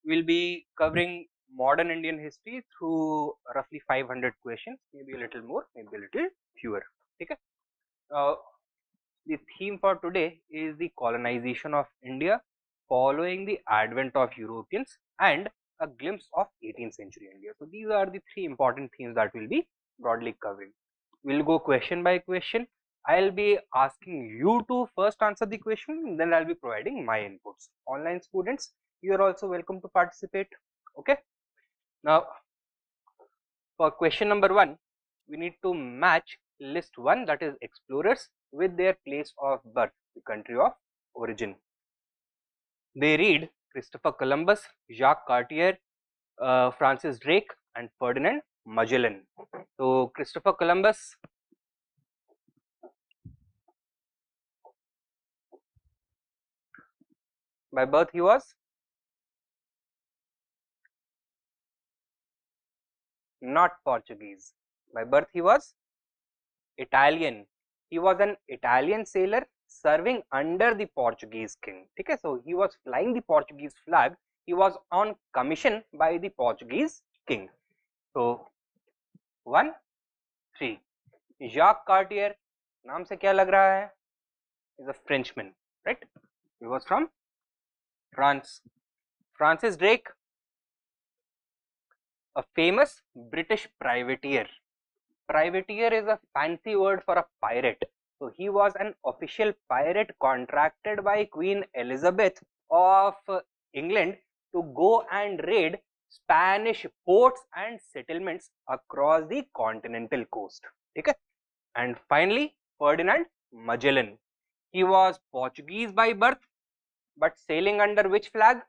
we'll be covering modern Indian history through roughly 500 questions, maybe a little more, maybe a little fewer. Okay. The theme for today is the colonization of India following the advent of Europeans and a glimpse of 18th century India. So these are the three important themes that we'll be broadly covering. We'll go question by question. I'll be asking you to first answer the question, then I'll be providing my inputs. Online students, you are also welcome to participate. Okay. Now, for question number 1, we need to match list 1, that is explorers, with their place of birth, the country of origin. They read Christopher Columbus, Jacques Cartier, Francis Drake and Ferdinand Magellan. So Christopher Columbus, by birth he was not Portuguese. By birth he was Italian. He was an Italian sailor serving under the Portuguese king. Okay, so he was flying the Portuguese flag. He was on commission by the Portuguese king. So 1, 3. Jacques Cartier, नाम से क्या लग रहा है? Is a Frenchman, right? He was from France. Francis Drake, a famous British privateer. Privateer is a fancy word for a pirate. So he was an official pirate contracted by Queen Elizabeth of England to go and raid Spanish ports and settlements across the continental coast. Okay? And finally, Ferdinand Magellan. He was Portuguese by birth, but sailing under which flag?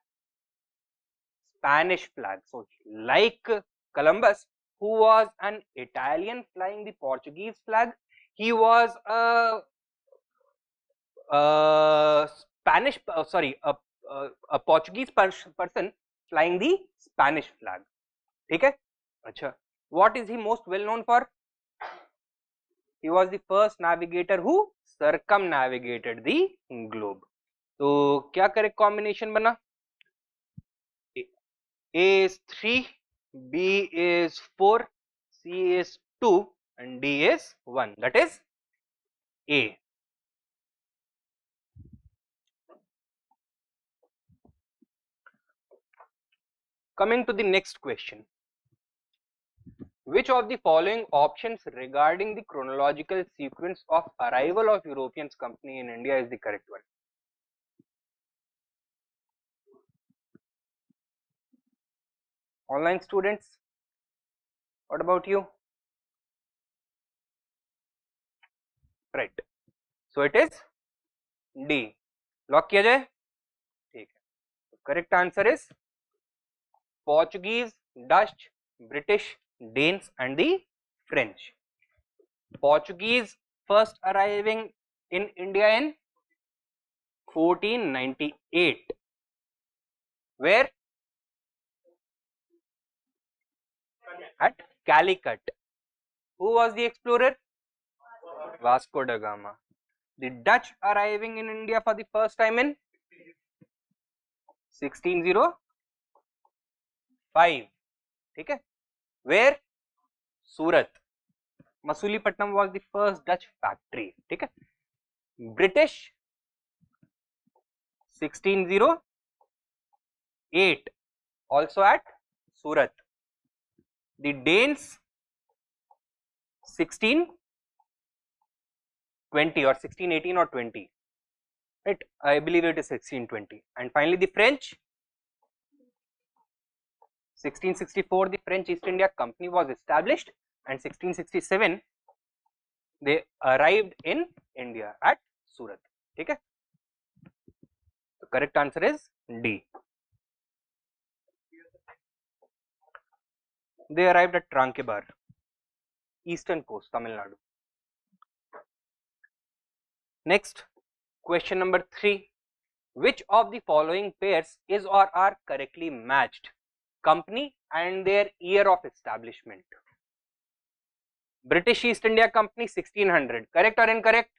Spanish flag. So like Columbus, who was an Italian flying the Portuguese flag, he was a Portuguese person flying the Spanish flag. Okay? Achha. What is he most well known for? He was the first navigator who circumnavigated the globe. So क्या correct combination बना? A is 3, B is 4, C is 2 and D is 1, that is A. Coming to the next question. Which of the following options regarding the chronological sequence of arrival of European company in India is the correct one? Online students, what about you? Right. So it is D. Lock किया जाए? ठीक है. Correct answer is Portuguese, Dutch, British, Danes and the French. Portuguese first arriving in India in 1498. Where? At Calicut. Who was the explorer? Vasco da Gama. The Dutch arriving in India for the first time in 1605. Okay. Where? Surat. Masulipatam was the first Dutch factory. Okay. British 1608, also at Surat. The Danes 1620 or 1618 or 20, right? I believe it is 1620. And finally the French 1664, the French East India Company was established, and 1667 they arrived in India at Surat. Okay. The correct answer is D. They arrived at Tranquebar, eastern coast, Tamil Nadu. Next, question number 3. Which of the following pairs is or are correctly matched? Company and their year of establishment. British East India Company 1600, correct or incorrect?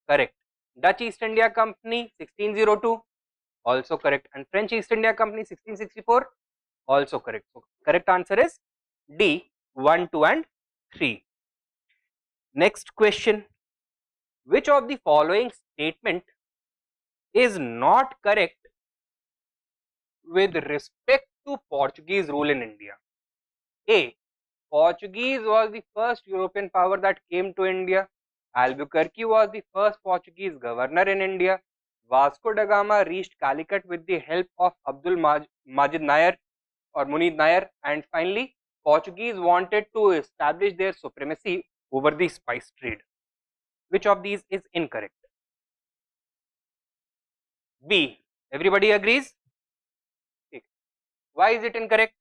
Correct. Dutch East India Company 1602, also correct. And French East India Company 1664, also correct. So correct answer is D, 1, 2 and 3. Next question, which of the following statement is not correct with respect to Portuguese rule in India? A, Portuguese was the first European power that came to India. Albuquerque was the first Portuguese governor in India. Vasco da Gama reached Calicut with the help of Abdul Majid Nair or Munid Nair. And finally, Portuguese wanted to establish their supremacy over the spice trade. Which of these is incorrect? B. Everybody agrees? Why is it incorrect?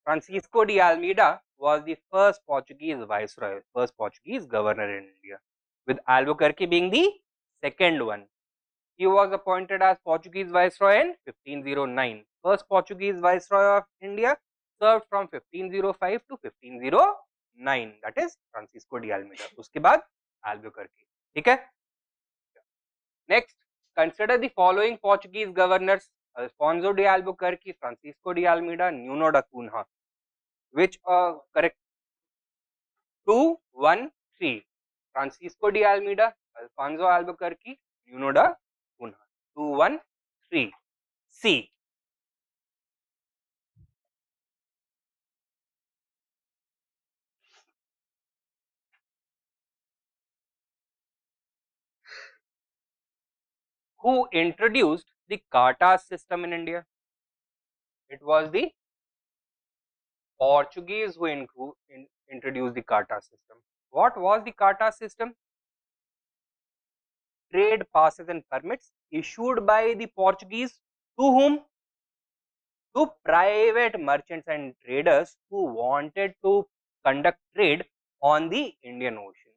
Francisco de Almeida was the first Portuguese viceroy, first Portuguese governor in India, with Albuquerque being the second one. He was appointed as Portuguese viceroy in 1509. First Portuguese viceroy of India served from 1505 to 1509. That is Francisco de Almeida. उसके बाद Albuquerque. ठीक है? Next, consider the following Portuguese governors: Alfonso de Albuquerque, Francisco de Almeida, Nuno da Cunha. Which correct? 2, 1, 3. Francisco de Almeida, Alfonso Albuquerque, Nuno da Cunha. 2, 1, 3. C. Who introduced the kata system in India? It was the Portuguese who introduced the kata system. What was the kata system? Trade passes and permits issued by the Portuguese to whom? To private merchants and traders who wanted to conduct trade on the Indian Ocean.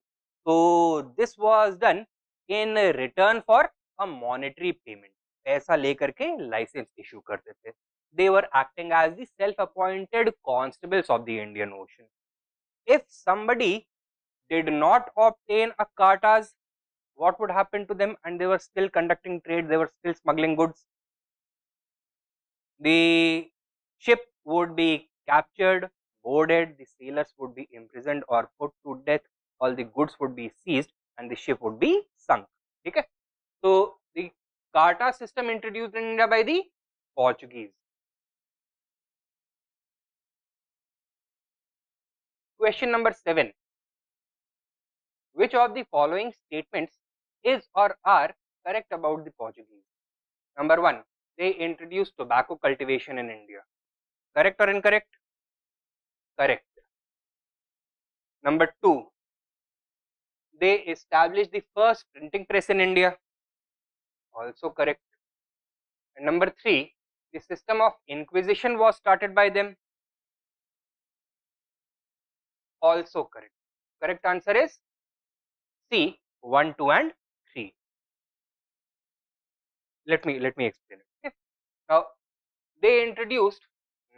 So this was done in return for a monetary payment. पैसा लेकर के license issue करते थे. They were acting as the self-appointed constables of the Indian Ocean. If somebody did not obtain a cartas, what would happen to them? And they were still conducting trade, they were still smuggling goods. The ship would be captured, boarded, the sailors would be imprisoned or put to death, all the goods would be seized and the ship would be sunk. Okay? So the kata system introduced in India by the Portuguese. Question number 7. Which of the following statements is or are correct about the Portuguese? Number 1, they introduced tobacco cultivation in India. Correct or incorrect? Correct. Number 2, they established the first printing press in India. Also correct. And number 3, the system of inquisition was started by them. Also correct. Correct answer is C, 1, 2 and 3. Let me explain it. Okay. Now, they introduced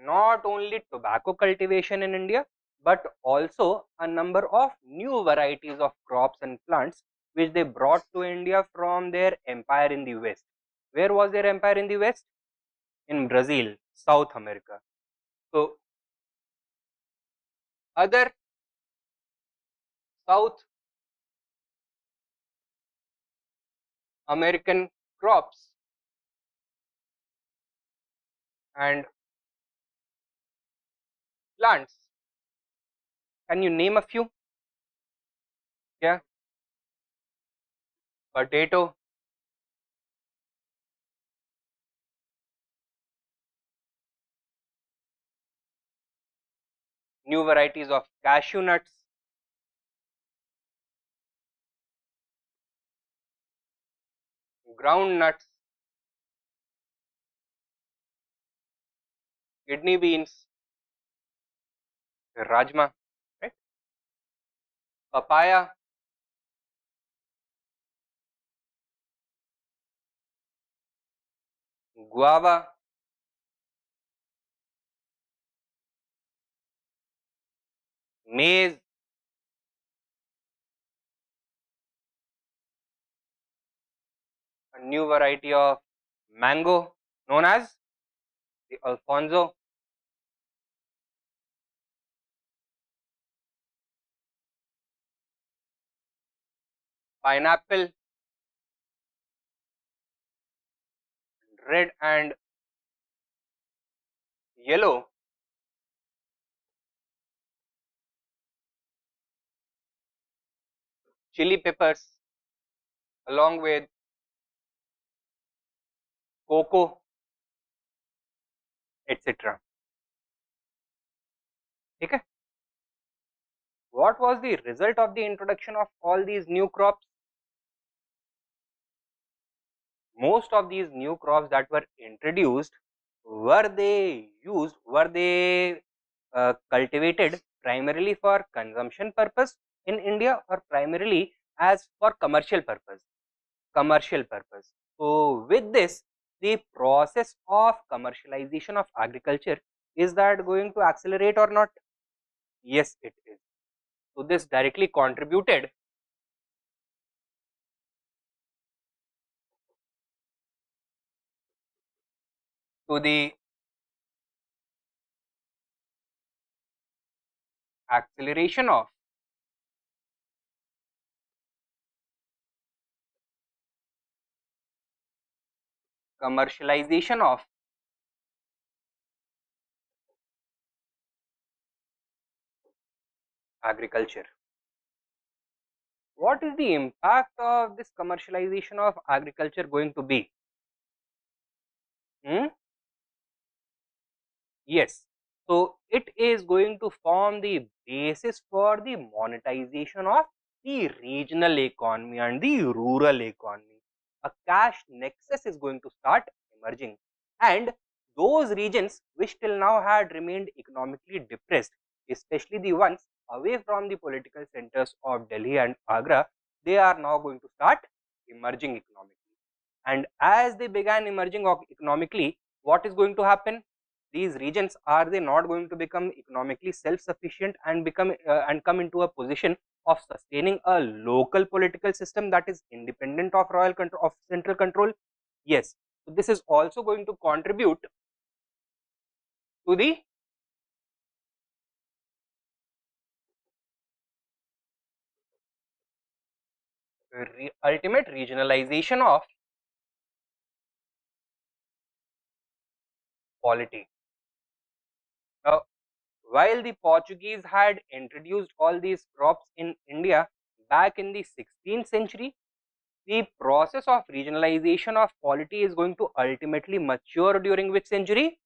not only tobacco cultivation in India, but also a number of new varieties of crops and plants which they brought to India from their empire in the West. Where was their empire in the West? In Brazil, South America. So, other South American crops and plants. Can you name a few? Yeah. Potato, new varieties of cashew nuts, ground nuts, kidney beans, rajma, right? Papaya, guava, maize, a new variety of Mango, known as the Alfonso. Pineapple, red and yellow. Chili peppers, along with cocoa, etc. Okay. What was the result of the introduction of all these new crops? Most of these new crops that were introduced, were they cultivated primarily for consumption purpose in India or primarily as for commercial purpose? Commercial purpose. So with this, the process of commercialization of agriculture, is that going to accelerate or not? Yes, it is. So this directly contributed to the acceleration of commercialization of agriculture. What is the impact of this commercialization of agriculture going to be? Hmm? Yes. So it is going to form the basis for the monetization of the regional economy and the rural economy. A cash nexus is going to start emerging, and those regions which till now had remained economically depressed, especially the ones away from the political centers of Delhi and Agra, they are now going to start emerging economically. And as they began emerging economically, what is going to happen? These regions, are they not going to become economically self-sufficient and become and come into a position of sustaining a local political system that is independent of royal control, of central control? Yes. So this is also going to contribute to the ultimate regionalization of polity. Now, while the Portuguese had introduced all these crops in India back in the 16th century, the process of regionalization of polity is going to ultimately mature during which century?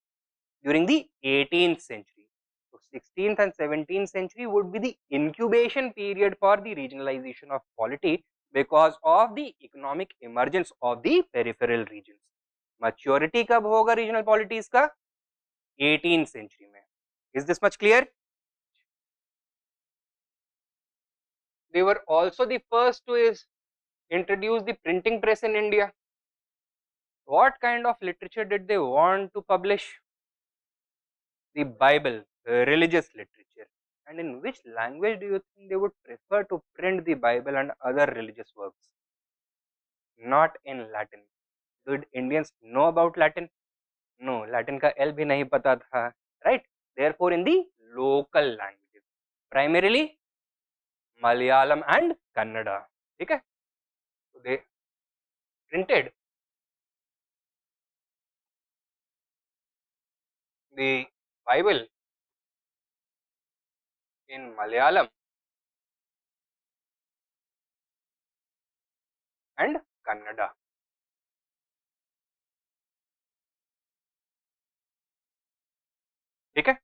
During the 18th century. So 16th and 17th century would be the incubation period for the regionalization of polity because of the economic emergence of the peripheral regions. Maturity कब होगा regional polities का? 18th century में. Is this much clear? They were also the first to introduce the printing press in India. What kind of literature did they want to publish? The Bible, religious literature. And in which language do you think they would prefer to print the Bible and other religious works? Not in Latin. Did Indians know about Latin? No, Latin ka L bhi nahi pata tha, right? Therefore, in the local languages, primarily Malayalam and Kannada. Okay? So they printed the Bible in Malayalam and Kannada. Okay?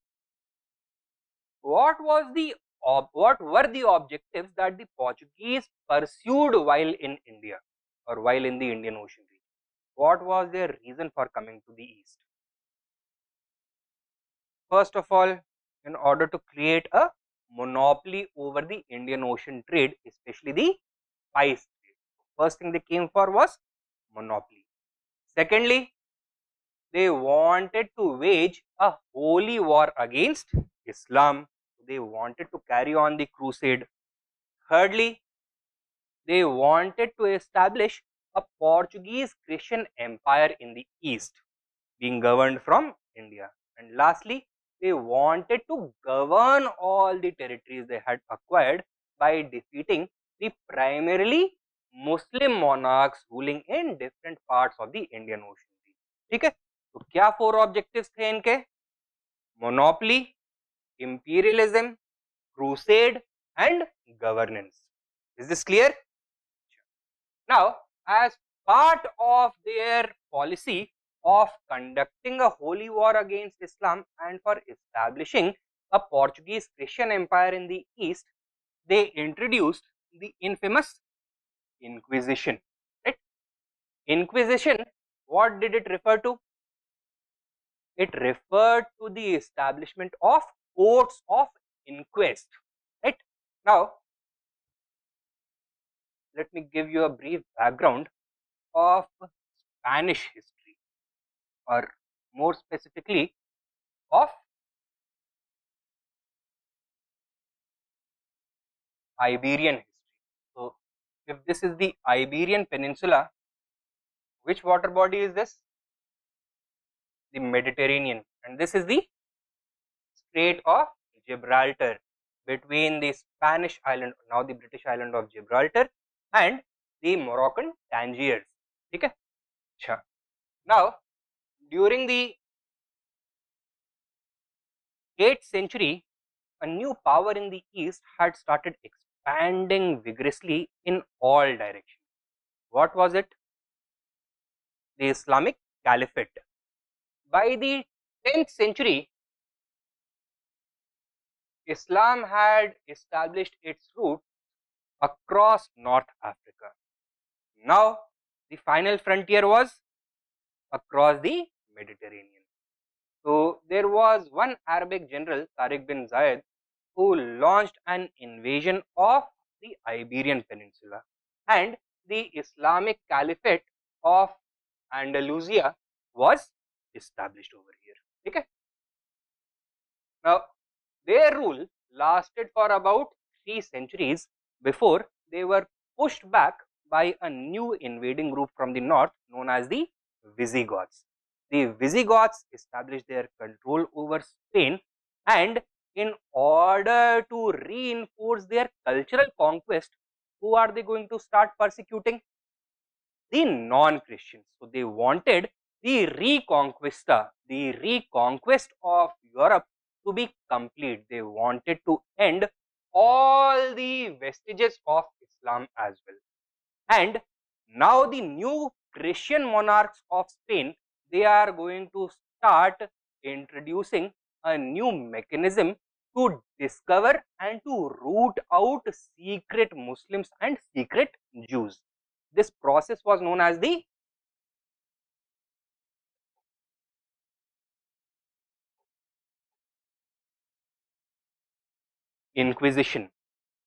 What was the what were the objectives that the Portuguese pursued while in India or while in the Indian Ocean region? What was their reason for coming to the east? First of all, in order to create a monopoly over the Indian Ocean trade, especially the spice trade. First thing they came for was monopoly. Secondly, they wanted to wage a holy war against Islam. They wanted to carry on the crusade. Thirdly, they wanted to establish a Portuguese Christian empire in the east being governed from India. And lastly, they wanted to govern all the territories they had acquired by defeating the primarily Muslim monarchs ruling in different parts of the Indian Ocean. ठीक है, तो क्या 4 objectives थे इनके? Monopoly, imperialism, crusade and governance. Is this clear? Now, as part of their policy of conducting a holy war against Islam and for establishing a Portuguese Christian empire in the east, they introduced the infamous Inquisition. Right? Inquisition, what did it refer to? It referred to the establishment of courts of inquest. Right? Now, let me give you a brief background of Spanish history, or more specifically of Iberian history. So, if this is the Iberian Peninsula, which water body is this? The Mediterranean, and this is the Strait of Gibraltar between the Spanish island, now the British island of Gibraltar, and the Moroccan Tangiers. Okay? Sure. Now, during the 8th century, a new power in the east had started expanding vigorously in all directions. What was it? The Islamic Caliphate. By the 10th century, Islam had established its roots across North Africa. Now, the final frontier was across the Mediterranean. So, there was one Arabic general, Tariq bin Zayed, who launched an invasion of the Iberian Peninsula, and the Islamic Caliphate of Andalusia was established over here. Okay? Now, their rule lasted for about 3 centuries before they were pushed back by a new invading group from the north known as the Visigoths. The Visigoths established their control over Spain, and in order to reinforce their cultural conquest, who are they going to start persecuting? The non-Christians. So, they wanted the reconquest of Europe to be complete. They wanted to end all the vestiges of Islam as well. And now the new Christian monarchs of Spain, they are going to start introducing a new mechanism to discover and to root out secret Muslims and secret Jews. This process was known as the Inquisition.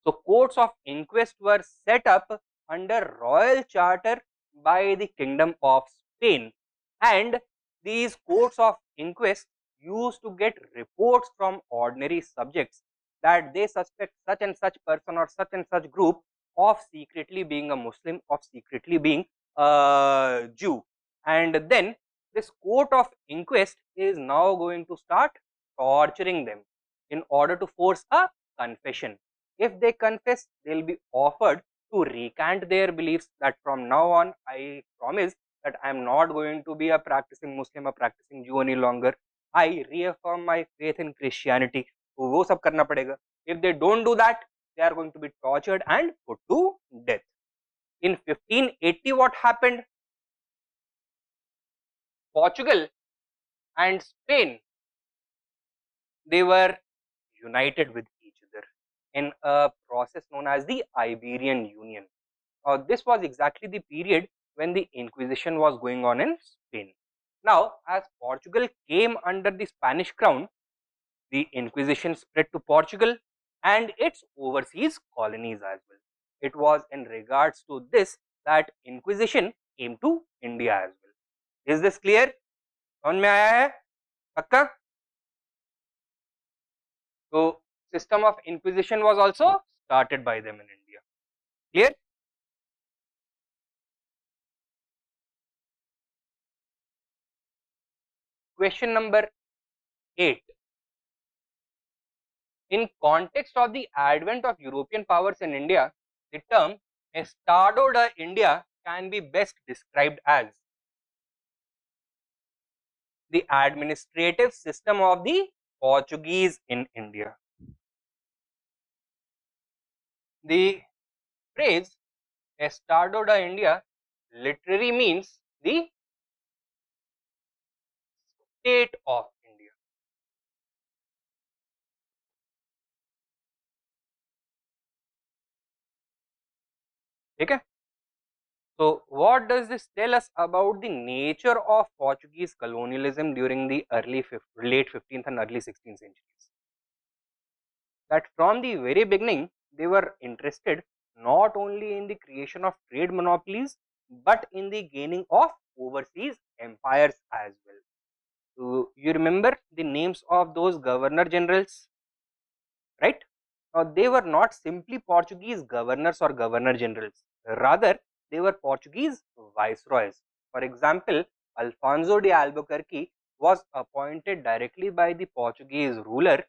So, courts of inquest were set up under royal charter by the Kingdom of Spain, and these courts of inquest used to get reports from ordinary subjects that they suspect such and such person or such and such group of secretly being a Muslim, of secretly being a Jew, and then this court of inquest is now going to start torturing them in order to force a confession. If they confess, they will be offered to recant their beliefs that from now on I promise that I am not going to be a practicing Muslim, a practicing Jew any longer. I reaffirm my faith in Christianity. तो वो सब करना पड़ेगा. If they don't do that, they are going to be tortured and put to death. In 1580, what happened? Portugal and Spain, they were united with each other in a process known as the Iberian Union. This was exactly the period when the Inquisition was going on in Spain. Now, as Portugal came under the Spanish crown, the Inquisition spread to Portugal and its overseas colonies as well. It was in regards to this that Inquisition came to India as well. Is this clear? समझ में आया है? पक्का? So, system of Inquisition was also started by them in India. Clear? Question number 8. In context of the advent of European powers in India, the term Estado de India can be best described as the administrative system of the Portuguese in India. The phrase Estado de India literally means the state of India. Okay? So, what does this tell us about the nature of Portuguese colonialism during the late 15th and early 16th centuries? That from the very beginning, they were interested not only in the creation of trade monopolies, but in the gaining of overseas empires as well. So, you remember the names of those governor generals, right? Now, they were not simply Portuguese governors or governor generals, rather, they were Portuguese viceroys. For example, Alfonso de Albuquerque was appointed directly by the Portuguese ruler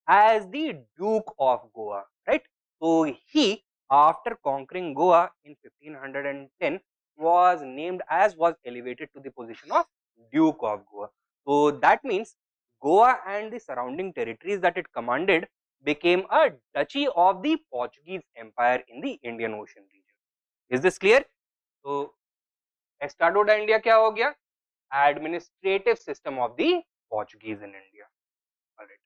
as the Duke of Goa, right? So, he, after conquering Goa in 1510, was elevated to the position of Duke of Goa. So, that means Goa and the surrounding territories that it commanded became a duchy of the Portuguese Empire in the Indian Ocean region. Is this clear? So, Estado de India क्या हो गया? Administrative system of the Portuguese in India. Alright.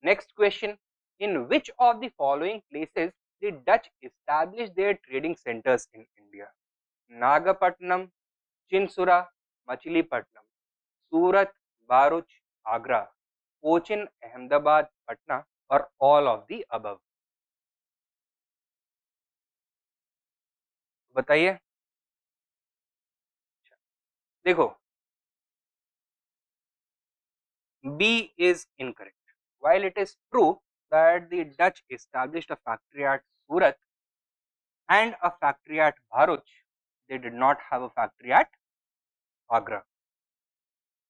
Next question. In which of the following places the Dutch established their trading centers in India? Nagapatnam, Chinsura, Machilipatnam, Surat, Bharuch, Agra, Cochin, Ahmedabad, Patna, or all of the above? बताइए. देखो, B is incorrect. While it is true that the Dutch established a factory at Surat and a factory at Bharuch, they did not have a factory at Agra.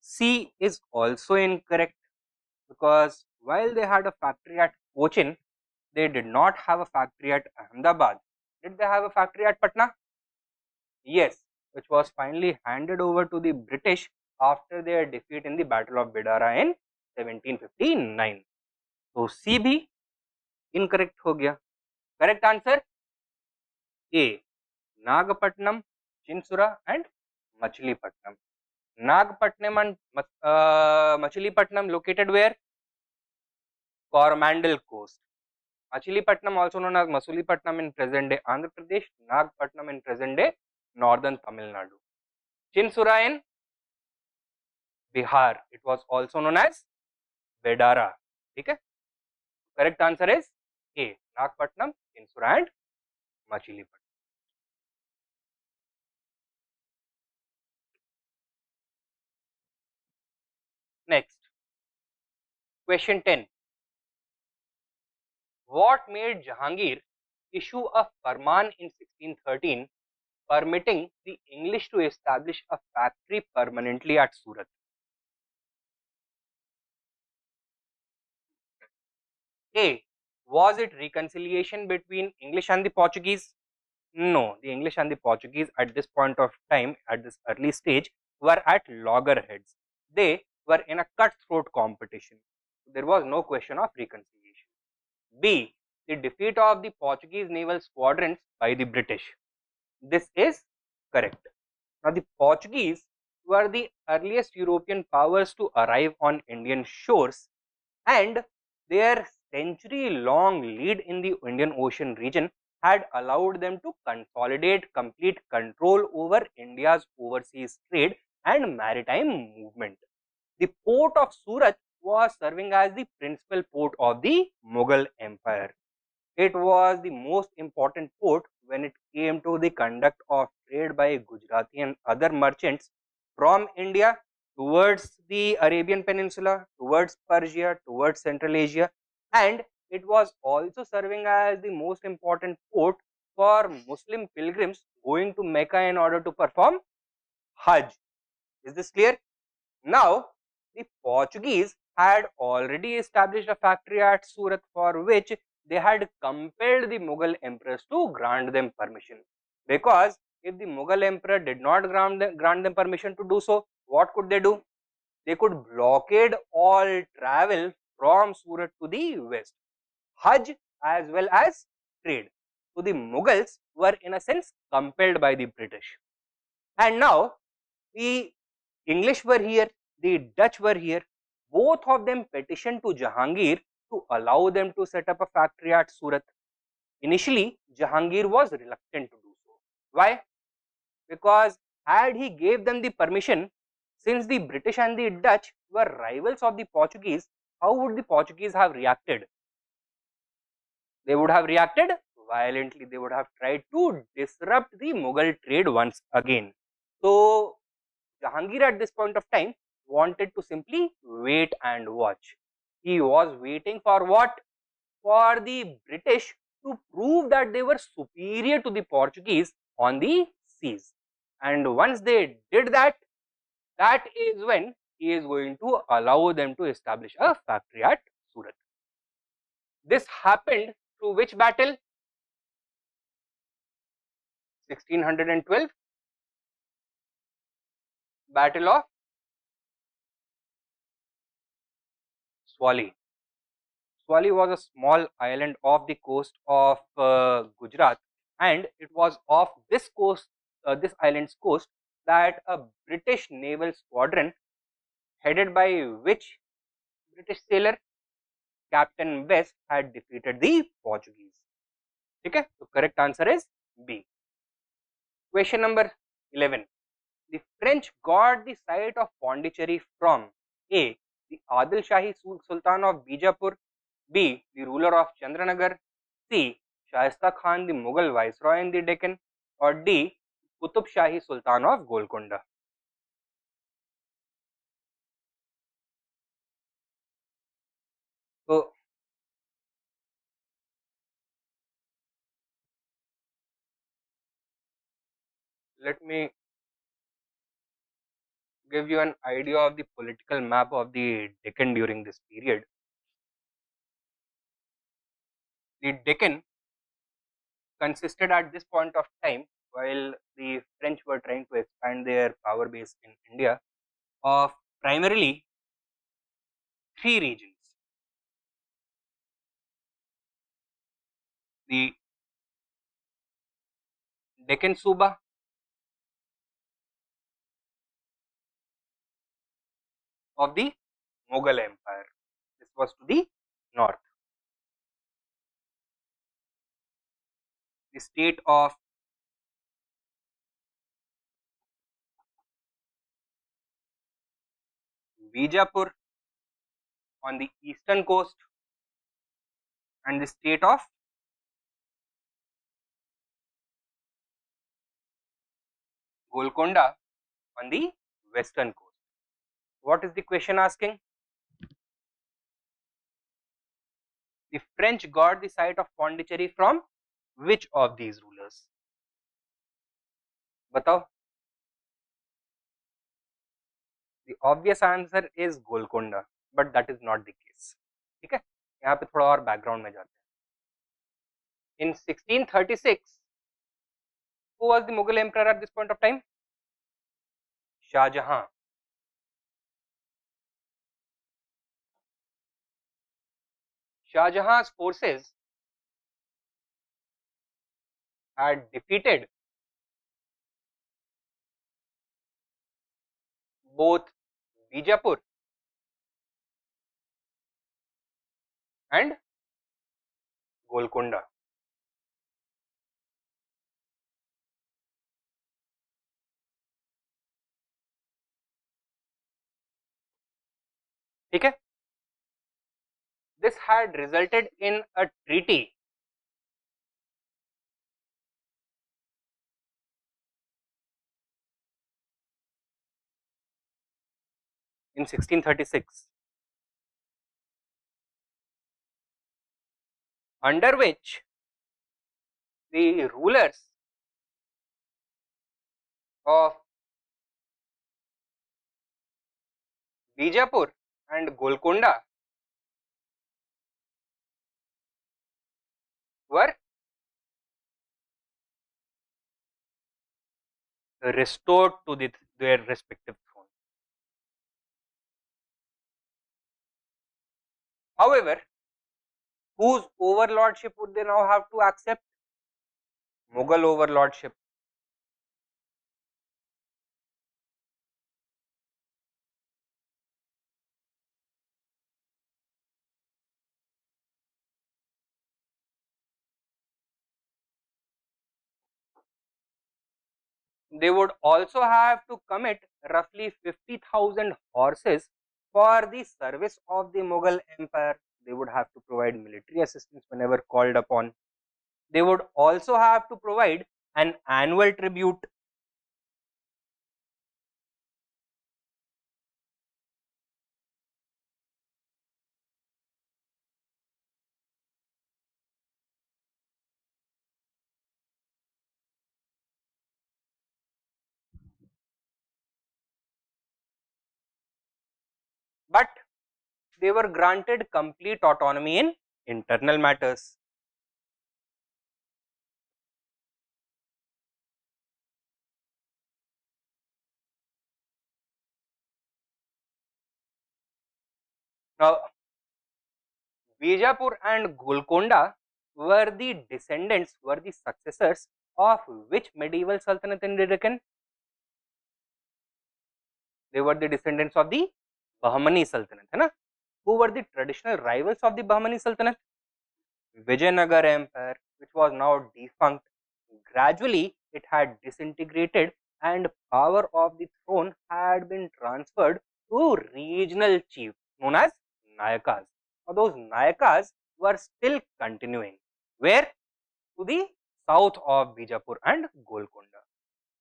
C is also incorrect because while they had a factory at Cochin, they did not have a factory at Ahmedabad. Did they have a factory at Patna? Yes, which was finally handed over to the British after their defeat in the Battle of Bidara in 1759. So C भी incorrect हो गया. Correct answer A. Nagapatnam, Chinsura and Machilipatnam. Nagapatnam and Machilipatnam located where? Coromandel coast. Machilipatnam also known as Masulipatnam in present day Andhra Pradesh, Nagapatnam in present day northern Tamil Nadu. Chinsura in Bihar. It was also known as Bedara. Okay? Correct answer is A. Nagapatnam, Chinsura and Machilipatnam. Next, question 10. What made Jahangir issue a farman in 1613 permitting the English to establish a factory permanently at Surat? A. Was it reconciliation between English and the Portuguese? No, the English and the Portuguese at this point of time, at this early stage, were at loggerheads. They were in a cutthroat competition. There was no question of reconciliation. B. The defeat of the Portuguese naval squadrons by the British. This is correct. Now, the Portuguese were the earliest European powers to arrive on Indian shores, and their century-long lead in the Indian Ocean region had allowed them to consolidate complete control over India's overseas trade and maritime movement. The port of Surat was serving as the principal port of the Mughal Empire. It was the most important port when it came to the conduct of trade by Gujarati and other merchants from India towards the Arabian Peninsula, towards Persia, towards Central Asia, and it was also serving as the most important port for Muslim pilgrims going to Mecca in order to perform Hajj. Is this clear? Now, the Portuguese had already established a factory at Surat, for which they had compelled the Mughal emperors to grant them permission. Because if the Mughal emperor did not grant them permission to do so, what could they do? They could blockade all travel from Surat to the west, Hajj as well as trade. So the Mughals were in a sense compelled by the British. And now the English were here, the Dutch were here. Both of them petitioned to Jahangir to allow them to set up a factory at Surat. Initially, Jahangir was reluctant to do so. Why? Because had he gave them the permission, since the British and the Dutch were rivals of the Portuguese, how would the Portuguese have reacted? They would have reacted violently. They would have tried to disrupt the Mughal trade once again. So Jahangir at this point of time wanted to simply wait and watch. He was waiting for what? For the British to prove that they were superior to the Portuguese on the seas. And once they did that, that is when he is going to allow them to establish a factory at Surat. This happened through which battle? 1612, Battle of Swali. Swali was a small island off the coast of Gujarat, and it was off this coast, this island's coast, that a British naval squadron headed by which British sailor? Captain West had defeated the Portuguese. Okay, so correct answer is B. Question number 11. The French got the site of Pondicherry from A. the Adil Shahi Sultan of Bijapur, B. the ruler of Chandranagar, C. Shaista Khan, the Mughal viceroy in the Deccan, or D. Qutub Shahi Sultan of Golconda. So let me give you an idea of the political map of the Deccan during this period. The Deccan consisted at this point of time, while the French were trying to expand their power base in India, of primarily three regions: the Deccan Suba, of the Mughal Empire. This was to the north. The state of Bijapur on the eastern coast, and the state of Golconda on the western coast. What is the question asking? The French got the site of Pondicherry from which of these rulers? Batao. The obvious answer is Golconda, but that is not the case. ठीक है, यहाँ पे थोड़ा और background में जाते हैं. In 1636, who was the Mughal emperor at this point of time? Shah Jahan. Shah Jahan's forces had defeated both Bijapur and Golconda. ठीक है, this had resulted in a treaty in 1636, under which the rulers of Bijapur and Golconda were restored to their respective throne. However, whose overlordship would they now have to accept? Mughal overlordship. They would also have to commit roughly 50,000 horses for the service of the Mughal Empire. They would have to provide military assistance whenever called upon. They would also have to provide an annual tribute. But they were granted complete autonomy in internal matters. Now, Bijapur and Golconda were the successors of which medieval sultanate in Deccan? They were the descendants of the Bahmani Sultanate, है ना? Who were the traditional rivals of the Bahmani Sultanate? Vijayanagar Empire, which was now defunct. Gradually, it had disintegrated and power of the throne had been transferred to regional chiefs known as Nayakas. Now, those Nayakas were still continuing. Where? To the south of Bijapur and Golconda.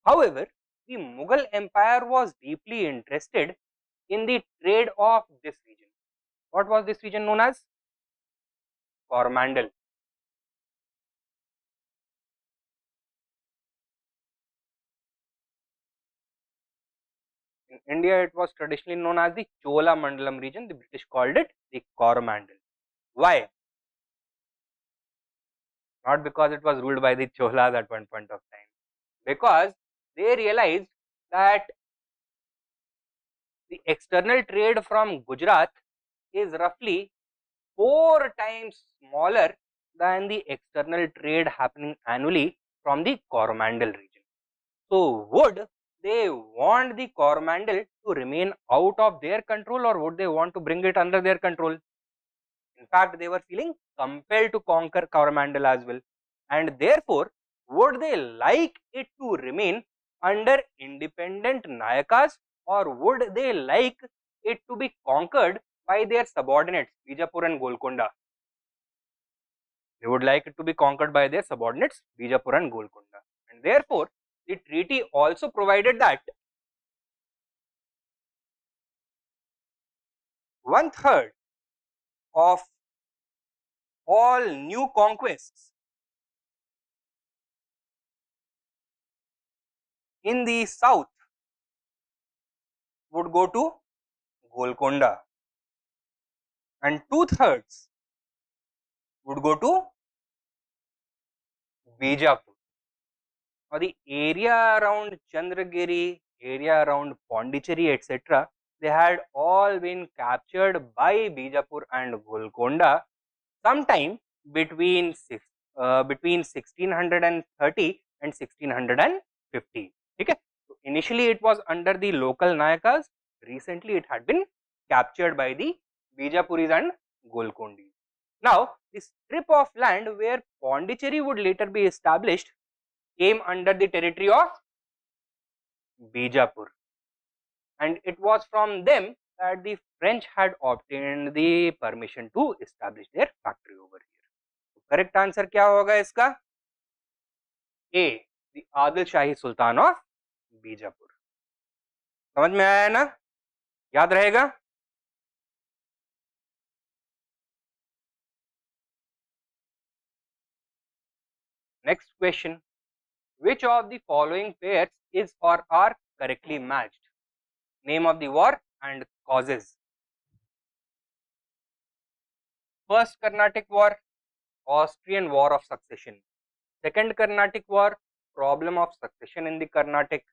However, the Mughal Empire was deeply interested in the trade of this region. What was this region known as? Coromandel. In India, it was traditionally known as the Chola Mandalam region. The British called it the Coromandel. Why? Not because it was ruled by the Cholas at one point of time. Because they realized that the external trade from Gujarat is roughly 4 times smaller than the external trade happening annually from the Coromandel region. So, would they want the Coromandel to remain out of their control, or would they want to bring it under their control? In fact, they were feeling compelled to conquer Coromandel as well, and therefore, would they like it to remain under independent Nayakas, or would they like it to be conquered by their subordinates, Bijapur and Golconda? They would like it to be conquered by their subordinates, Bijapur and Golconda, and therefore, the treaty also provided that 1/3 of all new conquests in the south would go to Golconda, and 2/3 would go to Bijapur. Now, the area around Chandragiri, area around Pondicherry, etc., they had all been captured by Bijapur and Golconda sometime between 1630 and 1650. Okay? So, initially it was under the local Nayakas. Recently it had been captured by the Bijapuris and Golkondis. Now, this strip of land where Pondicherry would later be established came under the territory of Bijapur, and it was from them that the French had obtained the permission to establish their factory over here. So, correct answer क्या होगा इसका? A, the Adil shahi Sultan of Bijapur. समझ में आया ना? याद रहेगा? Next question. Which of the following pairs is or are correctly matched? Name of the war and causes. First Carnatic War, Austrian War of Succession. Second Carnatic War, problem of succession in the Carnatic.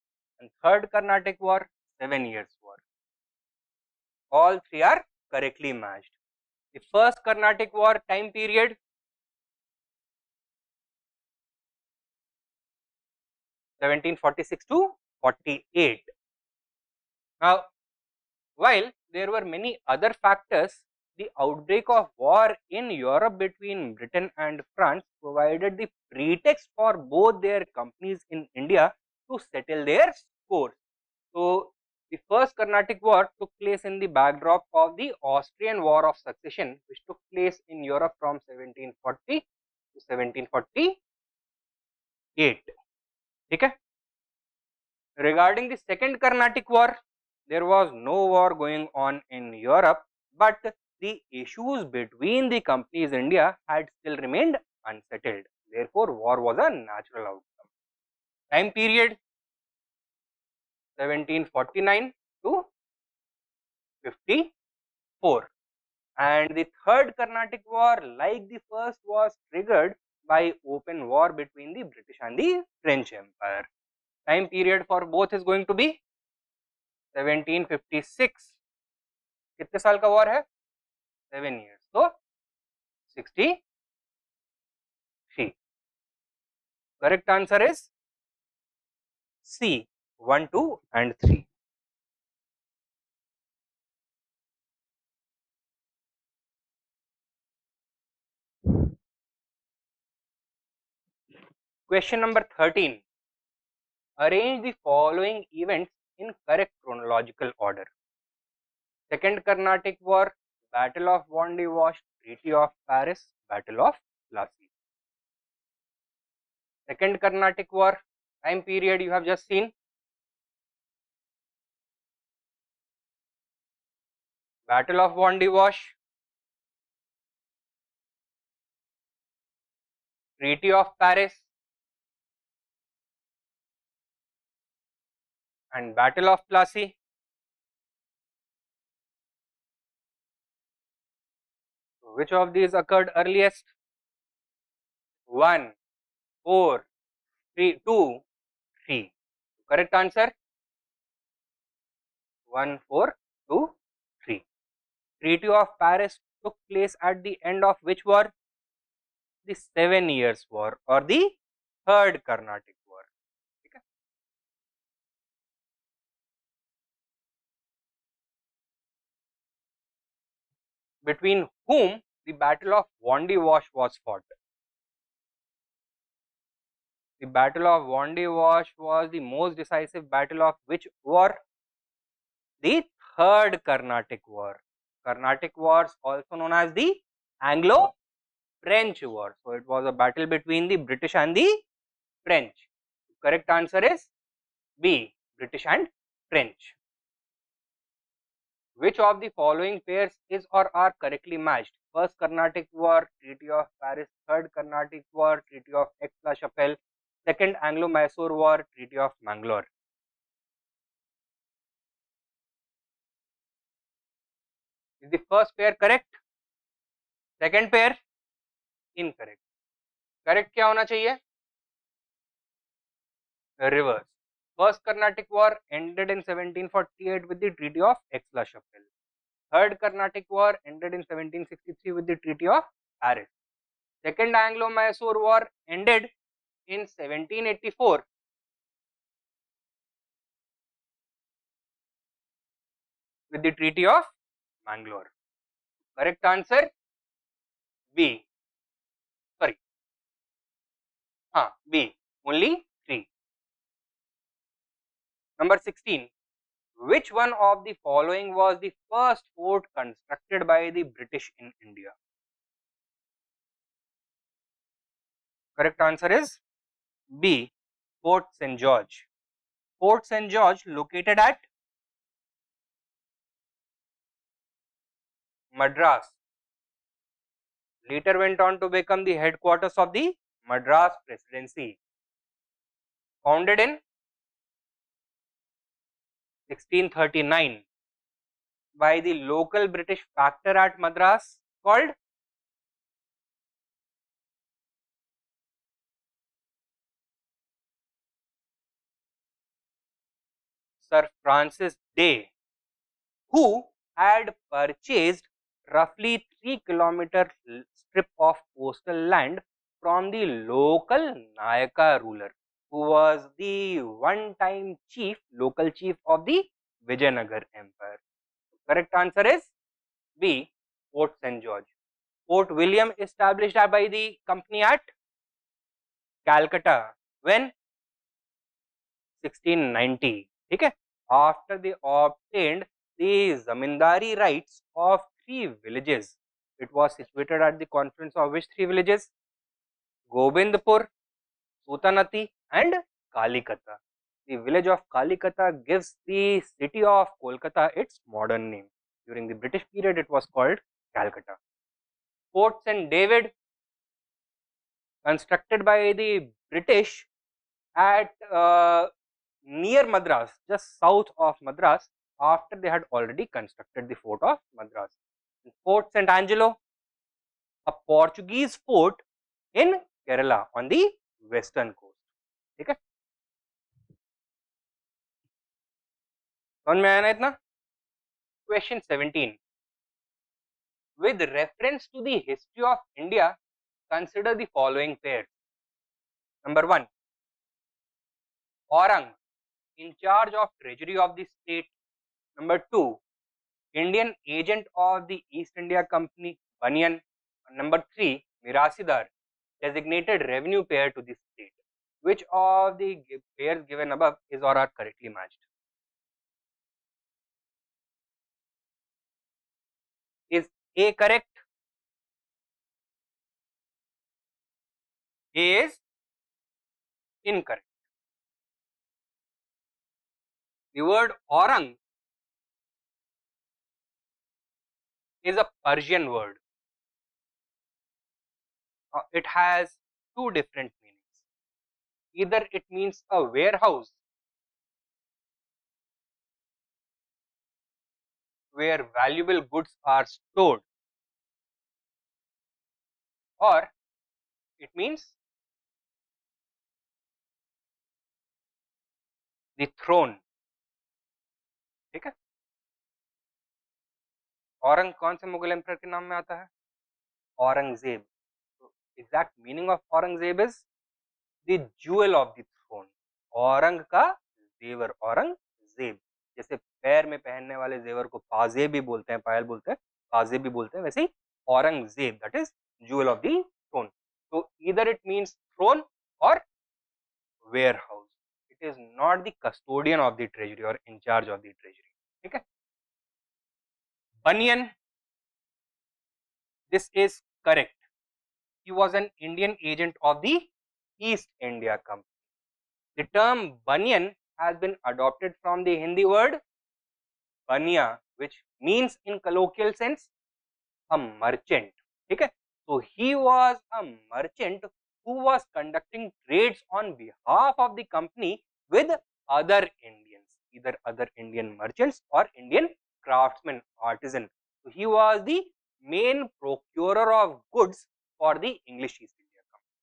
And third Carnatic War, 7 Years War. All three are correctly matched. The first Carnatic War time period, 1746 to 48. Now, while there were many other factors, the outbreak of war in Europe between Britain and France provided the pretext for both their companies in India to settle their scores. So, the first Carnatic War took place in the backdrop of the Austrian War of Succession, which took place in Europe from 1740 to 1748. Okay? Regarding the second Carnatic War, there was no war going on in Europe, but the issues between the companies in India had still remained unsettled. Therefore, war was a natural outcome. Time period 1749 to 54. And the third Carnatic War, like the first, was triggered by open war between the British and the French Empire. Time period for both is going to be 1756. कितने साल का war है? 7 years. So 63. Correct answer is C, 1, 2 and 3. Question number 13. Arrange the following events in correct chronological order. Second Carnatic War, Battle of Wandy-Wash, Treaty of Paris, Battle of Plassey. Second Carnatic War, time period you have just seen. Battle of Wandy-Wash, Treaty of Paris, and Battle of Plassey. Which of these occurred earliest? 1, 4, 3, 2, 3. Correct answer 1, 4, 2, 3. Treaty of Paris took place at the end of which war? The 7 Years War or the third Carnatic War. Okay. Between whom the Battle of Wandy-Wash was fought? The Battle of Wandy-Wash was the most decisive battle of which war? The third Carnatic War. Carnatic Wars, also known as the Anglo-French War. So it was a battle between the British and the French. Correct answer is B, British and French. Which of the following pairs is or are correctly matched? First Carnatic War, Treaty of Paris. Third Carnatic War, Treaty of Aix-la-Chapelle. Second Anglo-Mysore War, Treaty of Mangalore. Is the first pair correct? Second pair incorrect. Correct क्या होना चाहिए? Reverse. First Carnatic War ended in 1748 with the Treaty of Aix-la-Chapelle. Third Carnatic War ended in 1763 with the Treaty of Paris. Second Anglo-Mysore War ended in 1784 with the Treaty of Mangalore. Correct answer B. Sorry. B. Only 3. Number 16. Which one of the following was the first fort constructed by the British in India? Correct answer is B. Fort St. George. Fort St. George located at Madras. Later went on to become the headquarters of the Madras Presidency. Founded in 1639. by the local British factor at Madras called Sir Francis Day, who had purchased roughly 3-kilometer strip of coastal land from the local Nayaka ruler, who was the one-time local chief of the Vijayanagar Empire. Correct answer is B, Fort St. George. Fort William established by the company at Calcutta when 1690. Okay. After they obtained the zamindari rights of 3 villages. It was situated at the confluence of which 3 villages? Gobindpur, Sutanati and Kalikata. The village of Kalikata gives the city of Kolkata its modern name. During the British period, it was called Calcutta. Fort St. David, constructed by the British at near Madras, just south of Madras, after they had already constructed the fort of Madras. Fort St. Angelo, a Portuguese fort in Kerala on the western coast. Okay? समझ में आया ना इतना? Question 17. With reference to the history of India, consider the following pairs. Number 1, Aurang, in charge of treasury of the state. Number 2, Indian agent of the East India Company, Bunyan. Number 3, Mirasidar, designated revenue payer to the state. Which of the pairs given above is or are correctly matched? Is A correct? A is incorrect. The word Aurang is a Persian word. It has two different meanings. Either it means a warehouse where valuable goods are stored, or it means the throne. ठीक है? औरंग कौन से Mughal emperor के नाम में आता है? Aurangzeb. So, exact meaning of Aurangzeb is the jewel of the throne. Orang का जेवर, औरंगजेब. जैसे पैर में पहनने वाले जेवर को पाजेब भी बोलते हैं, पायल बोलते हैं, पाजेब भी बोलते हैं, वैसे ही Aurangzeb, that is jewel of the throne. So either it means throne or warehouse. It is not the custodian of the treasury or in charge of the treasury. ठीक है? Bunyan, this is correct. He was an Indian agent of the East India Company. The term Bunyan has been adopted from the Hindi word Banya, which means in colloquial sense a merchant. Okay? So he was a merchant who was conducting trades on behalf of the company with other Indians, either other Indian merchants or Indian craftsmen, artisan. So he was the main procurer of goods for the English East India Company.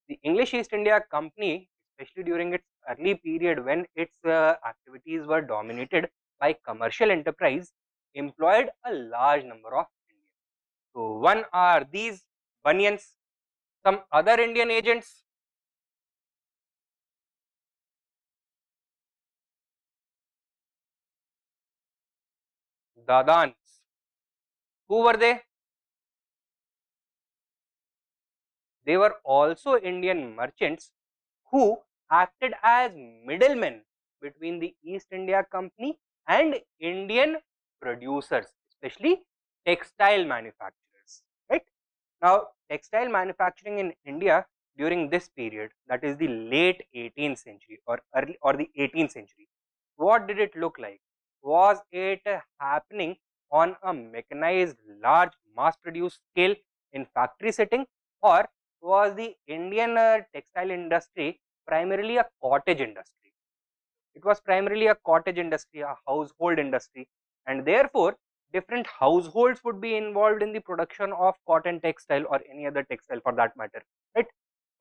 The English East India Company, especially during its early period when its activities were dominated by commercial enterprise, employed a large number of Indians. So one are these Bunyans, some other Indian agents. Dadans. Who were they? They were also Indian merchants who acted as middlemen between the East India Company and Indian producers, especially textile manufacturers. Right? Now, textile manufacturing in India during this period, that is the late 18th century or early or the 18th century, what did it look like? Was it happening on a mechanized, large, mass-produced scale in factory setting, or was the Indian textile industry primarily a cottage industry? It was primarily a cottage industry, a household industry, and therefore different households would be involved in the production of cotton textile or any other textile for that matter, right?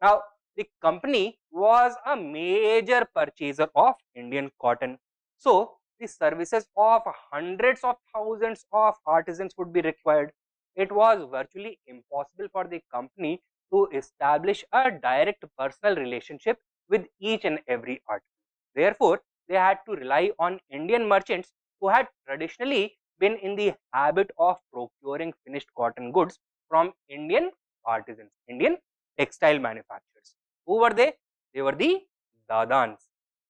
Now, the company was a major purchaser of Indian cotton. So, the services of hundreds of thousands of artisans would be required. It was virtually impossible for the company to establish a direct personal relationship with each and every artisan. Therefore, they had to rely on Indian merchants who had traditionally been in the habit of procuring finished cotton goods from Indian artisans, Indian textile manufacturers. Who were they? They were the Dadans.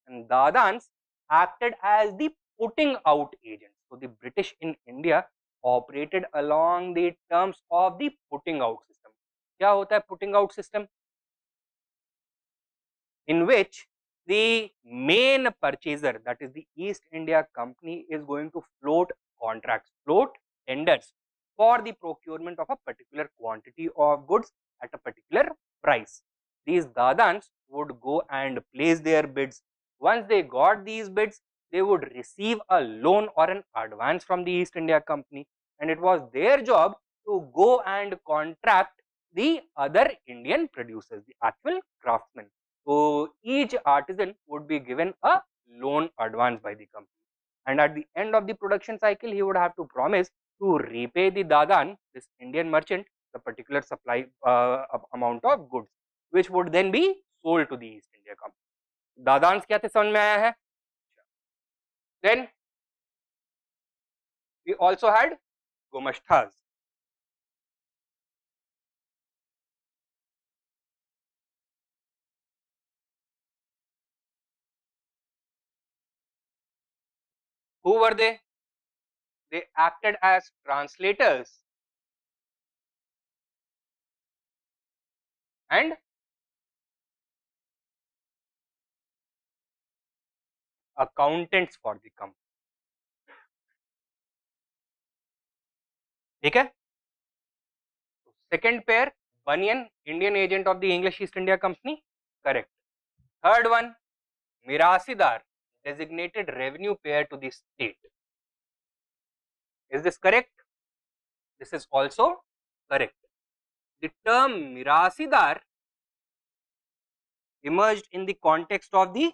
And Dadans acted as the putting out agents. So the British in India operated along the terms of the putting out system. क्या होता है putting out system? In which the main purchaser, that is the East India Company, is going to float contracts, float tenders for the procurement of a particular quantity of goods at a particular price. These Dadans would go and place their bids. Once they got these bids, they would receive a loan or an advance from the East India Company, and it was their job to go and contract the other Indian producers, the actual craftsmen. So each artisan would be given a loan advance by the company, and at the end of the production cycle, he would have to promise to repay the Dadan, this Indian merchant, the particular supply amount of goods, which would then be sold to the East India Company. Dadans क्या थे समझ में आया है? Then we also had Gomashtas. Who were they? They acted as translators and accountants for the company. ठीक है? Second pair, Bunyan, Indian agent of the English East India Company. Correct. Third one, Mirasidar, designated revenue payer to the state. Is this correct? This is also correct. The term Mirasidar emerged in the context of the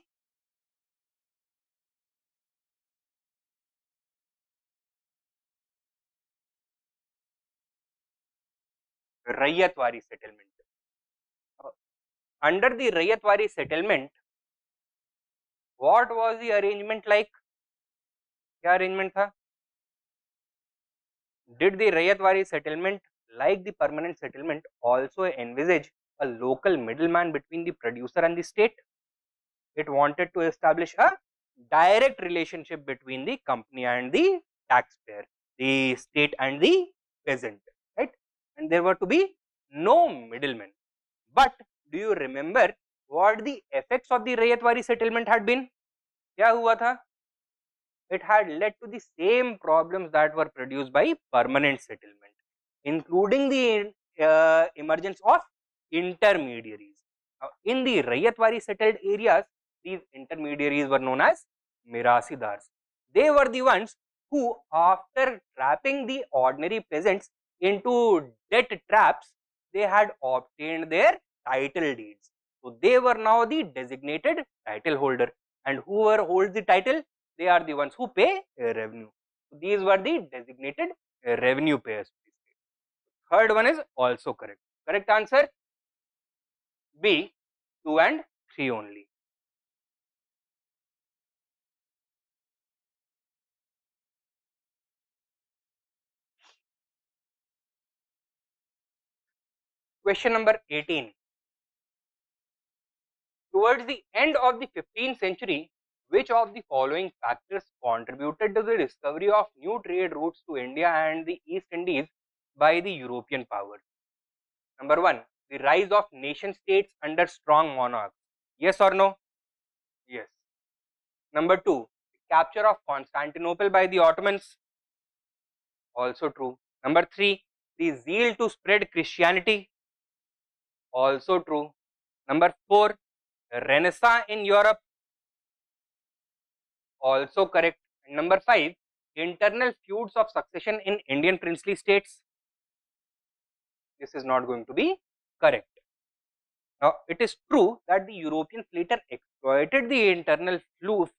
Raiyatwari settlement. Under the Raiyatwari settlement, what was the arrangement like? क्या arrangement था? Did the Raiyatwari settlement, like the permanent settlement, also envisage a local middleman between the producer and the state? It wanted to establish a direct relationship between the company and the taxpayer, the state and the peasant, right? And there were to be no middlemen. But do you remember what the effects of the Raiyatwari settlement had been? क्या हुआ था? It had led to the same problems that were produced by permanent settlement, including the emergence of intermediaries. In the Raiyatwari settled areas, these intermediaries were known as Mirasidars. They were the ones who, after trapping the ordinary peasants into debt traps, they had obtained their title deeds. So they were now the designated title holder, and whoever holds the title, they are the ones who pay revenue. So these were the designated revenue payers. Third one is also correct. Correct answer B, 2 and 3 only. Question number 18. Towards the end of the 15th century, which of the following factors contributed to the discovery of new trade routes to India and the East Indies by the European powers? Number 1, the rise of nation states under strong monarchs. Yes or no? Yes. Number 2, the capture of Constantinople by the Ottomans. Also true. Number 3, the zeal to spread Christianity. Also true. Number 4, Renaissance in Europe. Also correct. And number 5, internal feuds of succession in Indian princely states? This is not going to be correct. Now, it is true that the Europeans later exploited the internal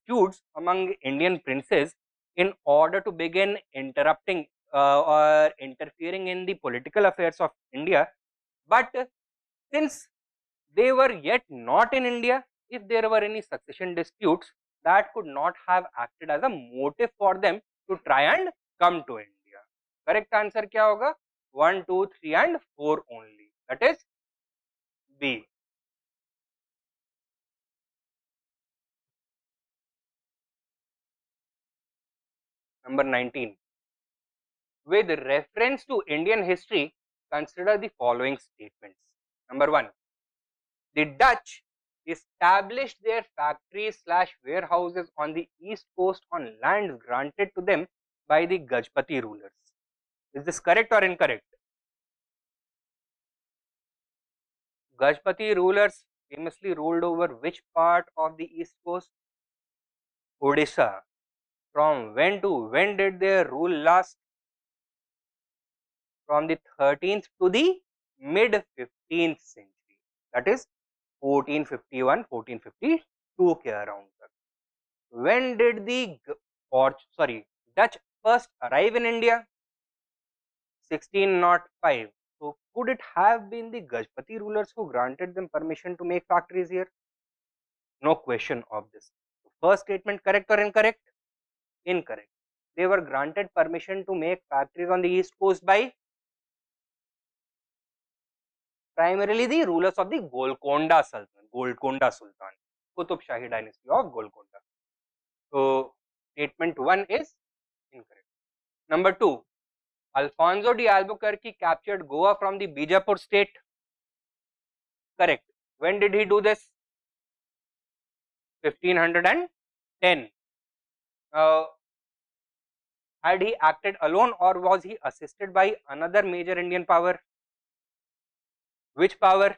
feuds among Indian princes in order to begin interrupting or interfering in the political affairs of India. But since they were yet not in India, if there were any succession disputes, that could not have acted as a motive for them to try and come to India. Correct answer क्या होगा? 1, 2, 3 and 4 only. That is B. Number 19. With reference to Indian history, consider the following statements. Number 1. The Dutch established their factories/warehouses on the east coast on lands granted to them by the Gajpati rulers. Is this correct or incorrect? Gajpati rulers famously ruled over which part of the east coast? Odisha. From when to when did their rule last? From the 13th to the mid 15th century. That is 1451, 1452 के around तक. When did the Dutch first arrive in India? 1605. So could it have been the Gajpati rulers who granted them permission to make factories here? No question of this. First statement correct or incorrect? Incorrect. They were granted permission to make factories on the east coast by primarily the rulers of the Golconda Sultan, Qutub Shahi dynasty of Golconda. So statement 1 is incorrect. Number 2, Alfonso de Albuquerque captured Goa from the Bijapur state. Correct. When did he do this? 1510. Had he acted alone or was he assisted by another major Indian power? Which power?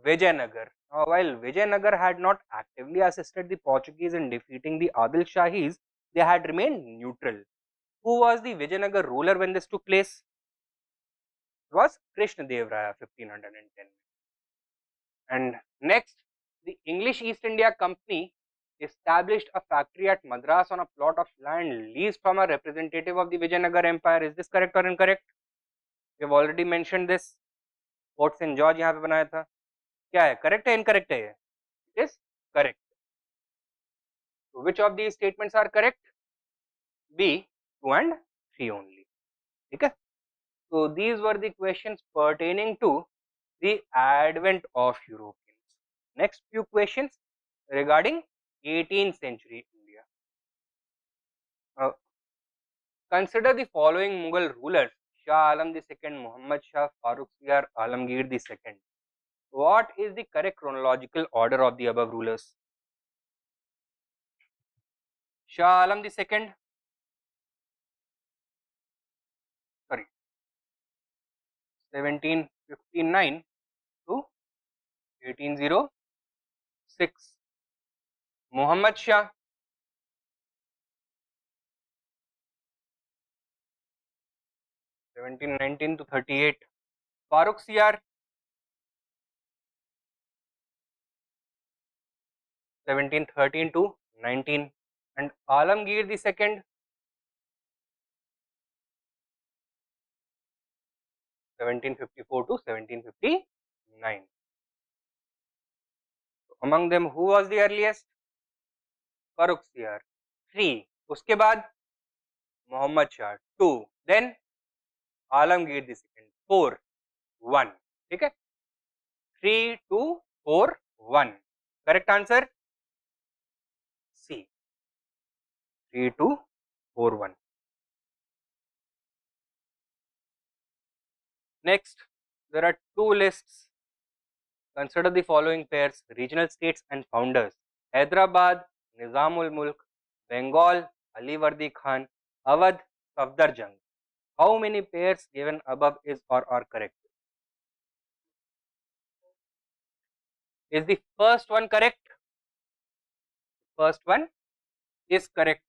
Vijayanagar. Now, while Vijayanagar had not actively assisted the Portuguese in defeating the Adil Shahis, they had remained neutral. Who was the Vijayanagar ruler when this took place? It was Krishna Dev Raya, 1510. And next, the English East India Company established a factory at Madras on a plot of land leased from a representative of the Vijayanagar Empire. Is this correct or incorrect? We have already mentioned this. Fort St. George यहाँ पे बनाया था. क्या है? Correct है? Incorrect है ये? It is correct. So which of these statements are correct? B, 2 and 3 only. Okay. So these were the questions pertaining to the advent of Europeans. Next few questions regarding 18th century India. Consider the following Mughal rulers: Shah Alam II, Muhammad Shah, Farrukhsiyar, Alamgir II. What is the correct chronological order of the above rulers? Shah Alam II, 1759 to 1806. Muhammad Shah, 1719 to 38. Farrukhsiyar, 1713 to 19. And Alamgir II, 1754 to 1759. Among them, who was the earliest? Farrukhsiyar, 3. उसके बाद Muhammad Shah, 2. Then Alamgir II, 4, 1. ठीक है? 3, 2, 4, 1. Correct answer? C. 3, 2, 4, 1. Next, there are two lists. Consider the following pairs: regional states and founders. Hyderabad, Nizamul Mulk; Bengal, Ali Vardi Khan; Awadh, Safdarjung. How many pairs given above is or are correct? Is the first one correct? First one is correct.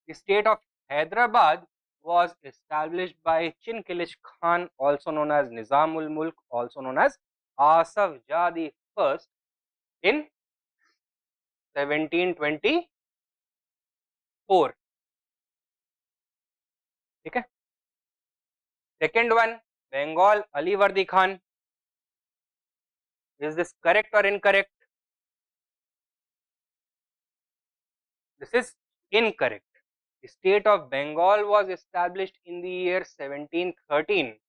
The state of Hyderabad was established by Chin-Kilish Khan, also known as Nizamul Mulk, also known as Asaf Jah the First, in 1724. ठीक है. Second one, Bengal, Ali Vardi Khan. Is this correct or incorrect? This is incorrect. The state of Bengal was established in the year 1713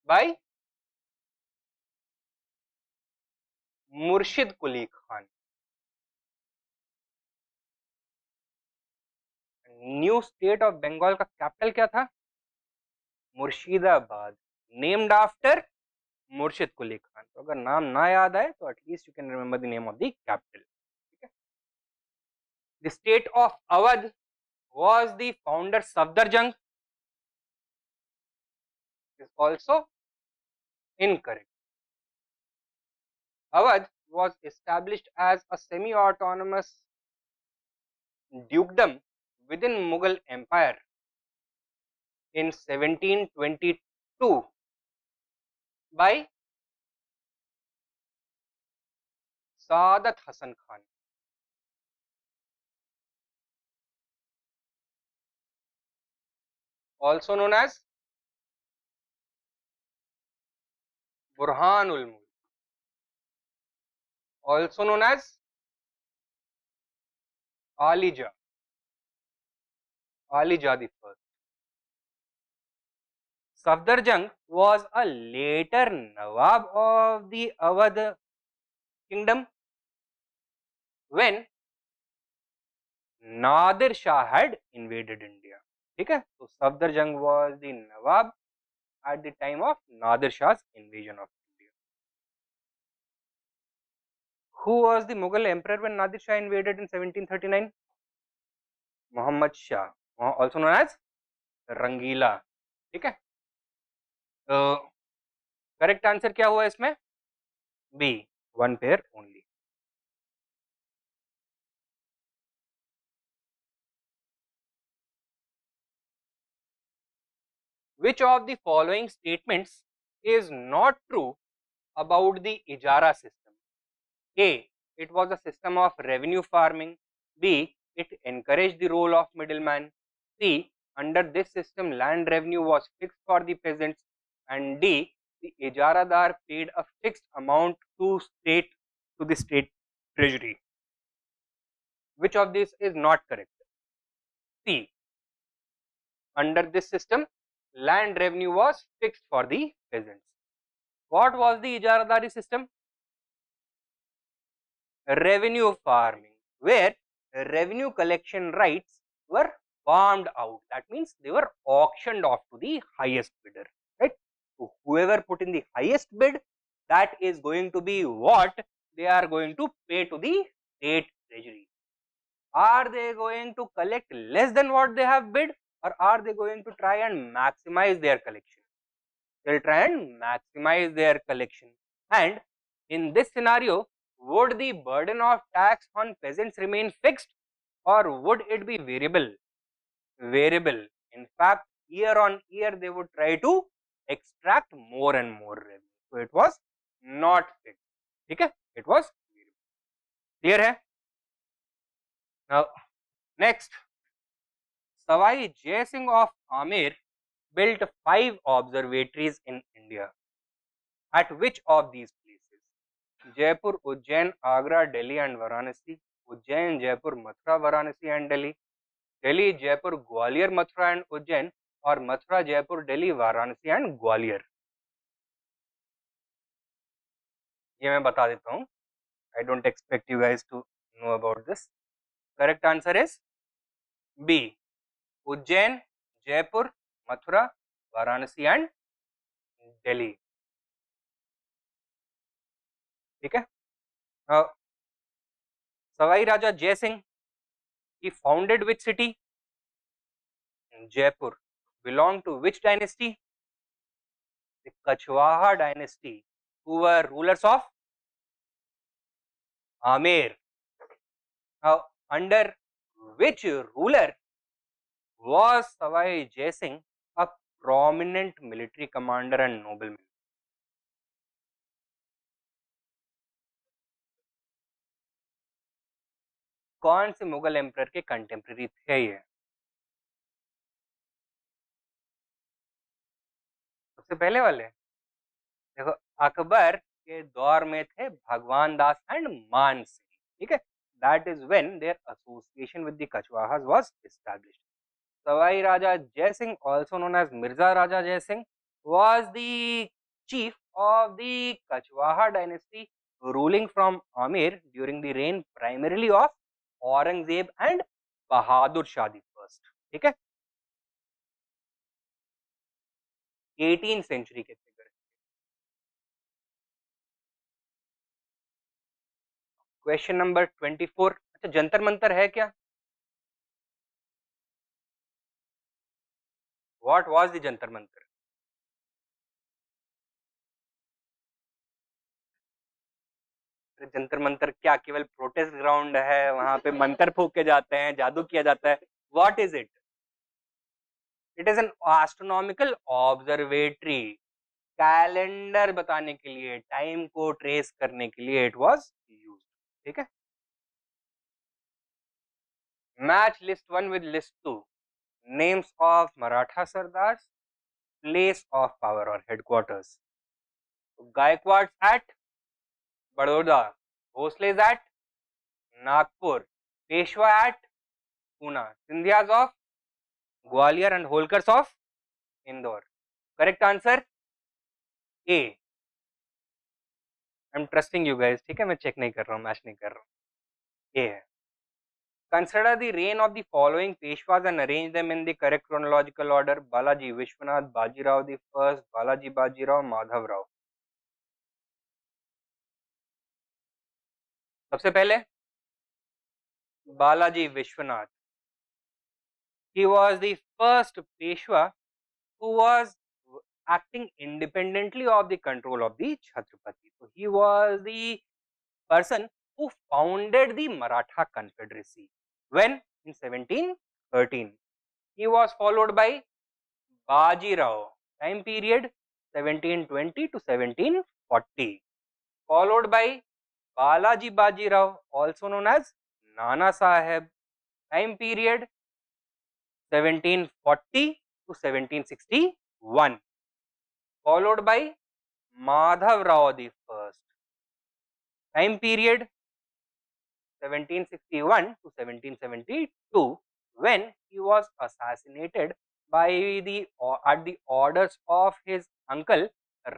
by Murshid Quli Khan. New state of Bengal का capital क्या था? Murshidabad, named after मुर्शिद कुली खान. तो अगर नाम ना याद आए तो at least you can remember the name of the capital. ठीक है. The state of Awadh was the founder Safdarjung. Is also incorrect. Awadh was established as a semi-autonomous dukedom within Mughal Empire in 1722 by Saadat Hasan Khan. Also known as Burhanul Mulk, also known as Ali Jah the First. Safdarjung was a later Nawab of the Awadh kingdom when Nadir Shah had invaded India. ठीक है. तो Safdarjung was the Nawab at the time of Nadir Shah's invasion of India. Who was the Mughal emperor when Nadir Shah invaded in 1739? Muhammad Shah, also known as Rangila. ठीक है. Correct answer क्या हुआ इसमें? B, one pair only. Which of the following statements is not true about the Ijara system? A. It was a system of revenue farming. B. It encouraged the role of middleman. C. Under this system, land revenue was fixed for the peasants. And D. The Ijaradar paid a fixed amount to the state treasury. Which of this is not correct? C. Under this system, land revenue was fixed for the peasants. What was the Ijaradari system? Revenue farming, where revenue collection rights were farmed out. That means they were auctioned off to the highest bidder, right? So whoever put in the highest bid, that is going to be what they are going to pay to the state treasury. Are they going to collect less than what they have bid, or are they going to try and maximize their collection? They will try and maximize their collection. And in this scenario, would the burden of tax on peasants remain fixed, or would it be variable? Variable. In fact, year on year they would try to extract more and more revenue. So it was not fixed. Okay? It was variable. Clear hai? Now, next, Savai Jai Singh of Amer built 5 observatories in India. At which of these places? Jaipur, Ujjain, Agra, Delhi and Varanasi. Ujjain, Jaipur, Mathura, Varanasi and Delhi. Delhi, Jaipur, Gwalior, Mathura and Ujjain, or Mathura, Jaipur, Delhi, Varanasi and Gwalior. ये मैं बता देता हूँ. I don't expect you guys to know about this. Correct answer is B. Ujjain, Jaipur, Mathura, Varanasi and Delhi. ठीक है. Now, Savai Raja Jai Singh, he founded which city? Jaipur. Belonged to which dynasty? The Kachwaha dynasty, who were rulers of Amer. Now, under which ruler was Savai Jai Singh, a prominent military commander and nobleman? कौन से Mughal emperor के contemporary थे ये? सबसे पहले वाले देखो, अकबर के दौर में थे भगवान दास एंड मान सिंह, ठीक है, that is when there association with the Kachwahas was established. Savai Raja Jai Singh, also known as Mirza Raja Jai Singh, was the chief of the Kachwaha dynasty, ruling from Amir during the reign primarily of Aurangzeb and Bahadur Shah the first. ठीक है, 18th century के figure. Question number 24. अच्छा, जंतर मंतर है क्या? What was the Jantar Mantar? Jantar Mantar क्या केवल protest ground है, वहां पे मंत्र फूके जाते हैं, जादू किया जाता है? What is it? It is an astronomical observatory. Calendar बताने के लिए, टाइम को ट्रेस करने के लिए इट वाज यूज्ड. ठीक है, match list 1 with list 2. Names of Maratha sardars, place of power और headquarters. Gaikwad at Baroda, Bhonsles at Nagpur, Peshwa at Poona, Scindias of Gwalior and Holkars of Indore. Correct answer A. I am trusting you guys, ठीक है, मैं चेक नहीं कर रहा हूँ, मैच नहीं कर रहा हूँ. ए है. Consider the reign of the following Peshwas and arrange them in the correct chronological order. Balaji Vishwanath, Bajirao the first, Balaji Bajirao, Madhav Rao. सबसे पहले Balaji Vishwanath. He was the first Peshwa who was acting independently of the control of the Chhatrapati. So he was the person who founded the Maratha Confederacy. When? In 1713. He was followed by Bajirao, time period 1720 to 1740, followed by Balaji Bajirao, also known as Nana Sahib, time period 1740 to 1761, followed by Madhav Rao the first, time period 1761 to 1772, when he was assassinated by the at the orders of his uncle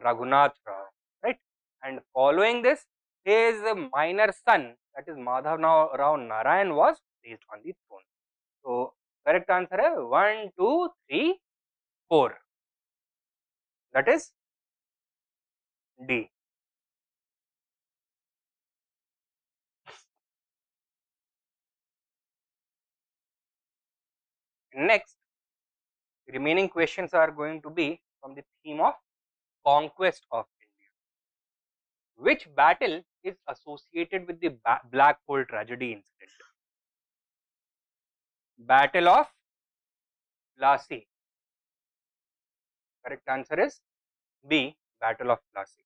Raghunath Rao, right? And following this, his minor son, that is Madhav Rao Narayan, was placed on the throne. So correct answer है 1, 2, 3, 4. That is D. Next, remaining questions are going to be from the theme of conquest of India. Which battle is associated with the Black Hole tragedy incident? Battle of Plassey. Correct answer is B. Battle of Plassey.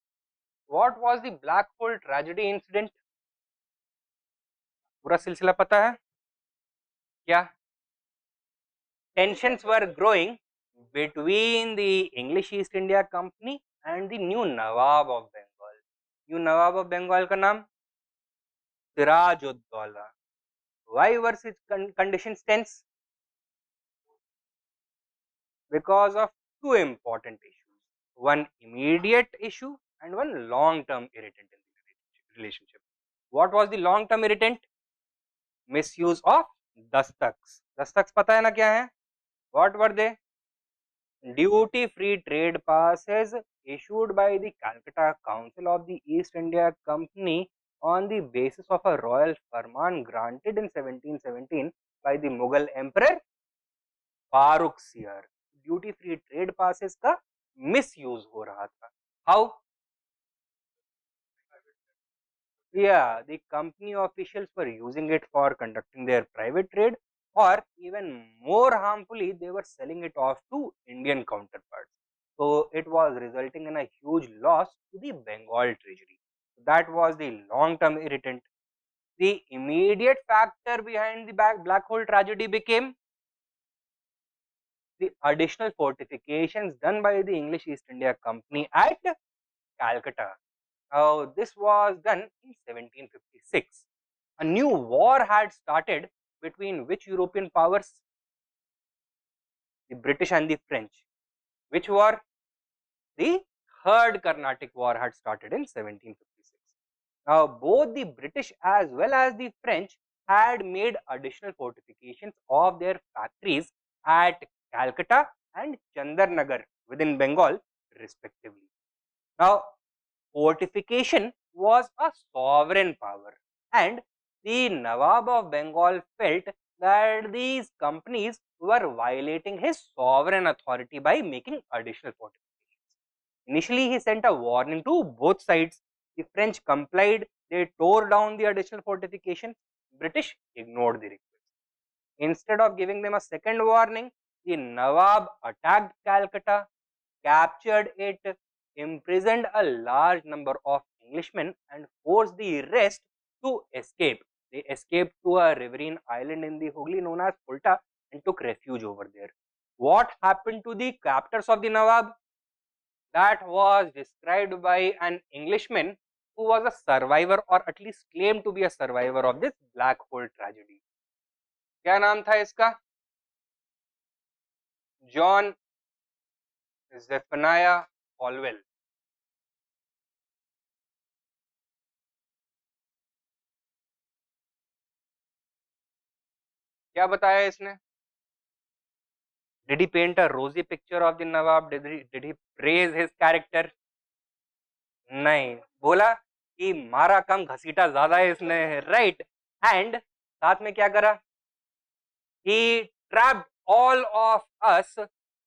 What was the Black Hole tragedy incident? पूरा सिलसिला पता है क्या? Tensions were growing between the English East India Company and the new Nawab of Bengal. New Nawab of Bengal का नाम Siraj-ud-Dawla. Why were such conditions tense? Because of two important issues. One immediate issue and one long-term irritant in the relationship. What was the long-term irritant? Misuse of dastaks. Dastaks पता है ना क्या है? What were they? Duty-free trade passes issued by the Calcutta Council of the East India Company on the basis of a royal farman granted in 1717 by the Mughal Emperor Farooq Sir. Duty-free trade passes का misuse हो रहा था. How? Yeah, the company officials were using it for conducting their private trade, or even more harmfully, they were selling it off to Indian counterparts. So it was resulting in a huge loss to the Bengal treasury. That was the long-term irritant. The immediate factor behind the black hole tragedy became the additional fortifications done by the English East India Company at Calcutta. Now, this was done in 1756. A new war had started between which European powers? The British and the French. Which war? The Third Carnatic War had started in 1756. Now, both the British as well as the French had made additional fortifications of their factories at Calcutta and Chandarnagar within Bengal, respectively. Now, fortification was a sovereign power, and the Nawab of Bengal felt that these companies were violating his sovereign authority by making additional fortifications. Initially, he sent a warning to both sides. The French complied, they tore down the additional fortification. British ignored the request. Instead of giving them a second warning, the Nawab attacked Calcutta, captured it, imprisoned a large number of Englishmen, and forced the rest to escape. They escaped to a riverine island in the Hooghly known as Pulta and took refuge over there. What happened to the captors of the Nawab? That was described by an Englishman who was a survivor, or at least claimed to be a survivor of this black hole tragedy. क्या नाम था इसका? John Zephaniah Holwell. क्या बताया इसने? Did he paint a rosy picture of the Nawab? Did he praise his character? नहीं, बोला कि मारा कम घसीटा ज्यादा है इसने, राइट. एंड साथ में क्या करा? He trapped all of us,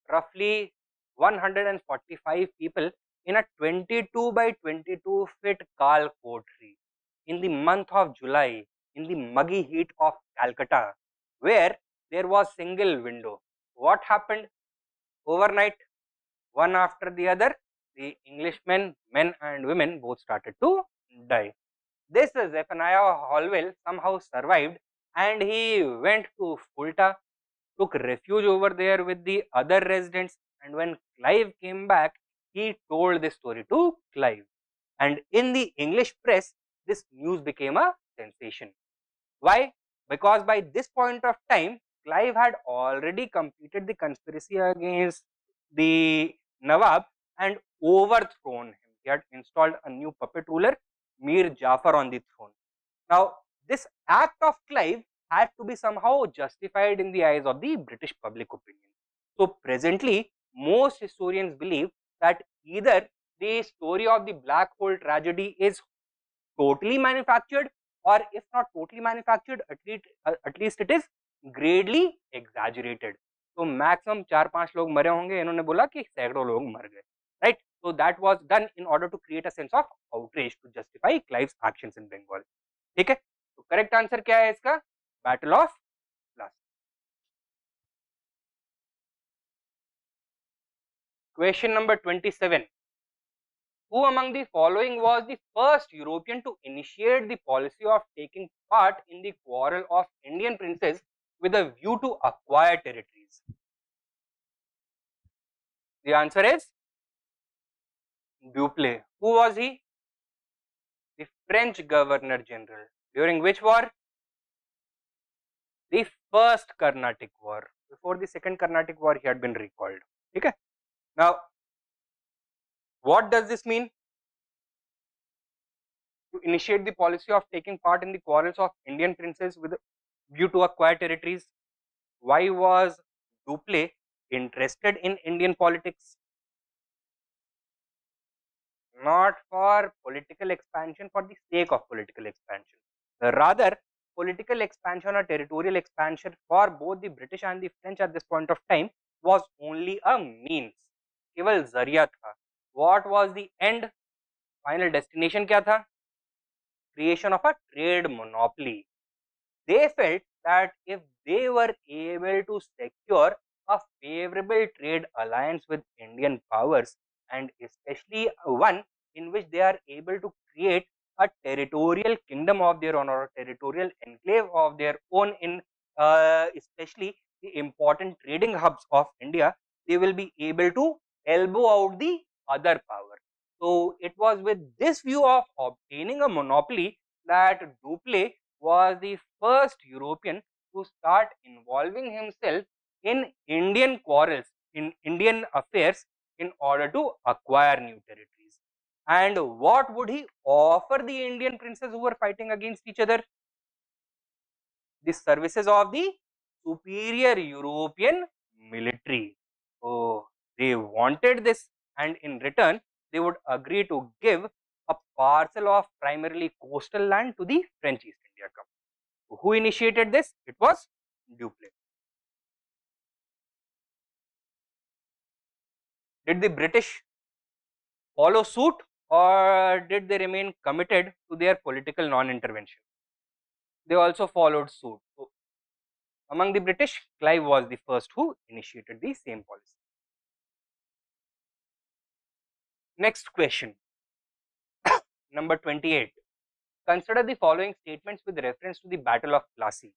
roughly 145 people, in a 22 by 22 feet 𝐂𝐭 tree in the month of July, in the muggy heat of Calcutta, where there was single window. What happened? Overnight, one after the other, the Englishmen, men and women, both started to die. This Zephaniah Holwell somehow survived, and he went to Fulta, took refuge over there with the other residents, and when Clive came back, he told this story to Clive. And in the English press, this news became a sensation. Why? Because by this point of time, Clive had already completed the conspiracy against the Nawab and overthrown him. He had installed a new puppet ruler, Mir Jafar, on the throne. Now, this act of Clive had to be somehow justified in the eyes of the British public opinion. So, presently, most historians believe that either the story of the black hole tragedy is totally manufactured, or if not totally manufactured, at least it is greatly exaggerated. तो maximum 4-5 लोग मरे होंगे, इन्होंने बोला कि सैकड़ों लोग मर गए, right. So that was done in order to create a sense of outrage to justify Clive's actions in Bengal. ठीक है, तो करेक्ट आंसर क्या है इसका? Battle of Plassey. Question number 27. Who among the following was the first European to initiate the policy of taking part in the quarrel of Indian princes with a view to acquire territories? The answer is Dupleix. Who was he? The French Governor General. During which war? The first Carnatic War. Before the second Carnatic War, he had been recalled. Okay. Now, what does this mean? To initiate the policy of taking part in the quarrels of Indian princes with a view to acquire territories. Why was Dupleix interested in Indian politics? Not for political expansion for the sake of political expansion. Rather, political expansion or territorial expansion for both the British and the French at this point of time was only a means. केवल जरिया था. What was the end? Final destination क्या था? Creation of a trade monopoly. They felt that if they were able to secure a favorable trade alliance with Indian powers, and especially one in which they are able to create a territorial kingdom of their own or a territorial enclave of their own in especially the important trading hubs of India, they will be able to elbow out the other power. So it was with this view of obtaining a monopoly that Dupleix was the first European to start involving himself in Indian quarrels, in Indian affairs, in order to acquire new territories. And what would he offer the Indian princes who were fighting against each other? The services of the superior European military. So they wanted this, and in return, they would agree to give a parcel of primarily coastal land to the French East India Company. So who initiated this? It was Dupleix. Did the British follow suit, or did they remain committed to their political non-intervention? They also followed suit. So among the British, Clive was the first who initiated the same policy. Next question, number 28. Consider the following statements with reference to the Battle of Plassey.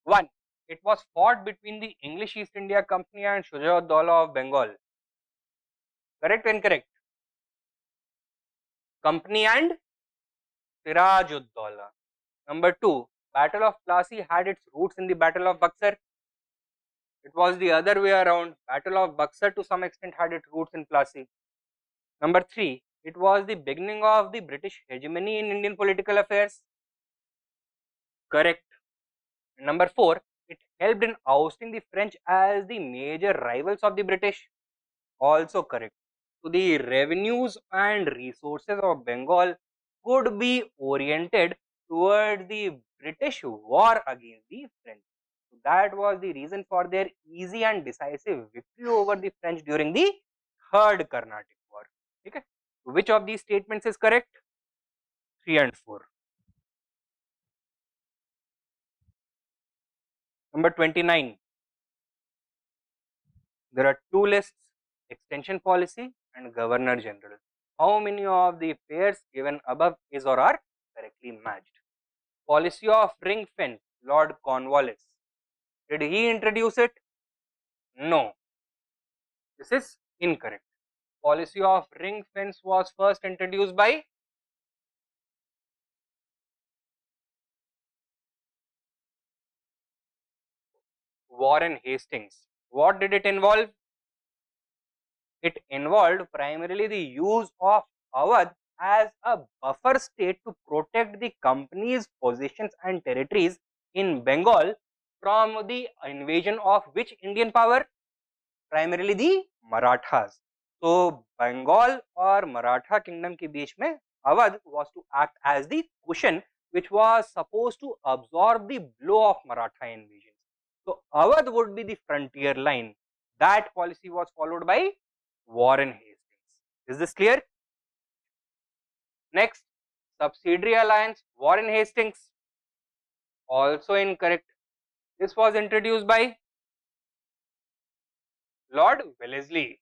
1. It was fought between the English East India Company and Shuja-ud-Dawla of Bengal. Correct or incorrect? Company and Siraj-ud-Dawla. Number 2. Battle of Plassey had its roots in the Battle of Buxar. It was the other way around. Battle of Buxar to some extent had its roots in Plassey. Number 3. It was the beginning of the British hegemony in Indian political affairs. Correct. Number 4. It helped in ousting the French as the major rivals of the British. Also correct. So the revenues and resources of Bengal could be oriented towards the British war against the French. So that was the reason for their easy and decisive victory over the French during the Third Carnatic War. Okay. Which of these statements is correct? 3 and 4. Number 29. There are two lists, extension policy and governor general. How many of the pairs given above is or are correctly matched? Policy of ring fence, Lord Cornwallis. Did he introduce it? No. This is incorrect. Policy of ring fence was first introduced by Warren Hastings. What did it involve? It involved primarily the use of Awadh as a buffer state to protect the company's possessions and territories in Bengal from the invasion of which Indian power? Primarily the Marathas. So Bengal or Maratha kingdom के बीच में Awadh was to act as the cushion which was supposed to absorb the blow of Maratha invasion. So Awadh would be the frontier line. That policy was followed by Warren Hastings. Is this clear? Next, subsidiary alliance, Warren Hastings. Also incorrect. This was introduced by Lord Wellesley.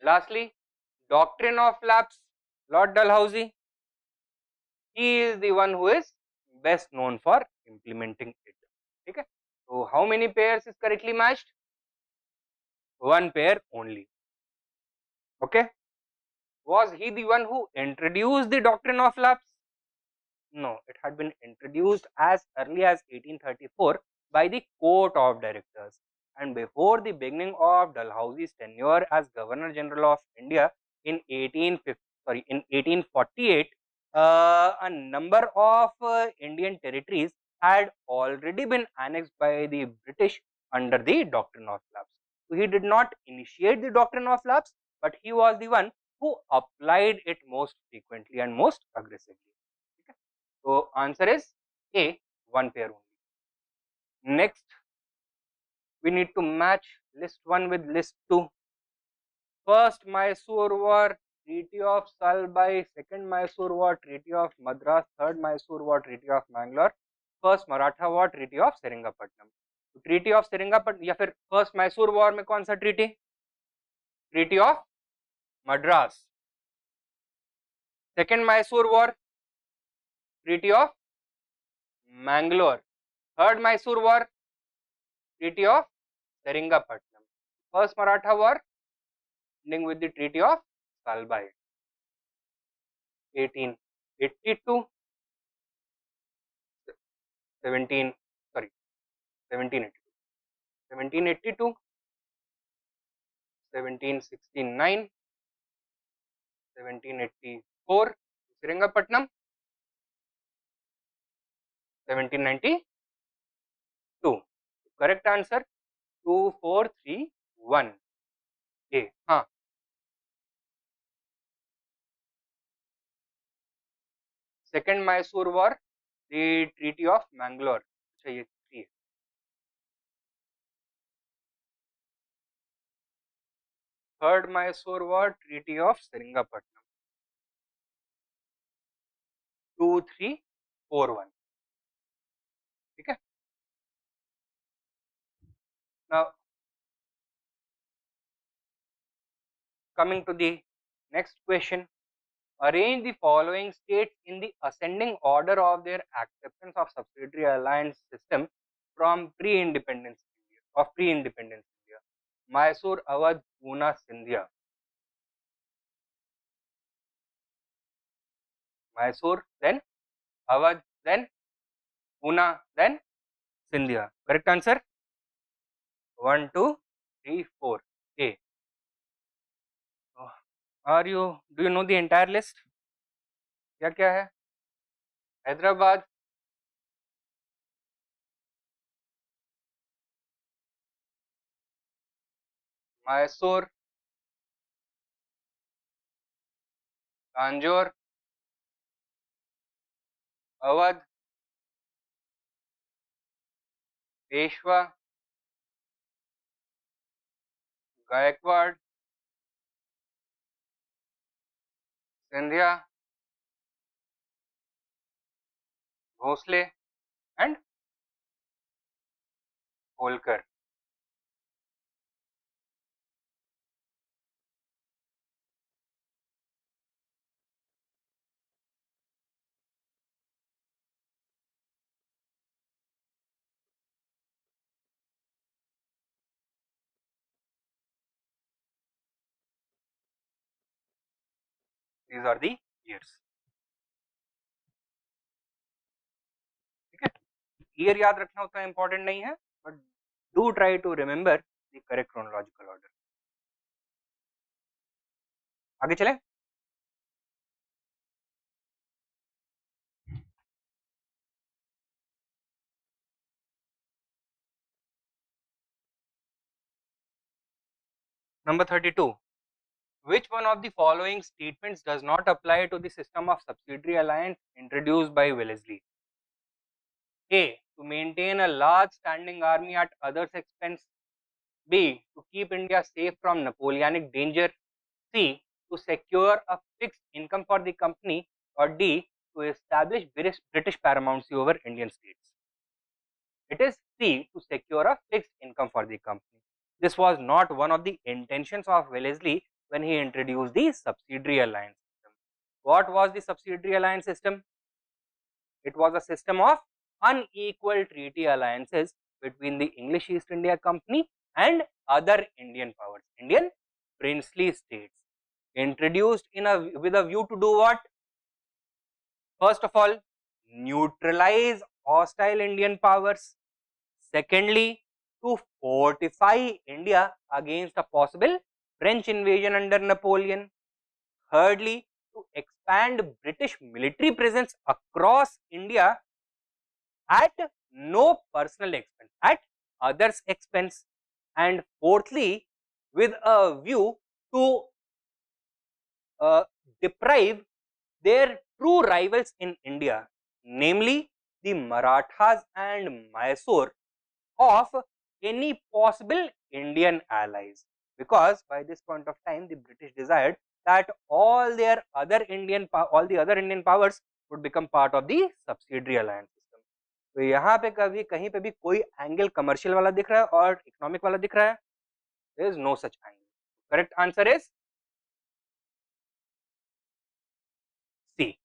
Lastly, doctrine of lapse, Lord Dalhousie. He is the one who is best known for implementing it. Okay. So how many pairs is correctly matched? One pair only. Okay. Was he the one who introduced the doctrine of lapse? No, it had been introduced as early as 1834 by the Court of Directors, and before the beginning of Dalhousie's tenure as Governor General of India in 1848, a number of Indian territories had already been annexed by the British under the doctrine of lapse. So he did not initiate the doctrine of lapse, but he was the one who applied it most frequently and most aggressively. So answer is A, one pair only. Next, we need to match list 1 with list 2. First Mysore War, Treaty of Salbai, second Mysore War, Treaty of Madras, third Mysore War, Treaty of Mangalore, first Maratha war, treaty of Seringapatam. Treaty of Seringapatam या फिर first Mysore war में कौन सा treaty? Treaty of Madras. Second Mysore war, treaty of Mangalore. Third Mysore war, treaty of Seringapatam. First Maratha war ending with the treaty of Salbai. 1882, 1782, 1782, 1769, 1784, Seringapattnam, 1792. Correct answer 2431. A. हाँ, second Mysore war, the treaty of Mangalore. अच्छा ये 3 है. Third Mysore war, treaty of Seringapatam. 2341. ठीक है. Now coming to the next question, arrange the following states in the ascending order of their acceptance of subsidiary alliance system from pre-independence India. Mysore, Awadh, Pune, Sindhia. Mysore, then Awadh, then Pune, then Sindhia. Correct answer 1, 2, 3, 4. A. Do you know the entire list? क्या क्या है? Hyderabad, Mysore, Tanjore, Awadh, Peshwa, Gaekwad, Scindia, Bhosle and Holkar. These are the years. ठीक है. Year याद रखना उतना important नहीं है, but do try to remember the correct chronological order. आगे चले. Number 32. Which one of the following statements does not apply to the system of subsidiary alliance introduced by Wellesley? A. To maintain a large standing army at others' expense. B. To keep India safe from Napoleonic danger. C. To secure a fixed income for the company. Or D. To establish British paramountcy over Indian states. It is C. To secure a fixed income for the company. This was not one of the intentions of Wellesley when he introduced the subsidiary alliance system. What was the subsidiary alliance system? It was a system of unequal treaty alliances between the English East India Company and other Indian powers, Indian princely states, introduced with a view to do what? First of all, neutralize hostile Indian powers. Secondly, to fortify India against a possible French invasion under Napoleon. Thirdly, to expand British military presence across India at no personal expense, at others' expense. And fourthly, with a view to deprive their true rivals in India, namely the Marathas and Mysore, of any possible Indian allies, because by this point of time the British desired that all the other Indian powers would become part of the subsidiary alliance system. तो यहाँ पे कभी कहीं पे भी कोई angle commercial वाला दिख रहा है और इकोनॉमिक वाला दिख रहा है? There is no such angle. Correct answer is C.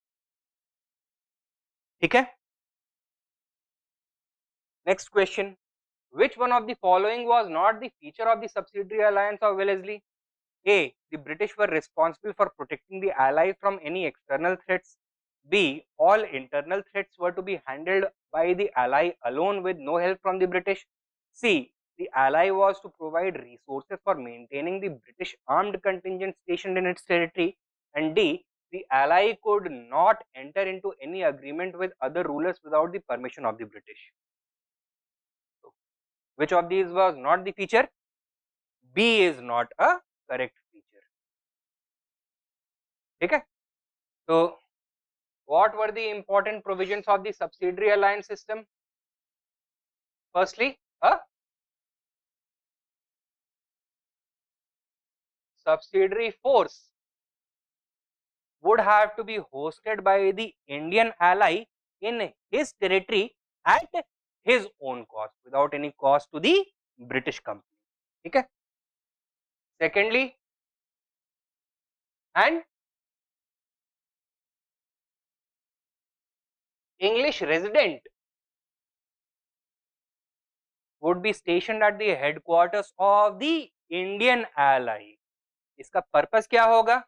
ठीक है? Next question. Which one of the following was not the feature of the subsidiary alliance of Wellesley? A. The British were responsible for protecting the ally from any external threats. B. All internal threats were to be handled by the ally alone with no help from the British. C. The ally was to provide resources for maintaining the British armed contingent stationed in its territory. And D. The ally could not enter into any agreement with other rulers without the permission of the British. So, which of these was not the feature? B is not a correct feature. Okay? So, what were the important provisions of the subsidiary alliance system? Firstly, a subsidiary force would have to be hosted by the Indian ally in his territory at his own cost, without any cost to the British company. Okay? Secondly, and English resident would be stationed at the headquarters of the Indian ally. इसका purpose क्या होगा?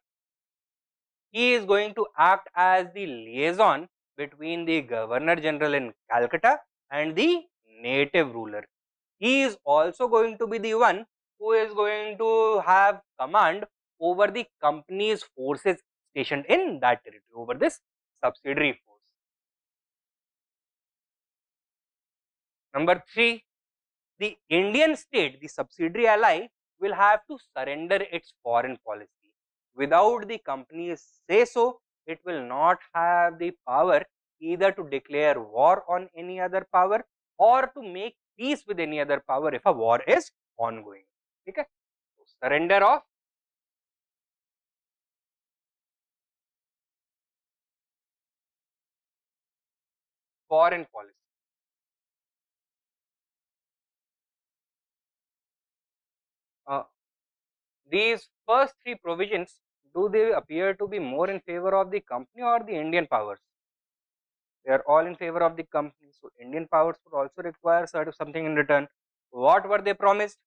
He is going to act as the liaison between the Governor General in Calcutta and the native ruler. He is also going to be the one who is going to have command over the company's forces stationed in that territory, over this subsidiary force. Number 3, the Indian state, the subsidiary ally, will have to surrender its foreign policy. Without the company's say so, it will not have the power either to declare war on any other power or to make peace with any other power if a war is ongoing. Okay? So, surrender of foreign policy. These first 3 provisions, do they appear to be more in favor of the company or the Indian powers? They are all in favor of the company. So, Indian powers would also require something in return. What were they promised?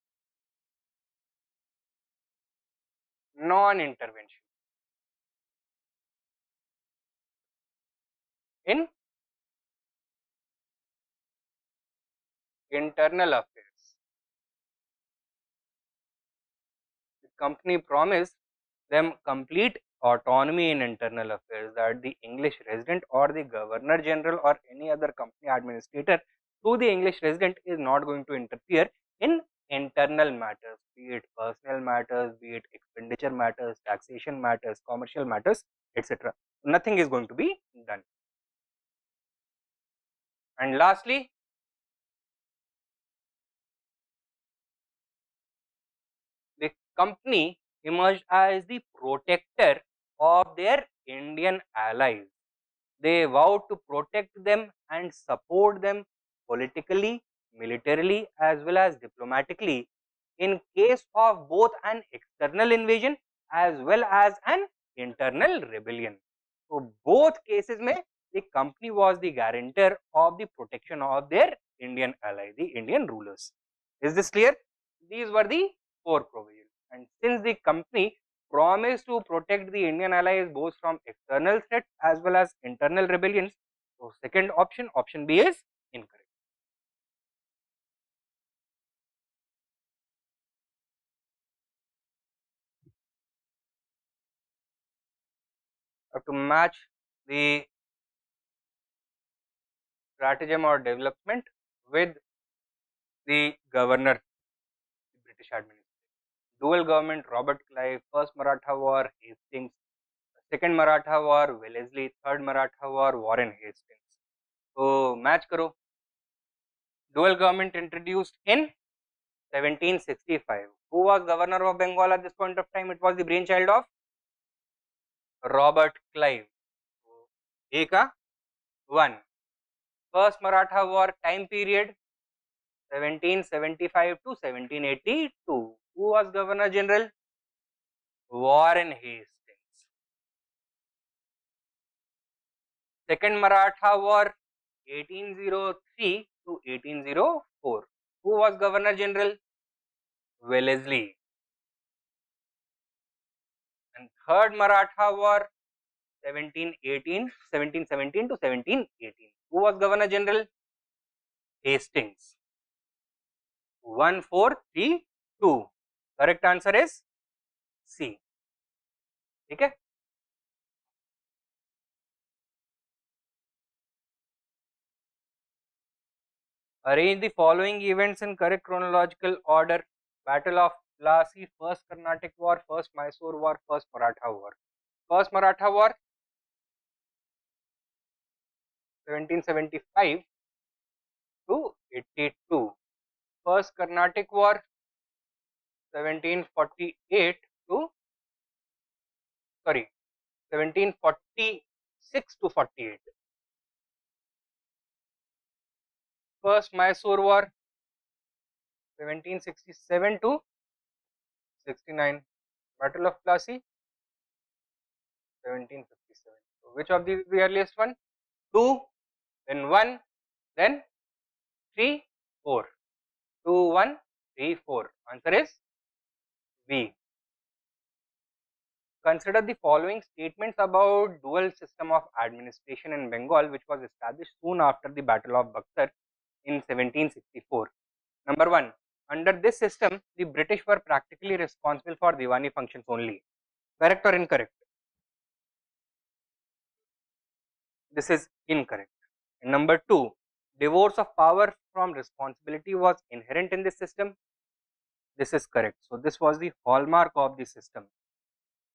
Non-intervention in internal affairs. The company promised them complete autonomy in internal affairs, that the English resident or the Governor General or any other company administrator through the English resident is not going to interfere in internal matters, be it personal matters, be it expenditure matters, taxation matters, commercial matters, etc. Nothing is going to be done. And lastly, the company emerged as the protector of their Indian allies. They vowed to protect them and support them politically, militarily, as well as diplomatically in case of both an external invasion as well as an internal rebellion. So, both cases mein the company was the guarantor of the protection of their Indian ally, the Indian rulers. Is this clear? These were the 4 provisions, and since the company promised to protect the Indian allies both from external threats as well as internal rebellions, so second option, option B, is incorrect. To match the stratagem or development with the governor, the British administration. Dual government, Robert Clive, first Maratha war, Hastings, second Maratha war, Wellesley, third Maratha war, Warren Hastings. So match karo. Dual government introduced in 1765. Who was governor of Bengal at this point of time? It was the brainchild of Robert Clive. A का 1. First Maratha War time period 1775 to 1782. Who was Governor General? Warren Hastings. Second Maratha War 1803 to 1804. Who was Governor General? Wellesley. And third Maratha War 1717 to 1718. Who was Governor General? Hastings. 1432. Correct answer is C. ठीक है. Arrange the following events in correct chronological order. Battle of Plassey, First Carnatic War, First Mysore War, First Maratha War. First Maratha War 1775 to 82. First Carnatic War 1748 to 1746 to 48. First Mysore War 1767 to 69. Battle of Plassey 1757. So which of these is the earliest one? 2, then 1, then 3, 4. 2, 1, 3, 4. Answer is B. Consider the following statements about dual system of administration in Bengal, which was established soon after the Battle of Buxar in 1764. Number 1. Under this system, the British were practically responsible for Diwani functions only. Correct or incorrect? This is incorrect. And number 2. Divorce of power from responsibility was inherent in this system. This is correct. So this was the hallmark of the system.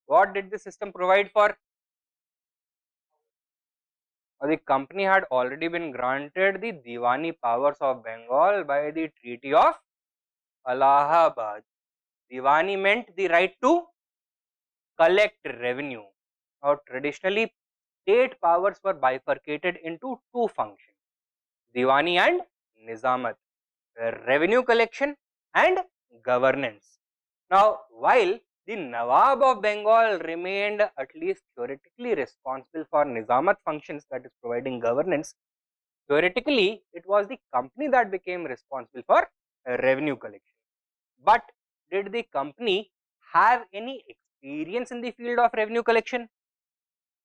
What did the system provide for? The company had already been granted the Diwani powers of Bengal by the Treaty of Allahabad. Diwani meant the right to collect revenue. Now, traditionally, state powers were bifurcated into two functions, Diwani and Nizamat, revenue collection and governance. Now, while the Nawab of Bengal remained at least theoretically responsible for Nizamat functions, that is providing governance, theoretically it was the company that became responsible for revenue collection. But did the company have any experience in the field of revenue collection?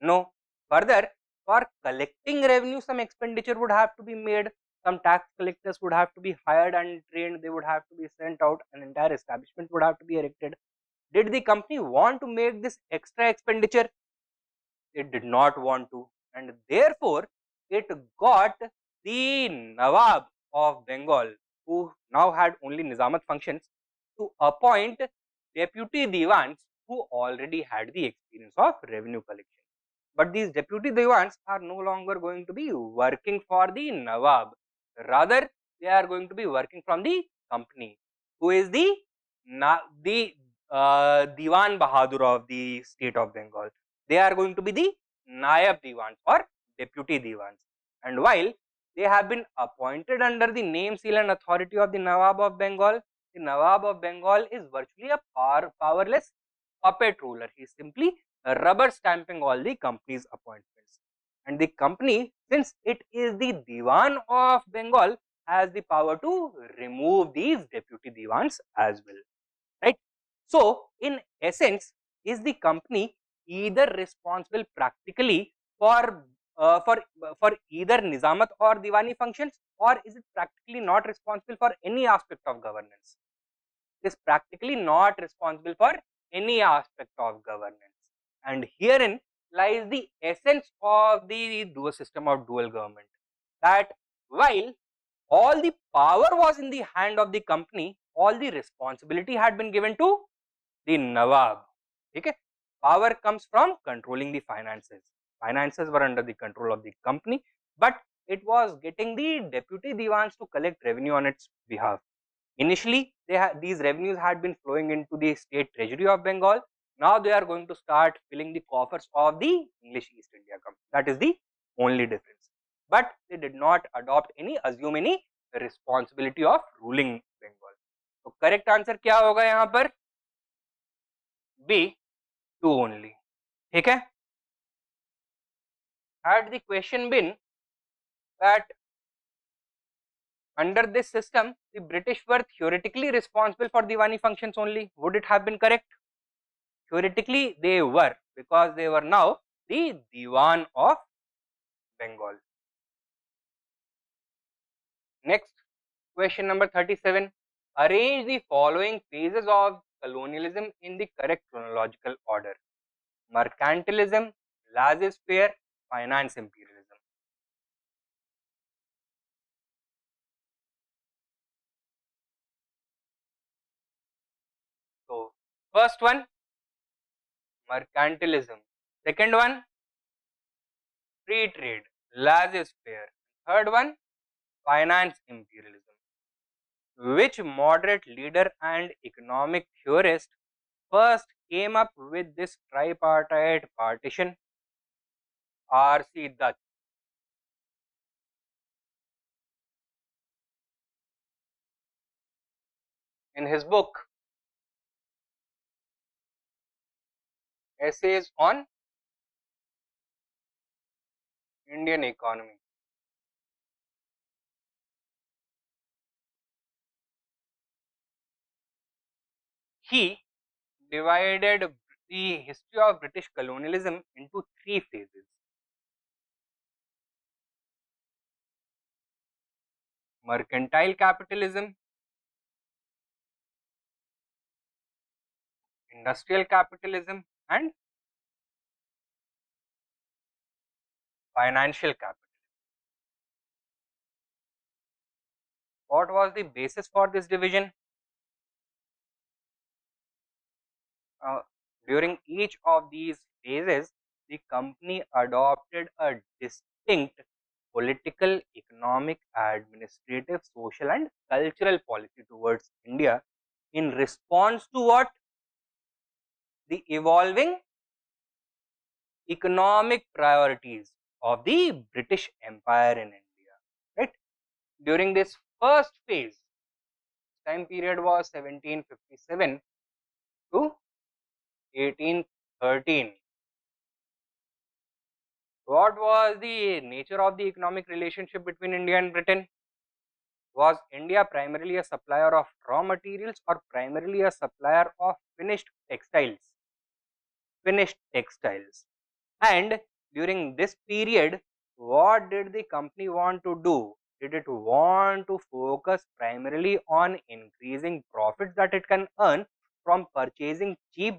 No. Further, for collecting revenue, some expenditure would have to be made. Some tax collectors would have to be hired and trained. They would have to be sent out. An entire establishment would have to be erected. Did the company want to make this extra expenditure? It did not want to, and therefore it got the Nawab of Bengal, who now had only Nizamat functions, to appoint deputy Diwans who already had the experience of revenue collection. But these deputy Diwans are no longer going to be working for the Nawab. Rather, they are going to be working from the company, who is the Diwan Bahadur of the state of Bengal. They are going to be the Nayab Diwans or deputy Diwans. And while they have been appointed under the name, seal and authority of the Nawab of Bengal, the Nawab of Bengal is virtually a powerless puppet ruler. He is simply rubber stamping all the company's appointments. And the company, since it is the Diwan of Bengal, has the power to remove these deputy Diwans as well. Right? So, in essence, is the company either responsible practically for either Nizamat or Diwani functions, or is it practically not responsible for any aspect of governance? It is practically not responsible for any aspect of governance, and herein lies the essence of the dual system of dual government, that while all the power was in the hand of the company, all the responsibility had been given to the Nawab. Okay? Power comes from controlling the finances. Finances were under the control of the company, but it was getting the deputy Diwans to collect revenue on its behalf. Initially, these revenues had been flowing into the state treasury of Bengal. Now they are going to start filling the coffers of the English East India Company. That is the only difference. But they did not assume any responsibility of ruling Bengal. So correct answer क्या होगा यहाँ पर? B, 2 only. ठीक है? Had the question been that under this system the British were theoretically responsible for Diwani functions only, would it have been correct? Theoretically they were, because they were now the Diwan of Bengal. Next, question number 37. Arrange the following phases of colonialism in the correct chronological order. Mercantilism, laissez-faire, finance imperialism. So, first one, mercantilism. Second one, free trade, laissez-faire. Third one, finance imperialism. Which moderate leader and economic theorist first came up with this tripartite partition? R.C. Dutt. In his book Essays on Indian Economy. He divided the history of British colonialism into 3 phases. Mercantile capitalism, industrial capitalism and financial capitalism. What was the basis for this division? During each of these phases, the company adopted a distinct political, economic, administrative, social and cultural policy towards India in response to what? The evolving economic priorities of the British Empire in India, right? During this first phase, time period was 1757 to 1813. What was the nature of the economic relationship between India and Britain? Was India primarily a supplier of raw materials or primarily a supplier of finished textiles? Finished textiles. And during this period, what did the company want to do? Did it want to focus primarily on increasing profits that it can earn from purchasing cheap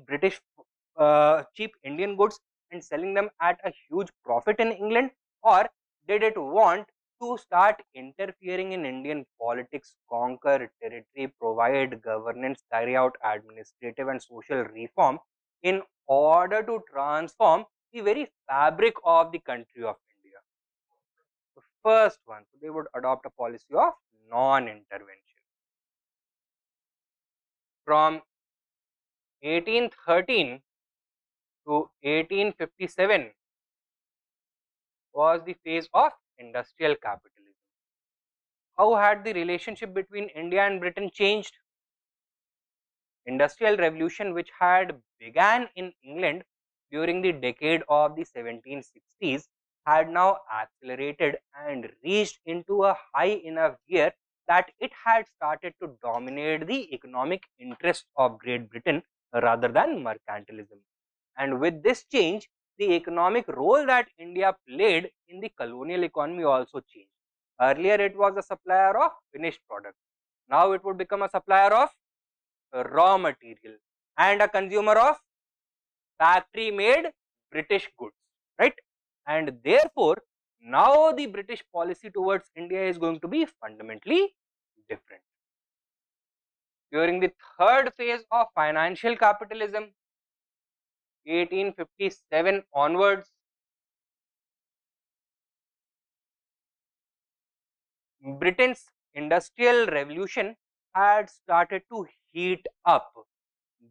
cheap Indian goods and selling them at a huge profit in England? Or did it want to start interfering in Indian politics, conquer territory, provide governance, carry out administrative and social reform in order to transform the very fabric of the country of India? The first one, so they would adopt a policy of non-intervention. From 1813 to 1857 was the phase of industrial capitalism. How had the relationship between India and Britain changed? Industrial revolution, which had began in England during the decade of the 1760s, had now accelerated and reached into a high enough gear that it had started to dominate the economic interests of Great Britain rather than mercantilism. And with this change, the economic role that India played in the colonial economy also changed. Earlier it was a supplier of finished products. Now it would become a supplier of raw material and a consumer of factory made British goods, right? And therefore now the British policy towards India is going to be fundamentally different. During the third phase of financial capitalism, 1857 onwards, Britain's industrial revolution had started to heat up.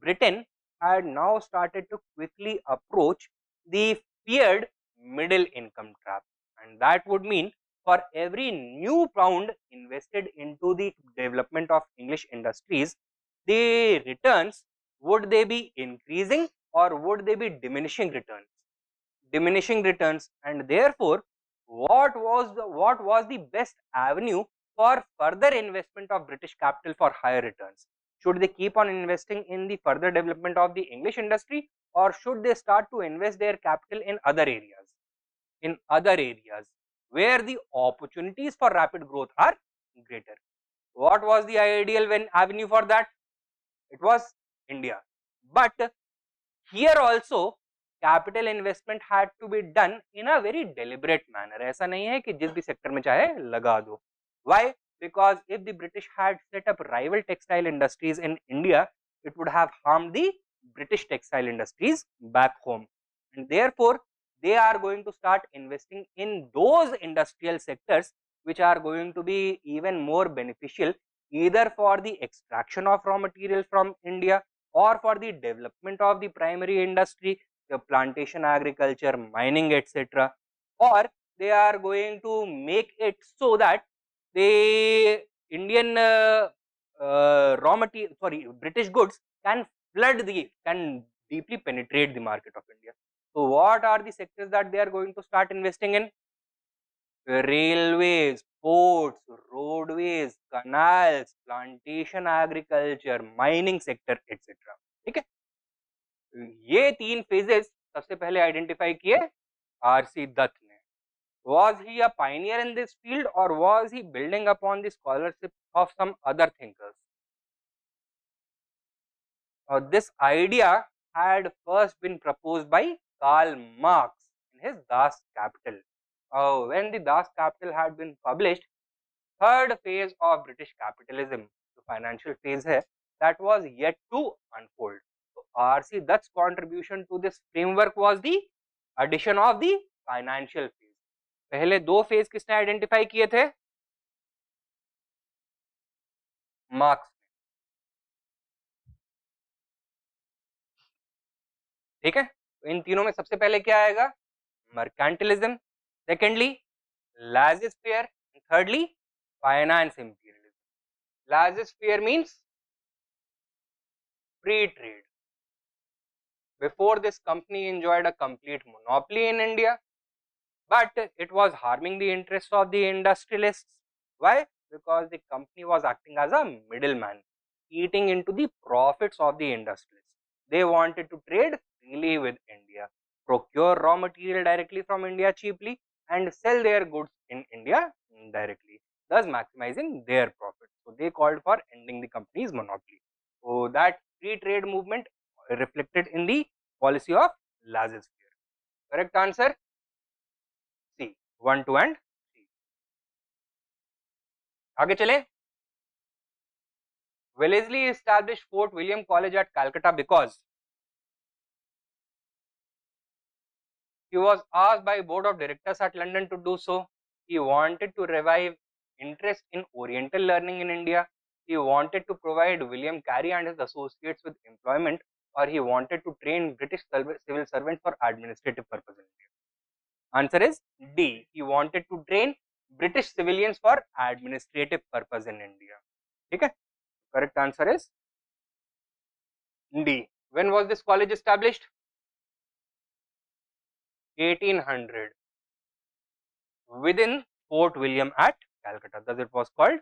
Britain had now started to quickly approach the feared middle income trap, and that would mean for every new pound invested into the development of English industries, the returns, would they be increasing or would they be diminishing returns? Diminishing returns. And therefore what was the best avenue for further investment of British capital for higher returns? Should they keep on investing in the further development of the English industry, or should they start to invest their capital in other areas? In other areas where the opportunities for rapid growth are greater. What was the ideal avenue for that? It was India. But here also capital investment had to be done in a very deliberate manner. ऐसा नहीं है कि जिस भी sector में चाहे लगा दो. Why? Because if the British had set up rival textile industries in India, it would have harmed the British textile industries back home, and therefore they are going to start investing in those industrial sectors which are going to be even more beneficial, either for the extraction of raw material from India or for the development of the primary industry, the plantation agriculture, mining, etc. Or they are going to make it so that the Indian British goods can can deeply penetrate the market of India. So what are the sectors that they are going to start investing in? Railways, ports, roadways, canals, plantation agriculture, mining sector, etc. ठीक है, ये 3 phases सबसे पहले identify किए RC Dutt ने. Was he a pioneer in this field, or was he building upon the scholarship of some other thinkers? This idea had first been proposed by Karl Marx in his Das Kapital. When the Das Kapital had been published, third phase of British capitalism, the financial phase है, that was yet to unfold. So R.C. Dutt's contribution to this framework was the addition of the financial phase. पहले दो phase किसने identify किए थे? Marks. ठीक है, तो इन तीनों में सबसे पहले क्या आएगा? Mercantilism, secondly laissez-faire, and thirdly finance imperialism. Laissez-faire means free trade. Before this, company enjoyed a complete monopoly in India, but it was harming the interests of the industrialists. Why? Because the company was acting as a middleman, eating into the profits of the industrialists. They wanted to trade freely with India, procure raw material directly from India cheaply, and sell their goods in India directly, thus maximizing their profit. So they called for ending the company's monopoly. So that free trade movement reflected in the policy of laissez-faire. Correct answer? C. 1, 2 and 3. आगे चले. Wellesley established Fort William College at Calcutta because he was asked by board of directors at London to do so. He wanted to revive interest in Oriental learning in India. He wanted to provide William Carey and his associates with employment, or he wanted to train British civil servants for administrative purposes in India. Answer is D. He wanted to train British civilians for administrative purpose in India. Okay? Correct answer is D. When was this college established? 1800, within Fort William at Calcutta. Thus it was called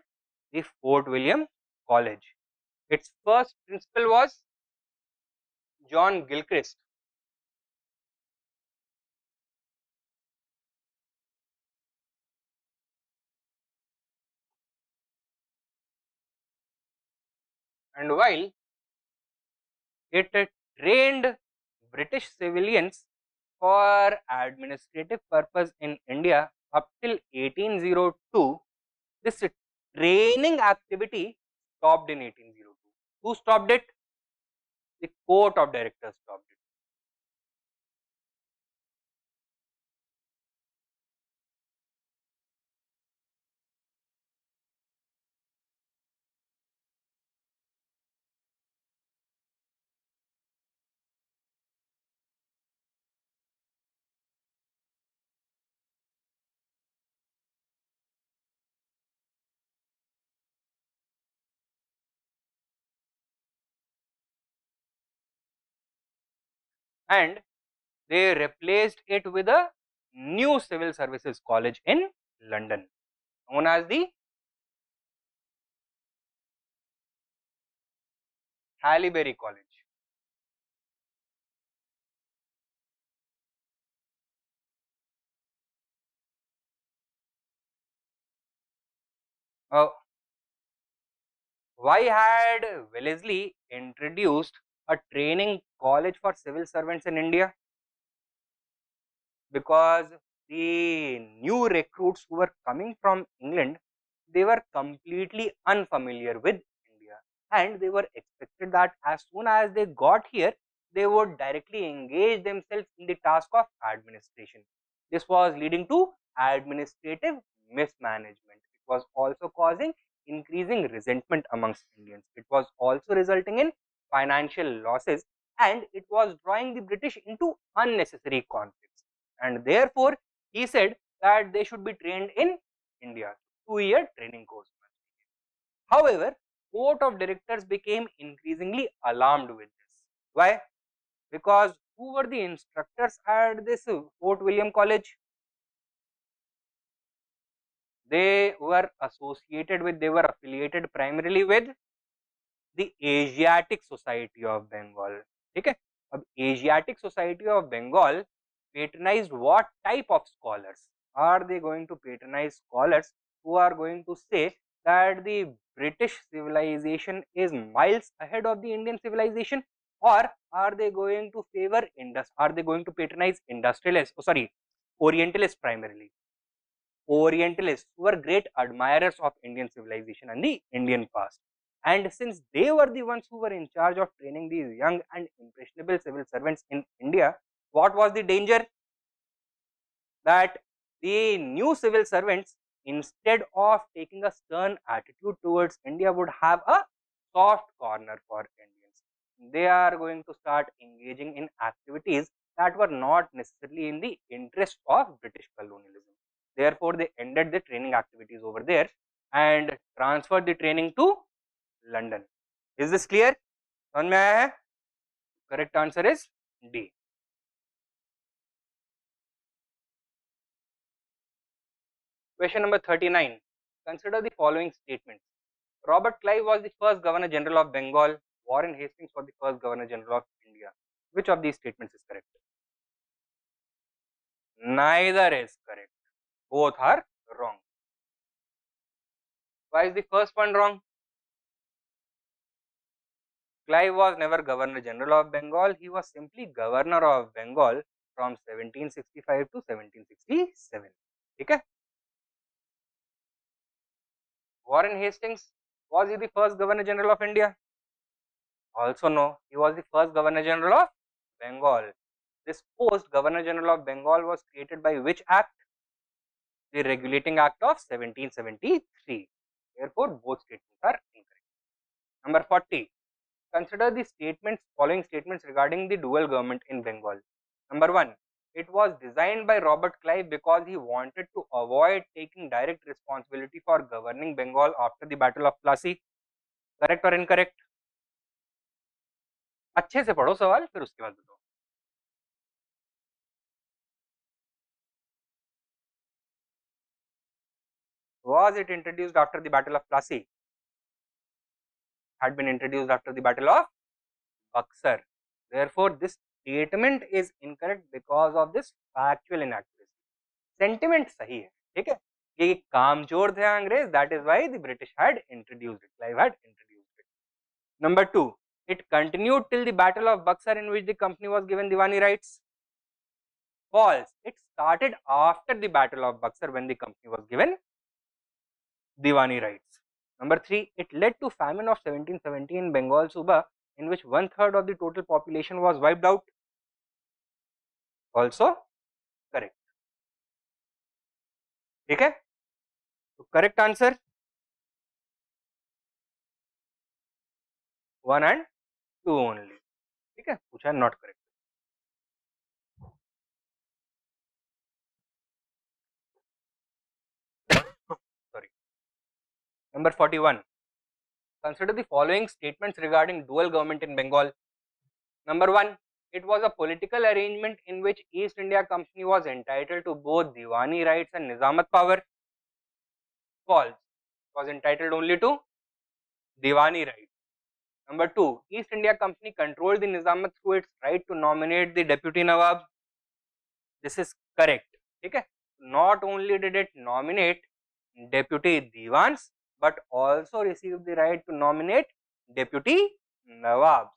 the Fort William College. Its first principal was John Gilchrist. And while it trained British civilians for administrative purpose in India up till 1802, this training activity stopped in 1802. Who stopped it? The court of directors stopped it. and they replaced it with a new civil services college in London, known as the Haileybury College. Uh, why had Wellesley introduced a training college for civil servants in India? Because the new recruits who were coming from England, they were completely unfamiliar with India, and they were expected that as soon as they got here, they would directly engage themselves in the task of administration. This was leading to administrative mismanagement. It was also causing increasing resentment amongst Indians. It was also resulting in financial losses, and it was drawing the British into unnecessary conflicts, and therefore he said that they should be trained in India. 2-year training course. However, board of directors became increasingly alarmed with this. Why? Because who were the instructors at this Fort William College? They were affiliated primarily with the Asiatic Society of Bengal. Okay? अब Asiatic Society of Bengal patronized what type of scholars? Are they going to patronize scholars who are going to say that the British civilization is miles ahead of the Indian civilization, or are they going to favor are they going to patronize industrialists? Oh, sorry, Orientalists primarily. Orientalists who were great admirers of Indian civilization and the Indian past. And since they were the ones who were in charge of training these young and impressionable civil servants in India, what was the danger? That the new civil servants, instead of taking a stern attitude towards India, would have a soft corner for Indians. They are going to start engaging in activities that were not necessarily in the interest of British colonialism. Therefore, they ended the training activities over there and transferred the training to London. Is this clear? समझ में आया है? Correct answer is D. Question number 39. Consider the following statements. Robert Clive was the first Governor General of Bengal. Warren Hastings was the first Governor General of India. Which of these statements is correct? Neither is correct. Both are wrong. Why is the first one wrong? Clive was never Governor General of Bengal. He was simply Governor of Bengal from 1765 to 1767. Okay? Warren Hastings, was he the first Governor General of India? Also no. He was the first Governor General of Bengal. This post, Governor General of Bengal, was created by which act? The Regulating Act of 1773. Therefore, both statements are incorrect. Number 40. Consider the following statements regarding the dual government in Bengal. Number 1. It was designed by Robert Clive because he wanted to avoid taking direct responsibility for governing Bengal after the Battle of Plassey. Correct or incorrect? अच्छे से पढ़ो सवाल, फिर उसके बाद बताओ. Was it introduced after the Battle of Plassey? Had been introduced after the Battle of Buxar. Therefore, this statement is incorrect because of this factual inaccuracy. Sentiment सही है, ठीक है? ये कामचोर थे अंग्रेज. That is why the British had introduced it. Clive had introduced it. Number 2. It continued till the Battle of Buxar, in which the company was given Diwani rights. False. It started after the Battle of Buxar when the company was given Diwani rights. Number 3. It led to famine of 1770 in Bengal Suba, in which 1/3 of the total population was wiped out. Also correct. ठीक है? So correct answer 1 and 2 only. ठीक है? पूछा not correct. Sorry. Number 41. Consider the following statements regarding dual government in Bengal. Number 1. it was a political arrangement in which East India Company was entitled to both Diwani rights and Nizamat power. False. It was entitled only to Diwani rights. Number 2, East India Company controlled the Nizamat through its right to nominate the deputy Nawab. This is correct. Okay. Not only did it nominate deputy Diwans, but also received the right to nominate deputy Nawabs.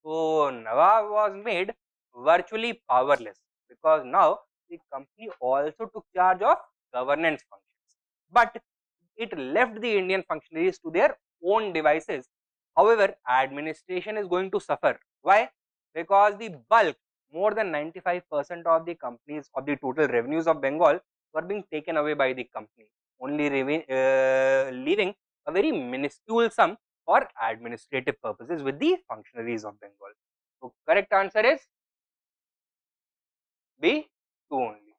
So Nawab was made virtually powerless because now the company also took charge of governance functions. But it left the Indian functionaries to their own devices. However, administration is going to suffer. Why? Because the bulk, more than 95% of the companies of the total revenues of Bengal were being taken away by the company, only leaving a very minuscule sum for administrative purposes with the functionaries of Bengal. So, correct answer is B, 2 only.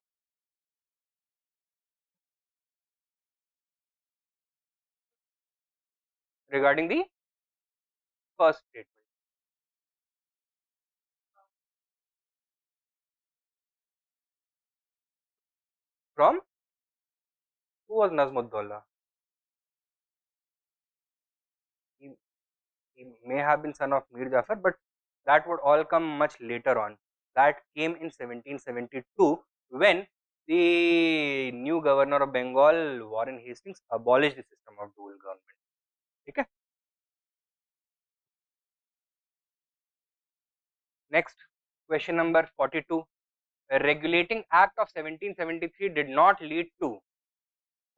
Regarding the first statement, from who was Nazmuddollah? He, he may have been son of Mir Jafar, but that would all come much later on. That came in 1772 when the new governor of Bengal, Warren Hastings, abolished the system of dual government. Okay. Next, question number 42. A regulating act of 1773 did not lead to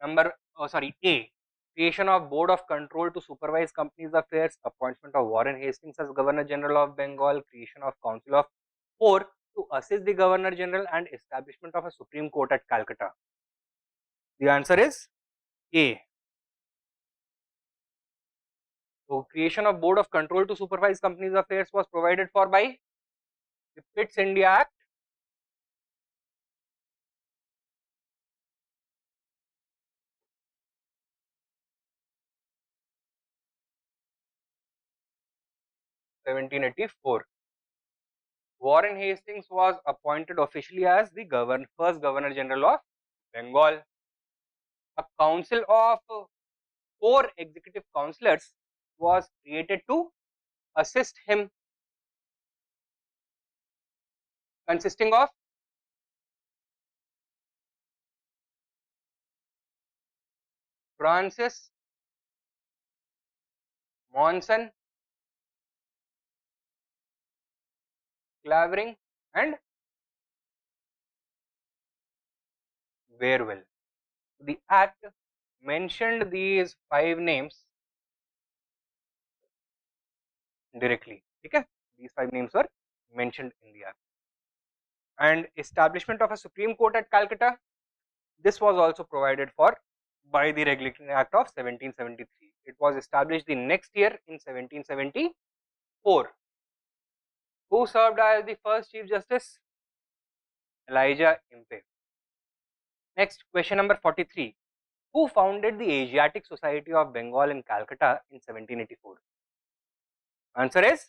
A. Creation of Board of Control to supervise companies' affairs, appointment of Warren Hastings as Governor General of Bengal, creation of Council of 4 to assist the Governor General, and establishment of a Supreme Court at Calcutta. The answer is A. So, creation of Board of Control to supervise companies' affairs was provided for by the Pitt's India Act. (1784). Warren Hastings was appointed officially as the first Governor General of Bengal. A council of 4 executive councillors was created to assist him, consisting of Francis Monson, Clavering, and Wherewell. The Act mentioned these 5 names directly. Okay? These 5 names were mentioned in the Act. And establishment of a Supreme Court at Calcutta, this was also provided for by the Regulating Act of 1773. It was established the next year in 1774. Who served as the first Chief Justice? Elijah Impey. Next, question number 43. Who founded the Asiatic Society of Bengal in Calcutta in 1784? Answer is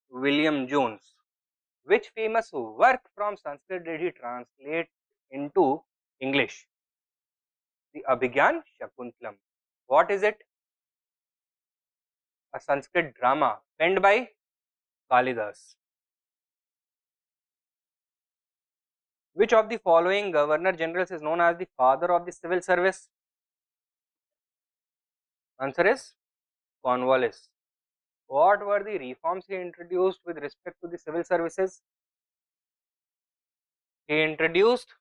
William Jones. Which famous work from Sanskrit did he translate into English? The Abhigyan Shakuntalam. What is it? A Sanskrit drama penned by Kalidas. Which of the following Governor Generals is known as the father of the civil service? Answer is Cornwallis. What were the reforms he introduced with respect to the civil services? He introduced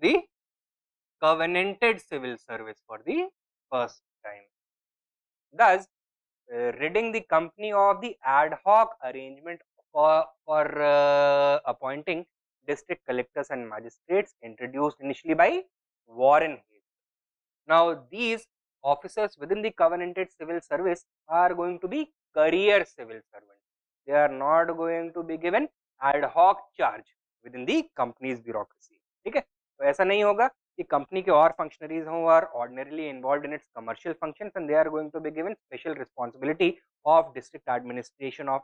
the covenanted civil service for the first time, thus ridding the company of the ad hoc arrangement for appointing district collectors and magistrates introduced initially by Warren Hastings. Now, these officers within the covenanted civil service are going to be career civil servants. They are not going to be given ad hoc charge within the company's bureaucracy. ठीक है, तो ऐसा नहीं होगा कि company के और functionaries हों are ordinarily involved in its commercial functions and they are going to be given special responsibility of district administration of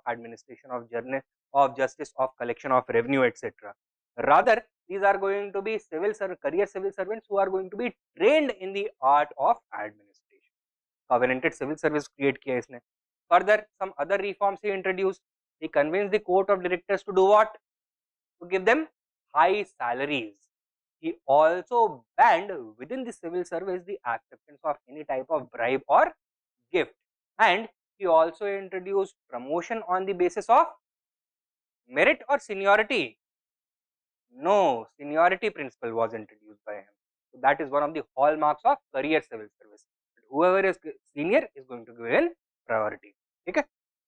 of justice, of collection of revenue, etc. Rather, these are going to be career civil servants who are going to be trained in the art of administration. Covenanted civil service create किया इसने. Further, some other reforms he introduced. He convinced the court of directors to do what? To give them high salaries. He also banned within the civil service the acceptance of any type of bribe or gift, and he also introduced promotion on the basis of merit or seniority. No, seniority principle was introduced by him. So that is one of the hallmarks of career civil service. Whoever is senior is going to be given priority. Okay.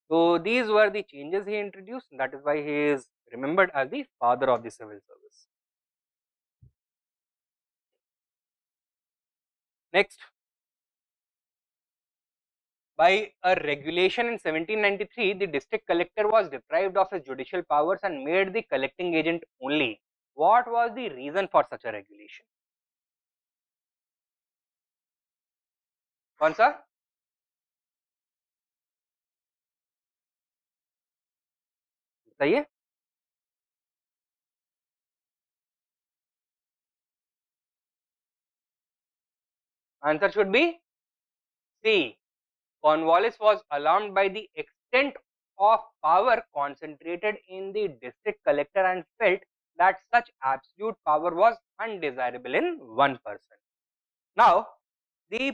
So these were the changes he introduced. That is why he is remembered as the father of the civil service. Next, by a regulation in 1793, the district collector was deprived of his judicial powers and made the collecting agent only. What was the reason for such a regulation? कौन सा? बताइए. Answer should be C. Cornwallis was alarmed by the extent of power concentrated in the district collector and felt that such absolute power was undesirable in one person. Now, the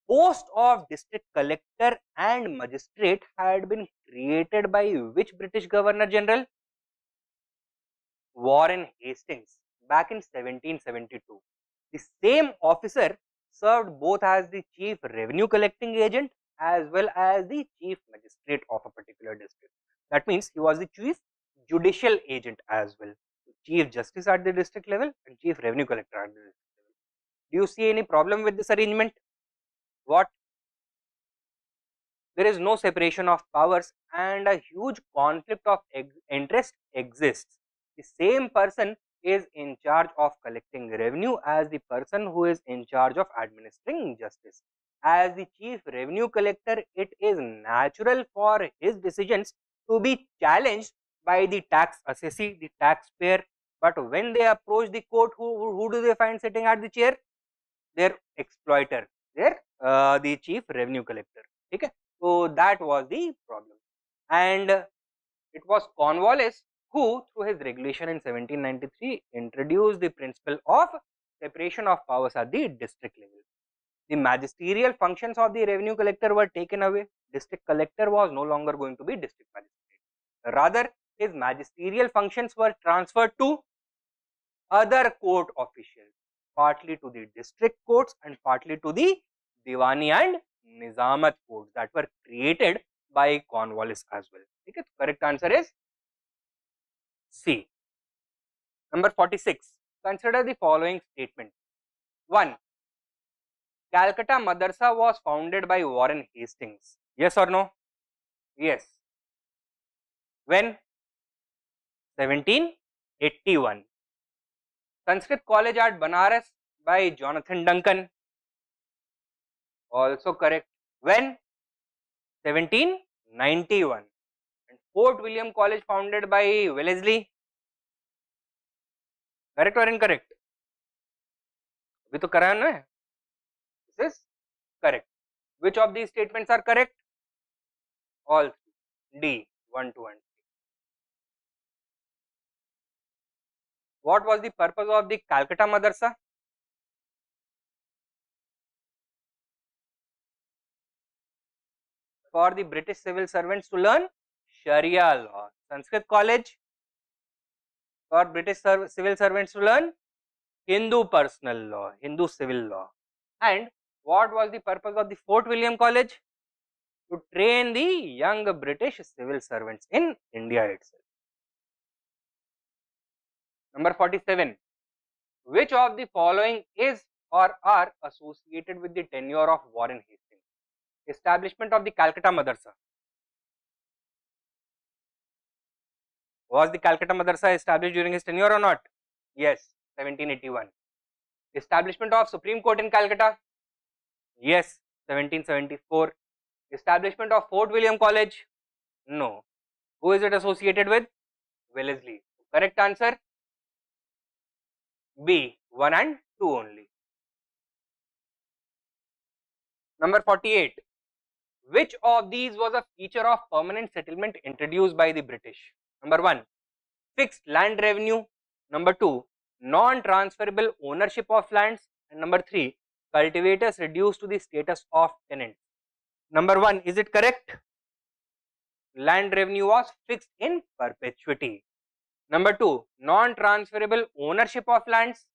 post of district collector and magistrate had been created by which British Governor General? Warren Hastings, back in 1772. The same officer served both as the chief revenue collecting agent as well as the chief magistrate of a particular district. That means he was the chief judicial agent as well. Chief justice at the district level and chief revenue collector at the district level. Do you see any problem with this arrangement? What? There is no separation of powers and a huge conflict of interest exists. The same person is in charge of collecting revenue as the person who is in charge of administering justice. As the chief revenue collector, it is natural for his decisions to be challenged by the tax assessee, the taxpayer. But when they approach the court, who do they find sitting at the chair? Their exploiter, the chief revenue collector. Okay? So that was the problem, and it was Cornwallis who, through his regulation in 1793, introduced the principle of separation of powers at the district level. The magisterial functions of the revenue collector were taken away. District collector was no longer going to be district magistrate. Rather, his magisterial functions were transferred to other court officials, partly to the district courts and partly to the Diwani and Nizamat courts that were created by Cornwallis as well. Okay, so correct answer is C. Number 46. Consider the following statement. 1. Calcutta Madrasa was founded by Warren Hastings. Yes or no? Yes. When? 1781. Sanskrit College at Banaras by Jonathan Duncan. Also correct. When? 1791. And Fort William College founded by Wellesley. Correct or incorrect? अभी तो करा ना. This is correct. Which of these statements are correct? All three. D. 1, 2 and 3. What was the purpose of the Calcutta Madrasa? For the British civil servants to learn Sharia law. Sanskrit College for British civil servants to learn Hindu personal law, Hindu civil law. And what was the purpose of the Fort William College? To train the young British civil servants in India itself. Number 47. Which of the following is or are associated with the tenure of Warren Hastings? Establishment of the Calcutta Madrasa. Was the Calcutta Madrasa established during his tenure or not? Yes, 1781. Establishment of Supreme Court in Calcutta? Yes, 1774. Establishment of Fort William College? No. Who is it associated with? Wellesley. Correct answer B, 1 and 2 only. Number 48. Which of these was a feature of permanent settlement introduced by the British? Number 1, fixed land revenue. Number 2, non-transferable ownership of lands. And number 3, cultivators reduced to the status of tenants. Number 1, is it correct? Land revenue was fixed in perpetuity. Number 2, non-transferable ownership of lands.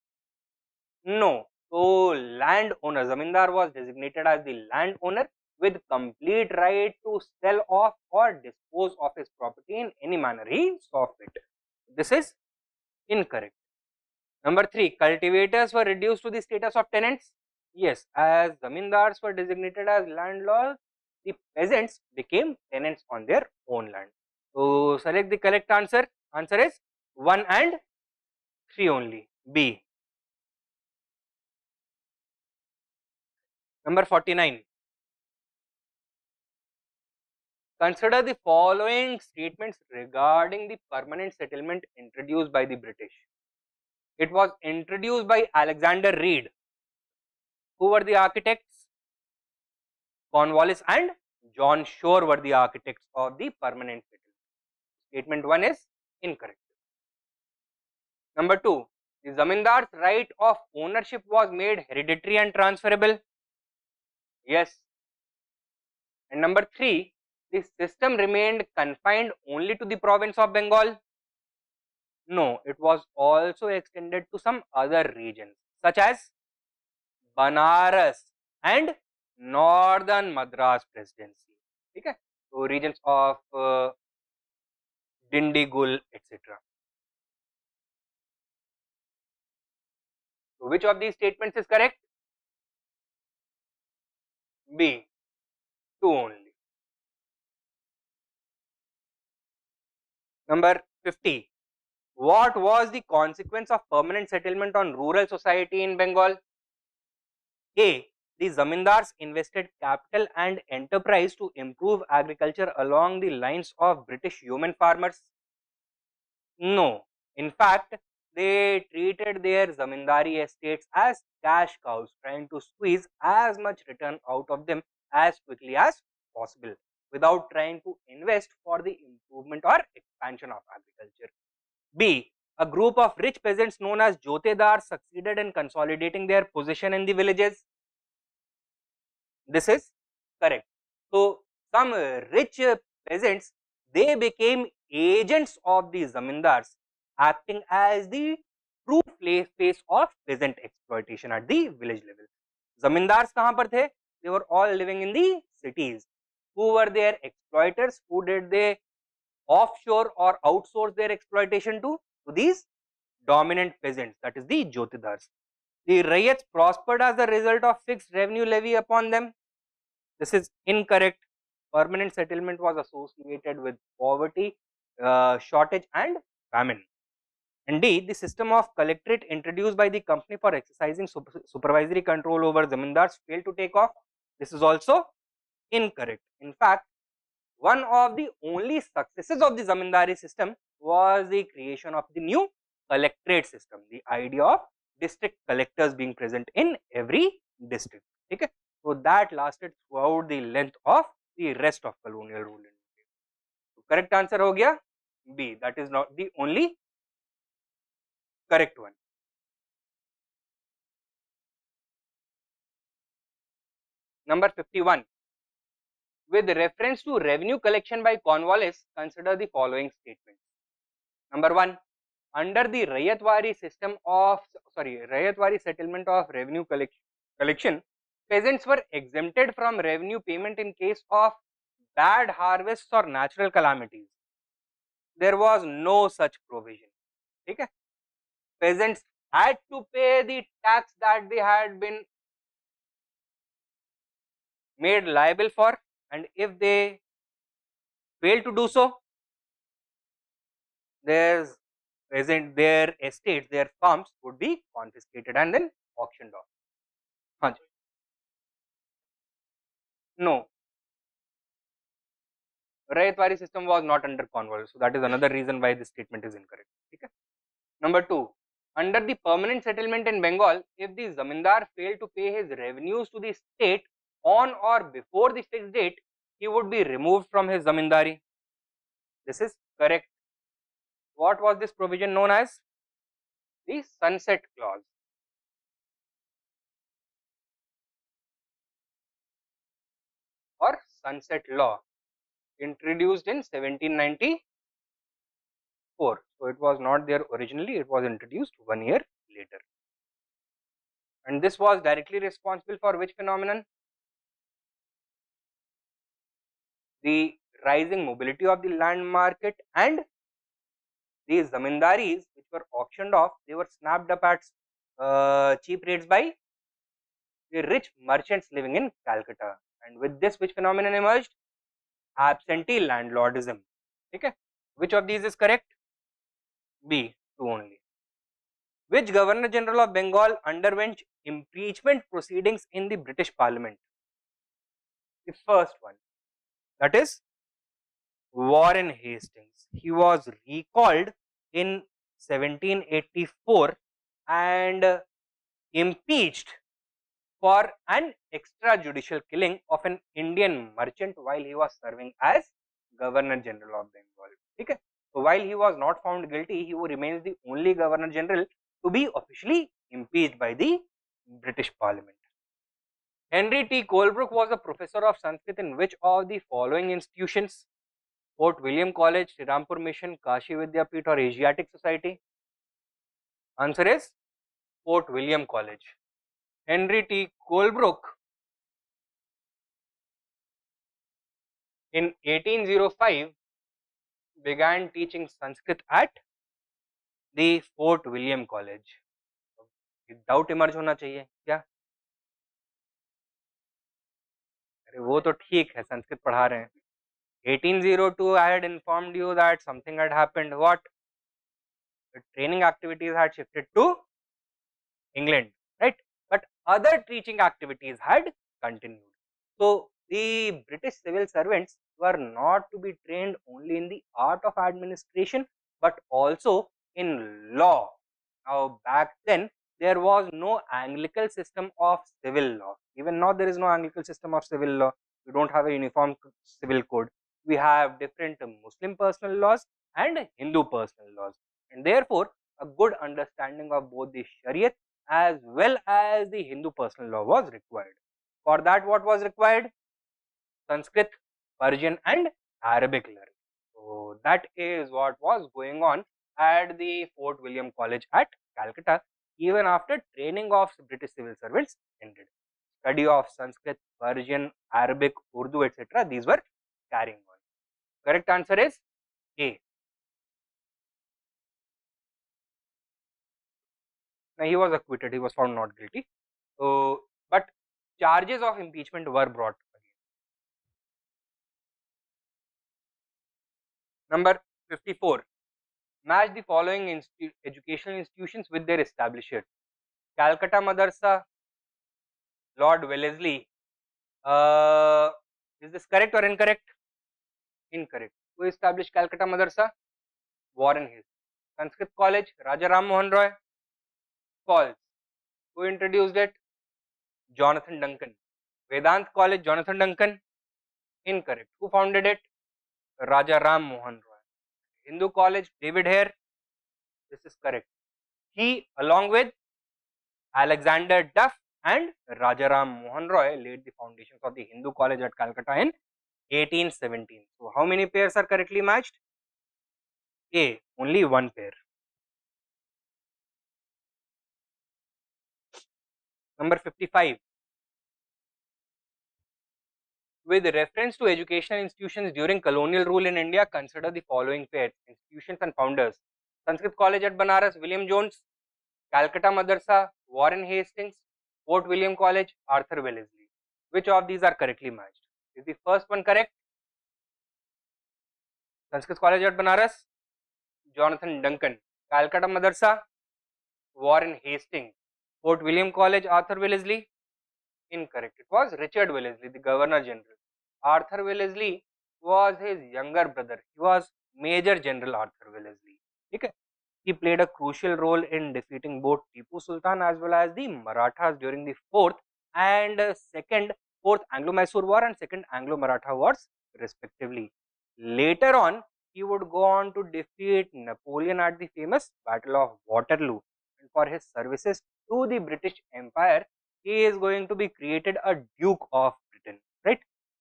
No. So landowner, zamindar was designated as the landowner with complete right to sell off or dispose of his property in any manner he saw fit. This is incorrect. Number 3, cultivators were reduced to the status of tenants. Yes, as zamindars were designated as landlords, the peasants became tenants on their own land. So select the correct answer. Answer is 1 and 3 only, B. Number 49. Consider the following statements regarding the permanent settlement introduced by the British. It was introduced by Alexander Reed. Who were the architects? Cornwallis and John Shore were the architects of the permanent settlement. Statement 1 is incorrect. Number 2, the zamindar's right of ownership was made hereditary and transferable. Yes. And number 3, the system remained confined only to the province of Bengal. No, it was also extended to some other regions such as Banaras and Northern Madras Presidency. Okay? So regions of Dindigul, etc. So which of these statements is correct? B, 2 only. Number 50. What was the consequence of permanent settlement on rural society in Bengal? A, the zamindars invested capital and enterprise to improve agriculture along the lines of British yeoman farmers. No, in fact, they treated their zamindari estates as cash cows, trying to squeeze as much return out of them as quickly as possible without trying to invest for the improvement or expansion of agriculture. B, a group of rich peasants known as jotedars succeeded in consolidating their position in the villages. This is correct. So some rich peasants, they became agents of the zamindars, acting as the true face of peasant exploitation at the village level. Zamindars kahan par the? They were all living in the cities. Who were their exploiters? Who did they offshore or outsource their exploitation to? To these dominant peasants, that is the jotedars. The rayats prospered as a result of fixed revenue levy upon them. This is incorrect. Permanent settlement was associated with poverty, shortage and famine. Indeed, the system of collectorate introduced by the company for exercising supervisory control over zamindars failed to take off. This is also incorrect. In fact, one of the only successes of the zamindari system was the creation of the new collectorate system, the idea of district collectors being present in every district. Okay? So that lasted throughout the length of the rest of colonial rule in India. So correct answer ho gaya B. That is not the only correct one. Number 51. With reference to revenue collection by Cornwallis, consider the following statements. Number 1. Under the Rayatwari settlement of revenue collection, peasants were exempted from revenue payment in case of bad harvests or natural calamities. There was no such provision. Okay? Peasants had to pay the tax that they had been made liable for, and if they fail to do so, their estates, their farms would be confiscated and then auctioned off. No. Rayatwari system was not under Cornwallis, so that is another reason why this statement is incorrect. Okay. Number 2, under the permanent settlement in Bengal, if the zamindar failed to pay his revenues to the state on or before the fixed date, he would be removed from his zamindari. This is correct. What was this provision known as? The sunset clause. Or sunset law, introduced in 1794. So it was not there originally, it was introduced 1 year later. And this was directly responsible for which phenomenon? The rising mobility of the land market, and these zamindaris which were auctioned off, they were snapped up at cheap rates by the rich merchants living in Calcutta. And with this, which phenomenon emerged? Absentee landlordism. Okay. Which of these is correct? B, 2 only. Which Governor General of Bengal underwent impeachment proceedings in the British Parliament? The first one, that is Warren Hastings. He was recalled in 1784 and impeached for an extrajudicial killing of an Indian merchant while he was serving as Governor General of Bengal. Okay. So while he was not found guilty, he remains the only Governor General to be officially impeached by the British Parliament. Henry T. Colebrook was a professor of Sanskrit in which of the following institutions? Fort William College, Srirampur Mission, Kashi Vidyapith, or Asiatic Society? Answer is Fort William College. Henry T. Colebrook in 1805 began teaching Sanskrit at the Fort William College. Doubt emerge होना चाहिए क्या? अरे वो तो ठीक है, संस्कृत पढ़ा रहे हैं. 1802 I had informed you that something had happened. What? The training activities had shifted to England, right? But other teaching activities had continued. So the British civil servants were not to be trained only in the art of administration but also in law. Now back then there was no Anglican system of civil law. Even now there is no Anglican system of civil law. We don't have a uniform civil code. We have different Muslim personal laws and Hindu personal laws, and therefore a good understanding of both the Shariat as well as the Hindu personal law was required. For that, what was required? Sanskrit, Persian and Arabic learning. So that is what was going on at the Fort William College at Calcutta even after training of British civil servants ended. Study of Sanskrit, Persian, Arabic, Urdu, etc. these were carrying on. Correct answer is A. Now he was acquitted, he was found not guilty. So, but charges of impeachment were brought again. Number 54. Match the following educational institutions with their establishers. Calcutta Madrasa, Lord Wellesley. Is this correct or incorrect? Incorrect. Who established Calcutta Madrasa? Warren Hastings. Sanskrit College, Raja Ram Mohan Roy. False. Who introduced it? Jonathan Duncan. Vedant College, Jonathan Duncan. Incorrect. Who founded it? Raja Ram Mohan Roy. Hindu College, David Hare. This is correct. He, along with Alexander Duff and Rajaram Mohan Roy, laid the foundations of the Hindu College at Calcutta in 1817. So how many pairs are correctly matched? A, only one pair. Number 55. With reference to educational institutions during colonial rule in India, consider the following pairs: institutions and founders. Sanskrit College at Banaras, William Jones. Calcutta Madrasa, Warren Hastings. Fort William College, Arthur Wellesley. Which of these are correctly matched? Is the first one correct? Sanskrit College at Banaras, Jonathan Duncan. Calcutta Madrasa, Warren Hastings. Fort William College, Arthur Wellesley. Incorrect. It was Richard Wellesley, the Governor General. Arthur Wellesley was his younger brother. He was Major General Arthur Wellesley. ठीक है? He played a crucial role in defeating both Tipu Sultan as well as the Marathas during the fourth Anglo-Mysore War and second Anglo-Maratha Wars respectively. Later on, he would go on to defeat Napoleon at the famous Battle of Waterloo. And for his services to the British Empire, he is going to be created a Duke of Britain, right?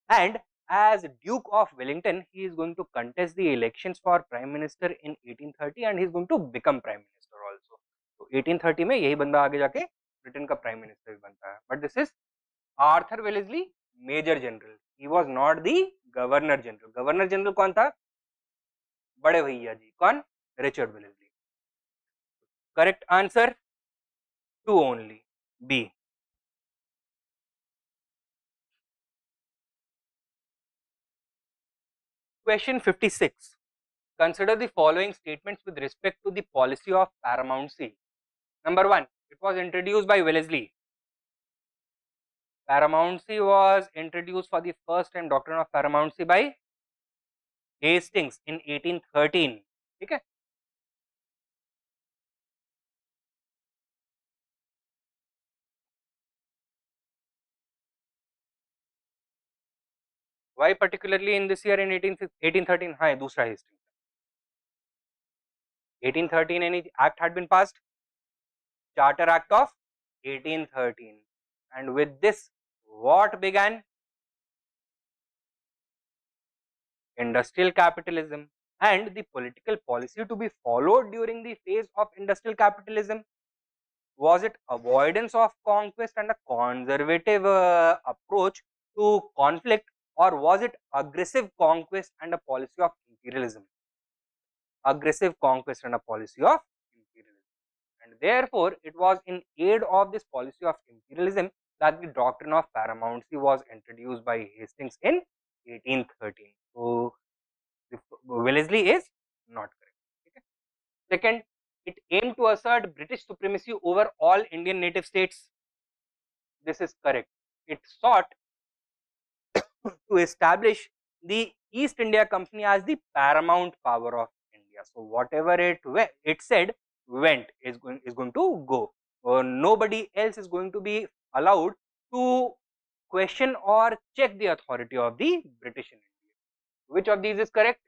And as Duke of Wellington, he is going to contest the elections for Prime Minister in 1830 and he is going to become Prime Minister also. So 1830 में यही बंदा आगे जाके Britain का Prime Minister भी बनता है. But this is Arthur Wellesley, Major General. He was not the Governor General. Governor General कौन था? बड़े भैया जी. कौन? Richard Wellesley. Correct answer 2 only. B. Question 56. Consider the following statements with respect to the policy of paramountcy. Number 1. It was introduced by Wellesley. Paramountcy was introduced for the first time, doctrine of paramountcy, by Hastings in 1813. ठीक है? Why particularly in this year in 1813? हाँ, दूसरा Hastings. 1813 any act had been passed? Charter Act of 1813. And with this, what began? Industrial capitalism. And the political policy to be followed during the phase of industrial capitalism, was it avoidance of conquest and a conservative approach to conflict, or was it aggressive conquest and a policy of imperialism? Aggressive conquest and a policy of imperialism. And therefore, it was in aid of this policy of imperialism that the doctrine of paramountcy was introduced by Hastings in 1813. So, Wellesley is not correct. Okay. Second, it aimed to assert British supremacy over all Indian native states. This is correct. It sought to establish the East India Company as the paramount power of India. So whatever it said went is going to go. Nobody else is going to be allowed to question or check the authority of the British in India. Which of these is correct?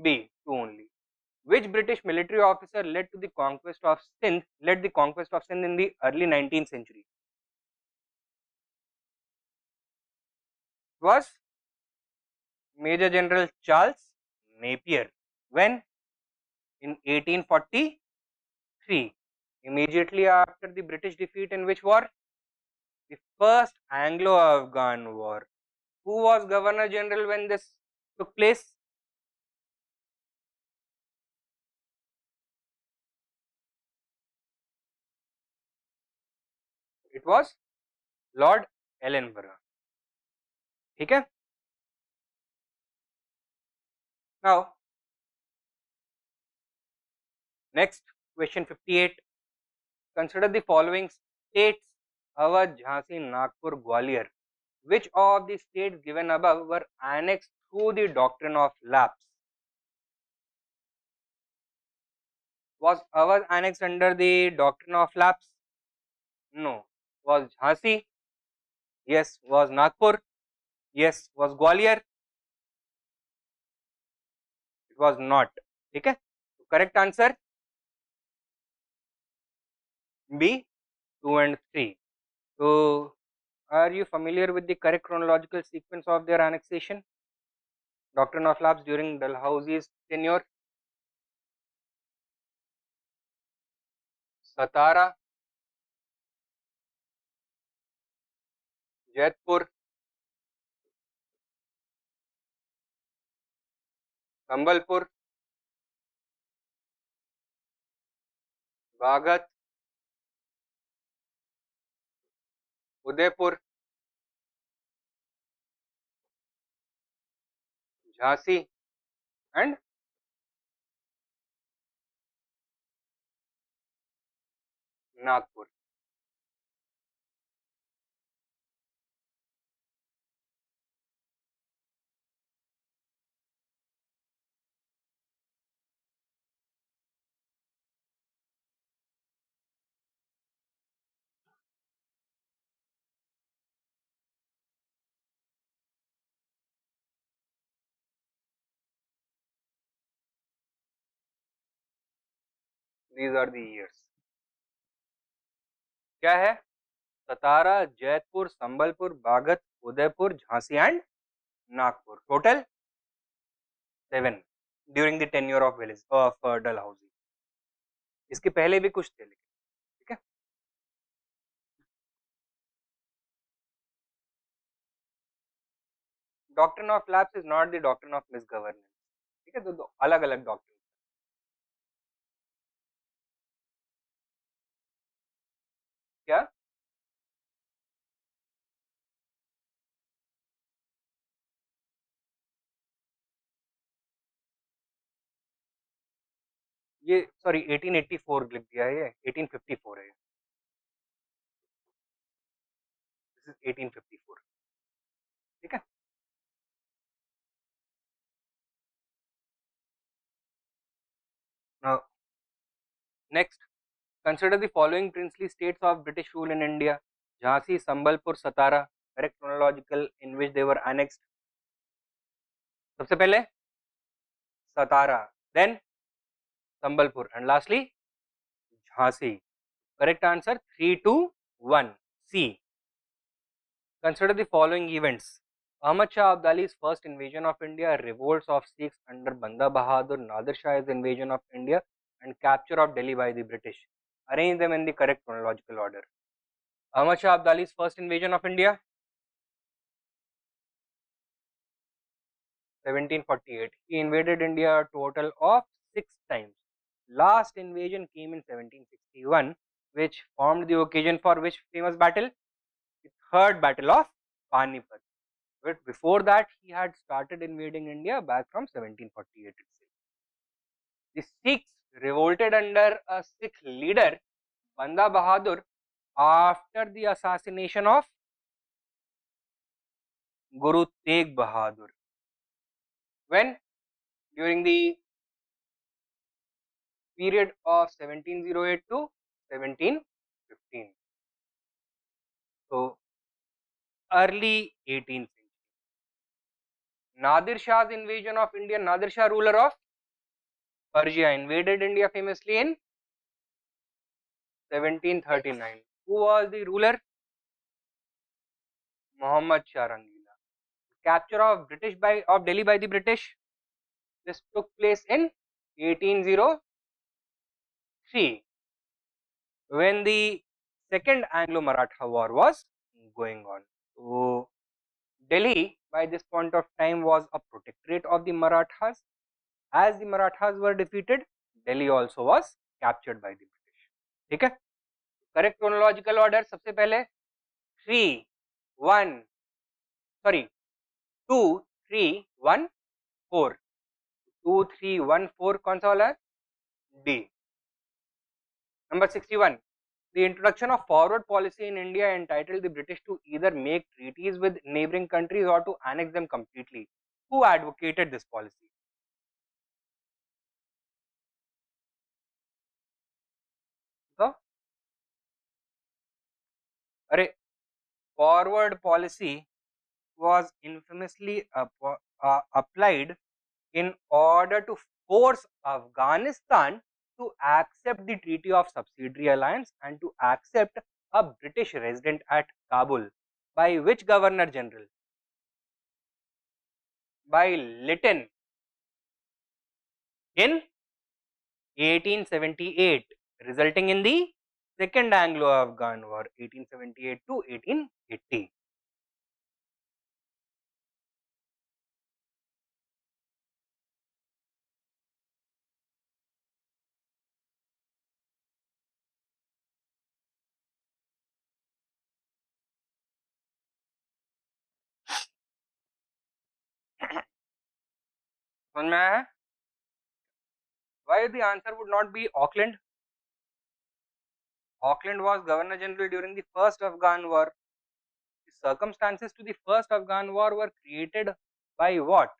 B. 2 only. Which British military officer led the conquest of Sindh in the early 19th century? It was Major General Charles Napier. When? In 1843. Immediately after the British defeat in which war? The first Anglo-Afghan war. Who was Governor General when this took place? It was Lord Ellenborough. Okay. Now, next question 58. Consider the following states: Awadh, Jhansi, Nagpur, Gwalior. Which of the states given above were annexed through the doctrine of lapse? Was Awadh annexed under the doctrine of lapse? No. Was Jhansi? Yes. Was Nagpur? Yes. Was Gwalior? It was not. Okay. Correct answer B, 2 and 3. So, are you familiar with the correct chronological sequence of their annexation? Doctrine of lapse during Dalhousie's tenure. Satara, Jaipur, Sambalpur, Bagh, Udaipur, Jhansi and Nagpur. These are the years. क्या है? Satara, Jaitpur, Sambalpur, Bagat, Udaipur, Jhansi and Nagpur. Total 7 during the tenure of Dalhousie. इसके पहले भी कुछ थे लेकिन. ठीक है. Doctrine of lapse is not the doctrine of misgovernance. ठीक है. तो अलग अलग डॉक्ट्रिन. क्या? ये सॉरी 1884 लिख दिया है. ये 1854 है. This is 1854. ठीक है. Now next, consider the following princely states of British rule in India: Jhansi, Sambalpur, Satara. Correct chronological in which they were annexed. सबसे पहले सतारा, then Sambalpur, and lastly Jhansi. Correct answer 3, 2, 1. C. Consider the following events: Ahmad Shah Abdali's first invasion of India, revolts of Sikhs under Banda Bahadur, Nadir Shah's invasion of India, and capture of Delhi by the British. Arrange them in the correct chronological order. Ahmad Shah Abdali's first invasion of India, 1748. He invaded India a total of 6 times. Last invasion came in 1761, which formed the occasion for which famous battle? The third battle of Panipat. But before that, he had started invading India back from 1748 itself. The Sikhs revolted under a Sikh leader, Banda Bahadur, after the assassination of Guru Tegh Bahadur. When? During the period of 1708 to 1715. So, early 18th century. Nadir Shah's invasion of India. Nadir Shah, ruler of Persia, invaded India famously in 1739. Who was the ruler? Muhammad Shah Rangila. Capture of Delhi by the British. This took place in 1803, when the second Anglo-Maratha war was going on. So, Delhi by this point of time was a protectorate of the Marathas. As the Marathas were defeated, Delhi also was captured by the British. ठीक है. Correct chronological order, सबसे पहले 3, 1 sorry 2, 3, 1, 4. 2, 3, 1, 4 कौन सा वाला है? D. Number 61. The introduction of forward policy in India entitled the British to either make treaties with neighboring countries or to annex them completely. Who advocated this policy? So, forward policy was infamously applied in order to force Afghanistan to accept the Treaty of Subsidiary Alliance and to accept a British resident at Kabul. By which Governor General? By Lytton in 1878, resulting in the Second Anglo-Afghan War, 1878 to 1880. समझ में आया? Why the answer would not be Auckland? Auckland was Governor General during the first Afghan War. The circumstances to the first Afghan War were created by what?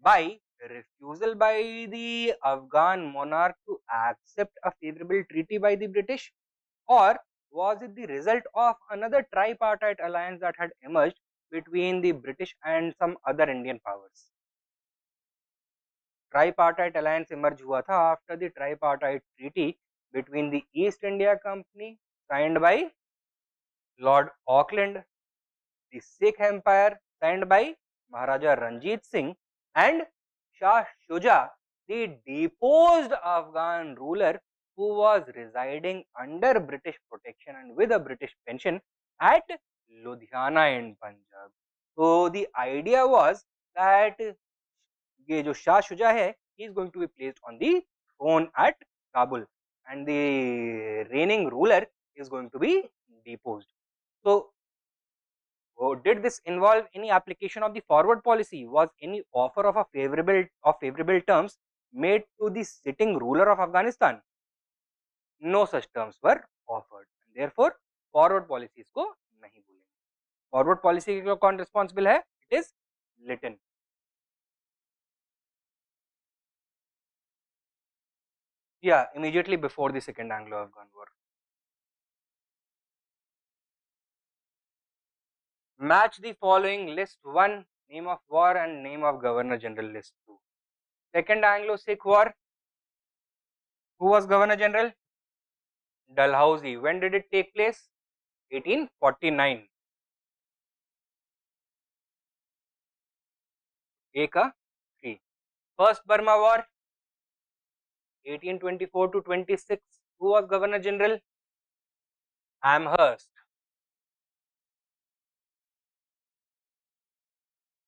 By refusal by the Afghan monarch to accept a favorable treaty by the British, or was it the result of another tripartite alliance that had emerged between the British and some other Indian powers? Tripartite alliance emerge हुआ था after the tripartite treaty between the East India Company signed by Lord Auckland, the Sikh empire signed by Maharaja Ranjit Singh and Shah Shuja, the deposed Afghan ruler who was residing under British protection and with a British pension at Ludhiana in Punjab. So the idea was that ये जो शाह शुजा है, he is going to be placed on the throne at Kabul and the reigning ruler is going to be deposed. So did this involve any application of the forward policy? Was any offer of a favorable terms made to the sitting ruler of Afghanistan? No such terms were offered. Therefore, forward policies को नहीं भूलेंगे. Forward policy के लिए कौन responsible है? It is Lytton. Yeah, immediately before the Second Anglo-Afghan War. Match the following: list 1 name of war and name of Governor General. List 2. Second Anglo-Sikh War. Who was Governor General? Dalhousie. When did it take place? 1849. A का 3. First Burma War. 1824 to 26. Who was Governor General? Amherst.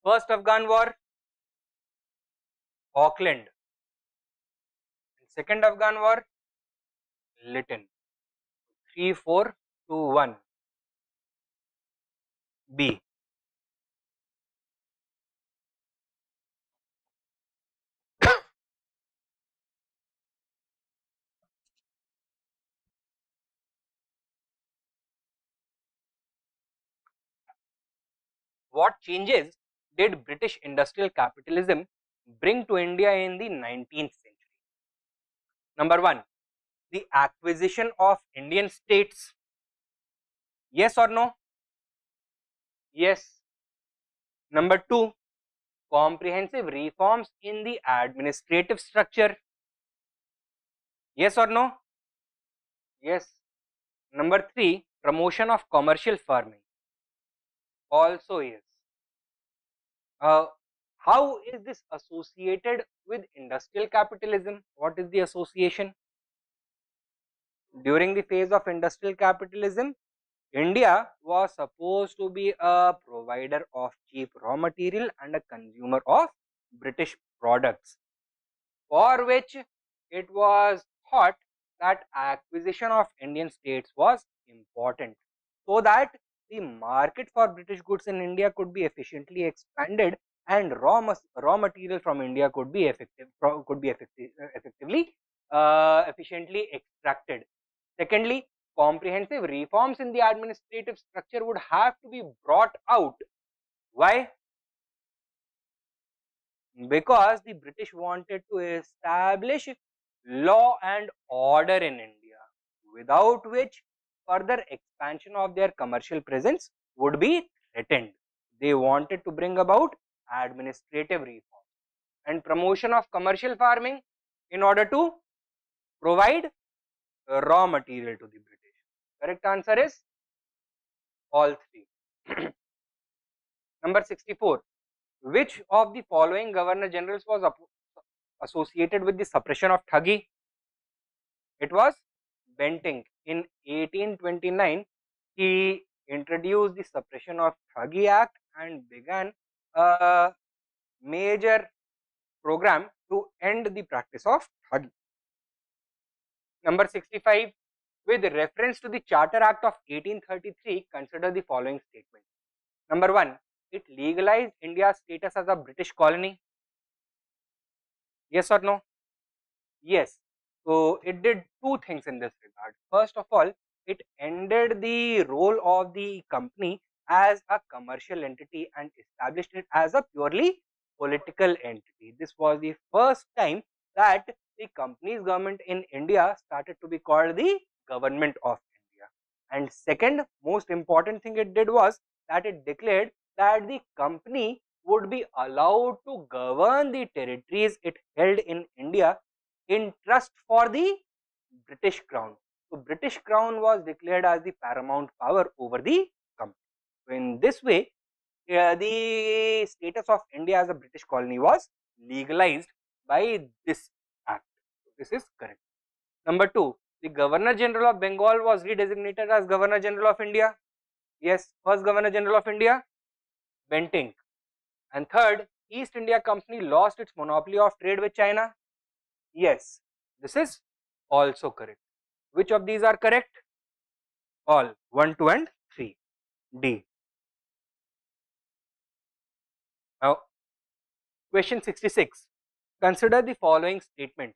First Afghan War. Auckland. Second Afghan War. Lytton. 3, 4, 2, 1. B. What changes did British industrial capitalism bring to India in the 19th century? Number 1, the acquisition of Indian states. Yes or no? Yes. Number 2, comprehensive reforms in the administrative structure. Yes or no? Yes. Number 3, promotion of commercial farming. Also yes. How is this associated with industrial capitalism? What is the association? During the phase of industrial capitalism, India was supposed to be a provider of cheap raw material and a consumer of British products, for which it was thought that acquisition of Indian states was important, so that the market for British goods in India could be efficiently expanded and raw material from India could be effectively efficiently extracted. Secondly, comprehensive reforms in the administrative structure would have to be brought out. Why? Because the British wanted to establish law and order in India, without which further expansion of their commercial presence would be threatened. They wanted to bring about administrative reform and promotion of commercial farming in order to provide raw material to the British. Correct answer is all three. Number 64. Which of the following Governor Generals was associated with the suppression of Thuggy? It was Bentinck. In 1829, he introduced the Suppression of Thuggy Act and began a major program to end the practice of Thuggy. Number 65. With reference to the Charter Act of 1833, consider the following statement. Number 1. It legalized India's status as a British colony. Yes or no? Yes. So it did two things in this regard. First of all, it ended the role of the company as a commercial entity and established it as a purely political entity. This was the first time that the company's government in India started to be called the Government of India. And second most important thing it did was that it declared that the company would be allowed to govern the territories it held in India in trust for the British Crown. So British Crown was declared as the paramount power over the company. So in this way, the status of India as a British colony was legalized by this act. So this is correct. Number 2, the Governor General of Bengal was redesignated as Governor General of India. Yes, first Governor General of India, Bentinck. And third, East India Company lost its monopoly of trade with China. Yes, this is also correct. Which of these are correct? All 1, 2 and 3. D. Now, question 66. Consider the following statement.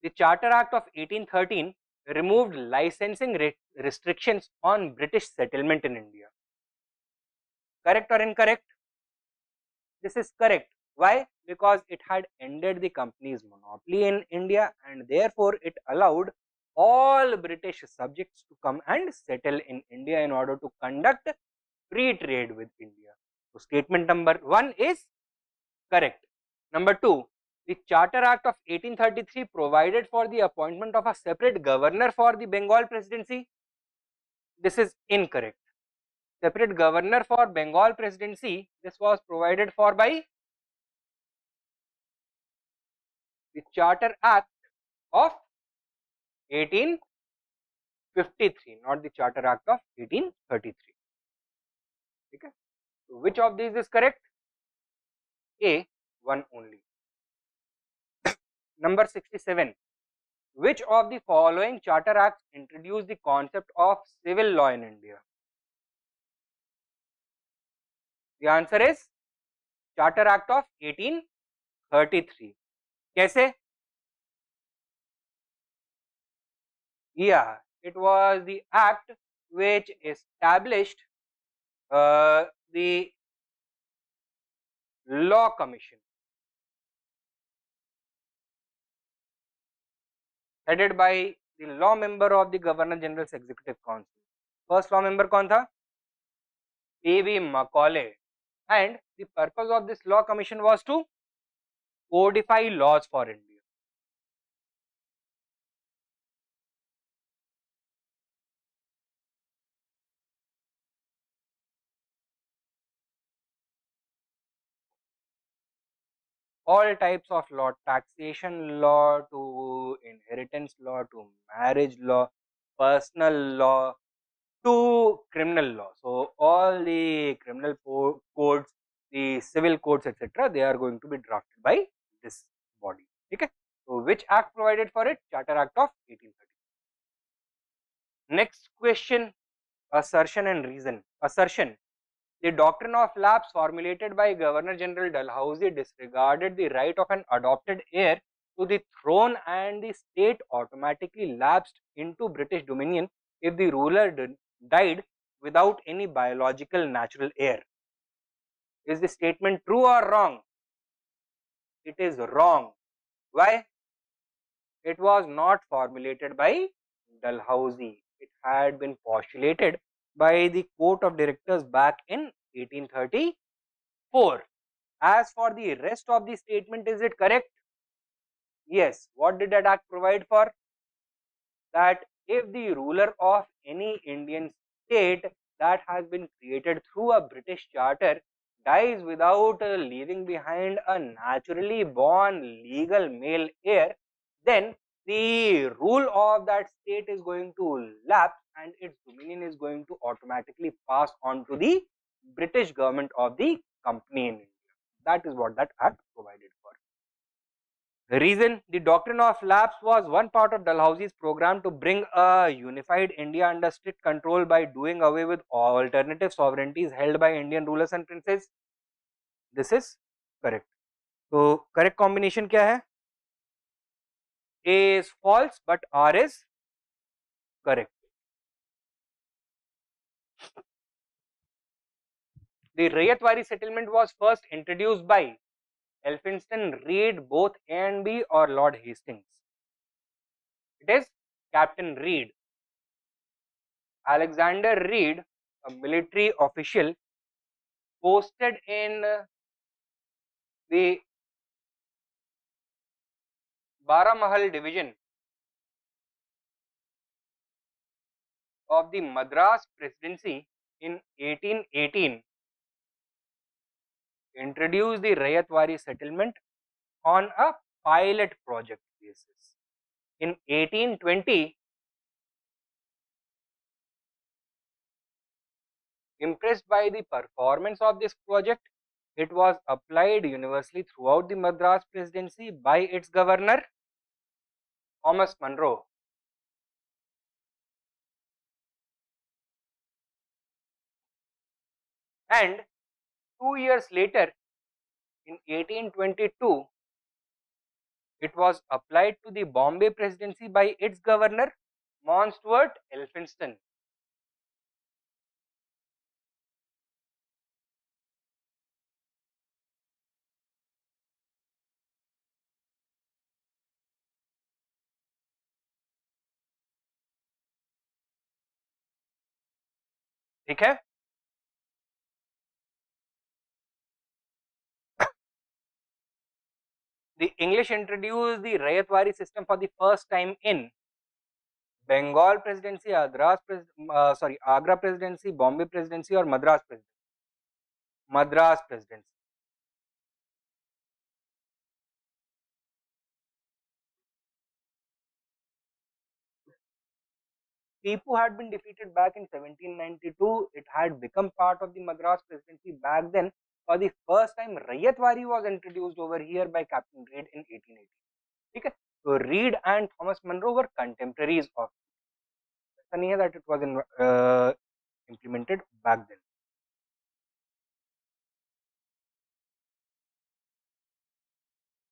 The Charter Act of 1813 removed licensing restrictions on British settlement in India. Correct or incorrect? This is correct. Why? Because it had ended the company's monopoly in India and therefore it allowed all British subjects to come and settle in India in order to conduct free trade with India. So statement number 1 is correct. Number 2, the Charter Act of 1833 provided for the appointment of a separate governor for the Bengal presidency. This is incorrect. Separate governor for Bengal presidency, this was provided for by the Charter Act of 1853, not the Charter Act of 1833. Okay. So which of these is correct? A, one only. Number 67. Which of the following Charter Acts introduced the concept of civil law in India? The answer is Charter Act of 1833. Kaise? Yeah, it was the act which established the Law Commission, headed by the law member of the Governor General's Executive Council. First law member कौन था? A.V. Macaulay. And the purpose of this law commission was to codify laws for India. All types of law, taxation law to inheritance law to marriage law, personal law to criminal law. So all the criminal codes, the civil codes, etc., they are going to be drafted by this body. Okay. So which act provided for it? Charter Act of 1830. Next question, assertion and reason. Assertion. The doctrine of lapse formulated by Governor General Dalhousie disregarded the right of an adopted heir to the throne and the state automatically lapsed into British dominion if the ruler died without any biological natural heir. Is the statement true or wrong? It is wrong. Why? It was not formulated by Dalhousie. It had been postulated by the Court of Directors back in 1834. As for the rest of the statement, is it correct? Yes. What did that act provide for? That if the ruler of any Indian state that has been created through a British charter dies without leaving behind a naturally born legal male heir, then the rule of that state is going to lapse and its dominion is going to automatically pass on to the British government of the company in India. That is what that act provided for. The reason, the doctrine of lapse was one part of Dalhousie's program to bring a unified India under strict control by doing away with alternative sovereignties held by Indian rulers and princes. This is correct. So correct combination क्या है? A is false but R is correct. The Rayatwari settlement was first introduced by Elphinstone Reed, both A and B, or Lord Hastings. It is Captain Reed. Alexander Reed, a military official posted in The Baramahal division of the Madras Presidency in 1818 introduced the Rayatwari settlement on a pilot project basis. In 1820, impressed by the performance of this project, it was applied universally throughout the Madras Presidency by its governor, Thomas Munro. And 2 years later, in 1822, it was applied to the Bombay Presidency by its governor, Mountstuart Elphinstone. ठीक है? The English introduced the Rayatwari system for the first time in Bengal Presidency, Agra Presidency, Bombay Presidency or Madras Presidency. Madras Presidency. Tipu had been defeated back in 1792. It had become part of the Madras Presidency back then. For the first time, Rayatwari was introduced over here by Captain Reid in 1880. Okay? So Reid and Thomas Munro were contemporaries of. ऐसा नहीं है that it was implemented back then.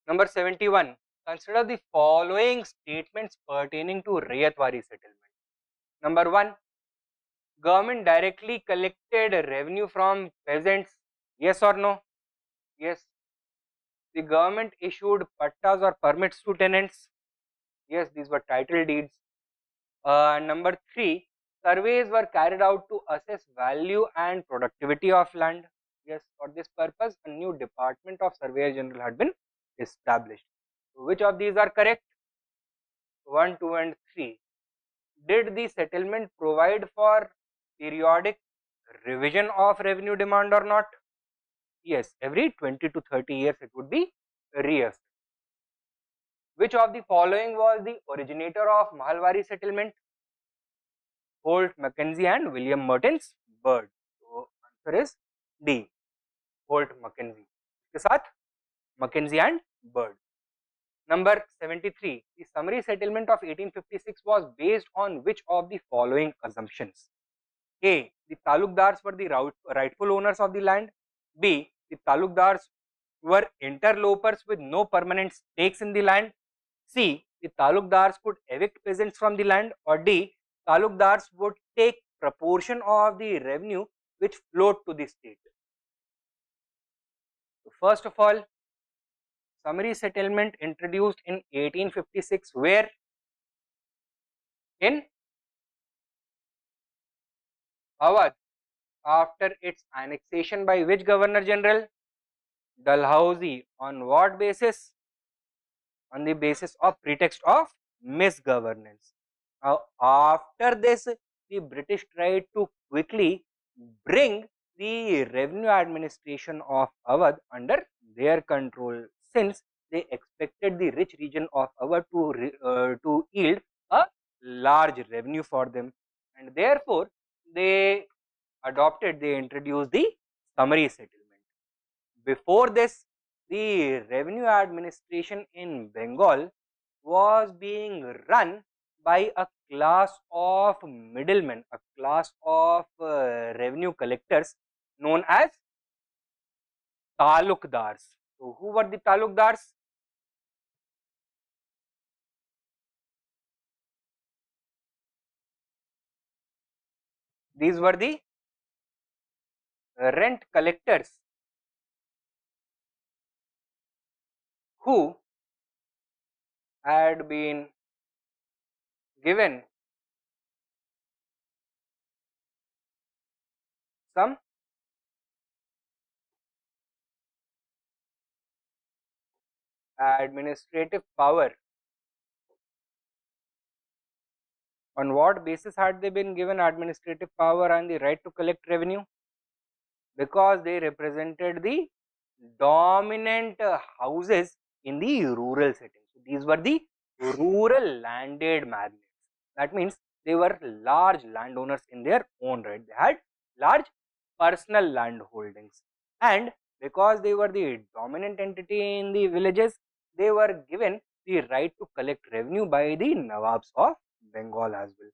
Number 71. Consider the following statements pertaining to Rayatwari settlement. Number 1. Government directly collected revenue from peasants. Yes or no? Yes. The government issued pattas or permits to tenants. Yes, these were title deeds. Number 3. Surveys were carried out to assess value and productivity of land. Yes, for this purpose, a new department of Surveyor General had been established. So which of these are correct? 1, 2 and 3. Did the settlement provide for periodic revision of revenue demand or not? Yes, every 20 to 30 years it would be reassessed. Which of the following was the originator of Mahalwari settlement? Holt, Mackenzie and William Mertens Bird. So answer is D. Holt, Mackenzie. इसके साथ Mackenzie and Bird. Number 73. The summary settlement of 1856 was based on which of the following assumptions? A. The talukdars were the rightful owners of the land. B. The talukdars were interlopers with no permanent stakes in the land. C. The talukdars could evict peasants from the land. Or D. Talukdars would take proportion of the revenue which flowed to the state. So first of all, summary settlement introduced in 1856 where? In Awadh, after its annexation by which Governor General? Dalhousie. On what basis? On the basis of pretext of misgovernance. Now after this, the British tried to quickly bring the revenue administration of Awadh under their control, since they expected the rich region of Awadh to yield a large revenue for them, and therefore they introduced the summary settlement. Before this, the revenue administration in Bengal was being run by a class of middlemen, a class of revenue collectors known as talukdars. So who were the talukdars? These were the rent collectors who had been given some administrative power. On what basis had they been given administrative power and the right to collect revenue? Because they represented the dominant houses in the rural settings. So these were the rural landed magnates. That means they were large landowners in their own right. They had large personal land holdings, and because they were the dominant entity in the villages, they were given the right to collect revenue by the Nawabs of Bengal as well.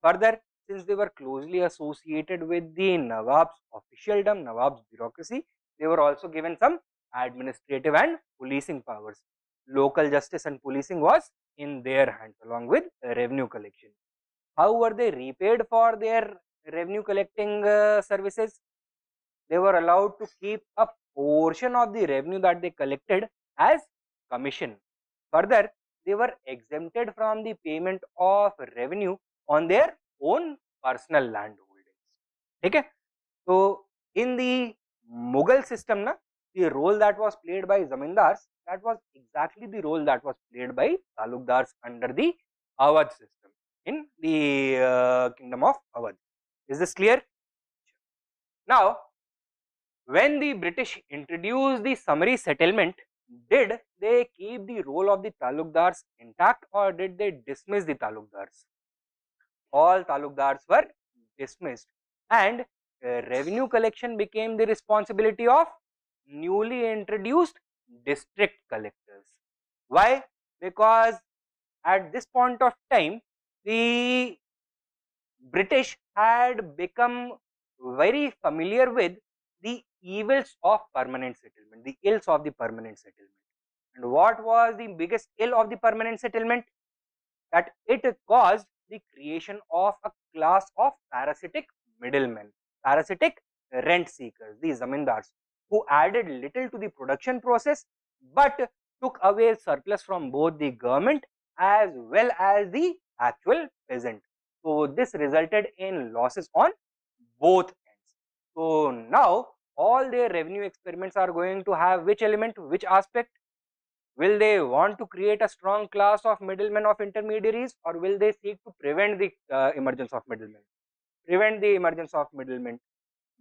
Further, since they were closely associated with the Nawab's officialdom, Nawab's bureaucracy, they were also given some administrative and policing powers. Local justice and policing was in their hands along with revenue collection. How were they repaid for their revenue collecting services? They were allowed to keep a portion of the revenue that they collected as commission. Further, they were exempted from the payment of revenue on their own personal land holdings. Okay? So, in the Mughal system, the role that was played by zamindars, that was exactly the role that was played by talukdars under the Awadh system in the kingdom of Awadh. Is this clear? Now, when the British introduced the summary settlement, did they keep the role of the talukdars intact or did they dismiss the talukdars? All talukdars were dismissed, and revenue collection became the responsibility of newly introduced district collectors. Why? Because at this point of time, the British had become very familiar with the evils of permanent settlement, the ills of the permanent settlement. And what was the biggest ill of the permanent settlement? That it caused the creation of a class of parasitic middlemen, parasitic rent seekers, the zamindars, who added little to the production process but took away surplus from both the government as well as the actual peasant. So this resulted in losses on both ends. So now all their revenue experiments are going to have which element, which aspect? Will they want to create a strong class of middlemen, of intermediaries, or will they seek to prevent the emergence of middlemen? Prevent the emergence of middlemen.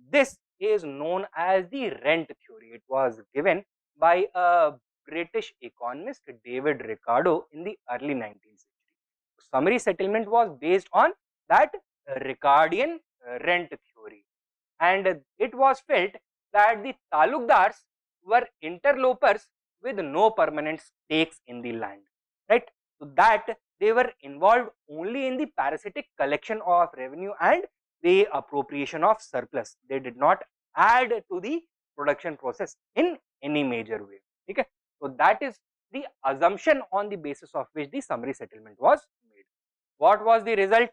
This is known as the rent theory. It was given by a British economist, David Ricardo, in the early 19th century. Summary settlement was based on that Ricardian rent theory, and it was felt that the talukdars were interlopers with no permanent stakes in the land, right? So that they were involved only in the parasitic collection of revenue and the appropriation of surplus. They did not add to the production process in any major way. Okay? So that is the assumption on the basis of which the summary settlement was made. What was the result?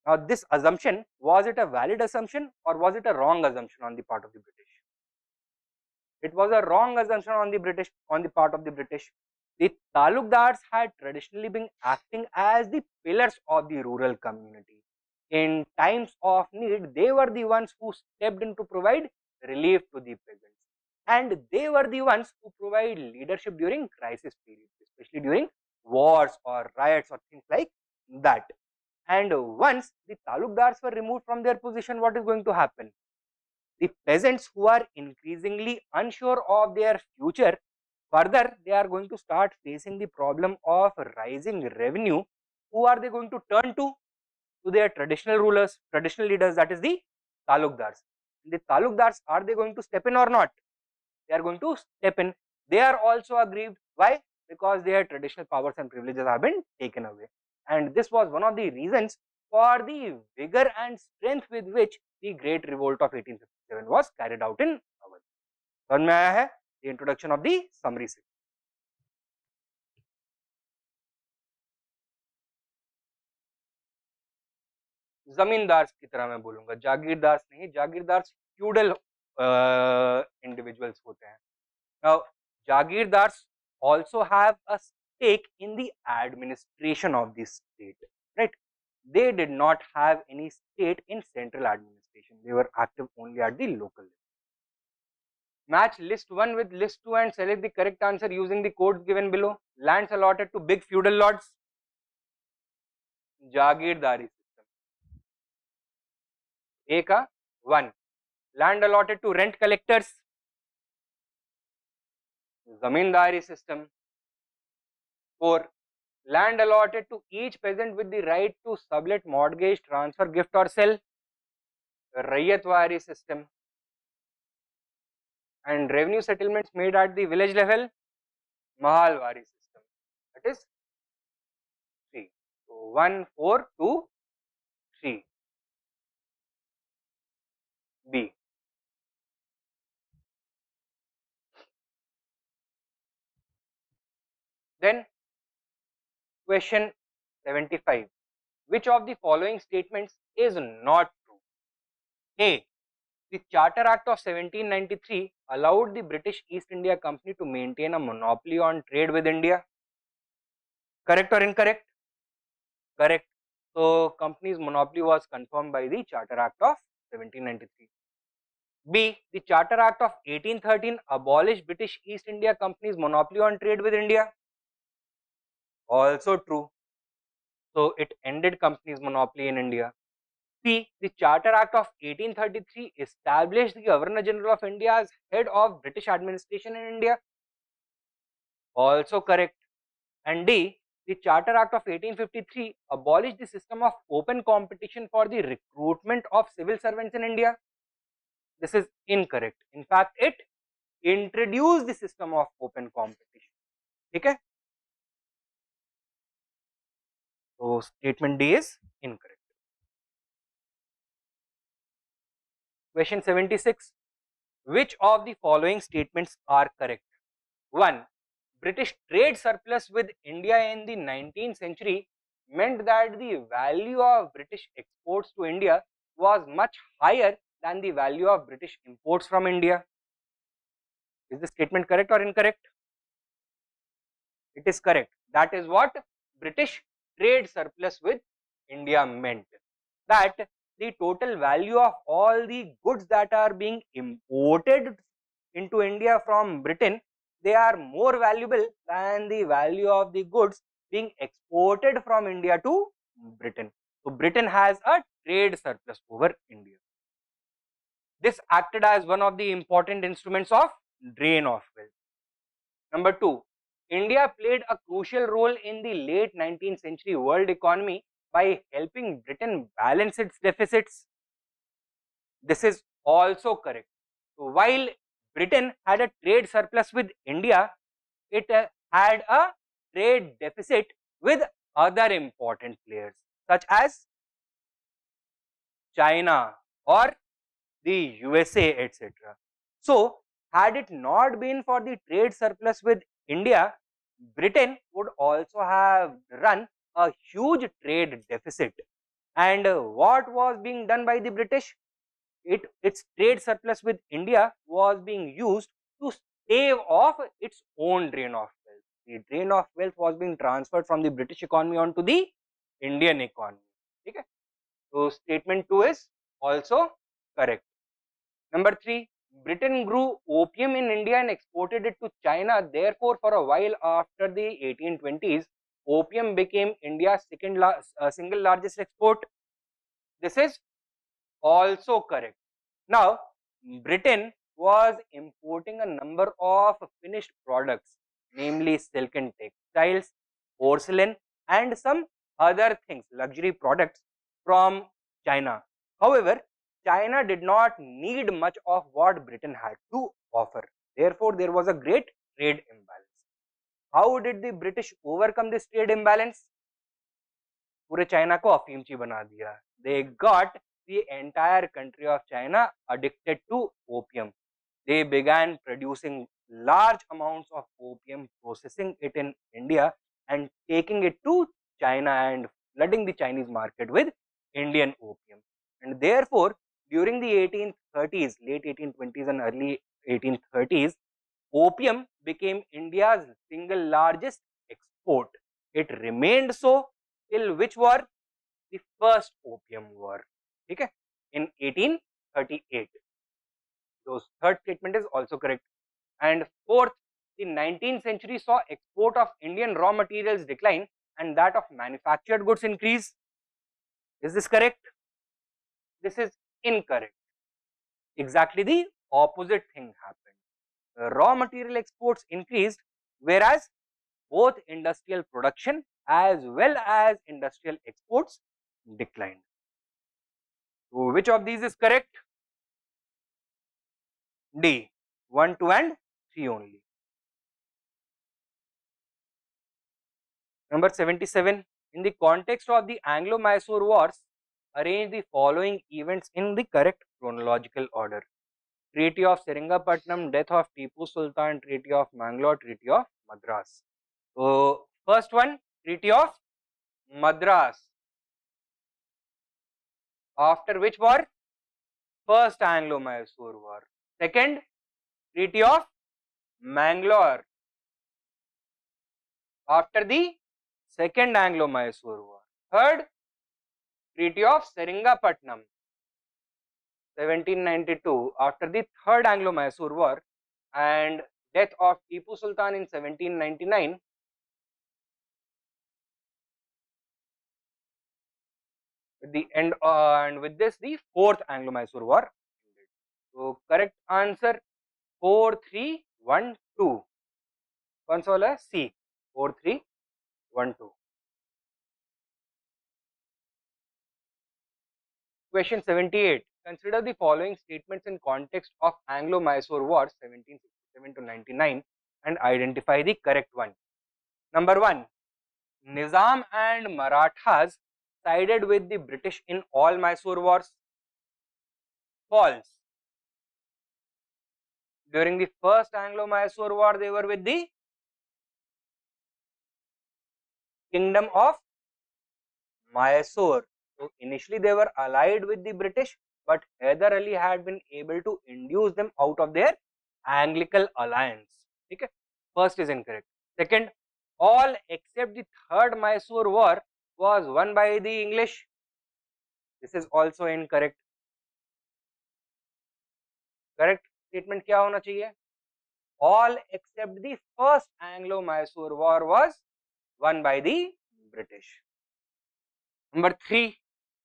Now this assumption, was it a valid assumption or was it a wrong assumption on the part of the British? It was a wrong assumption on the part of the British. The talukdars had traditionally been acting as the pillars of the rural community. In times of need, they were the ones who stepped in to provide relief to the peasants, and they were the ones who provide leadership during crisis periods, especially during wars or riots or things like that. And once the talukdars were removed from their position, what is going to happen? The peasants who are increasingly unsure of their future, further they are going to start facing the problem of rising revenue. Who are they going to turn to? To their traditional rulers, traditional leaders, that is the talukdars. The talukdars, are they going to step in or not? They are going to step in. They are also aggrieved. Why? Because their traditional powers and privileges have been taken away. And this was one of the reasons for the vigor and strength with which the Great Revolt of 1857 was carried out in Awadh. समझ में आया है? The introduction of the summary system. जमींदार की तरह मैं बोलूंगा, जागीरदार नहीं, जागीरदार फ्यूडल individuals होते हैं. Now jagirdars also have a stake in the administration of the state, right? They did not have any state in central administration. They were active only at the local level. Match list 1 with list 2 and select the correct answer using the codes given below. Lands allotted to big feudal lords. Jagirdari system. A ka 1. Land allotted to rent collectors. Zamindari system. 4. Land allotted to each peasant with the right to sublet, mortgage, transfer, gift or sell. Raiyatwari system. And revenue settlements made at the village level. Mahalwari system. That is 3. So 1, 4, 2, 3. B. Then question 75. Which of the following statements is not true? A. The Charter Act of 1793 allowed the British East India Company to maintain a monopoly on trade with India. Correct or incorrect? Correct. So, company's monopoly was confirmed by the Charter Act of 1793. B. The Charter Act of 1813 abolished British East India Company's monopoly on trade with India. Also true. So, it ended company's monopoly in India. C. The Charter Act of 1833 established the Governor General of India as head of British administration in India. Also correct. And D. The Charter Act of 1853 abolished the system of open competition for the recruitment of civil servants in India. This is incorrect. In fact, it introduced the system of open competition. Okay? So, statement D is incorrect. Question 76. Which of the following statements are correct? 1. British trade surplus with India in the 19th century meant that the value of British exports to India was much higher than the value of British imports from India. Is this statement correct or incorrect? It is correct. That is what British trade surplus with India meant. That the total value of all the goods that are being imported into India from Britain, they are more valuable than the value of the goods being exported from India to Britain. So, Britain has a trade surplus over India. This acted as one of the important instruments of drain of wealth. Number 2, India played a crucial role in the late 19th century world economy by helping Britain balance its deficits. This is also correct. So, while Britain had a trade surplus with India, it had a trade deficit with other important players such as China or the USA, etc. So, had it not been for the trade surplus with India, Britain would also have run a huge trade deficit. And what was being done by the British? Its trade surplus with India was being used to stave off its own drain of wealth. The drain of wealth was being transferred from the British economy onto the Indian economy. Okay? So, statement 2 is also correct. Number 3, Britain grew opium in India and exported it to China. Therefore, for a while after the 1820s, opium became India's single largest export. This is also correct. Now, Britain was importing a number of finished products, namely silk and textiles, porcelain and some other things, luxury products from China. However, China did not need much of what Britain had to offer. Therefore, there was a great trade imbalance. How did the British overcome this trade imbalance? पूरे China को अफीमची बना दिया. They got the entire country of China addicted to opium. They began producing large amounts of opium, processing it in India and taking it to China and flooding the Chinese market with Indian opium. And therefore, during the 1830s, late 1820s and early 1830s, opium became India's single largest export. It remained so till which war? The first opium war. Okay? In 1838. So third statement is also correct. And fourth, the 19th century saw export of Indian raw materials decline and that of manufactured goods increase. Is this correct? This is incorrect. Exactly the opposite thing happened. Raw material exports increased, whereas both industrial production as well as industrial exports declined. So which of these is correct? D. 1, 2 and 3 only. Number 77. In the context of the Anglo-Mysore Wars, arrange the following events in the correct chronological order. Treaty of Seringapatam, death of Tipu Sultan, Treaty of Mangalore, Treaty of Madras. So first one, Treaty of Madras. After which war? First Anglo-Mysore War. Second, Treaty of Mangalore. After the Second Anglo-Mysore War. Third, Treaty of Seringapatam, 1792, after the Third Anglo-Mysore War, and death of Tipu Sultan in 1799. With the end and with this, the Fourth Anglo-Mysore War ended. So correct answer 4312. Console है C 4312. Question 78. Consider the following statements in context of Anglo-Mysore Wars 1767 to 99 and identify the correct one. Number 1. Nizam and Marathas sided with the British in all Mysore Wars. False. During the first Anglo-Mysore War, they were with the Kingdom of Mysore. So initially they were allied with the British, but Hyder Ali had been able to induce them out of their Anglican alliance. Okay? First is incorrect. Second, all except the Third Mysore War was won by the English. This is also incorrect. Correct statement क्या होना चाहिए? All except the First Anglo-Mysore War was won by the British. Number 3.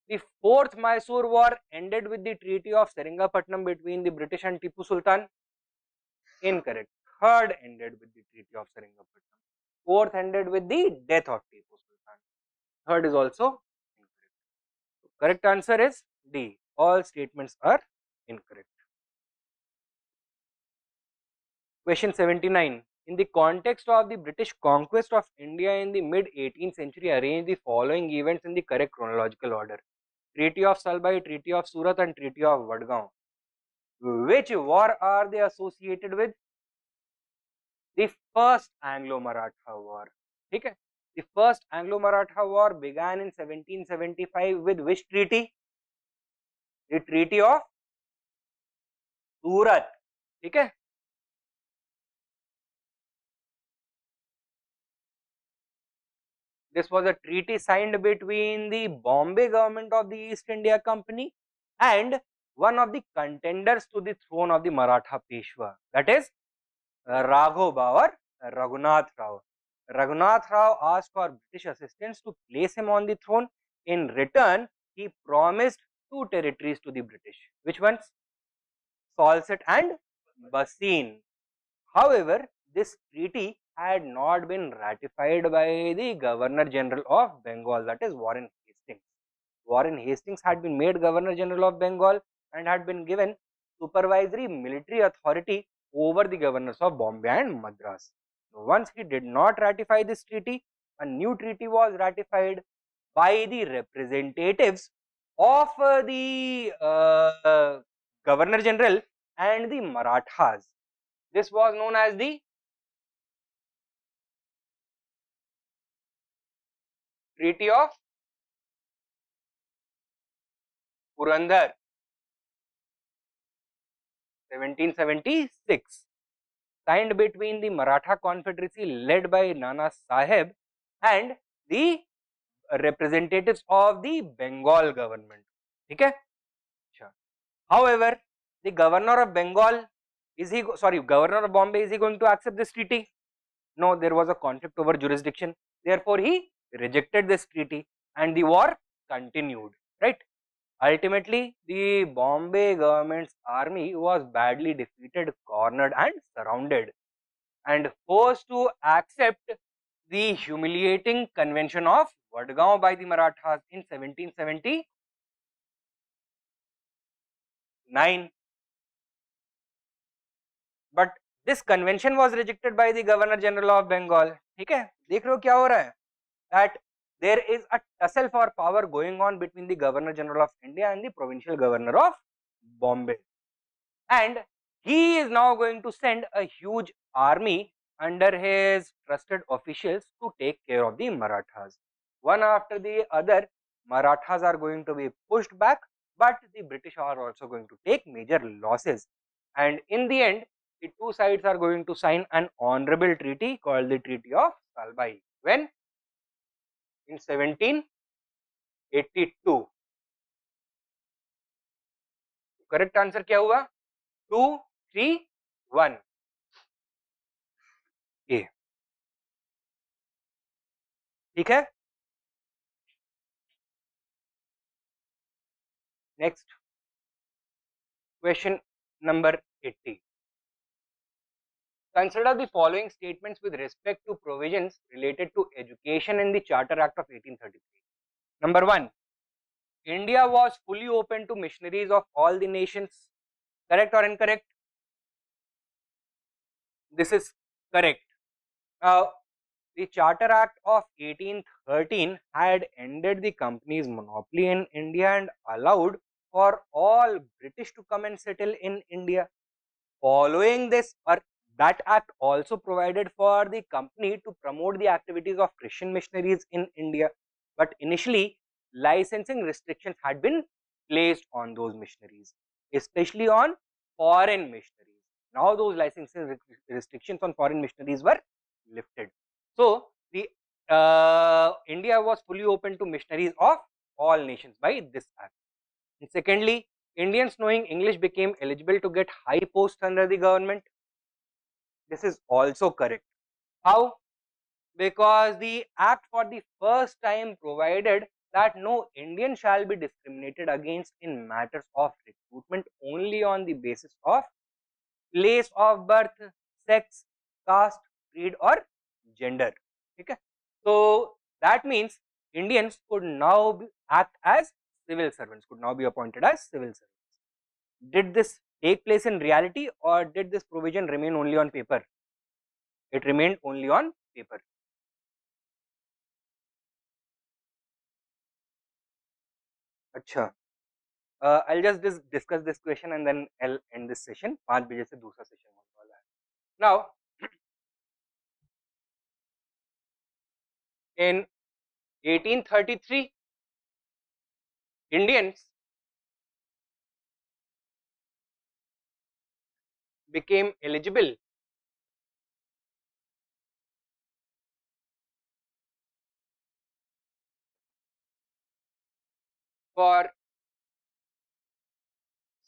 The Fourth Mysore War ended with the Treaty of Seringapatam between the British and Tipu Sultan. Incorrect. Third ended with the Treaty of Seringapatam. Fourth ended with the death of Tipu Sultan. Third is also incorrect. So correct answer is D. All statements are incorrect. Question 79. In the context of the British conquest of India in the mid-18th century, arrange the following events in the correct chronological order. Treaty of Salbai, Treaty of Surat and Treaty of Vadgaon. Which war are they associated with? The First Anglo-Maratha War. Okay? The First Anglo-Maratha War began in 1775 with which treaty? The Treaty of Surat. Okay? This was a treaty signed between the Bombay government of the East India Company and one of the contenders to the throne of the Maratha Peshwa, that is Raghav or Raghunath Rao. Raghunath Rao asked for British assistance to place him on the throne. In return, he promised two territories to the British. Which ones? Salsette and Bassein. However, this treaty had not been ratified by the Governor General of Bengal, that is Warren Hastings. Warren Hastings had been made Governor General of Bengal and had been given supervisory military authority over the governors of Bombay and Madras. Once he did not ratify this treaty, a new treaty was ratified by the representatives of the Governor General and the Marathas. This was known as the Treaty of Purandar, 1776, signed between the Maratha Confederacy led by Nana Sahib and the representatives of the Bengal government. Okay? Sure. However, the governor of Bengal, governor of Bombay, is he going to accept this treaty? No, there was a conflict over jurisdiction. Therefore, he rejected this treaty and the war continued, right? Ultimately, the Bombay government's army was badly defeated, cornered and surrounded and forced to accept the humiliating convention of Vadgaon by the Marathas in 1779. But this convention was rejected by the Governor General of Bengal. ठीक है, देख रहे हो क्या हो रहा है? That there is a tussle for power going on between the Governor General of India and the Provincial Governor of Bombay, and he is now going to send a huge army under his trusted officials to take care of the Marathas. One after the other, Marathas are going to be pushed back, but the British are also going to take major losses, and in the end, the two sides are going to sign an honorable treaty called the Treaty of Salbai. When? In 1782. Correct answer क्या हुआ? 2, 3, 1 ए. ठीक है. Next question number 80. Consider the following statements with respect to provisions related to education in the Charter Act of 1833. Number 1. India was fully open to missionaries of all the nations. Correct or incorrect? This is correct. Now, the Charter Act of 1813 had ended the company's monopoly in India and allowed for all British to come and settle in India. Following this, that act also provided for the company to promote the activities of Christian missionaries in India. But initially, licensing restrictions had been placed on those missionaries, especially on foreign missionaries. Now those licensing restrictions on foreign missionaries were lifted. So, the India was fully open to missionaries of all nations by this act. And secondly, Indians knowing English became eligible to get high posts under the government. This is also correct. How? Because the act for the first time provided that no Indian shall be discriminated against in matters of recruitment only on the basis of place of birth, sex, caste, creed or gender. Okay? So that means Indians could now act as civil servants, could now be appointed as civil servants. Did this take place in reality or did this provision remain only on paper? It remained only on paper. Acha. I'll just discuss this question and then I'll end this session. 5 बजे से दूसरा session होने वाला है. Now, in 1833, Indians became eligible for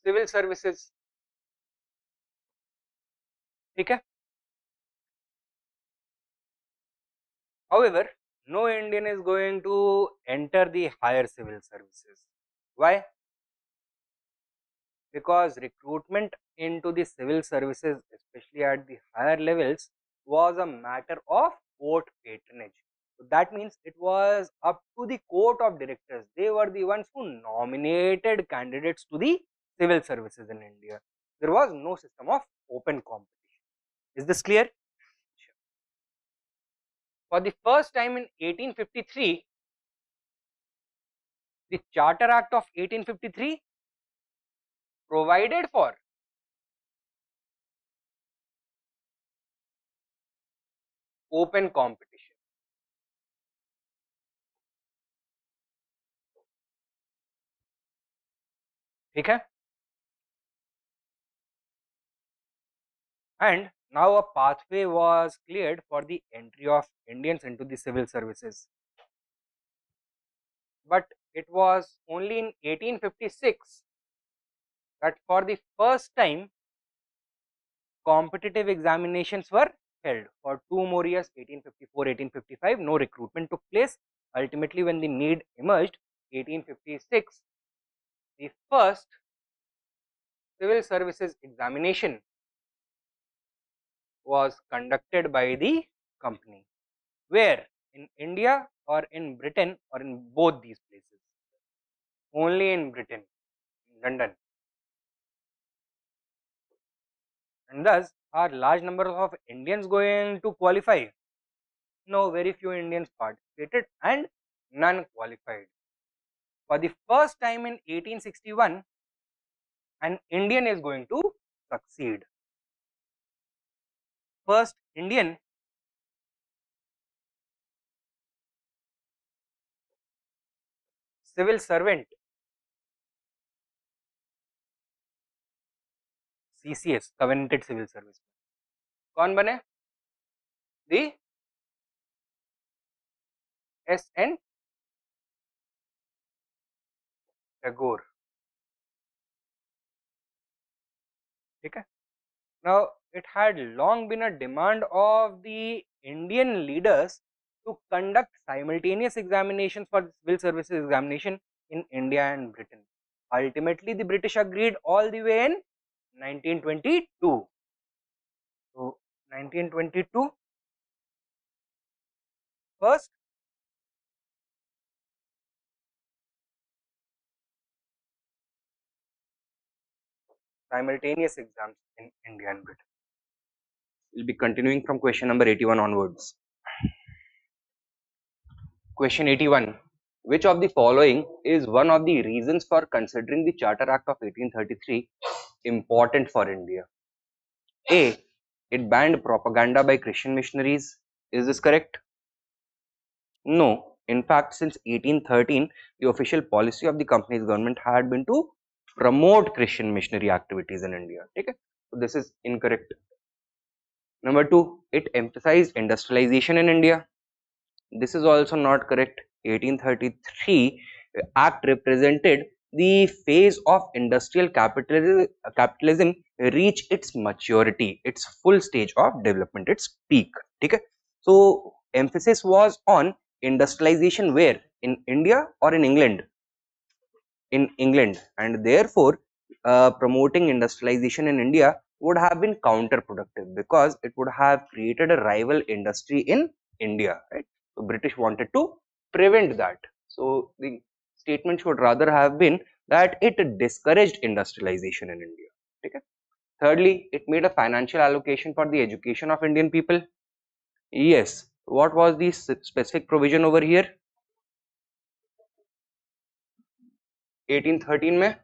civil services. ठीक है? However, no Indian is going to enter the higher civil services. Why? Because recruitment into the civil services, especially at the higher levels, was a matter of court patronage. So that means it was up to the court of directors. They were the ones who nominated candidates to the civil services in India. There was no system of open competition. Is this clear? For the first time in 1853, the Charter Act of 1853 provided for open competition. ठीक है? And now a pathway was cleared for the entry of Indians into the civil services. But it was only in 1856 that for the first time competitive examinations were held for 2 more years, 1854, 1855. No recruitment took place. Ultimately, when the need emerged, 1856, the first civil services examination was conducted by the company. Where? In India or in Britain or in both these places? Only in Britain, in London. And thus, are large numbers of Indians going to qualify? No, very few Indians participated and none qualified. For the first time in 1861, an Indian is going to succeed. First Indian civil servant, CCS, Covenanted Civil Service. कौन बने? The S.N. Tagore. ठीक है. Now, it had long been a demand of the Indian leaders to conduct simultaneous examinations for civil services examination in India and Britain. Ultimately, the British agreed all the way in 1922. So, 1922, first simultaneous exams in India and Britain. We'll be continuing from question number 81 onwards. Question 81. Which of the following is one of the reasons for considering the Charter Act of 1833 important for India? A. It banned propaganda by Christian missionaries. Is this correct? No. In fact, since 1813, the official policy of the company's government had been to promote Christian missionary activities in India. Okay? So, this is incorrect. Number 2. It emphasized industrialization in India. This is also not correct. 1833 Act represented the phase of industrial capitalism reach its maturity, its full stage of development, its peak. Okay? So, emphasis was on industrialization where? In India or in England? In England, and therefore promoting industrialization in India would have been counterproductive because it would have created a rival industry in India, right? So, British wanted to prevent that. So, the statement should rather have been that it discouraged industrialization in India. Okay? Thirdly, it made a financial allocation for the education of Indian people. Yes. What was the specific provision over here? 1813 में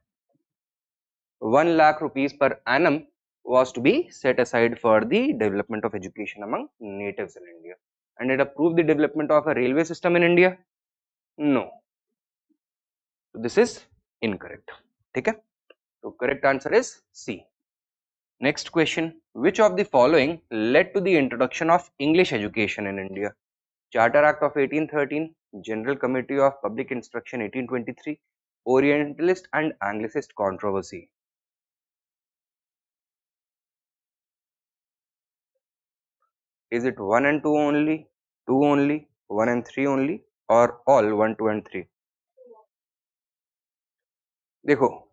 1 lakh rupees per annum was to be set aside for the development of education among natives in India. And it approved the development of a railway system in India? No. So, this is incorrect. Okay? So, correct answer is C. Next question. Which of the following led to the introduction of English education in India? Charter Act of 1813, General Committee of Public Instruction 1823, Orientalist and Anglicist controversy. Is it 1 and 2 only, 2 only, 1 and 3 only, or all 1, 2 and 3? देखो,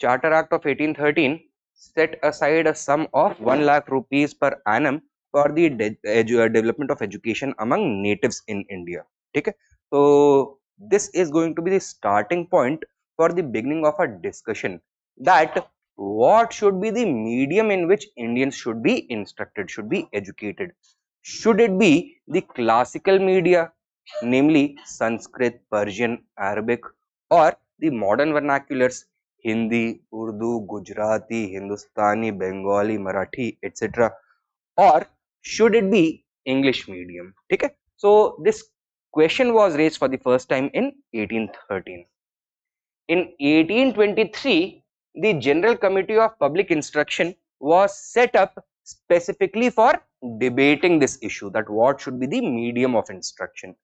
Charter Act of 1813 set aside a sum of 1 lakh rupees per annum for the development of education among natives in India. Okay? So, this is going to be the starting point for the beginning of a discussion that what should be the medium in which Indians should be instructed, should be educated. Should it be the classical media, namely Sanskrit, Persian, Arabic, or the modern vernaculars, Hindi, Urdu, Gujarati, Hindustani, Bengali, Marathi, etc. or should it be English medium? Okay? So, this question was raised for the first time in 1813. In 1823, the General Committee of Public Instruction was set up specifically for debating this issue, that what should be the medium of instruction.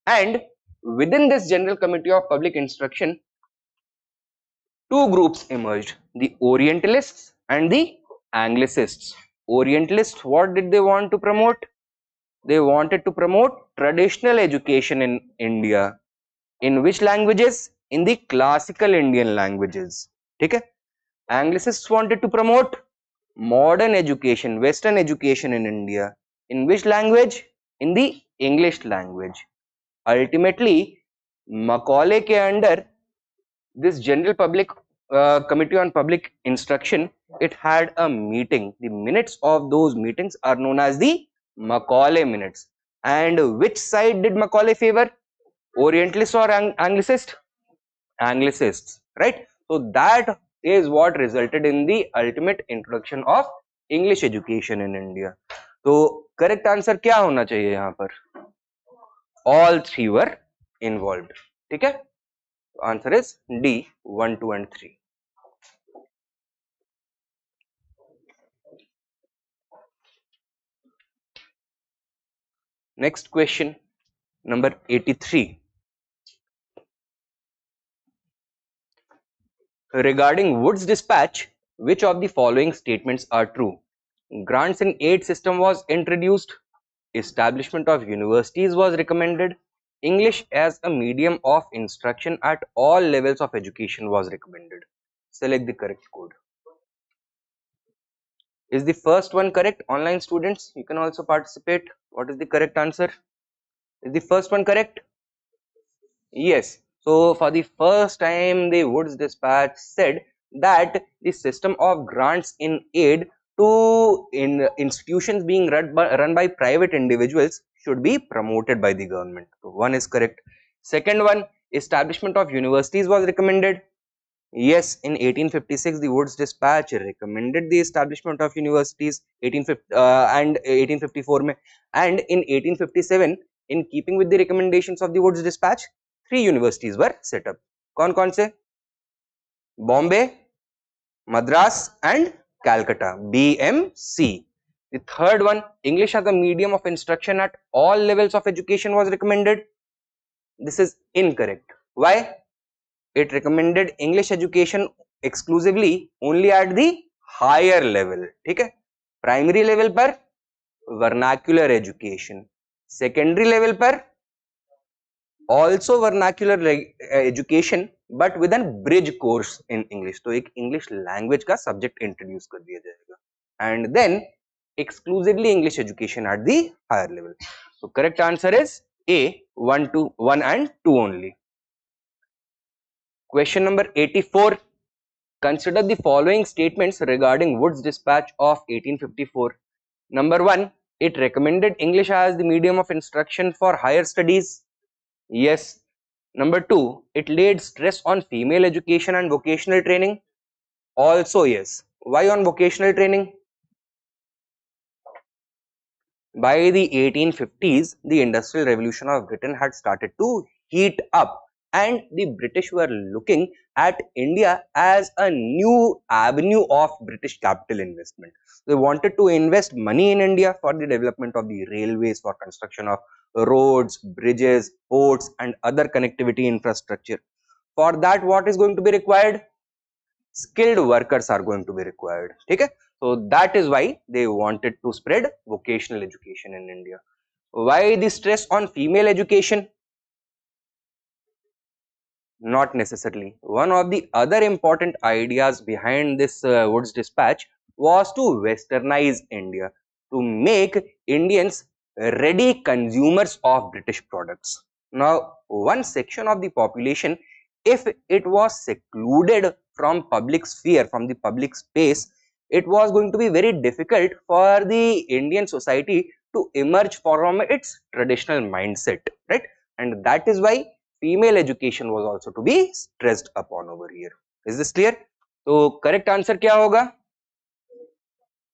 And within this General Committee of Public Instruction, two groups emerged, the Orientalists and the Anglicists. Orientalists, what did they want to promote? They wanted to promote traditional education in India. In which languages? In the classical Indian languages. Okay? Anglicists wanted to promote modern education, Western education in India. In which language? In the English language. Ultimately, Macaulay के under this General Public Committee on Public Instruction, it had a meeting. The minutes of those meetings are known as the Macaulay minutes. And which side did Macaulay favor? Orientalist or Anglicist? Anglicists, right? So that is what resulted in the ultimate introduction of English education in India. So correct answer क्या होना चाहिए यहाँ पर? All three were involved. ठीक है? Answer is D, 1, 2 and 3. Next question, number 83. Regarding Wood's dispatch, which of the following statements are true? Grants and aid system was introduced. Establishment of universities was recommended. English as a medium of instruction at all levels of education was recommended. Select the correct code. Is the first one correct? Online students, you can also participate. What is the correct answer? Is the first one correct? Yes. So for the first time, the Woods dispatch said that the system of grants in aid to institutions being run by private individuals should be promoted by the government. So one is correct. Second one, establishment of universities was recommended. Yes, in 1856, the Woods dispatch recommended the establishment of universities. 1850 and 1854 में, and in 1857, in keeping with the recommendations of the Woods dispatch, 3 universities were set up. कौन से? Bombay, Madras and Calcutta, BMC. The third one, English as a medium of instruction at all levels of education was recommended. This is incorrect. Why? It recommended English education exclusively only at the higher level. ठीक है? Primary level पर vernacular education, secondary level पर also vernacular education but with a bridge course in English. तो एक English language का subject introduce कर दिया जाएगा. And then exclusively English education at the higher level. So correct answer is A, 1 and 2 only. Question number 84. Consider the following statements regarding Wood's dispatch of 1854. Number 1. It recommended English as the medium of instruction for higher studies. Yes. Number 2. It laid stress on female education and vocational training. Also yes. Why on vocational training? By the 1850s, the Industrial Revolution of Britain had started to heat up, and the British were looking at India as a new avenue of British capital investment. They wanted to invest money in India for the development of the railways, for construction of roads, bridges, ports and other connectivity infrastructure. For that, what is going to be required? Skilled workers are going to be required. Okay? So that is why they wanted to spread vocational education in India. Why the stress on female education? Not necessarily. One of the other important ideas behind this Woods dispatch was to westernize India, to make Indians ready consumers of British products. Now, one section of the population, if it was secluded from public sphere, from the public space, it was going to be very difficult for the Indian society to emerge from its traditional mindset, right? And that is why female education was also to be stressed upon over here. Is this clear? So correct answer क्या होगा?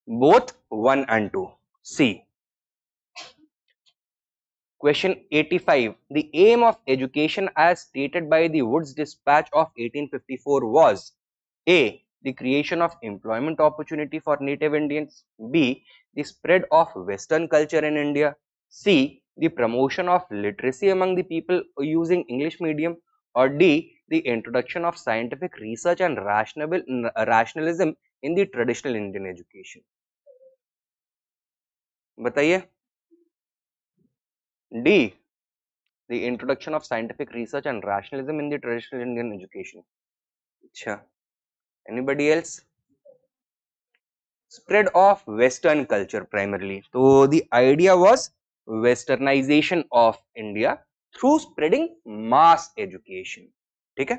Both 1 and 2. C. Question 85. The aim of education as stated by the Woods dispatch of 1854 was A. The creation of employment opportunity for native Indians. B. The spread of Western culture in India. C. The promotion of literacy among the people using English medium. or D, the introduction of scientific research and rationalism in the traditional Indian education? बताइए. D, the introduction of scientific research and rationalism in the traditional Indian education. अच्छा. Anybody else? Spread of Western culture primarily. So the idea was westernization of India through spreading mass education. ठीक है.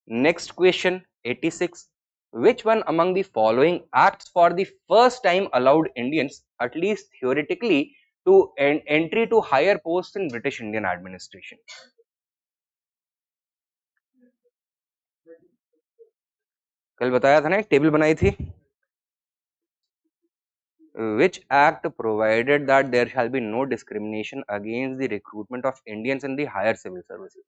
Next question 86. Which one among the following acts for the first time allowed Indians, at least theoretically, to entry to higher posts in British Indian administration? कल बताया था ना, एक table बनाई थी. Which act provided that there shall be no discrimination against the recruitment of Indians in the higher civil services?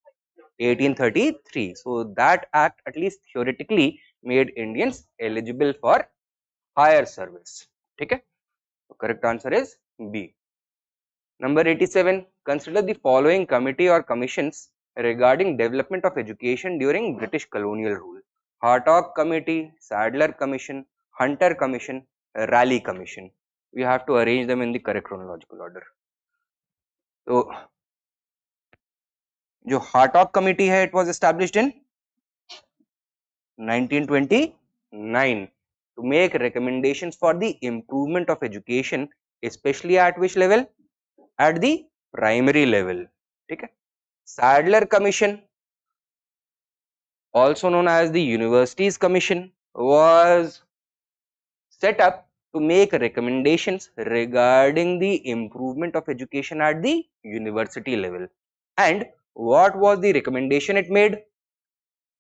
1833. So that act, at least theoretically, made Indians eligible for higher service. Okay? So correct answer is B. Number 87. Consider the following committee or commissions regarding development of education during British colonial rule: Hartog Committee, Sadler Commission, Hunter Commission, Raleigh Commission. We have to arrange them in the correct chronological order. So, जो Hartog Committee है, it was established in 1929 to make recommendations for the improvement of education, especially at which level? At the primary level. ठीक है. Sadler Commission, also known as the Universities Commission, was set up to make recommendations regarding the improvement of education at the university level. And what was the recommendation it made?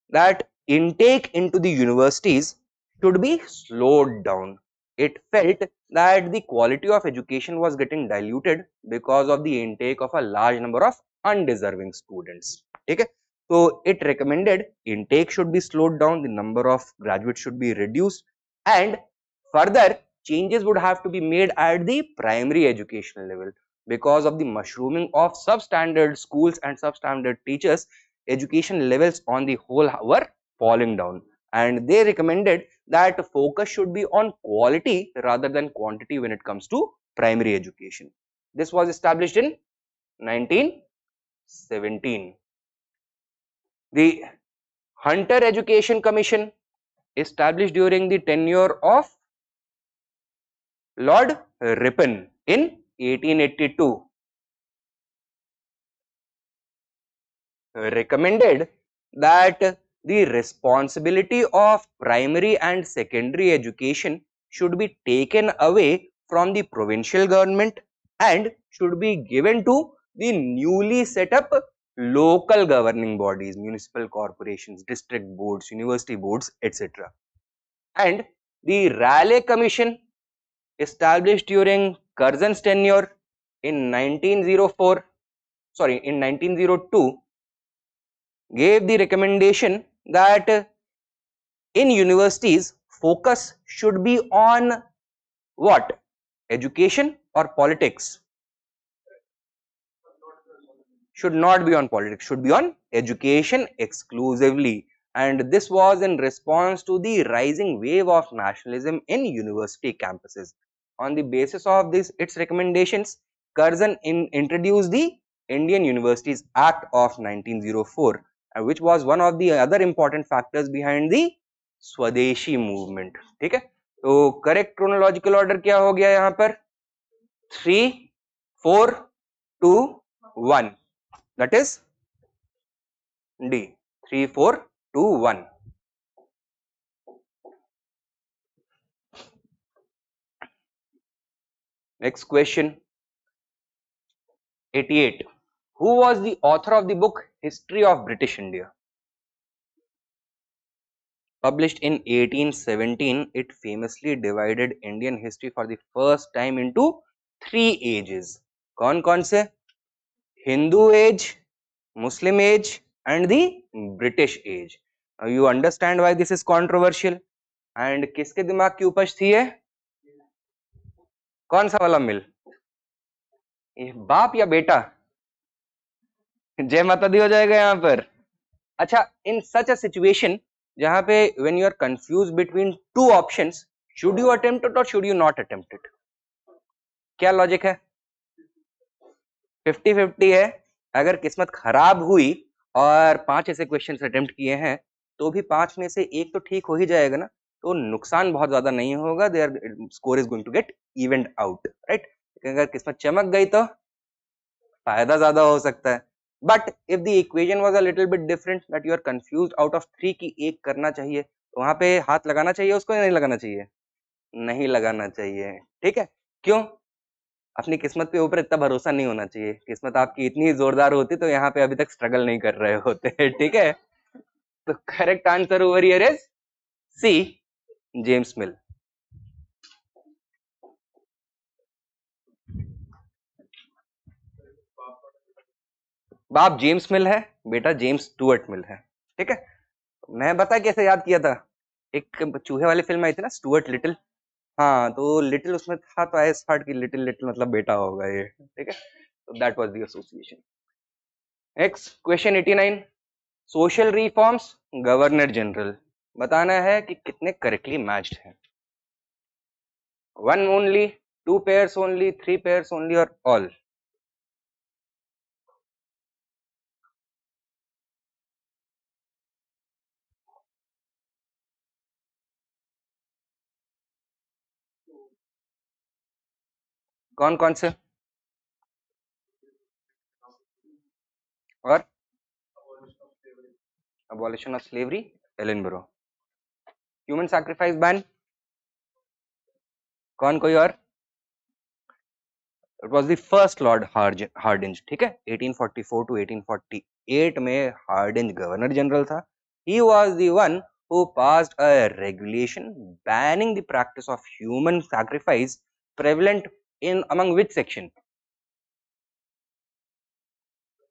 That intake into the universities should be slowed down. It felt that the quality of education was getting diluted because of the intake of a large number of undeserving students. Okay? So it recommended intake should be slowed down, the number of graduates should be reduced, and further changes would have to be made at the primary educational level. Because of the mushrooming of substandard schools and substandard teachers, education levels on the whole were falling down, and they recommended that focus should be on quality rather than quantity when it comes to primary education. This was established in 1917. The Hunter Education Commission, established during the tenure of Lord Ripon in 1882, recommended that the responsibility of primary and secondary education should be taken away from the provincial government and should be given to the newly set up local governing bodies, municipal corporations, district boards, university boards, etc. And the Raleigh Commission, established during Curzon's tenure in 1902, gave the recommendation that in universities focus should be on what? Education or politics? Should not be on politics, should be on education exclusively. And this was in response to the rising wave of nationalism in university campuses. On the basis of this, its recommendations, Curzon introduced the Indian Universities Act of 1904, which was one of the other important factors behind the Swadeshi movement. ठीक है. तो correct chronological order क्या हो गया यहाँ पर? 3, 4, 2, 1. That is D. 3, 4, 2, 1. Next question 88. Who was the author of the book History of British India? Published in 1817, it famously divided Indian history for the first time into 3 ages. कौन से? Hindu age, Muslim age and the British age. Now you understand why this is controversial. And किसके दिमाग की उपज थी है? कौन सा वाला मिल? बाप या बेटा? जय माता दी हो जाएगा यहाँ पर. अच्छा, इन सच अ सिचुएशन जहां पे when you are confuse between two options, should you attempt it और should you not attempt it? क्या लॉजिक है? 50-50 है। अगर किस्मत खराब हुई और 5 ऐसे क्वेश्चन अटेम्प्ट किए हैं तो भी 5 में से एक तो ठीक हो ही जाएगा ना, तो नुकसान बहुत ज्यादा नहीं होगा, their score is going to get evened out, right? अगर किस्मत चमक गई तो फायदा ज्यादा हो सकता है। But if the equation was a little bit different, that you are confused out of 3 की एक करना चाहिए, तो वहां पे हाथ लगाना चाहिए उसको या नहीं लगाना चाहिए? नहीं लगाना चाहिए, ठीक है? क्यों? अपनी किस्मत पे ऊपर इतना भरोसा नहीं होना चाहिए। किस्मत आपकी इतनी जोरदार होती तो यहाँ पे अभी तक स्ट्रगल नहीं कर रहे होते। ठीक है, तो correct answer over here is C, James Mill. बाप जेम्स मिल है, बेटा जेम्स स्टुअर्ट मिल है। ठीक है, मैं बता कैसे याद किया था, एक चूहे वाली फिल्म आई थी ना, स्टुअर्ट लिटिल। हाँ, तो लिटिल उसमें था तो आई थॉट कि लिटिल लिटिल मतलब बेटा होगा ये। ठीक है, तो that was the association. Next question 89, social reforms governor general, बताना है कि कितने करेक्टली मैच्ड हैं। 1 only, 2 pairs only, 3 pairs only और ऑल? कौन कौन से? और abolition of slavery, Ellenborough. Human sacrifice ban, कौन कोई और? It was the first Lord Hardinge. ठीक है, 1844 टू 1848 में हार्डिंज गवर्नर जनरल था। He was the one who passed a regulation banning the practice of human sacrifice prevalent in among which section?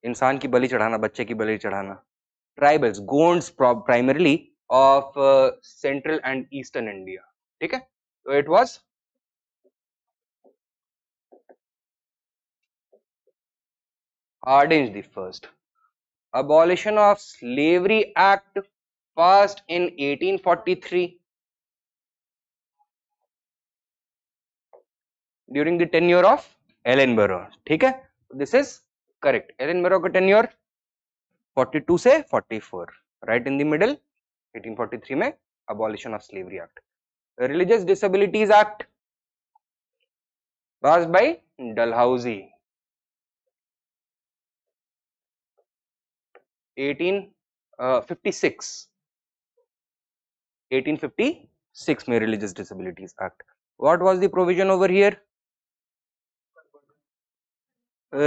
इंसान की बलि चढ़ाना, बच्चे की बलि चढ़ाना। Tribals, Gonds primarily of central and eastern India. ठीक है, तो it was Hardinge the first. Abolition of Slavery Act passed in 1843 during the tenure of Ellenborough. ठीक है, this is correct. Ellenborough का tenure 42 से 44, right in the middle. 1843 में Abolition of Slavery Act. Religious Disabilities Act passed by Dalhousie 1856 में Religious Disabilities Act. What was the provision over here?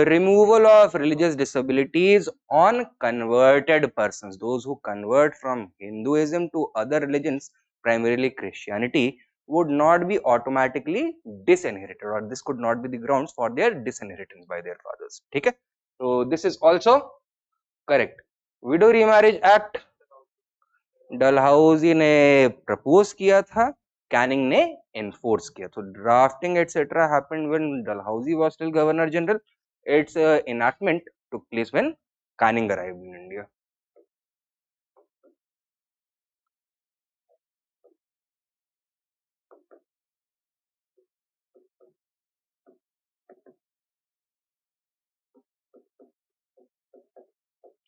Removal of religious disabilities on converted persons. Those who convert from Hinduism to other religions, primarily Christianity, would not be automatically disinherited, or this could not be the grounds for their disinheritance by their fathers. ठीक है, so this is also correct. Widow Remarriage Act Dalhousie ने propose किया था, Canning ने enforce किया। तो drafting etcetera happened when Dalhousie was still governor general. Its enactment took place when Canning arrived in India.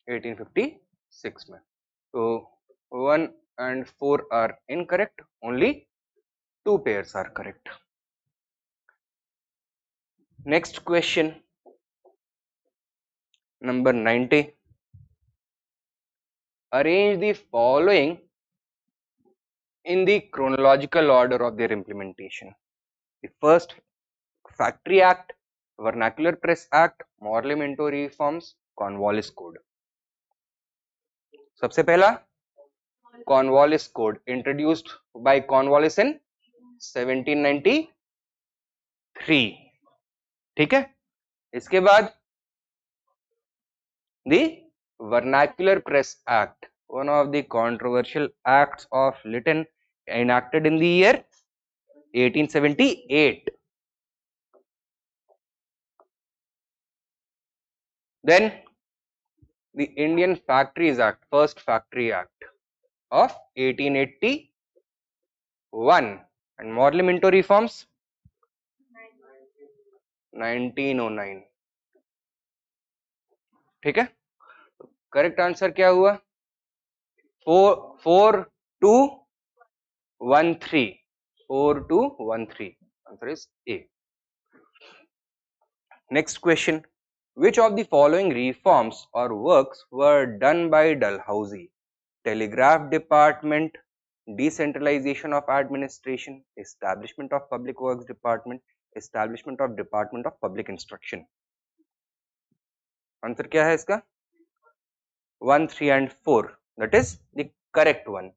(1856) में। So 1 and 4 are incorrect. Only 2 pairs are correct. Next question, number 90. Arrange the following in the chronological order of their implementation. The first, Factory Act, Vernacular Press Act, Morley-Minto Reforms, Cornwallis Code. सबसे पहला Cornwallis Code, introduced by Cornwallis in 1793. ठीक है, इसके बाद the Vernacular Press Act, one of the controversial acts of Lytton, enacted in the year 1878. Then The Indian Factories Act, first Factory Act of 1881, and Morley Minto reforms 1909. ठीक है, correct answer क्या हुआ? 4213. 4213. Answer is A. Next question. Which of the following reforms or works were done by Dalhousie? Telegraph Department, decentralization of administration, establishment of Public Works Department, establishment of Department of Public Instruction. Answer क्या है इसका? 1, 3 and 4. That is the correct one.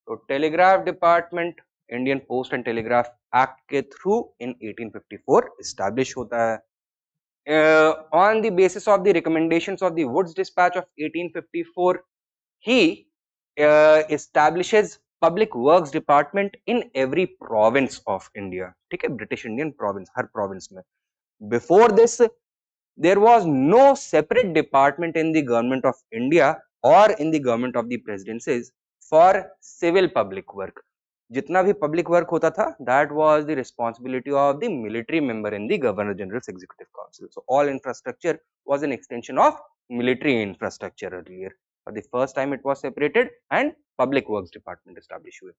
So Telegraph Department Indian Post and Telegraph Act के through in 1854 establish होता है. On the basis of the recommendations of the Woods Dispatch of 1854, he establishes Public Works Department in every province of India. ठीक है, British Indian province, हर province में. Before this, there was no separate department in the government of India or in the government of the presidencies for civil public work. जितना भी public work होता था, that was the responsibility of the military member in the Governor General's Executive Council. So all infrastructure was an extension of military infrastructure earlier. For the first time, it was separated and Public Works Department established हुए.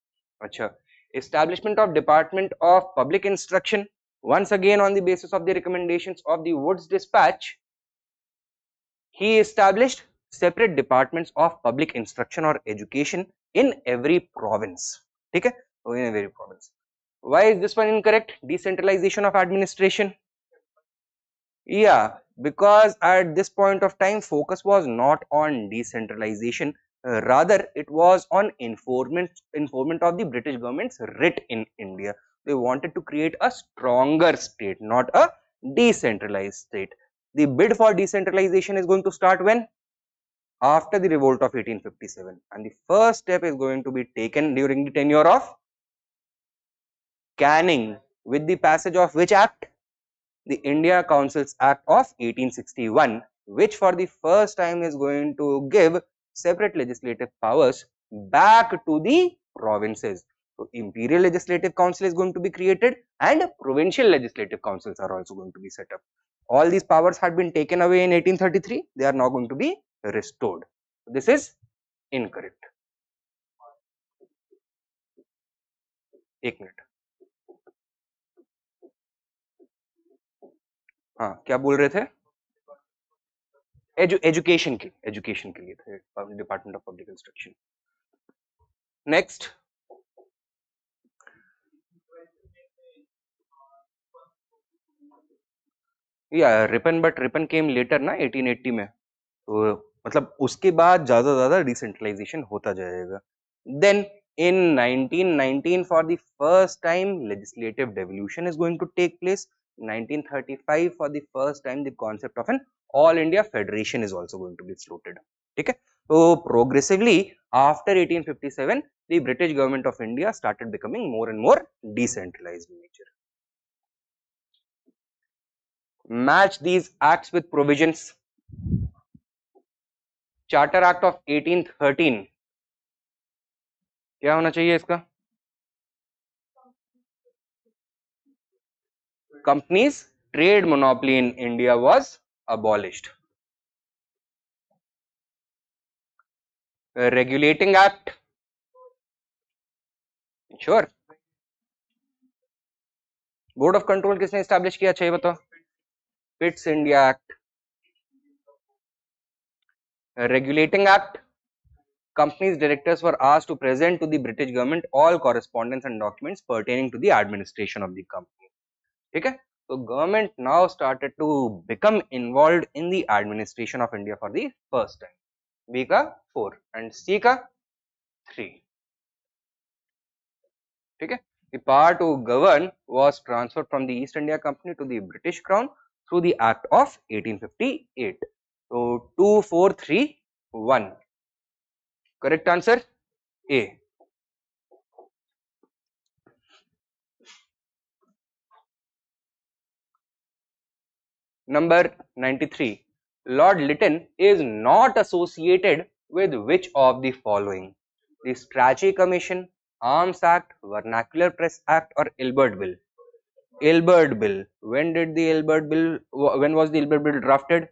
अच्छा, establishment of Department of Public Instruction, once again on the basis of the recommendations of the Woods Dispatch, he established separate departments of public instruction or education in every province. ठीक है, in every province. Why is this one incorrect? Decentralization of administration. Yeah, because at this point of time, focus was not on decentralization. Rather, it was on enforcement of the British government's writ in India. They wanted to create a stronger state, not a decentralized state. The bid for decentralization is going to start when? After the revolt of 1857, and the first step is going to be taken during the tenure of Canning, with the passage of which act? The India Councils Act of 1861, which for the first time is going to give separate legislative powers back to the provinces. So Imperial Legislative Council is going to be created and provincial legislative councils are also going to be set up. All these powers had been taken away in 1833. They are now going to be restored. This is incorrect. एक मिनट, हाँ क्या बोल रहे थे? Education के लिए थे, department of public instruction. Next, या Ripon, but Ripon came later ना 1880 में, तो मतलब उसके बाद ज्यादा डिसेंट्रलाइजेशन होता जाएगा. Then in 1919 for the first time legislative devolution is going to take place. 1935 for the first time the concept of an all India federation is also going to be floated. ठीक है, so progressively after 1857 the British government of India started becoming more and more decentralized in nature. Match these acts with provisions. Charter Act of 1813 क्या होना चाहिए इसका? Companies trade monopoly in India was abolished. Regulating Act, sure. Board of Control किसने establish किया? अच्छा ये बताओ. Pitt's India Act. Regulating Act, companies directors were asked to present to the British government all correspondence and documents pertaining to the administration of the company. ठीक है, so government now started to become involved in the administration of India for the first time. B का 4 and C का 3. ठीक है, the power to govern was transferred from the East India Company to the British Crown through the Act of 1858. So 2, 4, 3, 1. Correct answer A. Number 93. Lord Lytton is not associated with which of the following? The Strachey Commission, Arms Act, Vernacular Press Act, or Ilbert Bill? Ilbert Bill. When did the Ilbert Bill? When was the Ilbert Bill drafted?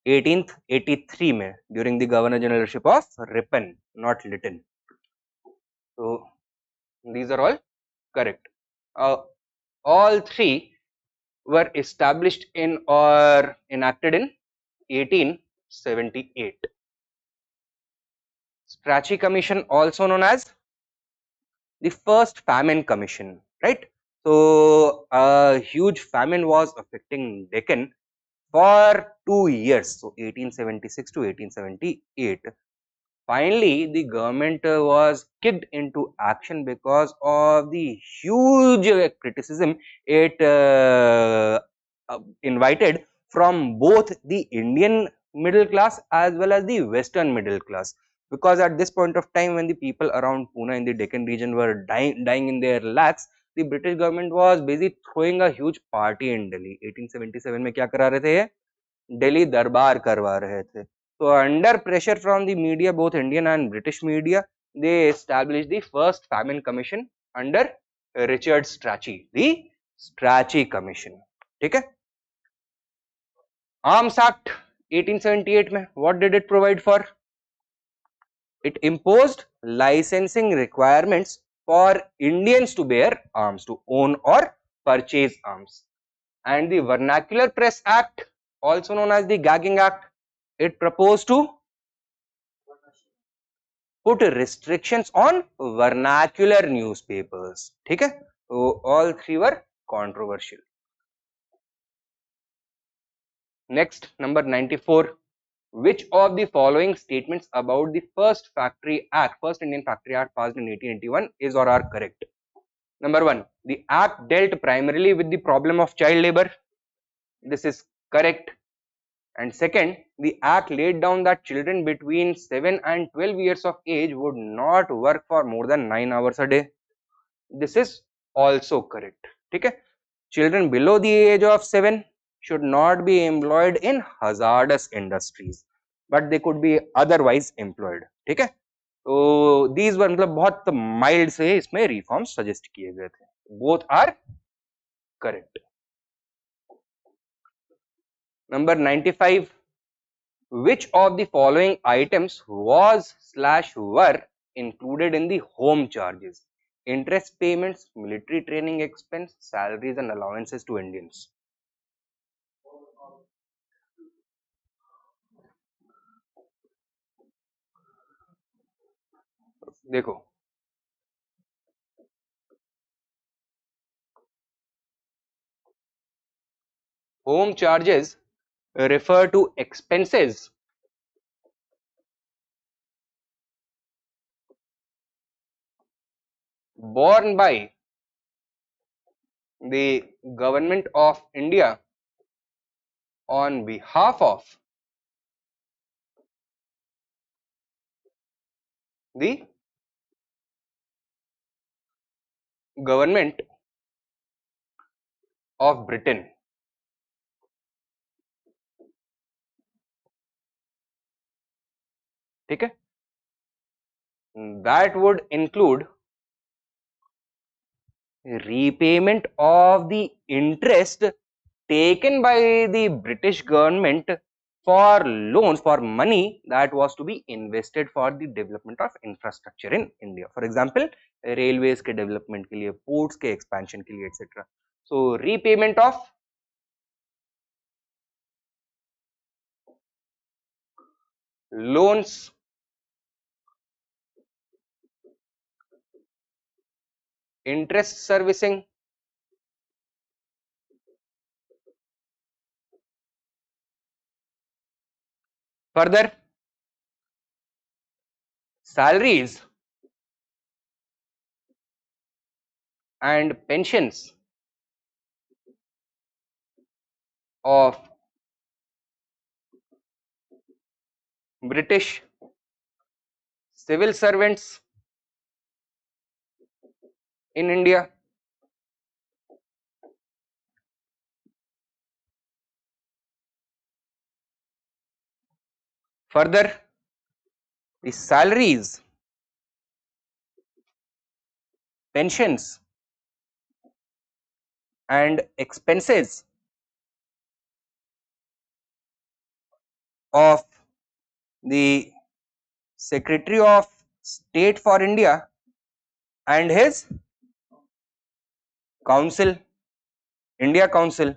1883 में, during the Governor Generalship of Ripon, not Lytton. So these are all correct. All three were established in or enacted in 1878. Strachey Commission, also known as the first famine commission, right? So a huge famine was affecting Deccan for 2 years, so 1876 to 1878. Finally, the government was kicked into action because of the huge criticism it invited from both the Indian middle class as well as the Western middle class. Because at this point of time, when the people around Pune in the Deccan region were dying in their lakhs, the British government was busy throwing a huge party in Delhi. 1877 में क्या करा रहे थे? Delhi दरबार करवा रहे थे. So under pressure from the media, both Indian and British media, they established the first famine commission under Richard Strachey, the Strachey Commission. ठीक है? Arms Act 1878 में what did it provide for? It imposed licensing requirements for Indians to bear arms, to own or purchase arms. And the Vernacular Press Act, also known as the Gagging Act, it proposed to put restrictions on vernacular newspapers. ठीक है? So all three were controversial. Next, number 94. Which of the following statements about the first Indian Factory Act passed in 1881 is or are correct? Number 1. The act dealt primarily with the problem of child labor. This is correct. And second, the act laid down that children between 7 and 12 years of age would not work for more than 9 hours a day. This is also correct. Okay? Children below the age of 7 should not be employed in hazardous industries, but they could be otherwise employed. ठीक है? तो these were मतलब बहुत mild से इसमें reforms suggest किए गए थे. Both are correct. Number 95. Which of the following items was/were included in the home charges? Interest payments, military training expense, salaries and allowances to Indians. देखो, home charges refer to expenses borne by the government of India on behalf of the government of Britain. ठीक है? That would include repayment of the interest taken by the British government for loans, for money that was to be invested for the development of infrastructure in India. For example, railways के development के लिए, ports के expansion के लिए, etc. So repayment of loans, interest servicing, further salaries and pensions of British civil servants in India. Further, the salaries, pensions and expenses of the Secretary of State for India and his Council, India Council,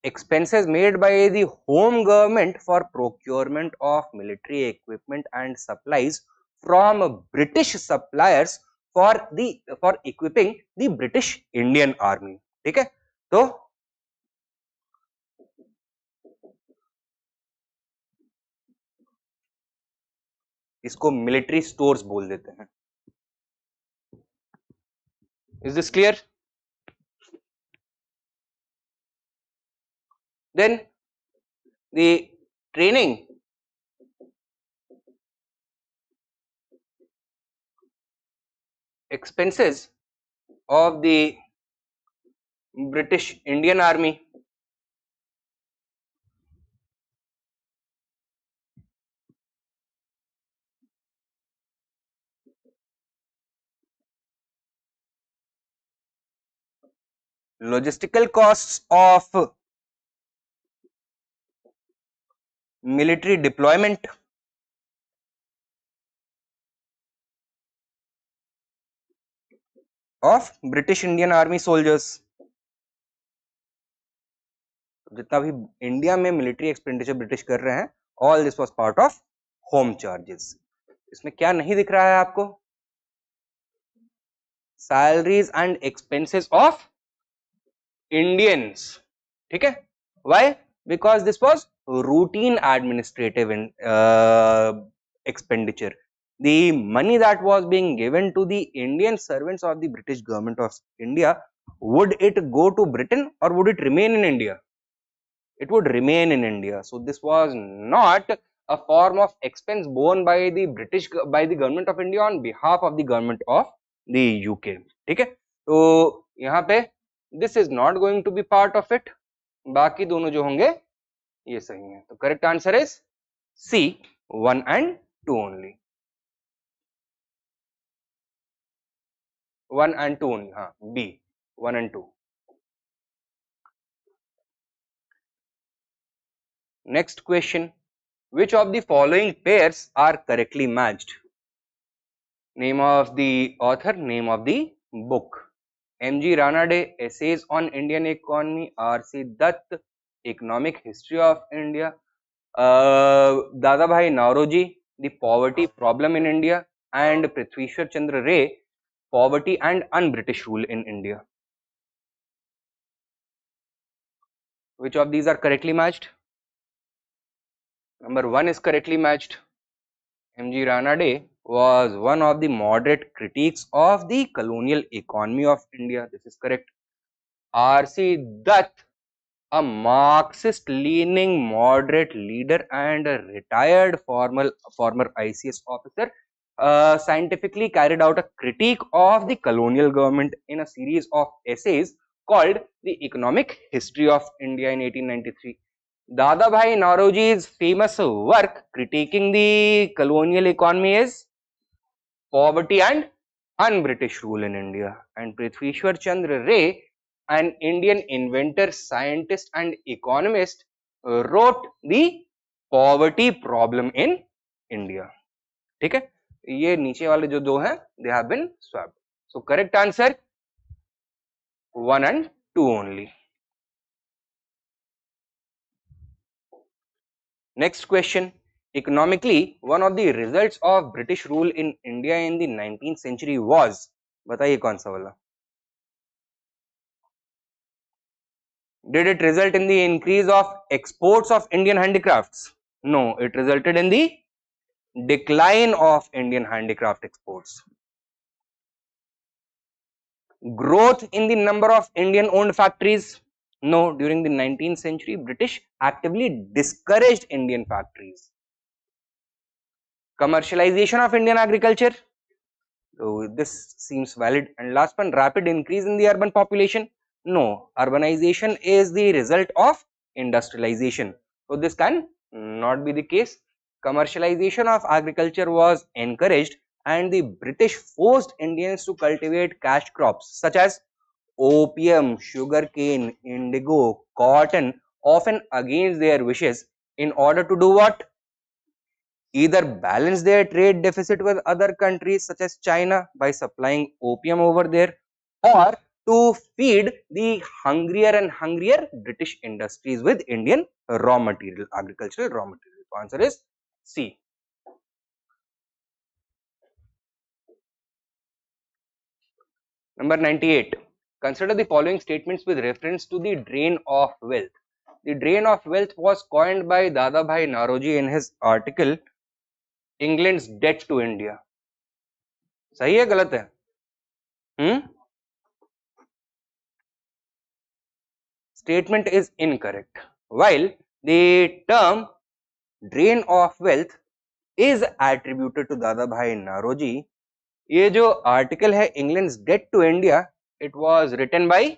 expenses made by the home government for procurement of military equipment and supplies from British suppliers for equipping the British Indian Army. ठीक है, तो इसको military stores बोल देते हैं. Is this clear? Then the training expenses of the British Indian Army logistical costs of military deployment of British Indian Army soldiers. जितना भी India में मिलिट्री एक्सपेंडिचर ब्रिटिश कर रहे हैं, all this was part of home charges. इसमें क्या नहीं दिख रहा है आपको? Salaries and expenses of Indians. ठीक है, why? Because this was routine administrative expenditure. The money that was being given to the Indian servants of the British government of India, would it go to Britain or would it remain in India? It would remain in India. So this was not a form of expense borne by the government of India on behalf of the government of the UK. ठीक है, तो यहाँ पे this is not going to be part of it. बाकी दोनों जो होंगे ये सही है. तो correct answer is C, 1 and 2 only. 1 and 2 only. हाँ, B, 1 and 2. Next question. Which of the following pairs are correctly matched? Name of the author, name of the book. M.G. Ranade, Essays on Indian Economy. R.C. Dutt, Economic History of India. Dadabhai Nauroji, The Poverty Problem in India. And Prithvishwar Chandra Ray, Poverty and Un-British Rule in India. Which of these are correctly matched? Number 1 is correctly matched. M.G. Ranade was one of the moderate critics of the colonial economy of India. This is correct. R.C. Dutt, a Marxist-leaning moderate leader and a retired former ICS officer, scientifically carried out a critique of the colonial government in a series of essays called The Economic History of India in 1893. Dadabhai Nauroji's famous work critiquing the colonial economy is Poverty and Un-British Rule in India. And Prithvishwar Chandra Ray, an Indian inventor, scientist and economist, wrote The Poverty Problem in India. ठीक है, ये नीचे वाले जो दो हैं, they have been swapped. So correct answer 1 and 2 only. Next question. Economically, one of the results of British rule in India in the 19th century was, बताइए कौन सा वाला? Did it result in the increase of exports of Indian handicrafts? No, it resulted in the decline of Indian handicraft exports. Growth in the number of Indian owned factories? No, during the 19th century, British actively discouraged Indian factories. Commercialization of Indian agriculture? So this seems valid. And last one, rapid increase in the urban population. No, urbanization is the result of industrialization. So this can not be the case. Commercialization of agriculture was encouraged and the British forced Indians to cultivate cash crops such as opium, sugarcane, indigo, cotton, often against their wishes, in order to do what? Either balance their trade deficit with other countries such as China by supplying opium over there, or to feed the hungrier and hungrier British industries with Indian raw material, agricultural raw material. So answer is C. Number 98. Consider the following statements with reference to the drain of wealth. The drain of wealth was coined by Dadabhai Naoroji in his article England's Debt to India. सही है गलत है? Statement is incorrect. While the term drain of wealth is attributed to Dadabhai Naoroji, ये जो article है England's Debt to India, it was written by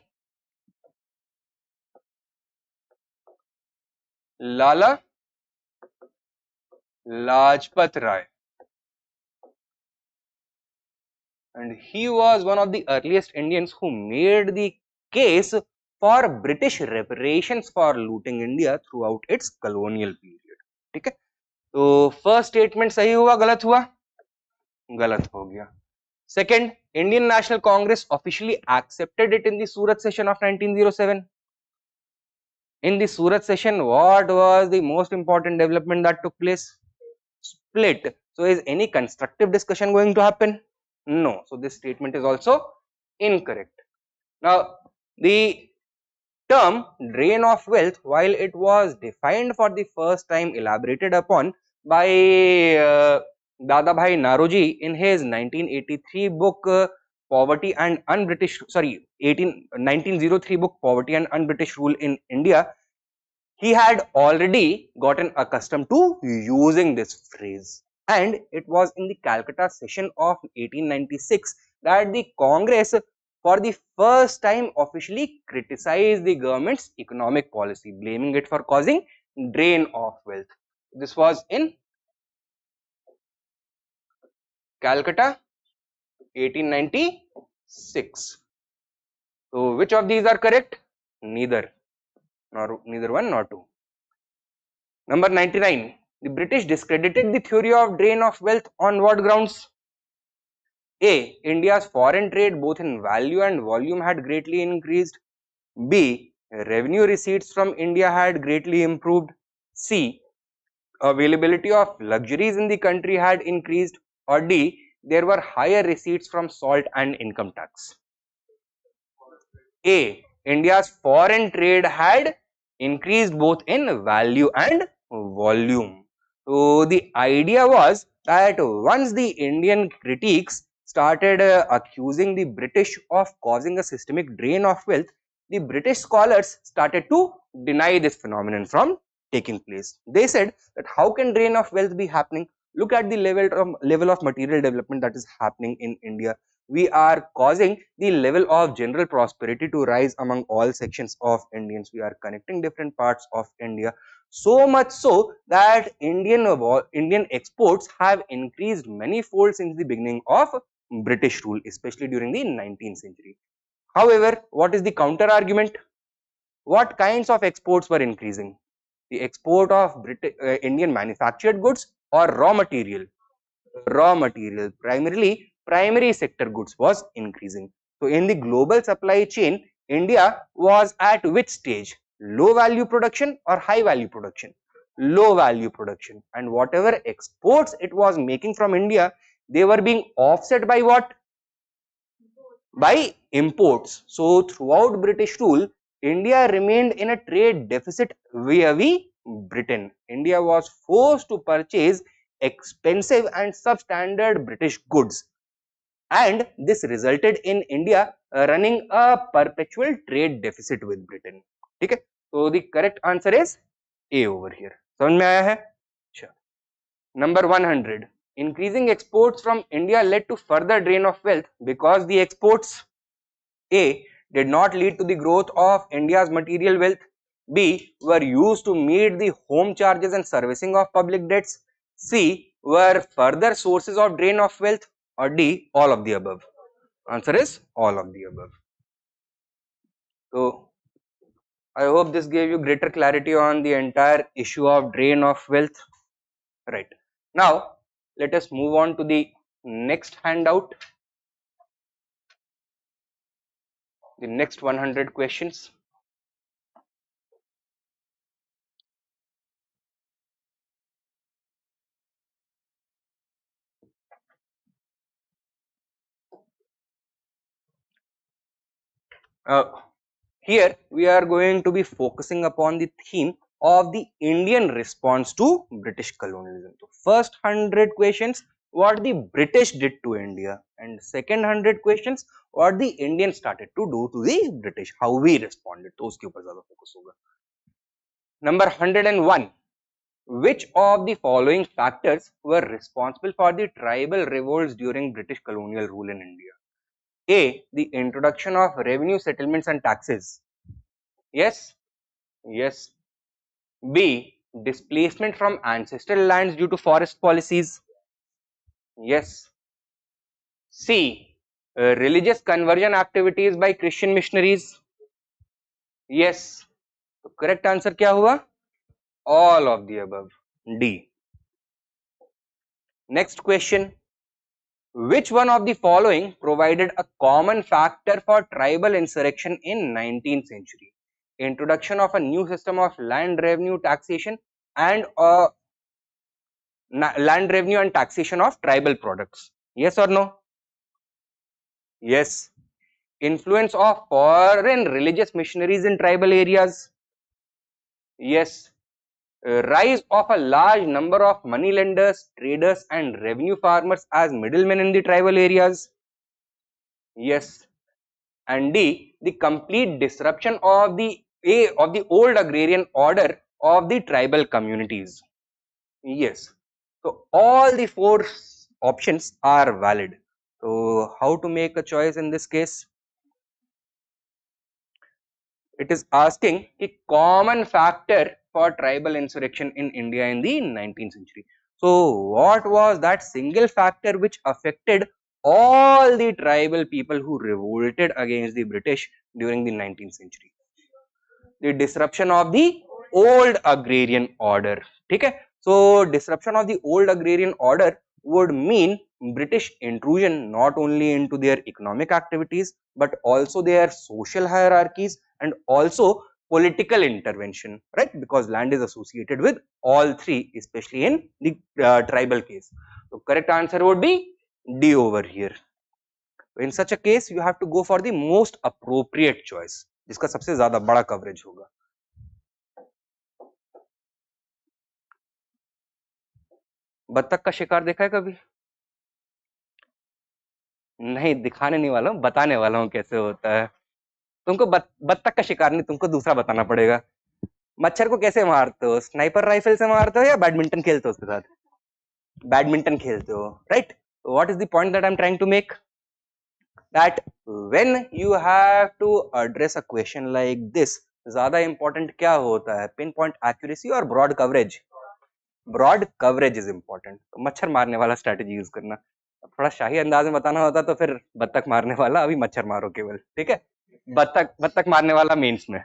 Lala Lajpat Rai, and he was one of the earliest Indians who made the case for British reparations for looting India throughout its colonial period. ठीक है, तो first statement सही हुआ गलत हुआ? गलत हो गया. Second, Indian National Congress officially accepted it in the Surat session of 1907. In the Surat session, what was the most important development that took place? Split. So is any constructive discussion going to happen? No. So this statement is also incorrect. Now the term drain of wealth, while it was defined for the first time, elaborated upon by Dadabhai Naoroji in his 1983 book Poverty and Un-British, 1903 book Poverty and Un-British Rule in India, he had already gotten accustomed to using this phrase, and it was in the Calcutta session of 1896 that the Congress for the first time officially criticized the government's economic policy, blaming it for causing drain of wealth. This was in Calcutta 1896. So which of these are correct? Neither one nor two. Number 99. The British discredited the theory of drain of wealth on what grounds? A. India's foreign trade both in value and volume had greatly increased. B. Revenue receipts from India had greatly improved. C. Availability of luxuries in the country had increased. Or D. There were higher receipts from salt and income tax. A. India's foreign trade had increased both in value and volume. So the idea was that once the Indian critics started accusing the British of causing a systemic drain of wealth, the British scholars started to deny this phenomenon from taking place. They said that how can drain of wealth be happening? Look at the level of material development that is happening in India. We are causing the level of general prosperity to rise among all sections of Indians. We are connecting different parts of India, so much so that Indian exports have increased many fold since the beginning of British rule, especially during the 19th century. However, what is the counter argument? What kinds of exports were increasing? The export of Indian manufactured goods or raw material? Raw material, primarily primary sector goods was increasing. So in the global supply chain, India was at which stage? Low value production or high value production? Low value production. And whatever exports it was making from India, they were being offset by what? By imports. So throughout British rule, India remained in a trade deficit vis-a-vis Britain. India was forced to purchase expensive and substandard British goods, and this resulted in India running a perpetual trade deficit with Britain. Okay, so the correct answer is A over here. समझ में आया है? Sure. Number 100. Increasing exports from India led to further drain of wealth because the exports: A. did not lead to the growth of India's material wealth. B. Were used to meet the home charges and servicing of public debts. C. Were further sources of drain of wealth. Or D. All of the above. Answer is all of the above. So I hope this gave you greater clarity on the entire issue of drain of wealth. Right. Now let us move on to the next handout. The next 100 questions. Here we are going to be focusing upon the theme of the Indian response to British colonialism. So first 100 questions, what the British did to India, and second 100 questions, what the Indians started to do to the British, how we responded. तो उसके ऊपर ज़्यादा focus होगा. Number 101. Which of the following factors were responsible for the tribal revolts during British colonial rule in India? A. The introduction of revenue settlements and taxes. Yes. Yes. B. Displacement from ancestral lands due to forest policies. Yes. C. Religious conversion activities by Christian missionaries. Yes. So correct answer क्या हुआ? All of the above. D. Next question. Which one of the following provided a common factor for tribal insurrection in 19th century? Introduction of a new system of land revenue taxation and land revenue and taxation of tribal products. Yes or no? Yes. Influence of foreign religious missionaries in tribal areas. Yes. Rise of a large number of moneylenders, traders and revenue farmers as middlemen in the tribal areas. Yes. And D. The complete disruption of the old agrarian order of the tribal communities. Yes. So all the four options are valid. So how to make a choice in this case? It is asking a common factor for tribal insurrection in India in the 19th century. So what was that single factor which affected all the tribal people who revolted against the British during the 19th century? The disruption of the old agrarian order. Okay? So disruption of the old agrarian order would mean British intrusion not only into their economic activities but also their social hierarchies and also political intervention, right? Because land is associated with all three, especially in the tribal case. So correct answer would be D over here. In such a case, you have to go for the most appropriate choice, जिसका सबसे ज़्यादा बड़ा coverage होगा. बत्तख का शिकार देखा है कभी? नहीं, दिखाने नहीं वाला हूँ, बताने वाला हूँ कैसे होता है. तुमको बत्तख का शिकार नहीं, तुमको दूसरा बताना पड़ेगा. मच्छर को कैसे मारते हो? स्नाइपर राइफल से मारते हो या बैडमिंटन खेलते हो उसके साथ? बैडमिंटन खेलते हो, right? What is the point that I'm trying to make? That when you have to address a question like this, ज़्यादा important क्या होता है? Pinpoint accuracy और broad coverage? Broad coverage is important. तो मच्छर मारने वाला strategy use करना. थोड़ा शाही अंदाज में बताना होता तो फिर बत्तख मारने वाला, अभी मच्छर मारो केवल, ठीक है? बत्तख मारने वाला मेंस में.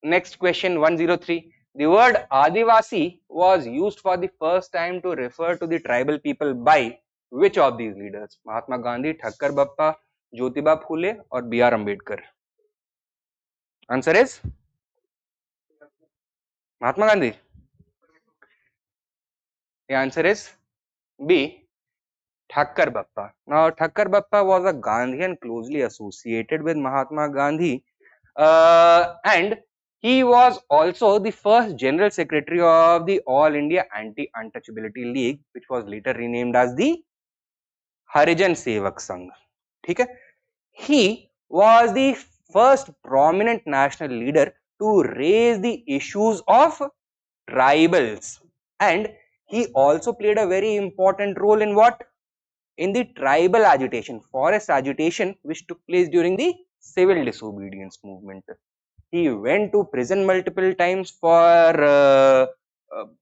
Next question 103. The word Adivasi was used for the first time to refer to the tribal people by which of these leaders? Mahatma Gandhi, Thakkar Bappa, Jyotiba Phule or B.R. Ambedkar? Answer is Mahatma Gandhi. The answer is B. Thakkar Bappa. Now Thakkar Bappa was a Gandhian closely associated with Mahatma Gandhi and he was also the first General Secretary of the All India Anti-Untouchability League, which was later renamed as the Harijan Sevak Sangh. Okay? He was the first prominent national leader to raise the issues of tribals, and he also played a very important role in what? in the tribal agitation, forest agitation, which took place during the civil disobedience movement. He went to prison multiple times for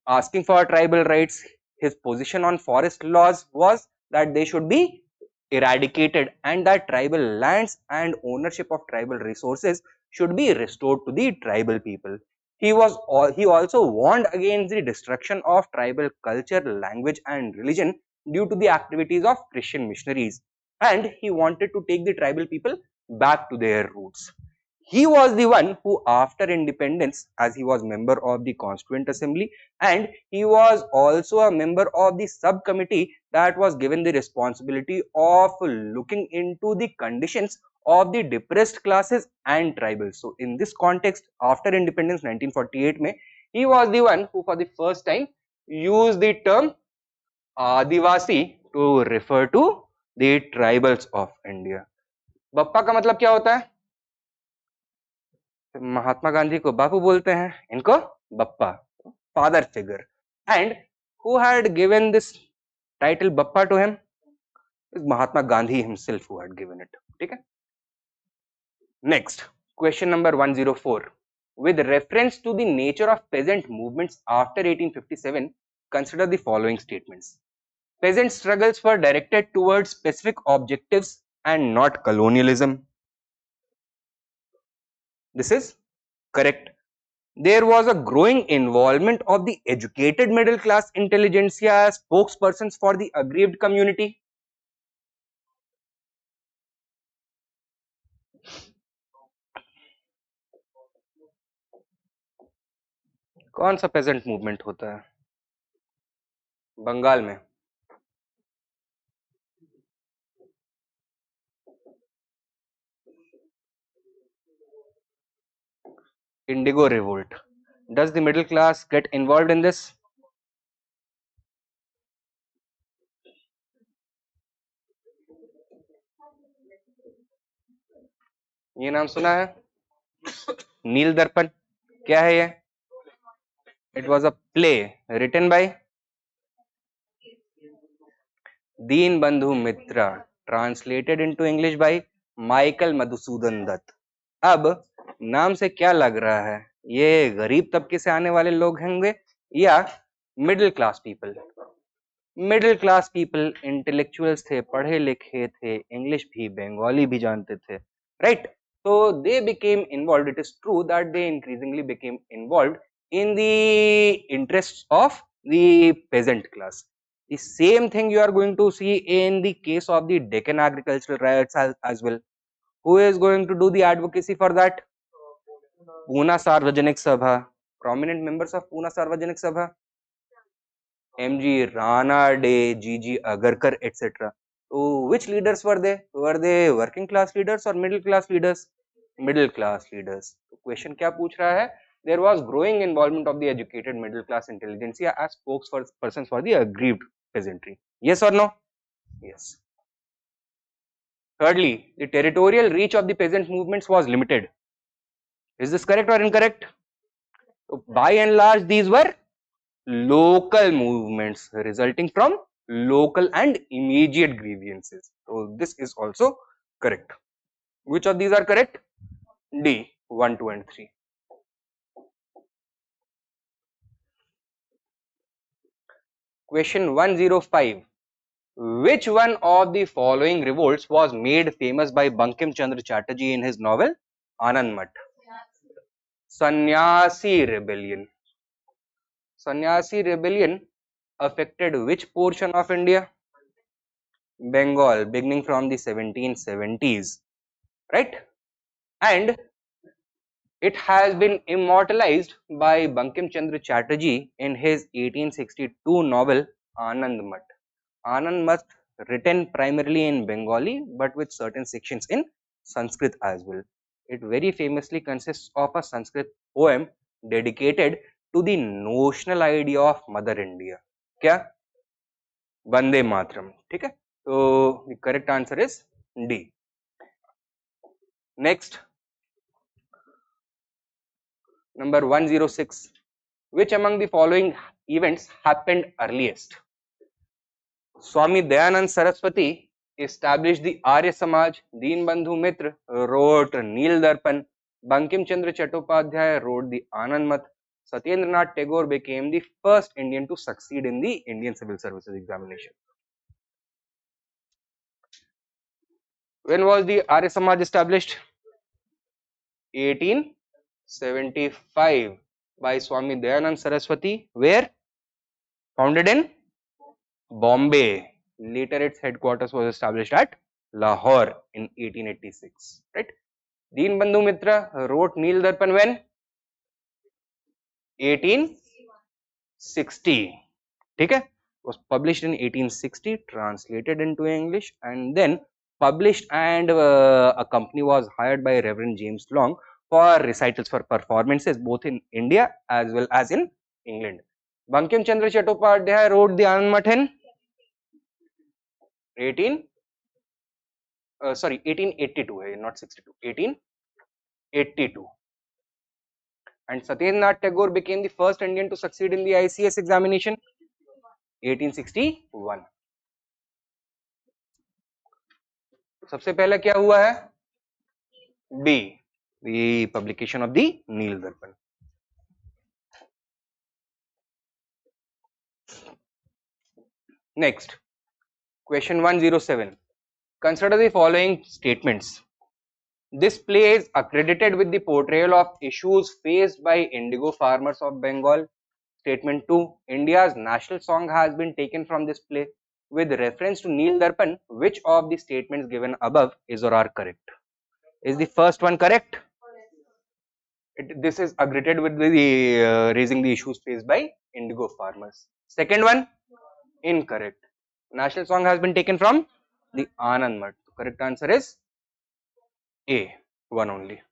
asking for tribal rights. His position on forest laws was that they should be eradicated and that tribal lands and ownership of tribal resources should be restored to the tribal people. He also warned against the destruction of tribal culture, language and religion due to the activities of Christian missionaries, and he wanted to take the tribal people back to their roots. He was the one who, after independence, as he was member of the Constituent Assembly and he was also a member of the subcommittee that was given the responsibility of looking into the conditions of the depressed classes and tribals. So in this context, after independence 1948 mein, he was the one who for the first time used the term Adivasi to refer to the tribals of India. Bappa का मतलब क्या होता है? महात्मा गांधी को बापू बोलते हैं, इनको Bappa, father figure. And who had given this title Bappa to him? Is Mahatma Gandhi himself who had given it. Okay? Next, question number 104. With reference to the nature of peasant movements after 1857, consider the following statements. Peasant struggles were directed towards specific objectives and not colonialism. This is correct. There was a growing involvement of the educated middle class intelligentsia as spokespersons for the aggrieved community. कौन सा peasant movement होता है बंगाल में? Indigo revolt. Does the middle class get involved in this? ये नाम सुना है? नील दर्पण. क्या है ये? It was a play written by Deen Bandhu Mitra, translated into English by Michael Madhusudan Dutt. अब नाम से क्या लग रहा है? ये गरीब तबके से आने वाले लोग होंगे या middle class people? Middle class people, intellectuals थे, पढ़े लिखे थे, इंग्लिश भी बंगाली भी जानते थे, right? So they became involved. It is true that they increasingly became involved in the interests of the peasant class. The same thing you are going to see in the case of the Deccan agricultural riots as well. Who is going to do the advocacy for that? Pune Sarvajanik Sabha. Prominent members of Pune Sarvajanik Sabha. M.G. Rana De, G.G. Agarkar, etc. So which leaders were they? Were they working class leaders or middle class leaders? Middle class leaders. So question क्या पूछ रहा है? There was growing involvement of the educated middle class intelligentsia as spokespersons for the aggrieved peasantry. Yes or no? Yes. Thirdly, the territorial reach of the peasant movements was limited. Is this correct or incorrect? So by and large, these were local movements resulting from local and immediate grievances. So this is also correct. Which of these are correct? D, 1, 2 and 3. Question 105. Which one of the following revolts was made famous by Bankim Chandra Chatterjee in his novel Anand Mat? Sannyasi Rebellion. Sannyasi Rebellion affected which portion of India? Bengal, beginning from the 1770s, right? And it has been immortalized by Bankim Chandra Chatterjee in his 1862 novel Anand Mat. Anand Mat, written primarily in Bengali but with certain sections in Sanskrit as well. It very famously consists of a Sanskrit poem dedicated to the notional idea of Mother India. क्या? Vande Mataram. ठीक है? So the correct answer is D. Next, number 106. Which among the following events happened earliest? Swami Dayanand Saraswati established the Arya Samaj. Deenbandhu Mitra wrote Neel Darpan. Bankim Chandra Chattopadhyay wrote the Anand Math. Satyendranath Tagore became the first Indian to succeed in the Indian Civil Services examination. When was the Arya Samaj established? 1875 by Swami Dayanand Saraswati. Where? Founded in Bombay. Later its headquarters was established at Lahore in 1886. Right? Deenbandhu Mitra wrote Neel Darpan when? 1860. Okay? Was published in 1860, translated into English, and then published, and a company was hired by Reverend James Long for recitals for performances both in India as well as in England. Bankim Chandra Chattopadhyay wrote the Anand Math in 1882, not 62, 1882. And Satyendranath Tagore became the first Indian to succeed in the ICS examination 1861. सबसे पहले क्या हुआ है? B, the publication of the Neel Darpan. Next, question 107. Consider the following statements. This play is accredited with the portrayal of issues faced by indigo farmers of Bengal. Statement 2. India's national song has been taken from this play. With reference to Neel Darpan, which of the statements given above is or are correct? Is the first one correct? This is accredited with the raising the issues faced by indigo farmers. Second one, incorrect. National song has been taken from the Anand Math. Correct answer is A, one only.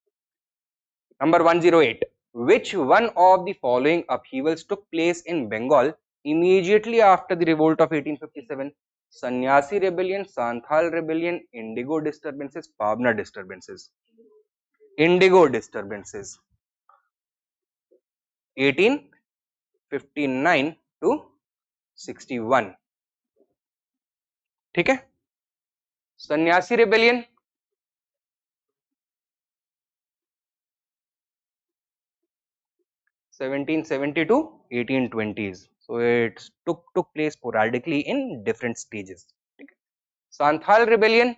Number 108. Which one of the following upheavals took place in Bengal immediately after the revolt of 1857? Sannyasi rebellion, Santhal rebellion, indigo disturbances, Pabna disturbances. Indigo disturbances. 1859 to 61. ठीक है? सन्यासी rebellion, (1770 to 1820s). So it took place sporadically in different stages. Okay. Santhal rebellion,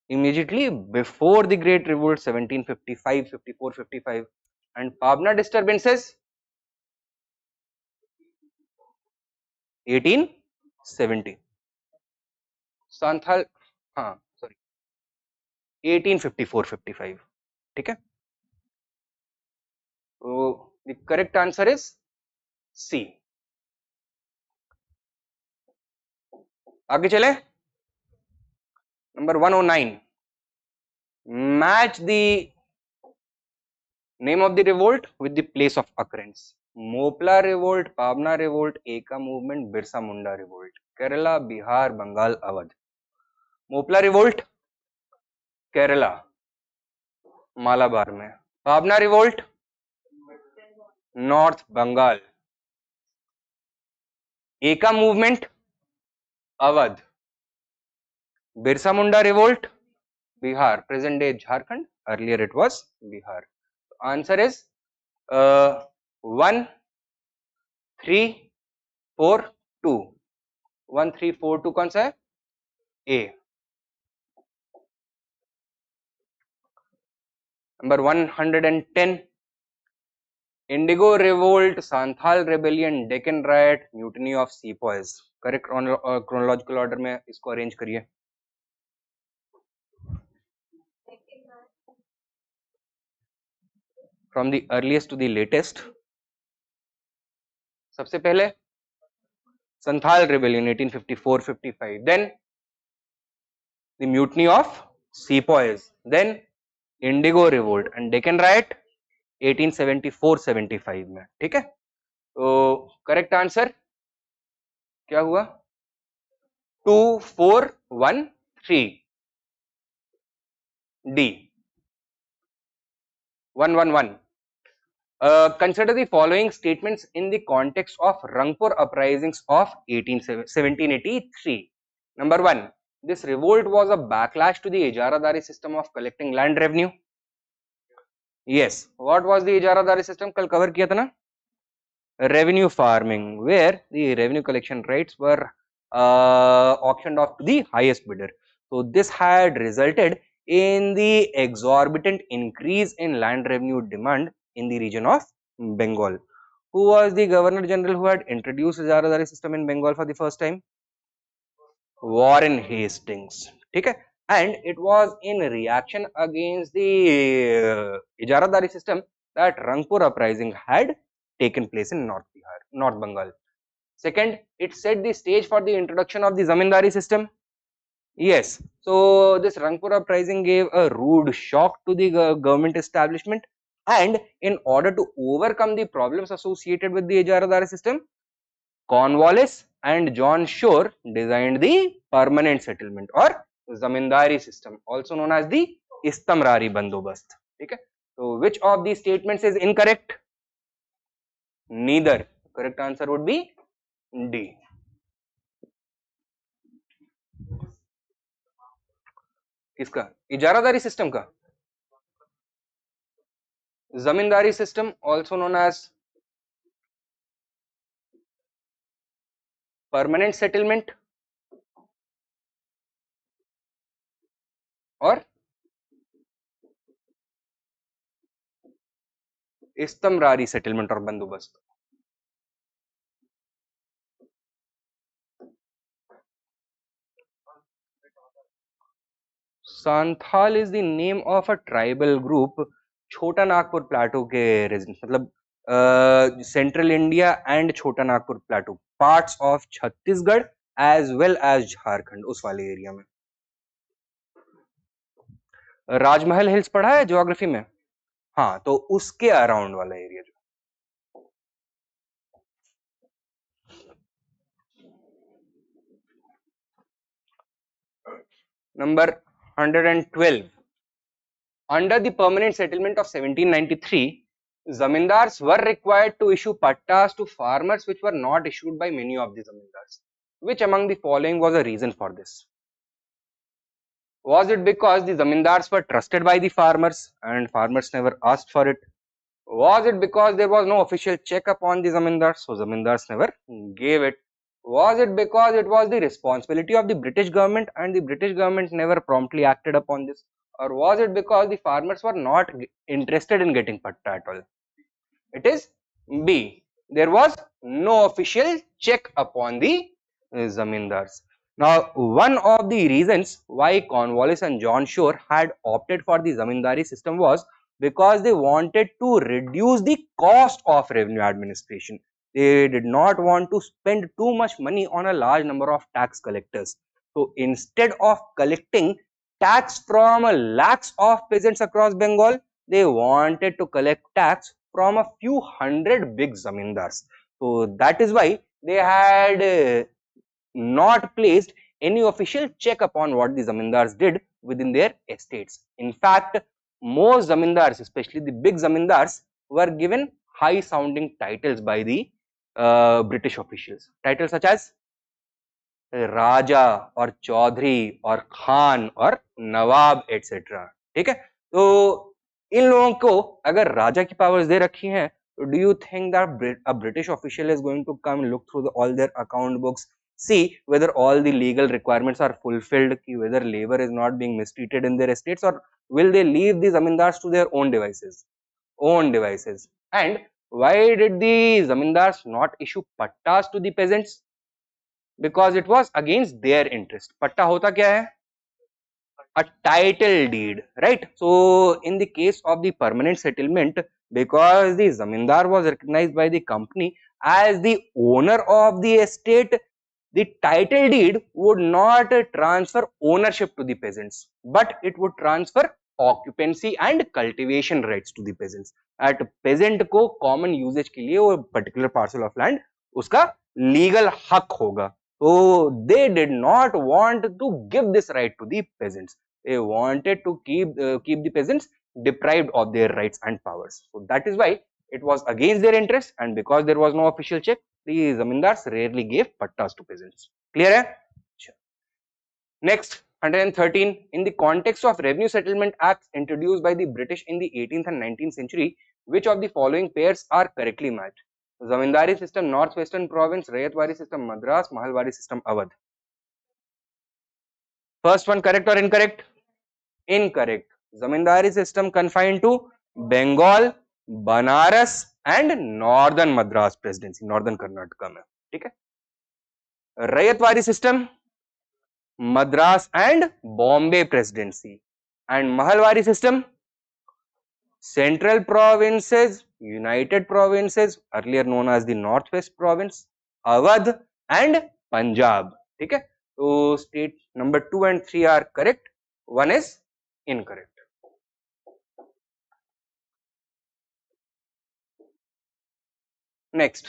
immediately before the Great Revolt, 1755, 54, 55, and Pabna disturbances, 1870. Santhal, sorry, 1854, 55. ठीक है? So the correct answer is C. आगे चले. Number 109. Match the name of the revolt with the place of occurrence. Mopla revolt, Pabna revolt, Eka movement, Birsa Munda revolt. Kerala, Bihar, Bengal, Awadh. Mopla revolt, Kerala, Malabar में. Pabna revolt, North Bengal. Eka movement, Awadh. Birsa Munda revolt, Bihar, present day Jharkhand. Earlier it was Bihar. Answer is 1, 3, 4, 2. 1, 3, 4, 2 कौन सा है? A. Number 110. Indigo revolt, Santhal rebellion, Deccan riot, mutiny of sepoys. Correct chronological order में इसको arrange करिए. From the earliest to the latest. सबसे पहले Santhal rebellion 1854-55. Then the mutiny of sepoys. Then Indigo revolt and Deccan riot 1874-75 में. ठीक है? तो correct answer क्या हुआ? 2, 4, 1, 3. D. 1, 1, 1. Consider the following statements in the context of Rangpur uprisings of 1783. Number 1. This revolt was a backlash to the Ijaradari system of collecting land revenue. Yes. What was the Ijaradari system? कल cover किया था ना? Revenue farming, where the revenue collection rates were auctioned off to the highest bidder. So this had resulted in the exorbitant increase in land revenue demand in the region of Bengal. Who was the Governor General who had introduced Ijaradari system in Bengal for the first time? Warren Hastings. Okay? And it was in reaction against the Ijaradari system that Rangpur uprising had taken place in North Bengal. Second, it set the stage for the introduction of the Zamindari system. Yes, so this Rangpur uprising gave a rude shock to the government establishment, and in order to overcome the problems associated with the Ijaradari system, Cornwallis and John Shore designed the permanent settlement or Zamindari system, also known as the Istamrari Bandobast. Okay? So, which of these statements is incorrect? Neither. Correct answer would be D. किसका? इजारादारी system का? जमींदारी system, also known as permanent settlement और इस्तमरारी settlement और बंदोबस्त. Santhal is the name of a tribal group Chota Nagpur plateau के residents, मतलब central India and Chota Nagpur plateau, parts of Chhattisgarh as well as Jharkhand, उस वाले area में. राजमहल हिल्स पढ़ा है ज्योग्राफी में? हाँ, तो उसके अराउंड वाला area. Number 112. Under the permanent settlement of 1793, zamindars were required to issue pattas to farmers which were not issued by many of the zamindars. Which among the following was a reason for this? Was it because the zamindars were trusted by the farmers and farmers never asked for it? Was it because there was no official check upon the zamindars, so zamindars never gave it? Was it because it was the responsibility of the British government and the British government never promptly acted upon this? Or was it because the farmers were not interested in getting patta at all? It is B. There was no official check upon the zamindars. Now, one of the reasons why Cornwallis and John Shore had opted for the zamindari system was because they wanted to reduce the cost of revenue administration. They did not want to spend too much money on a large number of tax collectors. So instead of collecting tax from lakhs of peasants across Bengal, they wanted to collect tax from a few hundred big zamindars. So that is why they had not placed any official check upon what the zamindars did within their estates. In fact, most zamindars, especially the big zamindars, were given high sounding titles by the British officials. Titles such as राजा और चौधरी और खान और नवाब etcetera. ठीक है, तो इन लोगों को अगर राजा की पावर्स दे रखी हैं, तो do you think that a British official is going to come look through all their account books, see whether all the legal requirements are fulfilled, whether labor is not being mistreated in their estates, or will they leave the zamindars to their own devices? And why did the zamindars not issue pattas to the peasants? Because it was against their interest. Patta hota kya hai? A title deed, right? So in the case of the permanent settlement, because the zamindar was recognized by the company as the owner of the estate, the title deed would not transfer ownership to the peasants, but it would transfer occupancy and cultivation rights to the peasants. At peasant को common usage के लिए वो particular parcel of land उसका legal हक होगा. So they did not want to give this right to the peasants. They wanted to keep the peasants deprived of their rights and powers. So that is why It was against their interest, and because there was no official check, the zamindars rarely gave pattas to peasants. Clear hai? Next, 113. In the context of revenue settlement acts introduced by the British in the 18th and 19th century, which of the following pairs are correctly matched? Zamindari system Northwestern Province, Rayatwari system Madras, Mahalwari system Awadh. First one correct or incorrect? Incorrect. Zamindari system confined to Bengal, Banaras and Northern Madras Presidency, Northern Karnataka में, ठीक है? Ryotwari system Madras and Bombay Presidency, and Mahalwari system Central Provinces, United Provinces, earlier known as the Northwest Province, Awadh and Punjab. ठीक है? So state number 2 and 3 are correct. One is incorrect. Next,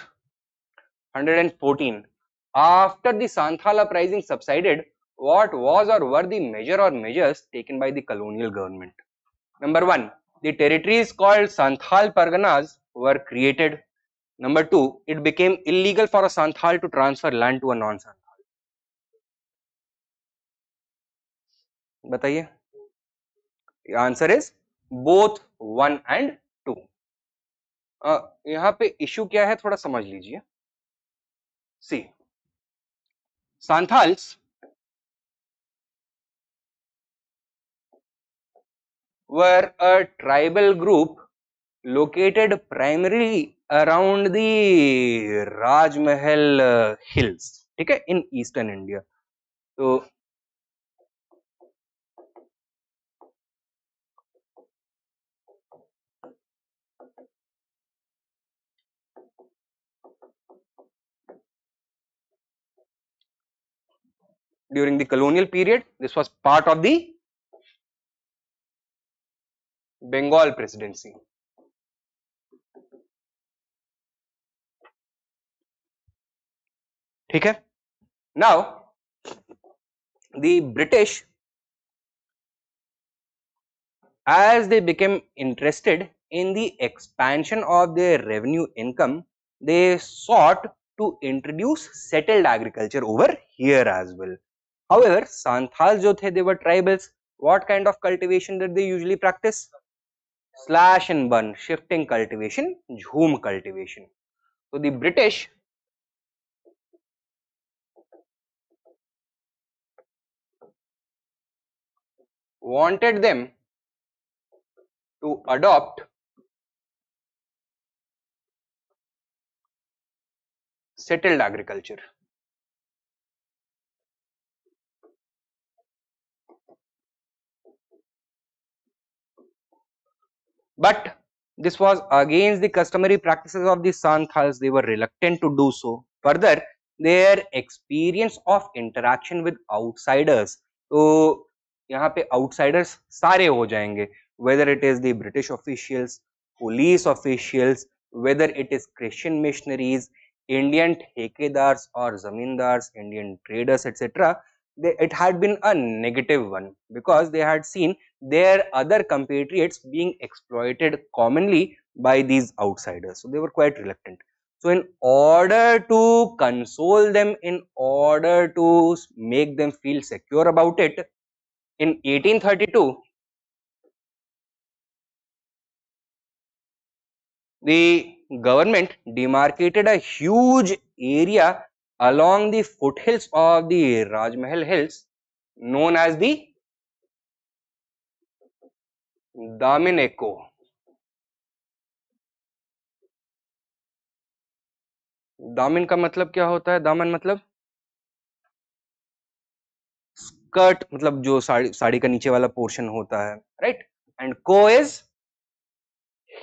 114. After the Santhal uprising subsided, what was or were the measure or measures taken by the colonial government? Number 1. The territories called Santhal Parganas were created. Number 2. It became illegal for a Santhal to transfer land to a non-Santhal. बताइए. The answer is both 1 and 2. यहाँ पे issue क्या है थोड़ा समझ लीजिए. See, Santhals were a tribal group located primarily around the Rajmahal hills, ठीक है, in eastern India. So during the colonial period, this was part of the Bengal presidency. ठीक है? Now, the British, as they became interested in the expansion of their revenue income, they sought to introduce settled agriculture over here as well. However, Santhals jo the, they were tribals. What kind of cultivation did they usually practice? Slash and burn, shifting cultivation, jhoom cultivation. So the British wanted them to adopt settled agriculture. But this was against the customary practices of the Santhals. They were reluctant to do so. Further, their experience of interaction with outsiders, तो यहाँ पे outsiders सारे हो जाएंगे, whether it is the British officials, police officials, whether it is Christian missionaries, Indian ठेकेदार्स or zamindars, Indian traders, etc. It had been a negative one because they had seen their other compatriots being exploited commonly by these outsiders. So they were quite reluctant. So in order to console them, in order to make them feel secure about it, in 1832, the government demarcated a huge area along the foothills of the Rajmahal Hills known as the दामिन एको. दामिन का मतलब क्या होता है? दामन मतलब skirt, मतलब जो साड़ी का नीचे वाला पोर्शन होता है, राइट. एंड को इज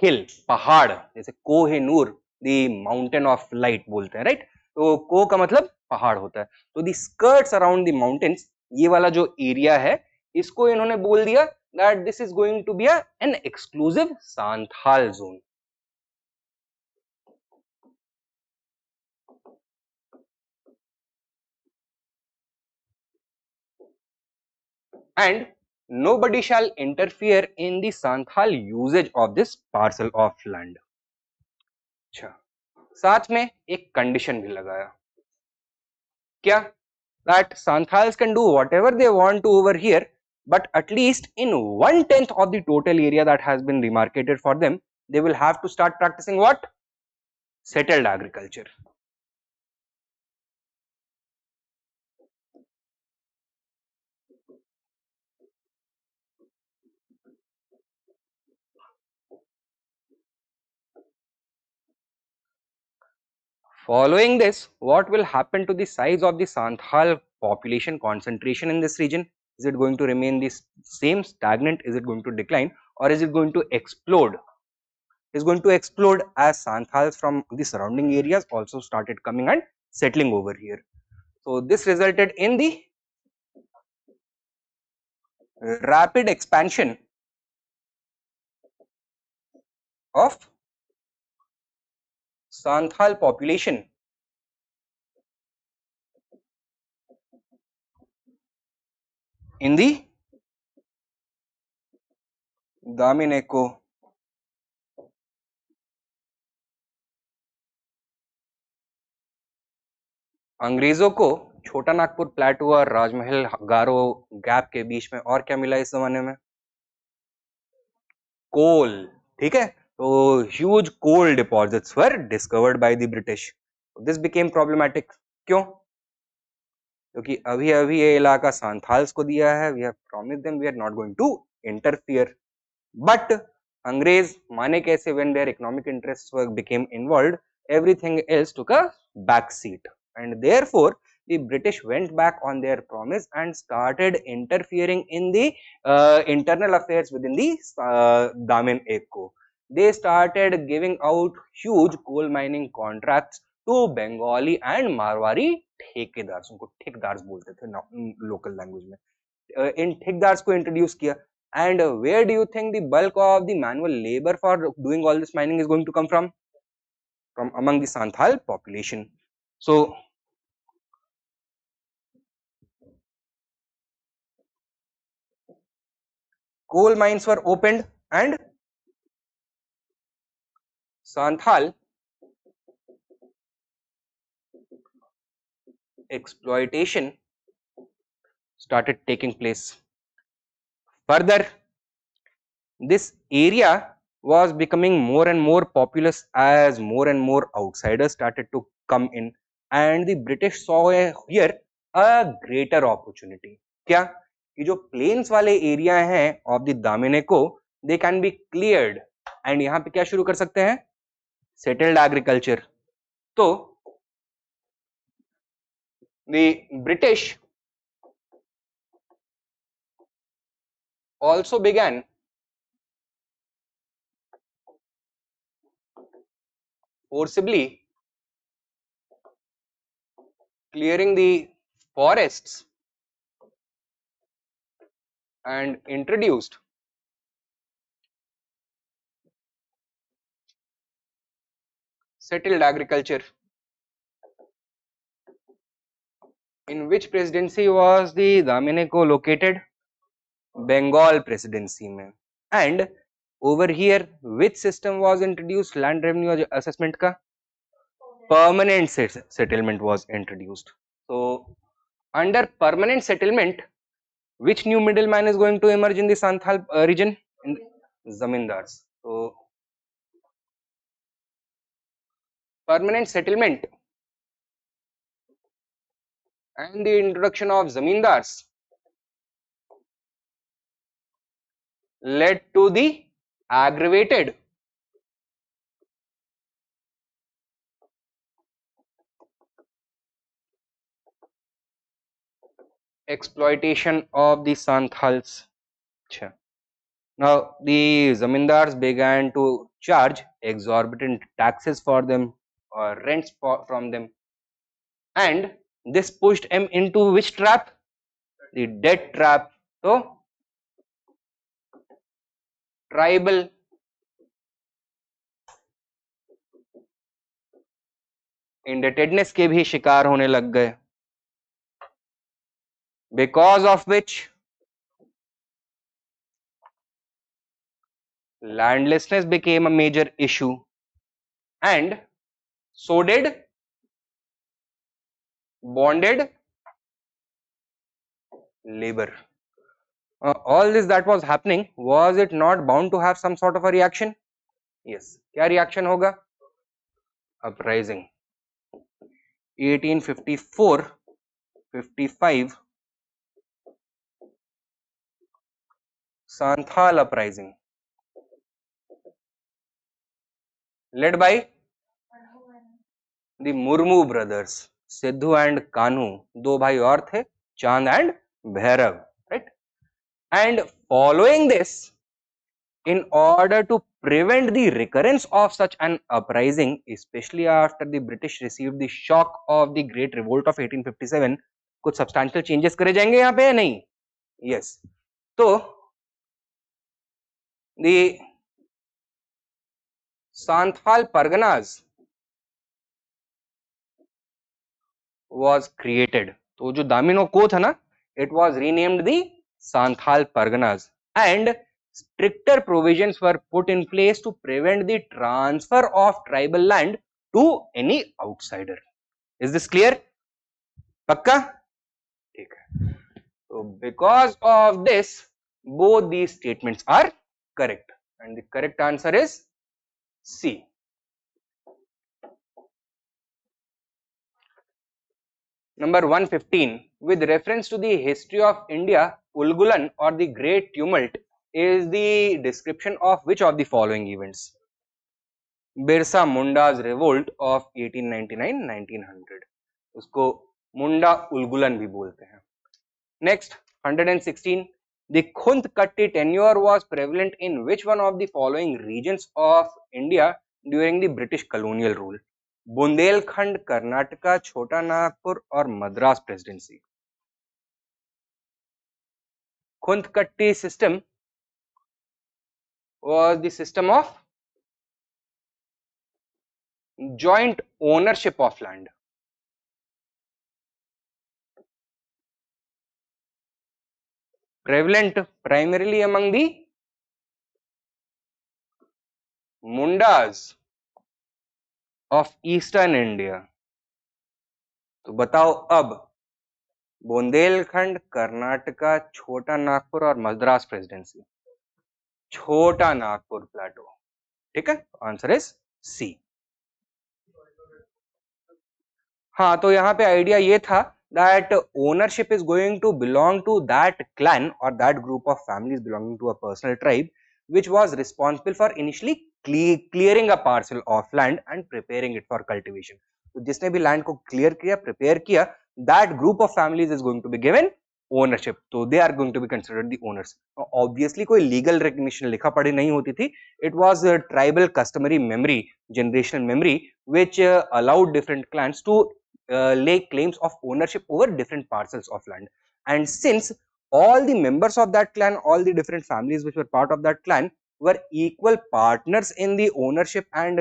हिल, पहाड़, जैसे Kohinoor the mountain of light बोलते हैं, राइट. तो को का मतलब पहाड़ होता है. तो दी स्कर्ट्स अराउंड द माउंटेन्स, ये वाला जो एरिया है, इसको इन्होंने बोल दिया that this is going to be an exclusive Santhal zone. And nobody shall interfere in the Santhal usage of this parcel of land. अच्छा, साथ में एक कंडीशन भी लगाया, क्या? That Santhals can do whatever they want to over here, but at least in 1/10 of the total area that has been demarcated for them, they will have to start practicing what? Settled agriculture. Following this, what will happen to the size of the Santhal population concentration in this region? Is it going to remain the same, stagnant? Is it going to decline, or is it going to explode? Is going to explode as Santhals from the surrounding areas also started coming and settling over here. So this resulted in the rapid expansion of Santhal population in the दामिनेको अंग्रेजों को छोटा नागपुर प्लेटू और राजमहल गारो gap के बीच में और क्या मिला इस जमाने में? कोल, ठीक है? तो huge coal deposits were discovered by the British. This became problematic. क्यों? क्योंकि अभी अभी ये इलाका सांथाल्स को दिया है. We have promised them we are not going to interfere. But अंग्रेज माने कैसे? When their economic interests became involved, everything else took a back seat, and therefore the British went back on their promise and started interfering in the internal affairs within the Daman Eko. They started giving out huge coal mining contracts to Bengali and Marwari ठेकेदार्स. उनको ठेकेदार्स बोलते थे local language में. इन ठेकेदार्स को introduce किया. And where do you think the bulk of the manual labor for doing all this mining is going to come from? From among the Santhal population. So coal mines were opened and Santhal exploitation started taking place. Further, this area was becoming more and more populous as more and more outsiders started to come in, and the British saw here a greater opportunity. क्या? कि जो planes वाले area हैं of the Damin-i-koh, they can be cleared, and यहाँ पे क्या शुरू कर सकते हैं? Settled agriculture. तो the British also began forcibly clearing the forests and introduced settled agriculture. In which presidency was the Damineko located? Bengal presidency में. And over here which system was introduced? Land revenue assessment का permanent settlement was introduced. So under permanent settlement, which new middleman is going to emerge in the Santhal region? In zamindars. So permanent settlement and the introduction of zamindars led to the aggravated exploitation of the Santhals. Now the zamindars began to charge exorbitant taxes for them or rents from them, and this pushed them into which trap? The debt trap. So tribal indebtedness के भी शिकार होने लग गए, because of which landlessness became a major issue, and so did bonded labor. All this that was happening, was it not bound to have some sort of a reaction? Yes. क्या reaction होगा? Uprising. 1854-55 Santhal uprising, led by the Murmu brothers, Sidhu and Kanhu, दो भाई और थे, चांद and Bhairav, right? And following this, in order to prevent the recurrence of such an uprising, especially after the British received the shock of the Great Revolt of 1857, कुछ substantial changes करे जाएंगे यहाँ पे या नहीं? Yes. तो the Santhal Parganas was created. तो जो दामिनो को था ना, it was renamed the Santhal Parganas, and stricter provisions were put in place to prevent the transfer of tribal land to any outsider. Is this clear? Pakka? ठीक है. So because of this, both these statements are correct, and the correct answer is C. Number 115, with reference to the history of India, Ulgulan or the Great Tumult is the description of which of the following events? Birsa Munda's revolt of 1899-1900, उसको मुंडा उल्गुलन भी बोलते हैं. Next, 116, the Khuntkatti tenure was prevalent in which one of the following regions of India during the British colonial rule? Bundelkhand, Karnataka, छोटा नागपुर और Madras presidency. Khuntkatti system was the system of joint ownership of land. Prevalent primarily among the Mundas of eastern India. तो बताओ अब बुंदेलखंड, कर्नाटका, छोटा नागपुर और Madras presidency. छोटा नागपुर प्लेटो. ठीक है, आंसर इज सी. हाँ, तो यहाँ पे आइडिया ये था that ownership is going to belong to that clan or that group of families belonging to a personal tribe which was responsible for initially clearing a parcel of land and preparing it for cultivation. तो जिसने भी land को clear किया, prepare किया, that group of families is going to be given ownership. तो they are going to be considered the owners. Obviously कोई legal recognition लिखा पढ़ी नहीं होती थी. It was a tribal customary memory, generational memory, which allowed different clans to lay claims of ownership over different parcels of land. And since all the members of that clan, all the different families which were part of that clan were equal partners in the ownership and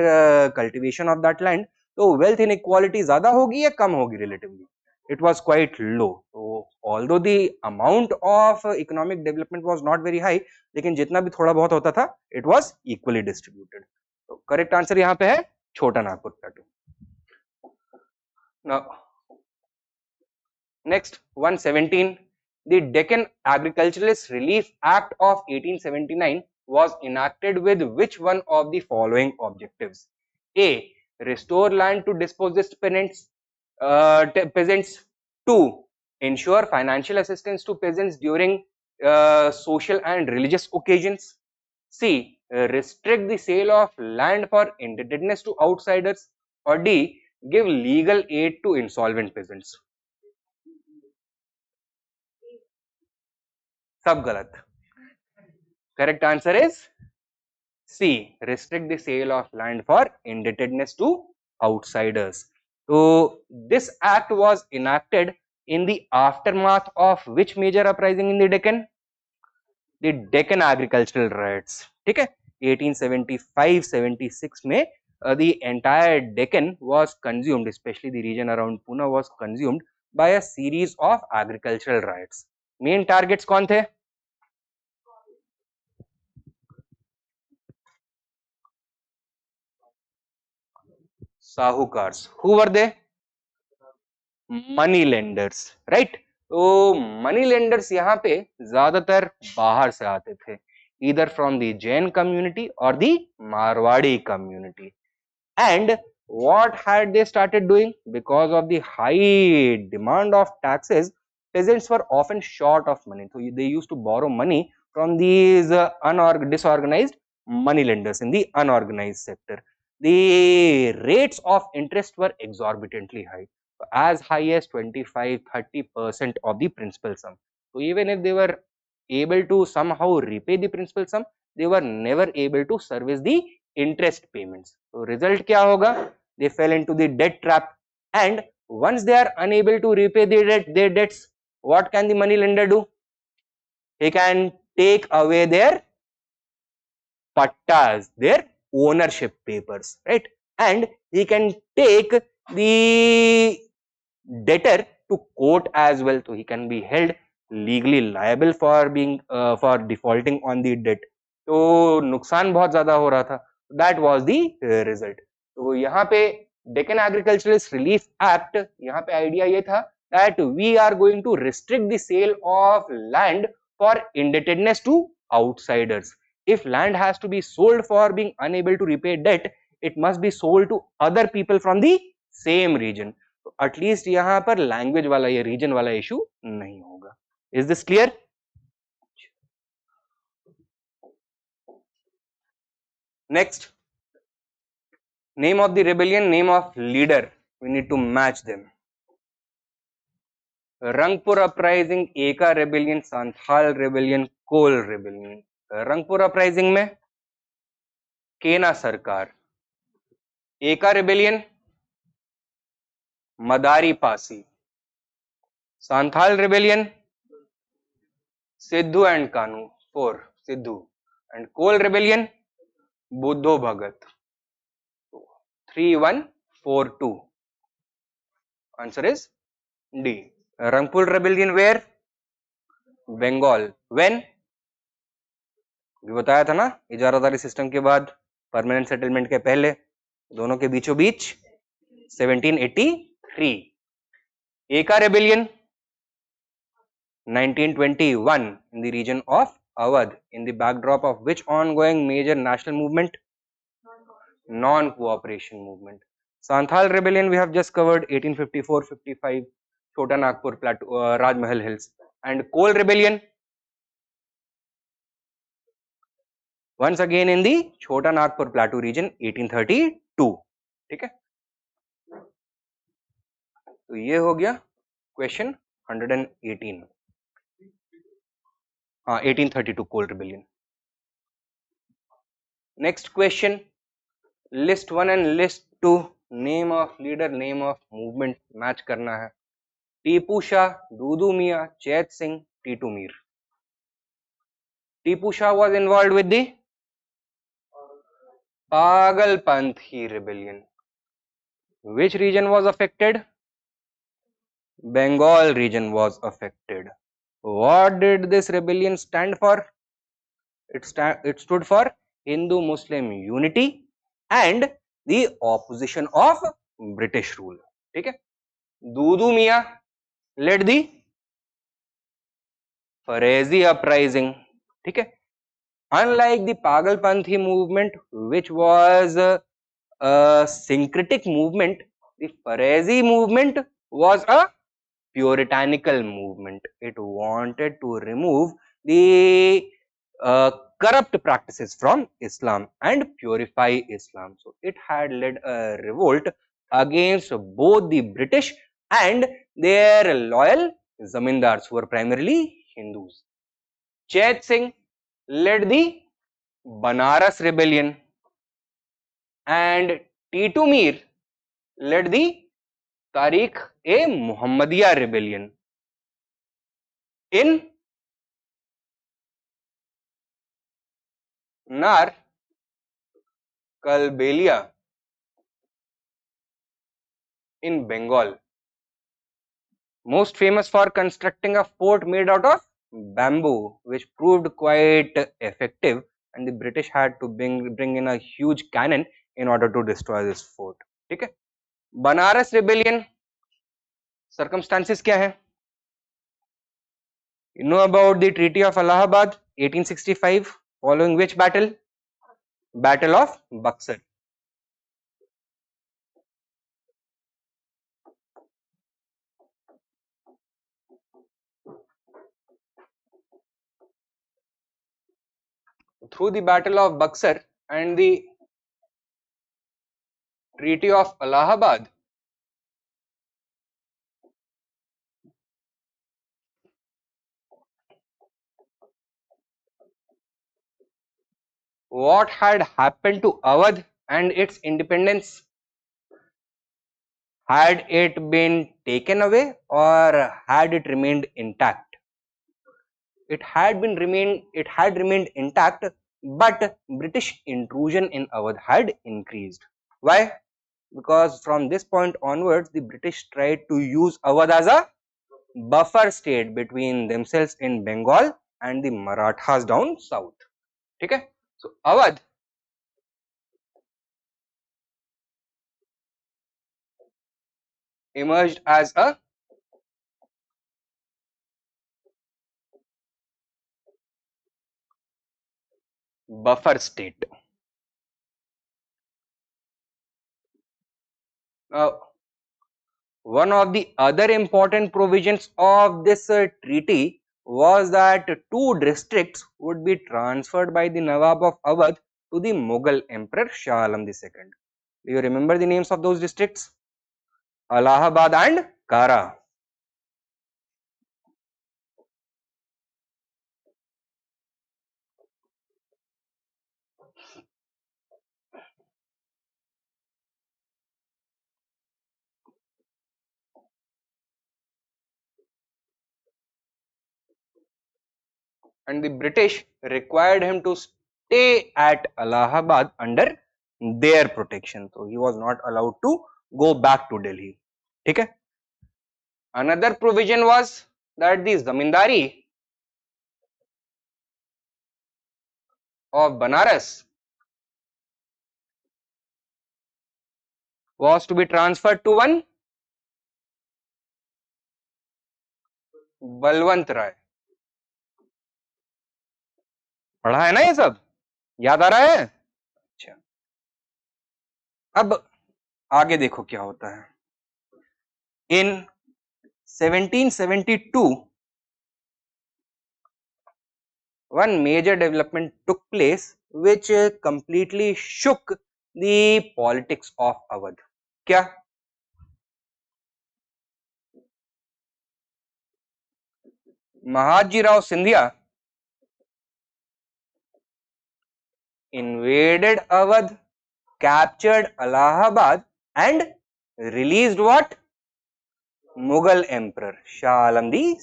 cultivation of that land, so wealth inequality ज़्यादा होगी या कम होगी relatively? It was quite low. So although the amount of economic development was not very high, लेकिन जितना भी थोड़ा बहुत होता था, it was equally distributed. So correct answer यहाँ पे है छोटा नागपुर प्लेटो. Now, next 117, the Deccan Agriculturalist Relief Act of 1879 was enacted with which one of the following objectives? A. Restore land to dispossessed peasants. 2. Ensure financial assistance to peasants during social and religious occasions. C. Restrict the sale of land for indebtedness to outsiders. Or D. Give legal aid to insolvent peasants. सब गलत. Correct answer is C. Restrict the sale of land for indebtedness to outsiders. So this act was enacted in the aftermath of which major uprising in the Deccan? The Deccan agricultural riots. ठीक है, 1875-76 में the entire Deccan was consumed, especially the region around Pune was consumed by a series of agricultural riots. Main targets कौन थे? Sahukars. Who were they? Money lenders, right. तो money lenders यहाँ पे ज्यादातर बाहर से आते थे, either from the Jain community or the Marwadi community. And what had they started doing? Because of the high demand of taxes, peasants were often short of money. So they used to borrow money from these disorganized money lenders in the unorganized sector. The rates of interest were exorbitantly high as 25-30% of the principal sum. So even if they were able to somehow repay the principal sum, they were never able to service the interest payments. So result क्या होगा? They fell into the debt trap, and once they are unable to repay their debts, what can the money lender do? He can take away their pattas, their ownership papers, right? And he can take the debtor to court as well. So he can be held legally liable for being for defaulting on the debt. तो नुकसान बहुत ज्यादा हो रहा था. That was the result. तो यहाँ पे Deccan Agriculturalist Relief Act, यहाँ पे आइडिया ये था that we are going to restrict the sale of land for indebtedness to outsiders. If land has to be sold for being unable to repay debt, it must be sold to other people from the same region. तो at least यहाँ पर language वाला या reason वाला issue नहीं होगा. Is this clear? Next, name of the rebellion, name of leader, we need to match them. Rangpur uprising, Eka rebellion, Santhal rebellion, Kol rebellion. Rangpur uprising में Kena Sarkar, Eka rebellion Madari Pasi, Santhal rebellion Sidhu and Kanhu, 4 Sidhu, and Kol rebellion Budhu Bhagat. 3142. Answer is D. Rangpur rebellion where? Bengal. When? बताया था ना, इजारादारी system के बाद, permanent settlement के पहले, दोनों के बीचों बीच 1783. एका rebellion 1921 in the region of Awadh, in the backdrop of which ongoing major national movement? Non-cooperation movement. Santhal rebellion we have just covered, 1854-55, Chota Nagpur Plateau, Rajmahal Hills. And Coal rebellion, once again in the Chota Nagpur Plateau region, 1832. ठीक है, तो ये हो गया question 118. हाँ, 1832 Kol rebellion. Next question, list 1 and list 2, name of leader, name of movement match करना है. Tipu Shah, Dudu Miyan, Chait Singh, Titu Mir. Tipu Shah was involved with the Pagalpanthi rebellion. Which region was affected? Bengal region was affected. What did this rebellion stand for? It stood for Hindu-Muslim unity and the opposition of British rule. ठीक है. दूदू मियां led the Farezi uprising. ठीक है. Unlike the Pagalpanthi movement, which was a syncretic movement, the Farezi movement was a puritanical movement. It wanted to remove the corrupt practices from Islam and purify Islam. So it had led a revolt against both the British and their loyal zamindars, who were primarily Hindus. Chet Singh led the Banaras rebellion and Titu Mir led the Tariq-e-Muhammadiya rebellion. In Nar Kalbelia in Bengal, most famous for constructing a fort made out of bamboo, which proved quite effective, and the British had to bring in a huge cannon in order to destroy this fort. ठीक है. Banaras rebellion circumstances क्या है? You know about the Treaty of Allahabad 1865 following which battle? Battle of Buxar. Through the Battle of Buxar and the Treaty of Allahabad, what had happened to Awadh and its independence? Had it been taken away or had it remained intact? It had remained intact, but British intrusion in Awadh had increased. Why? Because from this point onwards, the British tried to use Awadh as a buffer state between themselves in Bengal and the Marathas down south. Okay? So Awadh emerged as a buffer state. Now, one of the other important provisions of this treaty was that 2 districts would be transferred by the Nawab of Awadh to the Mughal Emperor Shah Alam II. Do you remember the names of those districts? Allahabad and Kara. And the British required him to stay at Allahabad under their protection. So he was not allowed to go back to Delhi. Okay? Another provision was that the zamindari of Banaras was to be transferred to one Balwant राय. पढ़ा है ना ये सब? याद आ रहा है? अच्छा, अब आगे देखो क्या होता है. In 1772, one major development took place which completely shook the politics of Awadh. क्या? Mahaji Rao Scindia invaded Awadh, captured Allahabad and released what? Mughal Emperor Shah Alam II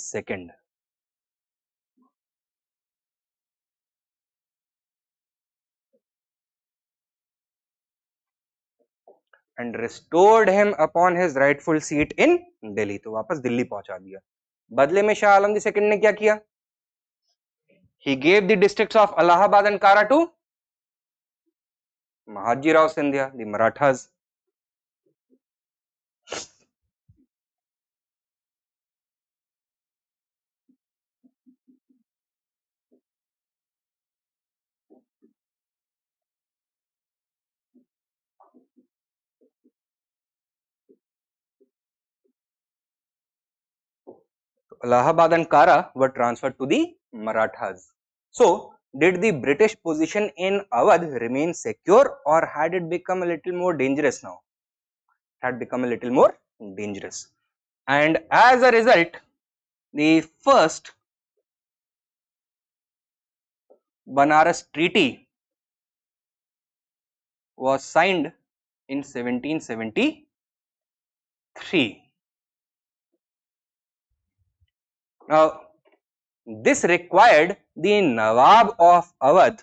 and restored him upon his rightful seat in Delhi. तो वापस दिल्ली पहुंचा दिया. बदले में Shah Alam II ने क्या किया? He gave the districts of Allahabad and Kara to Mahaji Rao Scindia, the Marathas. Allahabad and Kara were transferred to the Marathas. So, did the British position in Awadh remain secure or had it become a little more dangerous now? It had become a little more dangerous. And as a result, the first Banaras Treaty was signed in 1773. Now, this required the Nawab of Awadh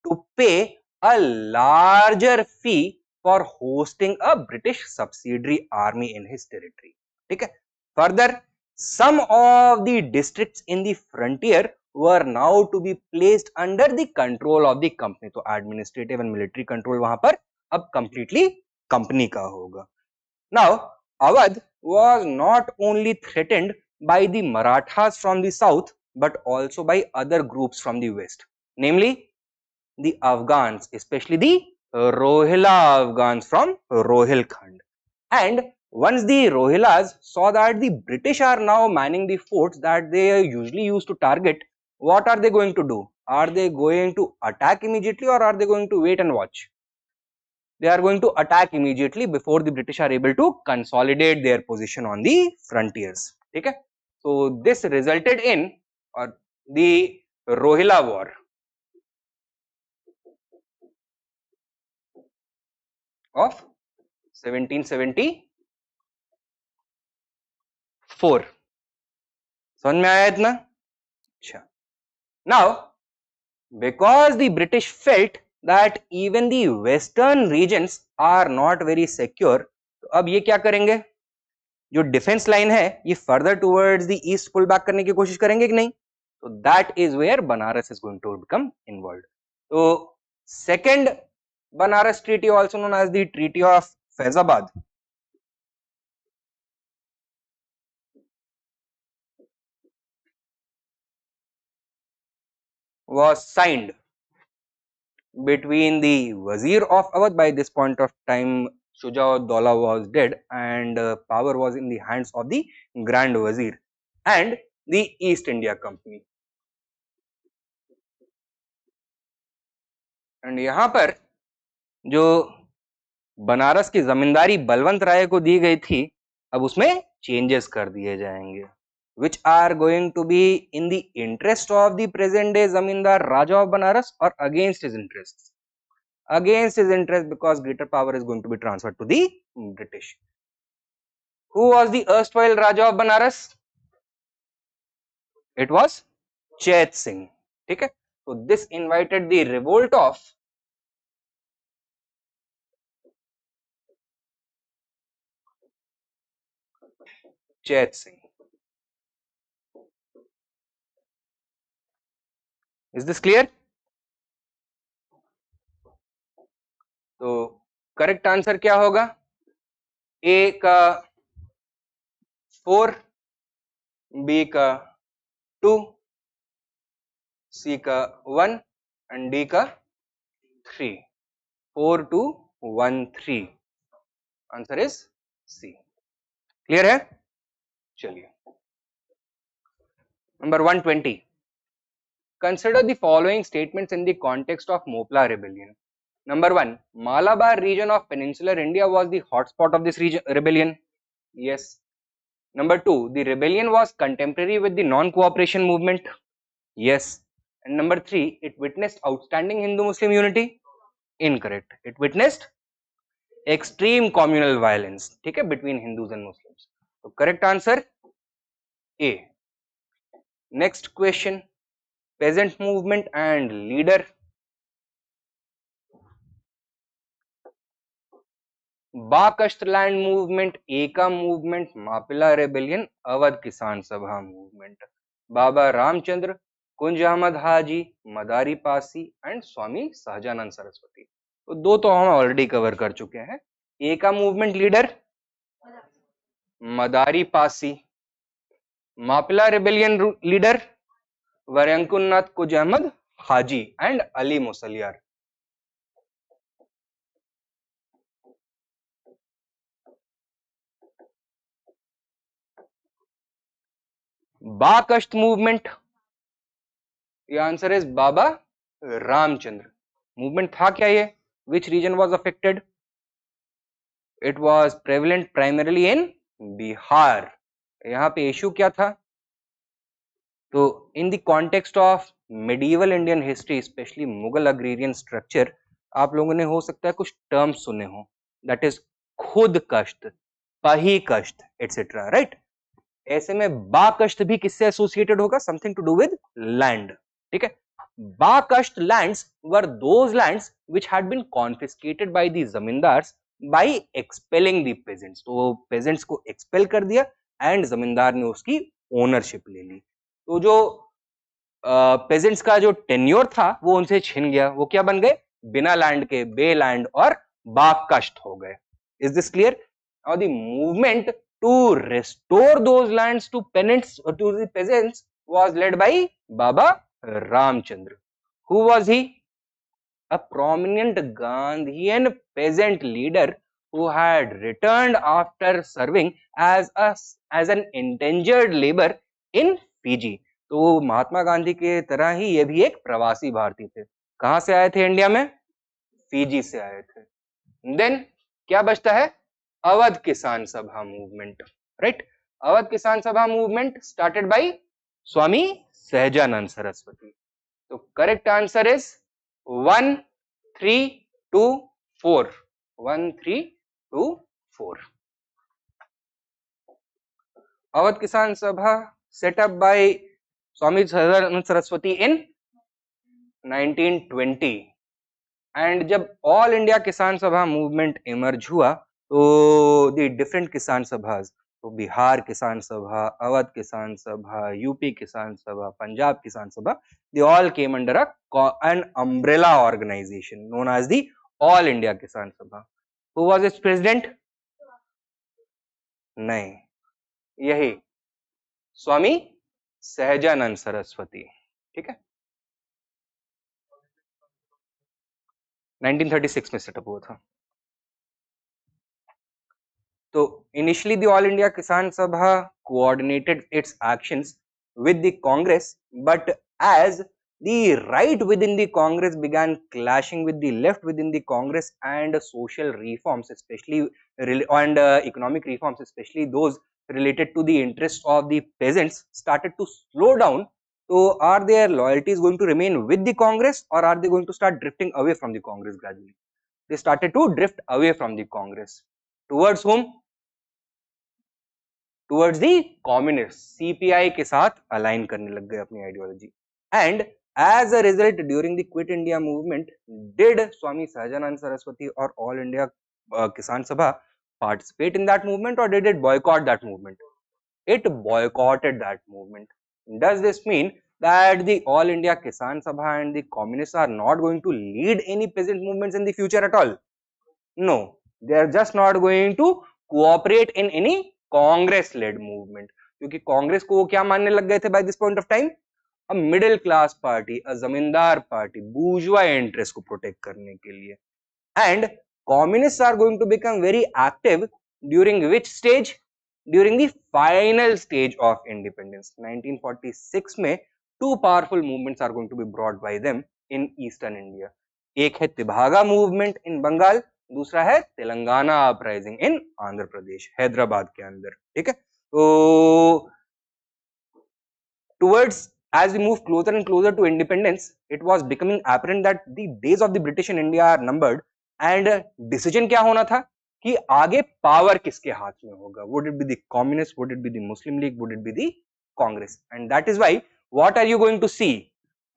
to pay a larger fee for hosting a British subsidiary army in his territory. Okay? Further, some of the districts in the frontier were now to be placed under the control of the company. तो administrative and military control वहां पर अब completely company का होगा. Now, Awadh was not only threatened by the Marathas from the south, but also by other groups from the west, namely the Afghans, especially the Rohilla Afghans from Rohilkhand. And once the Rohillas saw that the British are now manning the forts that they usually used to target, what are they going to do? Are they going to attack immediately, or are they going to wait and watch? They are going to attack immediately before the British are able to consolidate their position on the frontiers. Okay? So this resulted in the Rohilla War of 1774. समझ में आया इतना? अच्छा. Now, because the British felt that even the western regions are not very secure, तो अब ये क्या करेंगे? जो डिफेंस लाइन है ये further towards the east pull back करने की कोशिश करेंगे कि नहीं? तो that is where Banaras is going to become involved. तो second Banaras treaty, also known as the treaty of Faizabad, was signed between the Wazir of Awadh. By this point of time, Shuja-ud-Daula was dead, and power was in the hands of the Grand Wazir and the East India Company. And यहाँ पर जो बनारस की जमींदारी बलवंत राय को दी गई थी, अब उसमें changes कर दिए जाएंगे, which are going to be in the interest of the present day zamindar Raja of Banaras or against his interests? Against his interest, because greater power is going to be transferred to the British. Who was the erstwhile Raja of Banaras? It was Chet Singh. ठीक है? So this invited the revolt of Chet Singh. Is this clear? तो correct answer क्या होगा? ए का 4, B का 2, सी का 1 and D का 3. 4, 2, 1, 3. Answer is C. Clear है? चलिए number 120. Consider the following statements in the context of Mopla rebellion. Number 1, Malabar region of peninsular India was the hotspot of this rebellion. Yes. Number 2, the rebellion was contemporary with the non-cooperation movement. Yes. And number 3, it witnessed outstanding Hindu-Muslim unity. Incorrect. It witnessed extreme communal violence, ठीक है, between Hindus and Muslims. So correct answer A. Next question, peasant movement and leader. Bakasht land movement, Eka movement, Mappila rebellion, Awadh Kisan Sabha movement, Baba Ramchandra, Kunj Ahmad Haji, Madari Pasi and Swami Sahajanand Saraswati. तो दो तो हम already cover कर चुके हैं. एका movement leader Madari Pasi, Mappila rebellion leader Variyankunnath Kunj Ahmad Haji and Ali Musliyar. Bakasht movement, ये answer is Baba Ramchandra. Movement था क्या ये? Which region was affected? It was prevalent primarily in Bihar. यहाँ पे इशू क्या था? तो in the context of medieval Indian history, specially Mughal agrarian structure, आप लोगों ने हो सकता है कुछ टर्म्स सुने हो, दैट इज खुद कश्त, पही कश्त एटसेट्रा, राइट? ऐसे में बाकश्त भी किससे एसोसिएटेड होगा? Something to do with land. ठीक है. Bakasht lands were those lands which had been confiscated by the zamindars by expelling the peasants. तो पेजेंट्स को एक्सपेल कर दिया एंड जमींदार ने उसकी ओनरशिप ले ली. तो जो पेजेंट्स का जो टेन्योर था वो उनसे छिन गया. वो क्या बन गए? बिना लैंड के बे लैंड और बाकश्त हो गए. Is this clear? Now the movement to restore those lands to the peasants was led by Baba Ramchandra. Who was he? A prominent Gandhian peasant leader who had returned after serving as an endangered labor in Fiji. तो महात्मा गांधी के तरह ही ये भी एक प्रवासी भारतीय थे. कहां से आए थे इंडिया में? फिजी से आए थे. देन क्या बचता है? Awadh Kisan Sabha movement, right. Awadh Kisan Sabha movement started by स्वामी सहजानंद सरस्वती. तो correct answer is 1, 3, 2, 4. 1, 3, 2, 4. Awadh Kisan सभा set up by Swami Sahajanand Saraswati in 1920. And जब all India Kisan Sabha movement emerge हुआ तो दी डिफरेंट किसान सभा, तो बिहार किसान सभा, अवध किसान सभा, यूपी किसान सभा, पंजाब किसान सभा, they all came under an umbrella organization known as the All India Kisan Sabha. Who was its president? नहीं, यही स्वामी सहजानंद सरस्वती. ठीक है, 1936 में सेटअप हुआ था. तो initially the all India Kisan सभा coordinated it's actions with the Congress, but as the right within the Congress began clashing with the left within the Congress, and social reforms especially and economic reforms, especially those related to the interests of the peasants, started to slow down. So are their loyalties going to remain with the Congress, or are they going to start drifting away from the Congress gradually? They started to drift away from the Congress. Towards whom? Towards the communist, CPI के साथ align करने लग गए अपनी ideology. And as a result during the quit India movement did Swami Sahajanand Saraswati और all India Kisan सभा participate in that movement, or did it boycott that movement? It boycotted that movement. Does this mean that the All India Kisan Sabha and the communists are not going to lead any peasant movements in the future at all? No, they are just not going to cooperate in any Congress led movement, क्योंकि कांग्रेस को वो क्या मानने लग गए थे by this point of time? A middle class party, a zamindar party, bourgeois interest को protect करने के लिए. And communists are going to become very active during which stage? During the final stage of independence. 1946 में two powerful movements are going to be brought by them in eastern India. एक है Tebhaga movement in Bengal, दूसरा है Telangana uprising इन आंध्र प्रदेश, हैदराबाद के अंदर. ठीक है, तो towards as we move closer and closer to independence, it was becoming apparent that the days of the British in India are numbered, and decision क्या होना था कि आगे पावर किसके हाथ में होगा? Would it be the communists? Would it be the Muslim League? Would it be the Congress? And that is why, what are you going to see?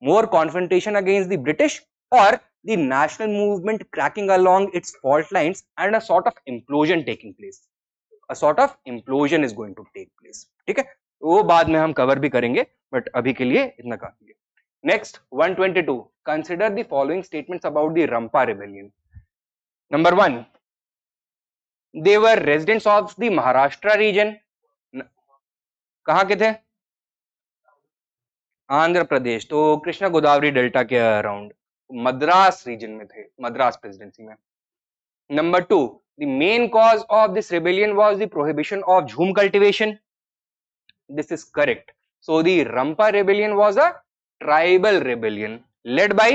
More confrontation against the British, or the national movement cracking along its fault lines and a sort of implosion taking place? A sort of implosion is going to take place. ठीक है, वो बाद में हम cover भी करेंगे, but अभी के लिए इतना काफी है. Next 122. Consider the following statements about the Rampa rebellion. Number 1, they were residents of the Maharashtra region. कहां के थे? आंध्र प्रदेश, तो कृष्णा गोदावरी डेल्टा के अराउंड मद्रास रीजन में थे, मद्रास प्रेसिडेंसी में. Number 2, the main cause of this rebellion was the prohibition of jhum cultivation. This is correct. So the Rampa rebellion was a tribal rebellion led by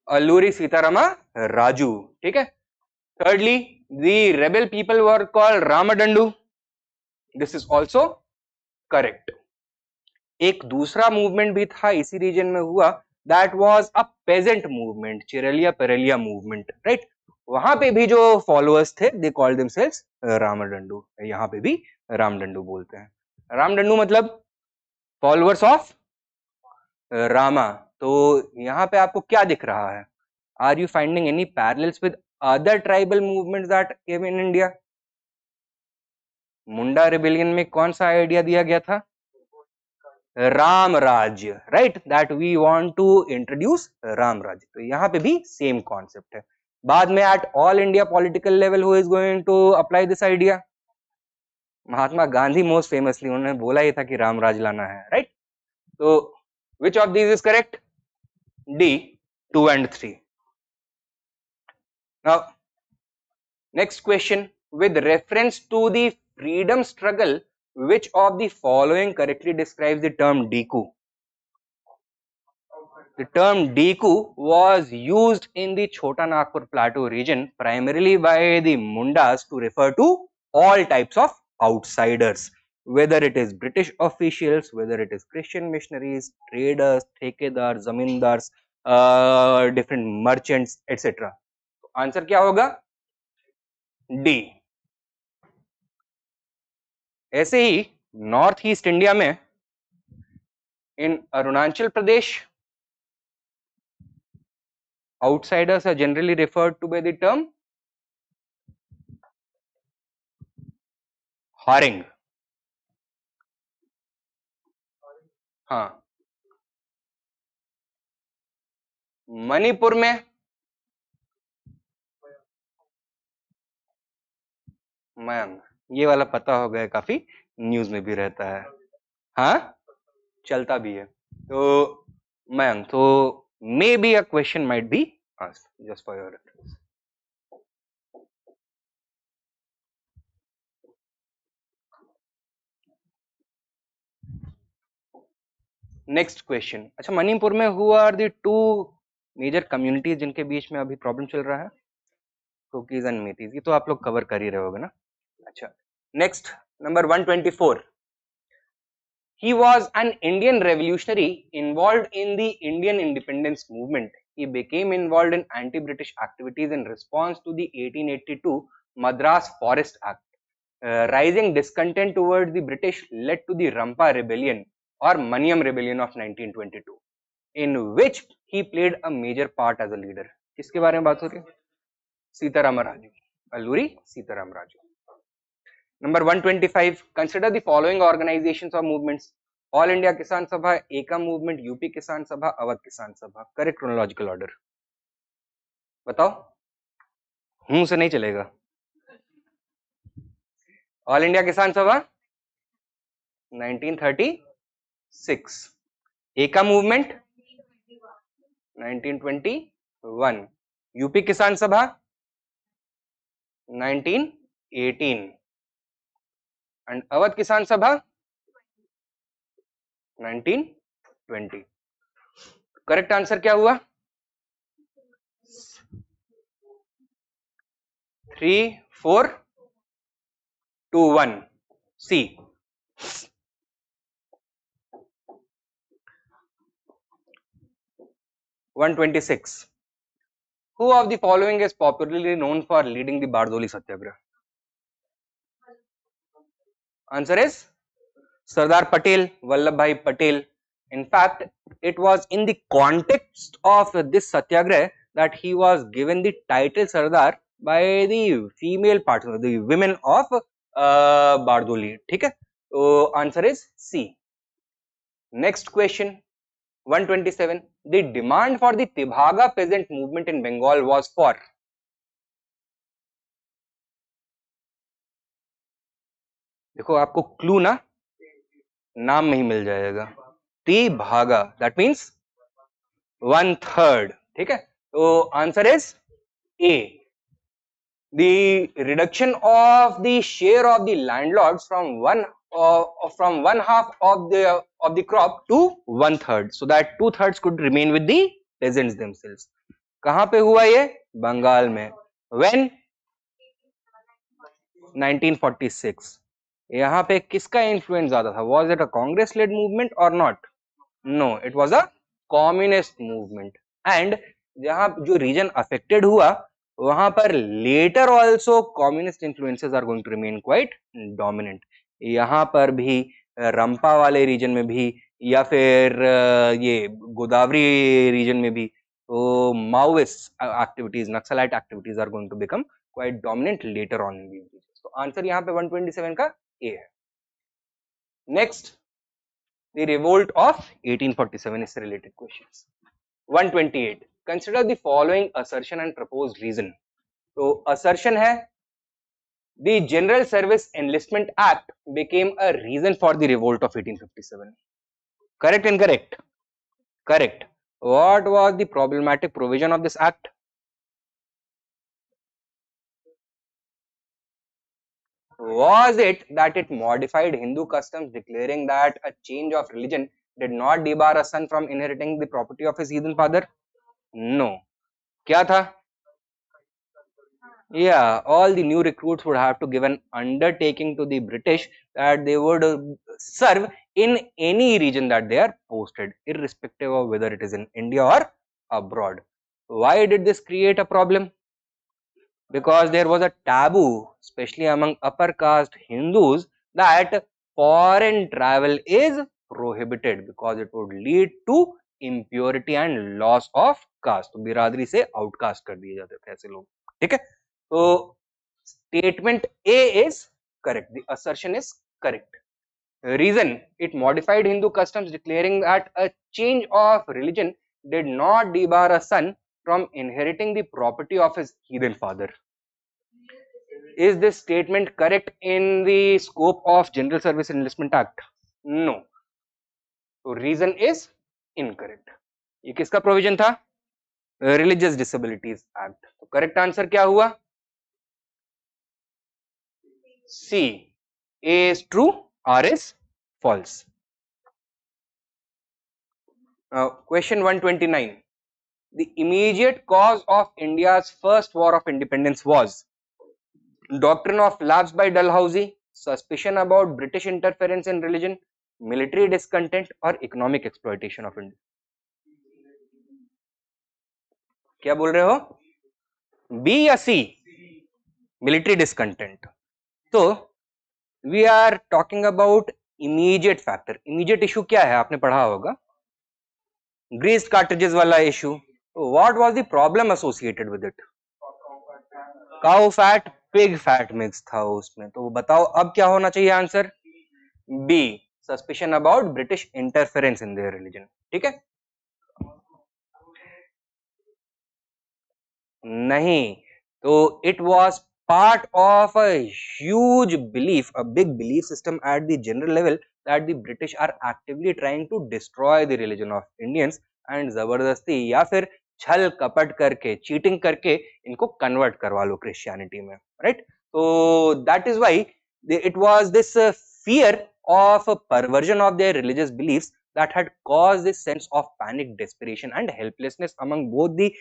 Alluri Sitarama Raju. ठीक है. Thirdly, the rebel people were called Ramadandu. This is also correct. एक दूसरा movement भी था इसी reason में हुआ, that was a peasant movement, Chirala Perala movement, right. वहां पे भी जो फॉलोअर्स थे, दे कॉल्ड देमसेल्व्स रामडंडू. यहाँ पे भी रामडंडू बोलते हैं. रामडंडू मतलब फॉलोअर्स ऑफ रामा. तो यहाँ पे आपको क्या दिख रहा है? Are you finding any parallels with other tribal movements that came in India? Munda rebellion में कौन सा आइडिया दिया गया था? Ram Rajya, right, that we want to introduce Ram Rajya. तो यहाँ पे भी सेम कॉन्सेप्ट है. बाद में at all India political level who is going to apply this idea? Mahatma Gandhi most famously उन्होंने बोला ही था कि राम राज लाना है, right? तो which of these is correct? D, 2 and 3. Now next question, with reference to the freedom struggle, which of the following correctly describes the term DQ? The term DQ was used in the Chota Nagpur Plateau region primarily by the Mundas to refer to all types of outsiders, whether it is British officials, whether it is Christian missionaries, traders, ठेकेदार, zamindars, different merchants, etc. Answer क्या होगा? D. ऐसे ही north east India में in Arunachal Pradesh, outsiders are generally referred to by the term Haring. हाँ, मणिपुर में मयंग, ये वाला पता हो गया, काफी न्यूज में भी रहता है, हाँ चलता भी है, तो मयंग, तो may be a question might be asked just for your reference. Next question. अच्छा, मणिपुर में who are the two major communities जिनके बीच में अभी प्रॉब्लम चल रहा है? कुकीज एंड मेटीज. ये तो आप लोग कवर कर ही रहे होगे ना. अच्छा, next number 124. He was an Indian revolutionary involved in the Indian independence movement. He became involved in anti-British activities in response to the 1882 Madras Forest Act. Rising discontent towards the British led to the Rampa Rebellion or Maniam Rebellion of 1922, in which he played a major part as a leader. किसके बारे में बात हो रही है? Sitaram Raju, Alluri Sitaram Raju. Number 125. Consider the following organizations or movements: All India Kisan Sabha, Ekam Movement, UP Kisan Sabha, Awadh Kisan Sabha. Correct chronological order. बताओ, मुंह से नहीं चलेगा. All India Kisan Sabha 1936. Ekam Movement 1921. UP Kisan Sabha 1918. And Awadh Kisan Sabha 1920. Correct answer क्या हुआ? 3, 4, 2, 1. C. (126) Who of the following is popularly known for leading the Bardoli Satyagraha? Answer is Sardar Patel, Vallabhbhai Patel. In fact, it was in the context of this satyagraha that he was given the title Sardar by the female parts, the women of Bardoli. ठीक है, तो answer is C. Next question, 127. The demand for the Tibhaga peasant movement in Bengal was for. देखो, आपको clue ना नाम में ही मिल जाएगा. Tebhaga, that means 1/3. ठीक है, तो answer is A. The reduction of the share of the landlords from one half of the crop to 1/3, so that 2/3 could remain with the peasants themselves. कहाँ पे हुआ ये? बंगाल में. When? 1946. यहाँ पे किसका इन्फ्लुएंस ज्यादा था? Was it a Congress led movement or not? No, it was a communist movement. And जहाँ जो रीजन अफेक्टेड हुआ वहां पर later also communist influences are going to remain quite dominant. यहाँ पर भी रंपा वाले रीजन में भी या फिर ये गोदावरी रीजन में भी तो Maoist activities, Naxalite activities are going to become quite dominant later on in these regions. तो आंसर यहाँ पे 127 का ए है. Next, the revolt of 1847 is related questions. 128. consider the following assertion and proposed reason. तो assertion है the General Service Enlistment Act became a reason for the revolt of 1857. Correct, incorrect? Correct. What was the problematic provision of this act? Was it that it modified Hindu customs, declaring that a change of religion did not debar a son from inheriting the property of his heathen father? No. क्या था? Yeah, all the new recruits would have to give an undertaking to the British that they would serve in any region that they are posted, irrespective of whether it is in India or abroad. Why did this create a problem? Because there was a taboo, especially among upper caste Hindus, that foreign travel is prohibited because it would lead to impurity and loss of caste. तो बिरादरी से outcast कर दिए जाते थे ऐसे लोग, ठीक है? So statement A is correct. The assertion is correct. Reason: it modified Hindu customs, declaring that a change of religion did not debar a son from inheriting the property of his heathen father. Is this statement correct in the scope of General Service Enlistment Act? No. So reason is incorrect. ये किसका provision था? Religious Disabilities Act. तो correct answer क्या हुआ? C. A is true, R is false. Question 129. The immediate cause of India's first war of independence was doctrine of lapse by Dalhousie, suspicion about British interference in religion, military discontent, or economic exploitation of India. क्या बोल रहे हो? B या C? Military discontent. तो we are talking about immediate factor. Immediate issue क्या है? आपने पढ़ा होगा. Greased cartridges वाला issue. So what was the problem associated with it? Cow fat, pig fat mix था उसमें. तो बताओ अब क्या होना चाहिए answer? B. Suspicion about British interference in their religion. ठीक है? नहीं. तो it was part of a huge belief, a big belief system at the general level that the British are actively trying to destroy the religion of Indians and जबरदस्ती या फिर छल कपट करके चीटिंग करके इनको कन्वर्ट करवा लो क्रिश्चियनिटी में, right? So that is why it was this fear of a perversion of their religious beliefs that had caused this sense of panic, desperation and helplessness among both the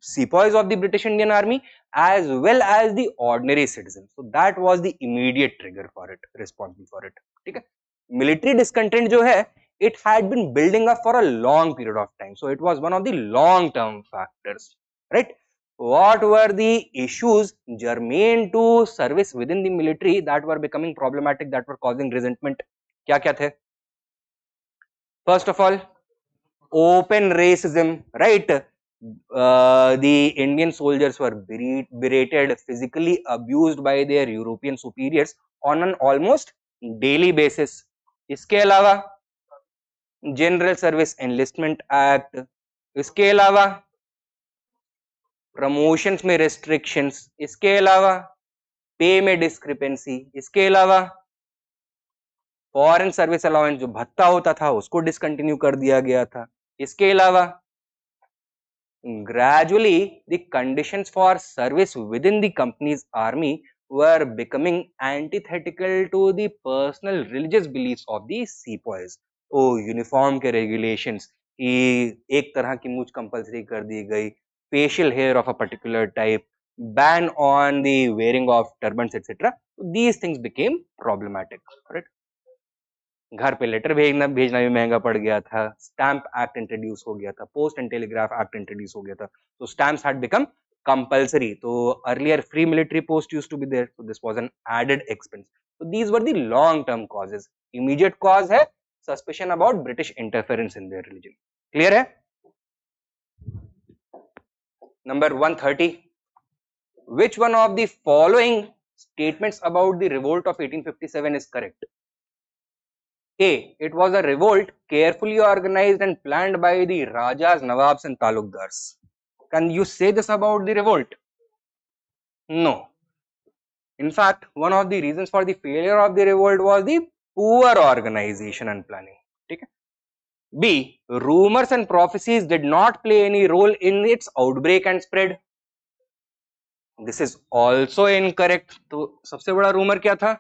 sepoys of the British Indian Army as well as the ordinary citizens. So that was the immediate trigger for it, responsible for it. ठीक है? Military discontent जो है, it had been building up for a long period of time. So it was one of the long-term factors, right? What were the issues germane to service within the military that were becoming problematic, that were causing resentment? क्या क्या थे? First of all, open racism, right? The Indian soldiers were berated, physically abused by their European superiors on an almost daily basis. इसके अलावा general service enlistment act, इसके अलावा promotions में restrictions, इसके अलावा पे में डिस्क्रिपेंसी, इसके अलावा फॉरेन सर्विस अलाउंस जो भत्ता होता था उसको डिसकंटिन्यू कर दिया गया था, इसके अलावा gradually the conditions for service within the company's army were becoming antithetical to the personal religious beliefs of the sepoys. तो यूनिफॉर्म के regulations कि एक तरह की मूछ कंपलसरी कर दी गई, facial hair of a particular type, ban on the wearing of turbans etc. These things became problematic, right? घर पे लेटर भेजना भी महंगा पड़ गया था, स्टैंप एक्ट इंट्रोड्यूस हो गया था, post and telegraph act introduce हो गया था, तो स्टैम्प्स हैड बिकम कंपल्सरी. तो earlier free military post used to be there, so this was an added expense. So these were the long term causes. Immediate cause है suspicion about British interference in their religion. Clear है? Number 130. Which one of the following statements about the revolt of 1857 is correct? A. It was a revolt carefully organized and planned by the Rajas, Nawabs and Talukdars. Can you say this about the revolt? No. In fact, one of the reasons for the failure of the revolt was the poor organization and planning. Okay? B. Rumors and prophecies did not play any role in its outbreak and spread. This is also incorrect. तो सबसे बड़ा rumor क्या था?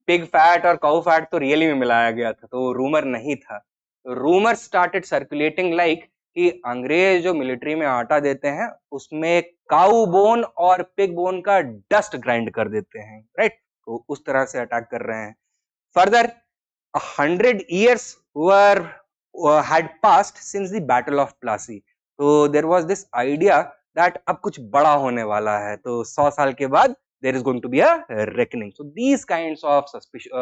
Pig fat और cow fat तो really में मिलाया गया था, तो रूमर नहीं था. रूमर स्टार्टेड सर्कुलेटिंग लाइक कि अंग्रेज जो मिलिट्री में आटा देते हैं उसमें काउ बोन और पिग बोन का डस्ट ग्राइंड कर देते हैं, राइट? तो उस तरह से अटैक कर रहे हैं. Further 100 years had passed since the battle of Plassey, तो there was this idea that अब कुछ बड़ा होने वाला है, तो 100 साल के बाद there is going to be a reckoning. So these kinds of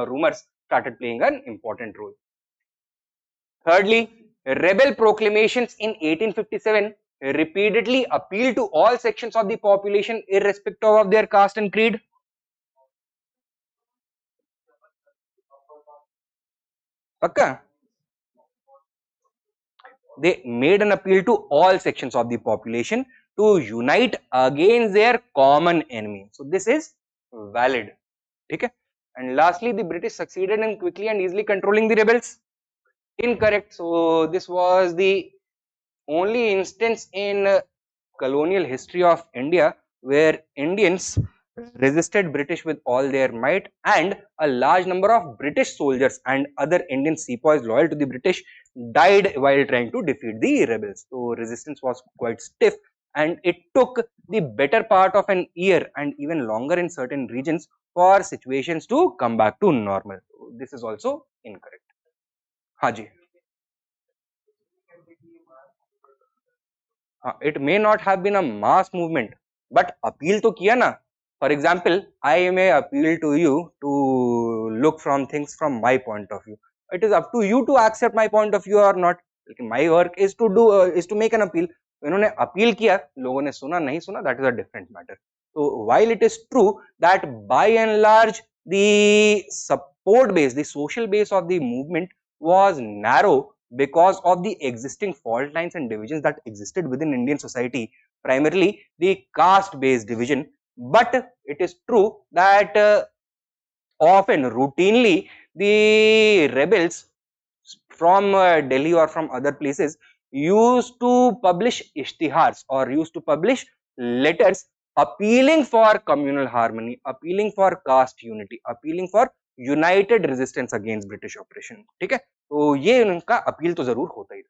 rumors started playing an important role. Thirdly, rebel proclamations in 1857 repeatedly appealed to all sections of the population irrespective of their caste and creed. Pakka? They made an appeal to all sections of the population to unite against their common enemy. So this is valid. Okay? And lastly, the British succeeded in quickly and easily controlling the rebels. Incorrect. So this was the only instance in colonial history of India where Indians resisted British with all their might, and a large number of British soldiers and other Indian sepoys loyal to the British died while trying to defeat the rebels. So resistance was quite stiff, and it took the better part of an year and even longer in certain regions for situations to come back to normal. This is also incorrect. Haji. It may not have been a mass movement, but appeal to kiya na. For example, I may appeal to you to look from things from my point of view. It is up to you to accept my point of view or not. My work is to do is to make an appeal. इन्होंने appeal किया, लोगों ने सुना नहीं सुना, that is a different matter. So while it is true that by and large the support base, the social base of the movement was narrow because of the existing fault lines and divisions that existed within Indian society, primarily the caste based division. But it is true that often routinely the rebels from Delhi or from other places used to publish ishtihars or used to publish letters appealing for communal harmony, appealing for caste unity, appealing for united resistance against British oppression. ठीक है, तो ये उनका appeal तो जरूर होता ही.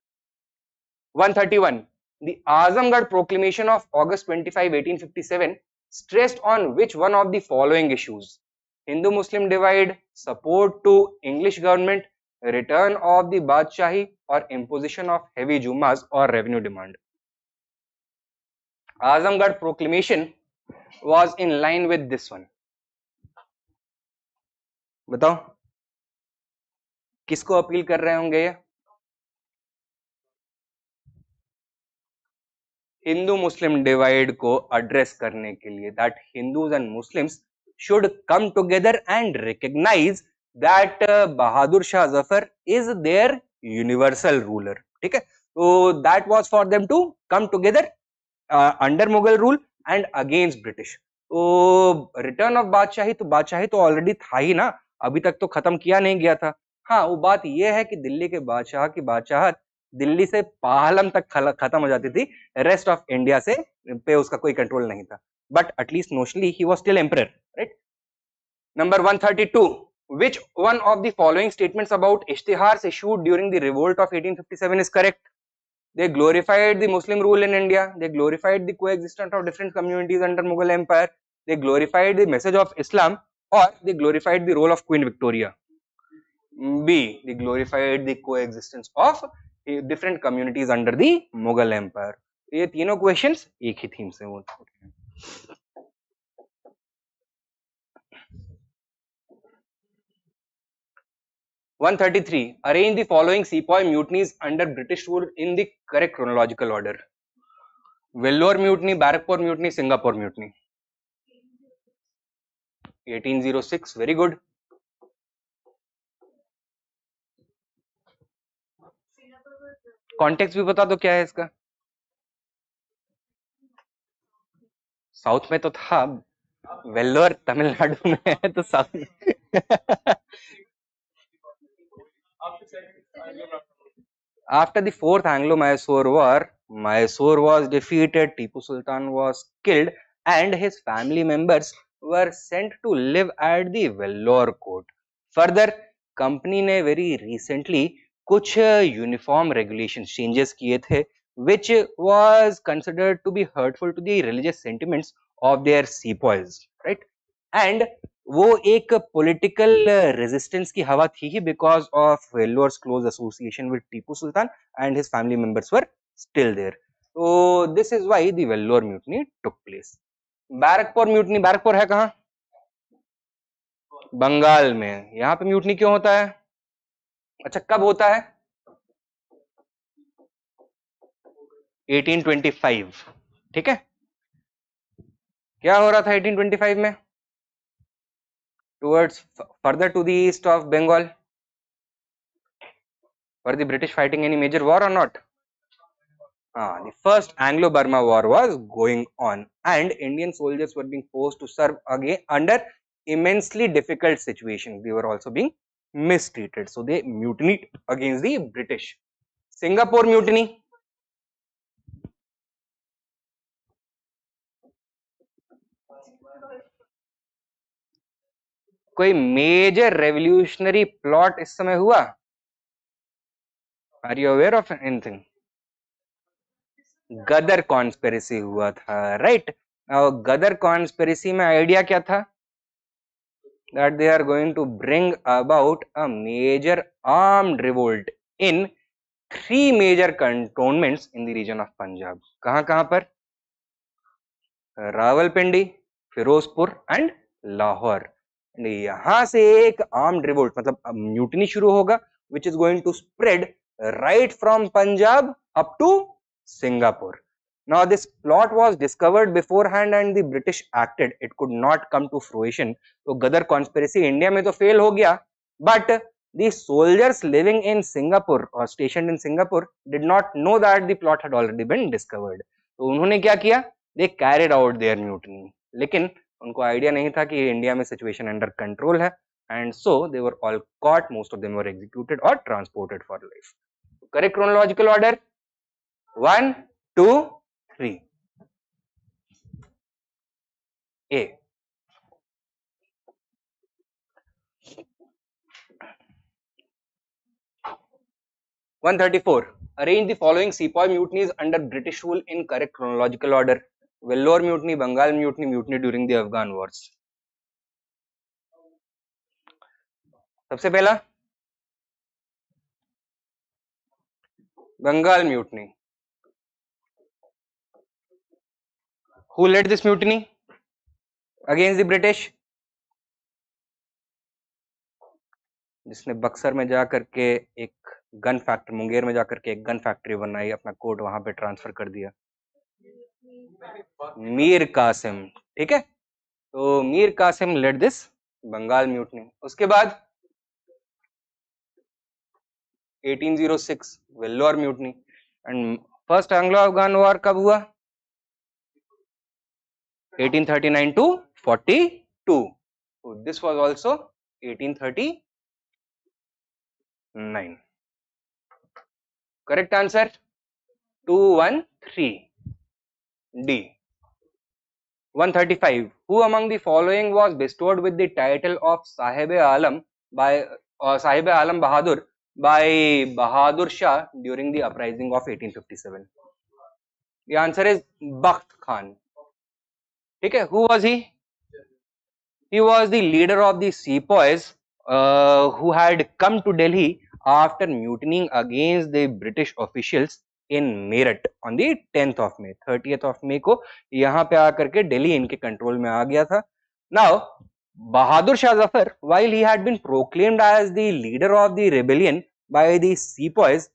131. The Azamgarh Proclamation of August 25, 1857 stressed on which one of the following issues? Hindu-Muslim divide, support to English government, return of the Badshah or imposition of heavy Jummas or revenue demand. Azamgarh Proclamation was in line with this one. बताओ किसको appeal कर रहे होंगे ये? हिंदू मुस्लिम divide को address करने के लिए, that Hindus and Muslims should come together and recognize that Bahadur Shah Zafar is their universal ruler. ठीक है, so that was for them to come together under Mughal rule and against British. तो return of बादशाही, तो बादशाही तो already था ही ना, अभी तक तो खत्म किया नहीं गया था. हाँ, वो बात ये है कि दिल्ली के बादशाह की बादशाहत दिल्ली से पाहलम तक खत्म हो जाती थी, रेस्ट ऑफ इंडिया से पे उसका कोई कंट्रोल नहीं था. But at least notionally he was still emperor, right? Number 132. Which one of the following statements about ishtihars issued during the revolt of 1857 is correct? They glorified the Muslim rule in India. They glorified the coexistence of different communities under Mughal Empire. They glorified the message of Islam, or they glorified the role of Queen Victoria. B. They glorified the coexistence of different communities under the Mughal Empire. ये तीनों questions एक ही theme से होते हैं. 133. Arrange the following sepoy mutinies under British rule in the correct chronological order. Vellore mutiny, Barrackpore mutiny, Singapore mutiny. 1806, very good. Context भी बता दो क्या है इसका। साउथ में तो था, वेल्लोर तमिलनाडु में है तो साउथ में After the Fourth Anglo-Mysore War, Mysore was defeated, Tipu Sultan was killed, and his family members were sent to live at the Vellore court. Further, company ने very recently कुछ uniform regulations changes किए थे, which was considered to be hurtful to the religious sentiments of their sepoys, right? And वो एक political resistance की हवा थी ही because of Vellore's close association with Tipu Sultan and his family members were still there, तो this is why the Vellore mutiny took place. Barrackpore mutiny, Barrackpore है कहाँ? बंगाल में। यहाँ पे म्यूटनी क्यों होता है? अच्छा, कब होता है? 1825, ठीक है। क्या हो रहा था 1825 में? Towards further to the east of Bengal, were the British fighting any major war or not? The first Anglo-Burma war was going on, and Indian soldiers were being forced to serve again under immensely difficult situations. They were also being mistreated, so they mutinied against the British. Singapore mutiny. कोई major revolutionary plot इस समय हुआ? Are you aware of anything? Ghadar conspiracy हुआ था, right? Ghadar conspiracy में idea क्या था? that they are going to bring about a major armed revolt in 3 major cantonments in the region of Punjab. कहाँ पर? रावलपिंडी, फिरोजपुर एंड लाहौर। यहाँ से एक आर्म्ड रिवोल्ट मतलब म्यूटनी शुरू होगा which is going to spread right from Punjab up to Singapore. Now this plot was discovered beforehand and the British acted. It could not come to fruition. तो गदर conspiracy India में तो fail हो गया, but the soldiers living in Singapore or stationed in Singapore did not know that the plot had already been discovered. तो उन्होंने क्या किया? They carried out their mutiny. लेकिन उनको आइडिया नहीं था कि इंडिया में सिचुएशन अंडर कंट्रोल है, and so they were all caught. Most of them were executed or transported for life. Correct chronological order: 1, 2, 3. A. (134) Arrange the following sepoy mutinies under British rule in correct chronological order. Vellore mutiny, Bengal mutiny, mutiny during the Afghan wars. सबसे पहला Bengal mutiny. Who led this mutiny against the British? जिसने बक्सर में जाकर के एक gun factory, Munger में जाकर के एक गन फैक्ट्री बनाई, अपना कोट वहां पे ट्रांसफर कर दिया, मीर कासिम, ठीक है। तो Mir Qasim led this Bengal mutiny. उसके बाद 1806 Vellore mutiny. And first Anglo Afghan war कब हुआ? 1839 to 42. So this was also 1839. Correct answer 213. D. 135. Who among the following was bestowed with the title of Sahib-e-Alam Bahadur by Bahadur Shah during the uprising of 1857? The answer is Bagh Khan. ठीक है। Who was he? He was the leader of the sepoys who had come to Delhi after mutinying against the British officials in Meerut on the 10th of May. 30th of May को यहाँ पे आकर के दिल्ली इनके control में आ गया था। Now Bahadur Shah Zafar, while he had been proclaimed as the leader of the rebellion by the sepoys,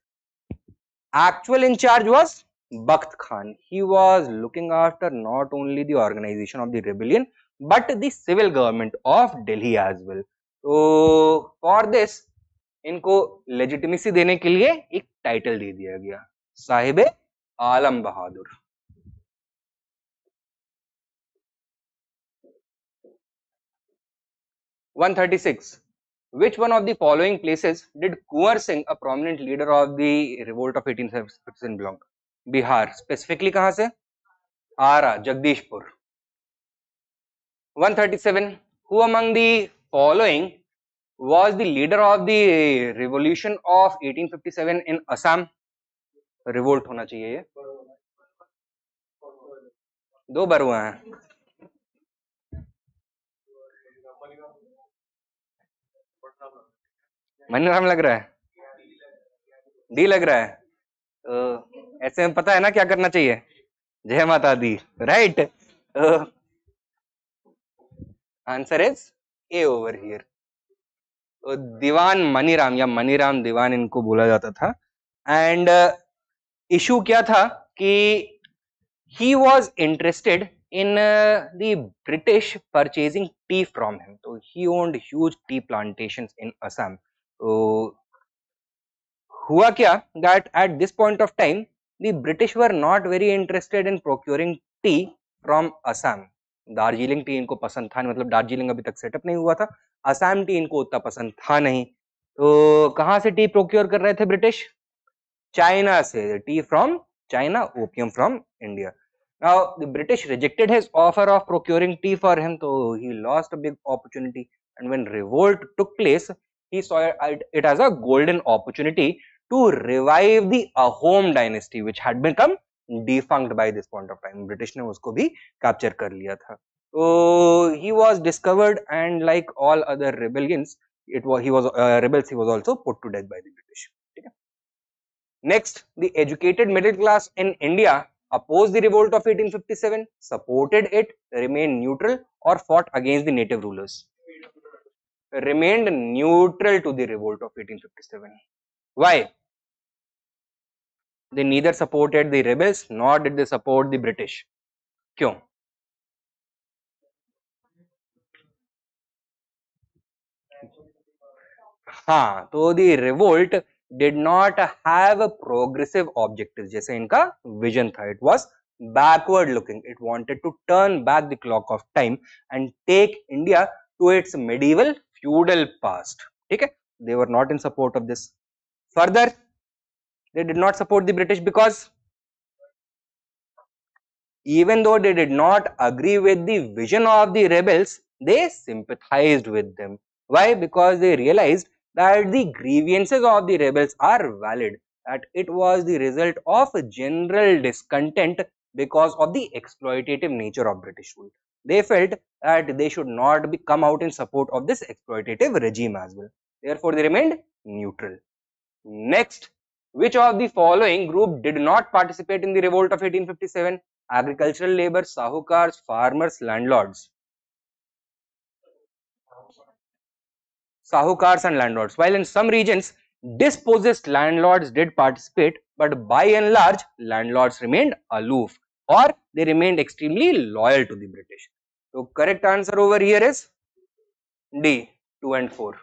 actual in charge was Bakht Khan. He was looking after not only the organization of the rebellion but the civil government of Delhi as well. So for this इनको legitimacy देने के लिए एक title दे दिया गया, साहिब आलम बहादुर। 136. Which one of the following places did Kunwar Singh, a prominent leader of the revolt of 1857, belong? Bihar, specifically कहां से? आरा, Jagdishpur. 137. Who among the following was the leader of the revolution of 1857 in Assam? Revolt होना चाहिए ये, दो बरुआ हैं। मनीराम लग रहा है, डी लग रहा है, तो ऐसे में पता है ना क्या करना चाहिए, जय माता दी, right. Answer is A over here. Dewan Maniram या मनीराम दीवान इनको बोला जाता था। एंड इशू क्या था कि he was interested in the British purchasing tea from him. So he owned huge tea plantations in Assam. So हुआ क्या that at this point of time the British were not very interested in procuring tea from Assam. Darjeeling T इनको पसंद था नहीं, मतलब दार्जिलिंग अभी तक setup नहीं हुआ था, असम टी इनको उतना पसंद था नहीं, तो कहाँ से टी प्रोक्योर कर रहे थे ब्रिटिश? चाइना से, T from China, opium from India. Now the British rejected his offer of procuring tea for him, so he lost a big opportunity. And when revolt took place, he saw it as a golden opportunity to revive the Ahom dynasty, which had become defunct by this point of time. British ने उसको भी capture कर लिया था. So he was discovered, and like all other rebellions, rebels. He was also put to death by the British. Next, the educated middle class in India opposed the revolt of 1857, supported it, remained neutral, or fought against the native rulers? Remained neutral to the revolt of 1857. Why? They neither supported the rebels nor did they support the British. क्यों? हाँ, तो the revolt did not have a progressive objective जैसे इनका vision था. It was backward looking. It wanted to turn back the clock of time and take India to its medieval feudal past. ठीक है? They were not in support of this. Further, they did not support the British because even though they did not agree with the vision of the rebels, they sympathized with them. Why? Because they realized that the grievances of the rebels are valid, that it was the result of general discontent because of the exploitative nature of British rule. They felt that they should not come out in support of this exploitative regime as well. Therefore, they remained neutral. Next, which of the following group did not participate in the revolt of 1857? Agricultural labor, sahukars, farmers, landlords. Sahukars and landlords. While in some regions, dispossessed landlords did participate, but by and large, landlords remained aloof or they remained extremely loyal to the British. So, correct answer over here is D, 2 and 4.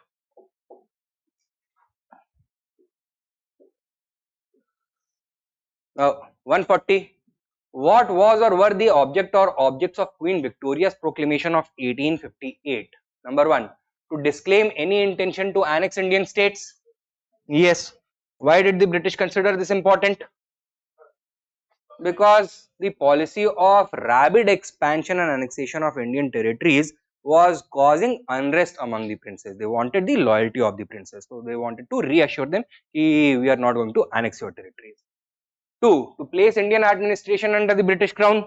Now, 140. What was or were the object or objects of Queen Victoria's proclamation of 1858? Number 1. To disclaim any intention to annex Indian states? Yes. Why did the British consider this important? Because the policy of rapid expansion and annexation of Indian territories was causing unrest among the princes. They wanted the loyalty of the princes. So, they wanted to reassure them that we are not going to annex your territories. 2. To place Indian administration under the British crown?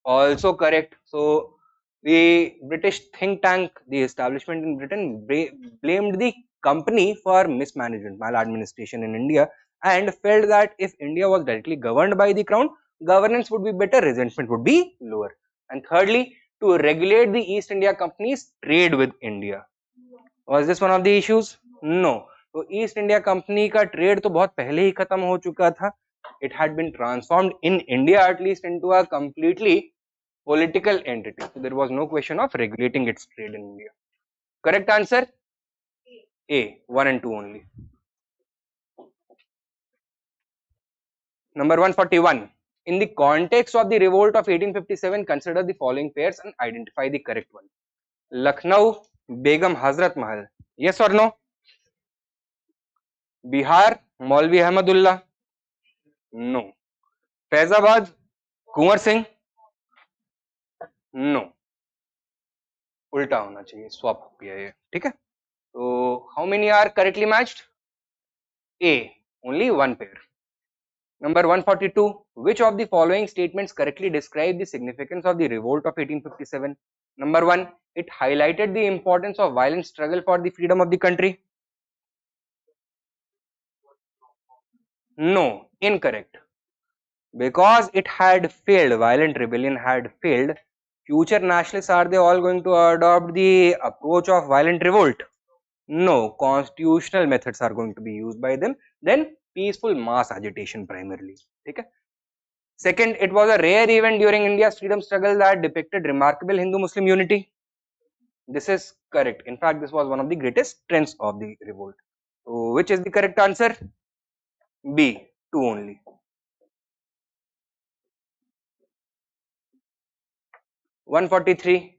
Also correct. So, the British think tank, the establishment in Britain, blamed the company for mismanagement, maladministration in India, and felt that if India was directly governed by the crown, governance would be better, resentment would be lower. And thirdly, to regulate the East India Company's trade with India. Was this one of the issues? No. तो east India company का trade तो बहुत पहले ही खत्म हो चुका था. It had been transformed in India at least into a completely political entity. So there was no question of regulating its trade in India. Correct answer? A, 1 and 2 only. Number 141. In the context of the revolt of 1857, consider the following pairs and identify the correct one. Lucknow, Begum Hazrat Mahal. Yes or no? Bihar, Maulvi Ahmadullah. No. Faizabad, Kunwar Singh. No. उल्टा होना चाहिए, swap हो गया ये, ठीक है. तो how many are correctly matched? A, only one pair. Number 142. Which of the following statements correctly describe the significance of the revolt of 1857? Number 1. It highlighted the importance of violent struggle for the freedom of the country. No, incorrect. Because it had failed, violent rebellion had failed, future nationalists, are they all going to adopt the approach of violent revolt? No, constitutional methods are going to be used by them, then peaceful mass agitation primarily. Okay? Second, it was a rare event during India's freedom struggle that depicted remarkable Hindu-Muslim unity. This is correct. In fact, this was one of the greatest strengths of the revolt. So, which is the correct answer? B, 2 only. 143.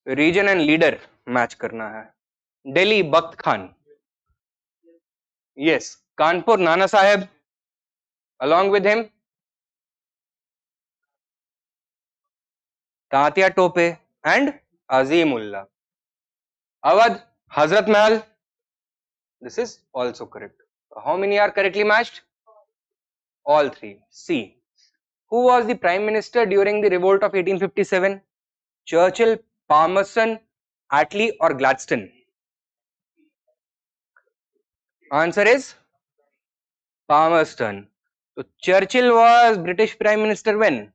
Region and leader match करना है. Delhi, Bakht Khan. Yes. Kanpur, Nana Sahib. Along with him, Tatia Tope and Azimullah. Awadh, Hazrat Mahal. This is also correct. How many are correctly matched? All three. C. Who was the Prime Minister during the revolt of 1857? Churchill, Palmerston, Attlee or Gladstone? Answer is Palmerston. So Churchill was British Prime Minister when?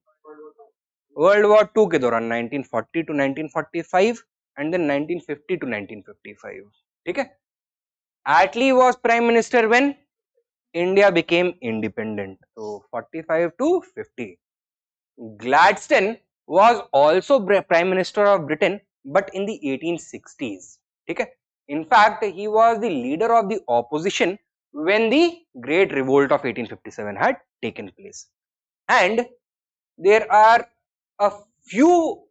World War II के दौरान 1940 to 1945 and then 1950 to 1955. ठीक है? Attlee was Prime Minister when India became independent. So 45 to 50. Gladstone was also Prime Minister of Britain, but in the 1860s. Okay? In fact, he was the leader of the opposition when the Great Revolt of 1857 had taken place. And there are a few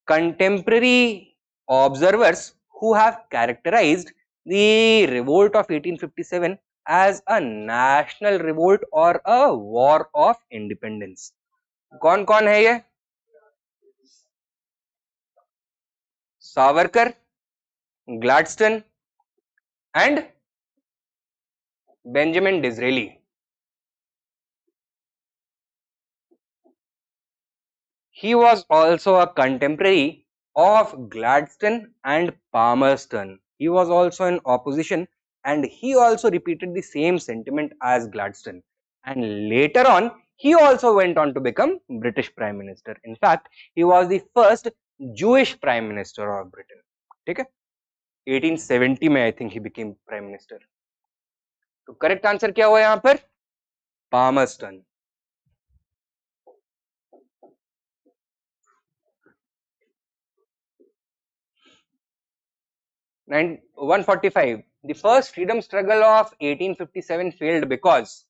contemporary observers who have characterized the revolt of 1857 as a national revolt or a war of independence. कौन कौन है ये? Savarkar, Gladstone and Benjamin Disraeli. He was also a contemporary of Gladstone and Palmerston. He was also in opposition and he also repeated the same sentiment as Gladstone. And later on, he also went on to become British Prime Minister. In fact, he was the first Jewish Prime Minister of Britain. Okay? 1870 में I think he became Prime Minister. तो correct answer क्या हुआ यहाँ पर? Palmerston. And 145. The first freedom struggle of 1857 failed because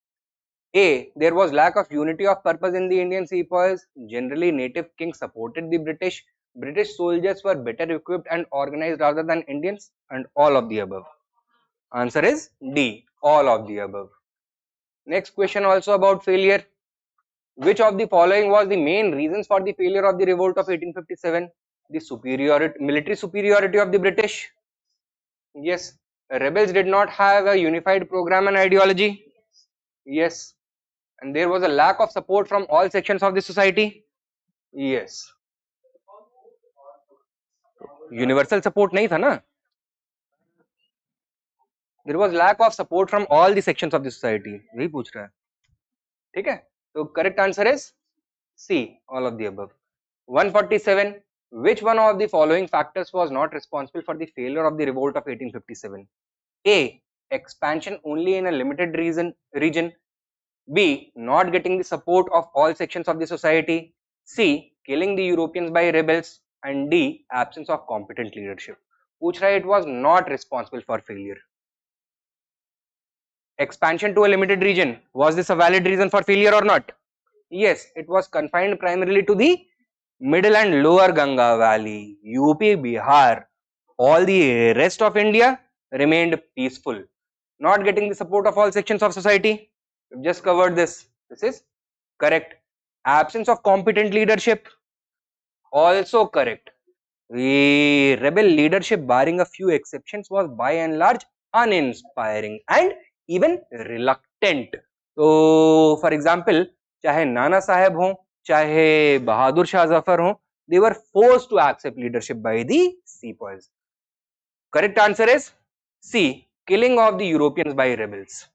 A. There was lack of unity of purpose in the Indian sepoys. Generally, native kings supported the British. British soldiers were better equipped and organized rather than Indians, and all of the above. Answer is D. All of the above. Next question also about failure. Which of the following was the main reasons for the failure of the revolt of 1857? The military superiority of the British. Yes. Rebels did not have a unified program and ideology. Yes. And there was a lack of support from all sections of the society. Yes. Universal support नहीं था ना? There was lack of support from all the sections of the society. यही पूछ रहा है. ठीक है? So correct answer is C. All of the above. 147. Which one of the following factors was not responsible for the failure of the revolt of 1857? A. Expansion only in a limited region. B. Not getting the support of all sections of the society. C. Killing the Europeans by rebels. And D. Absence of competent leadership. पूछ रहा है, it was not responsible for failure. Expansion to a limited region, was this a valid reason for failure or not? Yes, it was confined primarily to the middle and lower Ganga valley, UP, Bihar. All the rest of India remained peaceful, not getting the support of all sections of society. We've just covered this. This is correct. Absence of competent leadership, also correct. The rebel leadership, barring a few exceptions, was by and large uninspiring and even reluctant. So, for example, चाहे नाना साहेब हों, चाहे बहादुर शाह जफर हों, they were forced to accept leadership by the sepoys. Correct answer is C. Killing of the Europeans by rebels.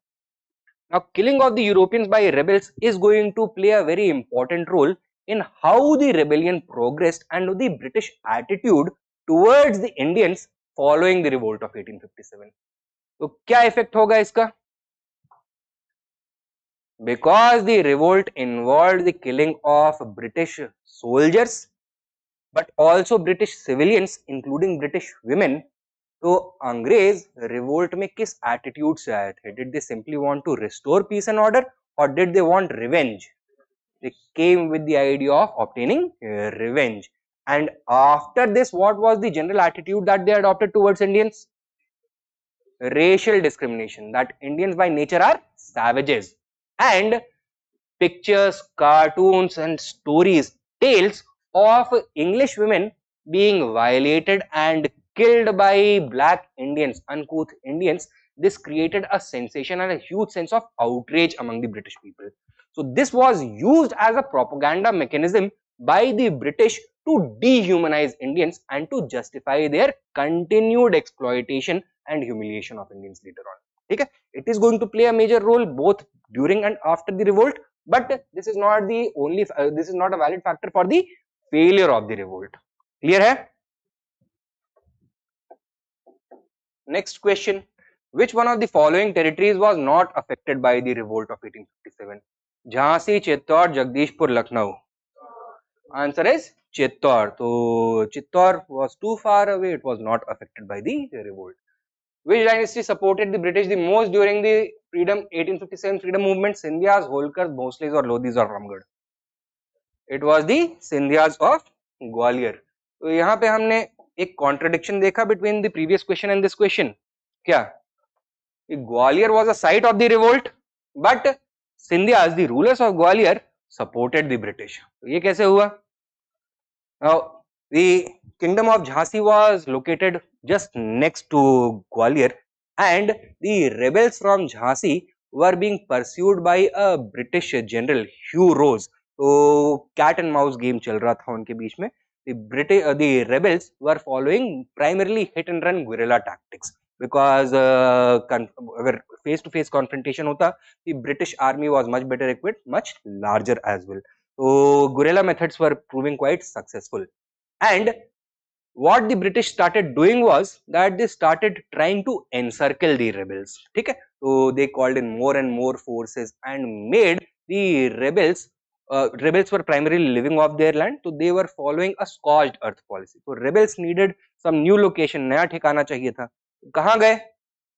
Now, killing of the Europeans by rebels is going to play a very important role in how the rebellion progressed and the British attitude towards the Indians following the revolt of 1857. तो क्या effect होगा इसका? Because the revolt involved the killing of British soldiers, but also British civilians, including British women. तो अंग्रेज revolt में किस attitude से आए थे? Did they simply want to restore peace and order और did they want revenge? They came with the idea of obtaining revenge. And after this what was the general attitude that they adopted towards Indians? Racial discrimination, that Indians by nature are savages, and pictures, cartoons and stories, tales of English women being violated and killed by black Indians, uncouth Indians. This created a sensation and a huge sense of outrage among the British people. So this was used as a propaganda mechanism by the British to dehumanize Indians and to justify their continued exploitation and humiliation of Indians later on. Okay? It is going to play a major role both during and after the revolt, but this is not the only this is not a valid factor for the failure of the revolt. Clear hai? Next question. Which one of the following territories was not affected by the revolt of 1857? Jhansi, Chittor, Jagdishpur, Lucknow. Answer is Chittor. So Chittor was too far away, it was not affected by the revolt. Which dynasty supported the British the most during the 1857 freedom movement? Scindias, Holkars, Bhosles or Lodhis or Ramgarh? It was the Scindias of Gwalior. तो यहाँ पे हमने एक contradiction देखा between the previous question and this question. क्या? Gwalior was a site of the revolt, but Scindias, the rulers of Gwalior, supported the British. तो ये कैसे हुआ? Now, the kingdom of Jhansi was located just next to Gwalior, and the rebels from Jhansi were being pursued by a British general, Hugh Rose. तो cat and mouse game चल रहा था उनके बीच में. The rebels were following primarily hit and run guerrilla tactics, because अगर face to face confrontation होता, the British army was much better equipped, much larger as well. So guerrilla methods were proving quite successful, and what the British started doing was that they started trying to encircle the rebels. ठीक है? So they called in more and more forces and made the rebels. Rebels were primarily living off their land, so they were following a scorched earth policy. So rebels needed some new location, नया ठिकाना चाहिए था. कहाँ गए?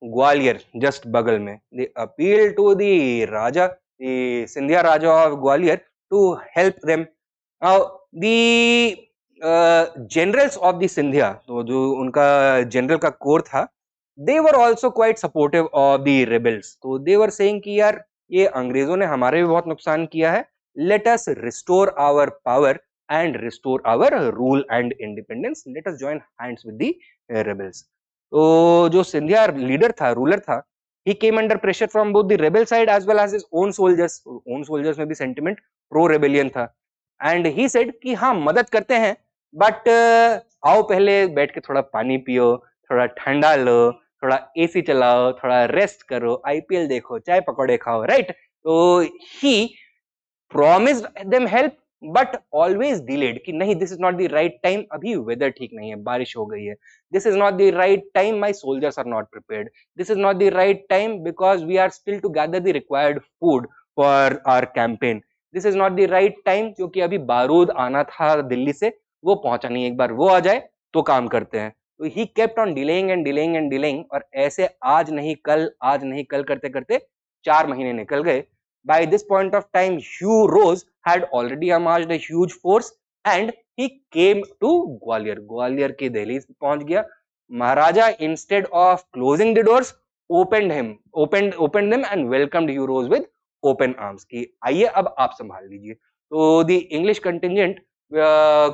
Gwalior, just बगल में. They appealed to the Raja, the Scindia Raja of Gwalior, to help them. Now the generals of the Scindia, तो जो उनका general का कोर था, they were also quite supportive of the rebels. तो they were saying कि यार ये अंग्रेजों ने हमारे भी बहुत नुकसान किया है. Let us restore our power and restore our rule and independence. Let us join hands with the rebels. तो जो सिंधिया leader था, ruler था, he came under pressure from both the rebel side as well as his own soldiers. Own soldiers में भी sentiment pro rebellion था, and he said कि हाँ मदद करते हैं, but आओ पहले बैठ के थोड़ा पानी पियो, थोड़ा ठंडा लो, थोड़ा AC चलाओ, थोड़ा रेस्ट करो, IPL देखो, चाय पकौड़े खाओ, right? तो he promised them help, but always delayed कि नहीं, this is not the right time, अभी weather ठीक नहीं है, बारिश हो गई है, this is not the right time, my soldiers are not prepared, this is not the right time because we are still to gather the required food for our campaign, this is not the right time क्योंकि अभी बारूद आना था दिल्ली से, वो पहुंचा नहीं, एक बार वो आ जाए तो काम करते हैं. तो he kept on delaying and delaying and delaying, और ऐसे आज नहीं कल करते करते 4 महीने निकल गए. By this point of time, Hugh Rose had already amassed a huge force and he came to Gwalior. Gwalior की दहलीज पहुंच गया. महाराजा instead of closing the doors opened them and welcomed Hugh Rose with open arms. कि आइए अब आप संभाल लीजिए. तो the English contingent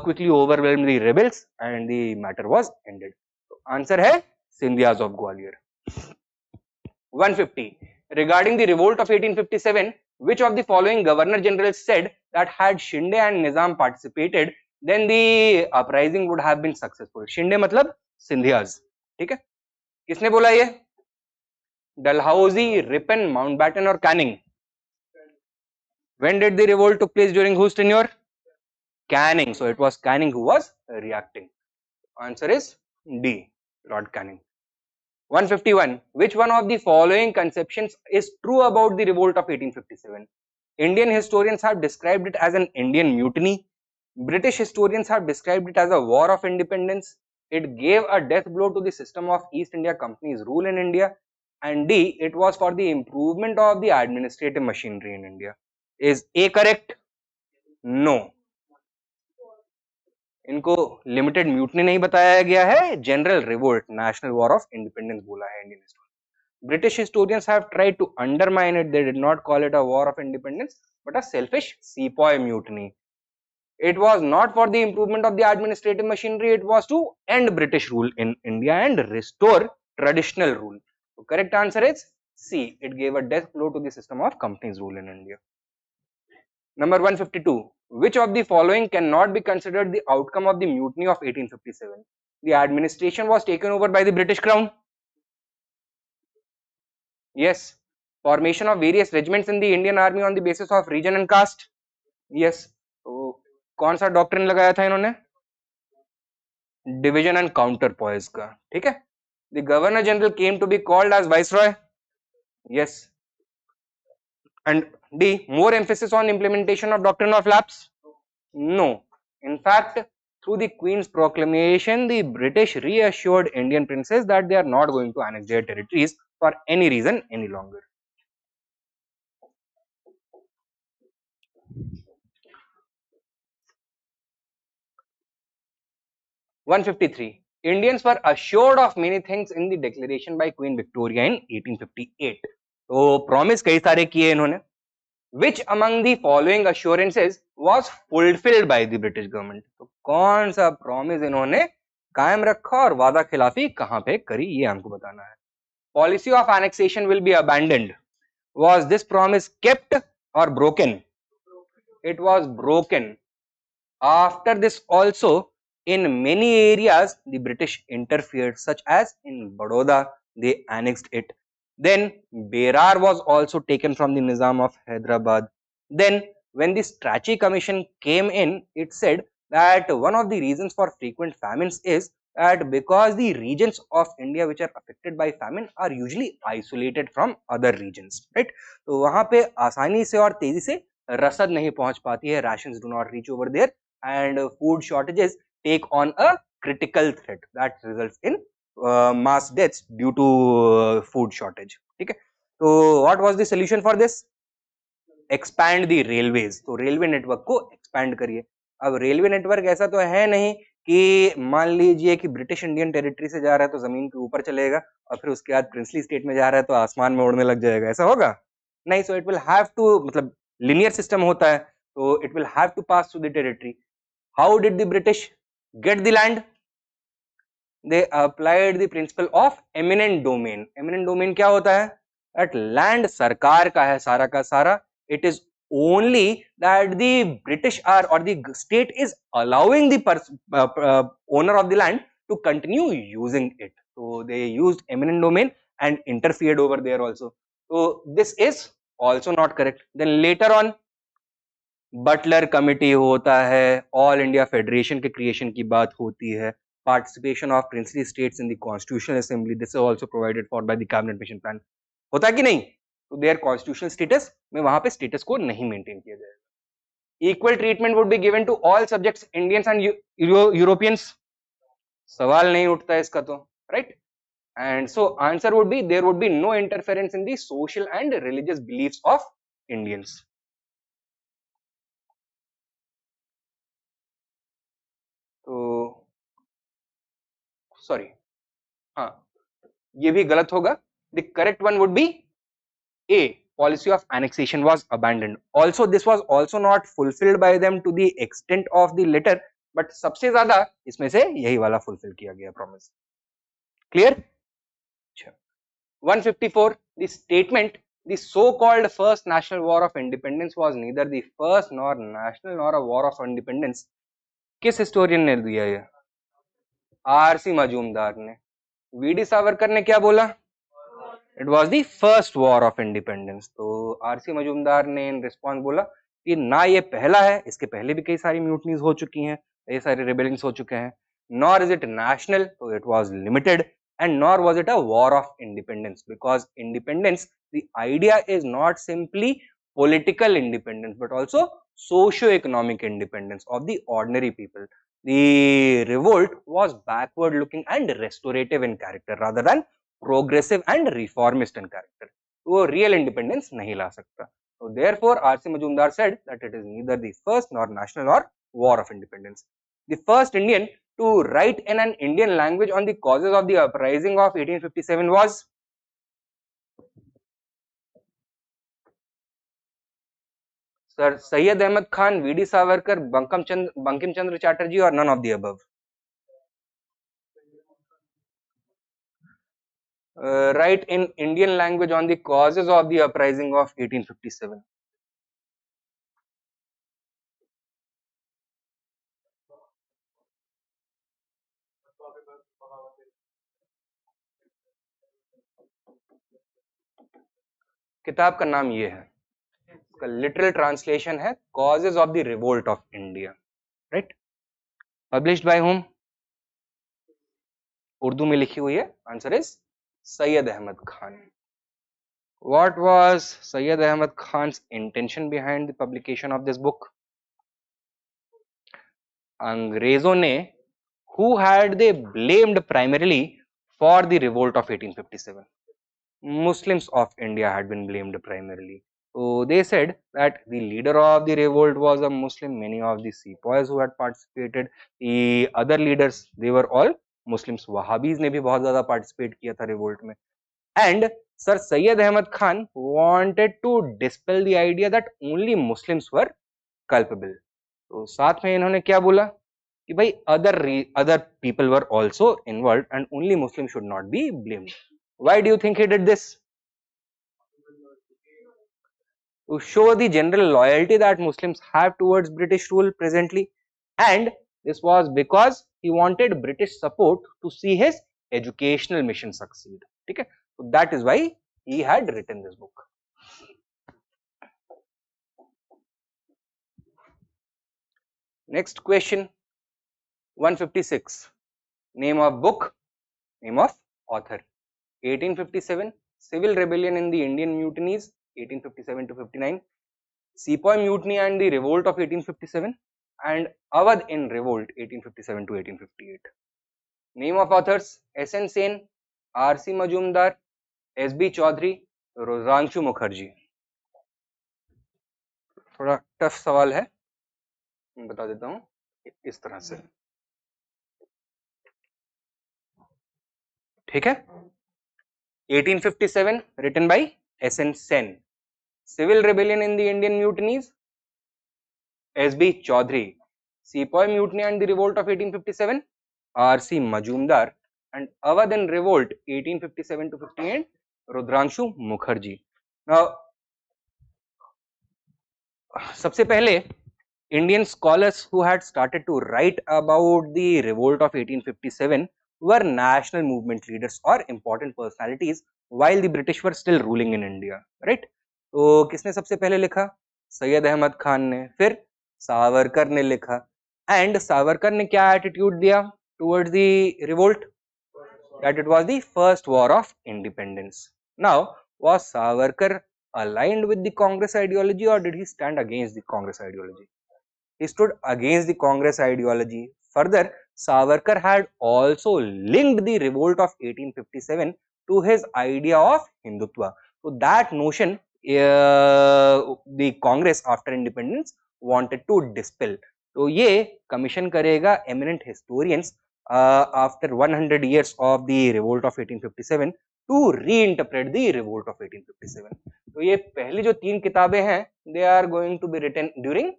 quickly overwhelmed the rebels and the matter was ended. तो आंसर है Scindias of Gwalior. 150. Regarding the revolt of 1857, which of the following governor generals said that had Shinde and Nizam participated, then the uprising would have been successful? Shinde मतलब Scindias. ठीक है, किसने बोला ये? Dalhousie, Ripon, Mountbatten और Canning? When did the revolt took place, during whose tenure? Canning. So it was Canning who was reacting. Answer is D, Lord Canning. 151. Which one of the following conceptions is true about the revolt of 1857? Indian historians have described it as an Indian mutiny. British historians have described it as a war of independence. It gave a death blow to the system of East India Company's rule in India. And D, it was for the improvement of the administrative machinery in India. Is A correct? No. इनको limited mutiny नहीं बताया गया है, general revolt, national war of independence बोला है Indian historian. British historians have tried to undermine it. They did not call it a war of independence but a selfish sepoy mutiny. It was not for the improvement of the administrative machinery. It was to end British rule in India and restore traditional rule. So correct answer is C. It gave a death blow to the system of companies rule in India. Number 152. Which of the following cannot be considered the outcome of the mutiny of 1857? The administration was taken over by the British Crown. Yes. Formation of various regiments in the Indian Army on the basis of region and caste. Yes. तो कौन सा doctrine लगाया था इन्होंने? Division and counter poise का. ठीक है. The governor general came to be called as viceroy. Yes. And D, more emphasis on implementation of doctrine of lapse? No. In fact, through the Queen's proclamation, the British reassured Indian princes that they are not going to annex their territories for any reason any longer. 153. Indians were assured of many things in the declaration by Queen Victoria in 1858. तो promise कई सारे किए इन्होंने. Which among the following assurances was fulfilled by the British government? तो कौन सा promise इन्होंने कायम रखा और वादा खिलाफी कहाँ पे करी, ये हमको बताना है. Policy of annexation will be abandoned. Was this promise kept or broken? It was broken. After this also, in many areas the British interfered, such as in Baroda they annexed it. Then Berar was also taken from the Nizam of Hyderabad. Then when the Strachey Commission came in, it said that one of the reasons for frequent famines is that because the regions of India which are affected by famine are usually isolated from other regions, right? तो वहाँ पे आसानी से और तेजी से रसद नहीं पहुँच पाती है, rations do not reach over there and food shortages take on a critical threat that results in mass deaths due to food shortage. ठीक है. तो what was the solution for this? Expand the railways. तो railway network को expand करिए. अब railway network ऐसा तो है नहीं कि मान लीजिए कि ब्रिटिश इंडियन टेरिटरी से जा रहा है तो जमीन के ऊपर चलेगा और फिर उसके बाद प्रिंसली स्टेट में जा रहा है तो आसमान में उड़ने लग जाएगा, ऐसा होगा नहीं. So it will have to, मतलब लिनियर सिस्टम होता है, तो it will have to pass through the territory. How did the British get the land? They applied the principle of eminent domain. Eminent domain क्या होता है? That land सरकार का है सारा का सारा. It is only that the British are or the state is allowing the owner of the land to continue using it. So they used eminent domain and interfered over there also. So this is also not correct. Then later on Butler committee होता है, all India federation के creation की बात होती है, participation of princely states in the constitutional assembly, this is also provided for by the cabinet mission plan. होता है कि नहीं? तो देयर कॉन्स्टिट्यूशनल स्टेटस में वहां पे स्टेटस को नहीं मेंटेन किया जाएगा. Equal treatment would be given to all subjects, Indians and Europeans. सवाल नहीं उठता इसका तो, right. And so answer would be there would be no interference in the social and religious beliefs of Indians. तो sorry, हाँ ये भी गलत होगा. The correct one would be A. Policy of annexation was abandoned. Also this was also not fulfilled by them to the extent of the letter, but सबसे ज्यादा इसमें से यही वाला fulfill किया गया promise. Clear? 154. The statement, the so-called first national war of independence was neither the first nor national nor a war of independence. किस historian ने दिया ये? आरसी मजूमदार ने. वीडी सावरकर ने क्या बोला? It was the first war of independence. तो RC Majumdar ने इन रिस्पॉन्स बोला कि ना ये पहला है, इसके पहले भी कई सारी म्यूटनीज हो चुकी हैं, कई सारे रिबेलियंस हो चुके हैं. नॉर इज इट नेशनल, तो it was limited. And nor was it a war of independence, because independence, the idea is not simply political independence but also socio-economic independence of the ordinary people. The revolt was backward looking and restorative in character rather than progressive and reformist in character. वो real independence नहीं ला सकता. So therefore R.C. Majumdar said that it is neither the first nor national nor war of independence. The first Indian to write in an Indian language on the causes of the uprising of 1857 was Sir Syed Ahmad Khan, V.D. Savarkar, Bankim Chandra Chatterjee, or none of the above. Write in Indian language on the causes of the uprising of 1857. किताब का नाम ये है, इसका literal translation है causes of the revolt of India, right. Published by whom? Urdu में लिखी हुई है. Answer is Syed Ahmed Khan. What was Syed Ahmad Khan's intention behind the publication of this book? अंग्रेजों ने who had they blamed primarily for the revolt of 1857? Muslims of India had been blamed primarily. So they said that the leader of the revolt was a Muslim. Many of the sepoys who had participated, the other leaders, they were all Muslims. Wahhabis ने भी बहुत ज़्यादा participate किया था revolt में. And Sir Syed Ahmad Khan wanted to dispel the idea that only Muslims were culpable. तो साथ में इन्होंने क्या बोला कि भाई other people were also involved and only Muslims should not be blamed. Why do you think he did this? To show the general loyalty that Muslims have towards British rule presently, and this was because he wanted British support to see his educational mission succeed. Okay? So that is why he had written this book. Next question, 156. Name of book, name of author. 1857, Civil Rebellion in the Indian Mutinies, 1857 to 59. Sepoy Mutiny and the Revolt of 1857, and Awadh in Revolt, 1857 to 1858. Name of authors, S.N. Sen, R.C. Majumdar, S.B. Chaudhary, Rudrangshu Mukherjee. थोड़ा tough सवाल है, मैं बता देता हूँ इस तरह से, ठीक है. 1857 written by S.N. Sen. Civil Rebellion in the Indian Mutinies, S.B. Chaudhary. Sepoy Mutiny and the Revolt of 1857, R.C. Majumdar. And Awadh in Revolt, 1857 to 58, Rudrangshu Mukherjee. Now, सबसे पहले Indian scholars who had started to write about the revolt of 1857 were national movement leaders or important personalities while the British were still ruling in India, right? तो किसने सबसे पहले लिखा? सैयद अहमद खान ने. फिर सावरकर ने लिखा. एंड सावरकर ने क्या एटीट्यूड दिया towards the revolt? That it was the first war of independence. Now, was Savarkar aligned with the Congress ideology or did he stand against the Congress ideology? He stood against the Congress ideology. Further, Savarkar had also linked the revolt of 1857 to his idea of Hindutva. So that notion the Congress after independence wanted to dispel. तो ये commission करेगा eminent historians after 100 years of the revolt of 1857 to reinterpret the revolt of 1857. तो ये पहली जो 3 किताबें हैं they are going to be written during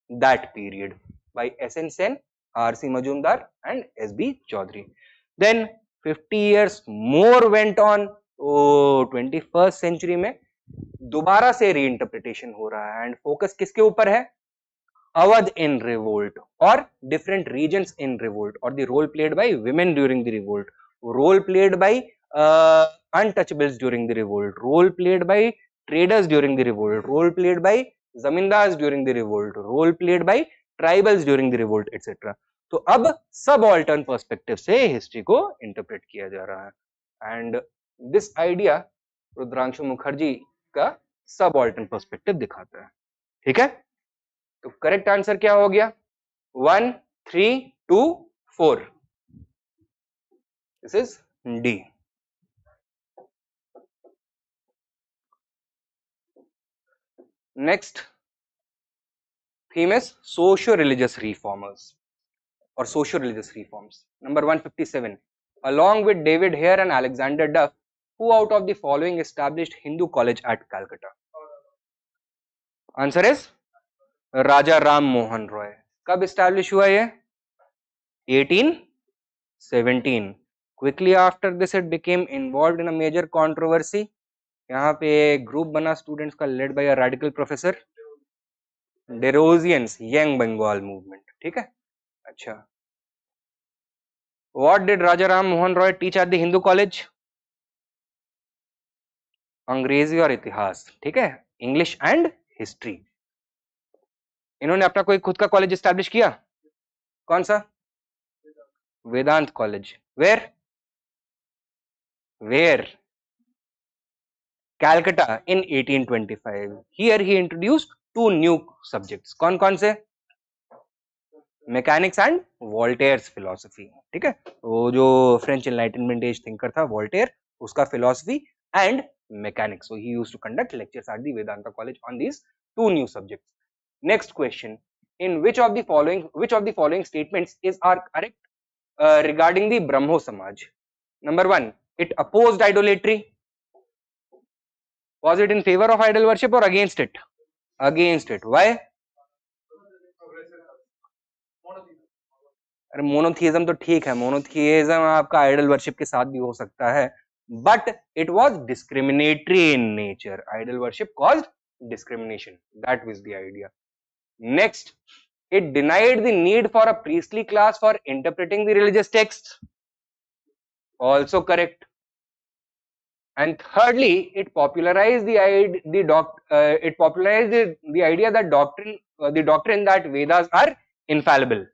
that period by S.N. Sen, R.C. Majumdar and S.B. Chaudhary. Then 50 years more went on. तो 21st century में दोबारा से रीइंटरप्रिटेशन हो रहा है एंड फोकस किसके ऊपर है? Awadh in revolt or different regions in revolt or the role played by women during the revolt, role played by untouchables during the revolt, role played by traders during the revolt, role played by zamindars during the revolt, role played by tribals during the revolt, etc. तो अब subaltern perspective से history को interpret किया जा रहा है and this idea Rudrangshu Mukherjee का subaltern perspective दिखाता है. ठीक है, तो करेक्ट आंसर क्या हो गया? 1, 3, 2, 4. This is D. Next theme is socio-religious reformers or socio-religious reforms. Number 157. Along with David Hare and Alexander Duff, who out of the following established Hindu college at Calcutta? Answer is Raja Ram Mohan Roy. कब establish हुआ ये? 1817. Quickly after this it became involved in a major controversy. यहाँ पे group बना students का led by a radical professor Derozians, young Bengal movement. ठीक है, अच्छा. What did Raja Ram Mohan Roy teach at the Hindu college? अंग्रेजी और इतिहास. ठीक है, इंग्लिश एंड हिस्ट्री. इन्होंने अपना कोई खुद का कॉलेज एस्टैब्लिश किया. कौन सा? वेदांत college. Where? Calcutta in 1825. Here he introduced 2 new subjects. कौन कौन से? Mechanics and Voltaire's philosophy. ठीक है, वो जो फ्रेंच एनलाइटनमेंट एज थिंकर था वोल्टेयर, उसका philosophy and mechanics. So he used to conduct lectures at the Vedanta College on these 2 new subjects. Next question: in which of the following statements are correct regarding the Brahmo Samaj? Number 1, it opposed idolatry. Was it in favor of idol worship or against it? Against it. Why? अरे मोनोथियज्म तो ठीक है, मोनोथियज्म आपका idol worship के साथ भी हो सकता है, but it was discriminatory in nature. Idol worship caused discrimination. That was the idea. Next, it denied the need for a priestly class for interpreting the religious texts. Also correct. And thirdly, it popularized the idea that the doctrine that Vedas are infallible.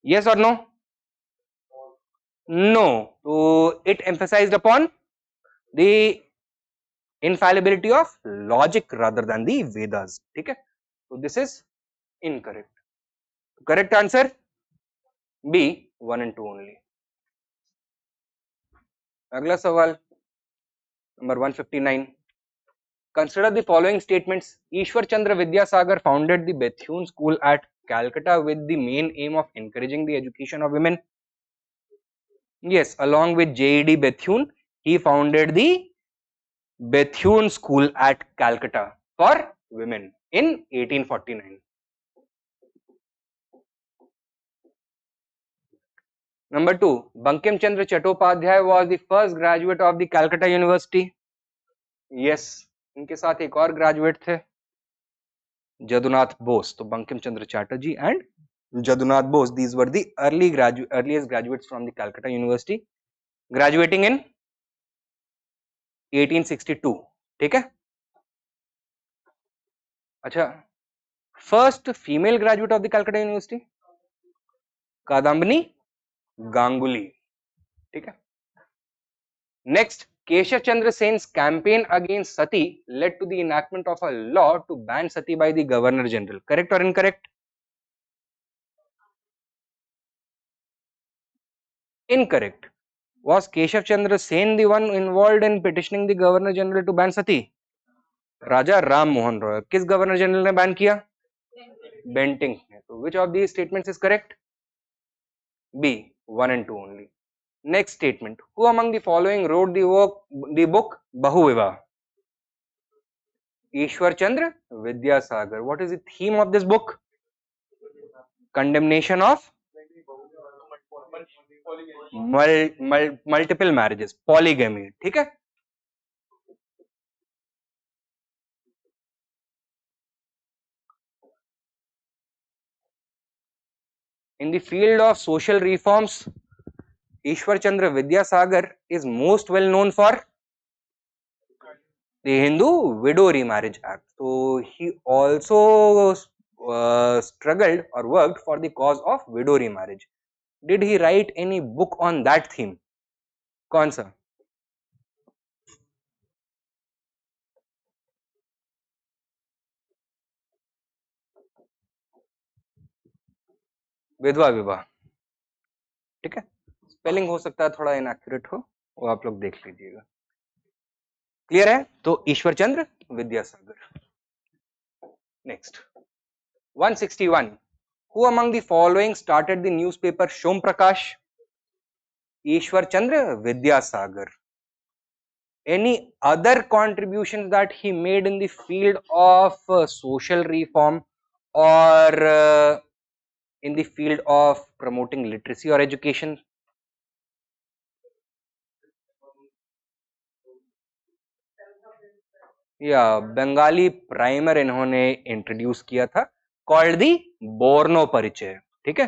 Yes or no? No. So it emphasized upon the infallibility of logic rather than the Vedas. ठीक है, so this is incorrect. Correct answer B, 1 and 2 only. अगला सवाल number 159. Consider the following statements. Ishwar Chandra Vidyasagar founded the Bethune School at Calcutta with the main aim of encouraging the education of women. Yes, along with J.E.D. Bethune, he founded the Bethune School at Calcutta for women in 1849. Number 2, Bankim Chandra Chattopadhyay was the first graduate of the Calcutta University. Yes, इनके साथ एक और graduate थे, जदुनाथ बोस. तो Bankim Chandra Chatterjee and Jadunath Bose, these were the earliest graduates from the Calcutta University, graduating in 1862. ठीक है, अच्छा. First female graduate of the Calcutta university Kadambini Ganguly. ठीक है. Next, Keshav Chandra sense campaign against Sati led to the enactment of a law to ban sati by the governor general. Correct or incorrect? Incorrect. Was Keshav Chandra Sen the one involved in petitioning the Governor General to ban sati? Raja Ram Mohan Roy. किस Governor General ने ban किया? Bentinck ने. So which of these statements is correct? B. 1 and 2 only. Next statement. Who among the following wrote the book Bahuviva? Ishwar Chandra Vidyasagar. What is the theme of this book? Condemnation of multiple marriages, polygamy. ठीक है? In the field of social reforms, Ishwar Chandra Vidyasagar is most well known for the Hindu Widow Remarriage Act. So he also struggled or worked for the cause of widow remarriage. Did he write any book on that theme? कौन सा? विधवा विवाह. ठीक है, spelling हो सकता है थोड़ा इनएक्यूरेट हो, वो आप लोग देख लीजिएगा. क्लियर है? तो ईश्वर Chandra Vidyasagar. Next 161. Who among the following started the newspaper Shom Prakash? Ishwar Chandra Vidyasagar. Any other contributions that he made in the field of social reform or in the field of promoting literacy or education? या Bengali primer इन्होंने introduce किया था, called the बोर्नो परिचय. ठीक है,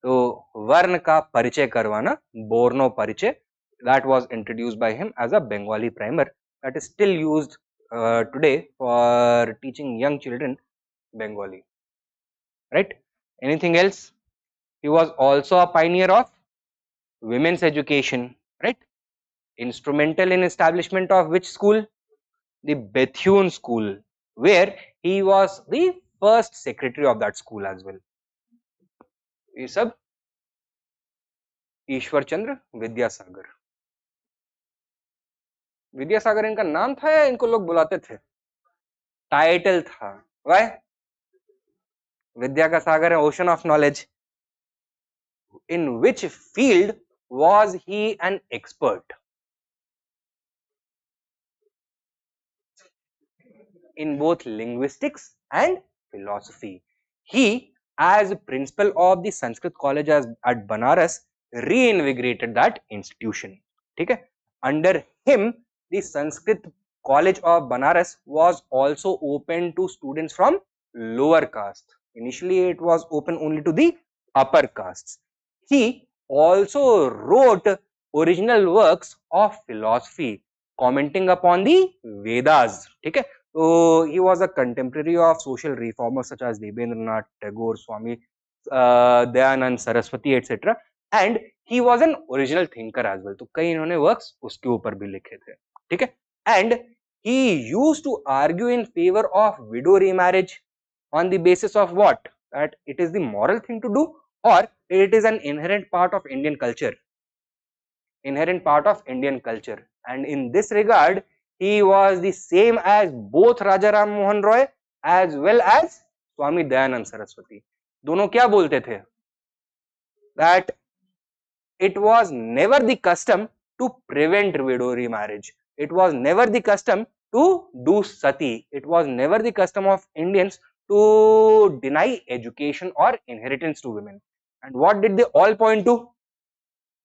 तो वर्ण का परिचय करवाना, बोर्नो परिचय, that was introduced by him as a Bengali primer that is still used today for teaching young children Bengali. Right? Anything else? He was also a pioneer of women's education. Right? Instrumental in establishment of which school? The Bethune school, where he was the first secretary of that school as well. ये सब ईश्वर चंद्र विद्यासागर. विद्यासागर इनका नाम था या इनको लोग बुलाते थे? टाइटल था. वाई? विद्या का सागर है, ocean of knowledge. In which field was he an expert? In both linguistics and philosophy. He, as principal of the Sanskrit college at Banaras, reinvigorated that institution. ठीक है? Under him, the Sanskrit college of Banaras was also open to students from lower caste. Initially, it was open only to the upper castes. He also wrote original works of philosophy, commenting upon the Vedas. ठीक है? So he was a contemporary of social reformers such as Debendranath Tagore, Swami Dayanand Saraswati, etc. And he was an original thinker as well. तो कई इन्होंने works उसके ऊपर भी लिखे थे. ठीक है? And he used to argue in favor of widow remarriage on the basis of what? That it is the moral thing to do or it is an inherent part of Indian culture. Inherent part of Indian culture. And in this regard, he was the same as both Raja Ram Mohan Roy as well as Swami Dayanand Saraswati. दोनों क्या बोलते थे? That it was never the custom to prevent widow remarriage. It was never the custom to do sati. It was never the custom of Indians to deny education or inheritance to women. And what did they all point to?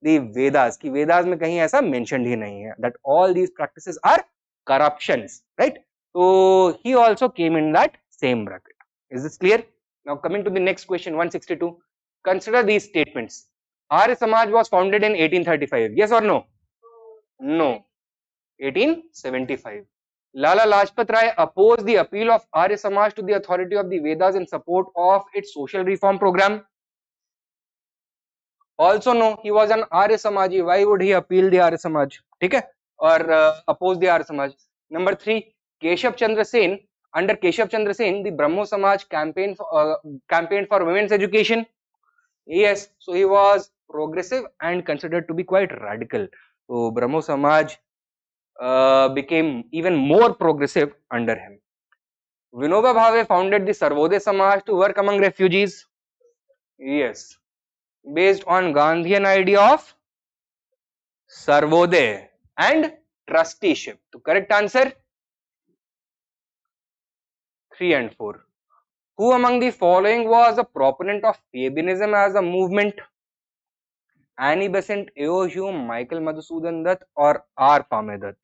The Vedas. कि Vedas में कहीं ऐसा mentioned ही नहीं है. That all these practices are corruptions, right? So he also came in that same bracket. Is this clear? Now coming to the next question, 162. Consider these statements. Arya Samaj was founded in 1835. Yes or no? No. 1875. Lala Lajpat Rai opposed the appeal of Arya Samaj to the authority of the Vedas in support of its social reform program. Also no, he was an Arya Samaji. Why would he appeal the Arya Samaj? ठीक है? Or oppose the Arya Samaj. Number 3, Keshav Chandra Sen. Under Keshav Chandra Sen, the Brahmo Samaj campaigned for women's education. Yes, so he was progressive and considered to be quite radical. So Brahmo Samaj became even more progressive under him. Vinoba Bhave founded the Sarvodaya Samaj to work among refugees. Yes, based on Gandhian idea of Sarvodaya and trusteeship. So correct answer 3 and 4. Who among the following was a proponent of Fabianism as a movement? Annie Besant, A.O. Hume, Michael Madhusudan Dutt or R. Pame Dutt?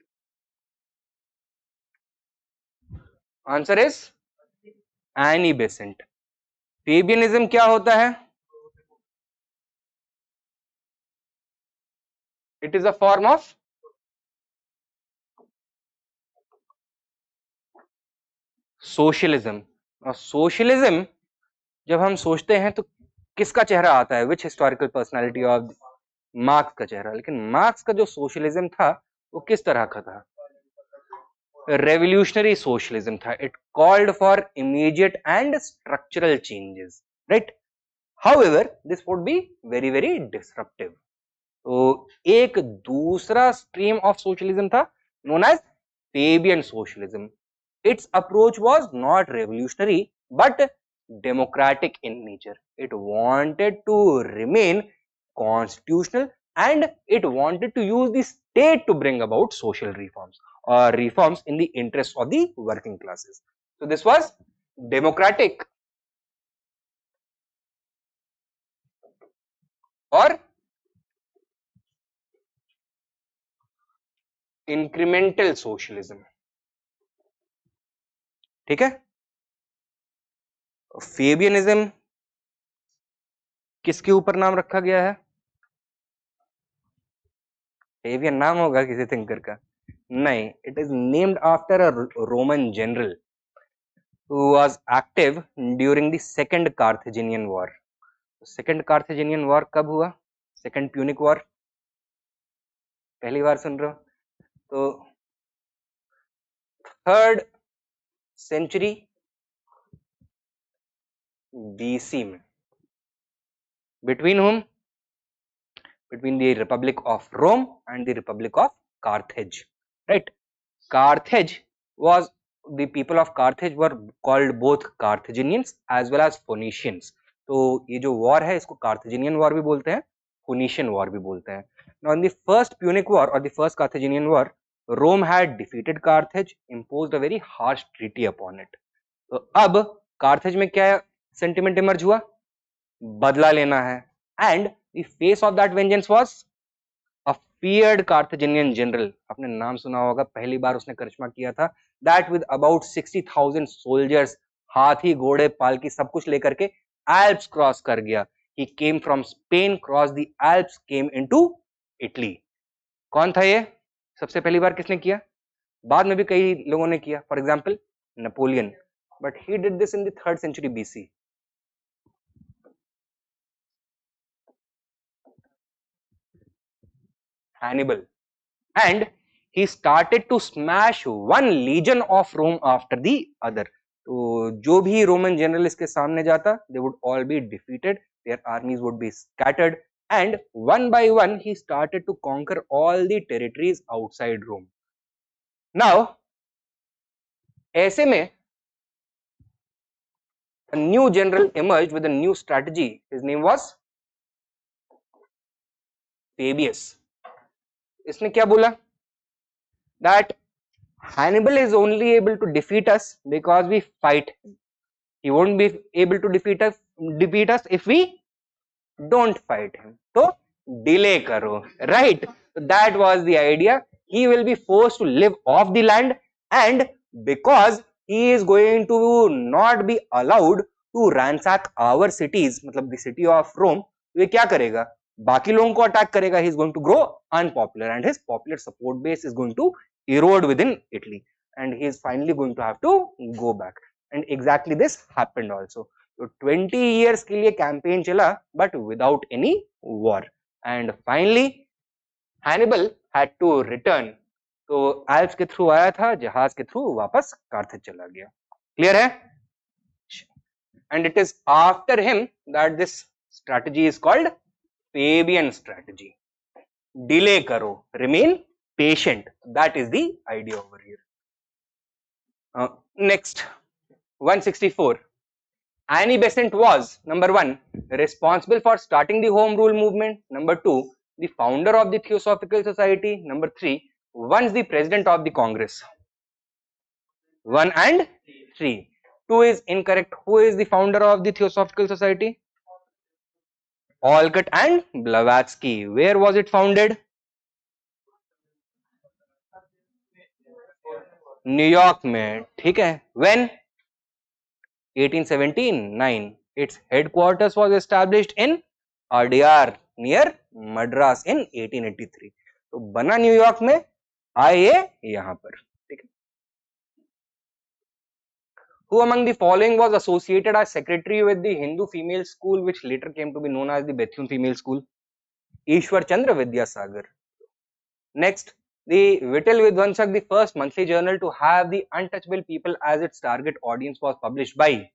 Answer is Annie Besant. Fabianism क्या होता है? It is a form of socialism. और socialism जब हम सोचते हैं तो किसका चेहरा आता है? Which historical personality of marks का चेहरा? लेकिन मार्क्स का जो सोशलिज्म था वो किस तरह का था? Revolutionary socialism था. It called for immediate and structural changes, right? However, this would be very very disruptive. तो एक दूसरा stream of socialism था known as Fabian socialism. Its approach was not revolutionary but democratic in nature. It wanted to remain constitutional and it wanted to use the state to bring about social reforms or reforms in the interest of the working classes. So this was democratic or incremental socialism. ठीक है? फेबियनिज्म किसके ऊपर नाम रखा गया है? Fabian नाम होगा किसी थिंकर का? नहीं, it is named after a Roman general who was active during the Second Carthaginian War. Second Carthaginian War कब हुआ? Second Punic War? पहली बार सुन रहे हो? तो 3rd century BC में. Between whom? Between the Republic of Rome and the Republic of Carthage, right? Carthage was, the people of Carthage were called both Carthaginians as well as Phoenicians. तो ये जो war है इसको Carthaginian war भी बोलते हैं, Phoenician war भी बोलते हैं. Now in the first Punic war or the first Carthaginian war, Rome had defeated Carthage, imposed a very harsh treaty upon it. तो अब Carthage में क्या sentiment emerge हुआ? बदला लेना है. And the face of that vengeance was a feared Carthaginian general. आपने नाम सुना होगा, पहली बार उसने करिश्मा किया था. That with about 60,000 soldiers, हाथी घोड़े पालकी सब कुछ लेकर के Alps क्रॉस कर गया. He came from Spain, crossed the Alps, came into Italy. कौन था ये? सबसे पहली बार किसने किया? बाद में भी कई लोगों ने किया. For example, Napoleon. But he did this in the 3rd century BC. Hannibal, and he started to smash one legion of Rome after the other. तो जो भी Roman general इसके सामने जाता, they would all be defeated, their armies would be scattered, and one by one he started to conquer all the territories outside Rome. Now, ऐसे में a new general emerged with a new strategy. His name was Fabius. इसने क्या बोला? That Hannibal is only able to defeat us because we fight him. He won't be able to defeat us if we don't fight him. So delay karo, right? So that was the idea. He will be forced to live off the land, and because he is going to not be allowed to ransack our cities, मतलब the city of Rome, वे क्या करेगा? बाकी लोगों को attack करेगा. He is going to grow unpopular and his popular support base is going to erode within Italy, and he is finally going to have to go back. And exactly this happened also. So 20 years के लिए campaign चला, but without any war, and finally Hannibal had to return. तो Alps के through आया था, जहाज के through वापस Carthage चला गया. Clear है? And it is after him that this strategy is called Fabian strategy. Delay karo, remain patient. That is the idea over here. Next, 164. Annie Besant was, number 1, responsible for starting the Home Rule movement. Number 2, the founder of the Theosophical Society. Number 3, once the president of the Congress. 1 and 3. 2 is incorrect. Who is the founder of the Theosophical Society? Olcott and Blavatsky. Where was it founded? New York में. ठीक है. When? 1879. Its headquarters was established in Adyar near Madras in 1883. तो बना New York में, आए यहाँ पर. ठीक है. Who among the following was associated as secretary with the Hindu female school, which later came to be known as the Bethune Female School? Ishwar Chandra Vidyasagar. Next, the Vittal Vidvansak, the first monthly journal to have the untouchable people as its target audience, was published by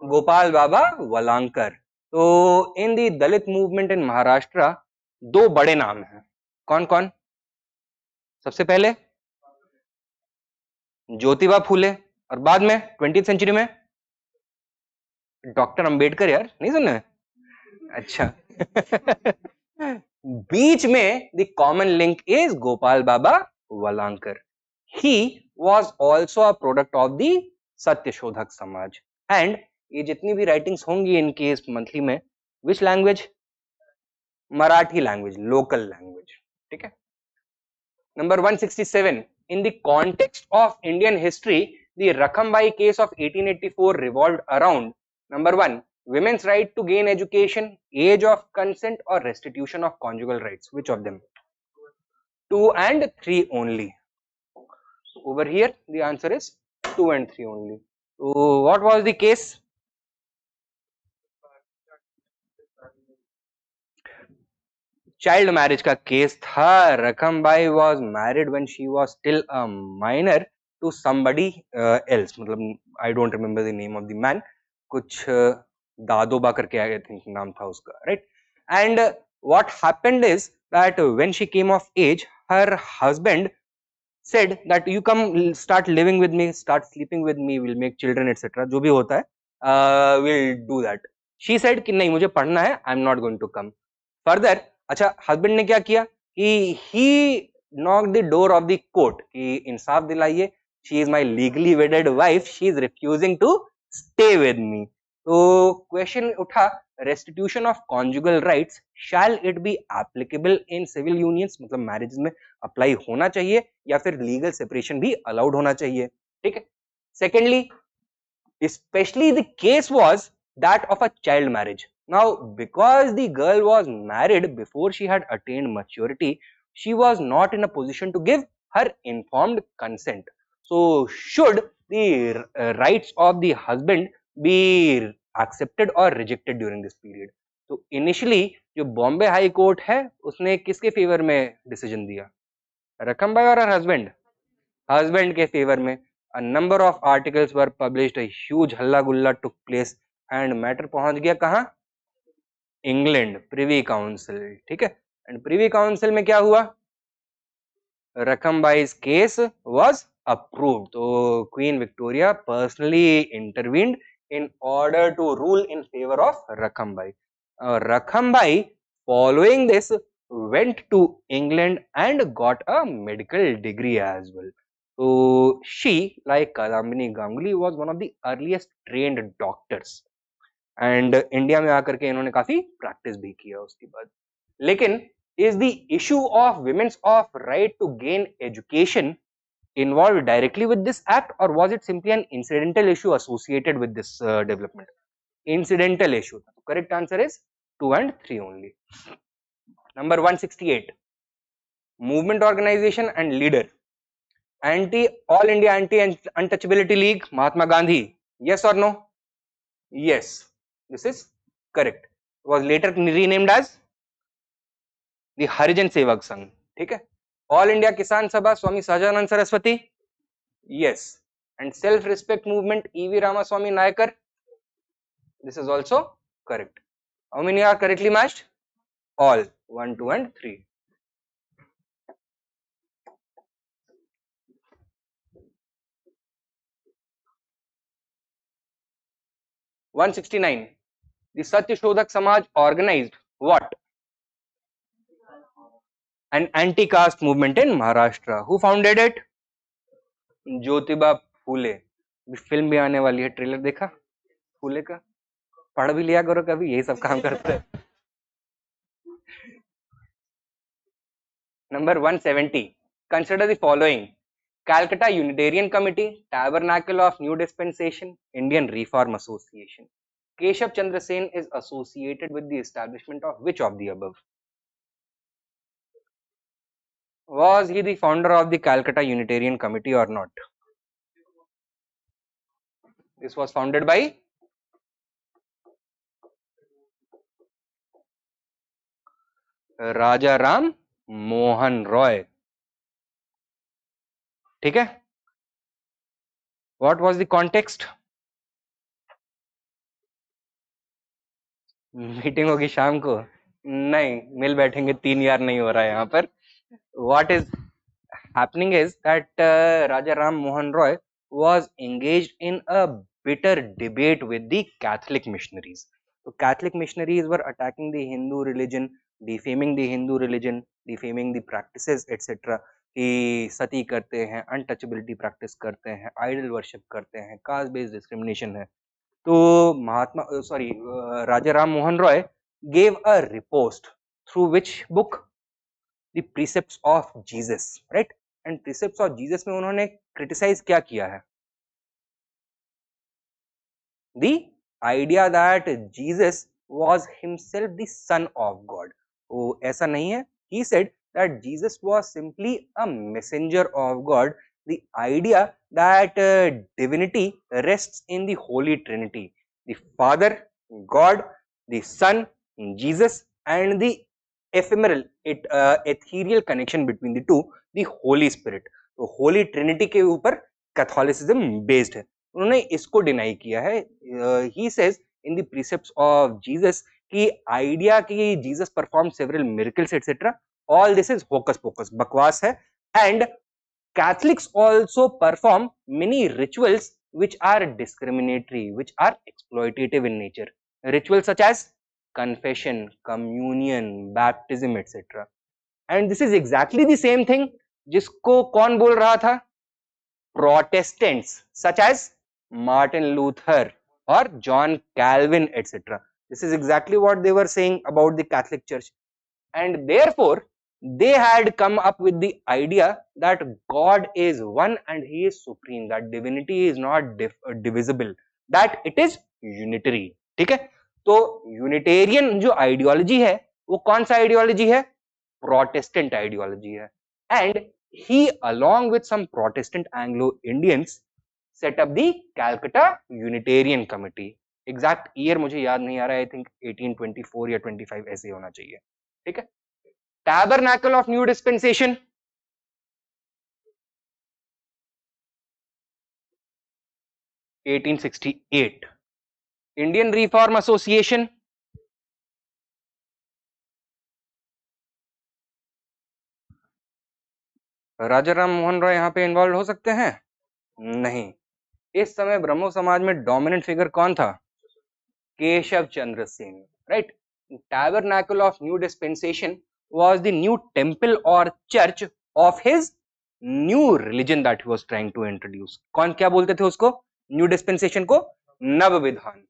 Gopal Baba Walankar. तो इन दी दलित movement in Maharashtra दो बड़े नाम हैं. कौन कौन? सबसे पहले ज्योतिबा फूले, और बाद में 20th सेंचुरी में डॉक्टर अंबेडकर. यार नहीं सुनना है? अच्छा. बीच में the common link is Gopal Baba Walangkar. He was also a product of the Satyashodhak Samaj. And ये जितनी भी राइटिंग्स होंगी इनके इस मंथली में, which language? Marathi language, local language. ठीक है. Number 167. In the context of Indian history, the Rakambai case of 1884 revolved around, number 1, women's right to gain education, age of consent, or restitution of conjugal rights. Which of them? 2 and 3 only. Over here the answer is 2 and 3 only. So what was the case? Child marriage का case था. रकमबाई was married when she was still a minor to somebody else. मतलब I don't remember the name of the man. कुछ दादोबा करके I think नाम था उसका, right? And what happened is that when she came of age, her husband said that you come start living with me, start sleeping with me, we'll make children etc. जो भी होता है, we'll do that. She said कि नहीं मुझे पढ़ना है, I'm not going to come. Further, अच्छा husband ने क्या किया? He knocked the door of the court कि इंसाफ दिलाइए. She is my legally wedded wife. She is refusing to stay with me. तो क्वेश्चन उठा, restitution of conjugal rights, shall it be applicable in civil unions? मतलब marriage में apply होना चाहिए या फिर legal separation भी अलाउड होना चाहिए. ठीक है. Secondly, especially the case was that of a child marriage. Now because the girl was married before she had attained maturity, she was not in a position to give her informed consent. So should the rights of the husband be accepted or rejected during this period? तो initially जो Bombay high court है उसने किसके favour में decision दिया? रकमबाई और husband? Husband के favour में. A number of articles were published, a huge हल्ला गुल्ला took place and मैटर पहुंच गया कहाँ? England, privy council. ठीक है. एंड प्रिवी काउंसिल में क्या हुआ? Rakhmabai's case was approved. तो Queen Victoria personally intervened in order to rule in favor of Rakambai. Rakambai following this went to England and got a medical degree as well. So she, like Kadambini Ganguly, was one of the earliest trained doctors. And India में आकर के इन्होंने काफी practice भी किया उसके बाद. लेकिन is the issue of women's of right to gain education involved directly with this act, or was it simply an incidental issue associated with this development? Incidental issue. Correct answer is 2 and 3 only. Number 168. Movement organization and leader. All India Anti-Untouchability League, Mahatma Gandhi. Yes or no? Yes. This is correct. It was later renamed as the Harijan Sevak Sangh. ठीक है. All India Kisan Sabha, Swami Sahajanand Saraswati. Yes. And self respect movement, E.V. Ramaswamy Nayakar. This is also correct. How many are correctly matched? all 1, 2 and 3. (169) The Satya Shodhak Samaj organized what? An anti-caste movement in Maharashtra. Who founded it? Jyotiba Phule. Film भी आने वाली है, trailer देखा फूले का? पढ़ भी लिया करो कभी, यही सब काम करते हैं. Number 170. Consider the following: Calcutta Unitarian Committee, Tabernacle of New Dispensation, Indian Reform Association. Keshav Chandra Sen is associated with the establishment of which of the above? Was he the founder of the Calcutta Unitarian Committee or not? This was founded by Raja Ram Mohan Roy. ठीक है? What was the context? Meeting होगी शाम को? नहीं, मिल बैठेंगे, 3 यार नहीं हो रहा है यहाँ पर. What is happening is that Raja Ram Mohan Roy was engaged in a bitter debate with the Catholic missionaries. So Catholic missionaries were attacking the Hindu religion, defaming the Hindu religion, defaming the practices, etc. कि सती करते हैं, untouchability practice करते हैं, idol worship करते हैं, caste based discrimination है. तो राजा Ram Mohan Roy gave a riposte through which book? The Precepts of Jesus, right? And Precepts of Jesus में उन्होंने criticize क्या किया है? The idea that Jesus was himself the son of God. वो ऐसा नहीं है. He said that Jesus was simply a messenger of God. The idea that divinity rests in the Holy Trinity: the Father, God, the Son, Jesus, and the ephemeral, ethereal connection between the two, the Holy Spirit. तो Holi Trinity के ऊपर Catholicism based है. उन्होंने इसको deny किया है. He says in the precepts of Jesus की idea कि Jesus perform several miracles etcetera, all this is hocus focus, बकवास है. And Catholics also perform many rituals which are discriminatory, which are exploitative in nature. Rituals such as confession, communion, baptism, etc. And this is exactly the same thing जिसको कौन बोल रहा था? Protestants such as Martin Luther or John Calvin, etc. This is exactly what they were saying about the Catholic Church. And therefore they had come up with the idea that God is one and he is supreme, that divinity is not divisible, that it is unitary. ठीक है? तो Unitarian जो ideology है वो कौन सा ideology है? Protestant ideology है. And he along with some Protestant Anglo-Indians set up the Calcutta Unitarian Committee. Exact year मुझे याद नहीं आ रहा है, आई थिंक 1824 या 25 ऐसे होना चाहिए. ठीक है? Tabernacle of New Dispensation, (1868). Indian Reform Association, राजा राम मोहन रॉय यहाँ पे इन्वॉल्व हो सकते हैं? नहीं. इस समय ब्रह्मो समाज में डोमिनेंट फिगर कौन था? Keshav Chandra Sen, right. Tabernacle of New Dispensation was the new temple or church of his new religion that he was trying to introduce. कौन क्या बोलते थे उसको? न्यू डिस्पेंसेशन को नव विधान.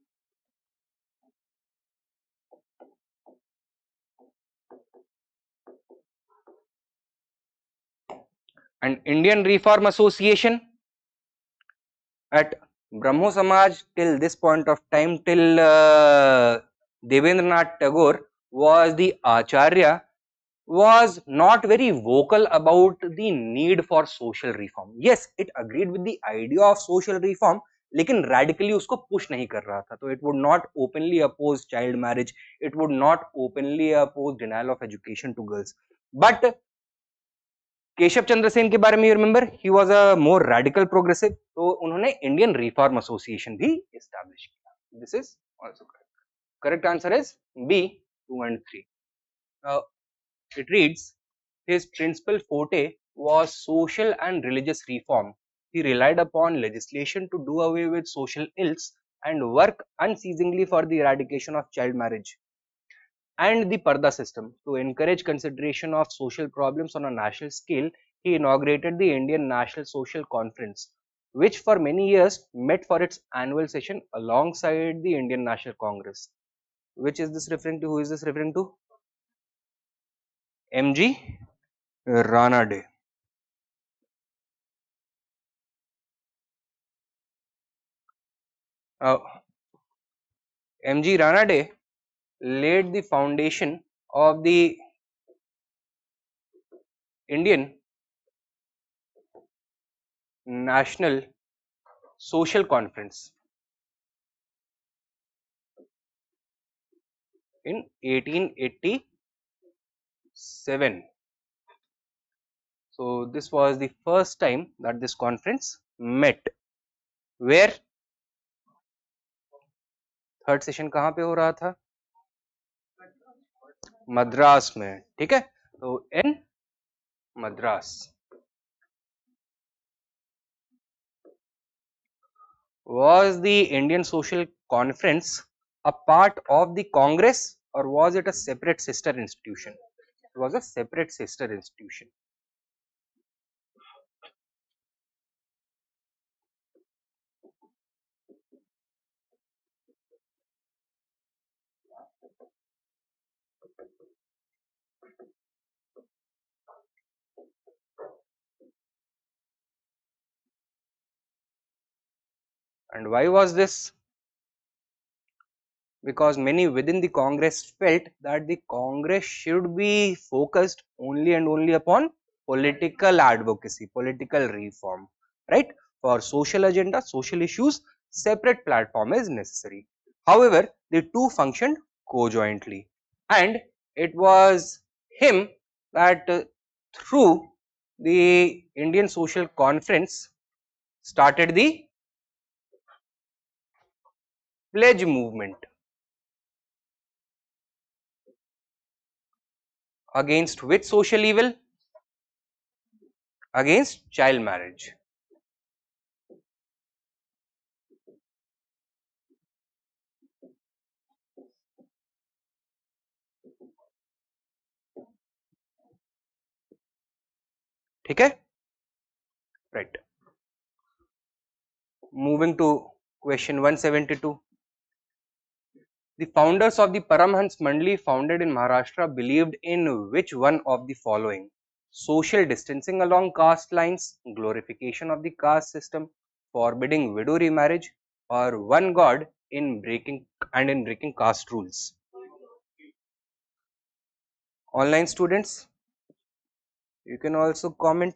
And Indian Reform Association at Brahmo Samaj till this point of time, till Devendranath Tagore was the Acharya, was not very vocal about the need for social reform. Yes, it agreed with the idea of social reform, लेकिन radically उसको push नहीं कर रहा था. तो it would not openly oppose child marriage, it would not openly oppose denial of education to girls. But Keshav Chandra Sen के बारे में remember, he was a more radical progressive. तो उन्होंने इंडियन रिफॉर्म एसोसिएशन भी एस्टैब्लिश किया. This is also correct. Correct answer is B, 2 and 3. Uh, it reads, his principal forte was social and religious reform. He relied upon legislation to do away with social ills and work unceasingly for the eradication of child marriage and the Parda system. To encourage consideration of social problems on a national scale, he inaugurated the Indian National Social Conference, which for many years met for its annual session alongside the Indian National Congress. Which is this referring to? Who is this referring to? MG Rana Day. MG Rana Day laid the foundation of the Indian National Social Conference in 1887. So this was the first time that this conference met. Where third session कहाँ पे हो रहा था? मद्रास में. ठीक है, तो इन Madras. Was the Indian Social Conference a part of the Congress or was it a separate sister institution? It was a separate sister institution. And why was this? Because many within the Congress felt that the Congress should be focused only and only upon political advocacy, political reform, right? For social agenda, social issues, separate platform is necessary. However, the two functioned co-jointly, and it was him that through the Indian Social Conference started the pledge movement against which social evil? Against child marriage. ठीक है, right. Moving to question 172. The founders of the Paramhans Mandali founded in Maharashtra believed in which one of the following? Social distancing along caste lines, glorification of the caste system, forbidding widow remarriage, or one god in breaking caste rules. Online students, you can also comment.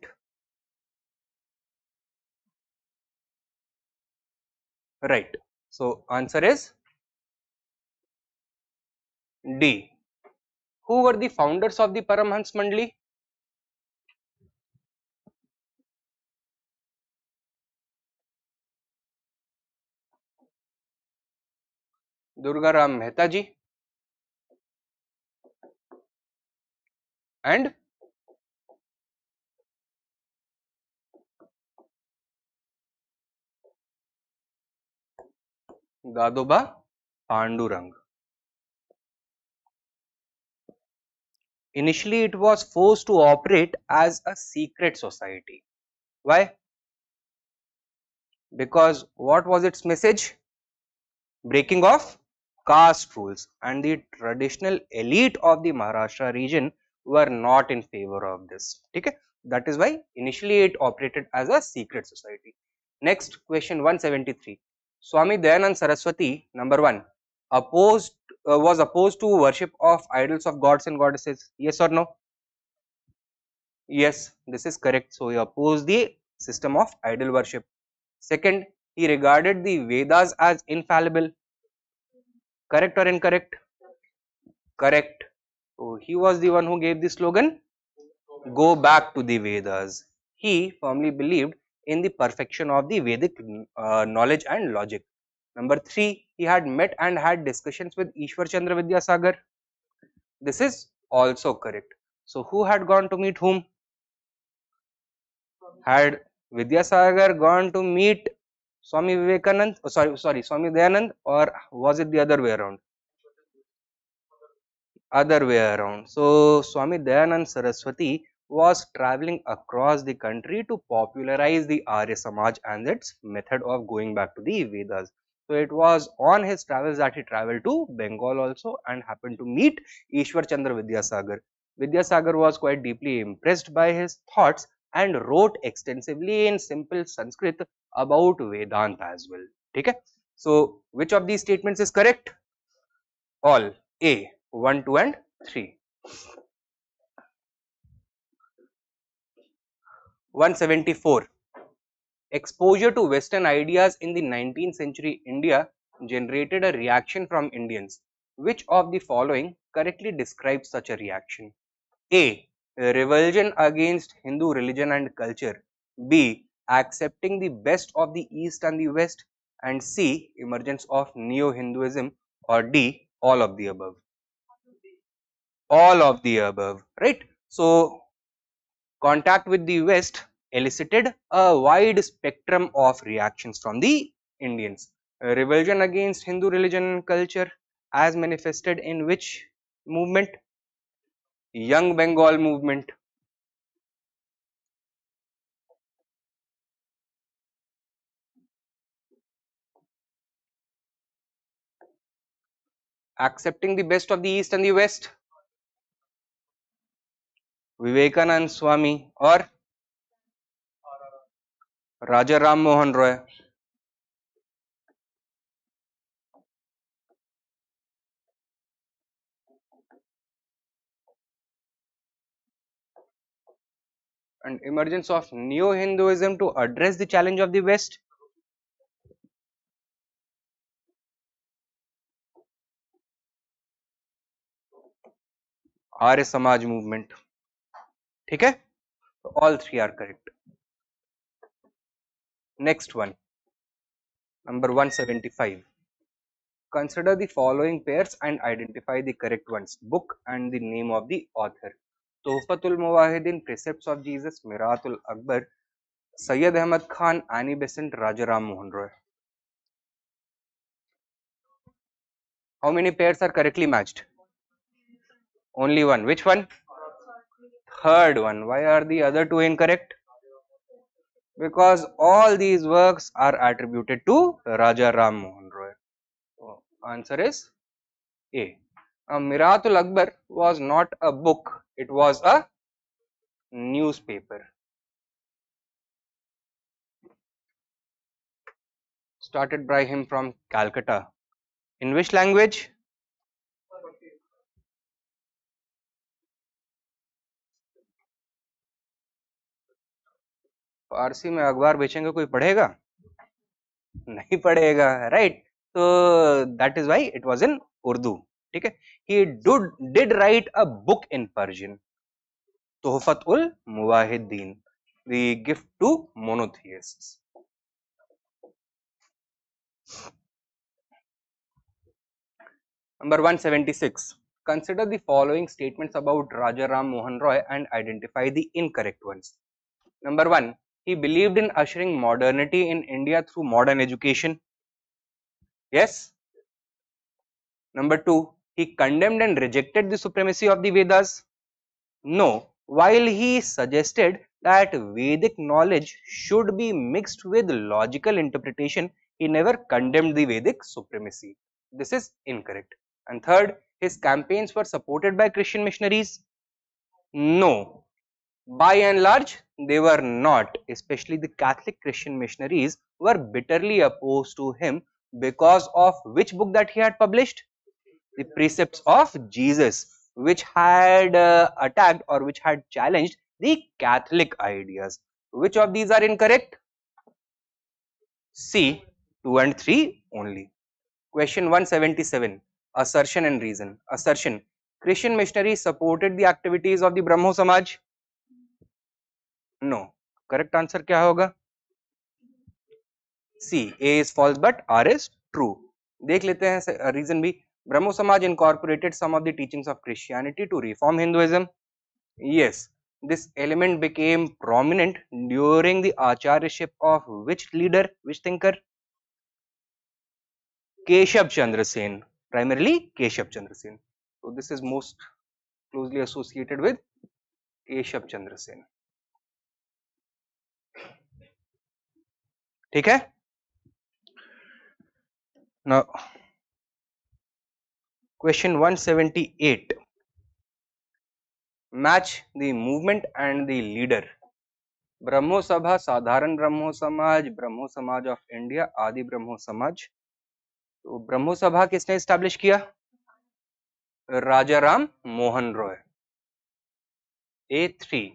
Right. So answer is D. Who were the founders of the Paramhans Mandali? Durga Ram Mehta ji and Dadoba Pandurang. Initially, it was forced to operate as a secret society. Why? Because what was its message? Breaking of caste rules, and the traditional elite of the Maharashtra region were not in favor of this. Okay? That is why initially it operated as a secret society. Next question 173. Swami Dayanand Saraswati, number 1, was opposed to worship of idols of gods and goddesses. Yes or no? Yes, this is correct. So he opposed the system of idol worship. Second, he regarded the Vedas as infallible. Correct or incorrect? Correct. So he was the one who gave the slogan, go back to the Vedas. He firmly believed in the perfection of the Vedic knowledge and logic. Number 3, he had met and had discussions with Ishwar Chandra Vidyasagar. This is also correct. So who had gone to meet whom? Had Vidyasagar gone to meet Swami Vivekanand? Oh, sorry, Swami Dayanand, or was it the other way around? Other way around. So Swami Dayanand Saraswati was traveling across the country to popularize the Arya Samaj and its method of going back to the Vedas. So it was on his travels that he traveled to Bengal also and happened to meet Ishwar Chandra Vidyasagar. Vidyasagar was quite deeply impressed by his thoughts and wrote extensively in simple Sanskrit about Vedanta as well. Okay? So which of these statements is correct? All. A. 1, 2 and 3. 174. Exposure to Western ideas in the 19th century India generated a reaction from Indians. Which of the following correctly describes such a reaction? A. Revulsion against Hindu religion and culture. B. Accepting the best of the East and the West. And C. Emergence of Neo-Hinduism. Or D. All of the above. All of the above, right? So contact with the West elicited a wide spectrum of reactions from the Indians. Revulsion against Hindu religion and culture as manifested in which movement? Young Bengal movement. Accepting the best of the East and the West? Vivekanand Swami or Raja Ram Mohan Roy? And emergence of Neo-Hinduism to address the challenge of the West? Arya Samaj movement. Okay? So all three are correct. Next one, number 175. Consider the following pairs and identify the correct ones. Book and the name of the author. Tuhfatul Muwahidin, Precepts of Jesus, Miratul Akbar, Sayyid Ahmad Khan, Annie Besant, Rajaram Mohan Roy. How many pairs are correctly matched? Only one. Which one? Third one. Why are the other two incorrect? Because all these works are attributed to Raja Ram Mohan Roy. So, answer is A. Miratul Akbar was not a book, it was a newspaper. Started by him from Calcutta. In which language? फारसी में अखबार बेचेंगे कोई पढ़ेगा? नहीं पढ़ेगा, right? So that is why it was in Urdu. ठीक है? He did write a book in Persian. Tuhfatul Muwahidin, the gift to monotheists. Number 176. Consider the following statements about Raja Ram Mohan Roy and identify the incorrect ones. Number 1. He believed in ushering modernity in India through modern education. Yes. Number 2. He condemned and rejected the supremacy of the Vedas. No. While he suggested that Vedic knowledge should be mixed with logical interpretation, he never condemned the Vedic supremacy. This is incorrect. And third, his campaigns were supported by Christian missionaries. No. By and large, they were not. Especially the Catholic Christian missionaries were bitterly opposed to him because of which book that he had published? The Precepts of Jesus, which had attacked or which had challenged the Catholic ideas. Which of these are incorrect? C. 2 and 3 only. Question 177. Assertion and reason. Assertion. Christian missionaries supported the activities of the Brahmo Samaj. No. Correct answer क्या होगा? C. A is false but R is true. देख लेते हैं reason भी. Brahmo Samaj incorporated some of the teachings of Christianity to reform Hinduism. Yes, this element became prominent during the acharyaship of which leader, which thinker? Keshav Chandra Sen, primarily Keshav Chandra Sen. So this is most closely associated with Keshav Chandra Sen. ठीक है? Now question 178. Match the movement and the leader. ब्रह्मो सभा, साधारण ब्रह्मो समाज, ब्रह्मो समाज of India, आदि ब्रह्मो समाज. तो ब्रह्मो सभा किसने एस्टैब्लिश किया? Rajaram Mohan Roy. A3.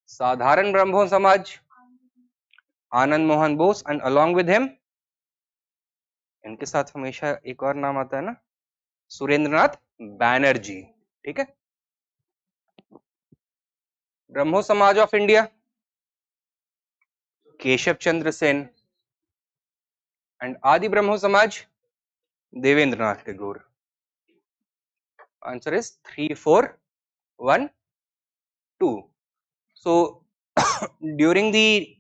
Sadharan Brahmo Samaj, Anand Mohan Bose and along with him, इनके साथ हमेशा एक और नाम आता है ना, सुरेंद्रनाथ बैनर्जी. ठीक है. ब्रह्मो समाज of India, Keshav Chandra Sen, and आदि ब्रह्मो समाज, Debendranath Tagore. Answer is 3, 4, 1, 2. So during the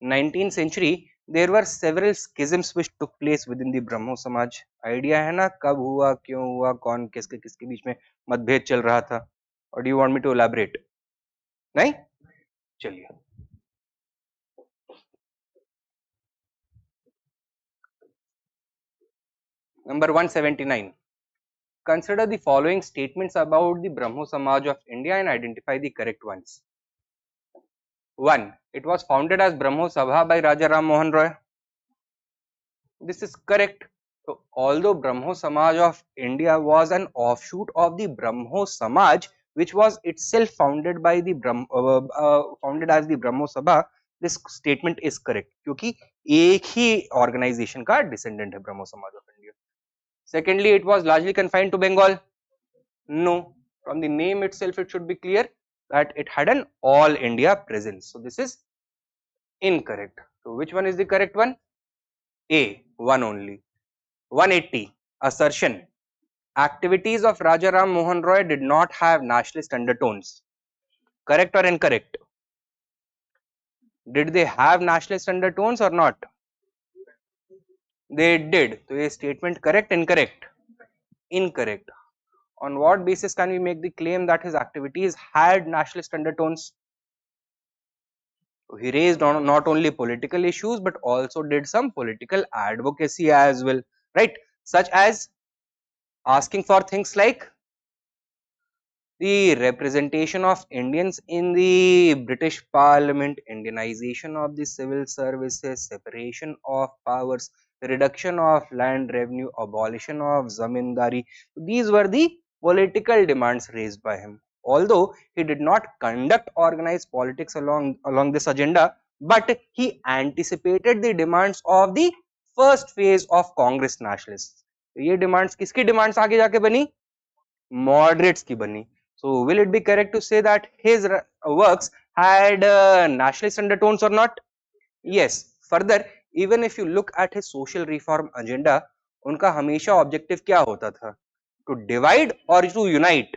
19th century there were several schisms which took place within the Brahmo Samaj. Idea है ना कब हुआ, क्यों हुआ, कौन किसके किसके बीच में मतभेद चल रहा था? Or do you want me to elaborate? नहीं? चलिए. Number 179. Consider the following statements about the Brahmo Samaj of India and identify the correct ones. 1. It was founded as Brahmo Sabha by Raja Ram Mohan Roy. This is correct. So, although Brahmo Samaj of India was an offshoot of the Brahmo Samaj, which was itself founded by the founded as the Brahmo Sabha, this statement is correct क्योंकि एक ही organization का descendant है Brahmo Samaj of India. Secondly, it was largely confined to Bengal. No, from the name itself it should be clear that it had an all India presence. So this is incorrect. So which one is the correct one? A, one only. 180. Assertion. Activities of Rajaram Mohan Roy did not have nationalist undertones. Correct or incorrect? Did they have nationalist undertones or not? They did. So a statement correct, incorrect? Incorrect. On what basis can we make the claim that his activities had nationalist undertones? So he raised not only political issues but also did some political advocacy as well, right? Such as asking for things like the representation of Indians in the British Parliament, Indianization of the civil services, separation of powers, reduction of land revenue, abolition of zamindari. These were the political demands raised by him. Although he did not conduct organized politics along this agenda, but he anticipated the demands of the first phase of Congress nationalists. ये demands किसकी demands आगे जाके बनी? Moderates की बनी. So will it be correct to say that his works had nationalist undertones or not? Yes. Further, even if you look at his social reform agenda, उनका हमेशा objective क्या होता था? To divide or to unite?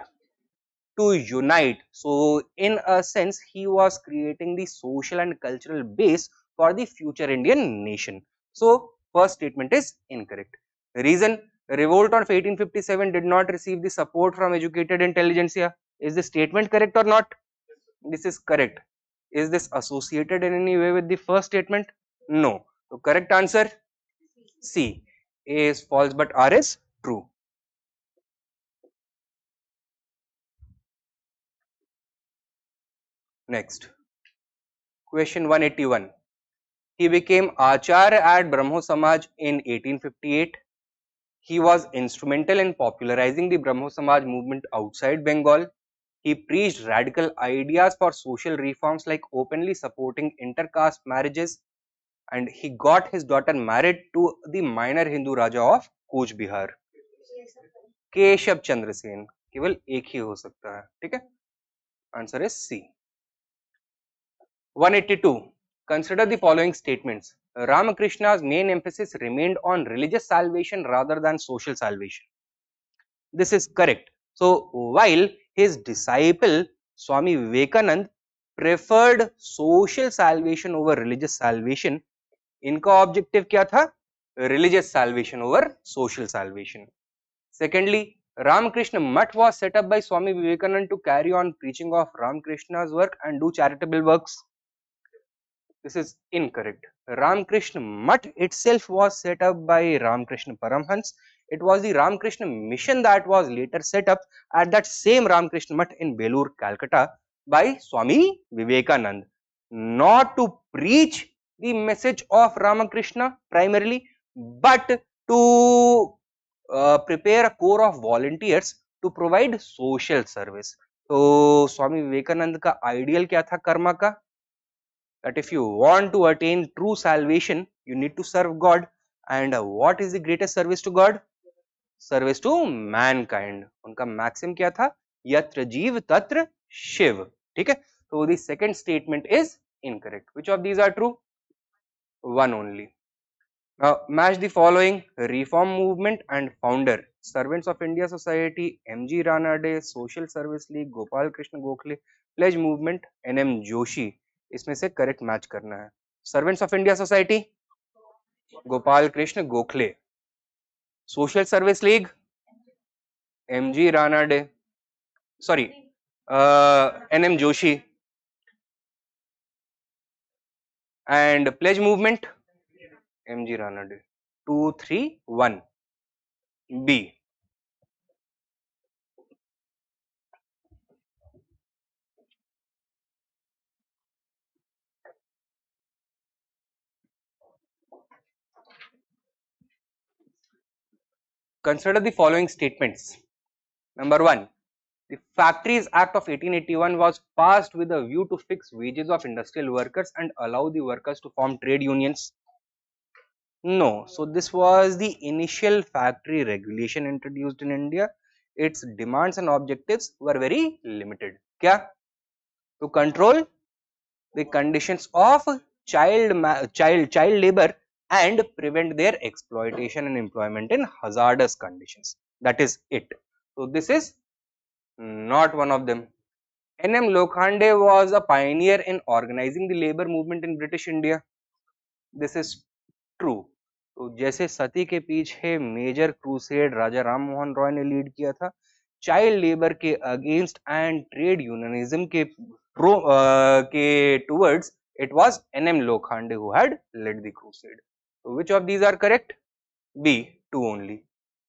To unite. So in a sense, he was creating the social and cultural base for the future Indian nation. So first statement is incorrect. Reason: revolt of 1857 did not receive the support from educated intelligentsia. Is this statement correct or not? This is correct. Is this associated in any way with the first statement? No. So correct answer C. A is false but R is true. Next, question 181. He became Acharya at Brahmo Samaj in 1858. He was instrumental in popularizing the Brahmo Samaj movement outside Bengal. He preached radical ideas for social reforms like openly supporting intercaste marriages, and he got his daughter married to the minor Hindu Raja of Cooch Bihar. Keshav Chandra Sen. केवल एक ही हो सकता है. ठीक है. Answer is C. 182. Consider the following statements. Ramakrishna's main emphasis remained on religious salvation rather than social salvation. This is correct. So while his disciple Swami Vivekanand preferred social salvation over religious salvation, इनका objective क्या था? Religious salvation over social salvation. Secondly, Ramakrishna Mutt was set up by Swami Vivekananda to carry on preaching of Ramakrishna's work and do charitable works. This is incorrect. Ramakrishna Mutt itself was set up by Ramakrishna Paramhans. It was the Ramakrishna mission that was later set up at that same Ramakrishna Mutt in Belur, Calcutta by Swami Vivekanand, not to preach the message of Ramakrishna primarily, but to prepare a corps of volunteers to provide social service. तो स्वामी विवेकानंद का ideal क्या था कर्मा का? That if you want to attain true salvation, you need to serve God. And what is the greatest service to God? Service to mankind. उनका maxim क्या था? यत्र जीव तत्र शिव. ठीक है? So the second statement is incorrect. Which of these are true? One only. Now match the following: Reform Movement and founder, Servants of India Society, M.G. Ranade, Social Service League, Gopal Krishna Gokhale, Pledge Movement, N.M. Joshi. इसमें से correct match करना है. Servants of India Society, Gopal Krishna Gokhale. Social Service League, MG Ranade, sorry NM Joshi. And pledge movement, MG Ranade. 2, 3, 1. B. Consider the following statements. Number 1. The Factories Act of 1881 was passed with a view to fix wages of industrial workers and allow the workers to form trade unions. No. So this was the initial factory regulation introduced in India. Its demands and objectives were very limited. क्या? To control the conditions of child labor and prevent their exploitation and employment in hazardous conditions. That is it. So this is not one of them. N.M. Lokhande was a pioneer in organizing the labor movement in British India. This is true. तो जैसे सती के पीछे major crusade राजा राम मोहन रॉय ने lead किया था, child labour के against and trade unionism के towards, it was N.M. Lokhande who had led the crusade. So which of these are correct? B. 2 only.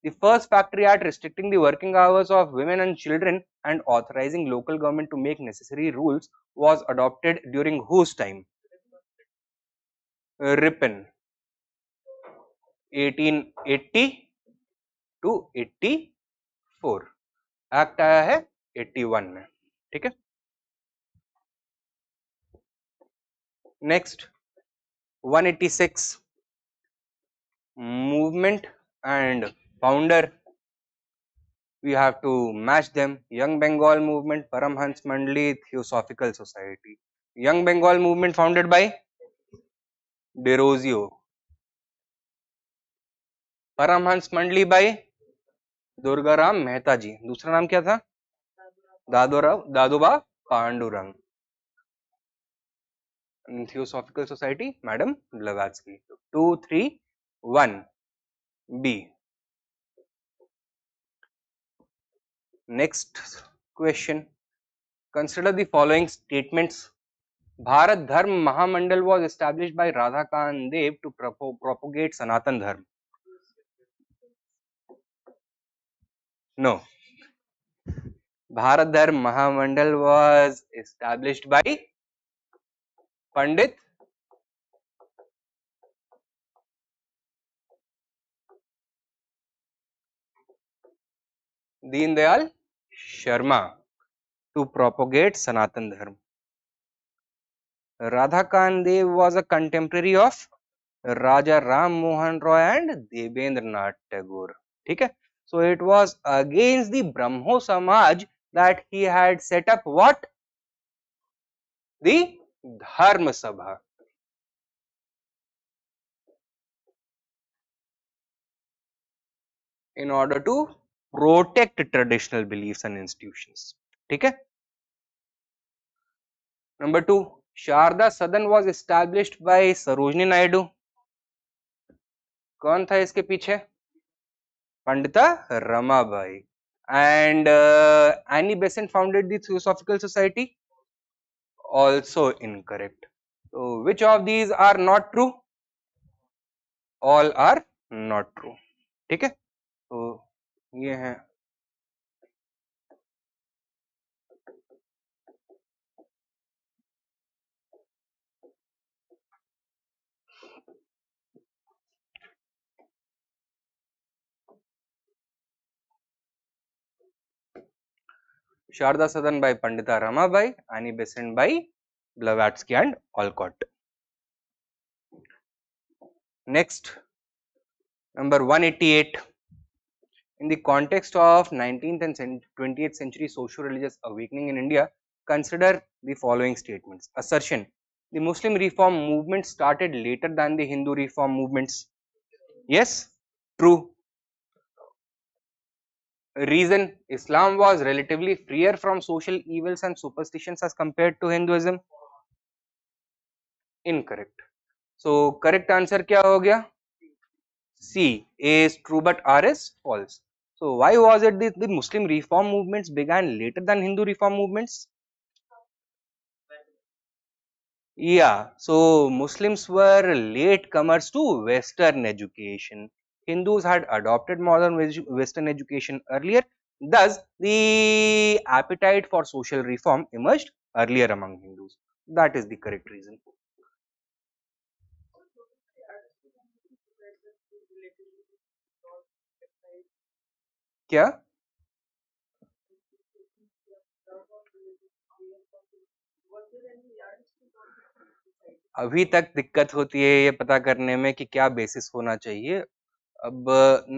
The first Factory Act restricting the working hours of women and children and authorizing local government to make necessary rules was adopted during whose time? Ripon. 1880 to 84. Act आया है 81 में. ठीक है. Next 186. Movement and founder, we have to match them. Young Bengal movement, Paramhans Mandali Theosophical Society. Young Bengal movement founded by Derozio. Paramhans Mandali by Durgaram Mehta ji. दूसरा नाम क्या था? Dadoba Pandurang. Theosophical society madam Blavatsky. 2, 3, 1. B. Next question. Consider the following statements. Bharat Dharm Mahamandal was established by Radhakant Dev to propagate Sanatan Dharma. No. Bharat Dharm Mahamandal was established by Pandit Deen Dayal Sharma to propagate Sanatan Dharma. Radhakant Dev was a contemporary of Raja Ram Mohan Roy and Debendranath Tagore. ठीक है. So it was against the Brahmo Samaj that he had set up what? The Dharma Sabha. In order to protect traditional beliefs and institutions. ठीक है। Number 2, Sharda सदन was established bye Sarojini Naidu. कौन था इसके पीछे? Pandita Ramabai. And Annie Besant founded the theosophical society. Also incorrect. So which of these are not true? All are not true. ठीक है। तो ये है Sharda Sadan by Pandita Ramabai, Annie Besant by Blavatsky and Alcott. Next, number 188. In the context of 19th and 20th century socio-religious awakening in India, consider the following statements. Assertion: the Muslim reform movement started later than the Hindu reform movements. Yes, true. Reason: Islam was relatively freer from social evils and superstitions as compared to Hinduism. Incorrect. So correct answer क्या हो गया? C is true but R is false. So why was it the Muslim reform movements began later than Hindu reform movements? Yeah, so Muslims were latecomers to Western education. Hindus had adopted modern Western education earlier. Thus, the appetite for social reform emerged earlier among Hindus. That is the correct reason. क्या? अभी तक दिक्कत होती है ये पता करने में कि क्या बेसिस होना चाहिए। अब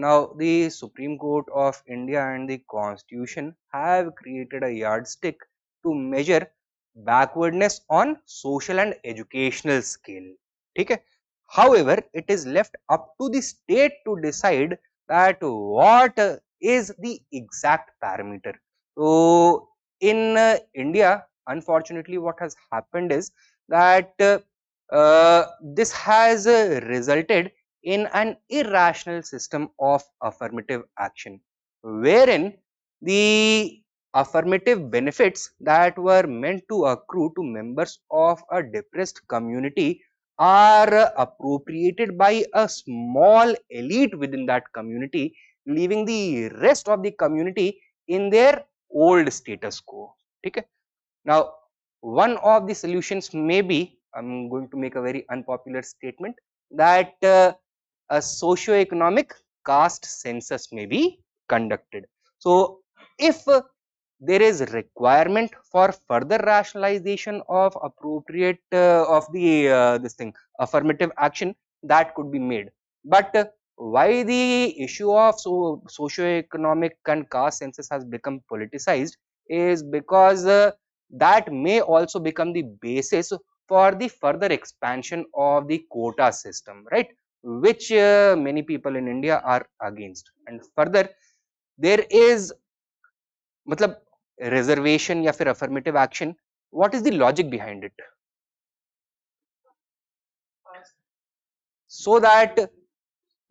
now the Supreme Court of India and the Constitution have created a yardstick to measure backwardness on social and educational scale. ठीक है। However, it is left up to the state to decide that what is the exact parameter. So in India, unfortunately, what has happened is that this has resulted in an irrational system of affirmative action, wherein the affirmative benefits that were meant to accrue to members of a depressed community are appropriated by a small elite within that community, leaving the rest of the community in their old status quo. Okay? Now, one of the solutions may be, I'm going to make a very unpopular statement, that a socio-economic caste census may be conducted. So, if there is requirement for further rationalization of appropriate of the this thing affirmative action, that could be made. But why the issue of socio-economic and caste census has become politicized is because that may also become the basis for the further expansion of the quota system, right, which many people in India are against. And further, there is मतलब reservation या फिर affirmative action, what is the logic behind it? So that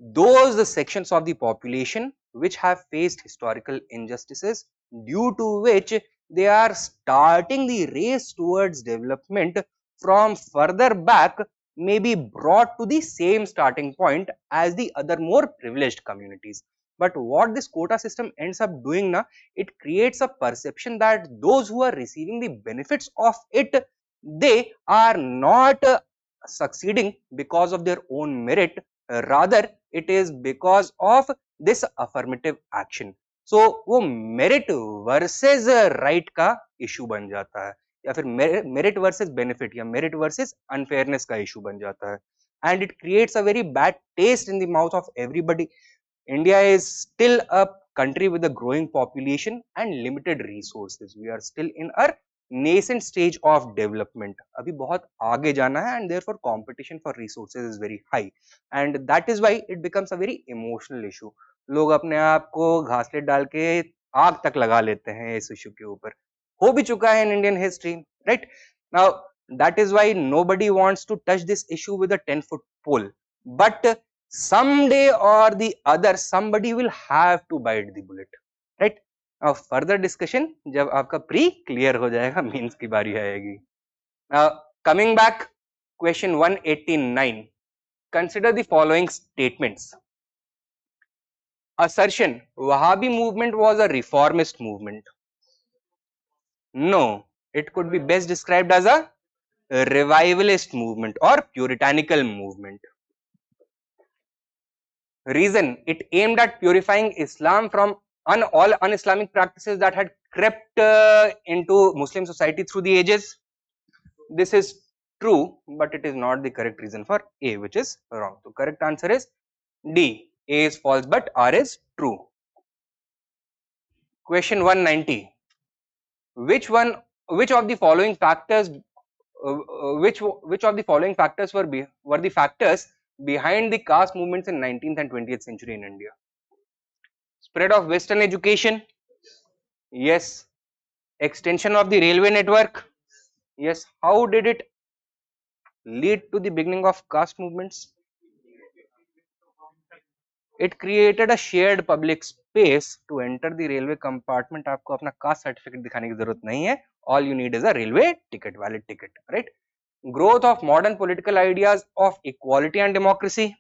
those sections of the population which have faced historical injustices, due to which they are starting the race towards development from further back, may be brought to the same starting point as the other more privileged communities. But what this quota system ends up doing now, it creates a perception that those who are receiving the benefits of it, they are not succeeding because of their own merit, rather it is because of this affirmative action. So वो merit versus right का issue बन जाता है, या फिर merit versus benefit या merit versus unfairness का issue बन जाता है, and it creates a very bad taste in the mouth of everybody. India is still a country with a growing population and limited resources. We are still in a nascent stage of development. अभी बहुत आगे जाना है, and therefore competition for resources is very high, and that is why it becomes a very emotional issue. लोग अपने आप को घासलेट डाल के आग तक लगा लेते हैं इस इश्यू के ऊपर, हो भी चुका है in Indian history, right? Now that is why nobody wants to touch this issue with a 10-foot pole, but someday or the other somebody will have to bite the bullet, right? Now further discussion जब आपका pre clear हो जाएगा, mains की बारी आएगी. Coming back, question 189, consider the following statements. Assertion: Wahhabi movement was a reformist movement. No, it could be best described as a revivalist movement or puritanical movement. Reason: it aimed at purifying Islam from all un-Islamic practices that had crept into Muslim society through the ages. This is true, but it is not the correct reason for A, which is wrong. So correct answer is D. A is false, but R is true. Question 190. Which of the following factors were the factors behind the caste movements in 19th and 20th century in India? Spread of Western education? Yes. Extension of the railway network? Yes. How did it lead to the beginning of caste movements? It created a shared public space. To enter the railway compartment, आपको अपना caste certificate दिखाने की जरूरत नहीं है. All you need is a railway ticket, valid ticket, right? Growth of modern political ideas of equality and democracy?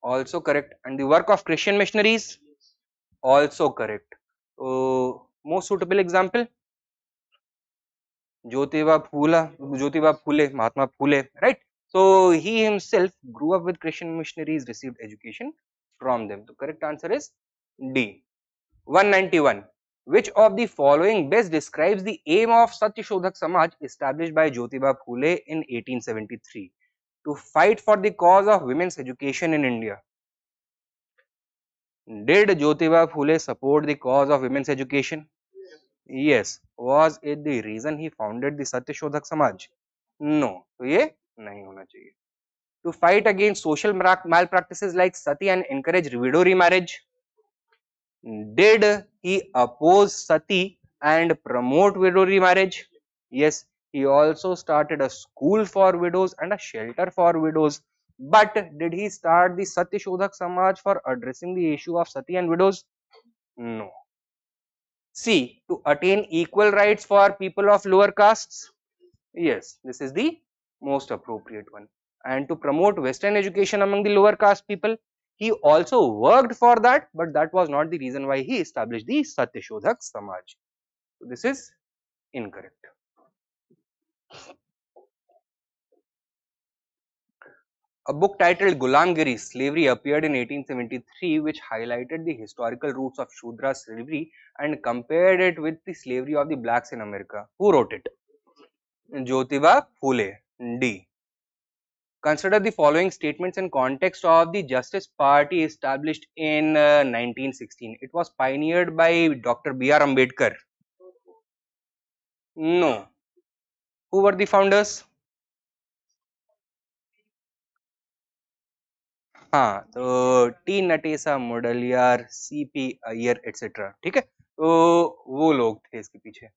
Also correct. And the work of Christian missionaries? Also correct. Most suitable example? Jyotiba Phule, Mahatma Phule, right? So he himself grew up with Christian missionaries, received education from them. The correct answer is D. 191. Which of the following best describes the aim of Satyashodhak Samaj established by Jyotiba Phule in 1873 to fight for the cause of women's education in India? Did Jyotiba Phule support the cause of women's education? Yes. Was it the reason he founded the Satyashodhak Samaj? No. तो ये नहीं होना चाहिए. To fight against social malpractices like sati and encourage widow remarriage? Did he oppose sati and promote widow remarriage? Yes. He also started a school for widows and a shelter for widows. But did he start the Satyashodhak Samaj for addressing the issue of sati and widows? No. C. To attain equal rights for people of lower castes? Yes, this is the most appropriate one. And to promote Western education among the lower caste people? He also worked for that, but that was not the reason why he established the Satyashodhak Samaj. So this is incorrect. A book titled Gulamgiri, Slavery appeared in 1873, which highlighted the historical roots of Shudra slavery and compared it with the slavery of the blacks in America. Who wrote it? Jyotiba Phule. D. Consider the following statements in context of the Justice Party established in 1916. It was pioneered by Dr. B.R. Ambedkar. No. Who were the founders? हाँ, तो T नटेसा, मुडलियार, CP Iyer etcetera, ठीक है, तो वो लोग थे इसके पीछे.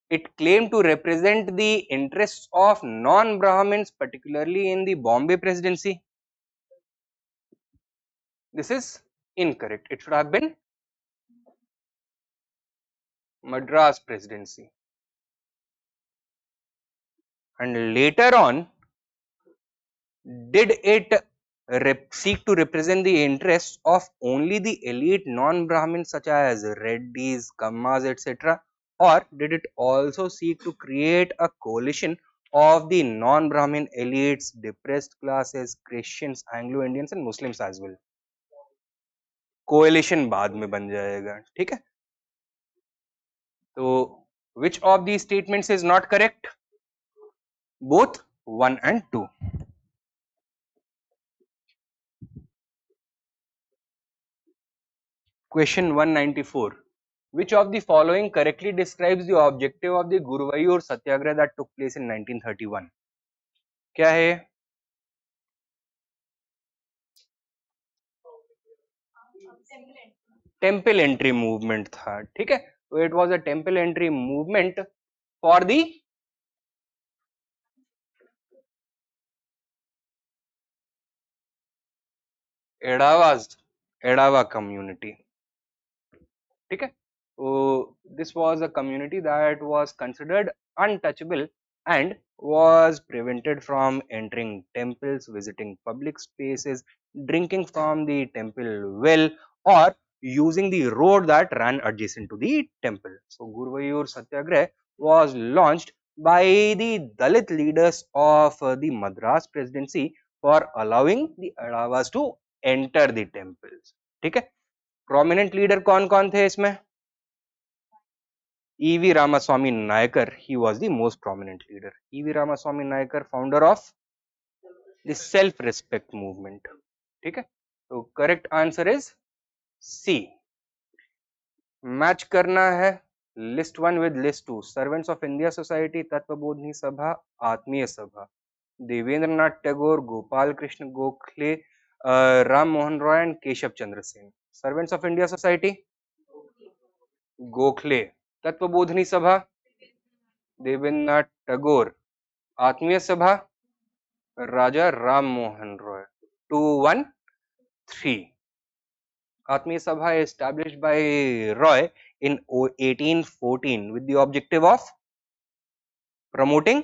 It claimed to represent the interests of non-Brahmins, particularly in the Bombay Presidency. This is incorrect. It should have been Madras Presidency. And later on, did it seek to represent the interests of only the elite non-Brahmins such as Reddys, Kammas, etc., or did it also seek to create a coalition of the non-Brahmin elites, depressed classes, Christians, Anglo-Indians and Muslims as well? Coalition बाद में बन जाएगा, ठीक है. तो which of these statements is not correct? Both 1 and 2. Question 194. Which of the following correctly describes the objective of the Guruvayur Satyagraha that took place in 1931? क्या है? Temple entry movement था, ठीक है। तो it was a temple entry movement for the Ezhava community, ठीक है। तो this was a community that was considered untouchable and was prevented from entering temples, visiting public spaces, drinking from the temple well, or using the road that ran adjacent to the temple. So Guruvayur Satyagrah was launched by the Dalit leaders of the Madras Presidency for allowing the Adavas to enter the temples, ठीक है। Prominent leader कौन कौन थे इसमें? E.V. Ramaswamy Nayakar, he was the most prominent leader. E.V. Ramaswamy Nayakar, founder of the self-respect movement. ठीक है, तो correct answer is C. Match करना है list 1 with list 2। Servants of India society, Tattvabodhini Sabha, Atmiya Sabha, Devendra Nath Tagore, Gopal Krishna Gokhale, Ram Mohan Roy and Keshav Chandra Sen. Servants of India society Gokhale, Tattvabodhini Sabha Devendra Nath Tagore, आत्मीय सभा राजा राम मोहन रॉय। 2, 1, 3। आत्मीय सभा established by Roy in 1814 with the objective of promoting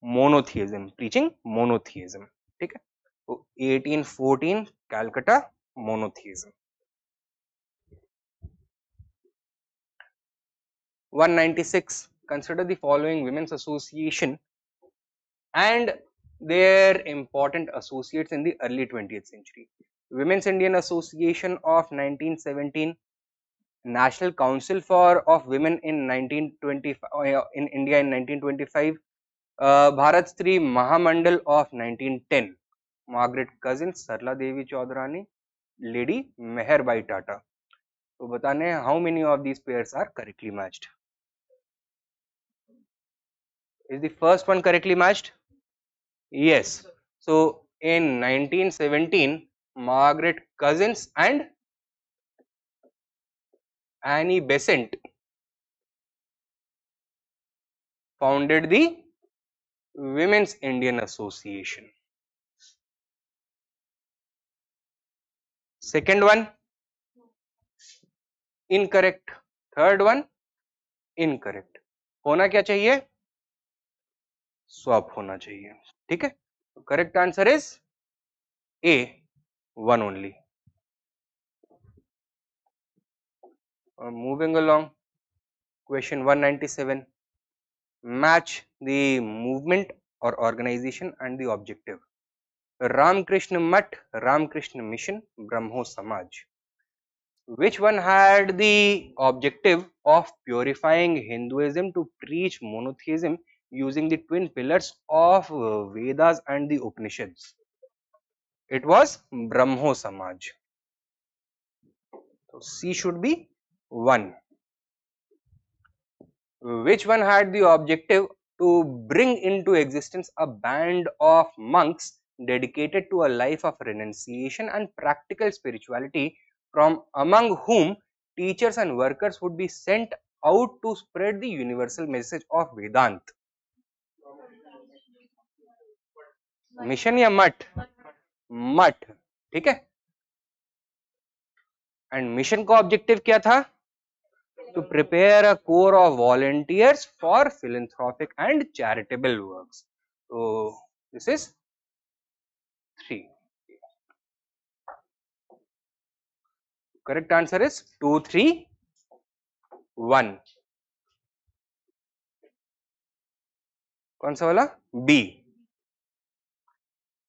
monotheism, preaching monotheism, ठीक है। तो 1814 Calcutta monotheism। 196 consider the following women's association and their important associates in the early 20th century. Women's Indian Association of 1917, National Council of Women in 1925 in India in 1925, Bharat Stree Mahamandal of 1910, Margaret Cousins, Sarla Devi Chaudhrani, Lady Meherbai Tata। तो बताने how many of these pairs are correctly matched? Is the first one correctly matched? Yes. So in 1917, Margaret Cousins and Annie Besant founded the Women's Indian Association. Second one incorrect, third one incorrect। होना क्या चाहिए? Swap होना चाहिए, ठीक है। Correct answer is A, 1 only। Moving along, question 197, match the movement or organization and the objective। Ramakrishna Math, Ramakrishna Mission, Brahmo Samaj। Which one had the objective of purifying Hinduism to preach monotheism using the twin pillars of Vedas and the Upanishads? It was Brahmo Samaj। So C should be 1. Which one had the objective to bring into existence a band of monks dedicated to a life of renunciation and practical spirituality, from among whom teachers and workers would be sent out to spread the universal message of Vedant? Mission या मठ? मठ, ठीक है। And mission का objective क्या था? To prepare a corps of volunteers for philanthropic and charitable works. So this is 3. Correct answer is 2, 3, 1। कौन सा वाला? B।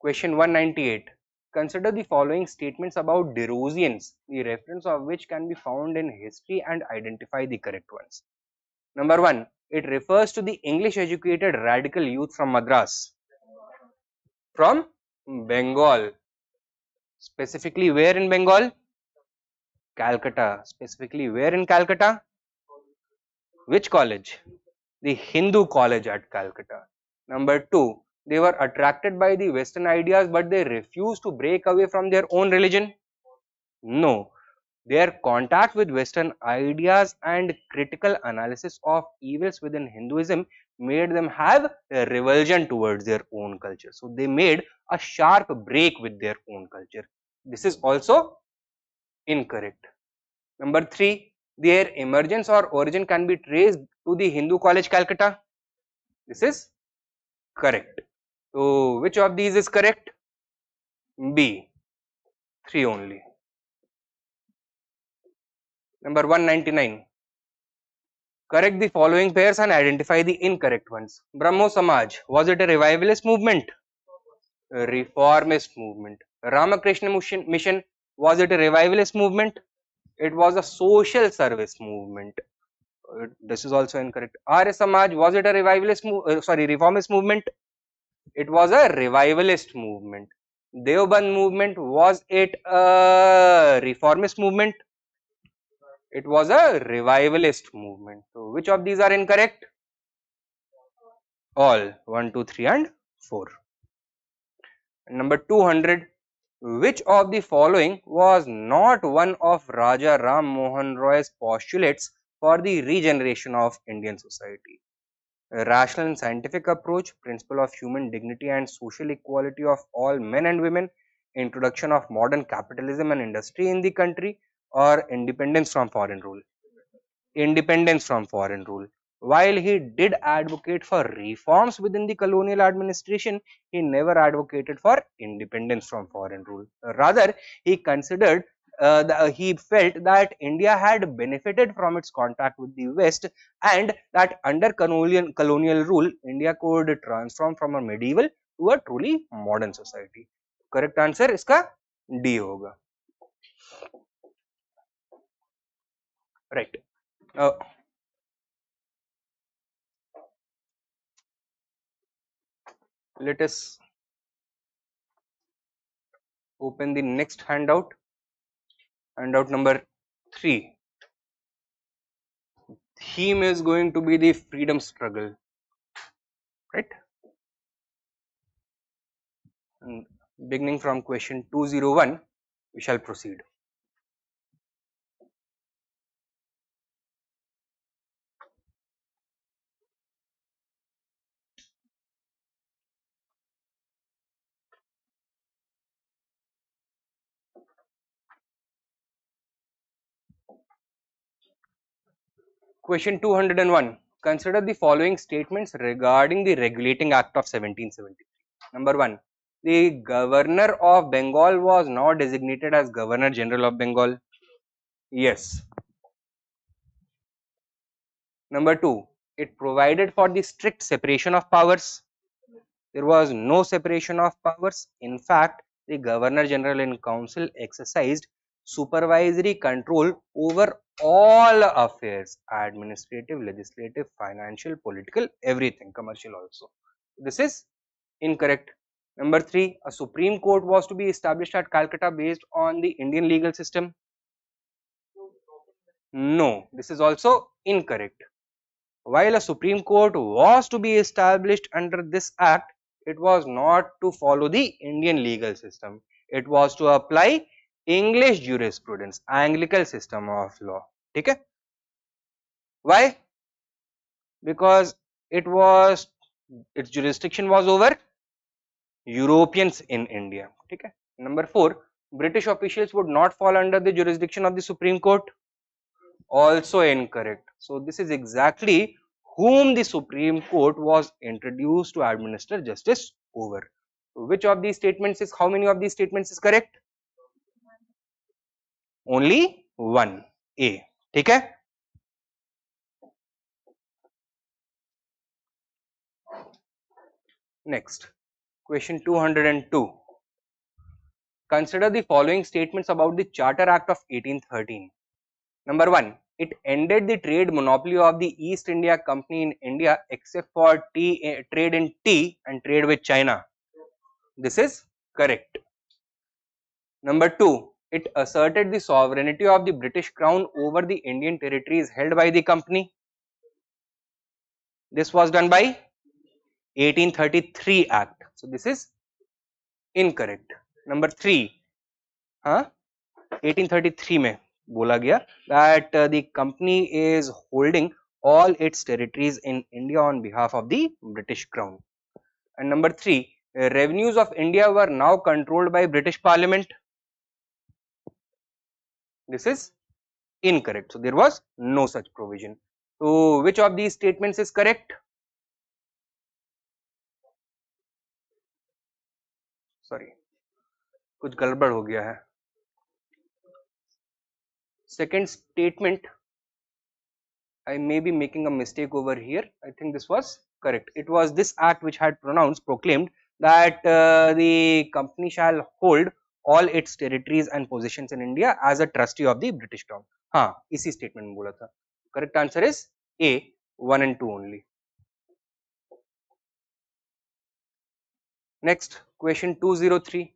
Question 198. Consider the following statements about Derosians, the reference of which can be found in history, and identify the correct ones. Number 1. It refers to the English educated radical youth from Madras, from Bengal. Specifically where in Bengal? Calcutta. Specifically where in Calcutta? Which college? The Hindu college at Calcutta. Number 2. They were attracted by the Western ideas but they refused to break away from their own religion. No. Their contact with Western ideas and critical analysis of evils within Hinduism made them have a revulsion towards their own culture. So they made a sharp break with their own culture. This is also incorrect. Number 3, their emergence or origin can be traced to the Hindu College, Calcutta. This is correct. So which of these is correct? B. 3 only. Number 199. Correct the following pairs and identify the incorrect ones. Brahmo Samaj, was it a revivalist movement? A reformist movement. Ramakrishna Mission, was it a revivalist movement? It was a social service movement. This is also incorrect. Arya Samaj, was it a reformist movement? It was a revivalist movement. Deoband movement, was it a reformist movement? It was a revivalist movement. So which of these are incorrect? All 1, 2, 3 and 4. Number 200. Which of the following was not one of Raja Ram Mohan Roy's postulates for the regeneration of Indian society? A rational and scientific approach, principle of human dignity and social equality of all men and women, introduction of modern capitalism and industry in the country, or independence from foreign rule? Independence from foreign rule. While he did advocate for reforms within the colonial administration, he never advocated for independence from foreign rule. Rather, he considered he felt that India had benefited from its contact with the West, and that under colonial rule, India could transform from a medieval to a truly modern society. Correct answer इसका D होगा. Right. Now, let us open the next handout. Handout number 3. Theme is going to be the freedom struggle, right? And beginning from question 201, we shall proceed. Question 201. Consider the following statements regarding the Regulating Act of 1773. Number 1. The Governor of Bengal was now designated as Governor General of Bengal. Yes. Number 2. It provided for the strict separation of powers. There was no separation of powers. In fact, the Governor General in Council exercised supervisory control over all affairs, administrative, legislative, financial, political, everything, commercial also. This is incorrect. Number 3, a Supreme Court was to be established at Calcutta based on the Indian legal system. No, this is also incorrect. While a Supreme Court was to be established under this act, it was not to follow the Indian legal system. It was to apply English jurisprudence, Anglican system of law. Okay? Why? Because its jurisdiction was over Europeans in India. Okay? Number 4, British officials would not fall under the jurisdiction of the Supreme Court. Also incorrect. So this is exactly whom the Supreme Court was introduced to administer justice over. So which of these statements is, how many of these statements is correct? Only one, A. Okay? Next, question 202. Consider the following statements about the Charter Act of 1813. Number 1. It ended the trade monopoly of the East India Company in India except for trade in tea and trade with China. This is correct. Number 2. It asserted the sovereignty of the British Crown over the Indian territories held by the company. This was done by 1833 Act. So this is incorrect. Number 3. 1833 में बोला गया that the company is holding all its territories in India on behalf of the British Crown. And number 3, revenues of India were now controlled by British Parliament. This is incorrect. So there was no such provision. So which of these statements is correct? Sorry, कुछ गड़बड़ हो गया है. Second statement, I may be making a mistake over here. I think this was correct. It was this act which had proclaimed that the company shall hold all its territories and possessions in India as a trustee of the British Crown. हाँ, इसी statement में बोला था. Correct answer is A, 1 and 2 only. Next, question 203.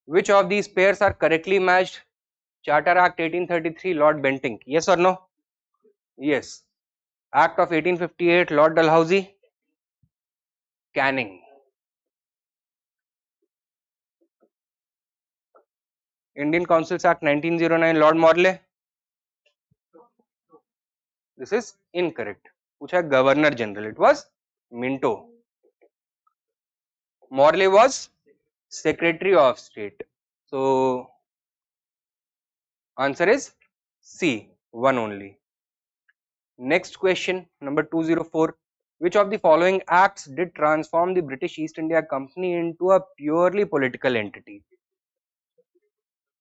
Which of these pairs are correctly matched? Charter Act 1833, Lord Bentinck. Yes or no? Yes. Act of 1858, Lord Dalhousie. Canning. Indian Councils Act 1909, Lord Morley. This is incorrect. Which is Governor General. It was Minto. Morley was Secretary of State. So answer is C, 1 only. Next question, number 204. Which of the following acts did transform the British East India Company into a purely political entity?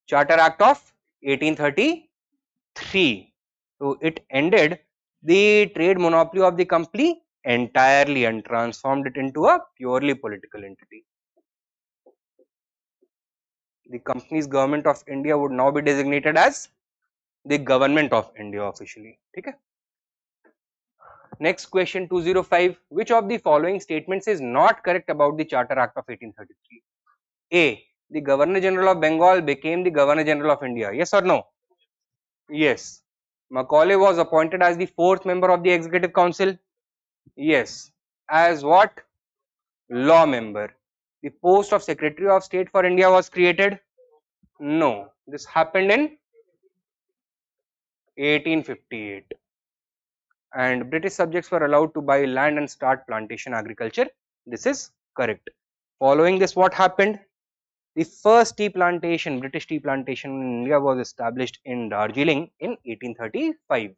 Charter Act of 1833. So it ended the trade monopoly of the company entirely and transformed it into a purely political entity. The company's government of India would now be designated as the government of India officially. Okay? Next question 205. Which of the following statements is not correct about the Charter Act of 1833? A. The Governor General of Bengal became the Governor General of India. Yes or no? Yes. Macaulay was appointed as the 4th member of the Executive Council. Yes. As what? Law member. The post of Secretary of State for India was created. No. This happened in 1858. And British subjects were allowed to buy land and start plantation agriculture. This is correct. Following this, what happened? The first tea plantation, British tea plantation in India was established in Darjeeling in 1835.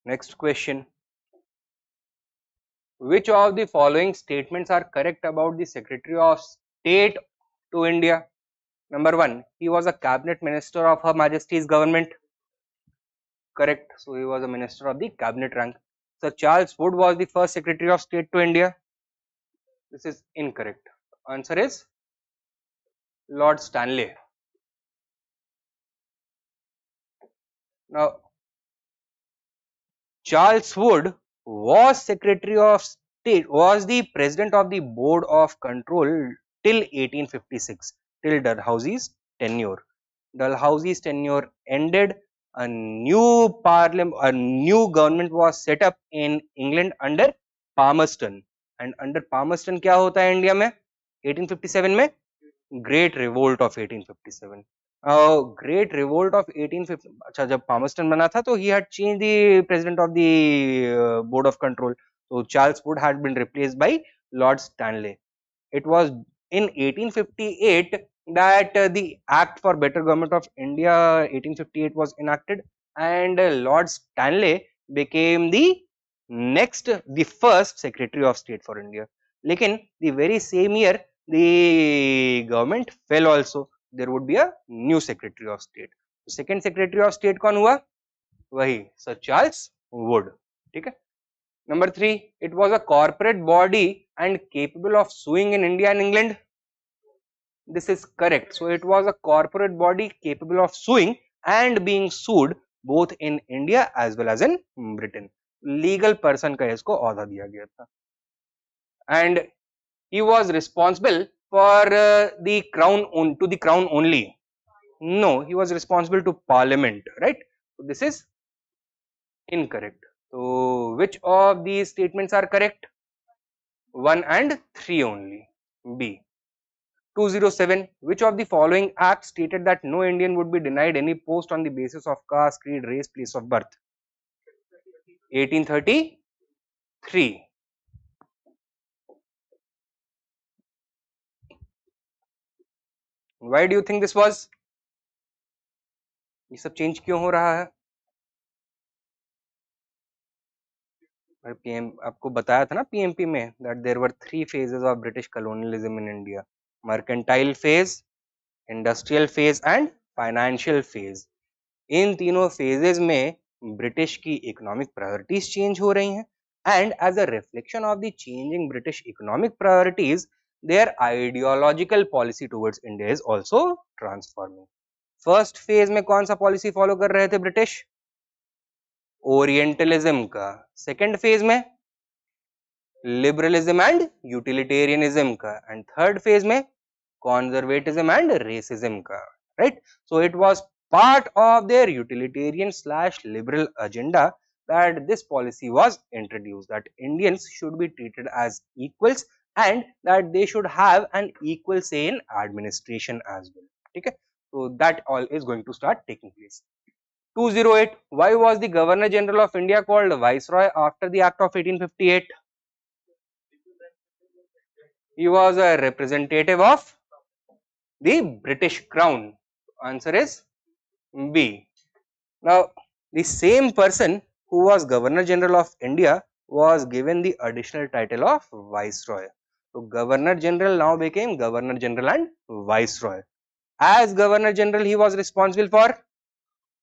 Next question. Which of the following statements are correct about the Secretary of State to India? Number 1, he was a cabinet minister of Her Majesty's government. Correct. So he was a minister of the cabinet rank. Sir Charles Wood was the first Secretary of State to India. This is incorrect. Answer is Lord Stanley. Now, Charles Wood was Secretary of State, was the President of the Board of Control till 1856, till Dalhousie's tenure. Dalhousie's tenure ended, a new government was set up in England under Palmerston. And under Palmerston क्या होता है India में 1857 में? Great Revolt of 1857. Great Revolt of 1850. अच्छा, जब Palmerston बना था तो he had changed the president of the board of control. So Charles Wood had been replaced by Lord Stanley. It was in 1858 that the Act for Better Government of India 1858 was enacted, and Lord Stanley became the first Secretary of State for India. लेकिन the very same year the government fell also. There would be a new Secretary of State. Second Secretary of State कौन हुआ? वही Sir Charles Wood. ठीक है. Number 3, it was a corporate body and capable of suing in India and England. This is correct. So it was a corporate body capable of suing and being sued both in India as well as in Britain. Legal person का इसको ओहदा दिया गया था and he was responsible for the crown to the crown only. No, he was responsible to parliament, right? So this is incorrect. So which of these statements are correct? 1 and 3 only. B. 207. Which of the following acts stated that no Indian would be denied any post on the basis of caste, creed, race, place of birth? 1833. Why do you think this was? ये सब change क्यों हो रहा है? PM आपको बताया था ना पीएमपी में that there were 3 phases of British colonialism in India. Mercantile phase, industrial phase and financial phase. इन तीनों फेजेस में ब्रिटिश की इकोनॉमिक प्रायोरिटीज चेंज हो रही हैं and as a reflection of the changing British economic priorities their ideological policy towards India is also transforming. First phase में कौन सा पॉलिसी फॉलो कर रहे थे ब्रिटिश? ओरिएंटलिज्म का. सेकेंड फेज में लिबरलिज्म एंड यूटिलिटेरियनिज्म का एंड थर्ड फेज में conservatism and racism ka, right? So it was part of their utilitarian slash liberal agenda that this policy was introduced, that Indians should be treated as equals and that they should have an equal say in administration as well. Okay, so that all is going to start taking place. 208. Why was the Governor General of India called Viceroy after the Act of 1858? He was a representative of the British Crown. Answer is B. Now, the same person who was Governor General of India was given the additional title of Viceroy. So, Governor General now became Governor General and Viceroy. As Governor General, he was responsible for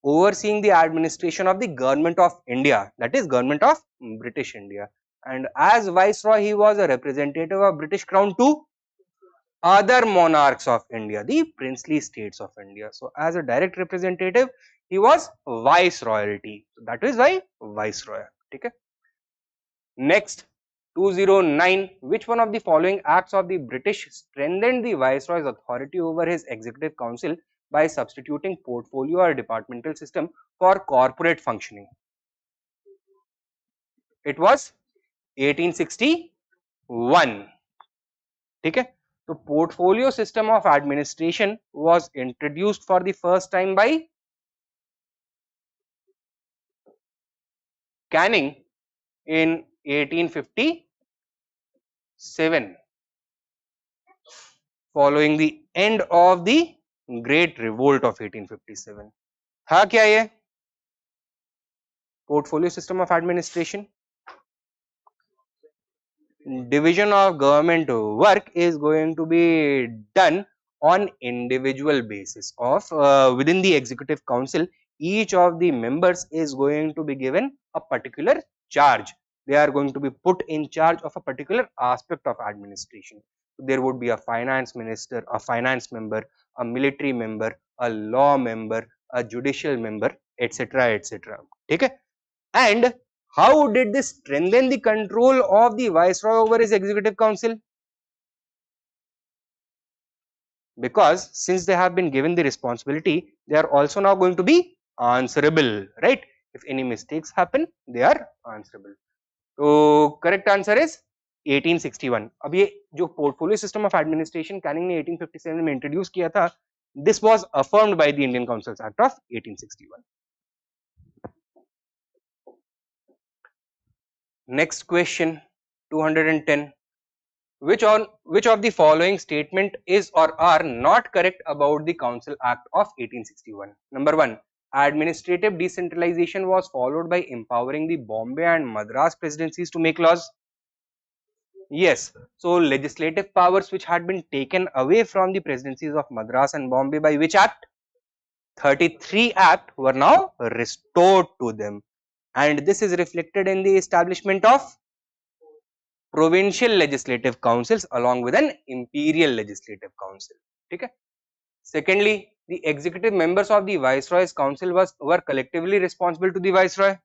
overseeing the administration of the Government of India, that is Government of British India. And as Viceroy, he was a representative of British Crown to other monarchs of India, the princely states of India. So as a direct representative, he was viceroyalty. So that is why viceroy. Okay. Next, 209. Which one of the following acts of the British strengthened the viceroy's authority over his executive council by substituting portfolio or departmental system for corporate functioning? It was 1861. Okay. The portfolio system of administration was introduced for the first time by Canning in 1857 following the end of the Great Revolt of 1857. था क्या ये? Portfolio system of administration. Division of government work is going to be done on individual basis of within the executive council. Each of the members is going to be given a particular charge. They are going to be put in charge of a particular aspect of administration. There would be a finance minister, a finance member, a military member, a law member, a judicial member, etc. etc. Okay? And how did this strengthen the control of the viceroy over his executive council? Because since they have been given the responsibility, they are also now going to be answerable, right? If any mistakes happen, they are answerable. So correct answer is 1861. अब ये जो portfolio system of administration Canning ने 1857 में introduce किया था, this was affirmed by the Indian Councils Act of 1861. Next question, 210. Which of the following statement is or are not correct about the Council Act of 1861? Number 1. Administrative decentralization was followed by empowering the Bombay and Madras presidencies to make laws. Yes. So legislative powers which had been taken away from the presidencies of Madras and Bombay by which act? 33 Act were now restored to them. And this is reflected in the establishment of provincial legislative councils along with an imperial legislative council. Okay. Secondly, the executive members of the Viceroy's council were collectively responsible to the Viceroy.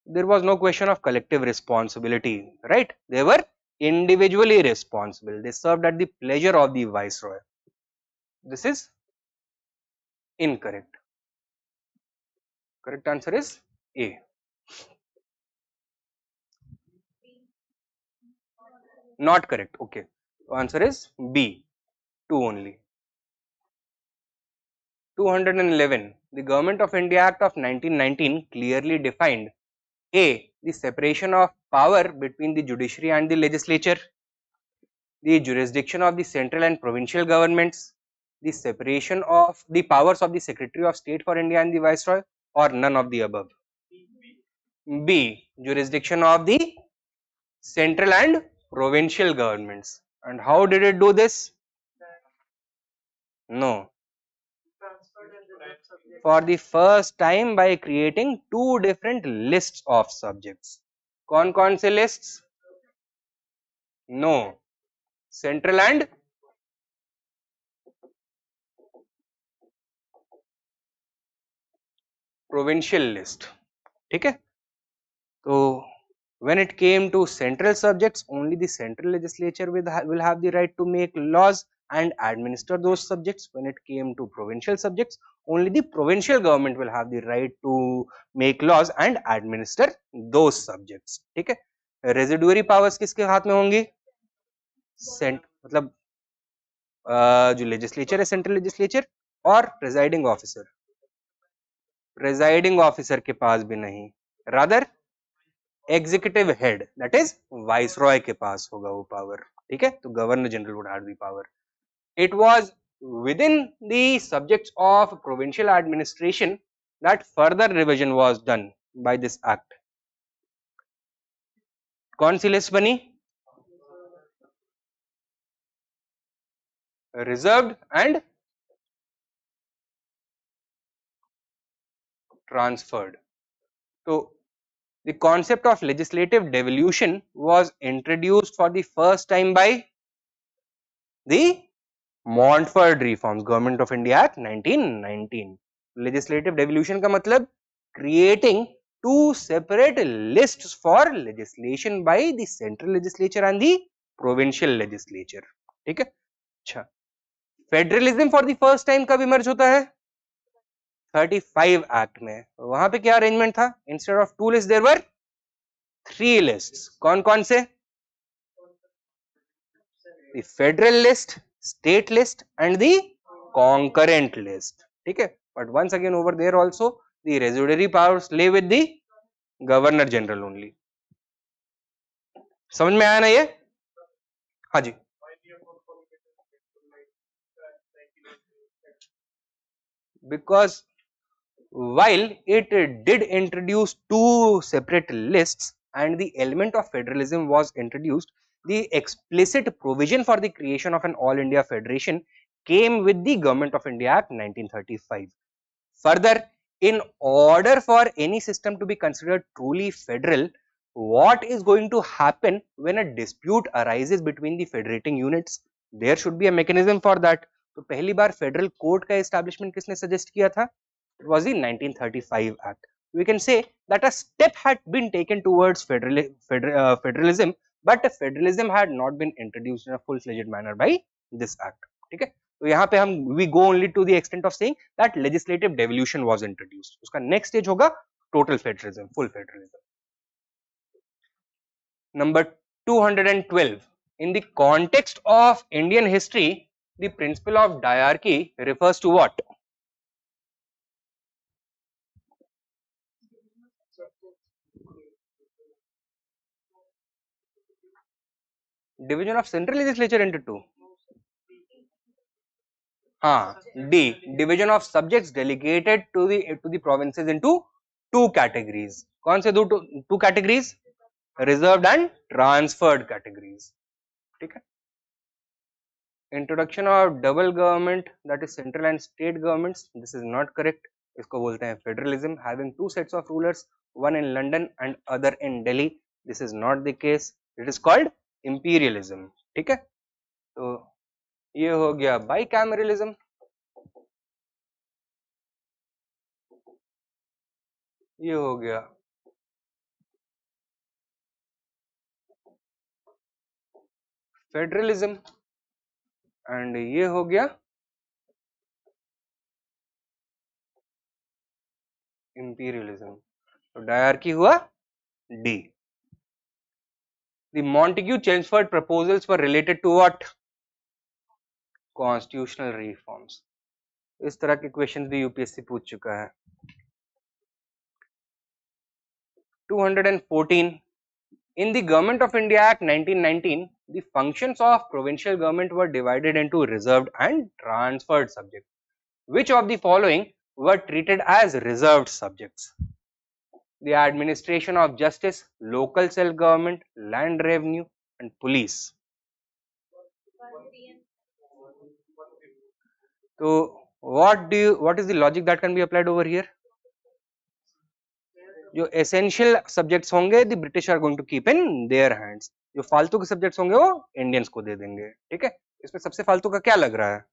there was no question of collective responsibility, right? They were individually responsible. They served at the pleasure of the viceroy. This is incorrect. Correct answer is A. Not correct. Okay. Answer is B. 2 only. 211. The Government of India Act of 1919 clearly defined A. The separation of power between the judiciary and the legislature, the jurisdiction of the central and provincial governments, the separation of the powers of the Secretary of State for India and the Viceroy, or none of the above. B. Jurisdiction of the central and provincial governments. And how did it do this? No. For the first time by creating two different lists of subjects. कौन से lists? No. Central and provincial list. ठीक है? So when it came to central subjects, only the central legislature will have the right to make laws and administer those subjects. When it came to provincial subjects, only the provincial government will have the right to make laws and administer those subjects. ठीक है? Residuary powers किसके हाथ में होंगी? मतलब जो legislature है, central legislature, और प्रेजाइडिंग ऑफिसर के पास भी नहीं, rather executive head that is viceroy के पास होगा वो पावर. ठीक है? तो governor general would have the power. It was within the subjects of provincial administration that further revision was done by this act. कौन सी लिस्ट बनी? Reserved and transferred. So the concept of legislative devolution was introduced for the first time by the Montford reforms, Government of India Act 1919. Legislative devolution का मतलब creating two separate lists for legislation by the central legislature and the provincial legislature. ठीक है? अच्छा, federalism for the first time कब emerge होता है? 35 act में. वहां पे क्या अरेंजमेंट था? Instead of 2 list there were 3 lists. कौन कौन से? The federal list, state list and the concurrent list. ठीक है? But once again over there also the residuary powers lay with the governor general only. समझ में आया ना ये? हाँ जी. Because while it did introduce two separate lists and the element of federalism was introduced, the explicit provision for the creation of an all India federation came with the Government of India Act 1935. Further, in order for any system to be considered truly federal, what is going to happen when a dispute arises between the federating units? There should be a mechanism for that. तो पहली बार federal court का establishment किसने suggest किया था? It was the 1935 Act. We can say that a step had been taken towards federalism, but federalism had not been introduced in a full-fledged manner by this act. ठीक है? तो यहाँ पे हम we go only to the extent of saying that legislative devolution was introduced. उसका next stage होगा total federalism, full federalism. Number 212. In the context of Indian history, the principle of diarchy refers to what? Division of central legislature into two. हाँ, D. Division of subjects delegated to the provinces into two categories. कौन से two categories? Reserved and transferred categories. ठीक है? Introduction of double government, that is central and state governments. This is not correct. इसको बोलते हैं federalism, having two sets of rulers, one in London and other in Delhi. This is not the case. It is called imperialism. ठीक है? तो ये हो गया bicameralism. ये हो गया फेडरलिज्म एंड ये हो गया इंपीरियलिज्म। तो डायरकी हुआ D. The Montagu-Chelmsford proposals were related to what? Constitutional reforms. इस तरह के क्वेश्चंस भी यूपीएससी पूछ चुका है। 214 In the Government of India Act 1919, the functions of provincial government were divided into reserved and transferred subjects. Which of the following were treated as reserved subjects? The administration of justice, local self-government, land revenue, and police. So, what is the logic that can be applied over here? जो essential subjects होंगे the British are going to keep in their hands. जो फालतू के subjects होंगे वो Indians को दे देंगे, ठीक है? इसमें सबसे फालतू का क्या लग रहा है?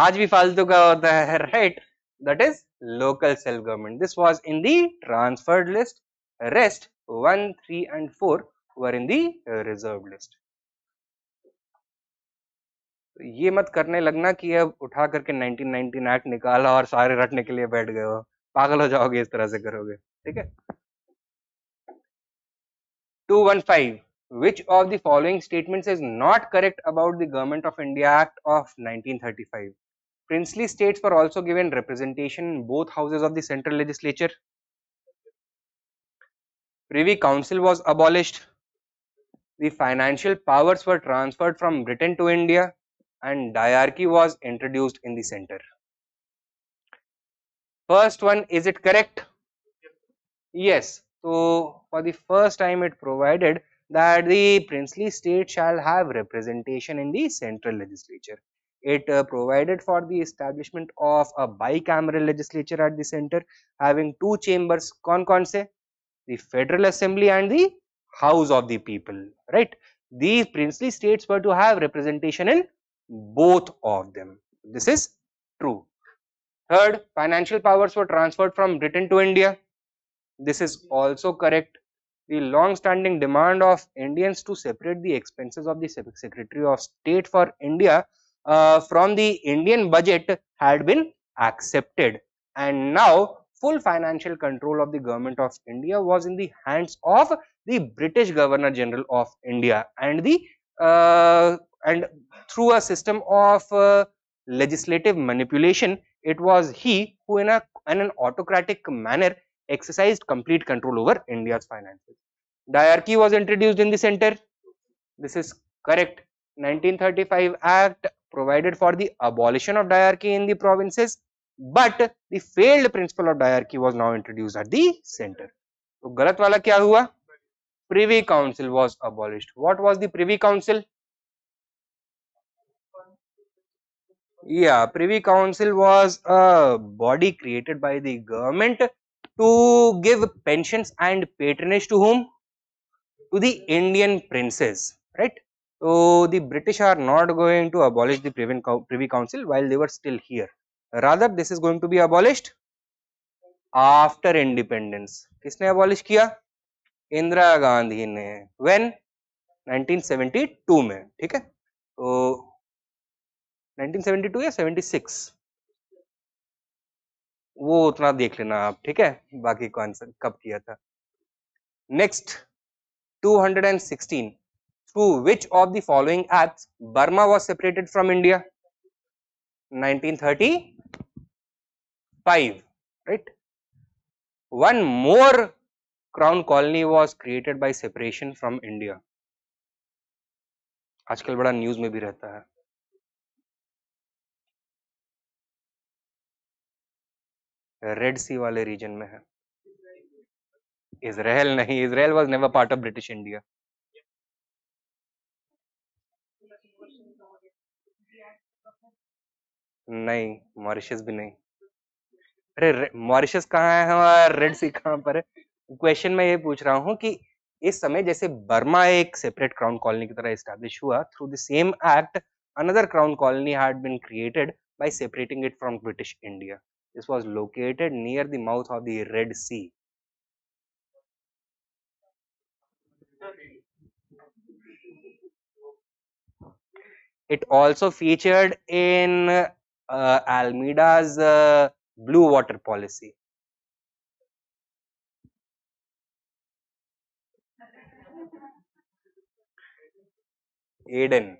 आज भी फालतू का होता है, right? That is local self government. This was in the transferred list. Rest 1, 3 and 4 were in the reserved list. ये मत करने लगना कि अब उठा करके 1919 एक्ट निकाला और सारे रटने के लिए बैठ गए हो, पागल हो जाओगे इस तरह से करोगे, ठीक है? 215 Which of the following statements is not correct about the Government of India Act of 1935? Princely states were also given representation in both houses of the central legislature. Privy Council was abolished. The financial powers were transferred from Britain to India, and diarchy was introduced in the center. First one, is it correct? Yes. So for the first time it provided that the princely state shall have representation in the central legislature. It provided for the establishment of a bicameral legislature at the center having two chambers. कौन से? The Federal Assembly and the House of the People, right? These princely states were to have representation in both of them. This is true. Third, financial powers were transferred from Britain to India. This is also correct. The long-standing demand of Indians to separate the expenses of the Secretary of State for India from the Indian budget had been accepted, and now full financial control of the government of India was in the hands of the British Governor General of India, and through a system of legislative manipulation, it was he who in an autocratic manner exercised complete control over India's finances. Diarchy was introduced in the center. This is correct. 1935 Act provided for the abolition of diarchy in the provinces, but the failed principle of diarchy was now introduced at the center. तो गलत वाला क्या हुआ? Privy Council was abolished. What was the Privy Council? Yeah, Privy Council was a body created by the government to give pensions and patronage to whom? To the Indian princes, right? So the British are not going to abolish the Privy Council while they were still here. Rather, this is going to be abolished after independence. किसने abolish किया? इंदिरा गांधी ने. When? 1972 में, ठीक है? तो 1972 या 76 वो उतना देख लेना आप, ठीक है? बाकी कौन सा कब किया था? Next, 216. Through which of the following acts Burma was separated from India? 1935, right? One more crown colony was created by separation from India. आजकल बड़ा न्यूज में भी रहता है. रेड सी वाले रीजन में है. इजराइल नहीं, Israel was never part of British India. नहीं, मॉरिशस भी नहीं. अरे मॉरिशस कहाँ है हमारा, रेड सी कहाँ पर है? क्वेश्चन मैं ये पूछ रहा हूँ कि इस समय जैसे बर्मा एक सेपरेट क्राउन कॉलोनी की तरह एस्टैब्लिश हुआ, through the same act another crown colony had been created by separating it from British India. This was located near the mouth of the Red Sea. It also featured in Almeida's blue water policy. Aden.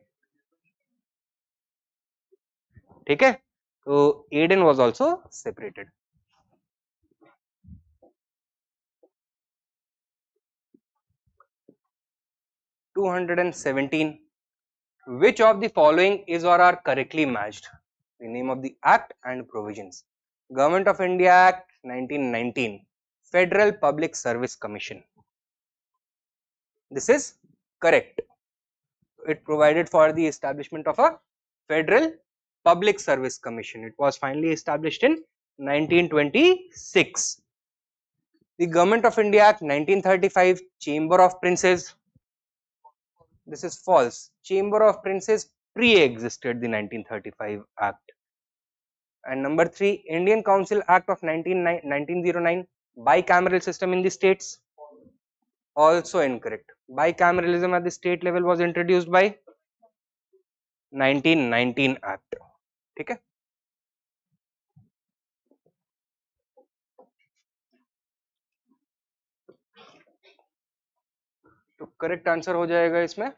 ठीक है, तो Aden was also separated. 217. Which of the following is or are correctly matched? The name of the act and provisions. Government of India Act 1919, Federal Public Service Commission. This is correct. It provided for the establishment of a Federal Public Service Commission. It was finally established in 1926. The Government of India Act 1935, Chamber of Princes. This is false. Chamber of Princes pre-existed the 1935 Act. And number 3, Indian Council Act of 1909, bicameral system in the states. Also incorrect. Bicameralism at the state level was introduced by 1919 Act. ठीक है, तो correct answer हो जाएगा इसमें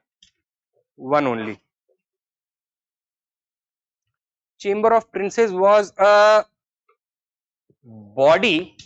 1 only. Chamber of Princes was a body.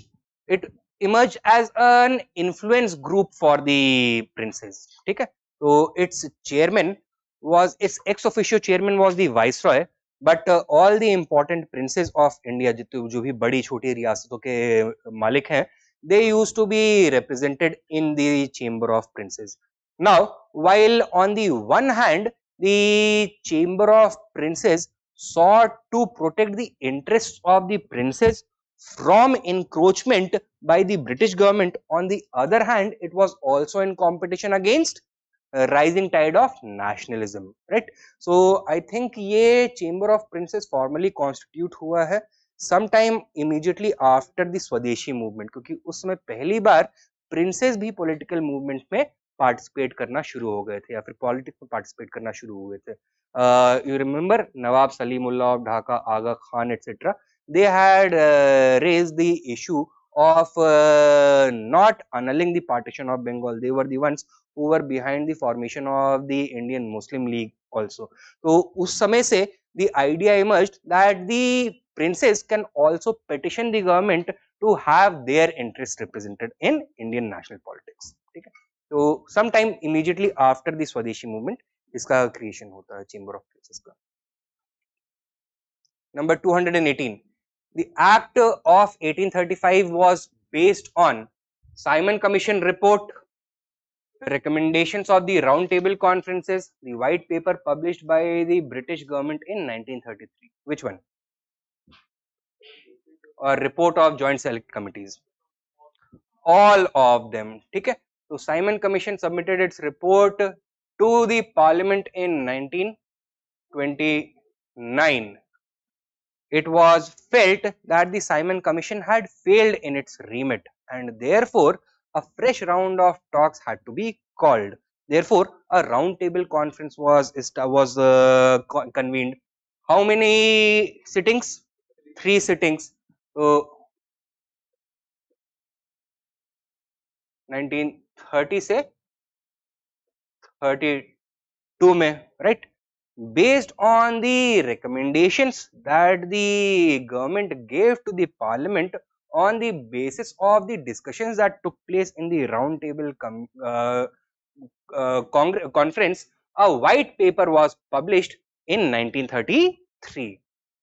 It emerged as an influence group for the princes. ठीक है, तो its chairman was, its ex officio chairman was the viceroy, but all the important princes of India, जो भी बड़ी छोटी रियासतों के मालिक हैं, they used to be represented in the Chamber of Princes. Now, while on the one hand the Chamber of Princes sought to protect the interests of the princes from encroachment by the British government, on the other hand it was also in competition against rising tide of nationalism, right? So I think ये Chamber of Princes formally constitute हुआ है sometime immediately after the स्वदेशी movement, क्योंकि उसमें पहली बार princess भी political movement में participate करना शुरू हो गए थे या फिर पॉलिटिक्स में पार्टिसिपेट करना शुरू हो गए थे. You remember Nawab Salimullah of Dhaka, Aga Khan, etc. They had raised the issue of not annulling the partition of Bengal. They were the ones who were behind the formation of the Indian Muslim League also. तो उस समय से the idea emerged that the princes can also petition the government to have their interest represented in Indian national politics. ठीक है, तो sometime immediately after the स्वदेशी movement इसका creation होता है Chamber of Princes का. Number 218. The Act of 1835 was based on Simon Commission report, recommendations of the Round Table Conferences, the white paper published by the British government in 1933. Which one? Or report of Joint Select Committees? All of them. ठीक है, तो Simon Commission submitted its report to the Parliament in 1929. It was felt that the Simon Commission had failed in its remit and therefore a fresh round of talks had to be called. Therefore, a round table conference was convened. How many sittings? 3 sittings. So 1930 से 32 में, right? Based on the recommendations that the government gave to the Parliament on the basis of the discussions that took place in the round table conference, a white paper was published in 1933.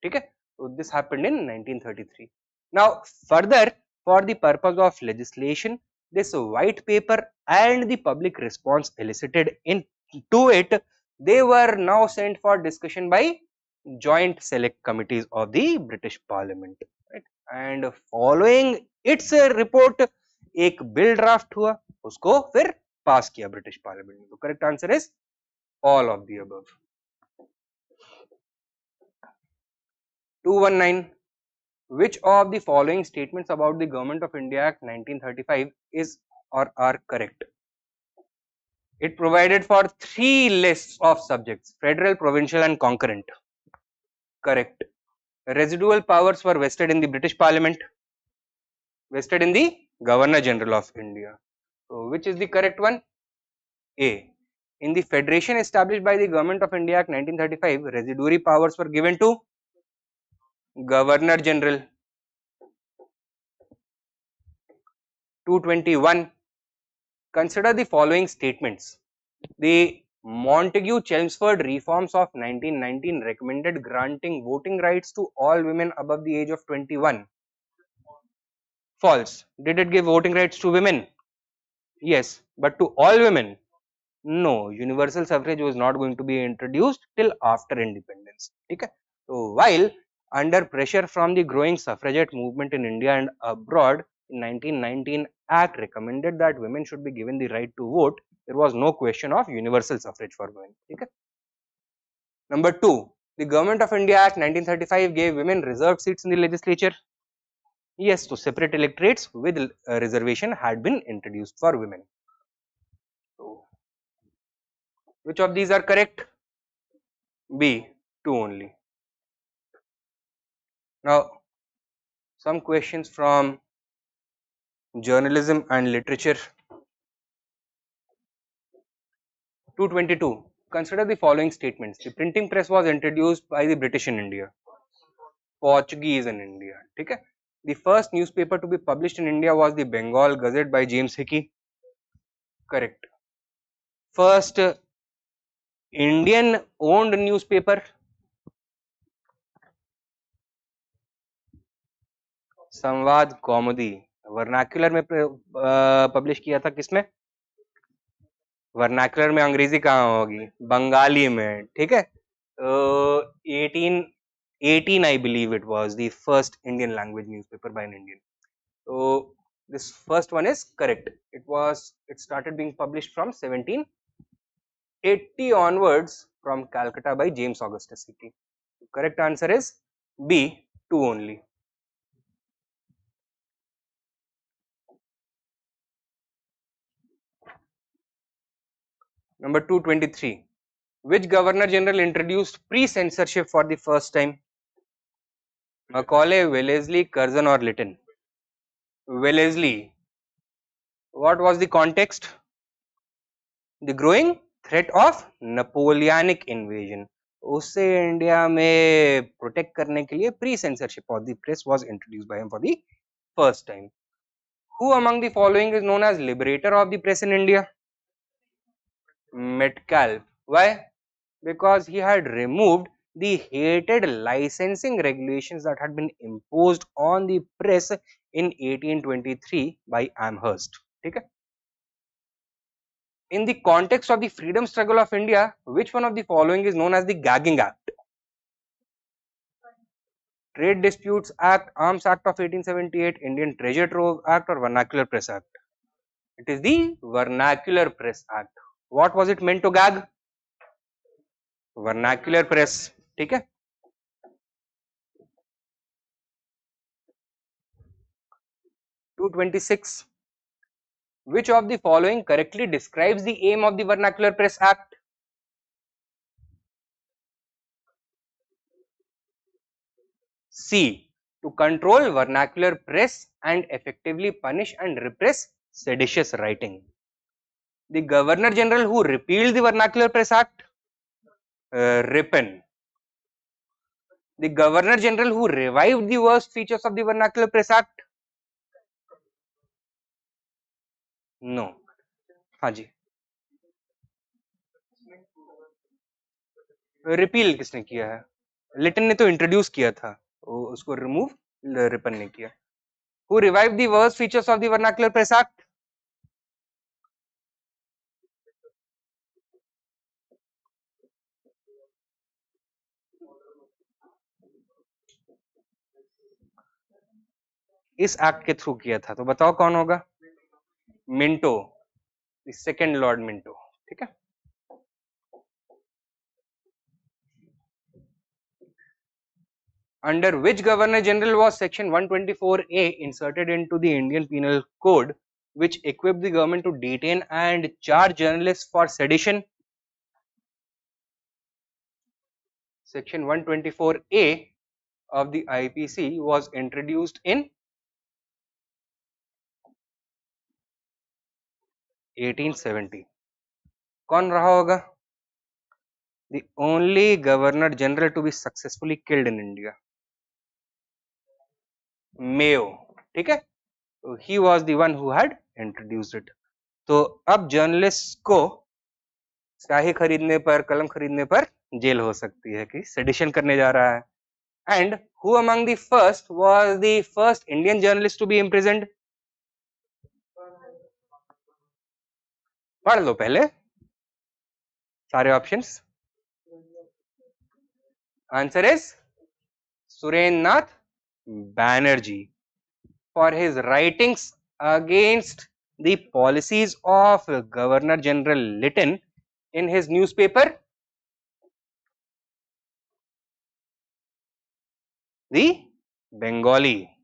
Okay, so this happened in 1933. Now further, for the purpose of legislation, this white paper and the public response elicited into it, they were now sent for discussion by joint select committees of the British Parliament, right? And following its report, एक bill draft हुआ, उसको फिर पास किया British parliament में. तो correct answer is all of the above. 219. Which of the following statements about the Government of India Act 1935 is or are correct? It provided for 3 lists of subjects: federal, provincial and concurrent. Correct. Residual powers were vested in the British Parliament, vested in the Governor General of India. So, which is the correct one? A. In the federation established by the Government of India Act 1935, residuary powers were given to Governor General. 221. Consider the following statements. The Montagu-Chelmsford reforms of 1919 recommended granting voting rights to all women above the age of 21. False. Did it give voting rights to women? Yes, but to all women? No. Universal suffrage was not going to be introduced till after independence. Okay? So, while under pressure from the growing suffragette movement in India and abroad, in 1919 Act recommended that women should be given the right to vote. There was no question of universal suffrage for women. Okay? Number 2, the Government of India Act 1935 gave women reserved seats in the legislature. Yes, so separate electorates with reservation had been introduced for women. So, which of these are correct? B, 2 only. Now, some questions from journalism and literature. 222. Consider the following statements. The printing press was introduced by the British in India, Portuguese in India. Okay? The first newspaper to be published in India was the Bengal Gazette by James Hickey. Correct. First Indian owned newspaper, संवाद कौमुदी. Vernacular में publish किया था किसमें? Vernacular में अंग्रेजी कहाँ होगी? बंगाली में. ठीक है. 1818 I believe it was the first Indian language newspaper by an Indian. So this first one is correct. It started being published from 1780 onwards from Calcutta by James Augustus Hickey. Correct answer is B, 2 only. Number 223. Which Governor General introduced pre-censorship for the first time? Macaulay, Wellesley, Curzon or Lytton? Wellesley. What was the context? The growing threat of Napoleonic invasion. उससे India में protect करने के लिए pre censorship of the press was introduced by him for the first time. Who among the following is known as liberator of the press in India? Metcalfe. Why? Because he had removed the hated licensing regulations that had been imposed on the press in 1823 by Amherst. Okay? In the context of the freedom struggle of India, which one of the following is known as the Gagging Act? Trade Disputes Act, Arms Act of 1878, Indian Treasure Trove Act or Vernacular Press Act? It is the Vernacular Press Act. What was it meant to gag? Vernacular press. ठीक है? (226). Which of the following correctly describes the aim of the Vernacular Press Act? C. To control vernacular press and effectively punish and repress seditious writing. The Governor General who repealed the Vernacular Press Act? Ripon. The Governor General who revived the worst features of the Vernacular Press Act? No. हाँ जी. Repeal किसने किया है? लिटन ने तो introduce किया था, उसको remove Ripon ने किया. Who revived the worst features of the Vernacular Press Act? इस एक्ट के थ्रू किया था, तो बताओ कौन होगा? Minto, the second Lord Minto. ठीक है. Under which Governor General was Section 124A inserted into the Indian Penal Code, which equipped the government to detain and charge journalists for sedition? Section 124A of the IPC was introduced in 1870. कौन रहा होगा? The only Governor General to be successfully killed in India. Mayo. ठीक है? So he was the one who had introduced it. तो अब journalist को स्याही खरीदने पर, कलम खरीदने पर जेल हो सकती है कि सेडिशन करने जा रहा है. And who among the first was the first Indian journalist to be imprisoned? पढ़ लो पहले सारे options. Answer is Surendranath Banerjee for his writings against the policies of Governor General Lytton in his newspaper The Bengali.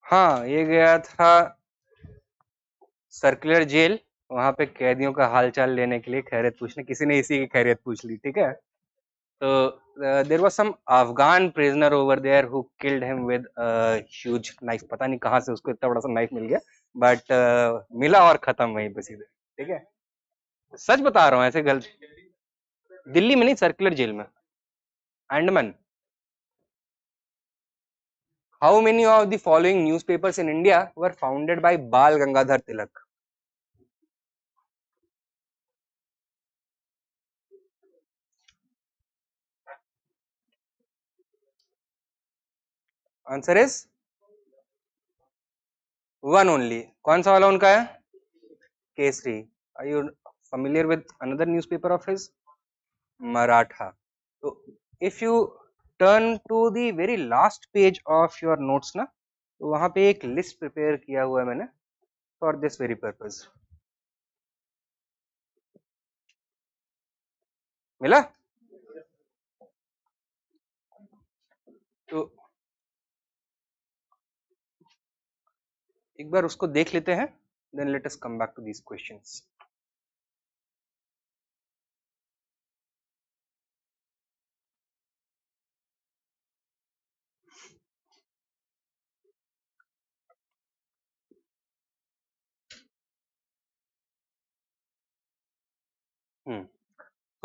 हाँ, ये गया था circular jail, वहां पे कैदियों का हालचाल लेने के लिए, खैरियत पूछने. किसी ने इसी की खैरियत पूछ ली. ठीक है. तो there was some Afghan prisoner over there who killed him with huge knife. पता नहीं कहाँ से उसको इतना बड़ा सा नाइफ मिल गया, बट मिला और खत्म वहीं पे सीधे. ठीक है, सच बता रहा हूँ, ऐसे गलत. दिल्ली में नहीं, सर्कुलर जेल में, Andaman. How many of the following newspapers in India were founded by Bal Gangadhar Tilak? Answer is one only. कौन सा वाला उनका है? Kesari. Are you familiar with another newspaper of his? Maratha. So if you turn to the very last page of your notes ना, तो वहाँ पे एक list prepare किया हुआ है मैंने for this very purpose. मिला? तो एक बार उसको देख लेते हैं, then let us come back to these questions.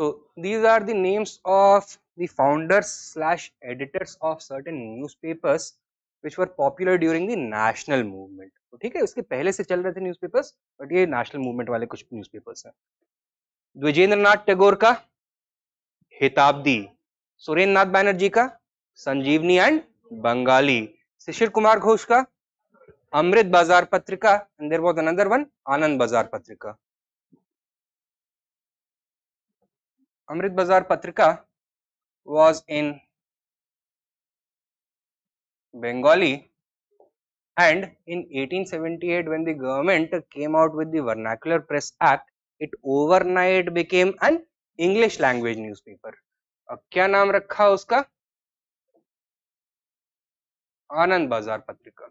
So these are the names of the founders slash editors of certain newspapers which were popular during the national movement. तो ठीक है, उसके पहले से चल रहे थे न्यूज़पेपर्स, बट ये नेशनल मूवमेंट वाले कुछ न्यूज़पेपर्स हैं. द्विजेंद्रनाथ टैगोर का हिताब्दी, सुरेंद्रनाथ बैनर्जी का संजीवनी एंड बंगाली, शिशिर कुमार घोष का Amrita Bazar Patrika, and there was another one Ananda Bazar Patrika. अमृत बाजार पत्रिका was in Bengali, and in 1878 when the government came out with the Vernacular Press Act, it overnight became an English language newspaper. अब क्या नाम रखा उसका? आनंद बाजार पत्रिका.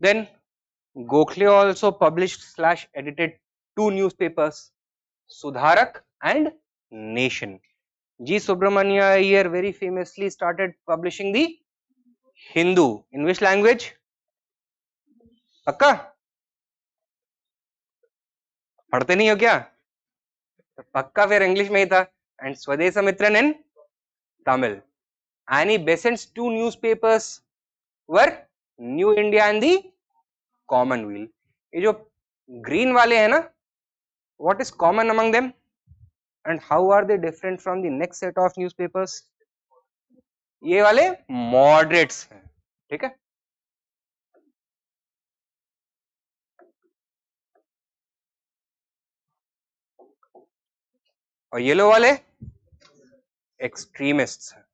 Then Gokhale also published slash edited two newspapers, Sudharak and Nation. G. Subramania Iyer very famously started publishing the Hindu. In which language? पक्का पढ़ते नहीं हो क्या? तो पक्का फिर इंग्लिश में ही था. And Swadesamitran in Tamil. Annie Besant's two newspapers were New India and the Commonweal. ये जो ग्रीन वाले हैं ना, what is common among them and how are they different from the next set of newspapers? ये वाले moderates हैं. ठीक है. और येलो वाले एक्सट्रीमिस्ट्स हैं.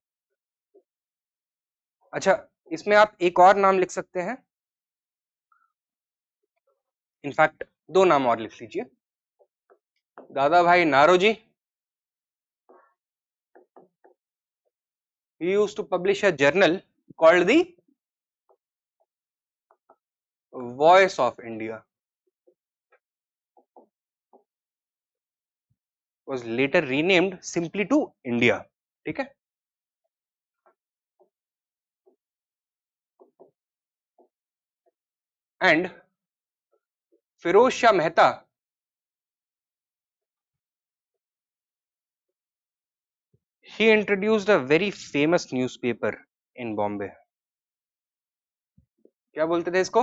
अच्छा, इसमें आप एक और नाम लिख सकते हैं, इनफैक्ट दो नाम और लिख लीजिए, दादा भाई Naoroji. He used to publish a journal called the Voice of India, was later renamed simply to India. ठीक है, and Firoz Shah Mehta, he introduced a very famous newspaper in Bombay. क्या बोलते थे इसको?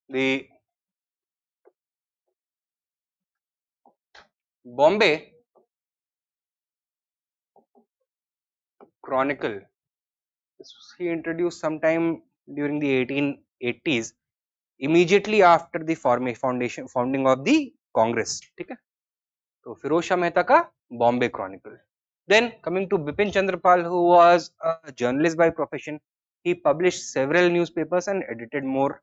The Bombay Chronicle. He introduced sometime during the 1880s, immediately after the founding of the Congress. ठीक है, तो फिरोज शाह मेहता का Bombay Chronicle. Then coming to Bipin Chandrapal, who was a journalist by profession, he published several newspapers and edited more.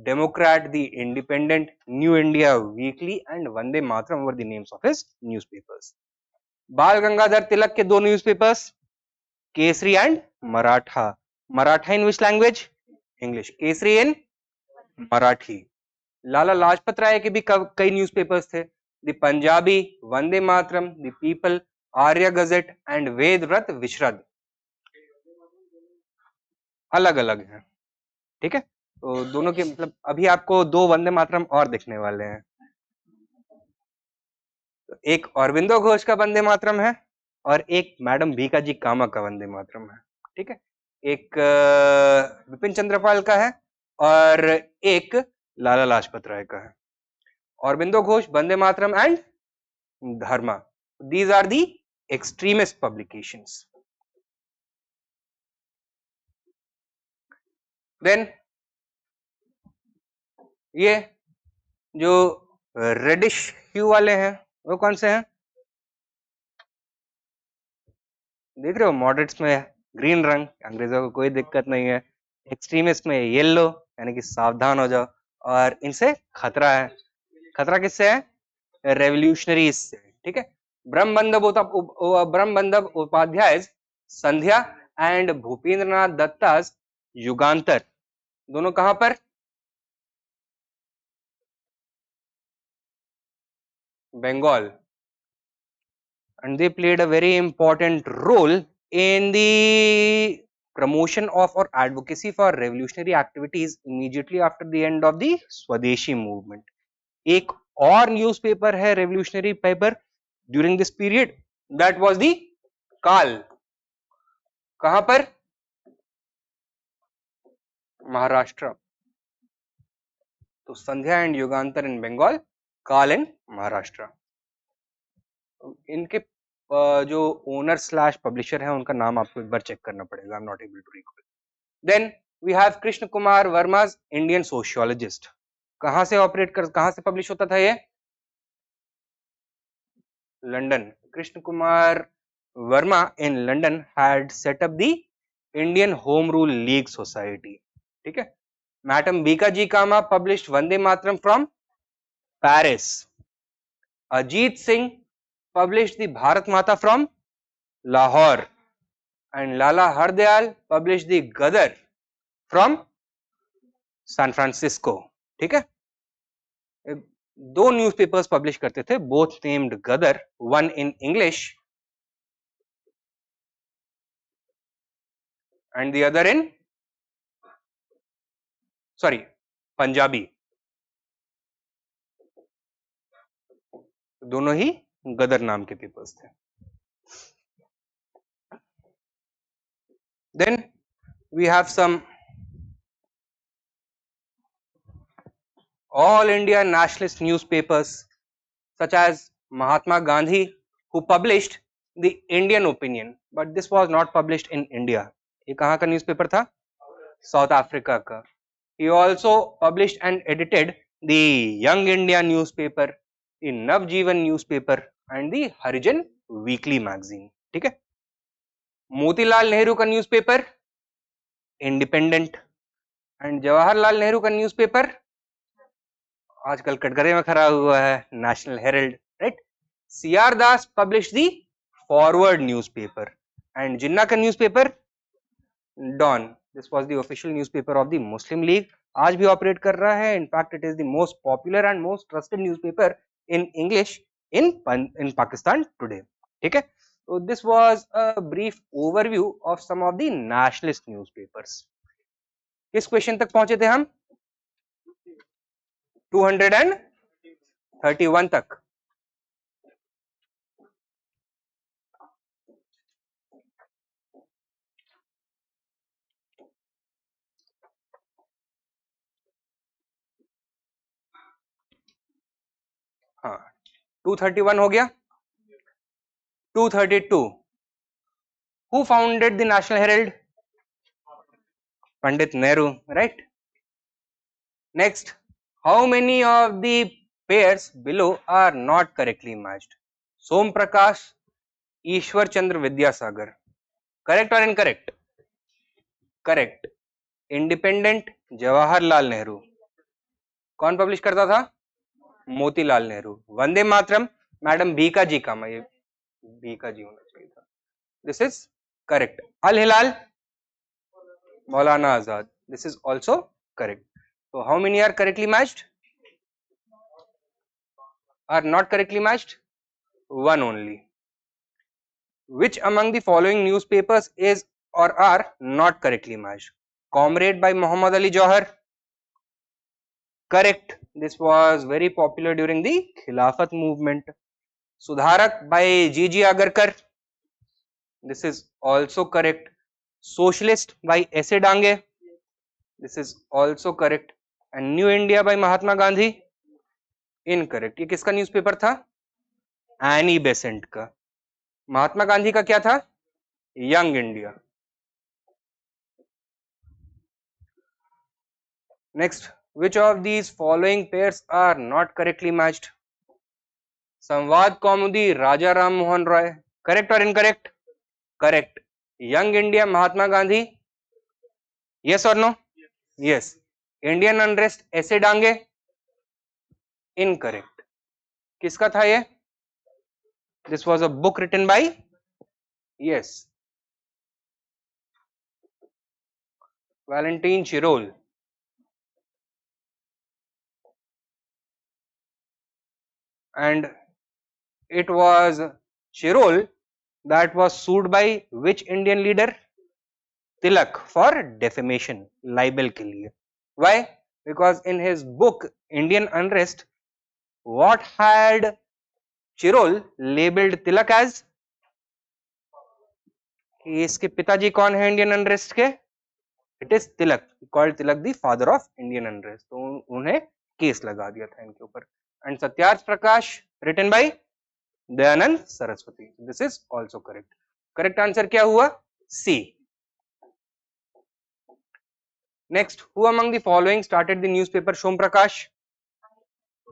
Democrat, The Independent, New India Weekly and Vande Mataram were the names of his newspapers. Bal Gangadhar Tilak के दो newspapers, Kesari and Maratha. Maratha in which language? English. Kesari in Marathi. Lala Lajpat Rai के भी कई newspapers थे, the Punjabi, Vande Mataram, the people, Arya gazette and Ved Vrat Visharad. अलग अलग है. ठीक है, तो दोनों के मतलब अभी आपको दो वंदे मातरम और दिखने वाले हैं. तो एक अरविंदो घोष का वंदे मातरम है और एक मैडम भीकाजी कामा का वंदे मातरम है. ठीक है, एक बिपिन चंद्रपाल का है और एक लाला लाजपत राय का है. Aurobindo Ghosh, Vande Mataram and Dharma. These are the extremist publications. Then ये जो रेडिश ह्यू वाले हैं वो कौन से हैं? देख रहे हो, मॉडरेट्स में ग्रीन रंग, अंग्रेजों को कोई दिक्कत नहीं है. एक्सट्रीमिस्ट में येलो, यानी कि सावधान हो जाओ, और इनसे खतरा है. खतरा किससे है? रेवोल्यूशनरीज से. ठीक है, ब्रह्मबंधव उपाध्याय संध्या एंड भूपेंद्रनाथ दत्ता युगांतर, दोनों कहां पर? Bengal, and they played a very important role in the promotion of or advocacy for revolutionary activities immediately after the end of the Swadeshi movement. एक और न्यूज़पेपर है revolutionary paper during this period, that was the काल. कहां पर? महाराष्ट्र. तो संध्या and युगांतर इन बंगाल, काल इन महाराष्ट्र. इनके जो ओनर स्लैश पब्लिशर है उनका नाम आपको एक बार चेक करना पड़ेगा. I am not able to recall. Then we have Krishna Kumar Varma, Indian sociologist. कहां से ऑपरेट कर, कहां से पब्लिश होता था ये? London. Krishna Kumar Varma in London had set up the Indian home rule league society. ठीक है, madam Bhikaji Cama published Vande Mataram from Paris. Ajit Singh published the Bharat Mata from Lahore, and Lala Hardayal published the Gadar from San Francisco. ठीक है, दो newspapers publish करते थे, both named Gadar, one in English and the other in Punjabi. दोनों ही गदर नाम के papers थे. Then we have some all India nationalist newspapers such as Mahatma Gandhi, who published the Indian Opinion, but this was not published in India. ये कहाँ का newspaper था? South Africa का. He also published and edited the Young India newspaper, the Navjeevan newspaper and the Harijan weekly magazine. ठीक है, मोतीलाल नेहरू का newspaper Independent, and Jawaharlal Nehru का newspaper आजकल कटघरे में खड़ा हुआ है, National Herald, right. CR Das publish the Forward newspaper, and Jinnah का newspaper Dawn, this was the official newspaper of the Muslim League, आज भी ऑपरेट कर रहा है। In fact it is the most popular and most trusted newspaper in English in Pakistan today, ठीक है। तो this was a brief overview of some of the nationalist newspapers. किस question तक पहुंचे थे हम? 231 तक। हाँ, 231 हो गया। 232, who founded the National Herald? Pandit Nehru, right? Next, how many of the pairs below are not correctly matched? Som Prakash, Ishwar Chandra Vidyasagar. Correct or incorrect? Correct. Independent, Jawaharlal Nehru. कौन publish करता था? Motilal Nehru. Vande Mataram, madam Bhika ji का, ये भीका जी होना चाहिए था। This is correct. Al Hilal, Maulana Azad, this is also correct. So how many are correctly matched? Are not correctly matched? One only. Which among the following newspapers is or are not correctly matched? Comrade by Muhammad Ali Jauhar. Correct. This was very popular during the Khilafat movement. Sudharak by G.G. Agarkar. This is also correct. Socialist by S.A. Dange. This is also correct. And New India by Mahatma Gandhi. Incorrect. ये किसका newspaper था? Annie Besant का। महात्मा गांधी का क्या था? Young India. Next, which of these following pairs are not correctly matched? Samvad Kaumudi Raja Ram Mohan Roy. Correct और incorrect? Correct. Young India Mahatma Gandhi, yes और no? Yes. Indian unrest S A Dange, incorrect. किसका था ये? This was a book written by, yes, Valentine Chirol. And it was Chirol that was sued by which Indian leader? Tilak, for defamation, libel के लिए। Why? Because in his book Indian Unrest, what had Chirol labeled Tilak as? कि इसके पिताजी कौन है Indian unrest के? It is Tilak, called Tilak the father of Indian unrest. तो उन्हें केस लगा दिया था इनके ऊपर। And Satyarth Prakash written by Dayanand Saraswati, this is also correct. Correct answer क्या हुआ? C. Next, who among the following started the newspaper Som Prakash?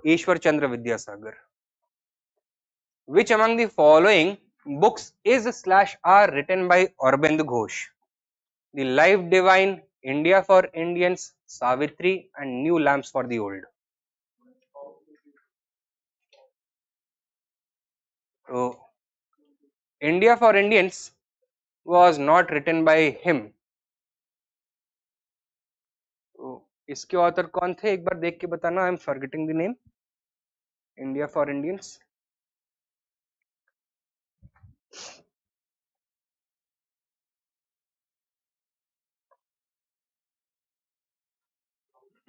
Ishwar Chandra Vidyasagar. Which among the following books is slash are written by Arvind Ghosh? The life divine, India for Indians, Savitri and new lamps for the old. तो India for Indians was not written by him. तो इसके author कौन थे एक बार देख के बताना। I am forgetting the name. India for Indians,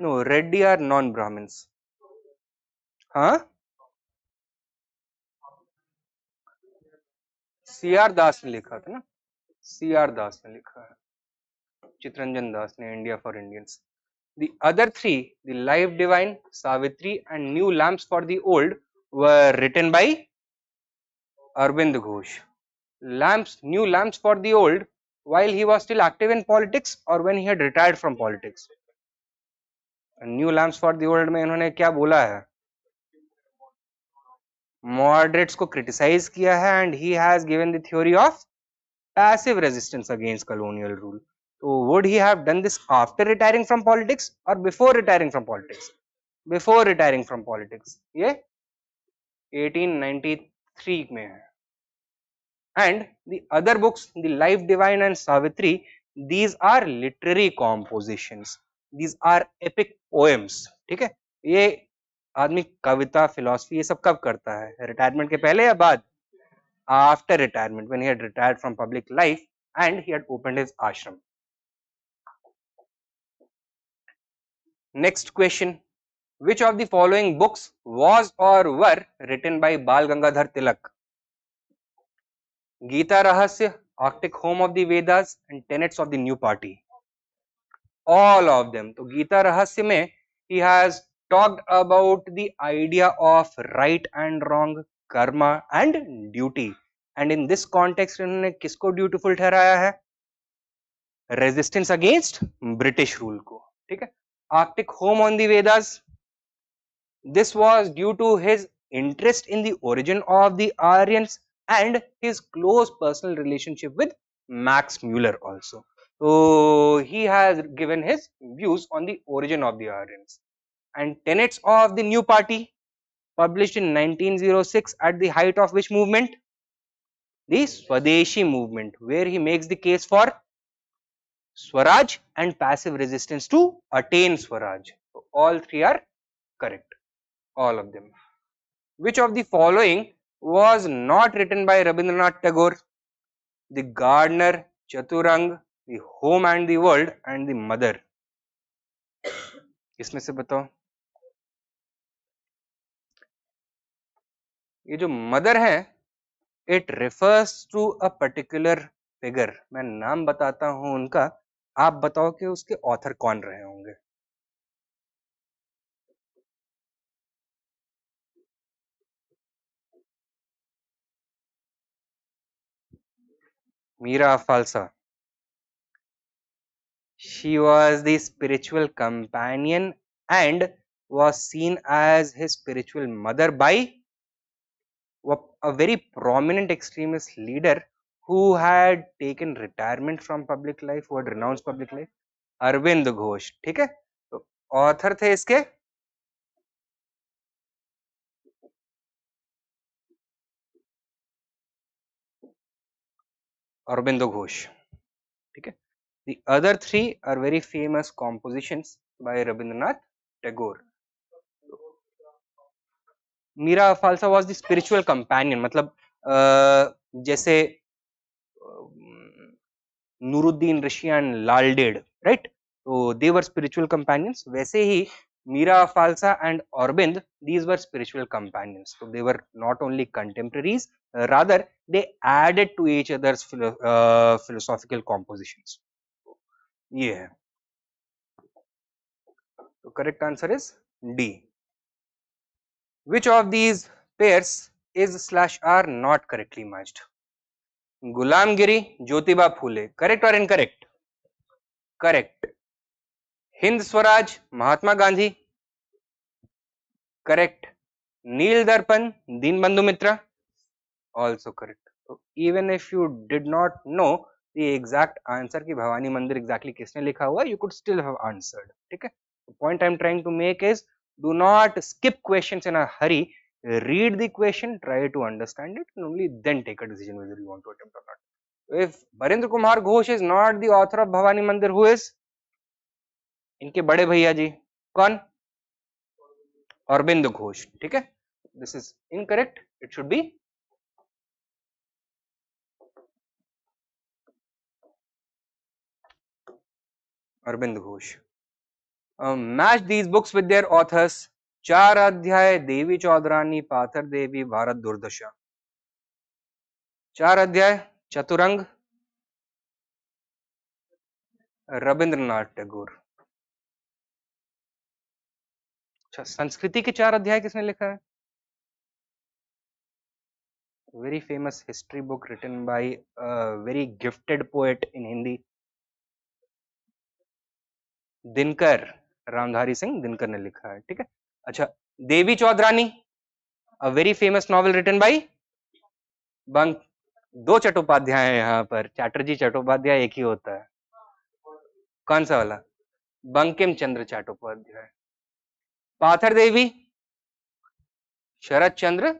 no, Reddy are non Brahmins. हाँ, सीआर दास ने लिखा था ना, सीआर दास ने लिखा है, चित्रंजन दास ने, India for Indians. The other three, the life divine, Savitri and new lamps for the old, were written by Arvind Ghosh. New lamps for the old, while he was still active in politics or when he had retired from politics? And new lamps for the old में इन्होंने क्या बोला है? Moderates को criticize किया है, and he has given the theory of passive resistance against colonial rule. तो would he have done this after retiring from politics or before retiring from politics? Before retiring from politics. ये 1893 में है. And the other books, the Life Divine and Savitri, these are literary compositions. These are epic poems. ठीक है, ये आदमी कविता, philosophy ये सब कब करता है? रिटायरमेंट के पहले या बाद? After retirement, when he had retired from public life and he had opened his ashram. Next question, which of the following books was or were written by Bal Gangadhar Tilak? Gita Rahasya, Arctic Home of the Vedas and Tenets of the New Party. All of them. तो गीता रहस्य में he has talked about the idea of right and wrong, karma and duty. And in this context इन्होंने किसको dutiful ठहराया है? Resistance against British rule को. ठीक है. Arctic home on the Vedas, this was due to his interest in the origin of the Aryans and his close personal relationship with Max Muller also. So he has given his views on the origin of the Aryans. And Tenets of the New Party, published in 1906 at the height of which movement? The Swadeshi movement, where he makes the case for Swaraj and passive resistance to attain Swaraj. So all three are correct, all of them. Which of the following was not written by Rabindranath Tagore? The Gardener, Chaturang, the Home and the World and the Mother. इसमें से बताओ. ये जो mother है, it refers to a particular figure. मैं नाम बताता हूं उनका, आप बताओ कि उसके ऑथर कौन रहे होंगे. Meera फाल्सा. She was the spiritual companion and was seen as his spiritual mother by a very prominent extremist leader who had taken retirement from public life, who had renounced public life, Arvind Ghosh. ठीक है. तो author थे इसके अरविंद घोष. ठीक है. The other three are very famous compositions by Rabindranath Tagore. Meera फाल्सा was the spiritual companion. मतलब जैसे नूरुद्दीन ऋषि and लालडेड, right? तो they were spiritual companions. वैसे ही Meera फाल्सा and Aurobind, these were spiritual companions. So they were not only contemporaries, rather they added to each other's philosophical compositions. ये है. तो correct answer is D. Which of these pairs is/are not correctly matched? Gulamgiri, Jyotiba Phule. Correct or incorrect? Correct. Hind Swaraj, Mahatma Gandhi. Correct. नील दर्पण, दीनबंधु मित्रा. Also correct. So even if you did not know the exact answer कि भवानी मंदिर exactly किसने लिखा हुआ, you could still have answered. ठीक है. The point I'm trying to make is, do not skip questions in a hurry. Read the question, try to understand it, and only then take a decision whether you want to attempt or not. If Barendra Kumar Ghosh is not the author of Bhavani Mandir, who is? इनके बड़े भैया जी कौन? अरविंद घोष. ठीक है. This is incorrect. It should be Arvind Ghosh. Match these books with their authors. चार अध्याय देवी चौधरानी, पाथर देवी, भारत दुर्दशा. चार अध्याय चतुरंग, रविंद्रनाथ टैगोर. अच्छा, संस्कृति के चार अध्याय किसने लिखा है? Very famous history book written by a very gifted poet in Hindi. Dinkar, Ramdhari Singh Dinkar ने लिखा है. ठीक है. अच्छा, Devi Chaudhurani, a very famous novel written by Bankim. दो चट्टोपाध्याय हैं यहाँ पर, चैटर्जी चट्टोपाध्याय एक ही होता है. कौन सा वाला? बंकिम चंद्र चट्टोपाध्याय। पाथर देवी, शरद चंद्र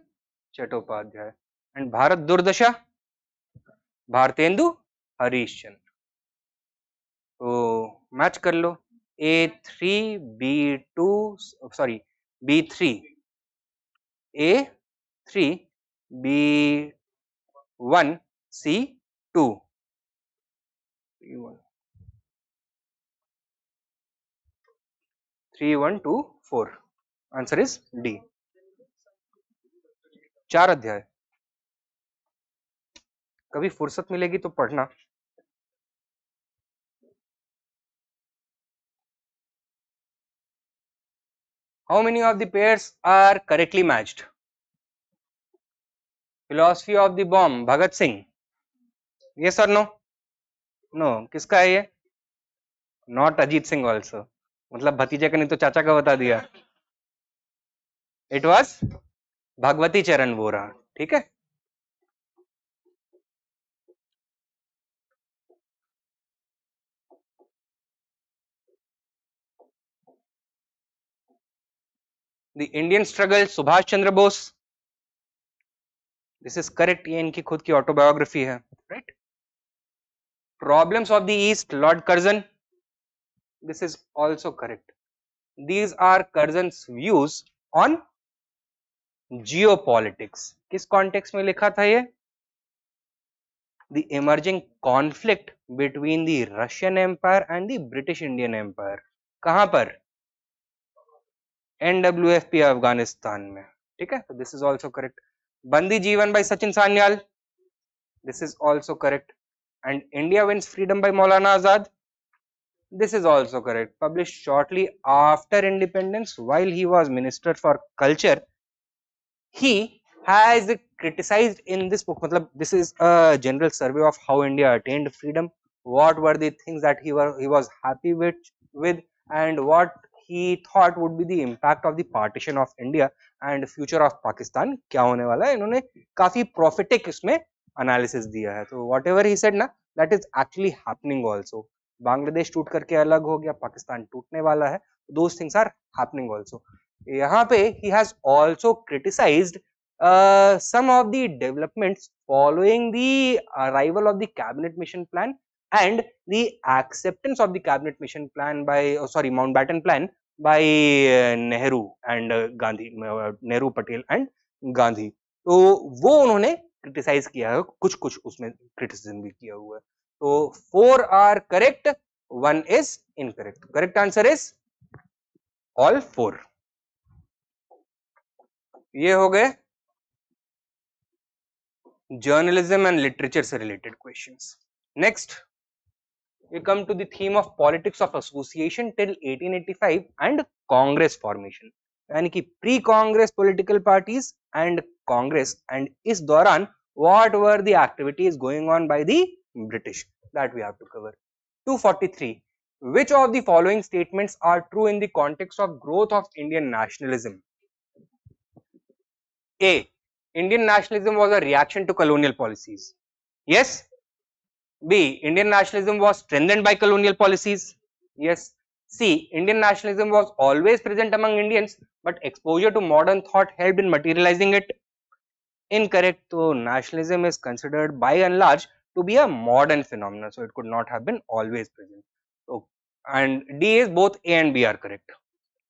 चट्टोपाध्याय। एंड भारत दुर्दशा, भारतेंदु हरीश चंद्र। तो मैच कर लो, A3 B2 sorry B3 A3 B1 C2 3 1 2 4। Answer is D. 4 अध्याय, कभी फुर्सत मिलेगी तो पढ़ना। How many of the pairs are correctly matched? Philosophy of the bomb, Bhagat Singh. Yes or no? No, किसका है ये? Not अजीत सिंह also, मतलब भतीजे का नहीं तो चाचा का बता दिया। It was भगवती चरण वोरा। ठीक है, The Indian struggle, Subhash Chandra Bose. This is correct, ये इनकी खुद की ऑटोबायोग्राफी है, right. Problems of the East, Lord Curzon. This is also correct. These are Curzon's views on geopolitics। किस कॉन्टेक्स्ट में लिखा था ये? The emerging conflict between the Russian Empire and the British Indian Empire। कहां पर? NWFP Afghanistan में। ठीक है, तो this is also correct. Bandi Jiwan by Sachin Sanyal, this is also correct. And India wins freedom by Maulana Azad, this is also correct। Published shortly after independence while he was minister for culture। He has criticized in this book, matlab this is a general survey of how India attained freedom, what were the things that he was happy with and what he thought would be the impact of the partition of India and future of Pakistan, क्या होने वाला है। इन्होंने काफी prophetic इसमें analysis दिया है। तो whatever he said ना, that is actually happening also। Bangladesh टूट करके अलग हो गया, पाकिस्तान टूटने वाला है, those things are happening also। यहाँ पे he has also criticized some of the developments following the arrival of the cabinet mission plan and the acceptance of the cabinet mission plan by Mountbatten plan by Nehru and Gandhi, Nehru, Patel and Gandhi। तो वो उन्होंने criticise किया है, कुछ कुछ उसमें criticism भी किया हुआ है। तो 4 are correct, 1 is incorrect. Correct answer is all 4। ये हो गए जर्नलिज्म एंड लिटरेचर से related questions. Next we come to the theme of politics of association till 1885 and Congress formation, यानी कि pre Congress political parties and Congress, and इस दौरान what were the activities going on by the British, that we have to cover। 243 which of the following statements are true in the context of growth of Indian nationalism? A, Indian nationalism was a reaction to colonial policies, yes। B, Indian nationalism was strengthened by colonial policies, yes। C, Indian nationalism was always present among Indians but exposure to modern thought helped in materializing it। Incorrect। So nationalism is considered by and large to be a modern phenomenon, so it could not have been always present। So and D is both A and B are correct।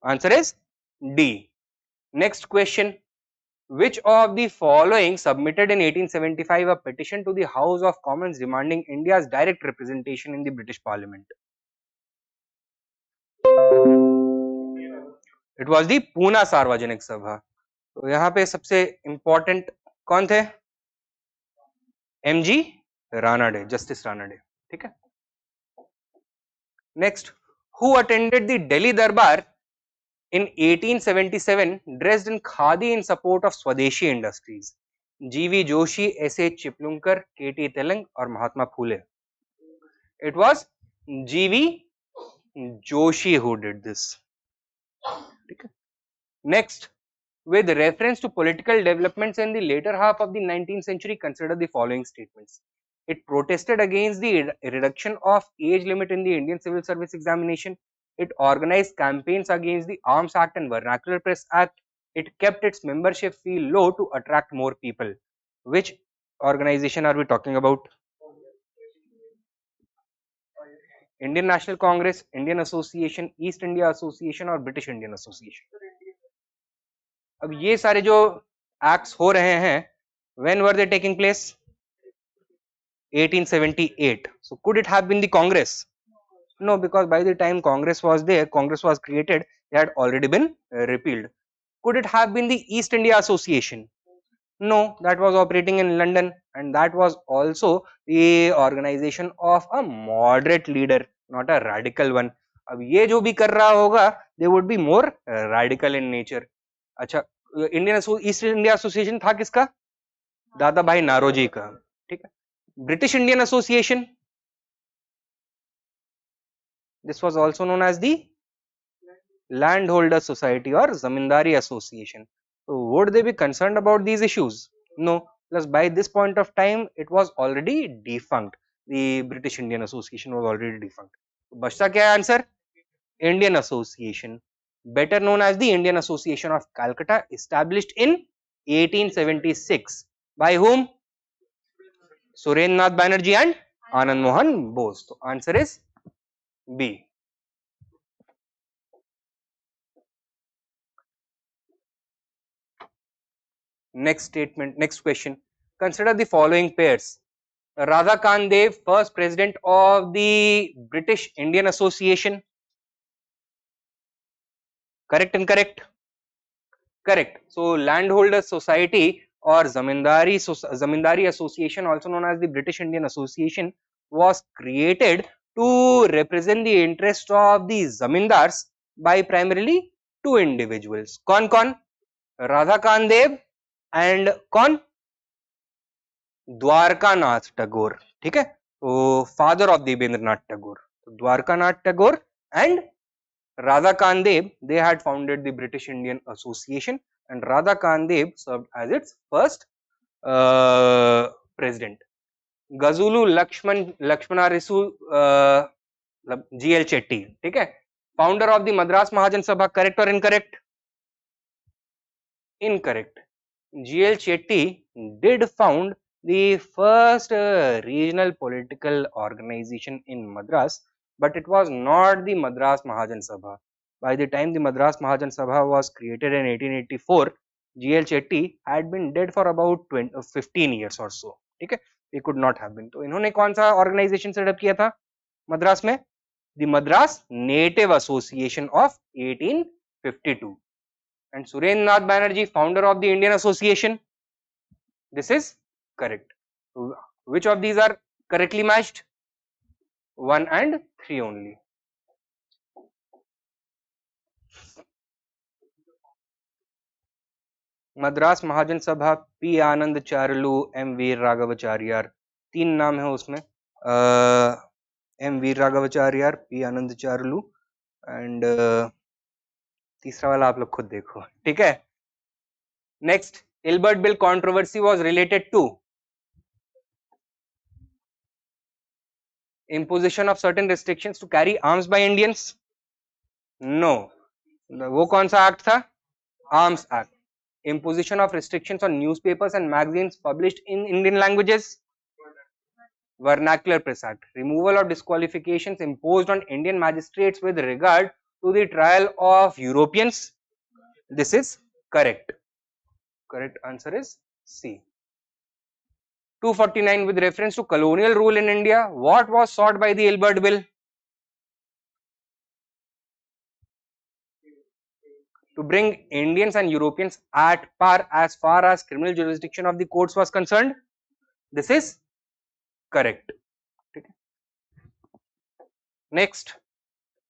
Answer is D। Next question, which of the following submitted in 1875 a petition to the House of Commons demanding India's direct representation in the British Parliament? It was the Poona सार्वजनिक सभा। तो यहाँ पे सबसे important कौन थे? MG Ranade, justice Ranade. ठीक है। Next, who attended the Delhi Darbar in 1877 dressed in khadi in support of Swadeshi industries? GV Joshi, SH Chiplunkar, KT Telang और Mahatma Phule? It was GV Joshi who did this। Next, with reference to political developments in the later half of the 19th century, consider the following statements। It protested against the reduction of age limit in the Indian Civil Service Examination. It organized campaigns against the Arms Act and Vernacular Press Act. It kept its membership fee low to attract more people. Which organization are we talking about? Indian National Congress, Indian Association, East India Association और British Indian Association. अब ये सारे जो acts हो रहे हैं, when were they taking place? 1878. So could it have been the Congress? No, because by the time Congress was there, Congress was created, they had already been repealed. Could it have been the East India Association? No, that was operating in London, and that was also the organization of a moderate leader, not a radical one. अब ये जो भी कर रहा होगा, they would be more radical in nature. अच्छा, east India association था किसका? दादा भाई नारोजी का. ठीक है. British Indian association, this was also known as the Landholder Society or Zamindari Association. So would they be concerned about these issues? No. Plus by this point of time it was already defunct. The British Indian Association was already defunct. बचता क्या है answer? Indian Association, better known as the Indian Association of Calcutta, established in 1876 by whom? Surendranath Banerjee and Anand Mohan Bose. So answer is B. Next statement, next question. Consider the following pairs. Radha Kandev, first president of the British Indian Association. Correct, incorrect? Correct. So Landholder Society or Zamindari Association, also known as the British Indian Association, was created to represent the interest of the zamindars by primarily two individuals. कौन? Radha Kandev and कौन? द्वारकानाथ टैगोर. ठीक है. तो father of Debendranath Tagore. Dwarkanath Tagore and Radha Kandev, they had founded the British Indian Association, and Radha Kandev served as its first president. Gazulu Lakshmana Risu GL Chetty, ठीक है, founder of the Madras Mahajan Sabha. Correct or incorrect? Incorrect. GL Chetty did found the first regional political organization in Madras, but it was not the Madras Mahajan Sabha. By the time the Madras Mahajan Sabha was created in 1884, GL Chetty had been dead for about 15 years or so. ठीक है, he could not have been. तो इन्होंने कौन सा organization setup किया था मद्रास में? The Madras Native Association of 1852. And Surendranath Banerjee, founder of the Indian Association. This is correct. Which of these are correctly matched? 1 and 3 only. Madras Mahajan Sabha, P Anand Charlu, M Veer Raghavacharya. 3 नाम है उसमें. M Veer Raghavacharya, P Anand Charlu and तीसरा वाला आप लोग खुद देखो. ठीक है. Next, Ilbert bill controversy was related to imposition of certain restrictions to carry arms by Indians. No. वो कौन सा एक्ट था? Arms Act. Imposition of restrictions on newspapers and magazines published in Indian languages. Vernacular Press Act. Removal of disqualifications imposed on Indian magistrates with regard to the trial of Europeans. This is correct. Correct answer is C. 249, with reference to colonial rule in India, what was sought by the Ilbert Bill? To bring Indians and Europeans at par as far as criminal jurisdiction of the courts was concerned. This is correct. Okay. Next,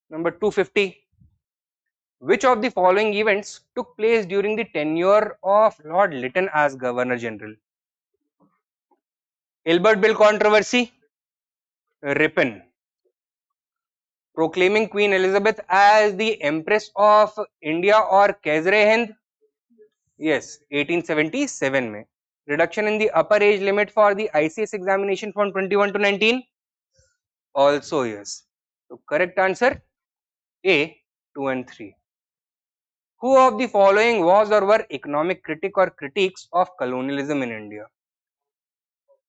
number 250. Which of the following events took place during the tenure of Lord Lytton as Governor General? Ilbert Bill controversy, Ripon. Proclaiming Queen Elizabeth as the Empress of India or 𝐂𝐤𝐧𝐬 Hind? Yes, 1877 में. Reduction in the upper age limit for the ICS examination from 21 to 19? Also yes. So correct answer A, 2 and 3. Who of the following was or were economic critic or critiques of colonialism in India?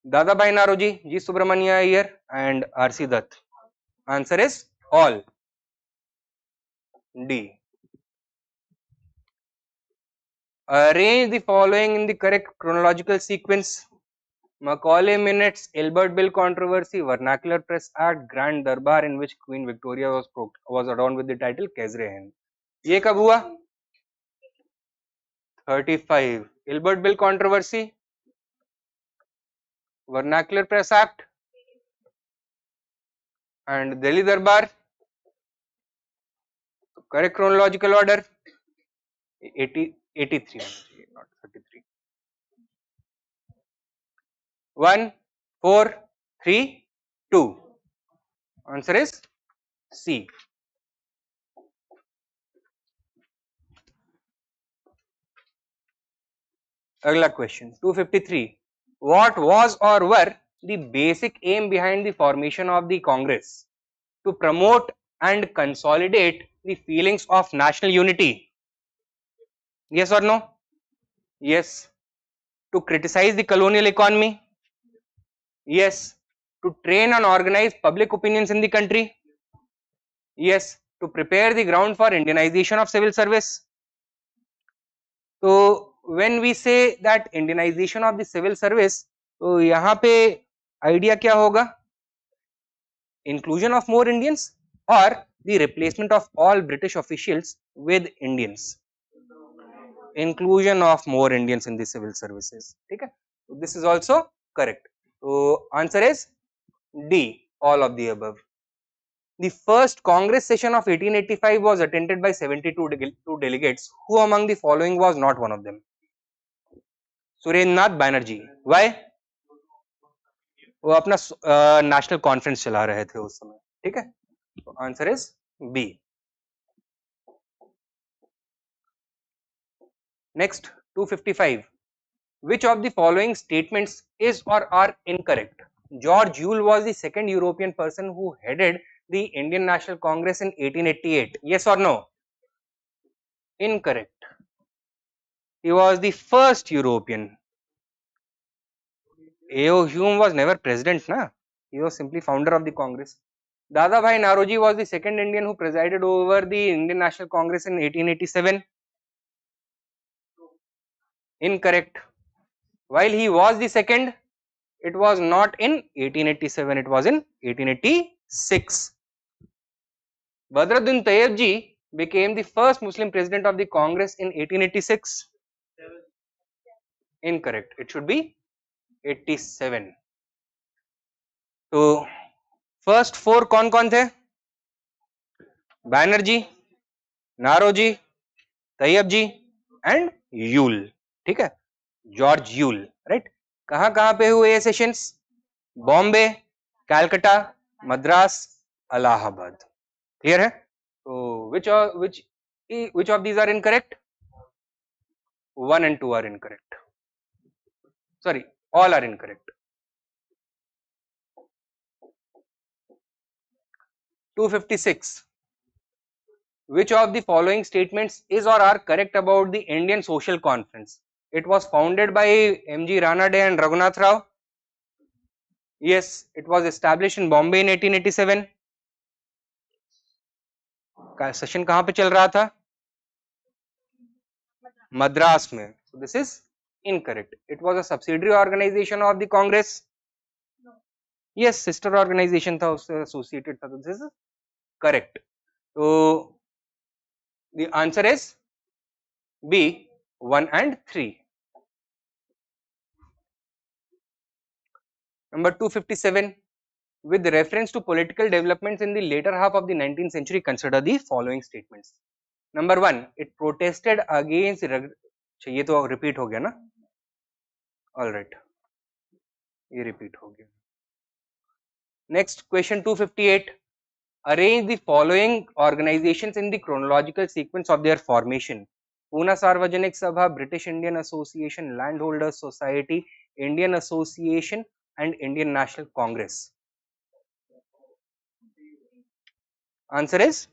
Dadabhai Naroji, G. Subramania Iyer and R.C. Dutt. Answer is all. D. Arrange the following in the correct chronological sequence. Macaulay Minutes, Albert Bill Controversy, Vernacular Press Act, Grand Darbar in which Queen Victoria was adorned with the title 𝐂𝐬𝐻. ये कब हुआ? 35. Albert Bill Controversy, Vernacular Press Act and Delhi Darbar. Correct chronological order 83, not 33. 1, 4, 3, 2. Answer is C. Agla question 253. What was or were the basic aim behind the formation of the Congress? To promote and consolidate the feelings of national unity. Yes or no? Yes. To criticize the colonial economy. Yes. To train and organize public opinions in the country. Yes. To prepare the ground for Indianization of civil service. So when we say that Indianization of the civil service, तो यहाँ पे idea क्या होगा? Inclusion of more Indians or the replacement of all British officials with Indians? Inclusion of more Indians in the civil services. ठीक है? So this is also correct. So answer is D, all of the above. The first Congress session of 1885 was attended by 72 delegates. Who among the following was not one of them? Surendranath Banerjee. Why? वो अपना national conference चला रहे थे उस समय. ठीक है? तो answer is B. Next 255. Which of the following statements is or are incorrect? George Yule was the second European person who headed the Indian National Congress in 1888. Yes or no? Incorrect. He was the first European. 𝐂𝐭𝐿 was never president, na? He was simply founder of the Congress. Dadabhai Naroji was the second Indian who presided over the Indian National Congress in 1887. Incorrect. While he was the second, it was not in 1887, it was in 1886. Badruddin Tayyib became the first Muslim president of the Congress in 1886. Incorrect. It should be 87. तो first four कौन कौन थे? बैनर्जी, नारोजी, तैयब जी and you'll. ठीक है, George Yule. Right. कहाँ पे हुए ये सेशंस? बॉम्बे, कैलकाटा, मद्रास, इलाहाबाद. क्लियर है? तो which of these are incorrect? 1 and 2 are incorrect. Sorry, all are incorrect. 256. Which of the following statements is or are correct about the Indian Social Conference? It was founded by M.G. Ranade and Raghunath Rao. Yes, it was established in Bombay in 1887. Session कहाँ पे चल रहा था? मद्रास में. So this is incorrect. It was a subsidiary organization of the Congress. Yes, sister organization था, उससे associated था. So this is correct. So the answer is B, 1 and 3. Number 257. With reference to political developments in the later half of the 19th century, consider the following statements. Number 1, it protested against. ये तो repeat हो गया ना? All right, ये repeat हो गया. Next question 258. Arrange the following organizations in the chronological sequence of their formation. Pune Sarvajanik Sabha, British Indian Association, Landholders Society, Indian Association and Indian National Congress. Answer is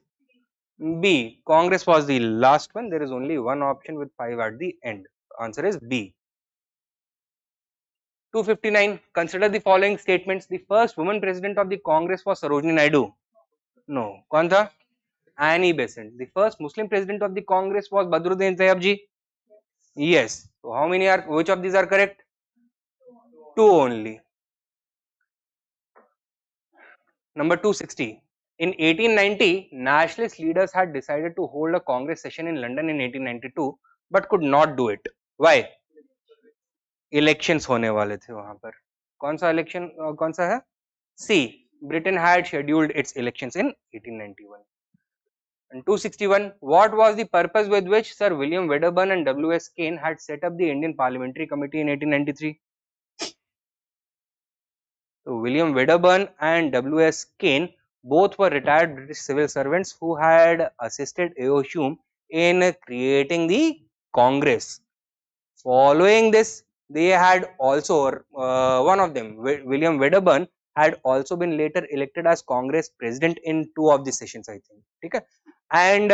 B. Congress was the last one. There is only one option with 5 at the end. Answer is B. 259. Consider the following statements. The first woman president of the Congress was Sarojini Naidu. No. कौन था? Annie Besant. The first Muslim president of the Congress was Badruddin Tayebji. Yes. So how many are? Which of these are correct? 2 only. Number 260. In 1890, nationalist leaders had decided to hold a Congress session in London in 1892, but could not do it. Why? Elections होने वाले थे वहां पर. कौन सा election? कौन सा है? C. Britain had scheduled its elections in 1891. And 261. What was the purpose with which Sir William Wedderburn and W.S. Kane had set up the Indian Parliamentary Committee in 1893? So William Wedderburn and W.S. Kane both were retired British civil servants who had assisted 𝐂𝐭𝐡 in creating the Congress. Following this, they had also one of them, William Wedderburn, had also been later elected as Congress president in 2 of the sessions, I think. Okay? And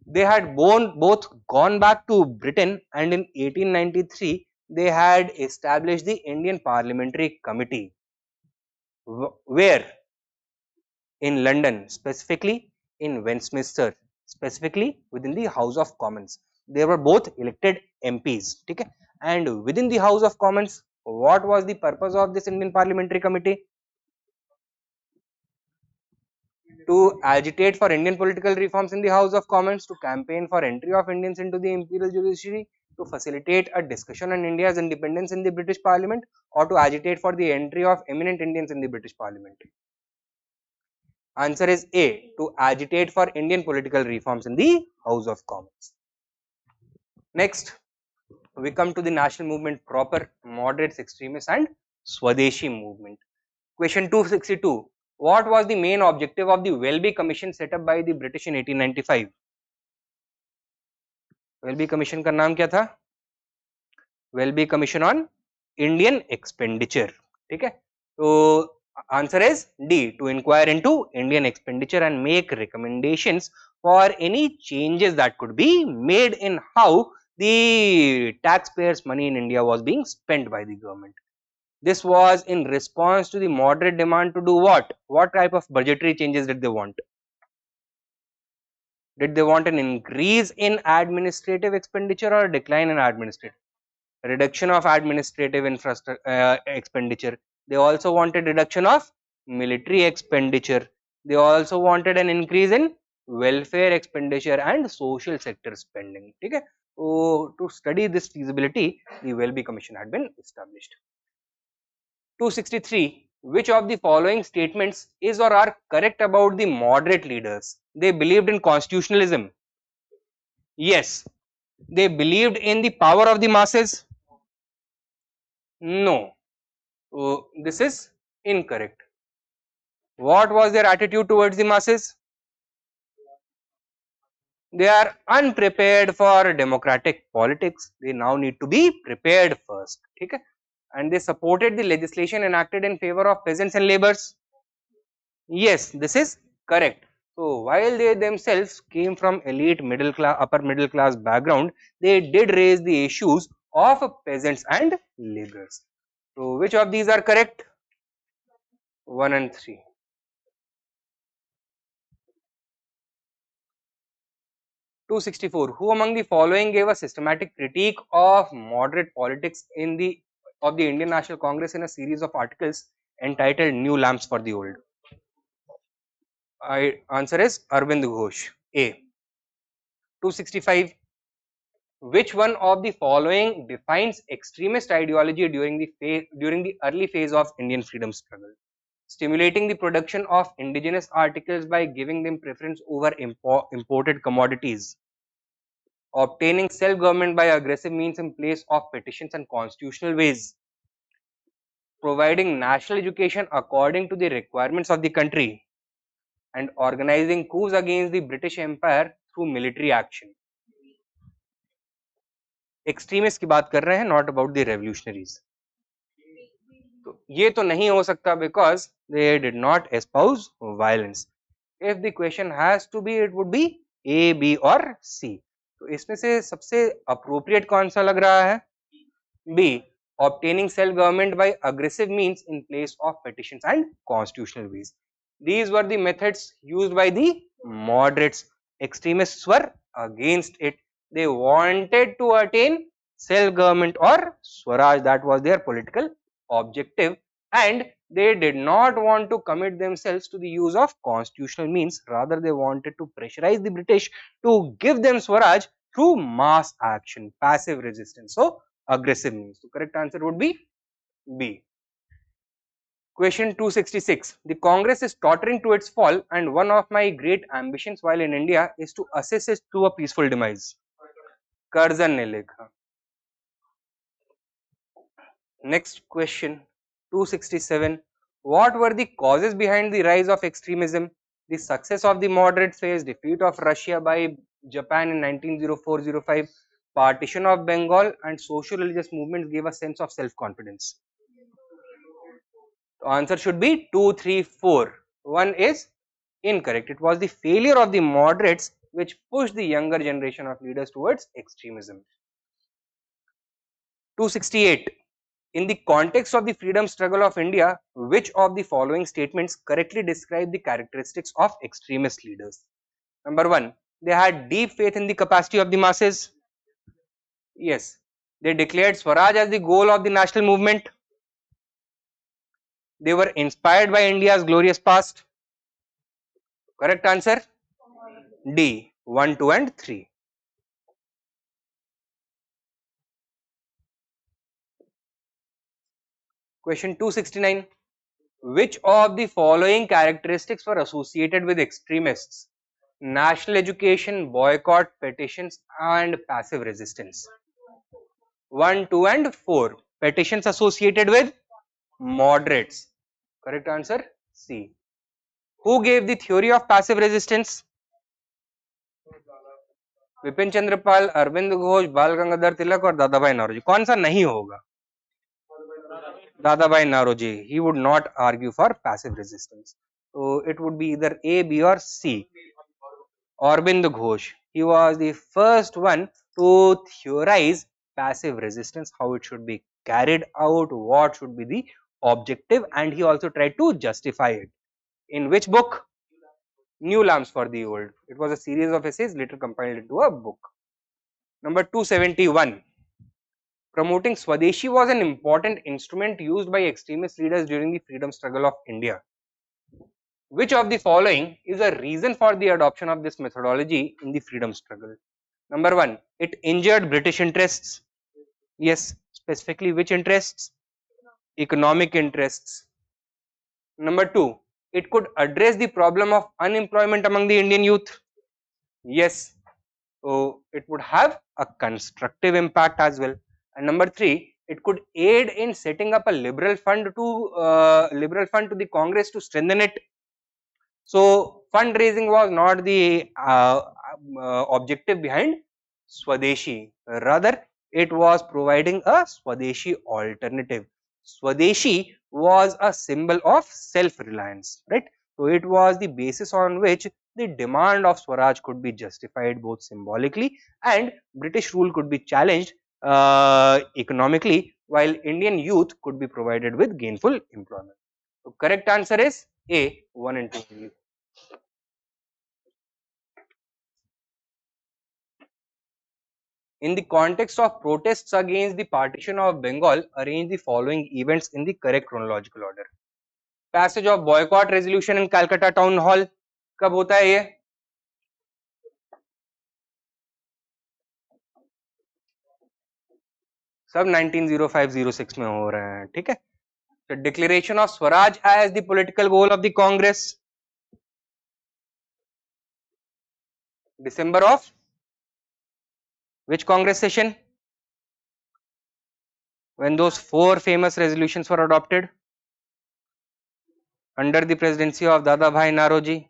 they had both gone back to Britain, and in 1893 they had established the Indian Parliamentary Committee. Where? In London, specifically in Westminster, specifically within the House of Commons. They were both elected MPs. Okay? And within the House of Commons, what was the purpose of this Indian Parliamentary Committee? To agitate for Indian political reforms in the House of Commons, to campaign for entry of Indians into the imperial judiciary, to facilitate a discussion on India's independence in the British Parliament, or to agitate for the entry of eminent Indians in the British Parliament. Answer is A. To agitate for Indian political reforms in the House of Commons. Next, we come to the national movement proper, moderates, extremists and Swadeshi movement. Question 262. What was the main objective of the Welby Commission set up by the British in 1895? Welby Commission का नाम क्या था? Welby Commission on Indian Expenditure. ठीक है? तो answer is D. To inquire into Indian expenditure and make recommendations for any changes that could be made in how the taxpayers' money in India was being spent by the government. This was in response to the moderate demand to do what? What type of budgetary changes did they want? Did they want an increase in administrative expenditure or a decline in administrative? Reduction of administrative infrastructure expenditure. They also wanted reduction of military expenditure. They also wanted an increase in welfare expenditure and social sector spending. Okay? So, to study this feasibility, the Welby Commission had been established. 263. Which of the following statements is or are correct about the moderate leaders? They believed in constitutionalism. Yes. They believed in the power of the masses. No. So, this is incorrect. What was their attitude towards the masses? They are unprepared for democratic politics. They now need to be prepared first. Okay? And they supported the legislation enacted in favor of peasants and laborers. Yes, this is correct. So while they themselves came from elite middle class, upper middle class background, they did raise the issues of peasants and laborers. So which of these are correct? 1 and 3. (264) Who among the following gave a systematic critique of moderate politics of the Indian National Congress in a series of articles entitled New Lamps for the Old? Answer is Arvind Ghosh. A. 265. Which one of the following defines extremist ideology during the early phase of Indian freedom struggle? Stimulating the production of indigenous articles by giving them preference over imported commodities. Obtaining self-government by aggressive means in place of petitions and constitutional ways. Providing national education according to the requirements of the country. And organizing coups against the British Empire through military action. Extremist की बात कर रहे हैं, not about the revolutionaries. तो ये तो नहीं हो सकता because they did not espouse violence. If the question has to be, it would be A, B और सी। तो इसमें से सबसे अप्रोप्रिएट कौन सा लग रहा है? B, obtaining self government by aggressive means in place of petitions and constitutional ways. These were the methods used by the moderates. Extremists were against it. They wanted to attain self government or Swaraj, that was their political objective, and they did not want to commit themselves to the use of constitutional means. Rather, they wanted to pressurize the British to give them Swaraj through mass action, passive resistance. So, aggressive means. So, correct answer would be B. Question 266. The Congress is tottering to its fall, and one of my great ambitions while in India is to assist it to a peaceful demise. Curzon ने लिखा. Next question 267. What were the causes behind the rise of extremism? The success of the moderate phase, defeat of Russia by Japan in 1904-05, partition of Bengal, and social religious movements gave a sense of self-confidence. The answer should be 2, 3, 4. 1 is incorrect. It was the failure of the moderates which pushed the younger generation of leaders towards extremism. 268. In the context of the freedom struggle of India, which of the following statements correctly describe the characteristics of extremist leaders? Number 1. They had deep faith in the capacity of the masses. Yes. They declared Swaraj as the goal of the national movement. They were inspired by India's glorious past. Correct answer? D. 1, 2 and 3. Question 269. Which of the following characteristics were associated with extremists? National education, boycott, petitions and passive resistance. 1, 2 and 4. Petitions associated with moderates. Correct answer C. Who gave the theory of passive resistance? Vipin Chandrapal, Arvind Ghosh, बाल गंगाधर तिलक और दादाभाई नौरोजी. कौन सा नहीं होगा? Dadabhai Naoroji. He would not argue for passive resistance. So it would be either A, B or C. Aurobindo Ghosh. He was the first one to theorize passive resistance, how it should be carried out, what should be the objective, and he also tried to justify it. In which book? New Lamps for the Old. It was a series of essays later compiled into a book. Number 271. Promoting Swadeshi was an important instrument used by extremist leaders during the freedom struggle of India. Which of the following is a reason for the adoption of this methodology in the freedom struggle? Number 1. It injured British interests. Yes. Specifically which interests? Economic interests. Number 2. It could address the problem of unemployment among the Indian youth. Yes. So it would have a constructive impact as well. And number 3, it could aid in setting up a liberal fund to the Congress to strengthen it. So fundraising was not the objective behind Swadeshi. Rather, it was providing a Swadeshi alternative. Swadeshi was a symbol of self-reliance, right? So it was the basis on which the demand of Swaraj could be justified both symbolically, and British rule could be challenged economically, while Indian youth could be provided with gainful employment. So correct answer is A, 1 and 2. In the context of protests against the partition of Bengal, arrange the following events in the correct chronological order. Passage of boycott resolution in Calcutta Town Hall. कब होता है ये? सब 1905-06 में हो रहे हैं, ठीक है? The declaration of Swaraj as the political goal of the Congress. December of which Congress session? When those 4 famous resolutions were adopted under the presidency of Dadabhai Naoroji.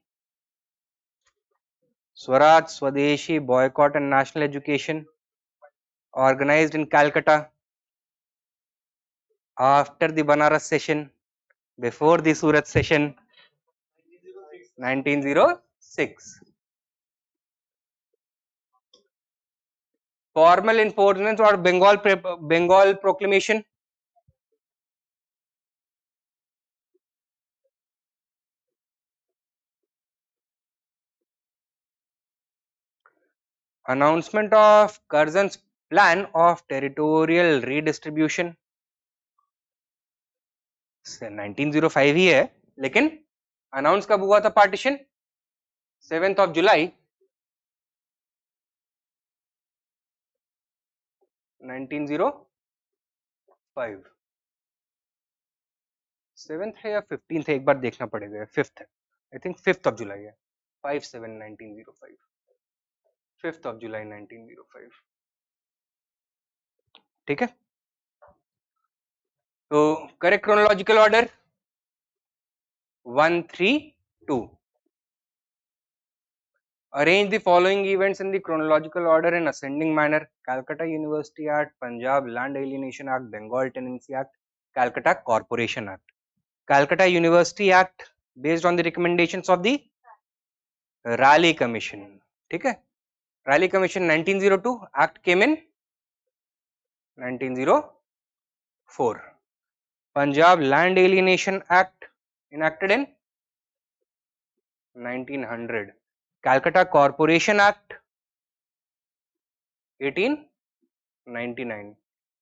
Swaraj, Swadeshi, boycott and national education. organized in Calcutta after the Banaras session, before the Surat session, 1906. Formal enforcement or Bengal Proclamation. Announcement of Curzon's plan of territorial redistribution. 1905 ही है, लेकिन announce कब हुआ था partition? 7th of July 1905. 7th है या 15th है, एक बार देखना पड़ेगा. 5th है, I think 5th of July है. 5/7/1905. 5th of July 1905. ठीक है. तो correct chronological order 1, 3, 2. Arrange the following events in the chronological order in ascending manner: Calcutta University Act, Punjab Land Alienation Act, Bengal Tenancy Act, Calcutta Corporation Act. Calcutta University Act based on the recommendations of the Raleigh Commission. ठीक है. Raleigh Commission 1902. Act came in 1904. Punjab Land Alienation Act enacted in 1900. Calcutta Corporation Act 1899.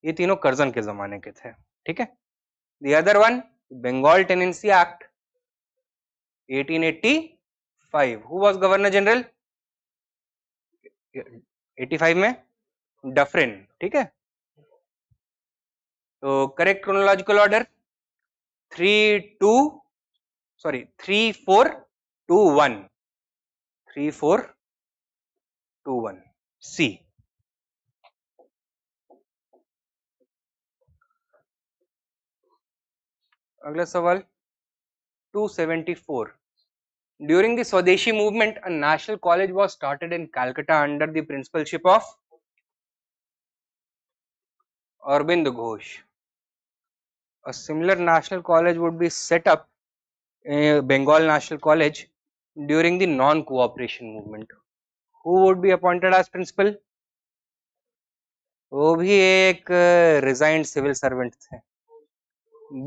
ये तीनों Curzon के जमाने के थे. ठीक है. The other one, Bengal Tenancy Act 1885. Who was Governor General? 85 में डफरिन. ठीक है. तो करेक्ट क्रोनोलॉजिकल ऑर्डर 3, 4, 2, 1. 3, 4, 2, 1. C. अगला सवाल 274. During the Swadeshi movement, a national college was started in Calcutta under the principalship of Arvind Ghosh. A similar national college would be set up, Bengal National College, during the non-cooperation movement. Who would be appointed as principal? वो भी एक resigned civil servant थे,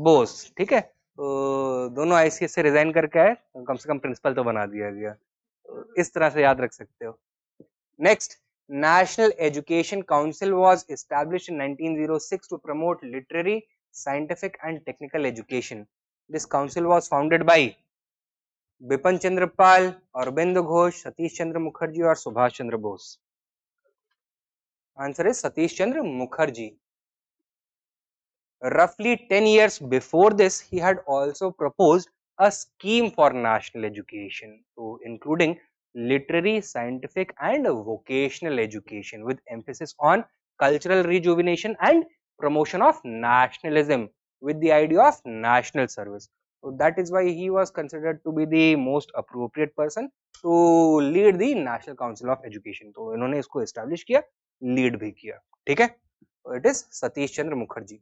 बोस. ठीक है. तो दोनों ICS से resign करके आए, कम से कम प्रिंसिपल तो बना दिया गया. इस तरह से याद रख सकते हो. Next, National Education Council was established in 1906 to promote literary, scientific and technical education. This council was founded by Bipin Chandra Pal, Aurobindo Ghosh, Satish Chandra Mukherjee और Subhash Chandra Bose. Answer is Satish Chandra Mukherjee. Roughly 10 years before this, he had also proposed a scheme for national education, so including literary, scientific and vocational education with emphasis on cultural rejuvenation and promotion of nationalism with the idea of national service. So that is why he was considered to be the most appropriate person to lead the National Council of Education. तो इन्होंने इसको establish किया, lead भी किया. ठीक है. It is Satish Chandra Mukherjee.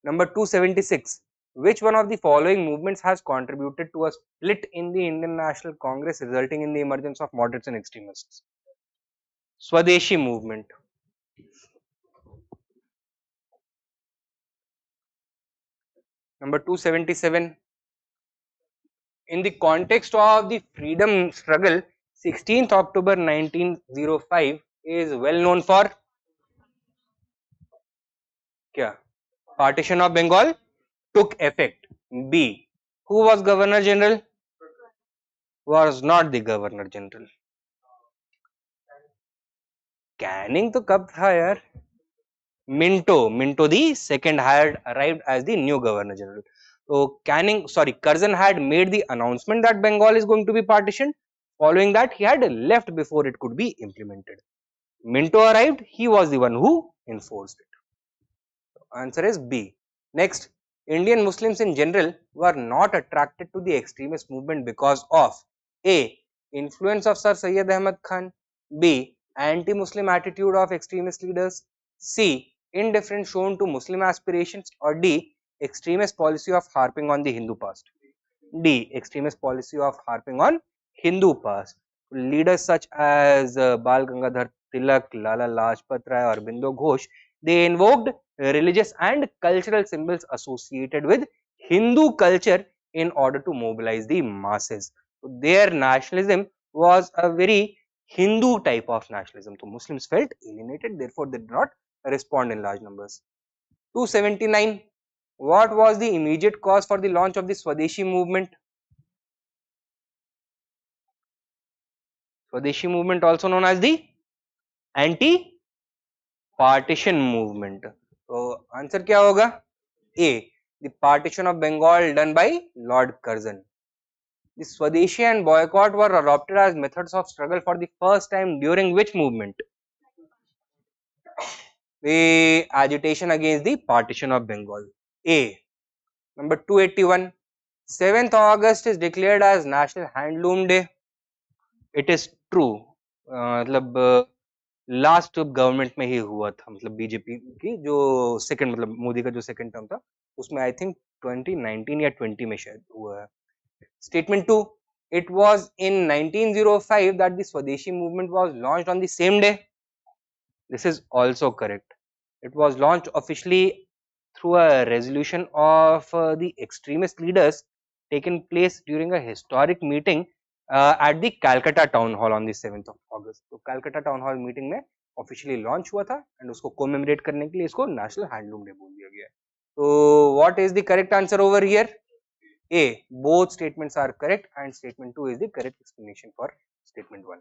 Number 276. Which one of the following movements has contributed to a split in the Indian National Congress resulting in the emergence of moderates and extremists? Swadeshi movement. Number 277. In the context of the freedom struggle, 16th October 1905 is well known for क्या? Partition of Bengal took effect. B. Who was Governor General? Was not the Governor General. Canning तो कब था यार? Minto the second had arrived as the new Governor General. So Curzon had made the announcement that Bengal is going to be partitioned. Following that, he had left before it could be implemented. Minto arrived, he was the one who enforced it. Answer is B. Next, Indian Muslims in general were not attracted to the extremist movement because of A. Influence of Sir Syed Ahmad Khan, B. Anti-Muslim attitude of extremist leaders, C. Indifference shown to Muslim aspirations, or D. Extremist policy of harping on the Hindu past? D. Extremist policy of harping on Hindu past. Leaders such as Bal Gangadhar Tilak, Lala Lajpat Rai, or Aurobindo Ghosh, they invoked religious and cultural symbols associated with Hindu culture in order to mobilize the masses. So their nationalism was a very Hindu type of nationalism. So Muslims felt alienated, therefore they did not respond in large numbers. 279. What was the immediate cause for the launch of the Swadeshi movement? Swadeshi movement, also known as the anti-partition movement. So answer क्या होगा? A. The partition of Bengal done by Lord Curzon. The Swadeshi and boycott were adopted as methods of struggle for the first time during which movement? The agitation against the partition of Bengal. A. Number 281. 7th August is declared as National Handloom Day. It is true. मतलब last government में ही हुआ था, मतलब BJP की जो second, मतलब मोदी का जो सेकंड टर्म था उसमें आई थिंक 2019 या 20 में शायद हुआ है. Statement 2. It was in 1905 that the Swadeshi movement was launched on the same day. This is also correct. It was launched officially through a resolution of the extremist leaders taken place during a historic meeting at the Calcutta Town Hall on the 7th of August. तो Calcutta Town Hall meeting में officially launch हुआ था and उसको commemorate करने के लिए इसको National Handloom Day बोल दिया गया है. So what is the correct answer over here? A. Both statements are correct and statement 2 is the correct explanation for statement 1.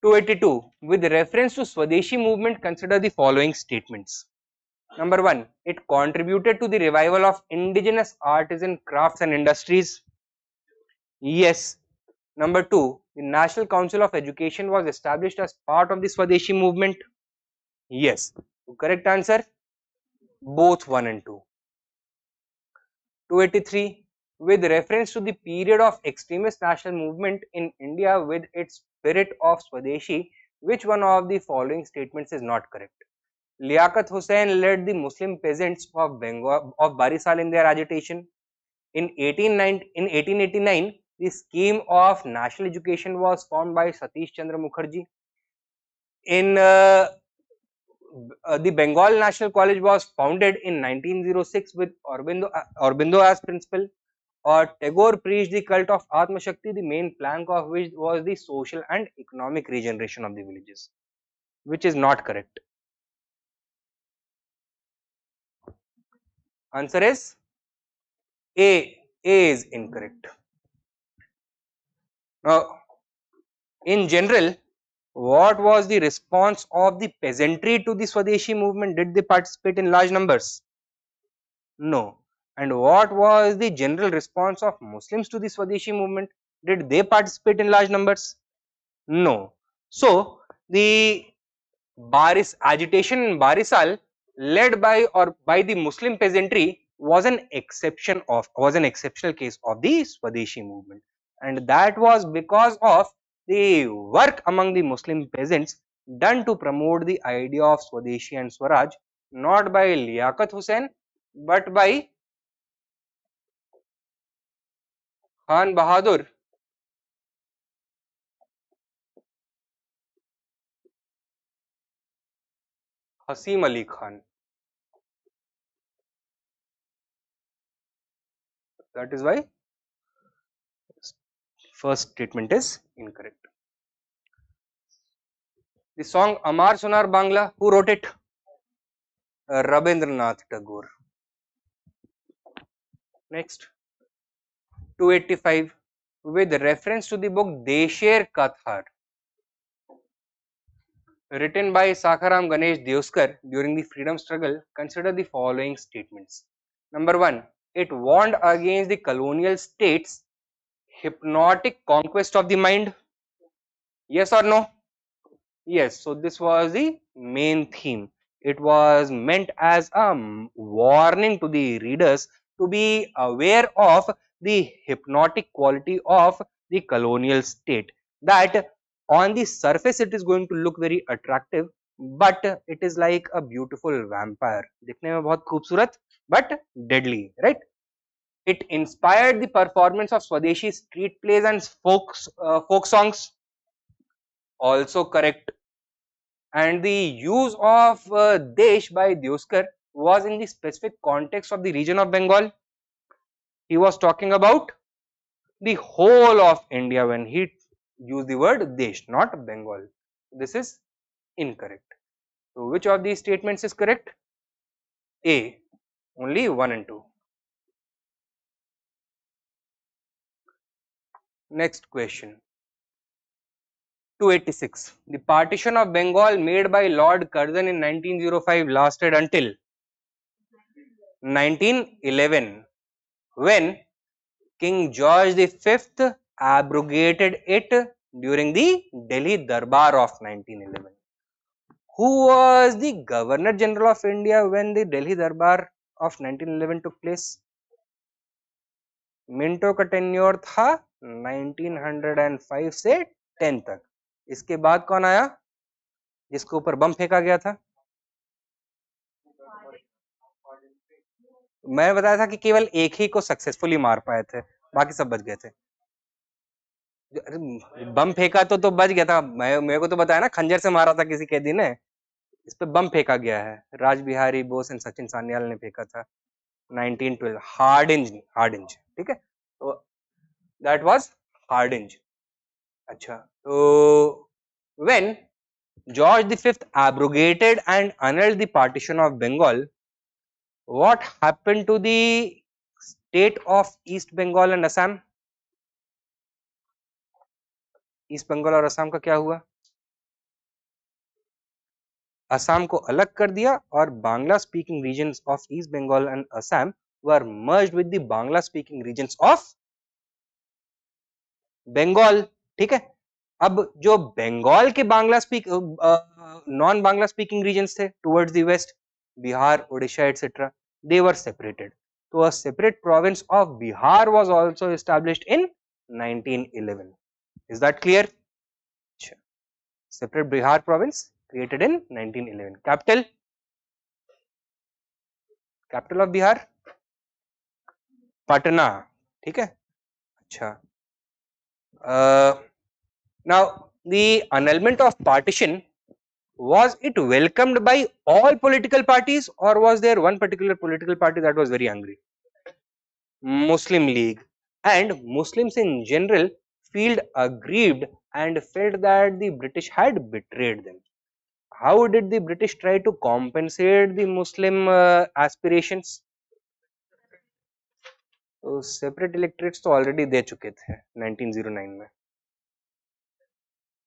282. With reference to Swadeshi movement, consider the following statements. Number 1. It contributed to the revival of indigenous artisan crafts and industries. Yes. Number 2. The National Council of Education was established as part of the Swadeshi movement. Yes. So correct answer, both 1 and 2. 283. With reference to the period of extremist national movement in India with its spirit of Swadeshi, which one of the following statements is not correct? Liaquat Hussain led the Muslim peasants of Bengal of Barisal in their agitation. In 1889, the scheme of national education was formed by Satish Chandra Mukherjee. In the Bengal National College was founded in 1906 with Aurobindo as principal. Or Tagore preached the cult of Atma Shakti, the main plank of which was the social and economic regeneration of the villages, which is not correct. Answer is A. A is incorrect. Now, in general, what was the response of the peasantry to the Swadeshi movement? Did they participate in large numbers? No. And what was the general response of Muslims to the Swadeshi movement? Did they participate in large numbers? No. So, the agitation in Barisal led by the Muslim peasantry was an exceptional case of the Swadeshi movement, and that was because of the work among the Muslim peasants done to promote the idea of Swadeshi and Swaraj, not by Liaquat Hussain but by Khan Bahadur, Hasim Ali Khan. That is why first statement is incorrect. The song Amar Sonar Bangla, who wrote it? Rabindranath Tagore. Next, 285. With reference to the book Desher Kathar, written by Sakharam Ganesh Deuskar during the freedom struggle, consider the following statements. Number 1. It warned against the colonial states' hypnotic conquest of the mind. Yes or no? Yes. So this was the main theme. It was meant as a warning to the readers to be aware of the hypnotic quality of the colonial state, that on the surface it is going to look very attractive, but it is like a beautiful vampire. दिखने में बहुत खूबसूरत but deadly, right? It inspired the performance of Swadeshi street plays and folk songs. Also correct. And the use of Desh by Dioskar was in the specific context of the region of Bengal. He was talking about the whole of India when he used the word Desh, not Bengal. This is incorrect. So which of these statements is correct? A. Only 1 and 2. Next question. 286. The partition of Bengal made by Lord Curzon in 1905 lasted until 1911, when King George V abrogated it during the Delhi Darbar of 1911. Who was the Governor General of India when the Delhi Darbar of 1911 took place? Minto का tenure था 1905 से 10 तक. इसके बाद कौन आया जिसके ऊपर बम फेंका गया था? मैंने बताया था कि केवल एक ही को सक्सेसफुली मार पाए थे, बाकी सब बच गए थे. बम फेंका तो बच गया था. मेरे को तो बताया ना, खंजर से मारा था किसी कैदी ने, इस पे बम फेंका गया है. राज बिहारी बोस एंड सचिन सान्याल ने फेंका था 1912. हार्डिंज, ठीक है, तो दैट वाज हार्डिंज. अच्छा, तो when George V abrogated and annulled the partition of Bengal, what happened to the state of East Bengal and Assam? East Bengal और असम का क्या हुआ? असम को अलग कर दिया और Bangla speaking regions of east Bengal and Assam were merged with the Bangla speaking regions of Bengal. ठीक है, अब जो बंगाल के Bangla non Bangla speaking regions थे towards the west, Bihar, Odisha etcetera, they were separated. So a separate province of Bihar was also established in 1911. Is that clear? Separate Bihar province created in 1911. Capital of Bihar? Patna. ठीक है, अच्छा. Now the annulment of partition, was it welcomed by all political parties or was there one particular political party that was very angry? Muslim League. And Muslims in general felt aggrieved and felt that the British had betrayed them. How did the British try to compensate the Muslim aspirations? तो separate electorates तो already दे चुके थे 1909 में.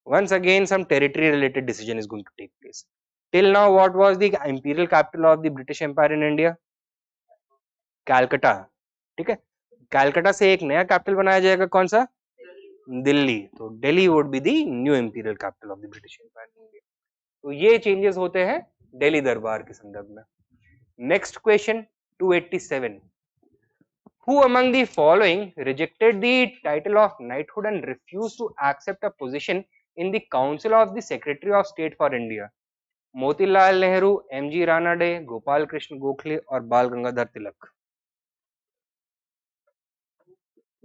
Once again some territory related decision is going to take place. Till now what was the imperial capital of the British Empire in India? Calcutta. ठीक है, कैलकाटा से एक नया कैपिटल बनाया जाएगा, कौन सा? दिल्ली. तो Delhi would be the new imperial capital of the British empire in India. तो ये चेंजेस होते हैं दिल्ली दरबार के संदर्भ में. Next question 287. Who among the following rejected the title of knighthood and refused to accept a position in the Council of the Secretary of State for India? Motilal Nehru, MG Ranade, Gopal Krishna Gokhale और बाल गंगाधर तिलक.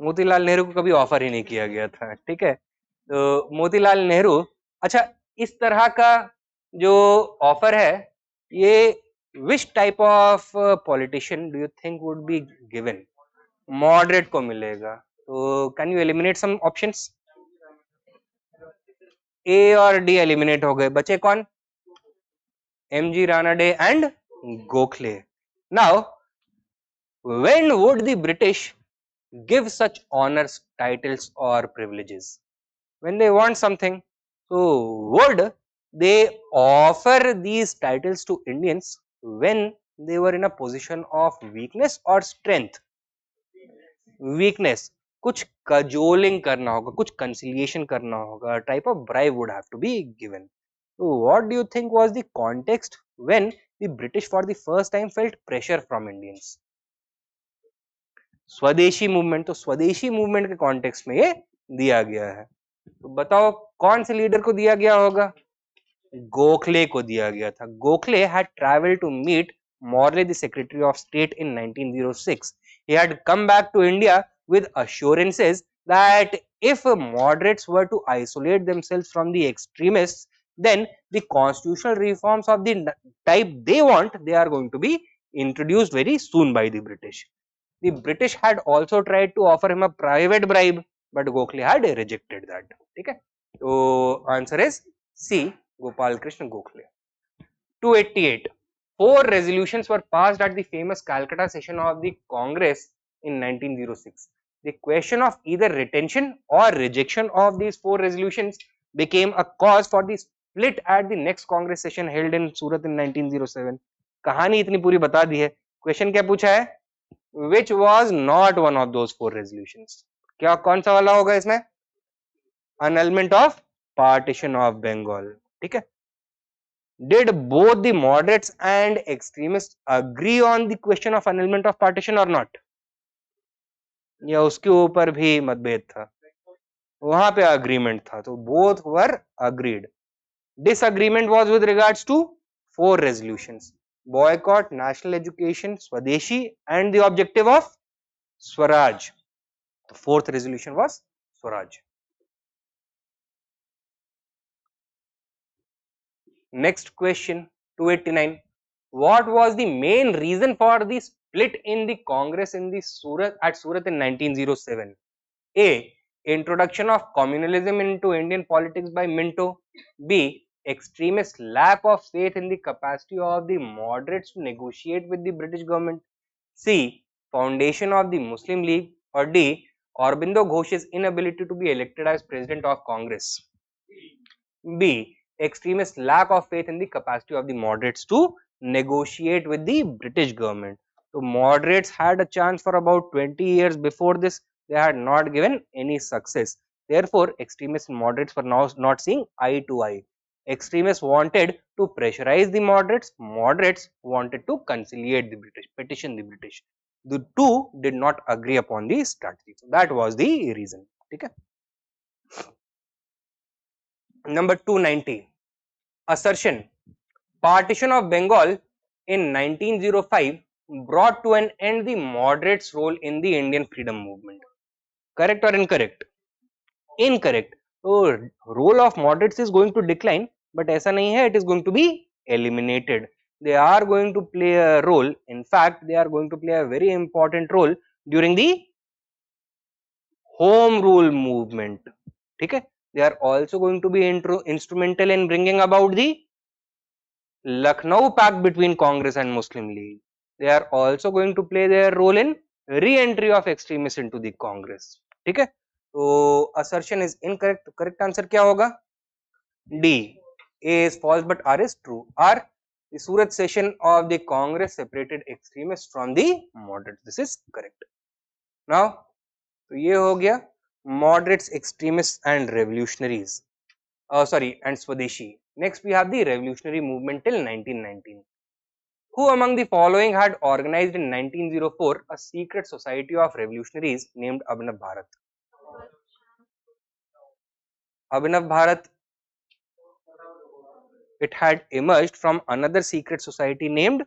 मोतीलाल नेहरू को कभी ऑफर ही नहीं किया गया था. ठीक है, तो मोतीलाल नेहरू, अच्छा, इस तरह का जो ऑफर है ये which type of politician do you think would be given? Moderate को मिलेगा. तो can you eliminate some options? A और डी एलिमिनेट हो गए, बचे कौन? MG Ranade and Gokhale. Now when would the British give such honors, titles or privileges? When they want something. So would they offer these titles to Indians when they were in a position of weakness or strength? Weakness. कुछ cajoling करना होगा, कुछ conciliation करना होगा, type of bribe would have to be given. So what do you think was the context when the British for the first time felt pressure from Indians? स्वदेशी movement. तो स्वदेशी movement के context में ये दिया गया है. तो बताओ कौन से लीडर को दिया गया होगा? गोखले को दिया गया था. Gokhale had traveled to meet Morley, the Secretary of State, in 1906. He had come back to India with assurances that if moderates were to isolate themselves from the extremists, then the constitutional reforms of the type they want, they are going to be introduced very soon by the British. The British had also tried to offer him a private bribe, but Gokhale had rejected that. Okay, so answer is C. Gopal Krishna Gokhale. 288. Four resolutions were passed at the famous Calcutta session of the Congress in 1906. The question of either retention or rejection of these four resolutions became a cause for the split at the next Congress session held in Surat in 1907. कहानी इतनी पूरी बता दी है. Question क्या पूछा है? Which was not one of those four resolutions. क्या कौन सा वाला होगा इसमें? Annulment of partition of Bengal. ठीक है. Did both the moderates and extremists agree on the question of annulment of partition or not? या उसके ऊपर भी मतभेद था? वहां पे agreement था, तो both were agreed. Disagreement was with regards to four resolutions: boycott, national education, Swadeshi, and the objective of Swaraj. The fourth resolution was Swaraj. Next question, 289. What was the main reason for the split in the Congress in the Surat in 1907? A. Introduction of communalism into Indian politics by Minto. B. Extremist lack of faith in the capacity of the moderates to negotiate with the British government. C. Foundation of the Muslim League. Or D. Aurobindo Ghosh's inability to be elected as president of Congress. B. Extremist lack of faith in the capacity of the moderates to negotiate with the British government. So moderates had a chance for about 20 years before this. They had not given any success. Therefore, extremists and moderates were now not seeing eye to eye. Extremists wanted to pressurize the moderates. Moderates wanted to conciliate the British, petition the British. The two did not agree upon the strategy. So that was the reason. Okay. Number 290. Assertion: partition of Bengal in 1905 brought to an end the moderates' role in the Indian freedom movement. Correct or incorrect? Incorrect. So role of moderates is going to decline, but ऐसा नहीं है, it is going to be eliminated. They are going to play a role. In fact, they are going to play a very important role during the home rule movement. ठीक है? They are also going to be instrumental in bringing about the Lucknow Pact between Congress and Muslim League. They are also going to play their role in re-entry of extremists into the Congress. ठीक है? तो assertion is incorrect. Correct answer क्या होगा? D. A is false but R is true. R. The Surat session of the Congress separated extremists from the moderates. This is correct. Now, तो ये हो गया moderates, extremists and revolutionaries. And Swadeshi. Next we have the revolutionary movement till 1919. Who among the following had organized in 1904 a secret society of revolutionaries named Abhinav Bharat? Abhinav Bharat, it had emerged from another secret society named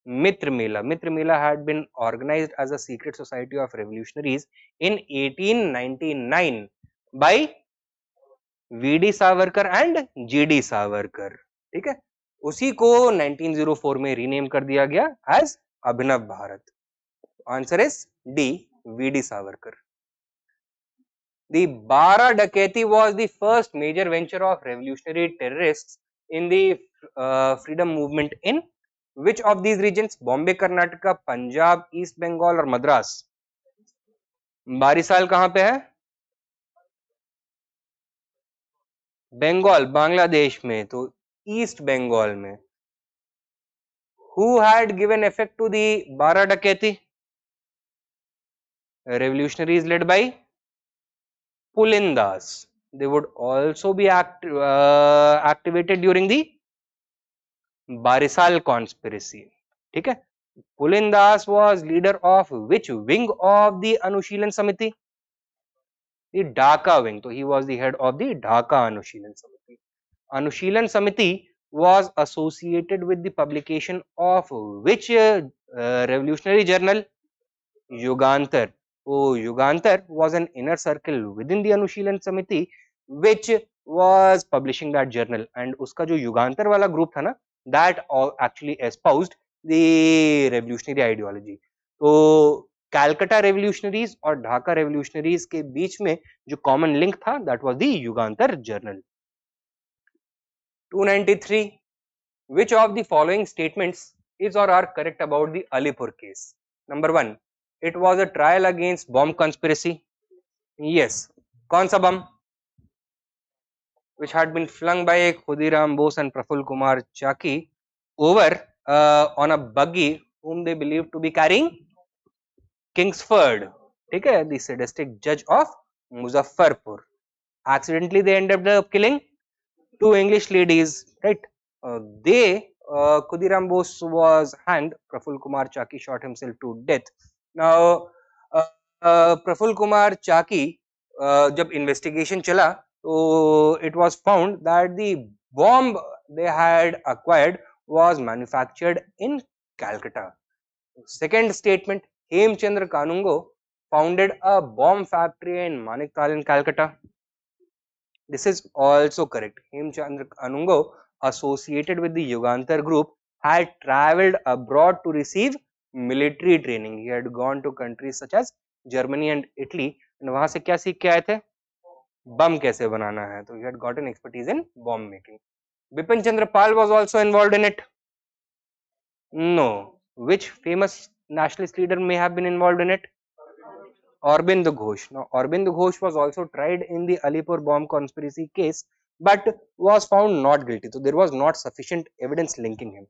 Mitra Mela. Mitra Mela had been organized as a secret society of revolutionaries in 1899 by V.D. Savarkar and G.D. Savarkar. ठीक है, उसी को 1904 में rename कर दिया गया as Abhinav Bharat. Answer is D, V.D. Savarkar. The Bara Daketi was the first major venture of revolutionary terrorists in the freedom movement in which of these regions? Bombay, Karnataka, Punjab, East Bengal और मद्रास. बारिसाल कहाँ पे है? बंगाल, बांग्लादेश में, तो east Bengal में. Who had given effect to the Bara Daketi? Revolutionaries led by Pulindas. They would also be activated during the Barisal conspiracy. ठीक है, Pulindas was leader of which wing of the Anushilan Samiti? The Dhaka wing. So he was the head of the Dhaka Anushilan Samiti. Anushilan Samiti was associated with the publication of which revolutionary journal? Yugantar. So Yugantar was an inner circle within the Anushilan Samiti which was publishing that journal, and uska jo Yugantar wala group tha na, that actually espoused the revolutionary ideology. तो Calcutta revolutionaries और Dhaka revolutionaries के बीच में जो common link था, that was the Yugantar journal. 293. Which of the following statements is or are correct about the Alipur case? Number 1. It was a trial against bomb conspiracy. Yes. कौन सा bomb? Which had been flung by Khudiram Bose and Praful Kumar Chaki over on a buggy whom they believed to be carrying Kingsford. ठीक है? The sadistic judge of Muzaffarpur. Accidentally they ended up killing 2 English ladies, right? Khudiram Bose was hanged. Praful Kumar Chaki shot himself to death. Now, Praful Kumar Chaki, जब investigation चला, so it was found that the bomb they had acquired was manufactured in Calcutta. Second statement, Hemchandra Kanungo founded a bomb factory in Maniktal in Calcutta. This is also correct. Hemchandra Kanungo, associated with the Yugantar group, had travelled abroad to receive military training. He had gone to countries such as Germany and Italy, and वहाँ से क्या सीख के आए थे? बम कैसे बनाना है. तो he had gotten expertise in bomb making. Bipin Chandra Pal was also involved in it. No. Which famous nationalist leader may have been involved in it? Aurobindo Ghosh. Now, Aurobindo Ghosh was also tried in the Alipur bomb conspiracy case, but was found not guilty. So there was not sufficient evidence linking him.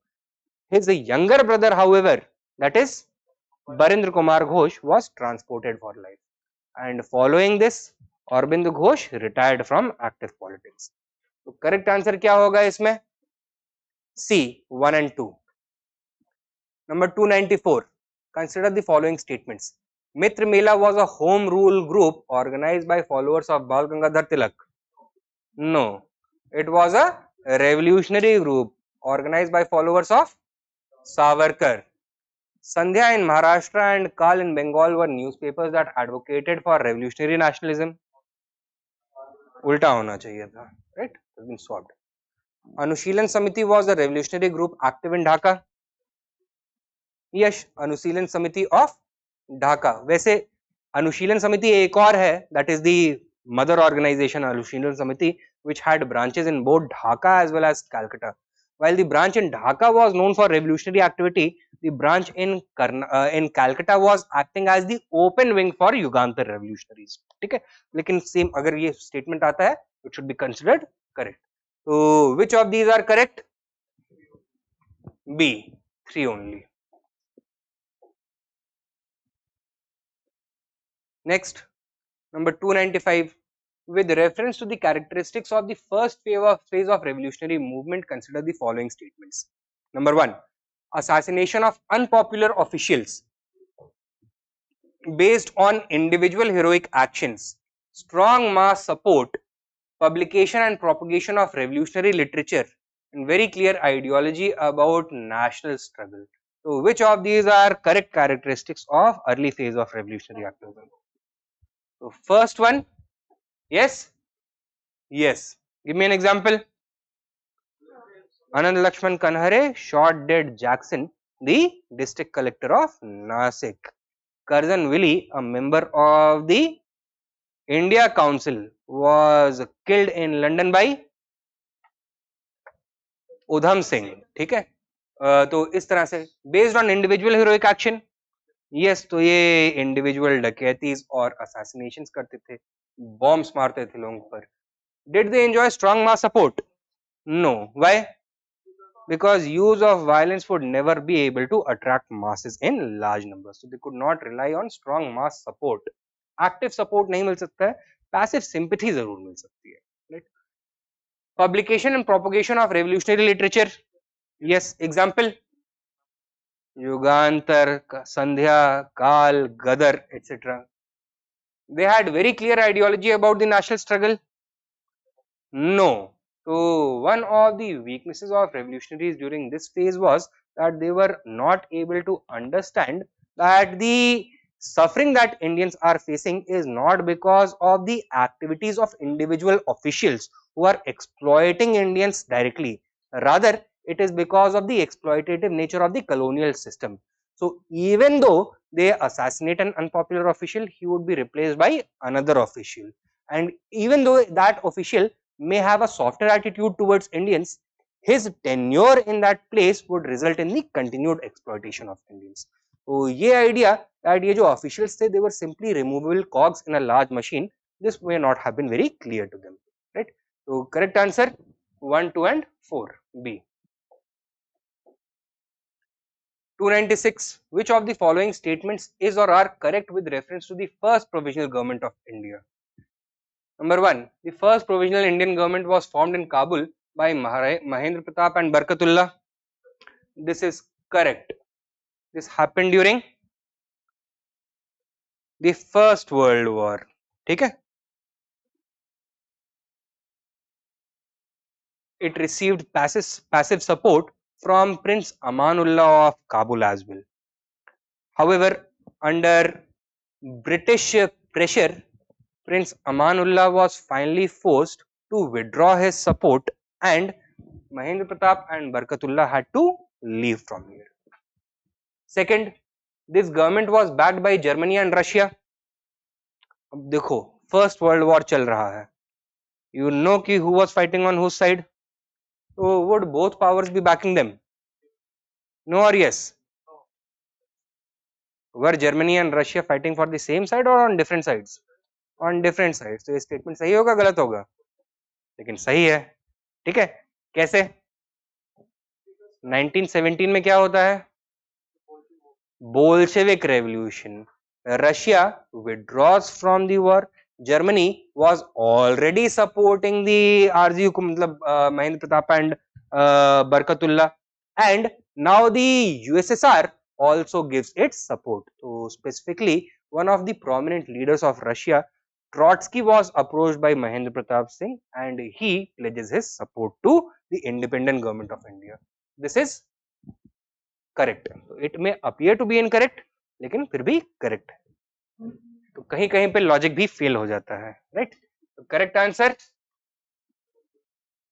His younger brother, however, that is Barendra Kumar Ghosh, was transported for life. And following this, Aurobindo Ghosh retired from active politics. So correct answer क्या होगा इसमें? C, 1 and 2. Number 294. Consider the following statements. Mitra Mela was a home rule group organized by followers of Bal Gangadhar Tilak. No, it was a revolutionary group organized by followers of Savarkar. Sandhya in Maharashtra and Kal in Bengal were newspapers that advocated for revolutionary nationalism. उल्टा होना चाहिए था, right? Has been swapped. Anushilan Samiti was a revolutionary group active in Dhaka. Yes, Anushilan Samiti of Dhaka. वैसे अनुशीलन समिति एक और है, that is the mother organization Anushilan Samiti, which had branches in both Dhaka as well as Calcutta. While the branch in Dhaka was known for revolutionary activity, the branch in Calcutta was acting as the open wing for Yugantar revolutionaries. ठीक है, लेकिन same अगर ये statement आता है, it should be considered correct. So which of these are correct? B, 3 only. Next, number 295. With reference to the characteristics of the first phase of revolutionary movement, consider the following statements. Number 1. Assassination of unpopular officials based on individual heroic actions, strong mass support, publication and propagation of revolutionary literature, and very clear ideology about national struggle. So, which of these are correct characteristics of early phase of revolutionary activism? So, first one, yes, yes. Give me an example. Anand Lakshman Kanhare shot dead Jackson, the district collector of Nasik. Curzon Willie, a member of the India Council, was killed in London by Udham Singh. ठीक है, तो इस तरह से based on individual heroic action. Yes, तो ये individual डकैतीज और assassinations करते थे, बॉम्ब्स मारते थे लोगों पर. Did they enjoy strong mass support? No. Why? Because use of violence would never be able to attract masses in large numbers. So they could not rely on strong mass support. Active support नहीं मिल सकता है, passive sympathy जरूर मिल सकती है. Right? Publication and propagation of revolutionary literature. Yes, example. Yugantar, Sandhya, Kal, Gadar, etc. They had very clear ideology about the national struggle? No. So one of the weaknesses of revolutionaries during this phase was that they were not able to understand that the suffering that Indians are facing is not because of the activities of individual officials who are exploiting Indians directly. Rather, it is because of the exploitative nature of the colonial system. So even though they assassinate an unpopular official, he would be replaced by another official. And even though that official may have a softer attitude towards Indians, his tenure in that place would result in the continued exploitation of Indians. तो ये idea that ये जो officials थे, they were simply removable cogs in a large machine, this may not have been very clear to them, right? So correct answer 1, 2 and 4 B. 296. Which of the following statements is or are correct with reference to the first provisional government of India? Number 1. The first provisional Indian government was formed in Kabul by Mahendra Pratap and Barkatullah. This is correct. This happened during the First World War. ठीक है? It received passive support from Prince Amanullah of Kabul as well. However, under British pressure, Prince Amanullah was finally forced to withdraw his support and Mahendra Pratap and Barkatullah had to leave from here. Second, this government was backed by Germany and Russia. अब देखो first world war चल रहा है, you know कि who was fighting on whose side? So would both powers be backing them? No or yes? Were Germany and Russia fighting for the same side or on different sides? On different sides. तो ये statement सही होगा गलत होगा? लेकिन सही है, ठीक है? कैसे? 1917 में क्या होता है? Bolshevik revolution. Russia withdraws from the war. Germany was already supporting the RGU, Mahendra Pratap and Barkatullah, and now the USSR also gives its support. So specifically, one of the prominent leaders of Russia, Trotsky, was approached by Mahendra Pratap Singh and he pledges his support to the independent government of India. This is correct. It may appear to be incorrect, लेकिन फिर भी correct है. तो कहीं कहीं पे logic भी fail हो जाता है, राइट? तो correct answer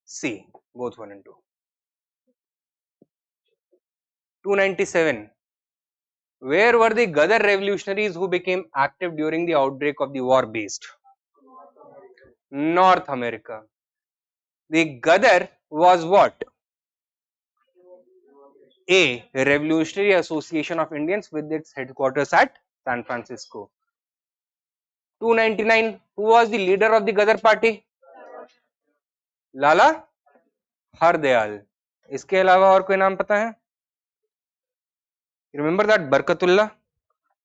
C, both 1 and 2. 297. Where were the Ghadar revolutionaries who became active during the outbreak of the war based? North America. The Ghadar was what? A revolutionary association of Indians with its headquarters at San Francisco. 299. Who was the leader of the Ghadar party? लाला हरदयाल. इसके अलावा और कोई नाम पता है? Remember that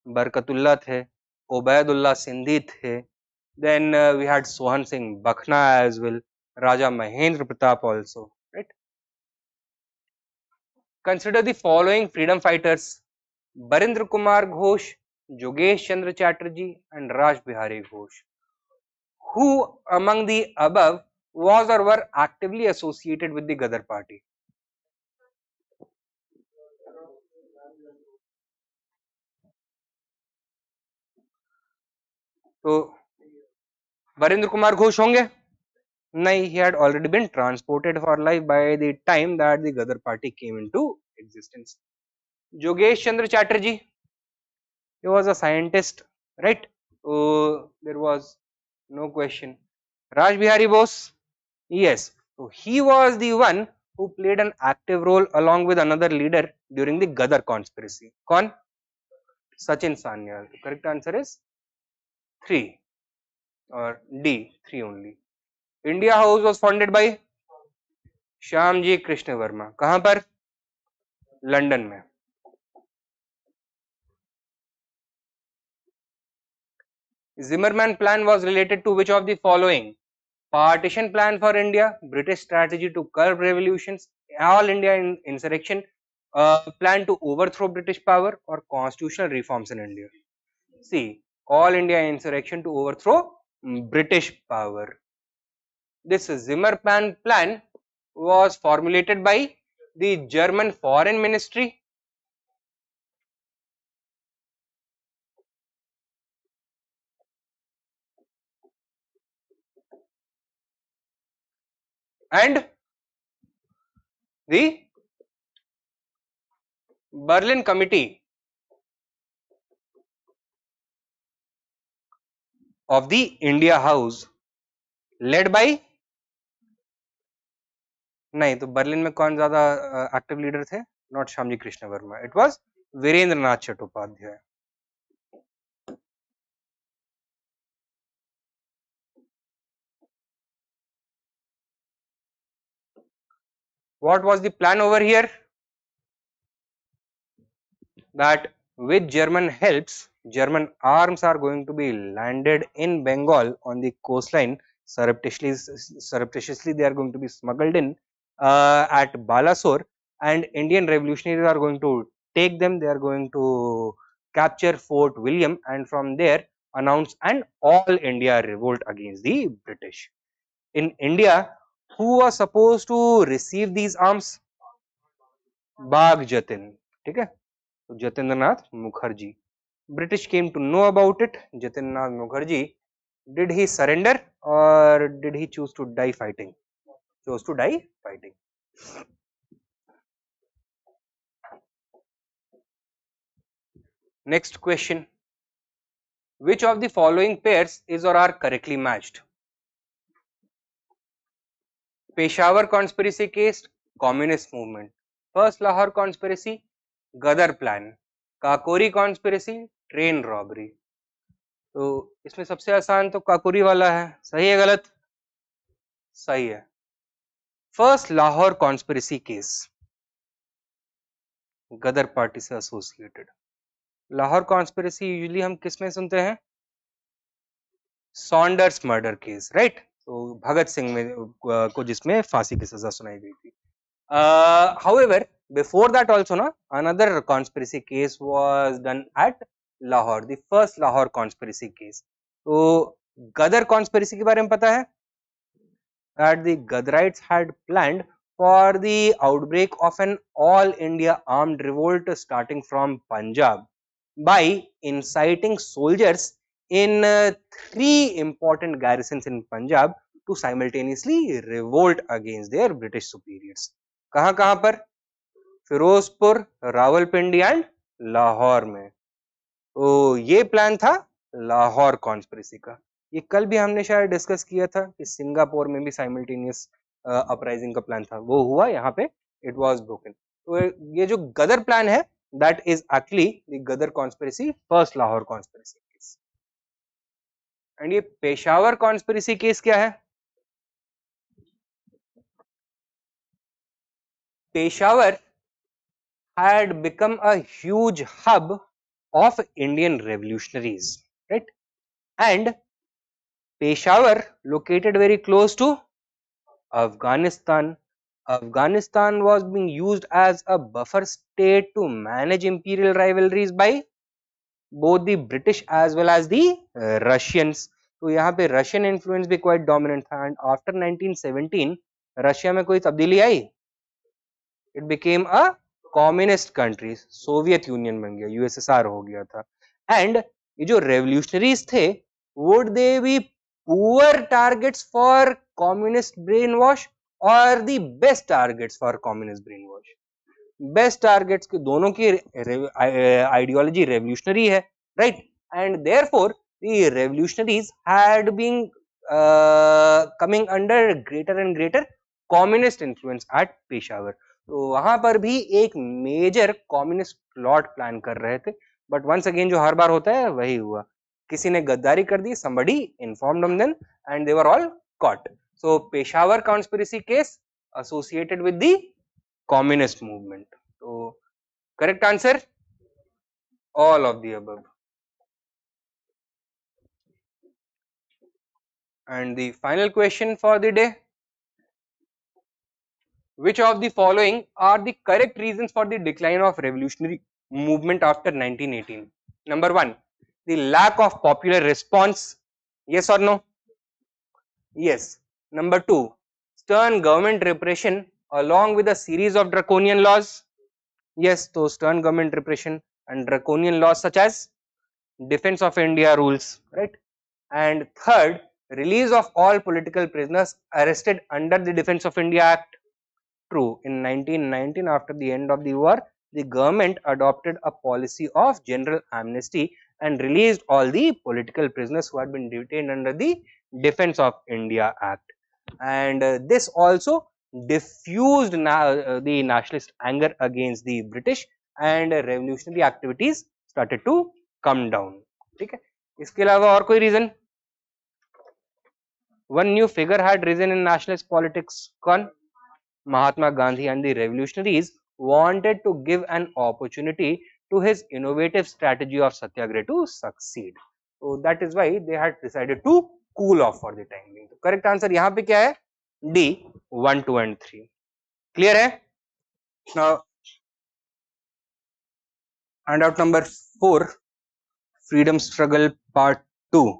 Barkatullah थे, उबैदुल्ला सिंधी थे, then we had Sohan Singh Bakhna as well, Raja Mahendra Pratap also, right? Consider the following freedom fighters: Barindra Kumar Ghosh, Jogesh Chandra Chatterjee and Raj Bihari Ghosh. Who among the above was or were actively associated with the Ghadar party? तो Barindra Kumar Ghosh होंगे? नहीं, he had already been transported for life by the time that the Ghadar party came into existence. Jogesh Chandra Chatterjee, he was a scientist, right? So there was no question. Raj Bihari Bose, yes, so he was the one who played an active role along with another leader during the Ghadar conspiracy. कौन? Sachin Sanyal. The correct answer is 3 or D, 3 only. India House was founded by Shyamji Krishna Verma. कहां पर? London में. Zimmerman plan was related to which of the following? Partition plan for India, British strategy to curb revolutions, all India insurrection, plan to overthrow British power, or constitutional reforms in India? See, all India insurrection to overthrow British power. This Zimmermann plan was formulated by the German Foreign Ministry. And the Berlin Committee of the India House led by, नहीं तो Berlin में कौन ज्यादा active leader थे? Not Shyamji Krishna Varma, it was Virendra Nath Chattopadhyay. What was the plan over here? That with German helps, German arms are going to be landed in Bengal on the coastline. Surreptitiously they are going to be smuggled in at Balasore, and Indian revolutionaries are going to take them. They are going to capture Fort William, and from there announce an all India revolt against the British. In India, who was supposed to receive these arms? Bagh Jatin. ठीक है, Jatindranath Mukherjee. British came to know about it. Jatindranath Mukherjee, did he surrender or did he choose to die fighting? Chose to die fighting. Next question. Which of the following pairs is or are correctly matched? Peshawar conspiracy case, communist movement. First Lahore conspiracy, Ghadar plan. Kakori conspiracy, train robbery. तो इसमें सबसे आसान तो काकोरी वाला है. सही है गलत? सही है. फर्स्ट लाहौर कॉन्स्पिरेसी केस, गदर पार्टी से एसोसिएटेड. लाहौर कॉन्स्पिरेसी यूजुअली हम किस में सुनते हैं? Saunders murder case, right. तो भगत सिंह में को जिसमें फांसी की सजा सुनाई गई थी. However, before that also na another conspiracy case was done at Lahore, the first Lahore conspiracy case. तो गदर conspiracy के बारे में पता है? That the Gadarites had planned for the outbreak of an all India armed revolt starting from Punjab by inciting soldiers in three important garrisons in Punjab to simultaneously revolt against their British superiors. कहाँ कहाँ पर? Firozpur, Rawalpindi and Lahore में. तो ये plan था Lahore conspiracy का. ये कल भी हमने शायद डिस्कस किया था कि सिंगापुर में भी साइमल्टेनियस अपराइजिंग का प्लान था, वो हुआ यहाँ पे, इट वाज ब्रोकन. तो ये जो गदर प्लान है, that is actually the Ghadar conspiracy, first Lahore conspiracy case. And ये पेशावर कॉन्स्पिरेसी केस क्या है? Peshawar had become a huge hub of Indian revolutionaries, right? And Peshawar located very close to Afghanistan. Afghanistan was being used as a buffer state to manage imperial rivalries by both the British as well as the Russians. तो यहाँ पे Russian influence भी quite dominant था. And after 1917 Russia में कोई तब्दीली आई? It became a communist country, Soviet Union बन गया, यूएसएसआर हो गया था. एंड ये जो रेवोल्यूशनरीज थे, would they be poor targets for communist brainwash और the best targets for communist brainwash? Best targets के दोनों की आइडियोलॉजी रेवोल्यूशनरी है, right. And therefore the revolutionaries had been coming under greater and greater communist influence at Peshawar. तो वहां पर भी एक मेजर कम्युनिस्ट प्लॉट प्लान कर रहे थे. बट वंस अगेन जो हर बार होता है वही हुआ, किसी ने गद्दारी कर दी, somebody informed them and they were all caught. So Peshawar conspiracy case associated with the communist movement. So correct answer, all of the above. And the final question for the day, which of the following are the correct reasons for the decline of revolutionary movement after 1918? Number 1, the lack of popular response. Yes or no? Yes. Number 2, stern government repression along with a series of draconian laws. Yes, so stern government repression and draconian laws such as Defense of India rules, right? And third, release of all political prisoners arrested under the Defense of India Act. True, in 1919, after the end of the war, the government adopted a policy of general amnesty and released all the political prisoners who had been detained under the Defense of India Act. And this also diffused the nationalist anger against the British, and revolutionary activities started to come down. ठीक है, इसके अलावा और कोई reason? One new figure had risen in nationalist politics. कौन? Mahatma Gandhi, and the revolutionaries wanted to give an opportunity to his innovative strategy of satyagrah to succeed. So that is why they had decided to cool off for the time being. So correct answer यहाँ पे क्या है? D, 1, 2 and 3. Clear है? Now handout number 4, freedom struggle part 2.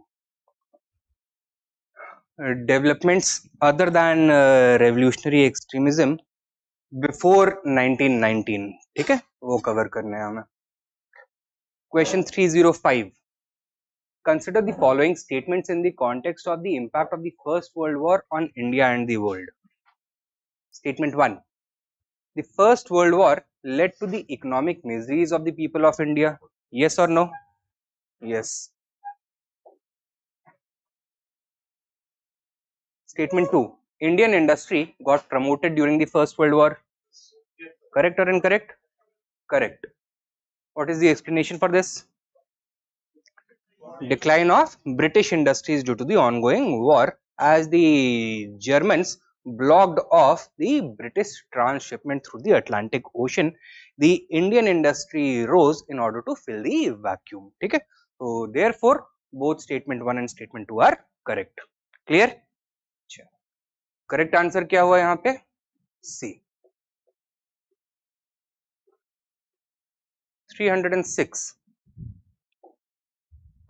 Developments other than revolutionary extremism before 1919. ठीक है, वो cover करना है हमें. Question 305. Consider the following statements in the context of the impact of the First World War on India and the world. Statement 1. The First World War led to the economic miseries of the people of India. Yes or no? Yes. Statement 2. Indian industry got promoted during the First World War. Correct or incorrect? Correct. What is the explanation for this? Decline of British industries due to the ongoing war, as the Germans blocked off the British transshipment through the Atlantic Ocean. The Indian industry rose in order to fill the vacuum. Okay, so therefore both statement 1 and statement 2 are correct. Clear? Correct answer क्या हुआ यहाँ पे? C. 306.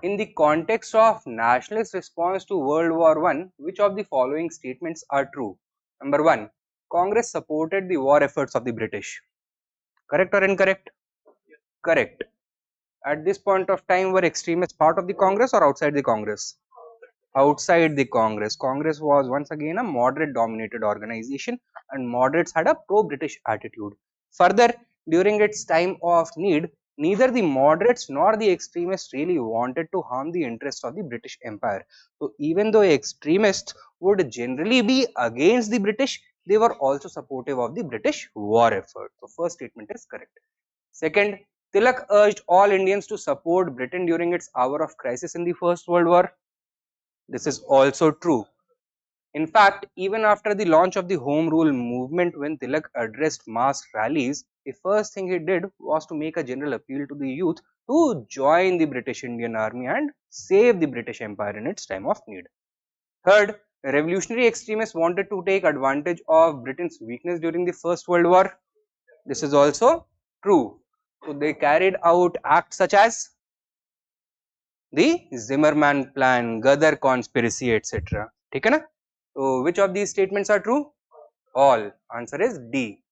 In the context of nationalist response to World War I, which of the following statements are true? Number 1, Congress supported the war efforts of the British. Correct or incorrect? Correct. At this point of time, were extremists part of the Congress or outside the Congress? Outside the Congress. Congress was once again a moderate dominated organization, and moderates had a pro-British attitude. Further, during its time of need, neither the moderates nor the extremists really wanted to harm the interests of the British Empire. So even though extremists would generally be against the British, they were also supportive of the British war effort. So first statement is correct. Second, Tilak urged all Indians to support Britain during its hour of crisis in the First World War. This is also true. In fact, even after the launch of the Home Rule movement, when Tilak addressed mass rallies, the first thing he did was to make a general appeal to the youth to join the British Indian Army and save the British Empire in its time of need. Third, revolutionary extremists wanted to take advantage of Britain's weakness during the First World War. This is also true. So they carried out acts such as the Zimmerman plan, Ghadar conspiracy, etc. ठीक है ना? So which of these statements are true? All. Answer is D.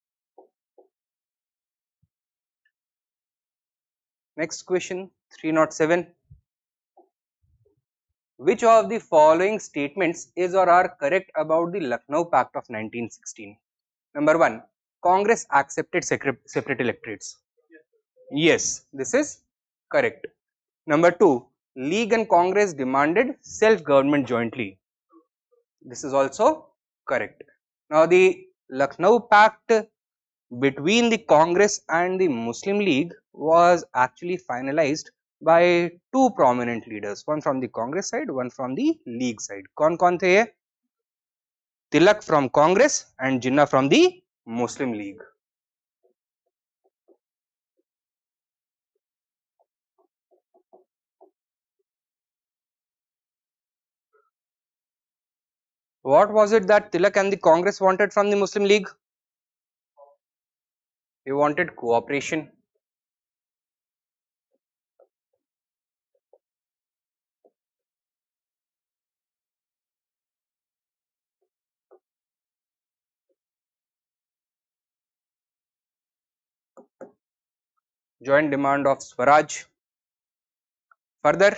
Next question 307. Which of the following statements is or are correct about the Lucknow Pact of 1916? Number 1. Congress accepted separate electorates. Yes, this is correct. Number 2. League and Congress demanded self-government jointly. This is also correct. Now the Lucknow Pact between the Congress and the Muslim League was actually finalized by two prominent leaders, one from the Congress side, one from the League side. कौन थे ये? Tilak from Congress and Jinnah from the Muslim League. What was it that Tilak and the Congress wanted from the Muslim League? They wanted cooperation. joint demand of Swaraj. Further,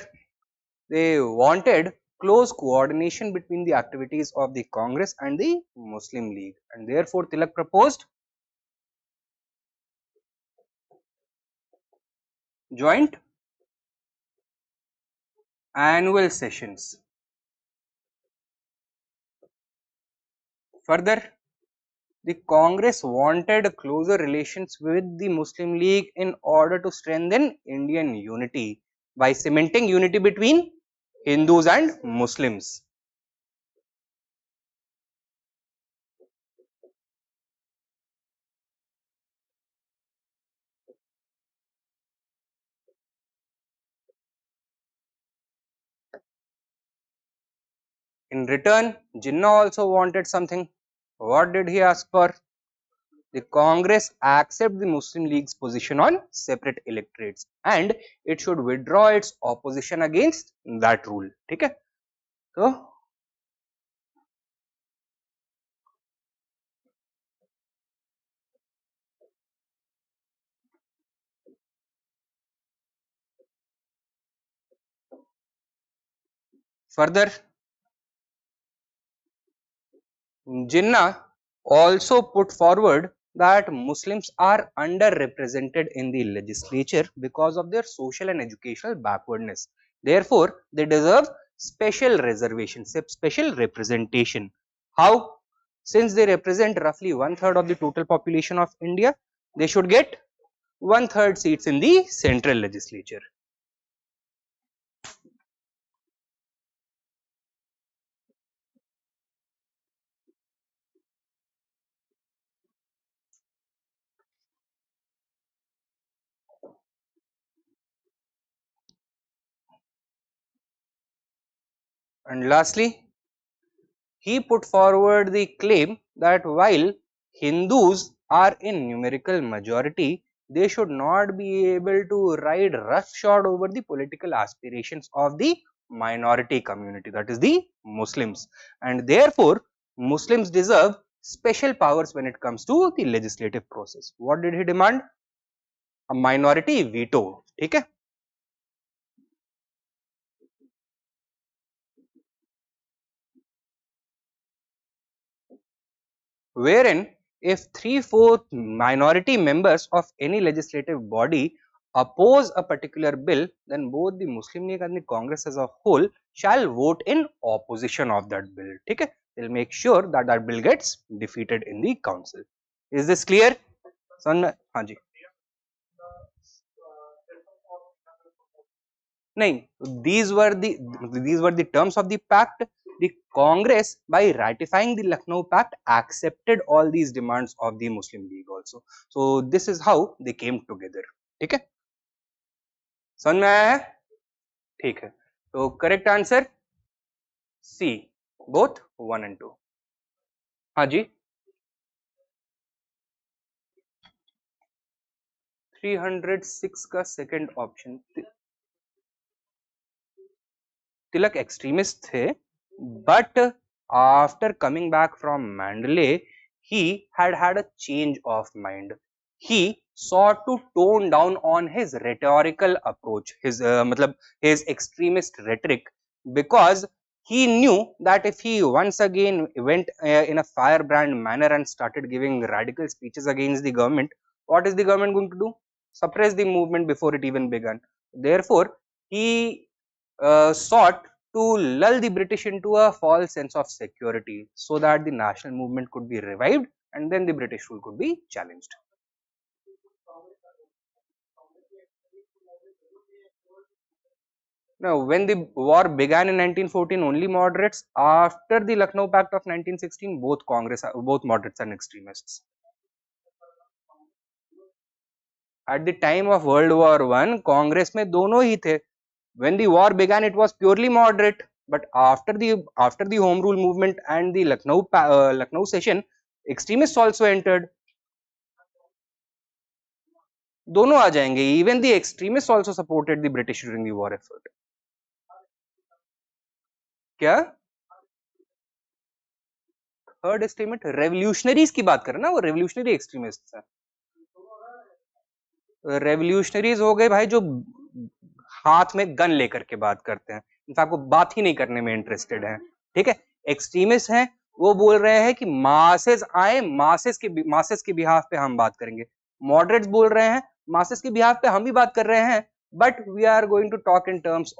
they wanted close coordination between the activities of the Congress and the Muslim League, and therefore Tilak proposed joint annual sessions. Further, the Congress wanted closer relations with the Muslim League in order to strengthen Indian unity by cementing unity between Hindus and Muslims. In return, Jinnah also wanted something. What did he ask for? The Congress accept the Muslim League's position on separate electorates and it should withdraw its opposition against that rule. Okay? So, further, Jinnah also put forward that Muslims are underrepresented in the legislature because of their social and educational backwardness. Therefore, they deserve special reservation, special representation. How? Since they represent roughly 1/3 of the total population of India, they should get 1/3 seats in the central legislature. And lastly, he put forward the claim that while Hindus are in numerical majority, they should not be able to ride roughshod over the political aspirations of the minority community, that is the Muslims, and therefore Muslims deserve special powers when it comes to the legislative process. What did he demand? A minority veto. Okay? Wherein if 3/4 minority members of any legislative body oppose a particular bill, then both the Muslim League and the Congress as a whole shall vote in opposition of that bill. Okay? They'll make sure that that bill gets defeated in the council. Is this clear? Hanji. नहीं, these were the terms of the pact. The Congress, by ratifying the Lucknow Pact, accepted all these demands of the Muslim League also. So this is how they came together. ठीक है? समझ में आया है? ठीक है. तो correct answer C, both 1 and 2. हाँ जी. 306 का second option. Tilak extremist थे, but after coming back from Mandalay, he had a change of mind. He sought to tone down on his rhetorical approach, his extremist rhetoric, because he knew that if he once again went in a firebrand manner and started giving radical speeches against the government, what is the government going to do? Suppress the movement before it even began. Therefore, he sought to lull the British into a false sense of security so that the national movement could be revived and then the British rule could be challenged. Now, when the war began in 1914, only moderates. After the Lucknow Pact of 1916, both moderates and extremists. At the time of World War I, Congress में दोनों ही थे. When the war began, it was purely moderate, but after the Home Rule movement and the Lucknow session, extremists also entered. दोनों आ जाएंगे. Even the extremists also supported the British during the war effort. क्या? Third estimate revolutionaries की बात कर रहे ना, वो revolutionary extremist है. रेवोल्यूशनरीज हो गए भाई जो हाथ में गन लेकर के बात करते हैं, इनफैक्ट आपको बात ही नहीं करने में इंटरेस्टेड है, ठीक है। एक्सट्रीमिस्ट हैं, वो बोल रहे हैं कि मासेस आए, मासेस के बिहाफ पे हम बात करेंगे। मॉडरेट्स बोल रहे हैं मासेस के बिहाफ पे हम भी बात कर रहे हैं, but we are going to talk in terms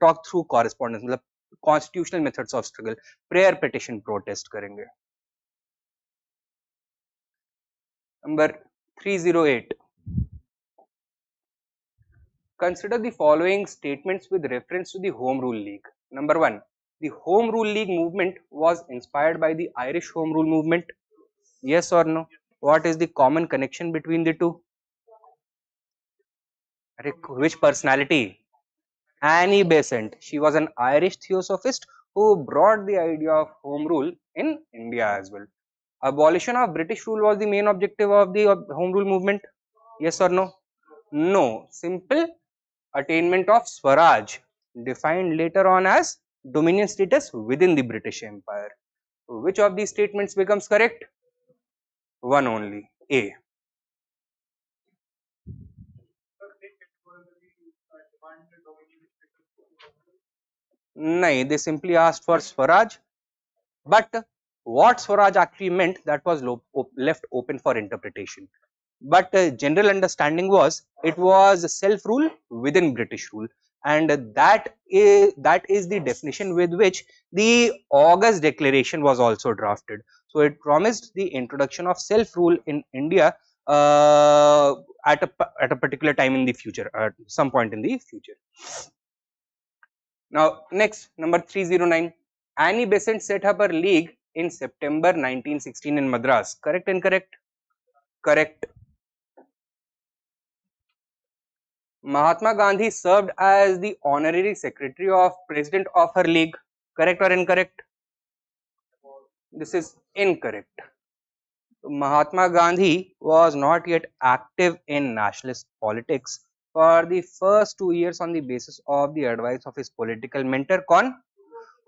talk through correspondence, मतलब constitutional methods of struggle, prayer petition protest करेंगे। Number 308, consider the following statements with reference to the Home Rule League. Number 1, the Home Rule League movement was inspired by the Irish Home Rule movement. Yes or no? What is the common connection between the two? Which personality? Annie Besant. She was an Irish theosophist who brought the idea of home rule in India as well. Abolition of British rule was the main objective of the home rule movement. Yes or no? No. Simple attainment of Swaraj, defined later on as dominion status within the British Empire. Which of these statements becomes correct? One only, A. No, they simply asked for Swaraj, but what Swaraj actually meant, that was left open for interpretation. But general understanding was it was self-rule within British rule, and that is the definition with which the August Declaration was also drafted. So it promised the introduction of self-rule in India at a particular time in the future, at some point in the future. Now next, number 309, Annie Besant set up her league in September 1916 in Madras. Correct? Incorrect? Correct. Mahatma Gandhi served as the honorary secretary of president of her league. Correct or incorrect? This is incorrect. Mahatma Gandhi was not yet active in nationalist politics for the first 2 years on the basis of the advice of his political mentor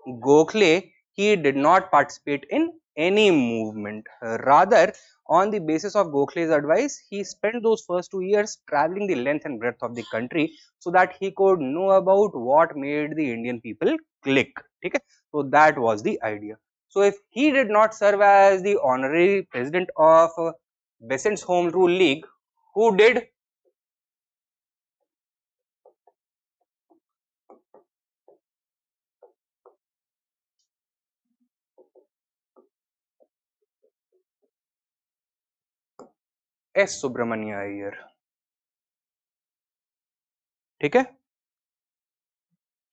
Gokhale. He did not participate in any movement. Rather, on the basis of Gokhale's advice, he spent those first 2 years traveling the length and breadth of the country so that he could know about what made the Indian people click. Okay? So that was the idea. So if he did not serve as the honorary president of Besant's Home Rule League, who did? S. Subramania Iyer. ठीक है?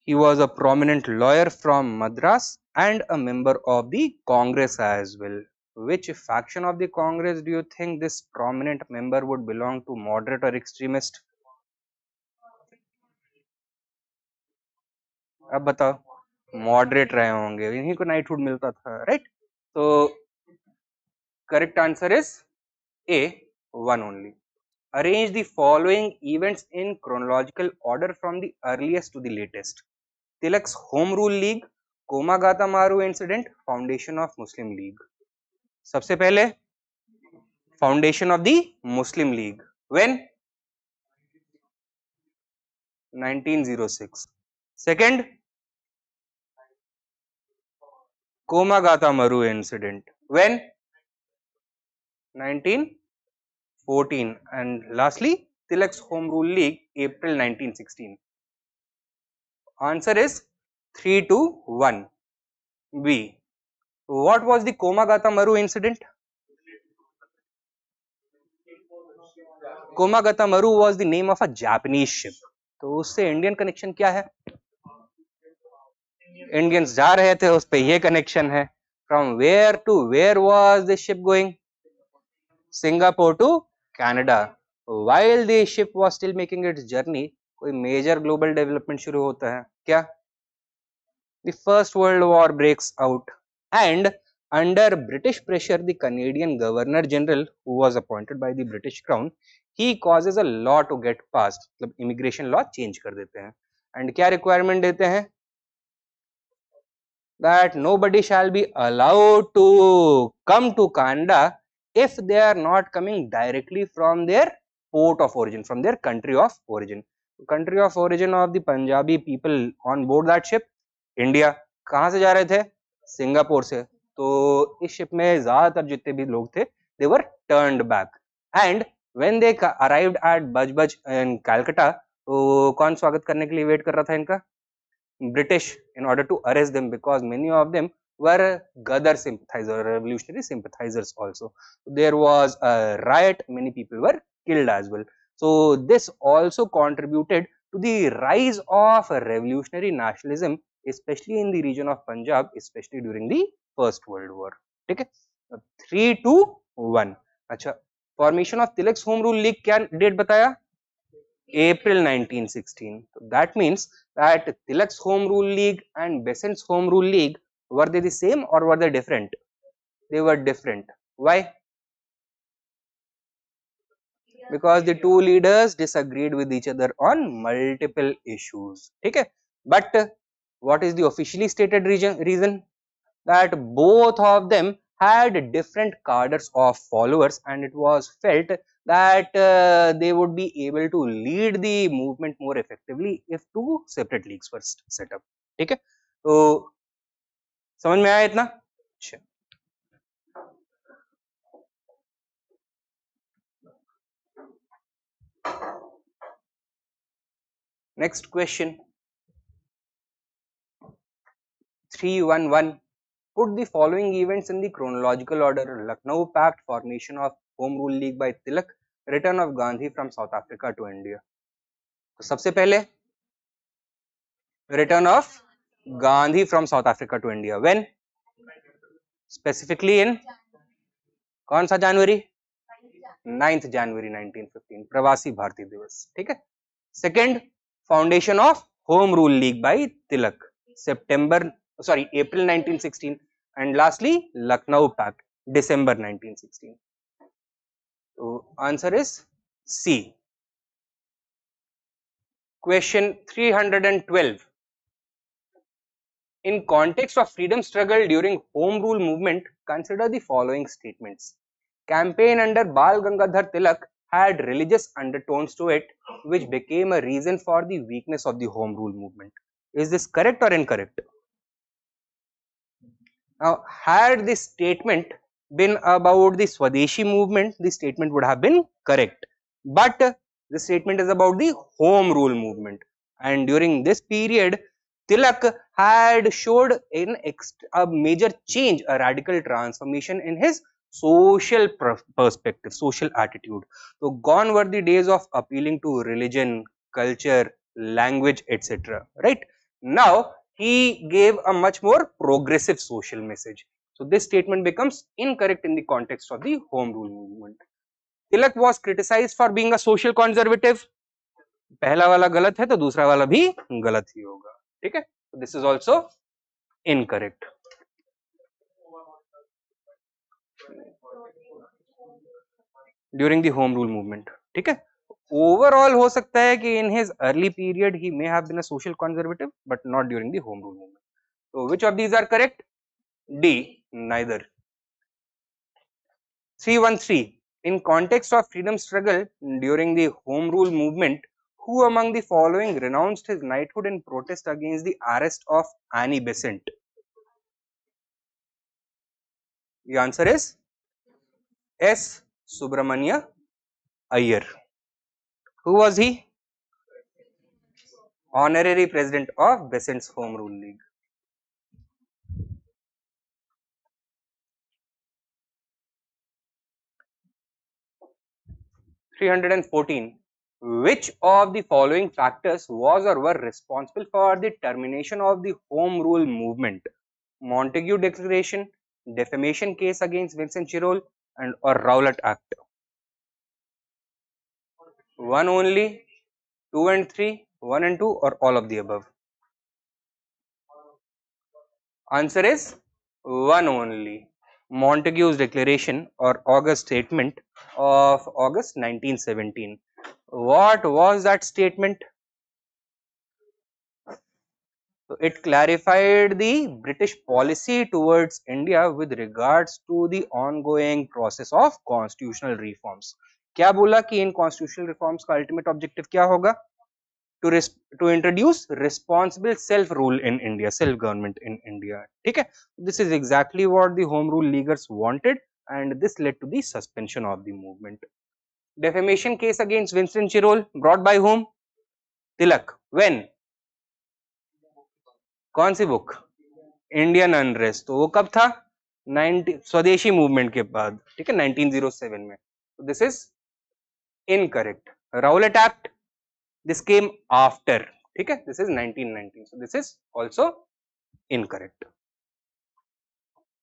He was a prominent lawyer from Madras and a member of the Congress as well. Which faction of the Congress do you think this prominent member would belong to, moderate or extremist? अब बताओ, moderate रहे होंगे, इन्हीं को knighthood मिलता था, right? तो correct answer is A, one only. Arrange the following events in chronological order from the earliest to the latest. Tilak's Home Rule League, Komagata Maru incident, foundation of Muslim League. सबसे पहले foundation of the Muslim League. When? 1906. Second, Komagata Maru incident. When? 1914. And lastly, Tilak's Home Rule League, April 1916. Answer is 3-1. B. What was the Komagata Maru incident? Komagata Maru was the name of a Japanese ship. तो उससे Indian connection क्या है? Indians जा रहे थे, उस पे ये कनेक्शन है. From where to where was the ship going? Singapore to Canada. While the ship was still making its journey, कोई मेजर ग्लोबल डेवलपमेंट शुरू होता है. क्या? The First World War breaks out, and under British pressure, the Canadian Governor General, who was appointed by the British Crown, he causes a law to get passed. मतलब immigration law change कर देते हैं. And क्या requirement देते हैं? That nobody shall be allowed to come to Canada if they are not coming directly from their port of origin, from their country of origin. Country of origin of the Punjabi people on board that ship, India. कहाँ से जा रहे थे? Singapore से. तो इस ship में ज्यादातर जितने भी लोग थे, they were turned back. And when they arrived at Bagh in Calcutta, तो कौन स्वागत करने के लिए वेट कर रहा था इनका? British, in order to arrest them, because many of them were Ghadar sympathizers, revolutionary sympathizers also. There was a riot, many people were killed as well. So this also contributed to the rise of revolutionary nationalism, especially in the region of Punjab, especially during the First World War. Okay, 3-1. अच्छा, formation of Tilak's Home Rule League क्या date बताया? April 1916. So that means that Tilak's Home Rule League and Besant's Home Rule League, were they the same or were they different? They were different. Why? Because the two leaders disagreed with each other on multiple issues. Okay? But what is the officially stated reason? That both of them had different cadres of followers, and it was felt that they would be able to lead the movement more effectively if two separate leagues were set up. ठीक है, तो समझ में आया इतना? अच्छा, next question. 3-1-1. Put the following events in the chronological order: Lucknow Pact, formation of Home Rule League by Tilak, return of Gandhi from South Africa to India. तो सबसे पहले return of Gandhi from South Africa to India. When? Specifically in कौन सा जनवरी? 9th January 1915, प्रवासी भारतीय दिवस. ठीक है. Second, foundation of Home Rule League by Tilak, April 1916. And lastly, Lucknow Pact, December 1916. So answer is C. Question 312. In context of freedom struggle during Home Rule movement, consider the following statements. Campaign under Bal Gangadhar Tilak had religious undertones to it, which became a reason for the weakness of the Home Rule movement. Is this correct or incorrect? Now, had this statement been about the Swadeshi movement, the statement would have been correct. But the statement is about the Home Rule movement, and during this period, Tilak had showed a major change, a radical transformation in his social perspective, social attitude. So gone were the days of appealing to religion, culture, language, etc. Right? Now he gave a much more progressive social message. So this statement becomes incorrect in the context of the Home Rule movement. Tilak was criticized for being a social conservative. पहला वाला गलत है तो दूसरा वाला भी गलत ही होगा. ठीक है, so this is also incorrect. During the Home Rule movement. ठीक है, overall हो सकता है कि in his early period he may have been a social conservative, but not during the Home Rule movement. So which of these are correct? D, neither. 313. In context of freedom struggle during the Home Rule movement, who among the following renounced his knighthood in protest against the arrest of Annie Besant? The answer is S. Subramania Iyer. Who was he? Honorary president of Besant's Home Rule League. (314). Which of the following factors was or were responsible for the termination of the Home Rule movement? Montague Declaration, defamation case against Vincent Chirol, and or Rowlatt Act? 1 only, 2 and 3, 1 and 2, or all of the above? Answer is 1 only. Montague's declaration or August statement of August 1917. What was that statement? So it clarified the British policy towards India with regards to the ongoing process of constitutional reforms. क्या बोला कि इन constitutional reforms का ultimate objective क्या होगा? To introduce responsible self rule in India, self government in India, ठीक है. This is exactly what the home rule leaguers wanted and this led to the suspension of the movement. Defamation case against Winston Churchill brought by whom? Tilak. When? कौन सी book? Indian unrest. तो वो कब था? स्वदेशी movement के बाद, ठीक है, 1907 में. This is incorrect. Rowlatt act, this came after, ठीक है, this is 1919. So this is also incorrect.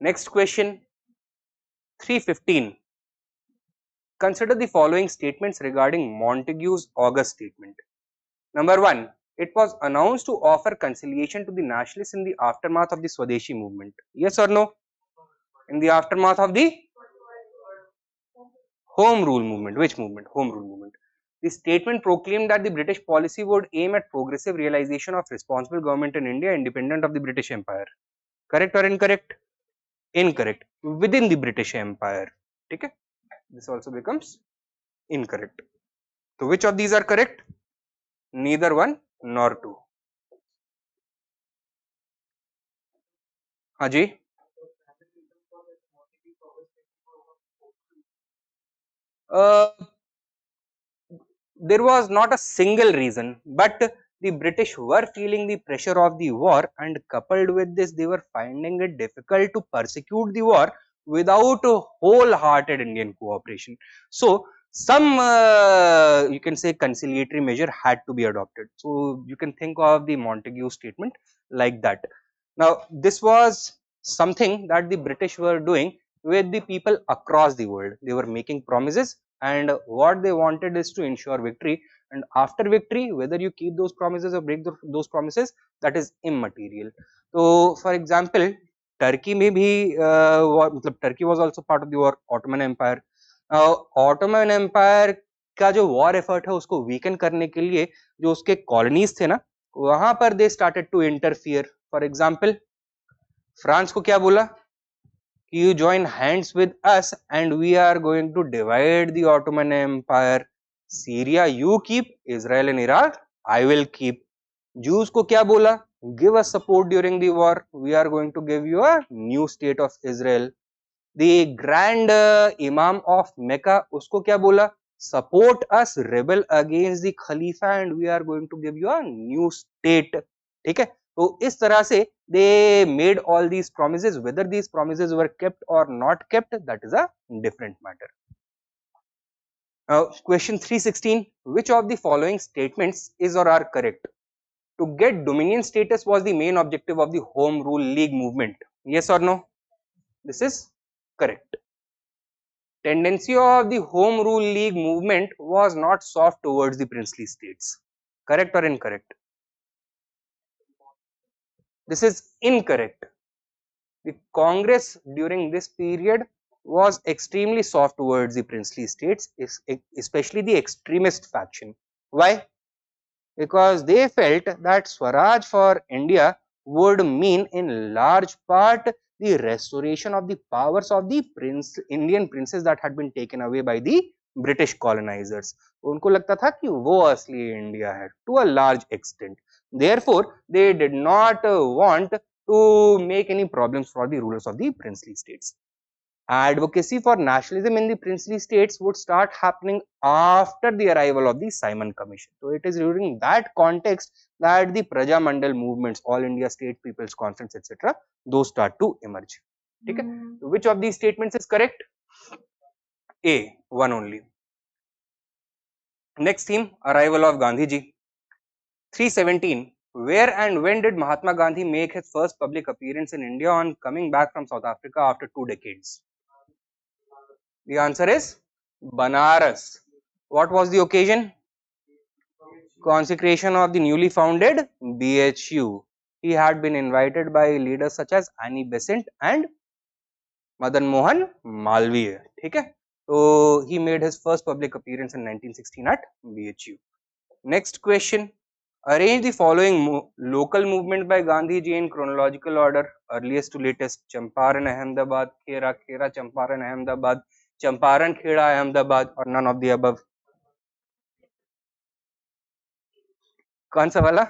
Next question 315. Consider the following statements regarding Montague's August statement. Number 1. It was announced to offer conciliation to the nationalists in the aftermath of the Swadeshi movement. Yes or no? In the aftermath of the Home Rule movement. Which movement? Home Rule movement. The statement proclaimed that the British policy would aim at progressive realization of responsible government in India independent of the British Empire. Correct or incorrect? Incorrect. Within the British Empire. Okay? This also becomes incorrect. So which of these are correct? Neither one nor two. Haji. There was not a single reason, but the British were feeling the pressure of the war, and coupled with this, they were finding it difficult to persecute the war without a wholehearted Indian cooperation. So some you can say conciliatory measure had to be adopted. So you can think of the Montague statement like that. Now this was something that the British were doing with the people across the world. They were making promises, and what they wanted is to ensure victory, and after victory, whether you keep those promises or break those promises, that is immaterial. So for example, Turkey में भी मतलब Turkey was also part of the Ottoman Empire. Ottoman Empire का जो war effort है उसको weaken करने के लिए जो उसके colonies थे ना, वहां पर they started to interfere. For example, France को क्या बोला? You join hands with us and we are going to divide the Ottoman Empire. Syria you keep, Israel and Iraq I will keep. Jews को क्या बोला? Give us support during the war. We are going to give you a new state of Israel. The grand Imam of Mecca उसको क्या बोला? Support us, rebel against the Khalifa and we are going to give you a new state. ठीक है? तो इस तरह से they made all these promises. Whether these promises were kept or not kept, that is a different matter. Question 316. Which of the following statements is or are correct? To get dominion status was the main objective of the Home Rule League movement. Yes or no? This is correct. Tendency of the Home Rule League movement was not soft towards the princely states. Correct or incorrect? This is incorrect. The Congress during this period was extremely soft towards the princely states, especially the extremist faction. Why? Because they felt that Swaraj for India would mean in large part the restoration of the powers of the Indian princes that had been taken away by the British colonizers. उनको लगता था कि वो असली India है to a large extent. Therefore, they did not want to make any problems for the rulers of the princely states. Advocacy for nationalism in the princely states would start happening after the arrival of the Simon Commission. So it is during that context that the Praja Mandal movements, All India State People's Conference, etc., those start to emerge. Okay? So which of these statements is correct? A, one only. Next theme, arrival of Gandhiji. 317. Where and when did Mahatma Gandhi make his first public appearance in India on coming back from South Africa after 2 decades? The answer is Banaras. What was the occasion? Consecration of the newly founded BHU. He had been invited by leaders such as Annie Besant and Madan Mohan Malviya. Okay? So he made his first public appearance in 1916 at BHU. Next question. Arrange the following local movement by Gandhiji in chronological order, earliest to latest. Champaran, Ahmedabad, Khera, Champaran, Ahmedabad, Champaran, Kheda, Ahmedabad और none of the above? कौन सा वाला?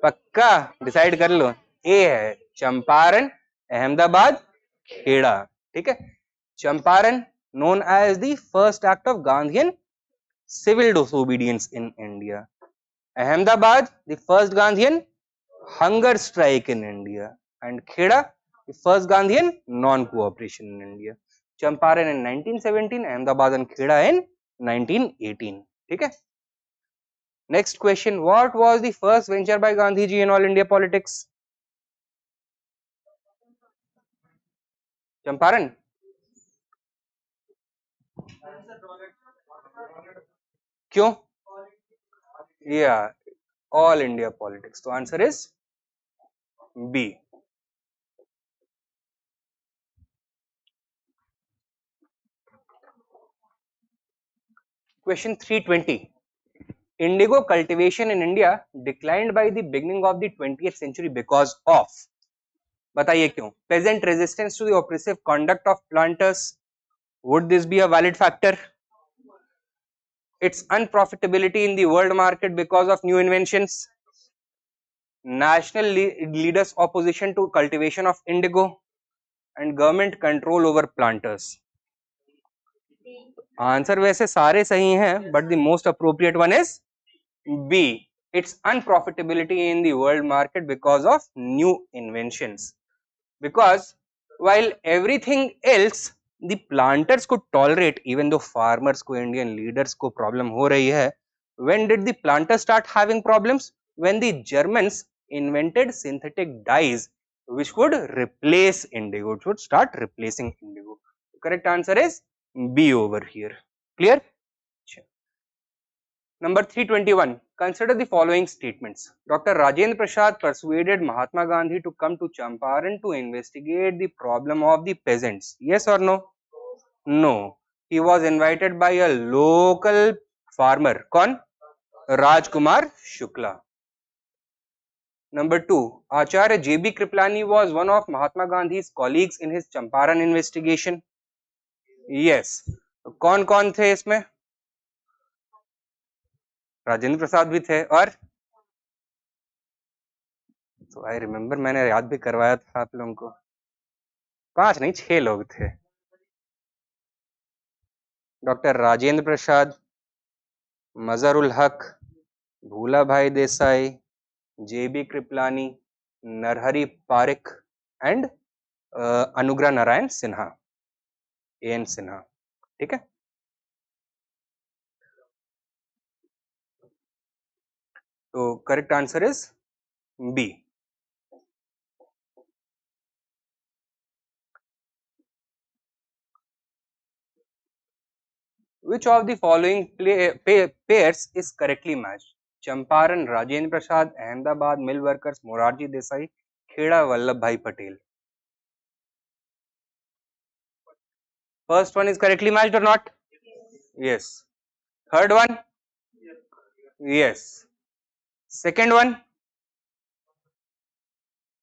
पक्का decide कर लो, ए है चंपारण, अहमदाबाद, खेड़ा। ठीक है, Champaran known as the first act of Gandhian civil disobedience in India. Ahmedabad, the first Gandhian hunger strike in India, and Kheda, the first Gandhian non-cooperation in India. Champaran in 1917, Ahmedabad and Kheda in 1918. ठीक है. Next question: what was the first venture by Gandhi ji in all India politics? Champaran. क्यों? Yeah, all India politics. So answer is B. Question 320. Indigo cultivation in India declined by the beginning of the 20th century because of, बताइए क्यों? Peasant resistance to the oppressive conduct of planters. Would this be a valid factor? Its unprofitability in the world market because of new inventions. National leaders opposition to cultivation of indigo, and government control over planters. Answer वैसे सारे सही हैं, but the most appropriate one is B. Its unprofitability in the world market because of new inventions. Because while everything else the planters could tolerate, even though farmers को, Indian leaders को problem हो रही है, when did the planters start having problems? When the Germans invented synthetic dyes which would replace indigo, it would start replacing indigo. Correct answer is B over here. Clear? Number 321. Consider the following statements. Dr. Rajendra Prasad persuaded Mahatma Gandhi to come to Champaran to investigate the problem of the peasants. Yes or no? No. He was invited by a local farmer. कौन? Rajkumar Shukla. Number 2. Acharya J.B. Kriplani was one of Mahatma Gandhi's colleagues in his Champaran investigation. Yes. कौन कौन थे इसमें? राजेंद्र प्रसाद भी थे, और तो I remember मैंने याद भी करवाया था आप लोगों को. 5 नहीं 6 लोग थे. Doctor Rajendra Prasad, Mazharul Haq, Bhula Bhai Desai, JB Kripalani, Narhari Parikh and Anugrah Narayan Sinha, N Sinha. ठीक है, तो correct answer is B. Which of the following pairs is correctly matched? Champaran, Rajendra Prasad, Ahmedabad, mill workers, Morarji Desai, Kheda, Vallabhbhai Patel. First one is correctly matched or not? Yes. Third one? Yes. Second one?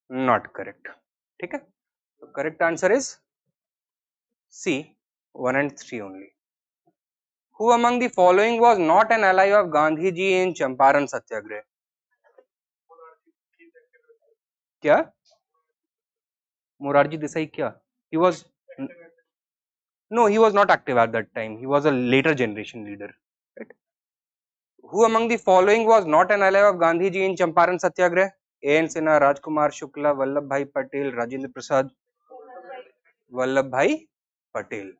Not correct. ठीक है, तो correct answer is C, 1 and 3 only. Who among the following was not an ally of Gandhi ji in Champaran Satyagrah? क्या? Morarji Desai क्या? He was no, he was not active at that time. He was a later generation leader. Right? Who among the following was not an ally of Gandhi ji in Champaran Satyagrah? A.N. Sinha, Rajkumar Shukla, Vallabhbhai Patel, Rajendra Prasad, Vallabhbhai Patel.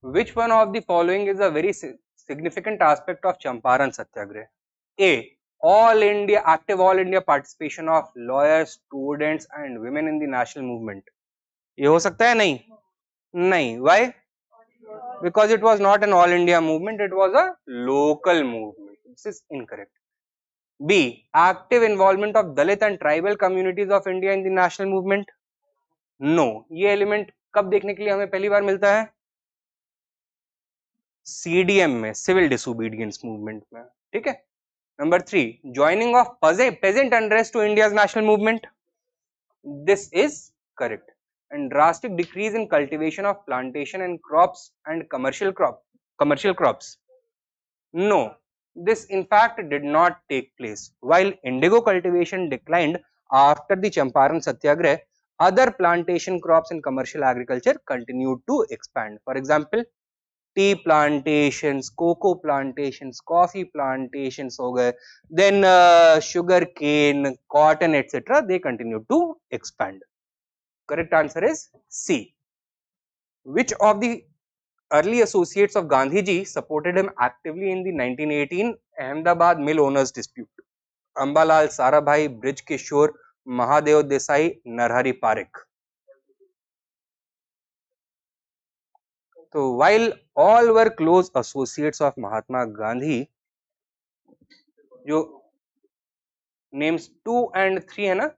Which one of the following is a very significant aspect of Champaran Satyagrah? A. Active all India participation of lawyers, students and women in the national movement. ये हो सकता है? नहीं. नहीं. Why? Because it was not an all India movement, it was a local movement. This is incorrect. B. Active involvement of Dalit and tribal communities of India in the national movement. No. ये element कब देखने के लिए हमें पहली बार मिलता है? CDM में, सिविल डिसोबीडियंस मूवमेंट में, ठीक है। Number 3, joining of peasant unrest to India's national movement. This is correct. And drastic decrease in cultivation of plantation and crops and commercial crops. No, this in fact did not take place. While indigo cultivation declined after the Champaran Satyagraha, other plantation crops and commercial agriculture continued to expand. For example, tea plantations, cocoa plantations, coffee plantations हो गए, then sugar cane, cotton, etc. they continued to expand. Correct answer is C. Which of the early associates of Gandhiji supported him actively in the 1918 Ahmedabad mill owners dispute? Ambalal Sarabhai, Brij Kishore, Mahadev Desai, Narhari Parekh. So while all were close associates of Mahatma Gandhi, जो names 2 and 3 है ना,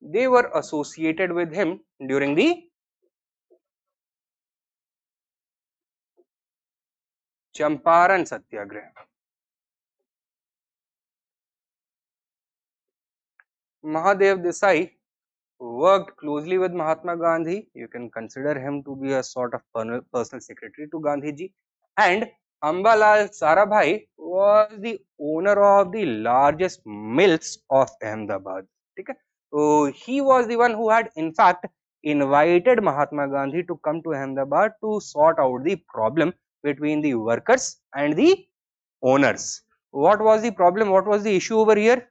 they were associated with him during the Champaran Satyagraha. Mahadev Desai worked closely with Mahatma Gandhi. You can consider him to be a sort of personal secretary to Gandhiji. And Ambalal Sarabhai was the owner of the largest mills of Ahmedabad. Okay? So he was the one who had in fact invited Mahatma Gandhi to come to Ahmedabad to sort out the problem between the workers and the owners. What was the problem? What was the issue over here?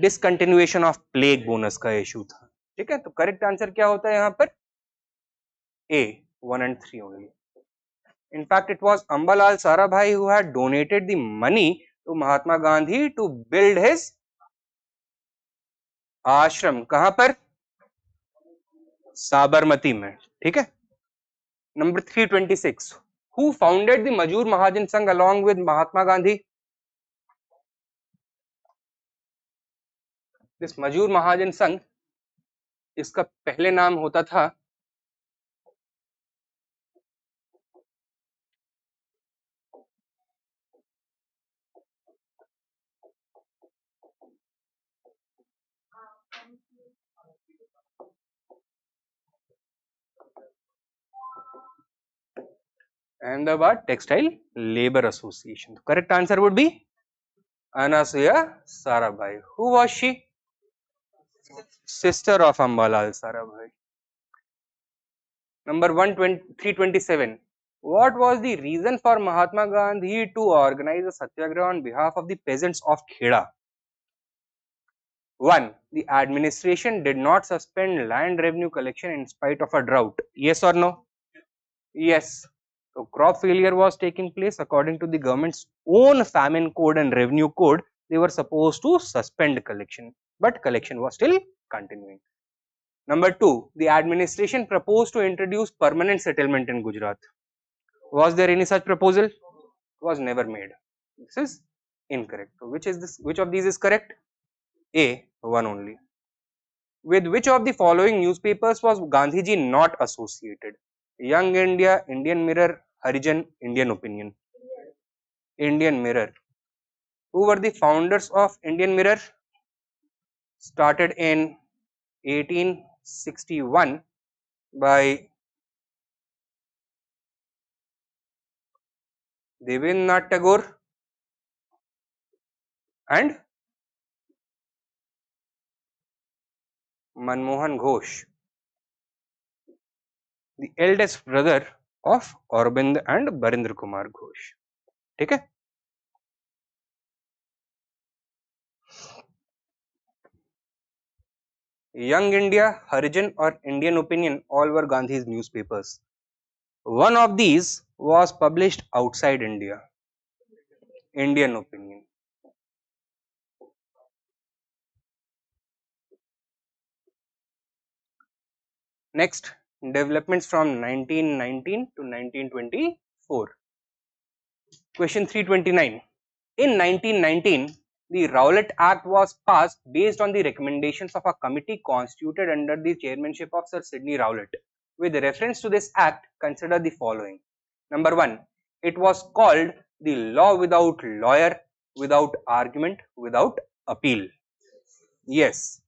Discontinuation of plague bonus का issue था, ठीक है। तो correct answer क्या होता है यहाँ पर? ए, 1 and 3 only. In fact, it was Ambalal Sarabhai who had donated the money to Mahatma Gandhi to build his आश्रम. कहां पर? साबरमती में, ठीक है। Number 326. Who founded the Majur Mahajan Sangh along with Mahatma Gandhi? This Majur Mahajan Sangh, इसका पहले नाम होता था Ahmedabad Textile Labor Association. The correct answer would be Anasuya Sarabhai. Who was she? Sister of Ambalal Sarabhai. Number 327. What was the reason for Mahatma Gandhi to organize a satyagraha on behalf of the peasants of Kheda? 1. The administration did not suspend land revenue collection in spite of a drought. Yes or no? Yes. So crop failure was taking place. According to the government's own famine code and revenue code, they were supposed to suspend collection, but collection was still continuing. Number 2, the administration proposed to introduce permanent settlement in Gujarat. Was there any such proposal? Was never made. This is incorrect. So which of these is correct? A, 1 only. With which of the following newspapers was Gandhiji not associated? Young India, Indian Mirror, Harijan, Indian Opinion. Indian Mirror. Who were the founders of Indian Mirror? Started in 1861 by Devendranath Tagore and Manmohan Ghosh, the eldest brother of Aurobindo and Barindra Kumar Ghosh. ठीक है। Young India, Harijan or Indian Opinion, all were Gandhi's newspapers. One of these was published outside India. Indian Opinion. Next, developments from 1919 to 1924. Question 329. In 1919, the Rowlatt Act was passed based on the recommendations of a committee constituted under the chairmanship of Sir Sidney Rowlatt. With reference to this act, consider the following. Number 1, it was called the law without lawyer, without argument, without appeal. Yes,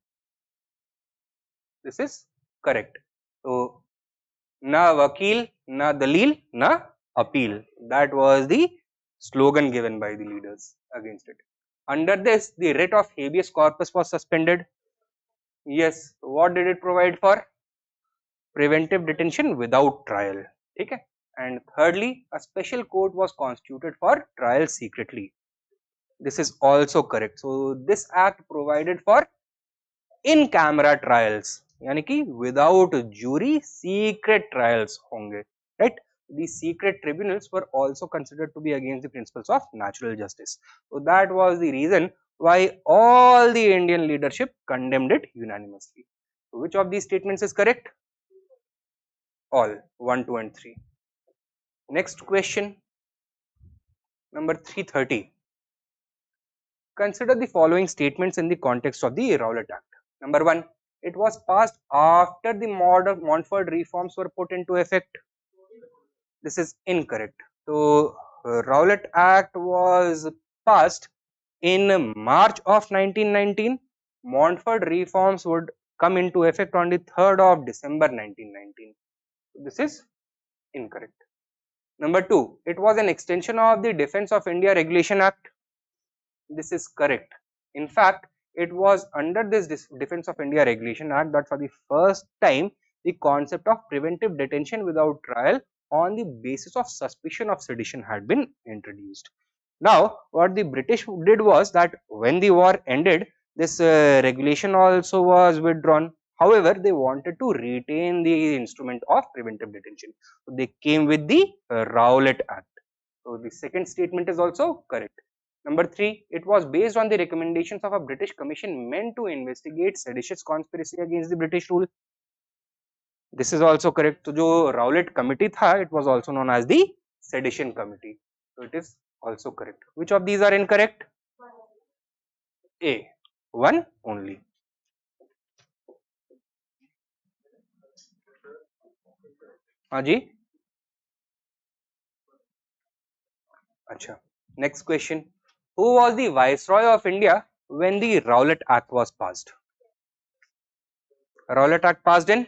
this is correct. So, na vakil, na dalil, na appeal. That was the slogan given by the leaders against it. Under this, the writ of habeas corpus was suspended. Yes, what did it provide for? Preventive detention without trial. Okay. And thirdly, a special court was constituted for trial secretly. This is also correct. So this act provided for in camera trials, यानी कि without jury secret trials होंगे, right? These secret tribunals were also considered to be against the principles of natural justice. So that was the reason why all the Indian leadership condemned it unanimously. So which of these statements is correct? All 1, 2 and 3. Next question, number 330. Consider the following statements in the context of the Rowlatt Act. Number 1, it was passed after the Montfort reforms were put into effect. This is incorrect. So Rowlatt Act was passed in March of 1919. Montfort reforms would come into effect on the 3rd of December 1919. This is incorrect. Number 2, it was an extension of the Defence of India Regulation Act. This is correct. In fact, it was under this Defence of India Regulation Act that for the first time the concept of preventive detention without trial on the basis of suspicion of sedition had been introduced. Now, what the British did was that when the war ended, this regulation also was withdrawn. However, they wanted to retain the instrument of preventive detention. So they came with the Rowlatt Act. So the second statement is also correct. Number 3, it was based on the recommendations of a British commission meant to investigate seditious conspiracy against the British rule. This is also correct. So, जो Rowlatt Committee था, it was also known as the Sedition Committee. So, it is also correct. Which of these are incorrect? A, 1 only. हाँ जी. अच्छा. Next question. Who was the Viceroy of India when the Rowlatt Act was passed? Rowlatt Act passed in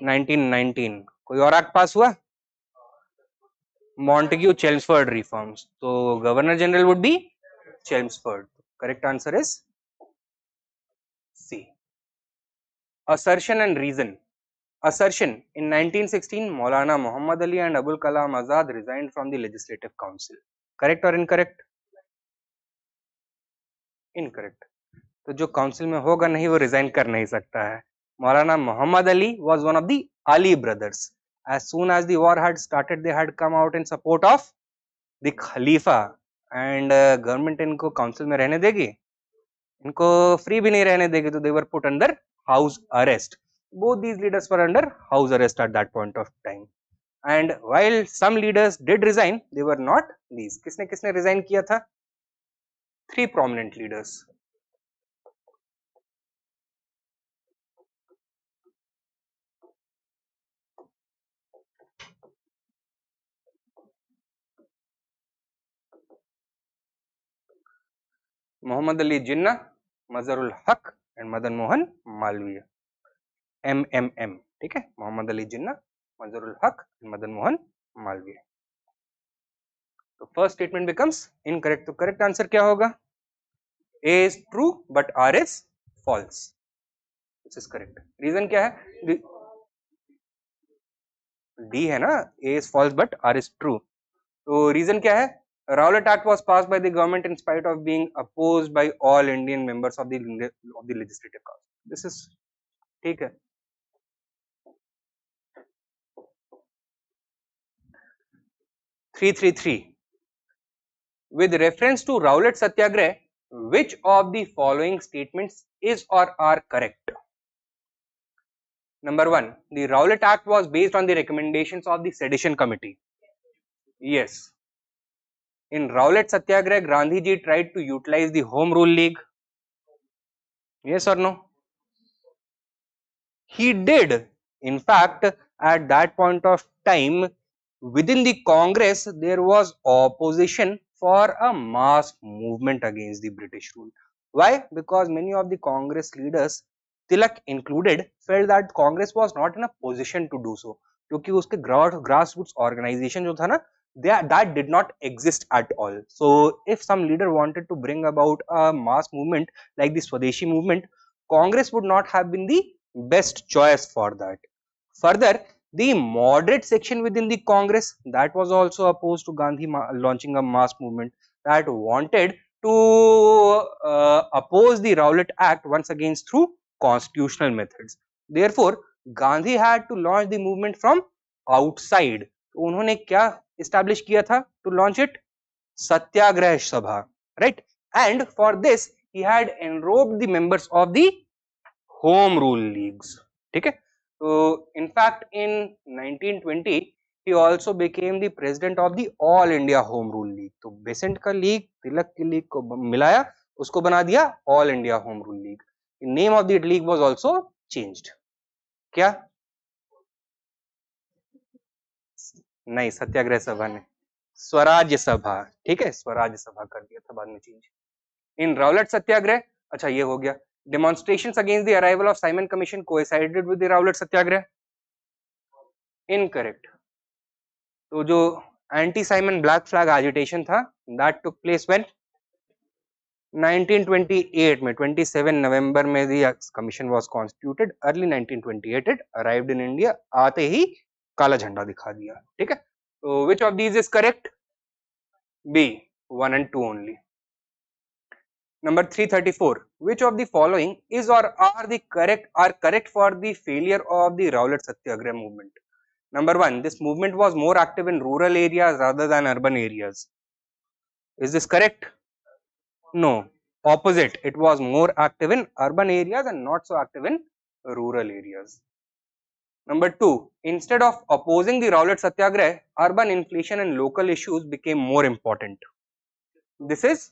1919. कोई और act पास हुआ? Montagu Chelmsford reforms. So Governor General would be Chelmsford. Correct answer is C. Assertion and reason. Assertion. In 1916, Maulana Muhammad Ali and Abul Kalam Azad resigned from the Legislative Council. Correct or incorrect? Incorrect. तो जो council में होगा नहीं वो resign कर नहीं सकता है. Maulana Muhammad Ali was one of the Ali brothers. As soon as the war had started, they had come out in support of the Khalifa, and government इनको काउंसिल में रहने देगी, इनको फ्री भी नहीं रहने देगी, तो they were put under house arrest. Both these leaders were under house arrest at that point of time. And while some leaders did resign, they were not these. किसने किसने resign किया था? 3 prominent leaders. Muhammad Ali Jinnah, Mazharul Haq and Madan Mohan Malviya. MMM. ठीक है, Muhammad Ali Jinnah, Mazharul Haq and Madan Mohan Malviya. So first statement becomes incorrect. तो correct answer क्या होगा? A is true but R is false. This is correct. Reason क्या है? D है ना, A is false but R is true. तो reason क्या है? Rowlatt Act was passed by the government in spite of being opposed by all Indian members of the legislative council. This is ठीक है. (333) With reference to Rowlatt Satyagrah, which of the following statements is or are correct? Number 1, the Rowlatt Act was based on the recommendations of the Sedition Committee. Yes. In Rowlatt Satyagrah, Gandhi ji tried to utilize the Home Rule League. Yes or no? He did. In fact, at that point of time, within the Congress there was opposition for a mass movement against the British rule. Why? Because many of the Congress leaders, Tilak included, felt that Congress was not in a position to do so, क्योंकि उसके grassroots organization जो था ना, that did not exist at all. So if some leader wanted to bring about a mass movement like the Swadeshi movement, Congress would not have been the best choice for that. Further, the moderate section within the Congress, that was also opposed to Gandhi launching a mass movement, that wanted to oppose the Rowlatt Act once again through constitutional methods. Therefore, Gandhi had to launch the movement from outside. तो उन्होंने क्या establish किया था to launch it? Satyagrah Sabha, right? And for this he had enrobed the members of the Home Rule Leagues. Okay? So in fact in 1920 he also became the president of the All India Home Rule League. तो Besant का league तिलक की league को मिलाया, उसको बना दिया All India Home Rule League. The name of the league was also changed. क्या? नहीं, सत्याग्रह सभा ने स्वराज्य सभा, ठीक है, स्वराज्य सभा कर दिया था बाद में चेंज. इन रावलट सत्याग्रह, अच्छा ये हो गया. Demonstrations against the arrival of Simon Commission coincided with the Rowlatt Satyagrah. Incorrect. तो जो anti Simon black flag agitation था, that took place when 1928 में 27 नवंबर में the commission was constituted. Early 1928 it arrived in India. आते ही काला झंडा दिखा दिया, ठीक है. तो which of these is correct? B, 1 and 2 only. Number 334. Which of the following is or are correct for the failure of the Rowlatt Satyagrah movement? Number 1. This movement was more active in rural areas rather than urban areas. Is this correct? No. Opposite. It was more active in urban areas and not so active in rural areas. Number 2. Instead of opposing the Rowlatt Satyagrah, urban inflation and local issues became more important. This is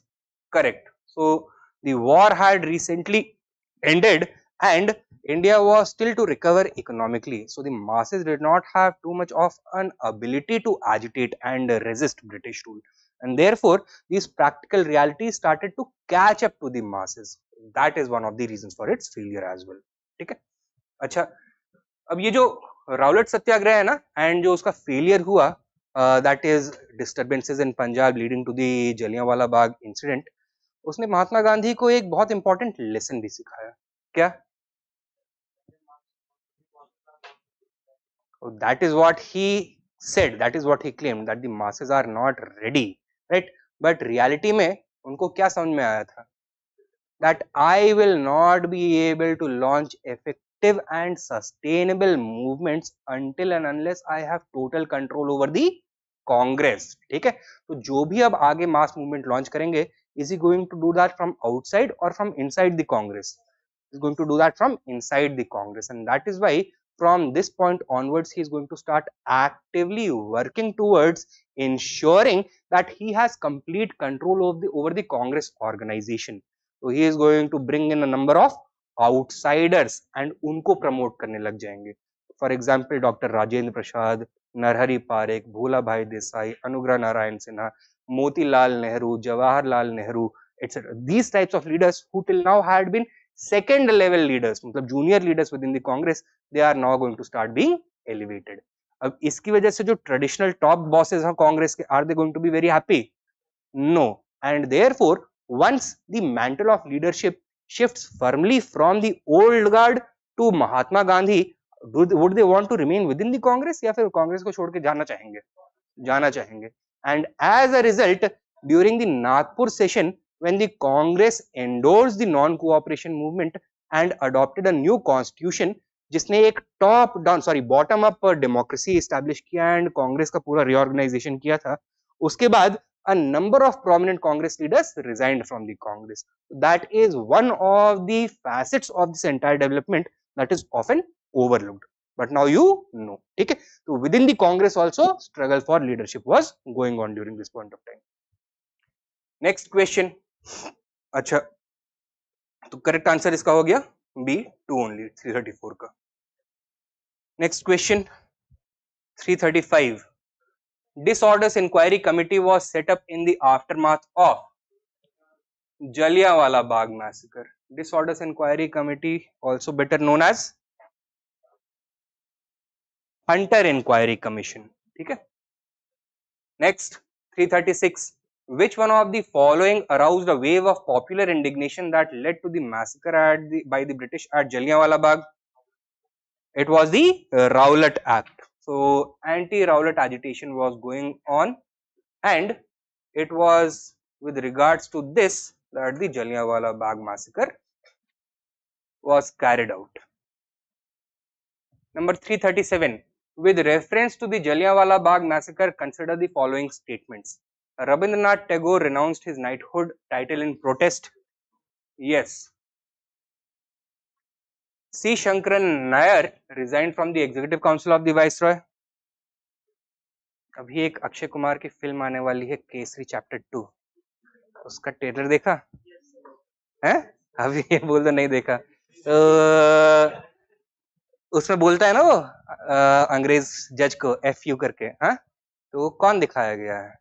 correct. So the war had recently ended and India was still to recover economically. So the masses did not have too much of an ability to agitate and resist British rule. And therefore, these practical realities started to catch up to the masses. That is one of the reasons for its failure as well. ठीक है? अच्छा, अब ये जो रावलट सत्याग्रह है ना, and जो उसका फेलियर हुआ, that is disturbances in Punjab leading to the Jallianwala Bagh incident, उसने महात्मा गांधी को एक बहुत इंपॉर्टेंट लेसन भी सिखाया. क्या? That is what he said, that is what he claimed, that the masses are not ready, right? But reality में उनको क्या समझ में आया था? That I will not be able to launch effective and sustainable movements until and unless I have total control over the Congress. ठीक है? तो जो भी अब आगे मास मूवमेंट लॉन्च करेंगे, is he going to do that from outside or from inside the Congress? He is going to do that from inside the Congress, and that is why from this point onwards he is going to start actively working towards ensuring that he has complete control over the Congress organization. So he is going to bring in a number of outsiders and उनको promote करने लग जाएंगे. For example, Dr. Rajendra Prasad, Narhari Parikh, Bhula Bhai Desai, Anugrah Narayan Sinha, Motilal Nehru, Jawaharlal Nehru, etc. These types of leaders who till now had been second level leaders, मतलब junior leaders within the Congress, they are now going to start being elevated. अब इसकी वजह से जो traditional top bosses हैं Congress के, are they going to be very happy? No. And therefore, once the mantle of leadership shifts firmly from the old guard to Mahatma Gandhi, would they want to remain within the Congress या फिर Congress को छोड़ के जाना चाहेंगे? जाना चाहेंगे. And as a result, during the Nagpur session, when the Congress endorsed the non-cooperation movement and adopted a new constitution, जिसने एक bottom up democracy establish किया and Congress का पूरा reorganization किया था, उसके बाद a number of prominent Congress leaders resigned from the Congress. That is one of the facets of this entire development that is often overlooked. But now you know. Okay? So within the Congress also struggle for leadership was going on during this point of time. Next question. अच्छा, तो correct answer इसका हो गया B, 2 only, 334 का. Next question, 335. disorders inquiry committee was set up in the aftermath of Jallianwala Bagh massacre. Disorders inquiry committee, also better known as Hunter Inquiry Commission. ठीक है. Next, 336. Which one of the following aroused a wave of popular indignation that led to the massacre by the British at Jallianwala Bagh? It was the Rowlatt Act. So, anti-Rowlatt agitation was going on, and it was with regards to this that the Jallianwala Bagh massacre was carried out. Number 337. With reference to the Jallianwala Bagh massacre, consider the following statements. Rabindranath Tagore renounced his knighthood title in protest. Yes. C. Shankaran Nair resigned from the Executive Council of the Viceroy. अभी एक अक्षय कुमार की film आने वाली है Kesari chapter 2, उसका trailer देखा है? अभी ये बोल दो नहीं देखा. तो उसमें बोलता है ना वो अंग्रेज जज को FU करके, हाँ, तो कौन दिखाया गया है?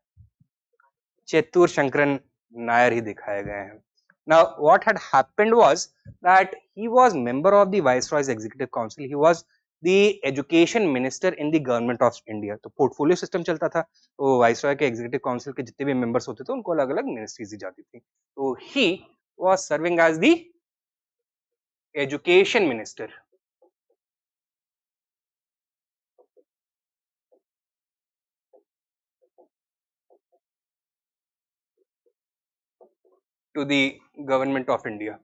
चेतुर शंकरन नायर ही दिखाए गए हैं. Now what had happened was that he was member of the Viceroy's Executive Council. He was the education minister in the government of India. तो पोर्टफोलियो सिस्टम चलता था, तो वाइसरॉय के एग्जीक्यूटिव काउंसिल के जितने भी मेंबर्स होते थे उनको अलग अलग मिनिस्ट्रीज दी जाती थी. तो he was serving as the education minister. To the government of India,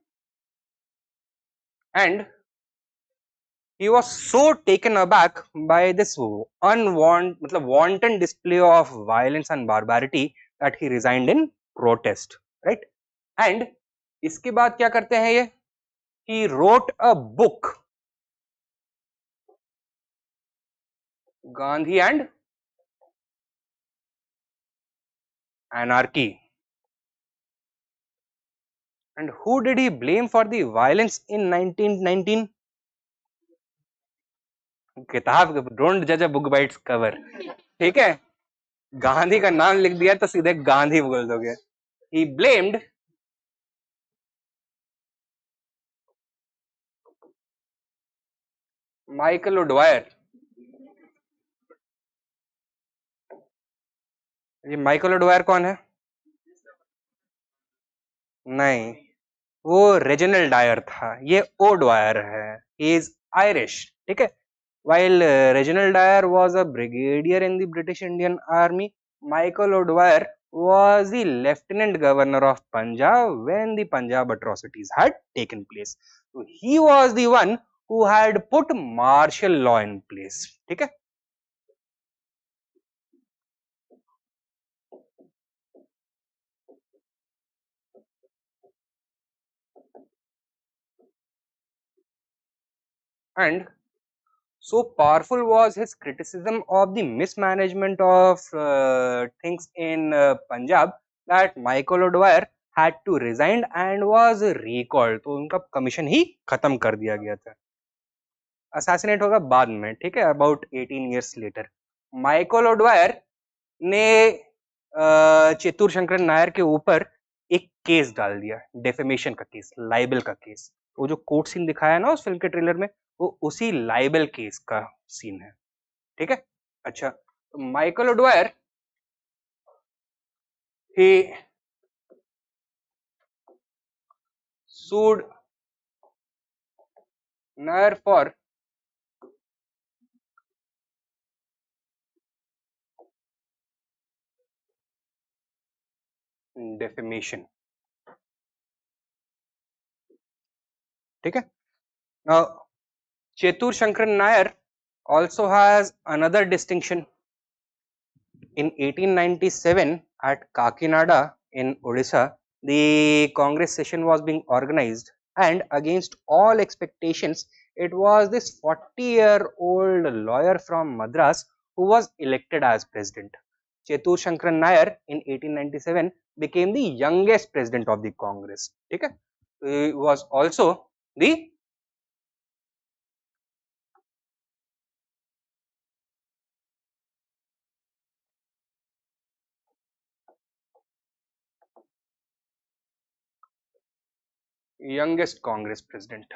and he was so taken aback by this wanton display of violence and barbarity that he resigned in protest, right? And इसके बाद क्या करते हैं ये? He wrote a book, Gandhi and Anarchy. And who did he blame for the violence in 1919? किताब, don't जज a book by its cover, ठीक है? गांधी का नाम लिख दिया तो सीधे गांधी बोल दोगे. He blamed Michael O'Dwyer. ये माइकल ओडवायर कौन है? नहीं, वो रेजिनल डायर था, ये ओडवायर है. ही इज आयरिश, ठीक है? While Reginald Dyer was a brigadier in the British Indian Army, Michael O'Dwyer was the Lieutenant Governor of Punjab when the Punjab atrocities had taken place. So he was the one who had put martial law in place. ठीक है? And so powerful was his criticism of the mismanagement of things in Punjab that Michael O'Dwyer had to resign and was recalled. तो उनका commission ही खत्म कर दिया गया था. Assassinate होगा बाद में, ठीक है, about 18 years later. Michael O'Dwyer ने चेतुर शंकर नायर के ऊपर एक केस डाल दिया, डेफेमेशन का केस, लाइबल का केस. वो जो कोर्ट सीन दिखाया ना उस फिल्म के ट्रेलर में, वो उसी लाइबल केस का सीन है, ठीक है? अच्छा, तो Michael O'Dwyer he sued Nair for defamation. ठीक है? Now Chetur Shankaran Nair also has another distinction. In 1897 at Kakinada in Odisha, the Congress session was being organized, and against all expectations, it was this 40-year-old lawyer from Madras who was elected as president. Chetur Shankaran Nair in 1897 became the youngest president of the Congress. ठीक है? He was also the youngest Congress president.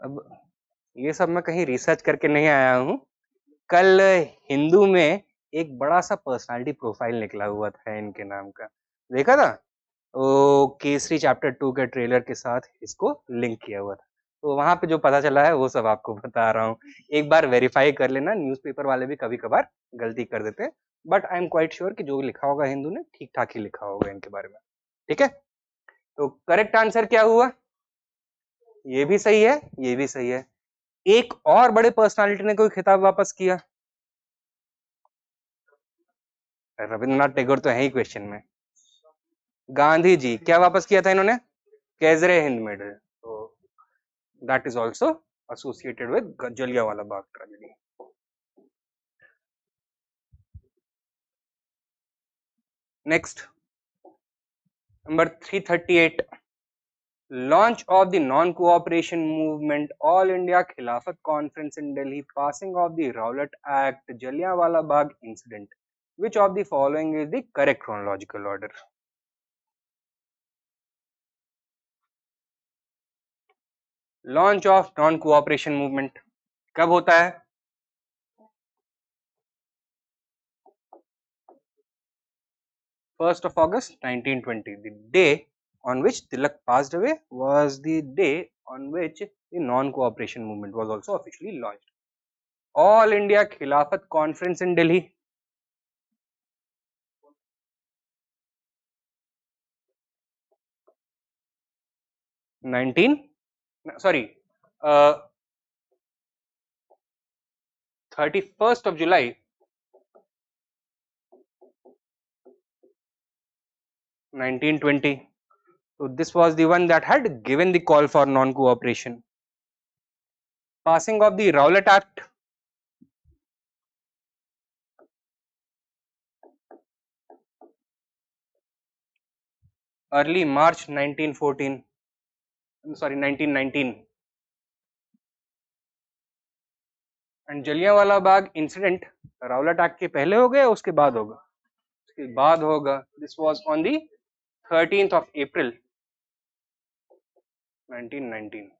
अब ये सब मैं कहीं research करके नहीं आया हूँ, कल हिंदू में एक बड़ा सा पर्सनालिटी प्रोफाइल निकला हुआ था इनके नाम का, देखा था? वो केसरी चैप्टर 2 के ट्रेलर के साथ इसको लिंक किया हुआ था, तो वहां पे जो पता चला है वो सब आपको बता रहा हूँ। एक बार वेरीफाई कर लेना, न्यूज़पेपर वाले भी कभी कभार गलती कर देते हैं, but I am quite sure कि जो लिखा होगा हिंदू ने ठीक ठाक ही लिखा होगा इनके बारे में। ठीक है, तो करेक्ट आंसर क्या हुआ? ये भी सही है, ये भी सही है। एक और बड़े पर्सनालिटी ने कोई खिताब वापस किया, रविंद्रनाथ टैगोर तो है ही क्वेश्चन में। गांधी जी, क्या वापस किया था इन्होंने? केजरे हिंद मेडल, तो that is also associated with Jallianwala Bagh tragedy. Next, number 338, launch of the non-cooperation movement, all India Khilafat Conference in Delhi, passing of the Rowlatt Act, Jallianwala Bagh incident. Which of the following is the correct chronological order? Launch of non-cooperation movement कब होता है? First of August 1920. The day on which Tilak passed away was the day on which the non-cooperation movement was also officially launched. All India Khilafat Conference in Delhi. 31st of July 1920. So this was the one that had given the call for non-cooperation. Passing of the Rowlatt Act. Early March 1914. Sorry, 1919. And Jallianwala Bagh incident Rowlatt act के पहले होगा या उसके बाद होगा? उसके बाद होगा. This was on the 13th of April 1919.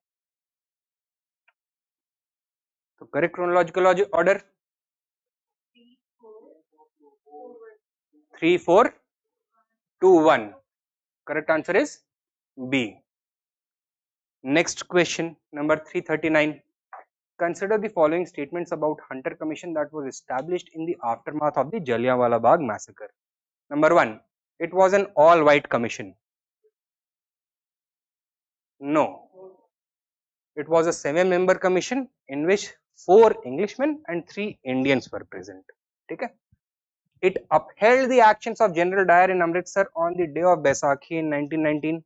So correct chronological order 3, 4, 2, 1. Correct answer is B. Next question, number 339. Consider the following statements about Hunter Commission that was established in the aftermath of the Jallianwala Bagh massacre. Number 1, it was an all-white commission. No, it was a 7-member commission in which 4 Englishmen and 3 Indians were present. Okay? It upheld the actions of General Dyer in Amritsar on the day of Baisakhi in 1919.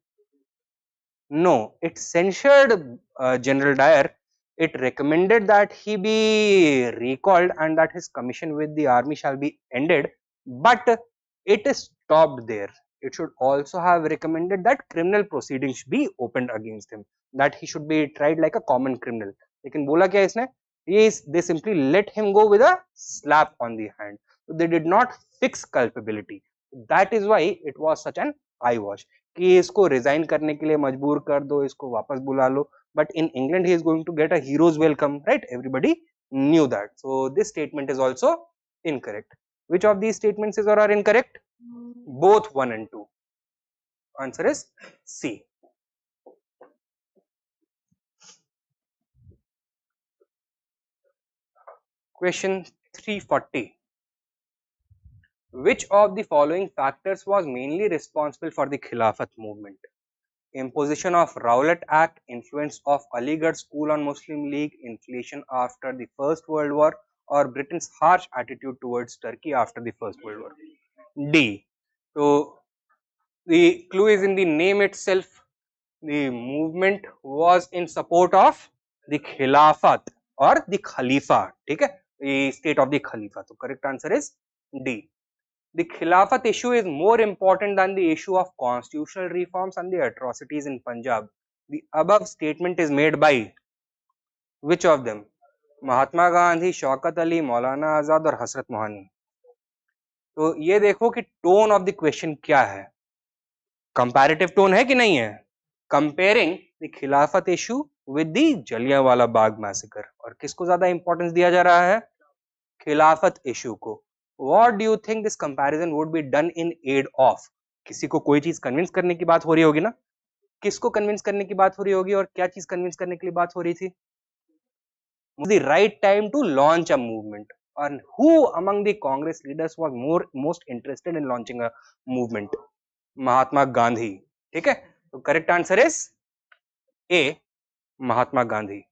No, it censured General Dyer. It recommended that he be recalled and that his commission with the army shall be ended, but it is stopped there. It should also have recommended that criminal proceedings be opened against him, that he should be tried like a common criminal. लेकिन बोला क्या इसने? They simply let him go with a slap on the hand. So they did not fix culpability. That is why it was such an eye wash. कि इसको resign करने के लिए मजबूर कर दो, इसको वापस बुला लो, but in England he is going to get a hero's welcome, right? Everybody knew that. So this statement is also incorrect. Which of these statements is or are incorrect? Both 1 and 2. Answer is C. Question 340. Which of the following factors was mainly responsible for the Khilafat movement? Imposition of Rowlatt Act, influence of Aligarh School on Muslim League, inflation after the First World War, or Britain's harsh attitude towards Turkey after the First World War? D. So the clue is in the name itself. The movement was in support of the Khilafat or the Khalifa. Okay? The state of the Khalifa. So correct answer is D. The Khilafat issue is more important than the issue of constitutional reforms and the atrocities in Punjab. The above statement is made by which of them? Mahatma Gandhi, Shaukat Ali, Maulana Azad or Hasrat Mohani? तो ये देखो कि tone of the question क्या है, comparative tone है कि नहीं है, कंपेयरिंग द खिलाफत issue with the Jallianwala Bagh massacre, और किसको ज्यादा इंपॉर्टेंस दिया जा रहा है, खिलाफत इशू को। What do you think this comparison would be done in aid of, किसी को कोई चीज कन्विंस करने की बात हो रही होगी ना, किसको कन्विंस करने की बात हो रही होगी और क्या चीज कन्विंस करने के लिए बात हो रही थी, the right time to launch a movement, and who among the Congress leaders was most interested in launching a movement, Mahatma Gandhi. ठीक है, तो correct answer is A, Mahatma Gandhi.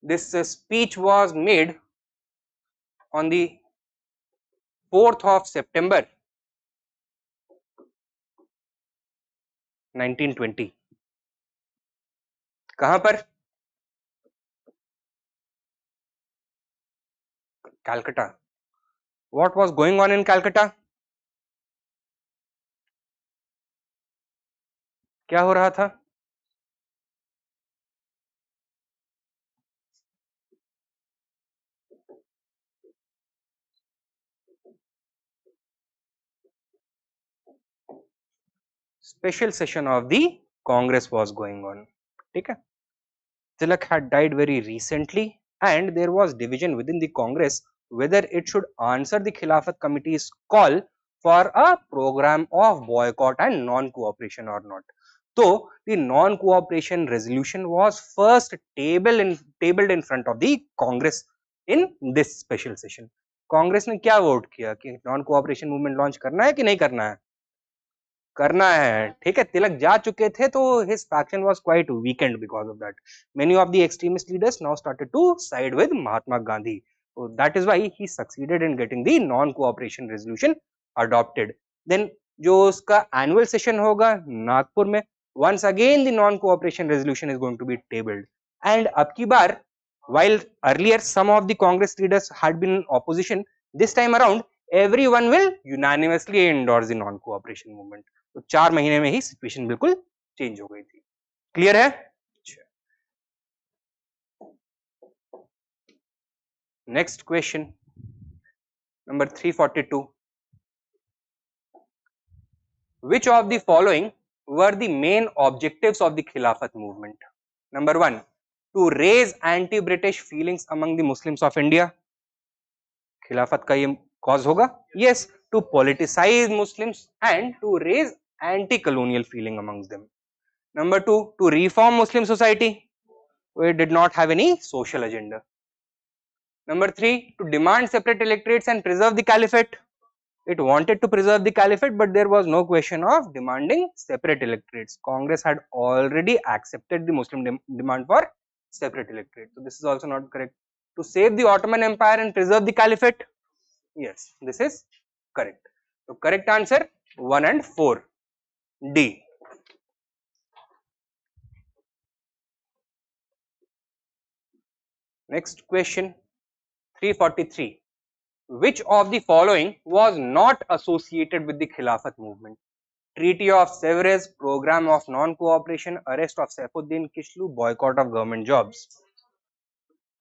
This speech was made on the 4th of September 1920। कहां पर, Calcutta. What was going on in Calcutta, क्या हो रहा था, special session of the Congress was going on। ठीक है, Tilak had died very recently and there was division within the Congress whether it should answer the Khilafat Committee's call for a program of boycott and non-cooperation or not. So the non-cooperation resolution was first tabled in front of the Congress in this special session। Congress ने क्या vote किया कि non cooperation movement launch करना है कि नहीं करना है, करना है। ठीक है, तिलक जा चुके थे तो his faction was quite weakened because of that। Many of the extremist leaders now started to side with Mahatma Gandhi, so that is why he succeeded in getting the non-cooperation resolution adopted। Then जो उसका annual session होगा नागपुर में, once again the non-cooperation resolution is going to be tabled, and अब की बार while earlier some of the Congress leaders had been in opposition, this time around everyone will unanimously endorse the non-cooperation movement। तो 4 महीने में ही situation बिल्कुल change हो गई थी। Clear है, next question number 342। Which of the following were the main objectives of the Khilafat movement? Number 1, to raise anti-British feelings among the Muslims of India। खिलाफत का ये कॉज होगा, yes, to politicize Muslims and to raise anti-colonial feeling amongst them। Number 2, to reform Muslim society, it did not have any social agenda। Number 3, to demand separate electorates and preserve the caliphate, it wanted to preserve the caliphate but there was no question of demanding separate electorates, Congress had already accepted the Muslim demand for separate electorate, so this is also not correct। To save the Ottoman Empire and preserve the caliphate, yes, this is correct। So correct answer 1 and 4, D। Next question 343, which of the following was not associated with the Khilafat movement? Treaty of Sevres, program of non-cooperation, arrest of Saifuddin Kishlu, boycott of government jobs।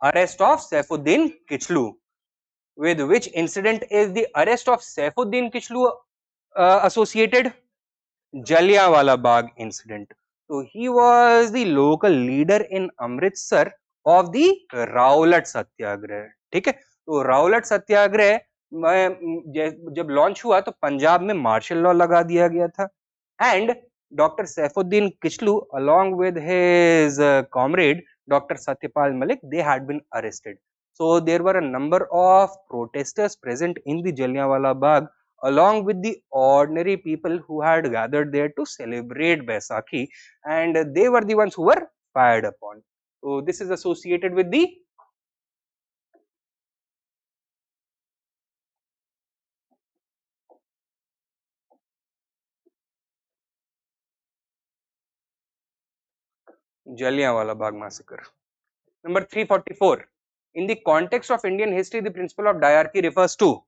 Arrest of Saifuddin Kishlu, with which incident is the arrest of Saifuddin Kishlu associated? Jallianwala Bagh incident। So he was the local leader in Amritsar of the रावलट सत्याग्रह। ठीक है, तो रावलट सत्याग्रह जब launch हुआ तो पंजाब में martial law लगा दिया गया था, and doctor Saifuddin Kitchlew along with his comrade Dr. Satyapal Malik, they had been arrested। So there were a number of protesters present in the Jallianwala Bagh along with the ordinary people who had gathered there to celebrate Baisakhi, and they were the ones who were fired upon। So this is associated with the Jallianwala Bagh massacre। Number 344, in the context of Indian history, the principle of diarchy refers to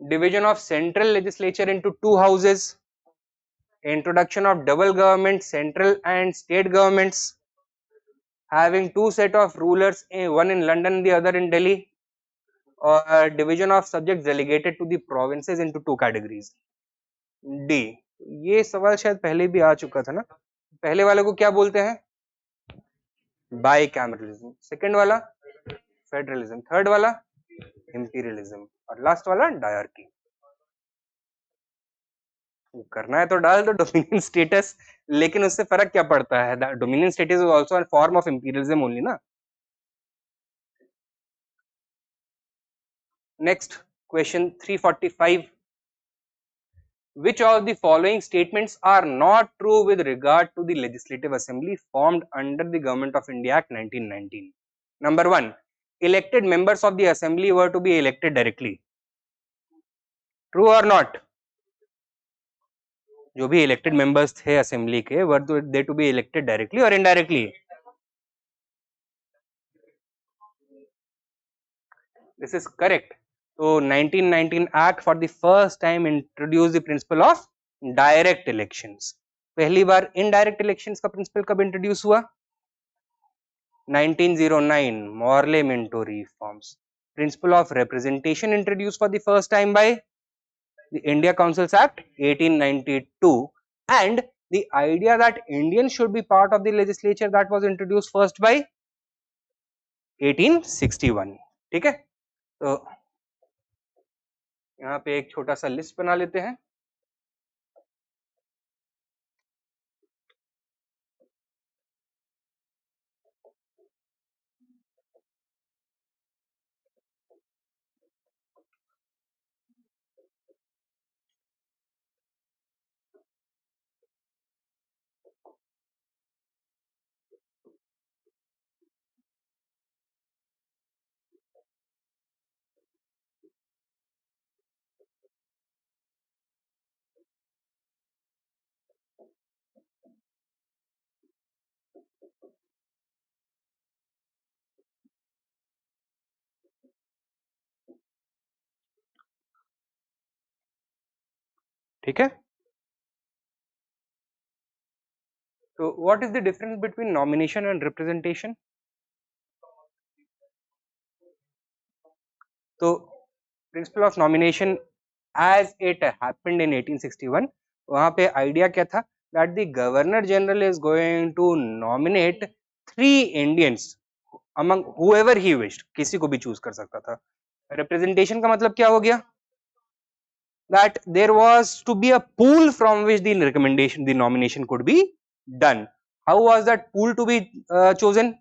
division of central legislature into 2 houses, introduction of double government, central and state governments, having 2 set of rulers, one in London, the other in Delhi, or division of subjects delegated to the provinces into two categories? D. ये सवाल शायद पहले भी आ चुका था ना, पहले वाले को क्या बोलते हैं? बाइकैमरलिज्म, सेकंड वाला फेडरलिज्म, थर्ड वाला इंपीरियलिज्म और लास्ट वाला डायर्की। करना है तो डाल दो डोमिनियन स्टेटस, लेकिन उससे फर्क क्या पड़ता है? Dominion status is also a form of imperialism only ना। Next question 345, which of the following statements are not true with regard to the Legislative Assembly formed under the Government of India Act 1919? Number 1, elected members of the assembly were to be elected directly. True or not? जो भी elected members थे assembly के, were they to be elected directly or indirectly? This is correct. So 1919 Act for the first time introduced the principle of direct elections. पहली बार indirect elections का principle कब introduce हुआ? 1909 Morley-Minto reforms. Principle of representation introduced for the first time by the India Councils Act 1892, and the idea that Indians should be part of the legislature, that was introduced first by 1861. ठीक है, तो यहाँ पे एक छोटा सा list बना लेते हैं। ठीक है, तो what is the difference between nomination and representation? तो principle of nomination as it happened in 1861, वहां पे आइडिया क्या था? That the governor general is going to nominate 3 Indians among whoever he wished, किसी को भी चूज कर सकता था। रिप्रेजेंटेशन का मतलब क्या हो गया? that there was to be a pool from which the recommendation, the nomination could be done. How was that pool to be chosen?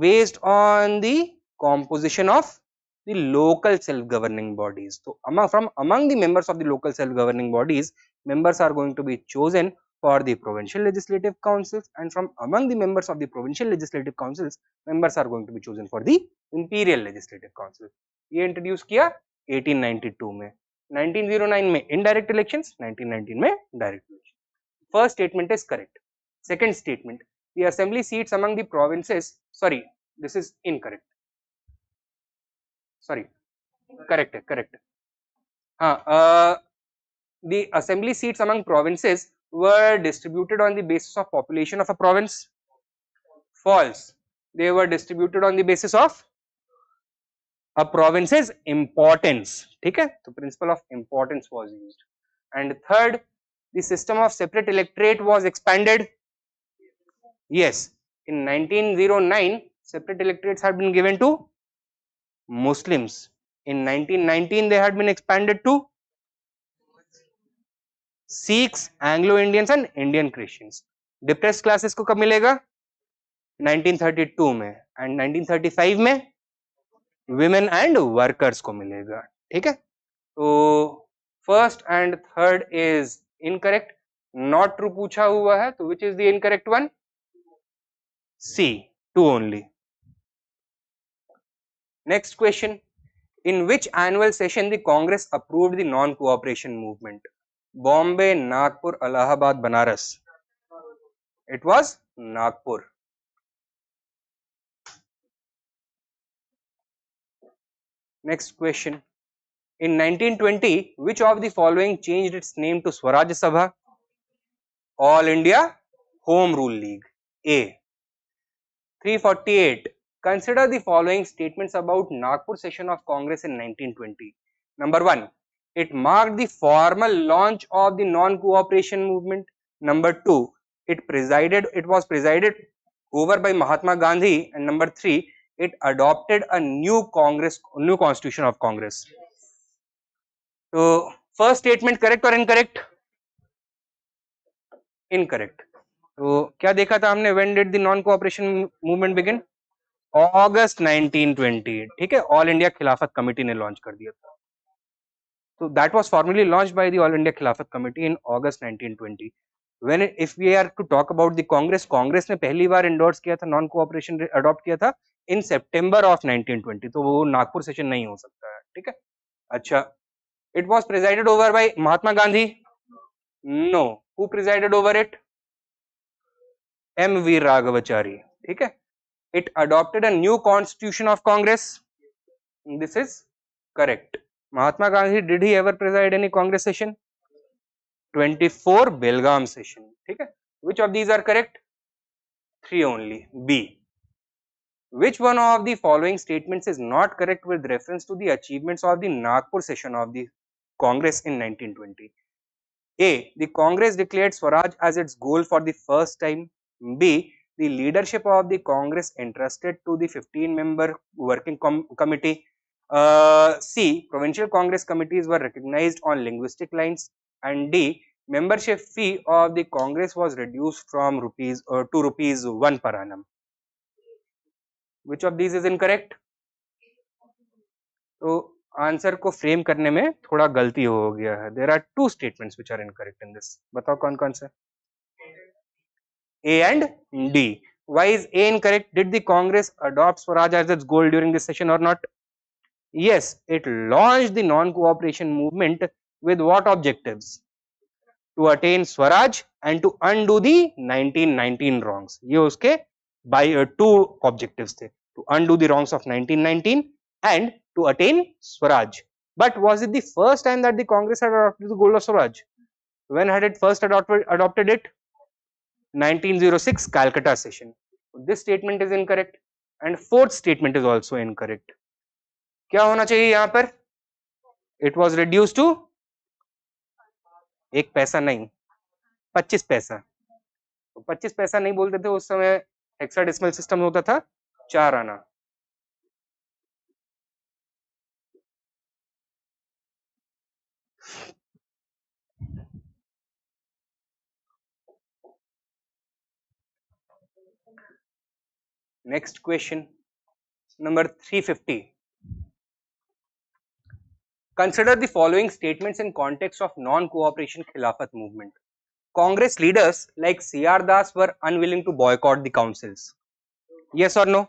Based on the composition of the local self-governing bodies. So among the members of the local self-governing bodies, members are going to be chosen for the provincial legislative councils, and from among the members of the provincial legislative councils, members are going to be chosen for the imperial legislative council. ये introduce किया 1892 में, 1909 में indirect elections, 1919 में direct elections. First statement is correct. Second statement, the assembly seats among the provinces, sorry, this is incorrect, sorry, correct है, correct. The assembly seats among provinces were distributed on the basis of population of a province. False. They were distributed on the basis of a province's importance. ठीक है, तो principle of importance was used. And third, the system of separate electorate was expanded. Yes, in 1909 separate electorates had been given to Muslims. In 1919 they had been expanded to Sikhs, Anglo-Indians and Indian Christians. Depressed classes को कब मिलेगा? 1932 में, and 1935 में women and workers को मिलेगा. ठीक है, तो first and third is incorrect. Not true पूछा हुआ है, तो which is the incorrect one? C, 2 only. Next question, in which annual session the Congress approved the non-cooperation movement? Bombay, Nagpur, Allahabad, Banaras. It was Nagpur. Next question, in 1920 which of the following changed its name to Swaraj Sabha? All India Home Rule League. A. 348 Consider the following statements about Nagpur session of Congress in 1920. Number 1, it marked the formal launch of the non-cooperation movement. Number 2, it was presided over by Mahatma Gandhi. And number 3, it adopted a new constitution of Congress. So first statement correct or incorrect? Incorrect. तो क्या देखा था हमने, when did the non cooperation movement begin? August 1920. ठीक है, all India खिलाफत committee ने launch कर दिया था. So that was formally launched by the All India Khilafat Committee in August 1920. When if we are to talk about the Congress ने पहली बार endorse किया था, non cooperation adopt किया था in September of 1920. तो वो नागपुर सेशन नहीं हो सकता है. ठीक है. अच्छा, it was presided over by Mahatma Gandhi. No. Who presided over it? M.V. Raghavachari. ठीक है. It adopted a new constitution of Congress. This is correct. Mahatma Gandhi, did he ever preside any Congress session? 24 Belgaum session. ठीक है. Which of these are correct? 3 only. B. Which one of the following statements is not correct with reference to the achievements of the Nagpur session of the Congress in 1920? A. The Congress declared Swaraj as its goal for the first time. B. The leadership of the Congress entrusted to the 15-member working committee. C. Provincial Congress committees were recognized on linguistic lines. And D. Membership fee of the Congress was reduced from rupees to rupees 1 per annum. Which of these is incorrect? तो answer को frame करने में थोड़ा गलती हो गया है. There are two statements which are incorrect in this. बताओ कौन कौन से? A and D. Why is A incorrect? Did the Congress adopt Swaraj as its goal during this session or not? Yes, it launched the non-cooperation movement with what objectives? To attain Swaraj and to undo the 1919 wrongs. ये उसके by two objectives थे. To undo the wrongs of 1919 and to attain Swaraj. But was it the first time that the Congress had adopted the goal of Swaraj? When had it first adopted it? 1906 Calcutta session. This statement is incorrect. And fourth statement is also incorrect. क्या होना चाहिए यहाँ पर? It was reduced to 1 पैसा नहीं, 25 पैसा. तो 25 पैसा नहीं बोलते थे उस समय, हेक्साडेसिमल सिस्टम होता था 4 आना. Next question, number 350. Consider the following statements in context of non-cooperation Khilafat movement. Congress leaders like C.R. Das were unwilling to boycott the councils. Yes or no?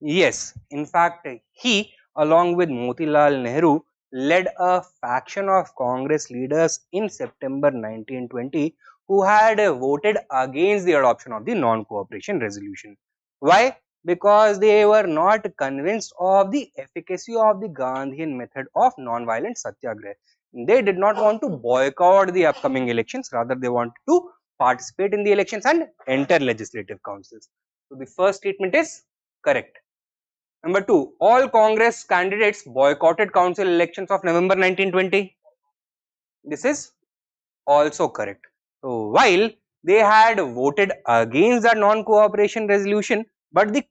Yes. In fact, he, along with Motilal Nehru, led a faction of Congress leaders in September 1920 who had voted against the adoption of the non-cooperation resolution. Why? Because they were not convinced of the efficacy of the Gandhian method of non-violent satyagraha. They did not want to boycott the upcoming elections, rather they wanted to participate in the elections and enter legislative councils. So the first statement is correct. Number 2, all Congress candidates boycotted council elections of November 1920. This is also correct. So while they had voted against the non-cooperation resolution, but the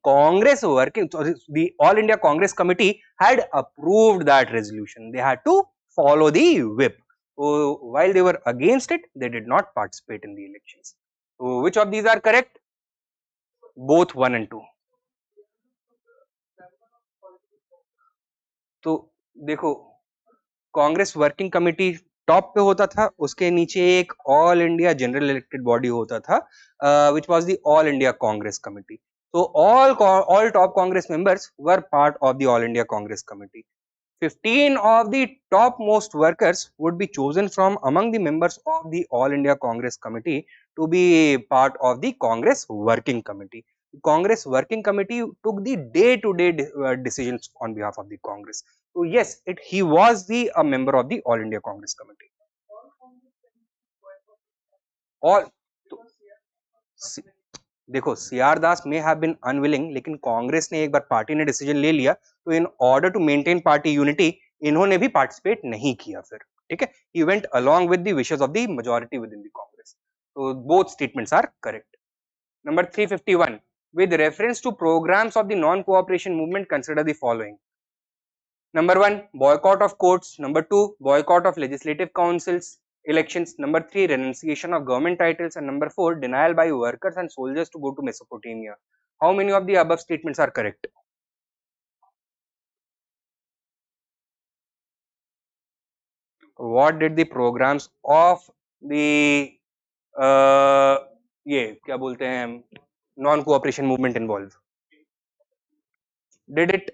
the All India Congress Committee had approved that resolution. They had to follow the whip. So while they were against it, they did not participate in the elections. So which of these are correct? Both 1 and 2. तो देखो, Congress working committee top पे होता था, उसके नीचे एक all India general elected body होता था, which was the All India Congress Committee. So all top Congress members were part of the All India Congress Committee. 15 of the topmost workers would be chosen from among the members of the All India Congress Committee to be part of the Congress Working Committee. The Congress Working Committee took the day-to-day decisions on behalf of the Congress. So yes, he was a member of the All India Congress Committee. All देखो CR Das may have been unwilling, लेकिन Congress ने एक बार party ने decision ले लिया तो in order to maintain party unity इन्होंने भी पार्टिसिपेट नहीं किया फिर, ठीक है। He went along with the wishes of the majority with in the Congress. तो both statements are correct. Number 351, with reference to programs of the non-cooperation movement, consider the following. Number 1, boycott of courts. Number 2, boycott of legislative councils elections. Number 3, renunciation of government titles. And number 4, denial by workers and soldiers to go to Mesopotamia. How many of the above statements are correct? What did the programs of the ये क्या बोलते हैं non cooperation movement involve? Did it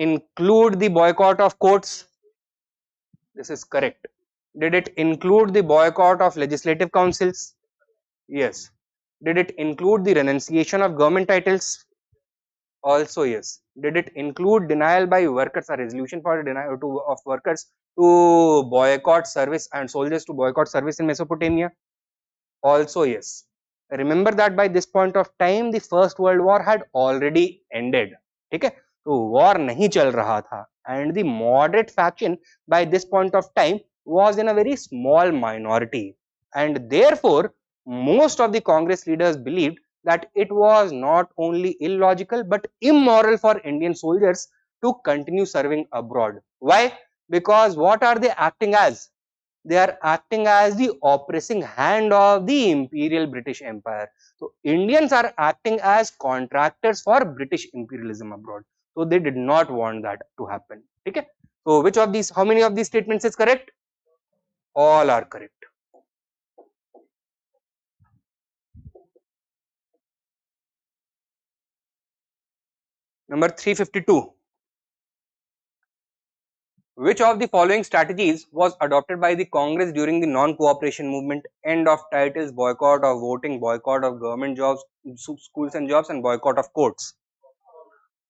include the boycott of courts? This is correct. Did it include the boycott of legislative councils? Yes. Did it include the renunciation of government titles? Also yes. Did it include denial by workers, a resolution for denial of workers to boycott service and soldiers to boycott service in Mesopotamia? Also yes. Remember that by this point of time the First World War had already ended, ठीक है, तो war नहीं चल रहा था, and the moderate faction by this point of time was in a very small minority, and therefore most of the Congress leaders believed that it was not only illogical but immoral for Indian soldiers to continue serving abroad. Why? Because what are they acting as? They are acting as the oppressing hand of the imperial British Empire. So Indians are acting as contractors for British imperialism abroad. So they did not want that to happen. Okay. So which of these, how many of these statements is correct? All are correct. Number 352. Which of the following strategies was adopted by the Congress during the non-cooperation movement? End of titles, boycott of voting, boycott of government jobs, schools and jobs, and boycott of courts.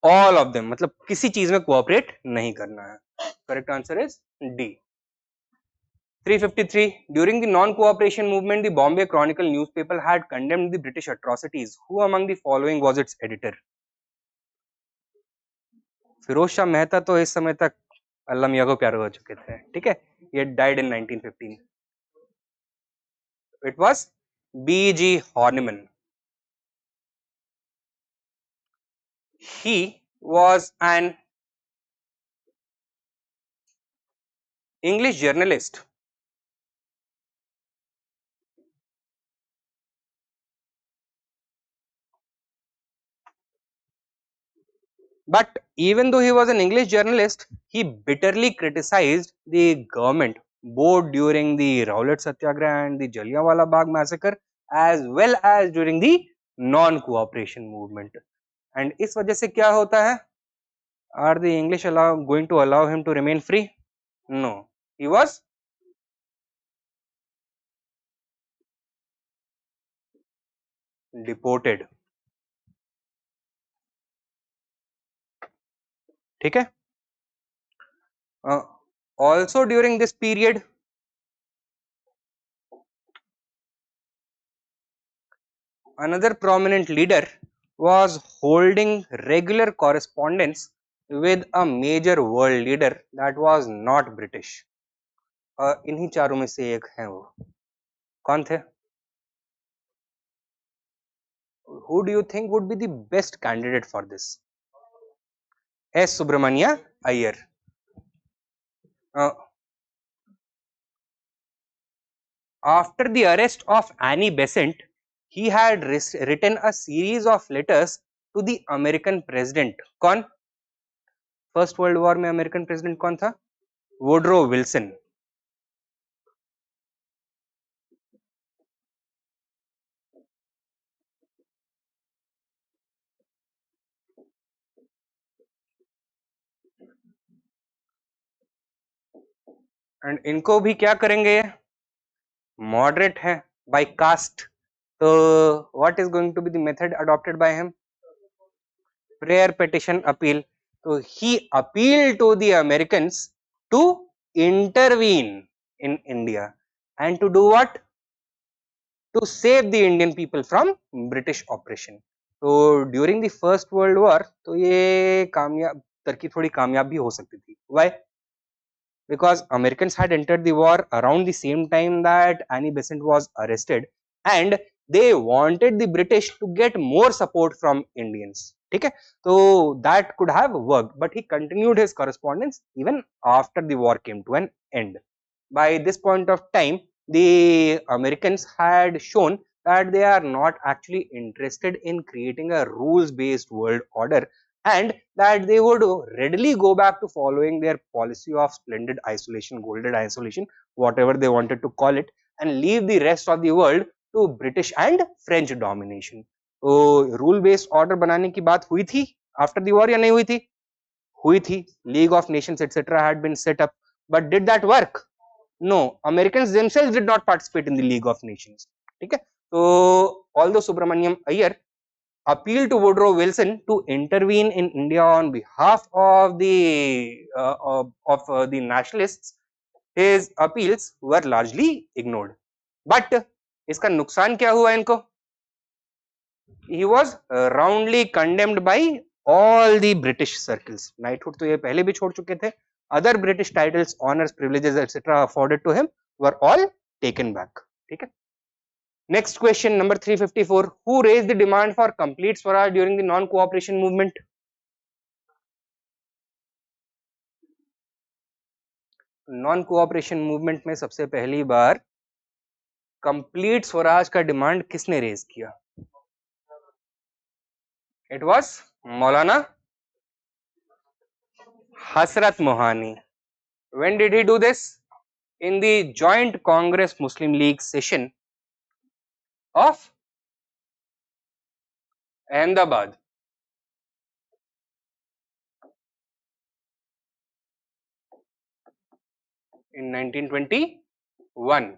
All of them. मतलब किसी चीज में cooperate नहीं करना है. Correct answer is D. 353. During the non-cooperation movement, the Bombay Chronicle newspaper had condemned the British atrocities. Who among the following was its editor? Firoz Shah Mehta तो इस समय तक अल्लाह मियां को प्यारे हो चुके थे, ठीक है, ये died in 1915. It was B.G. Horniman. He was an English journalist. But even though he was an English journalist, he bitterly criticized the government both during the Rowlatt Satyagraha and the Jallianwala Bagh massacre, as well as during the non-cooperation movement. And इस वजह से क्या होता है? Are the English going to allow him to remain free? No, he was deported. ठीक है. Also during this period, another prominent leader was holding regular correspondence with a major world leader that was not British. इन्हीं चारों में से एक है वो. कौन थे? Who do you think would be the best candidate for this? S. Subramania Iyer. After the arrest of Annie Besant, he had written a series of letters to the American president. कौन? First world war में American president कौन था? Woodrow Wilson. And इनको भी क्या करेंगे? Moderate है by caste, तो what is going to be the method adopted by him? Prayer petition appeal. तो he appeal to the Americans to intervene in India and to do what? to save the Indian people from British oppression. तो during the first world war तो ये कामयाब तरकीब थोड़ी कामयाब भी हो सकती थी. Why? Because Americans had entered the war around the same time that Annie Besant was arrested and they wanted the British to get more support from Indians. ठीक है, तो that could have worked, but he continued his correspondence even after the war came to an end. By this point of time, the Americans had shown that they are not actually interested in creating a rules-based world order and that they would readily go back to following their policy of splendid isolation, golden isolation, whatever they wanted to call it, and leave the rest of the world to British and French domination. तो rule based order बनाने की बात हुई थी after the war या नहीं हुई थी? हुई थी. League of Nations etcetera had been set up, but did that work? No. Americans themselves did not participate in the League of Nations. ठीक है, तो although Subramaniam Iyer appealed to Woodrow Wilson to intervene in India on behalf of the nationalists, his appeals were largely ignored. But इसका नुकसान क्या हुआ इनको? He was roundly condemned by all the British circles. Knighthood तो ये पहले भी छोड़ चुके थे. Other British titles, honors, privileges, etc. afforded to him were all taken back. ठीक है. Next question, number 354. Who raised the demand for complete Swaraj during the non-cooperation movement? Non-cooperation movement में सबसे पहली बार complete स्वराज का डिमांड किसने raise किया? It was Maulana Hasrat Mohani. When did he do this? In the joint Congress Muslim League session of Ahmedabad. In 1921.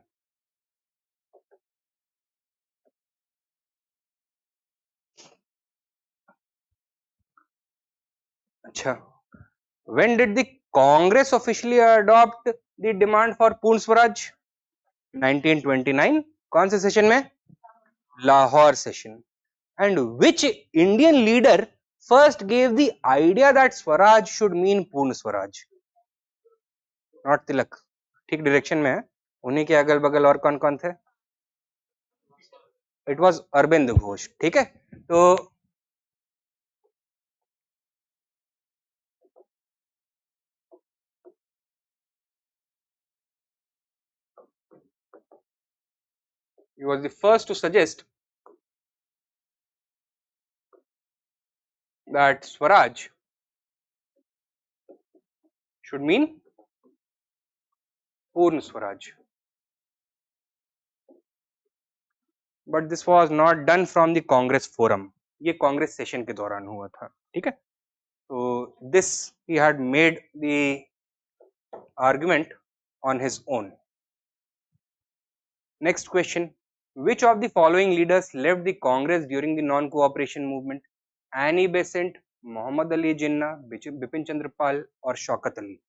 अच्छा. When did the Congress officially adopt the demand for Purn Swaraj? 1929. कौन से session में? Lahore session. And which Indian leader first gave the idea that Swaraj should mean Purn Swaraj? Not Tilak. ठीक direction में है. उन्हीं के अगल बगल और कौन कौन थे? It was Arvind Ghosh. ठीक है, तो he was the first to suggest that Swaraj should mean Purn Swaraj. But this was not done from the Congress forum. ये कांग्रेस सेशन के दौरान हुआ था. ठीक है, तो this he had made the argument on his own. Next question. Which of the following leaders left the Congress during the non-cooperation movement? Annie Besant, Muhammad Ali Jinnah, Bipin Chandra Pal or Shaukat Ali?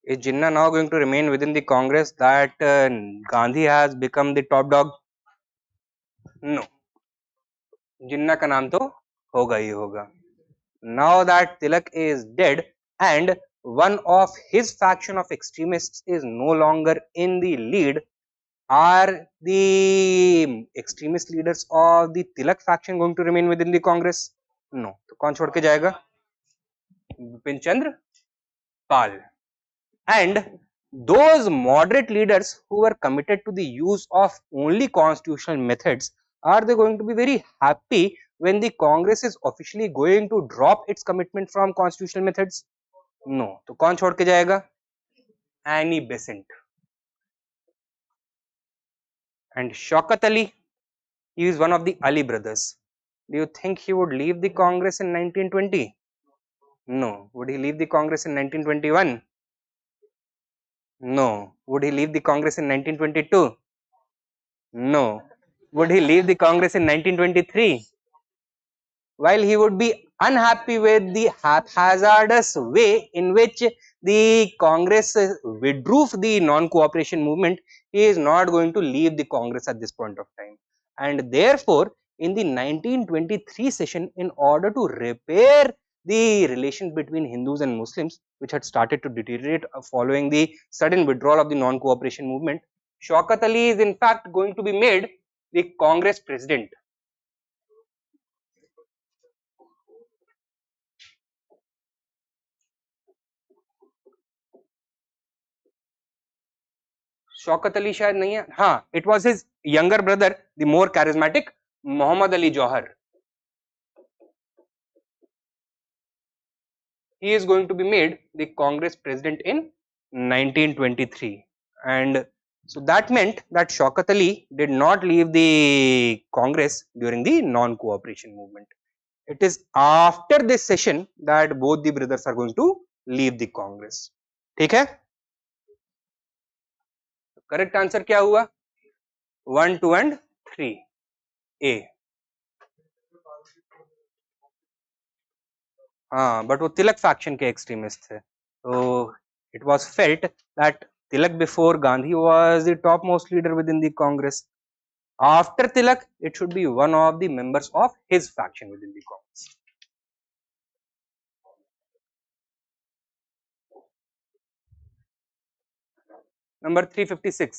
Is Jinnah now going to remain within the Congress that Gandhi has become the top dog? No. Jinnah का नाम तो होगा ही होगा. Now that Tilak is dead and one of his faction of extremists is no longer in the lead, are the extremist leaders of the Tilak faction going to remain within the Congress? No. तो कौन छोड़ के जाएगा? Bipin Chandra Pal. And those moderate leaders who were committed to the use of only constitutional methods, are they going to be very happy when the Congress is officially going to drop its commitment from constitutional methods? No. तो कौन छोड़ के जाएगा? Annie Besant. And Shaukat Ali, he is one of the Ali brothers. Do you think he would leave the Congress in 1920? No. Would he leave the Congress in 1921? No. Would he leave the Congress in 1922? No. Would he leave the Congress in 1923? While he would be unhappy with the haphazardous way in which the Congress withdrew the non-cooperation movement, he is not going to leave the Congress at this point of time. And therefore, in the 1923 session, in order to repair the relations between Hindus and Muslims, which had started to deteriorate following the sudden withdrawal of the non-cooperation movement, Shaukat Ali is in fact going to be made the Congress president. Shaukat Ali शायद नहीं है, हाँ, it was his younger brother, the more charismatic Muhammad Ali Jauhar. He is going to be made the Congress president in 1923, and so that meant that Shaukat Ali did not leave the Congress during the non-cooperation movement. It is after this session that both the brothers are going to leave the Congress. ठीक है? Correct answer क्या हुआ? 1, 2 and 3 A. हाँ, but वो तिलक faction के extremist थे, तो it was felt that Tilak before Gandhi was the top most leader with in the Congress. After Tilak it should be one of the members of his faction with in the Congress. Number 356,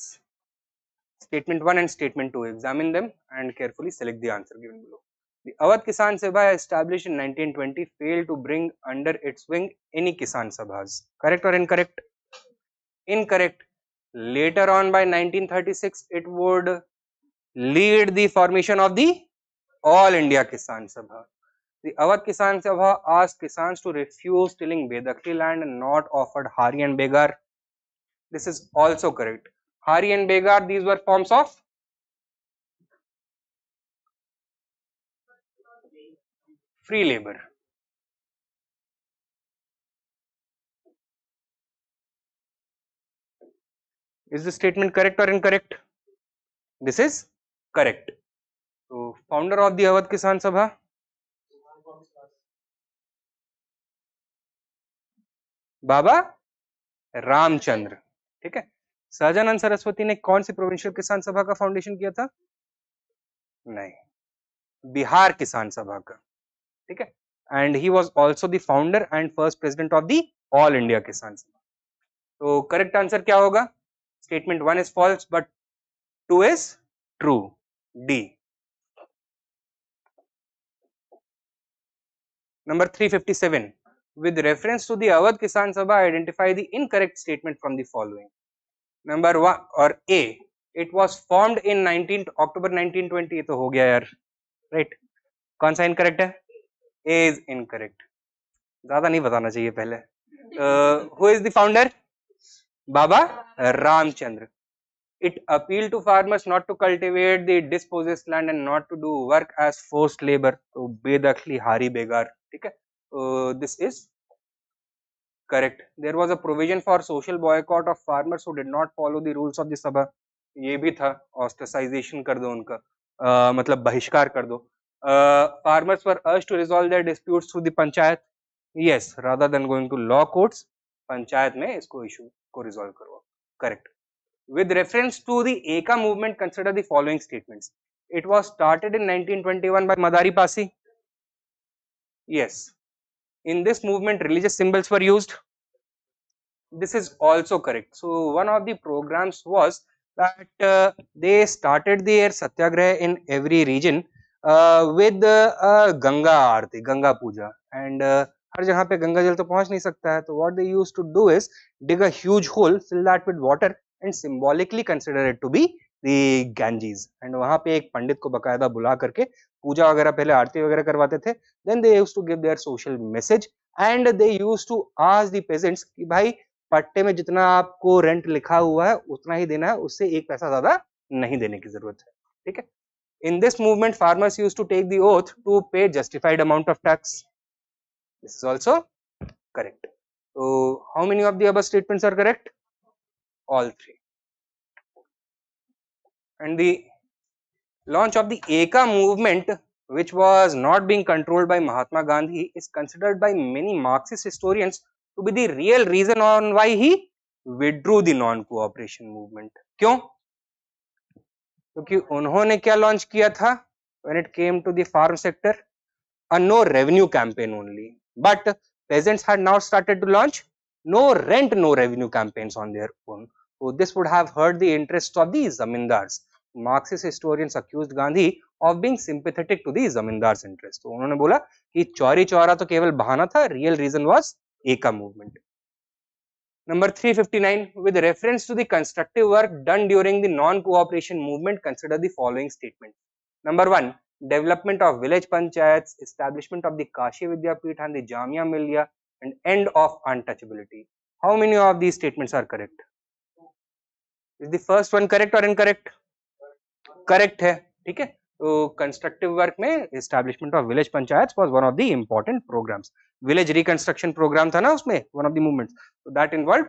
statement 1 and statement 2. Examine them and carefully select the answer given below. The Awadh Kisan Sabha, established in 1920, failed to bring under its wing any Kisan Sabhas. Correct or incorrect? Incorrect. Later on, by 1936, it would lead the formation of the All India Kisan Sabha. The Awadh Kisan Sabha asked Kisans to refuse tilling Bedakli land and not offered Hari and Begar. This is also correct. Hari and Begar, these were forms of free labor. Is the statement correct or incorrect? This is correct. So, founder of the Awadh Kisan Sabha, बाबा रामचंद्र. ठीक है. सहजानंद सरस्वती ने कौन सी provincial किसान सभा का foundation किया था? नहीं, बिहार किसान सभा का. ठीक है. And he was also the founder and first president of the all India Kisan Sabha. तो करेक्ट आंसर क्या होगा? Statement 1 is false but 2 is true. D. Number 357. With reference to the Awadh Kisan Sabha, identify the incorrect statement from the following. Number 1 or A. It was formed in October 1920. तो हो गया यार, right? कौन सा incorrect है? A is incorrect. ज़्यादा नहीं बताना चाहिए पहले. Who is the founder? Baba Ramchandra. It appealed to farmers not to cultivate the dispossessed land and not to do work as forced labor. So Bedakli, Hari, Begar. ठीक है. This is correct. There was a provision for social boycott of farmers who did not follow the rules of the Sabha. ये भी था. Ostracization कर दो उनका, मतलब बहिष्कार कर दो. Farmers were urged to resolve their disputes through the panchayat. Yes, rather than going to law courts, panchayat में इसको issue को resolve करो. Correct. With reference to the Eka movement, consider the following statements. It was started in 1921 by Madari Pasi. Yes. In this movement, religious symbols were used. This is also correct. So one of the programs was that they started their satyagraha in every region with Ganga Aarti, Ganga Puja, and हर जहाँ पे गंगा जल तो पहुँच नहीं सकता है, तो what they used to do is dig a huge hole, fill that with water and symbolically consider it to be the Ganges, and वहाँ पे एक पंडित को बकायदा बुला करके पूजा वगैरह, पहले आरती वगैरह करवाते थे. Then they used to give their social message and they used to ask the peasants कि भाई पट्टे में जितना आपको रेंट लिखा हुआ है उतना ही देना है, उससे एक पैसा ज्यादा नहीं देने की जरूरत है. ठीक है. In this movement, farmers used to take the oath to pay justified amount of tax. This is also correct. So how many of the above statements are correct? All three. And the launch of the Eka movement which was not being controlled by Mahatma Gandhi, is considered by many Marxist historians to be the real reason on why he withdrew the non-cooperation movement. क्यों? क्योंकि उन्होंने क्या launch किया था when it came to the farm sector? A no revenue campaign only. But peasants had now started to launch no rent, no revenue campaigns on their own. So this would have hurt the interests of the zamindars. Marxist historians accused Gandhi of being sympathetic to the zamindars' interest. तो उन्होंने बोला कि चौरी चौरा तो केवल बहाना था, real reason was Eka movement. Number 359, with reference to the constructive work done during the non-cooperation movement, consider the following statement. Number 1, development of village panchayats, establishment of the Kashi Vidyapith and the Jamia Millia, and end of untouchability. How many of these statements are correct? Is the first one correct or incorrect? Correct है, ठीक है. तो constructive work में establishment of village panchayats was one of the important programs. Village reconstruction program था ना उसमें, one of the movements. So that involved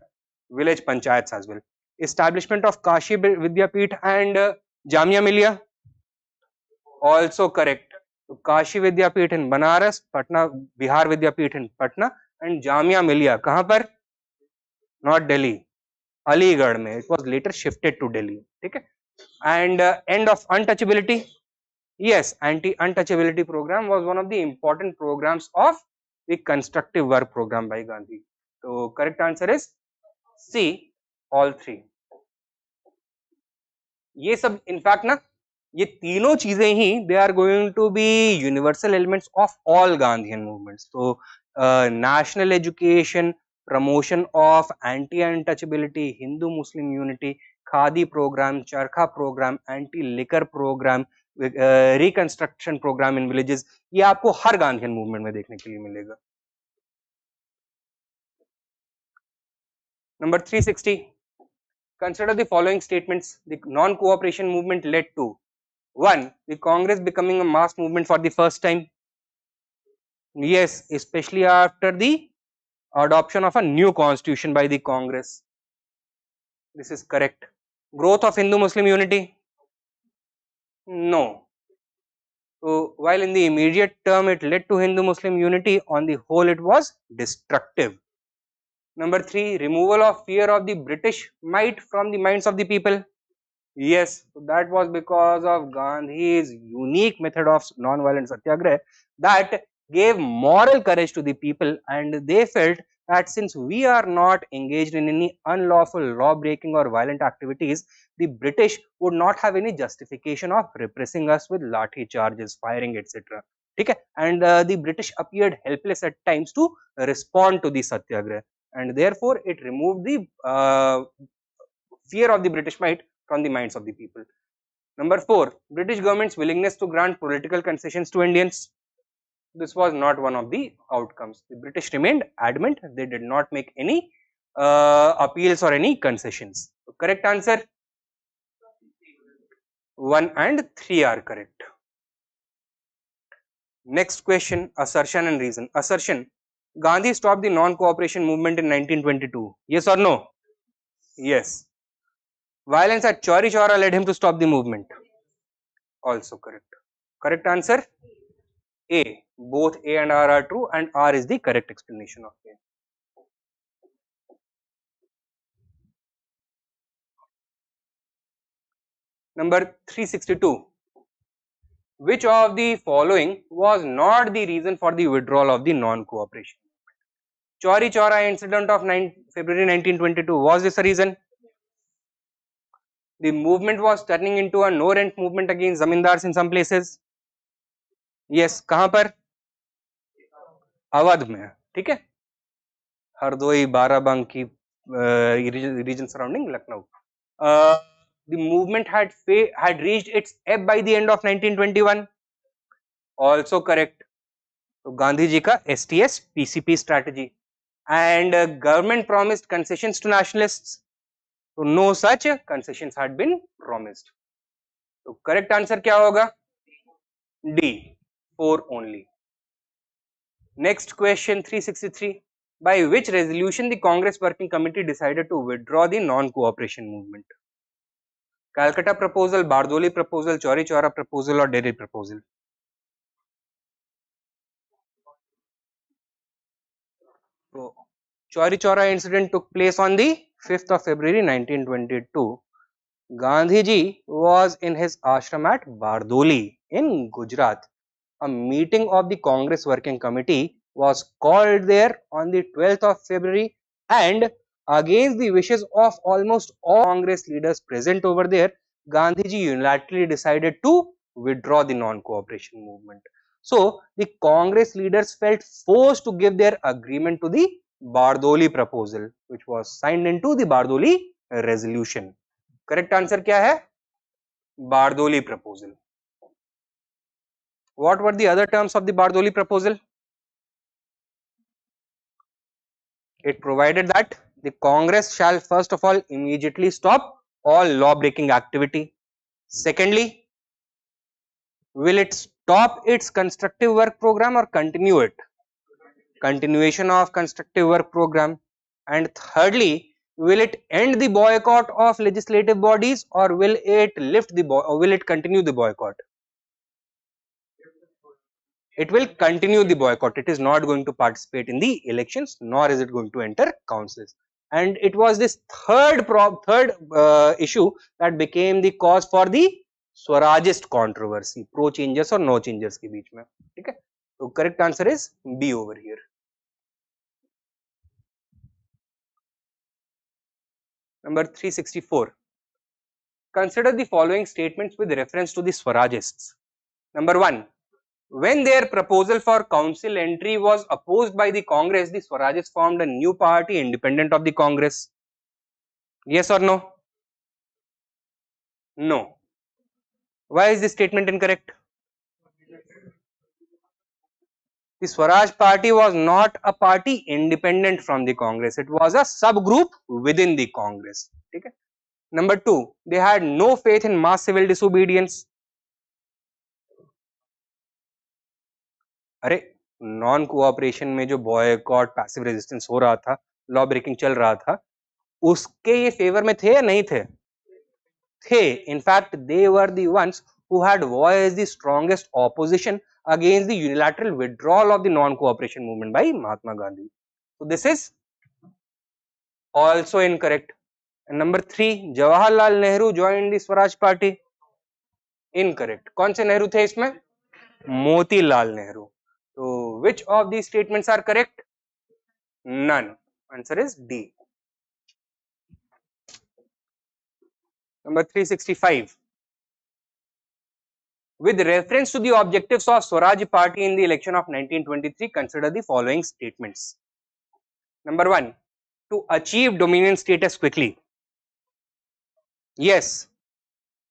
village panchayats as well. Establishment of Kashi Vidyapith and Jamia Millia, also correct. So Kashi Vidyapith in Banaras, Patna, Bihar Vidyapith in Patna, and Jamia Millia कहाँ पर? Not Delhi, Aligarh में. It was later shifted to Delhi. ठीक है. And end of untouchability. Yes, anti-untouchability program was one of the important programs of the constructive work program by Gandhi. So correct answer is C, all three. ये सब in fact ना, ये तीनों चीजें ही they are going to be universal elements of all Gandhian movements. So national education, promotion of anti-untouchability, Hindu-Muslim unity, Khadi program, Charkha program, anti-liquor program, reconstruction program in villages, ये आपको हर Gandhian movement में देखने के लिए मिलेगा. Number 360, consider the following statements. The non-cooperation movement led to 1. The Congress becoming a mass movement for the first time. Yes, especially after the adoption of a new constitution by the Congress. This is correct. Growth of Hindu-Muslim unity? No. So while in the immediate term it led to Hindu-Muslim unity, on the whole it was destructive. Number 3, removal of fear of the British might from the minds of the people. Yes, so that was because of Gandhi's unique method of non-violent satyagraha that gave moral courage to the people, and they felt that since we are not engaged in any unlawful law breaking or violent activities, the British would not have any justification of repressing us with lathi charges, firing, etc. Okay? And the British appeared helpless at times to respond to the satyagraha, and therefore it removed the fear of the British might from the minds of the people. Number 4, British government's willingness to grant political concessions to Indians. This was not one of the outcomes. The British remained adamant, they did not make any appeals or any concessions. So correct answer 1 and 3 are correct. Next question, assertion and reason. Assertion, Gandhi stopped the non-cooperation movement in 1922. Yes or no? Yes. Violence at Chauri Chaura led him to stop the movement. Also correct. Correct answer A. Both A and R are true, and R is the correct explanation of A. Number 362. Which of the following was not the reason for the withdrawal of the non-cooperation movement? Chauri Chaura incident of February 1922. Was this a reason? The movement was turning into a no rent movement against zamindars in some places. Yes, कहाँ पर? अवध में, ठीक है, Hardoi, Barabanki, region surrounding Lucknow. The movement had reached its ebb by the end of 1921. Also correct. So Gandhi ji ka STS PCP strategy, and government promised concessions to nationalists. So no such concessions had been promised. So correct answer क्या होगा? D, 4 only. Next question 363. By which resolution the Congress Working Committee decided to withdraw the non-cooperation movement? Calcutta proposal, Bardoli proposal, Chauri Chaura proposal, or Delhi proposal? So Chauri Chaura incident took place on the 5th of February 1922. Gandhiji was in his ashram at Bardoli in Gujarat. A meeting of the Congress Working Committee was called there on the 12th of February, and against the wishes of almost all Congress leaders present over there, Gandhiji unilaterally decided to withdraw the non-cooperation movement. So the Congress leaders felt forced to give their agreement to the Bardoli proposal, which was signed into the Bardoli resolution. Correct answer क्या है? Bardoli proposal. What were the other terms of the Bardoli proposal? It provided that the Congress shall first of all immediately stop all law breaking activity. Secondly, will it stop its constructive work program or continue it? Continuation of constructive work program. And thirdly, will it end the boycott of legislative bodies, or will it will it continue the boycott? It will continue the boycott. It is not going to participate in the elections, nor is it going to enter councils. And it was this third issue that became the cause for the Swarajist controversy, pro changers or no changers के बीच में. ठीक है? So correct answer is B over here. Number 364. Consider the following statements with reference to the Swarajists. Number 1. When their proposal for council entry was opposed by the Congress, the Swarajists formed a new party independent of the Congress. Yes or no? No. Why is this statement incorrect? The Swaraj party was not a party independent from the Congress. It was a subgroup within the Congress. Okay? Number 2. They had no faith in mass civil disobedience. अरे non cooperation में जो boycott passive resistance हो रहा था, law breaking चल रहा था, उसके ये फेवर में थे या नहीं थे? थे. In fact they were the ones who had voiced the strongest opposition against the unilateral withdrawal of the non-cooperation movement by Mahatma Gandhi. So this is also incorrect. And number 3, Jawaharlal Nehru joined the Swaraj party. Incorrect. कौन से नेहरू थे इसमें? Motilal Nehru. So which of these statements are correct? None. Answer is D. Number 365. With reference to the objectives of Swaraj party in the election of 1923, consider the following statements. Number 1. To achieve dominion status quickly. Yes.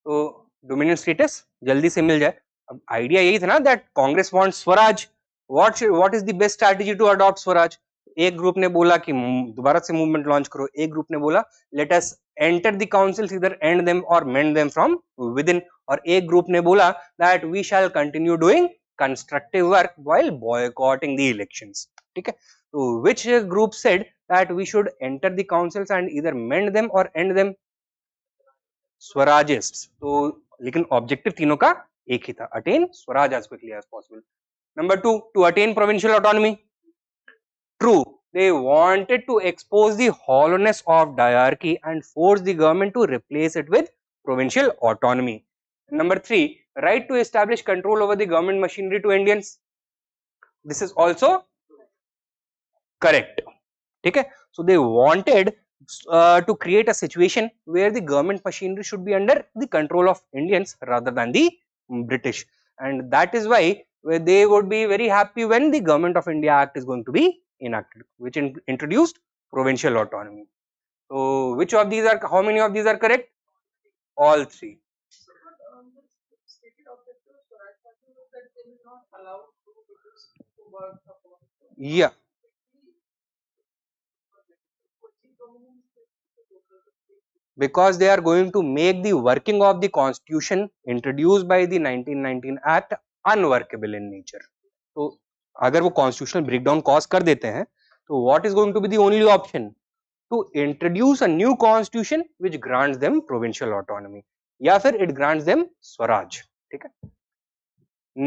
So dominion status जल्दी से मिल जाए. अब idea यही था ना that Congress wants Swaraj. What is the best strategy to adopt Swaraj? एक group ने बोला कि दोबारा से मूवमेंट लॉन्च करो, एक ग्रुप ने बोला let us enter the councils, either end them or mend them from with in, और एक ग्रुप ने बोला that we shall continue doing constructive work while boycotting the elections. ठीक है? तो which group said that we should enter the councils and either mend them or end them? Swarajists. तो लेकिन objective तीनों का एक ही था, attain Swaraj as quickly as possible. Number 2, to attain provincial autonomy. True, they wanted to expose the hollowness of diarchy and force the government to replace it with provincial autonomy. Number 3, right to establish control over the government machinery to Indians. This is also correct. Okay? So they wanted to create a situation where the government machinery should be under the control of Indians rather than the British, and that is why they would be very happy when the Government of India Act is going to be enacted, which introduced provincial autonomy. So which of these are, how many of these are correct? All 3. Yeah. Because they are going to make the working of the constitution introduced by the 1919 Act unworkable in nature. So अगर वो constitutional breakdown cause कर देते हैं, तो what is going to be the only option? To introduce a new constitution which grants them provincial autonomy, या फिर it grants them Swaraj. ठीक है?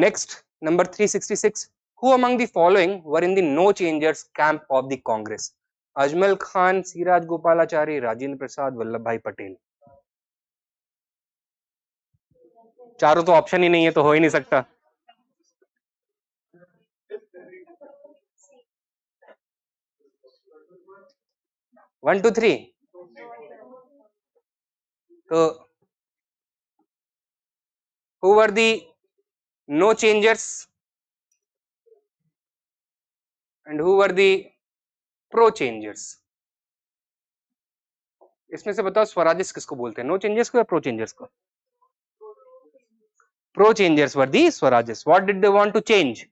Next, number 366. Who among the following were in the no changers camp of the Congress? Ajmal Khan, सी राजगोपालाचारी, राजेंद्र प्रसाद, वल्लभ भाई पटेल। चारों तो option ही नहीं है, तो हो ही नहीं सकता। 1 2 3 तो who were the no changers and who were the pro changers? इसमें से बताओ स्वराजिस्ट किसको बोलते हैं, नो चेंजर्स को या प्रो चेंजर्स को? Pro changers were the Swarajist. What did they want to change?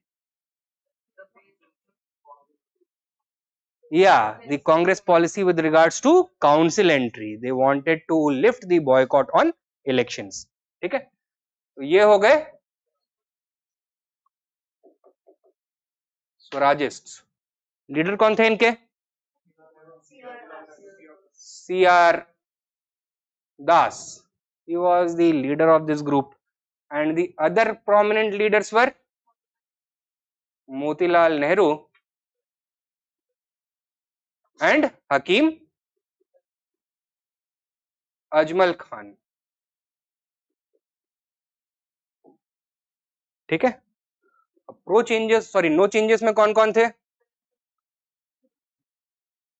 Yeah, the Congress policy with regards to council entry. They wanted to lift the boycott on elections. ठीक है, तो ये हो गए Swarajist. Leader कौन थे इनके? C.R. Das. He was the leader of this group, and the other prominent leaders were Motilal Nehru and Hakim Ajmal Khan. ठीक है, pro changes sorry no changes में कौन कौन थे?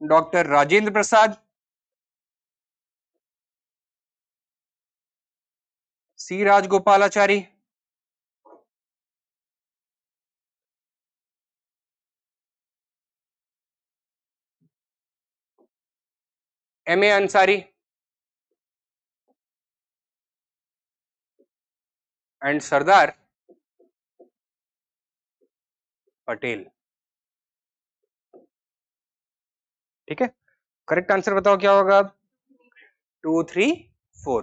Doctor Rajendra Prasad, C Rajagopalachari, M.A. Ansari and Sardar Patel. ठीक है, करेक्ट आंसर बताओ क्या होगा? 2 3 4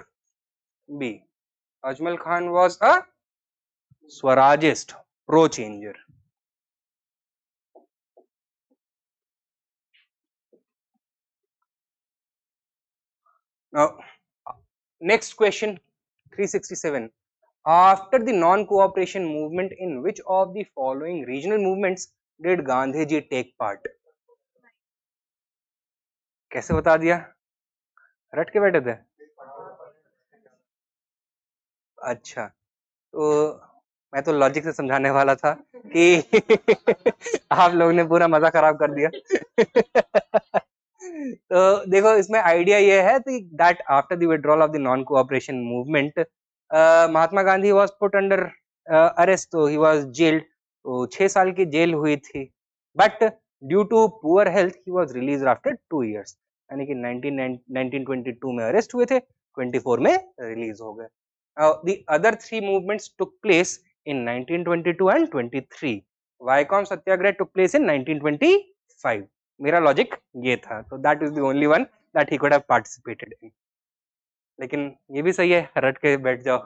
B. Ajmal Khan was a Swarajist, pro changer. Now, next question 367. After the non-cooperation movement, in which of the following regional movements did Gandhiji take part? कैसे बता दिया? रट के बैठे थे? अच्छा, तो मैं तो लॉजिक से समझाने वाला था कि आप लोगों ने पूरा मजा खराब कर दिया. तो देखो, इसमें आइडिया ये है that after the withdrawal of the non cooperation movement, Mahatma Gandhi was put under arrest, तो ही वाज जेल्ड. तो 6 साल की जेल हुई थी, but due to poor health he was release after 2 years. यानी कि 1922 में अरेस्ट हुए थे, 24 में रिलीज हो गए. The other 3 movements took place in 1922 and 23. वाइकॉम Satyagraha took place in 1925. मेरा लॉजिक ये था, तो that is the only one that he could have participated in. लेकिन ये भी सही है, रट के बैठ जाओ.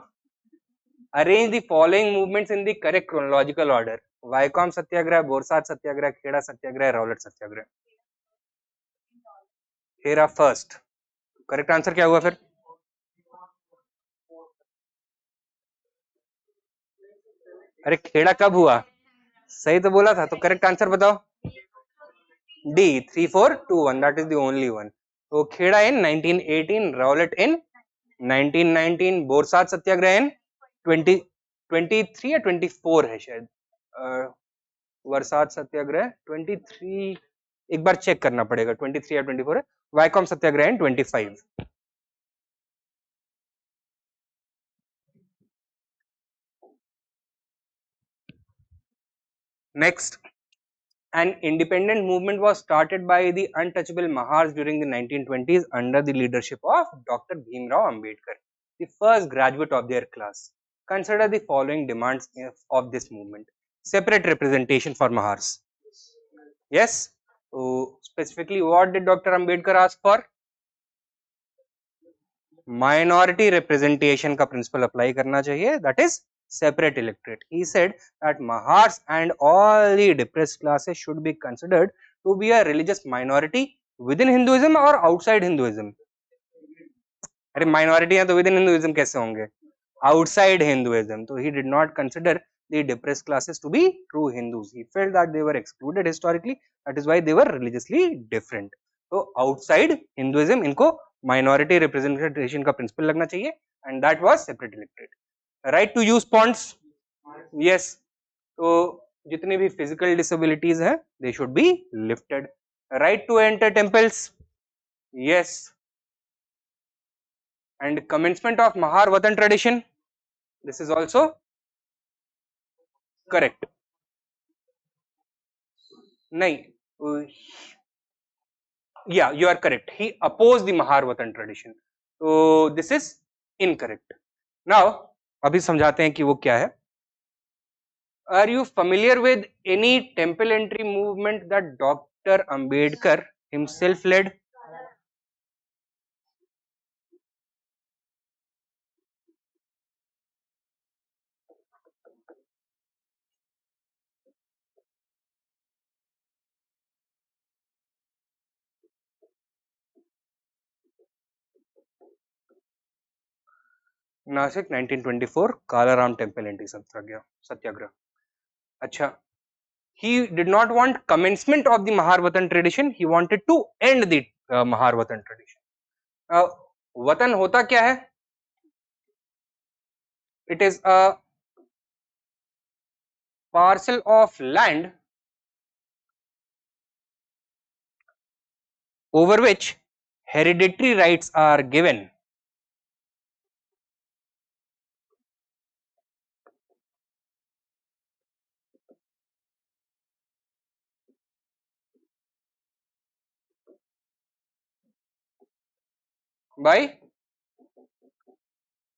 Arrange the following movements in the correct chronological order. Vaikom satyagraha, Borsad satyagraha, Kheda satyagraha, Rowlatt satyagraha. Kheda first. Correct answer क्या हुआ फिर? अरे खेड़ा कब हुआ? सही तो बोला था, तो करेक्ट आंसर बताओ. D 3 4 2 1, that is the only one. तो Kheda in 1918, Rowlatt in 1919, Borsad satyagraha in 23 या 24 है शायद. बरसात सत्याग्रह 23, एक बार चेक करना पड़ेगा, 23 या 24 है. वाइकॉम सत्याग्रह in 25. Next, an independent movement was started by the untouchable Mahars during the 1920s under the leadership of Dr. Bhimrao Ambedkar, the first graduate of their class. Consider the following demands of this movement. Separate representation for Mahars. Yes. So specifically, what did Dr. Ambedkar ask for? Minority representation का principle apply करना चाहिए. That is separate electorate. He said that Mahars and all the depressed classes should be considered to be a religious minority within Hinduism or outside Hinduism. अरे minority है तो within Hinduism कैसे होंगे? Outside Hinduism. So he did not consider the depressed classes to be true Hindus. He felt that they were excluded historically, that is why they were religiously different. So outside Hinduism इनको minority representation का principle लगना चाहिए, and that was separate electorate. Right to use ponds, yes. तो जितने भी physical disabilities हैं, they should be lifted. Right to enter temples, yes. And commencement of Mahar Vatan tradition, this is also correct. नहीं, yeah, you are correct. He opposed the Mahar Vatan tradition. So this is incorrect. Now अभी समझाते हैं कि वो क्या है. Are you familiar with any temple entry movement that Dr. Ambedkar himself led? Nashik 1924 Kalaram temple anti satyagraha. अच्छा, he did not want commencement of the Mahar Vatan tradition, he wanted to end the Mahar Vatan tradition. वतन होता क्या है? It is a parcel of land over which hereditary rights are given by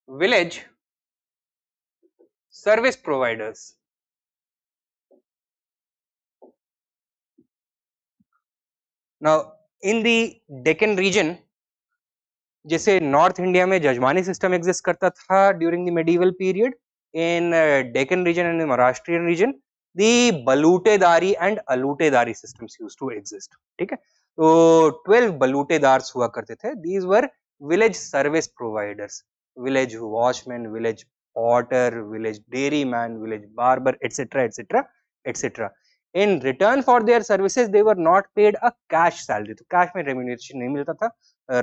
village service providers. Now in the Deccan region, जैसे north India में jajmani system exist करता था during the medieval period, in Deccan region and Maharashtrian region the balutedari and alutedari systems used to exist. ठीक है, तो 12 बलूटेदार्स हुआ करते थे. These were village service providers, village watchman, village potter, village dairy man, village barber, etcetera etcetera etcetera. In return for their services, they were not paid a cash salary. तो cash में remuneration नहीं मिलता था.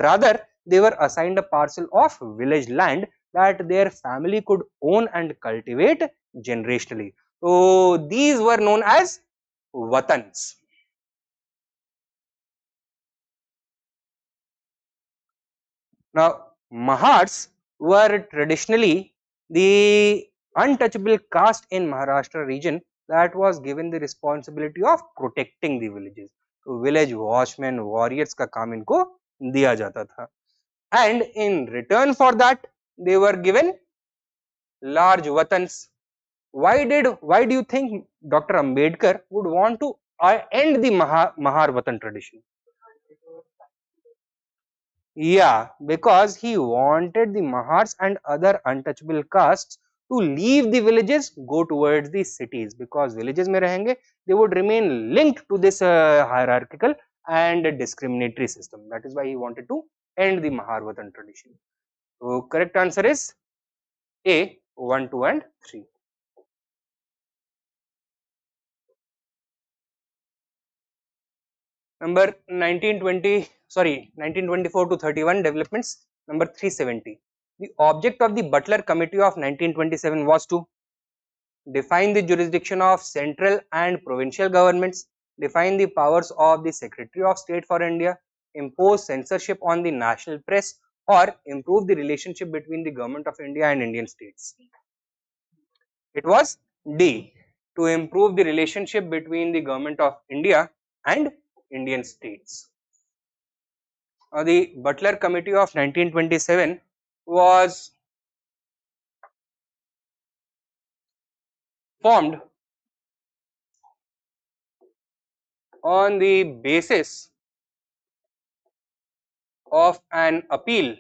Rather, they were assigned a parcel of village land that their family could own and cultivate generationally. So these were known as watans. Now Mahars were traditionally the untouchable caste in Maharashtra region that was given the responsibility of protecting the villages. तो village watchmen, warriors का काम इनको दिया जाता था, and in return for that they were given large watans. Why do you think Dr. Ambedkar would want to end the Mahar Vatan tradition? Yeah, because he wanted the Mahars and other untouchable castes to leave the villages, go towards the cities, because villages में रहेंगे, they would remain linked to this hierarchical and discriminatory system. That is why he wanted to end the Mahar Vatan tradition. So correct answer is A, 1, 2 and 3. Number 1924 to 31 developments. Number 370. The object of the Butler Committee of 1927 was to define the jurisdiction of central and provincial governments, define the powers of the Secretary of State for India, impose censorship on the national press, or improve the relationship between the government of India and Indian states. It was D, to improve the relationship between the government of India and Indian states. The Butler Committee of 1927 was formed on the basis of an appeal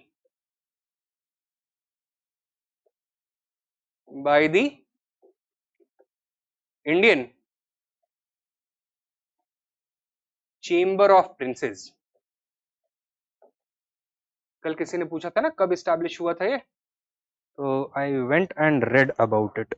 by the Indian Chamber of Princes. कल किसी ने पूछा था ना कब establish हुआ था ये, तो I went and read about it.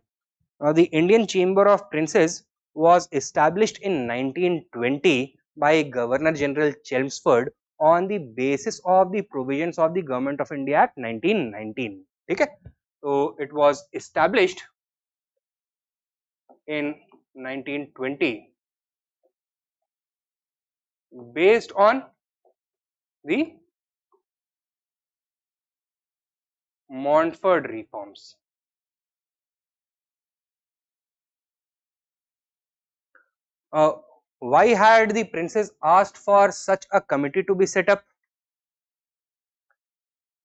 The Indian Chamber of Princes was established in 1920 by Governor General Chelmsford on the basis of the provisions of the Government of India Act 1919. Okay? So it was established in 1920 based on the Montford reforms. Why had the princes asked for such a committee to be set up?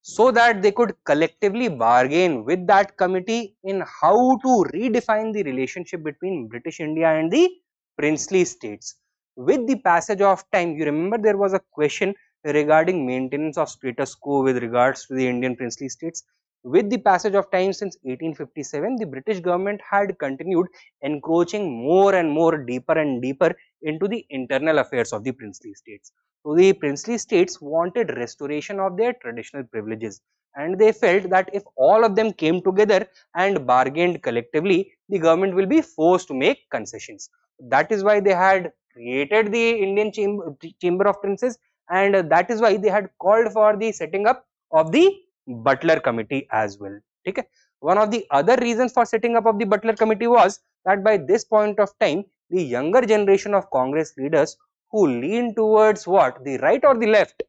So that they could collectively bargain with that committee in how to redefine the relationship between British India and the princely states. With the passage of time, you remember there was a question regarding maintenance of status quo with regards to the Indian princely states. With the passage of time since 1857, the British government had continued encroaching more and more deeper and deeper into the internal affairs of the princely states. So the princely states wanted restoration of their traditional privileges, and they felt that if all of them came together and bargained collectively, the government will be forced to make concessions. That is why they had created the Indian Chamber of Princes, and that is why they had called for the setting up of the Butler Committee as well. Okay. One of the other reasons for setting up of the Butler Committee was that by this point of time, the younger generation of Congress leaders who lean towards what, the right or the left,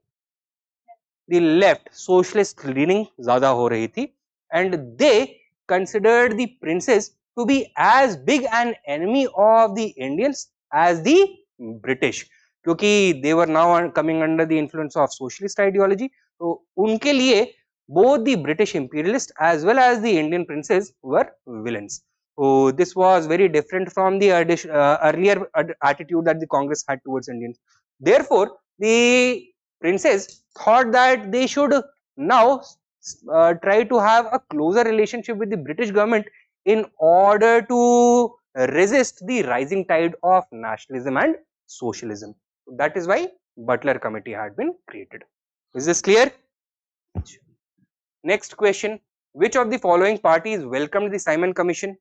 the left, socialist leaning ज़्यादा हो रही थी, and they considered the princes to be as big an enemy of the Indians as the British, क्योंकि they were now coming under the influence of socialist ideology. तो उनके लिए both the British imperialists as well as the Indian princes were villains. So this was very different from the earlier attitude that the Congress had towards Indians. Therefore, the princes thought that they should now try to have a closer relationship with the British government in order to resist the rising tide of nationalism and socialism. That is why Butler Committee had been created. Is this clear? Next question. Which of the following parties welcomed the Simon Commission?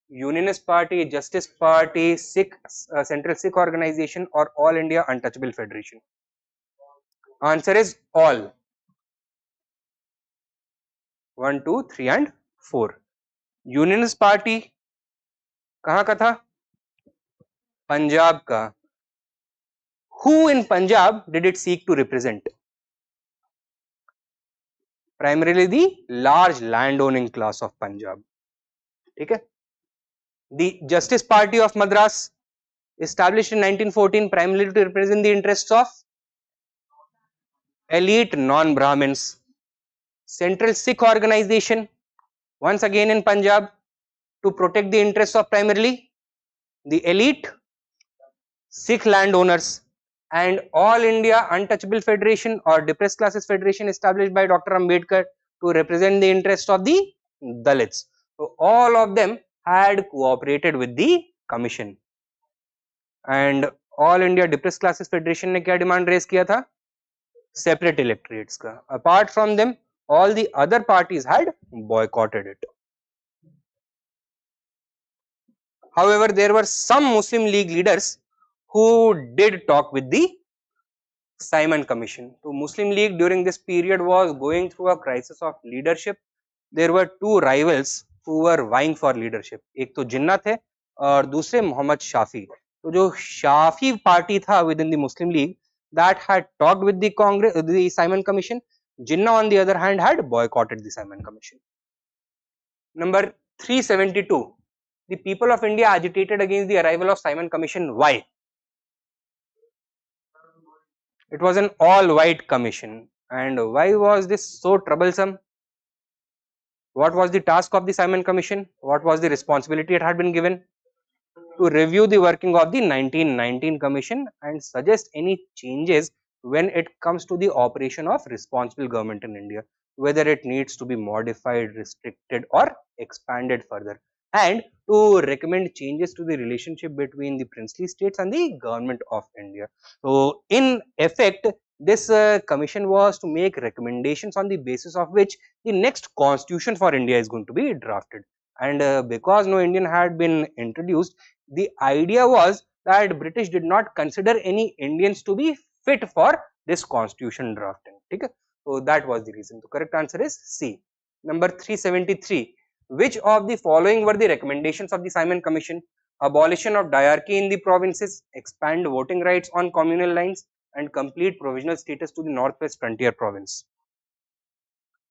Unionist Party, Justice Party, Sikh, Central Sikh Organization, or All India Untouchable Federation? Answer is all. 1, 2, 3 and 4. Unionist Party कहाँ का था? Punjab का. Who in Punjab did it seek to represent? Primarily the large landowning class of Punjab. Okay? The Justice Party of Madras, established in 1914, primarily to represent the interests of elite non-Brahmins. Central Sikh Organization, once again in Punjab, to protect the interests of primarily the elite Sikh landowners. And All India Untouchable Federation or Depressed Classes Federation, established by Dr. Ambedkar to represent the interest of the Dalits. So all of them had cooperated with the commission. And All India Depressed Classes Federation ने क्या demand raise किया था? Separate electorates का. Apart from them, all the other parties had boycotted it. However, there were some Muslim League leaders who did talk with the Simon Commission. So Muslim League during this period was going through a crisis of leadership. There were two rivals who were vying for leadership. एक तो जिन्ना थे और दूसरे मोहम्मद शाफी. तो जो Shafi party था within the Muslim League that had talked with the Congress, the Simon Commission. Jinnah on the other hand had boycotted the Simon Commission. Number 372. The people of India agitated against the arrival of Simon Commission. Why? It was an all-white commission. And why was this so troublesome? What was the task of the Simon Commission? What was the responsibility it had been given? To review the working of the 1919 Commission and suggest any changes when it comes to the operation of responsible government in India, whether it needs to be modified, restricted or expanded further, and to recommend changes to the relationship between the princely states and the government of India. So in effect, this commission was to make recommendations on the basis of which the next constitution for India is going to be drafted. and because no Indian had been introduced, the idea was that British did not consider any Indians to be fit for this constitution drafting. Okay? So that was the reason. The correct answer is C. Number 373. Which of the following were the recommendations of the Simon Commission? Abolition of diarchy in the provinces, expand voting rights on communal lines, and complete provisional status to the Northwest Frontier Province.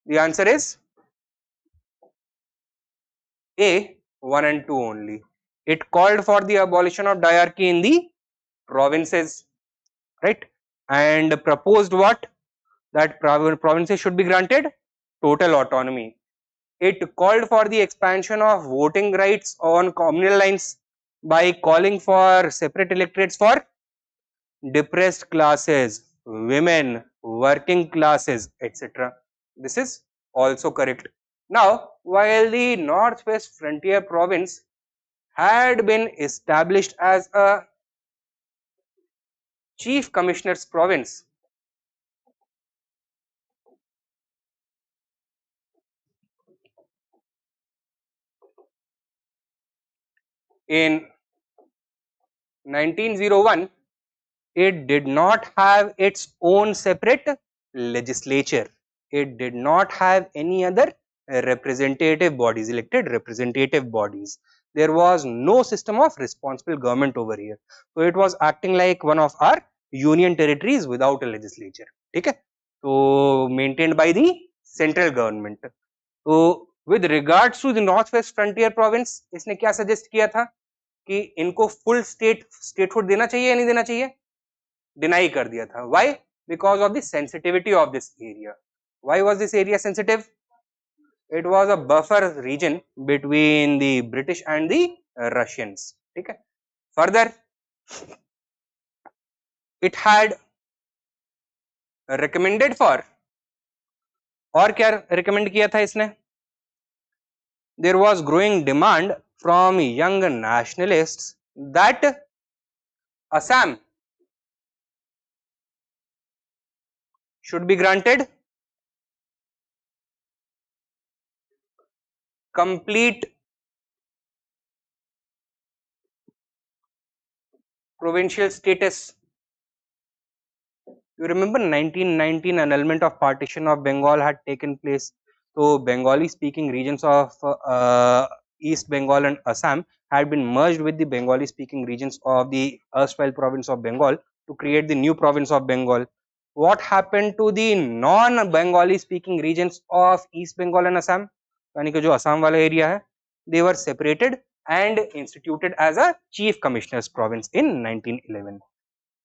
The answer is A, 1 and 2 only. It called for the abolition of diarchy in the provinces, right? And proposed what? That provinces should be granted total autonomy. It called for the expansion of voting rights on communal lines by calling for separate electorates for depressed classes, women, working classes, etc. This is also correct. Now, while the Northwest Frontier Province had been established as a Chief Commissioner's province, in 1901, it did not have its own separate legislature. It did not have any other representative bodies, elected representative bodies. There was no system of responsible government over here. So it was acting like one of our union territories without a legislature. Okay? So maintained by the central government. So with regards to the Northwest Frontier Province, इसने क्या suggest किया था कि इनको full statehood देना चाहिए या नहीं देना चाहिए? Deny कर दिया था. Why? Because of the sensitivity of this area. Why was this area sensitive? It was a buffer region between the British and the Russians. Okay? Further, it had recommended for, और क्या recommend किया था इसने? There was growing demand from young nationalists that Assam should be granted complete provincial status. You remember 1919 annulment of partition of Bengal had taken place. So Bengali speaking regions of East Bengal and Assam had been merged with the Bengali speaking regions of the erstwhile province of Bengal to create the new province of Bengal. What happened to the non-Bengali speaking regions of East Bengal and Assam? यानी कि जो असम वाला area है, they were separated and instituted as a chief commissioner's province in 1911.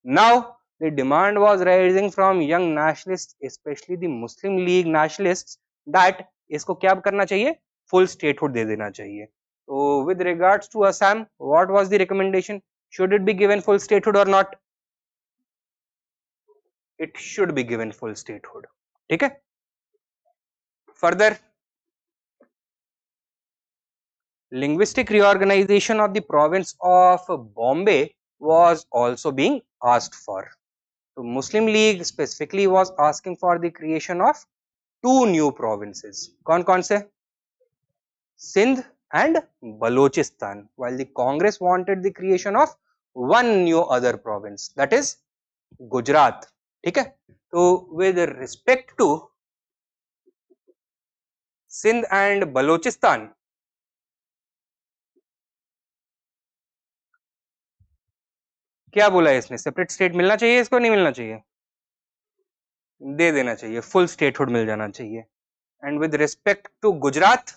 Now the demand was rising from young nationalists, especially the Muslim League nationalists, that इसको क्या करना चाहिए? Full statehood दे देना चाहिए. So with regards to Assam, what was the recommendation? Should it be given full statehood or not? It should be given full statehood. ठीक है? Further, linguistic reorganization of the province of Bombay was also being asked for. So Muslim League specifically was asking for the creation of two new provinces. कौन से? Sindh and Balochistan, while the Congress wanted the creation of one new other province, that is Gujarat. ठीक है? So with respect to Sindh and Balochistan, क्या बोला है इसने? Separate state मिलना चाहिए इसको, नहीं मिलना चाहिए? दे देना चाहिए, फुल स्टेटहुड मिल जाना चाहिए. And with respect to Gujarat,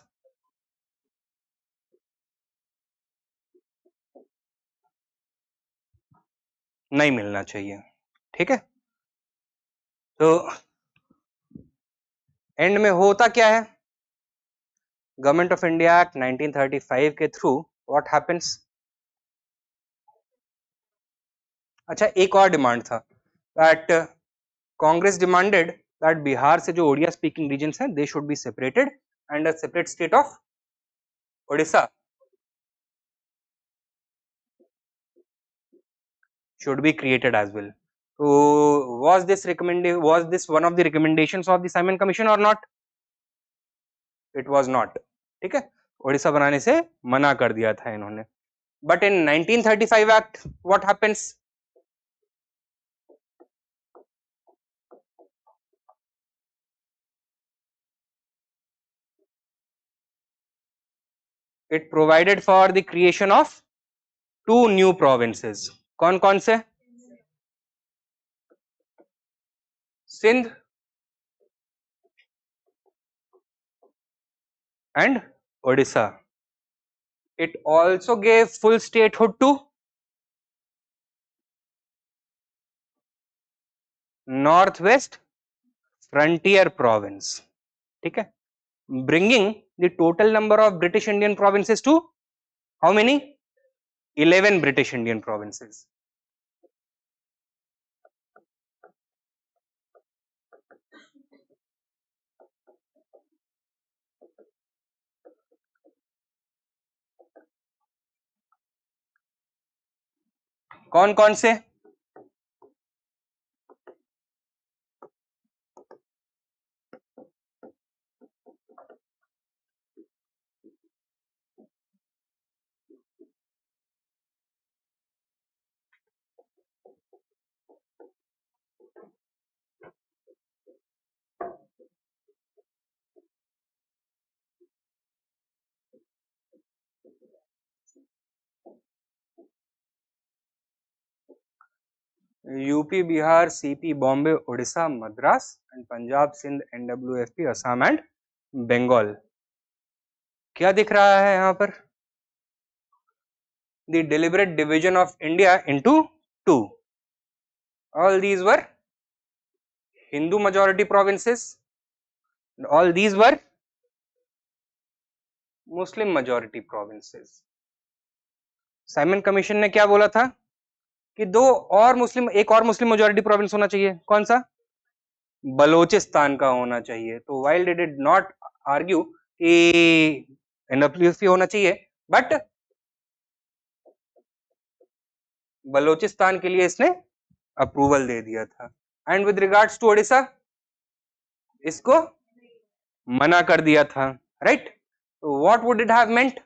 नहीं मिलना चाहिए. ठीक है? तो एंड में होता क्या है? गवर्नमेंट ऑफ इंडिया एक्ट 1935 के थ्रू व्हाट हैपेंस? अच्छा, एक और डिमांड था that Congress demanded that Bihar से जो ओडिया स्पीकिंग रीजन्स हैं they should be separated and a separate state of Odisha should be created as well. So was this one of the recommendations of the Simon Commission or not? It was not. ठीक है? उड़ीसा बनाने से मना कर दिया था इन्होंने. But in 1935 Act, what happens? It provided for the creation of two new provinces. कौन से? Sindh and Odisha. It also gave full statehood to Northwest Frontier Province. ठीक है, bringing the total number of British Indian provinces to how many? 11 British Indian provinces. कौन से? UP, Bihar, CP, Bombay, Odisha, Madras, and Punjab, Sindh, NWFP, Assam and Bengal. क्या दिख रहा है यहाँ पर? The deliberate division of India into two. All these were Hindu majority provinces. All these were Muslim majority provinces. Simon commission ने क्या बोला था कि एक और मुस्लिम मेजॉरिटी प्रोविंस होना चाहिए. कौन सा? बलोचिस्तान का होना चाहिए. तो while they did not argue कि एनडब्ल्यूएफपी होना चाहिए, बट बलोचिस्तान के लिए इसने अप्रूवल दे दिया था. And with regards to Odisha, इसको मना कर दिया था. Right? What would it have meant?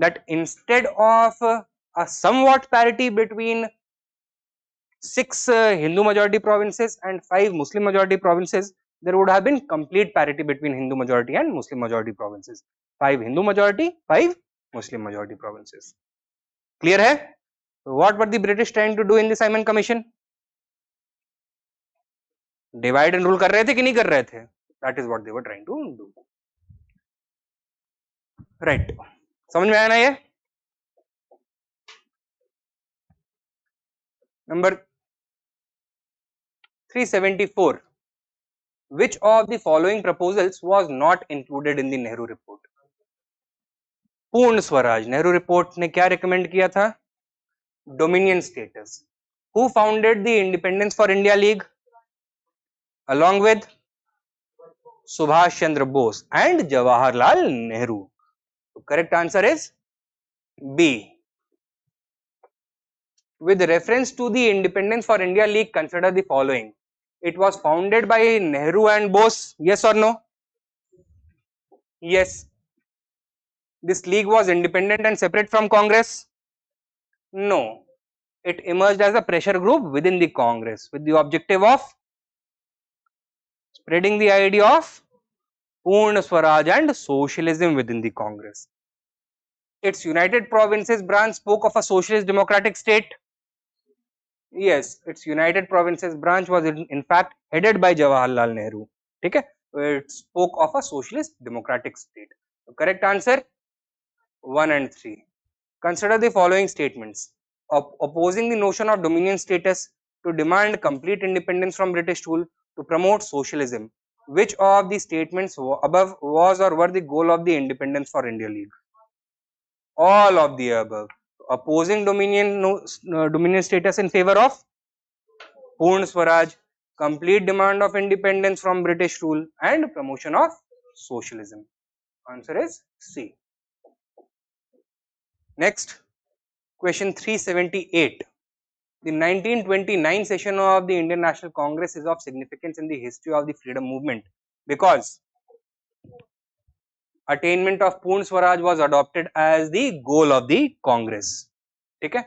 That instead of a somewhat parity between 6 Hindu majority provinces and 5 Muslim majority provinces, there would have been complete parity between Hindu majority and Muslim majority provinces. 5 Hindu majority, 5 Muslim majority provinces. Clear hai? What were the British trying to do in the Simon Commission? Divide and rule कर रहे थे कि नहीं कर रहे थे? That is what they were trying to do. Right? समझ में आया ना ये? Number 374. Which of the following proposals was not included in the Nehru report? पूर्ण स्वराज. नेहरू रिपोर्ट ने क्या रिकमेंड किया था? Dominion status. Who founded the Independence for India League along with Subhash Chandra Bose and Jawaharlal Nehru? The correct answer is B. With reference to the Independence for India League, consider the following. It was founded by Nehru and Bose. Yes or no? Yes. This league was independent and separate from Congress? No. It emerged as a pressure group within the Congress with the objective of spreading the idea of Purna Swaraj and socialism within the Congress. Its United Provinces branch spoke of a socialist democratic state. Yes, its United Provinces branch was in fact headed by Jawaharlal Nehru. Okay? It spoke of a socialist democratic state. The correct answer 1 and 3. Consider the following statements. Opposing the notion of dominion status, to demand complete independence from British rule, to promote socialism. Which of the statements above was or were the goal of the Independence for India League? All of the above. Opposing dominion status in favor of Purna Swaraj, complete demand of independence from British rule, and promotion of socialism. Answer is C. Next, question 378. The 1929 session of the Indian National Congress is of significance in the history of the freedom movement because attainment of Purn Swaraj was adopted as the goal of the Congress. ठीक है.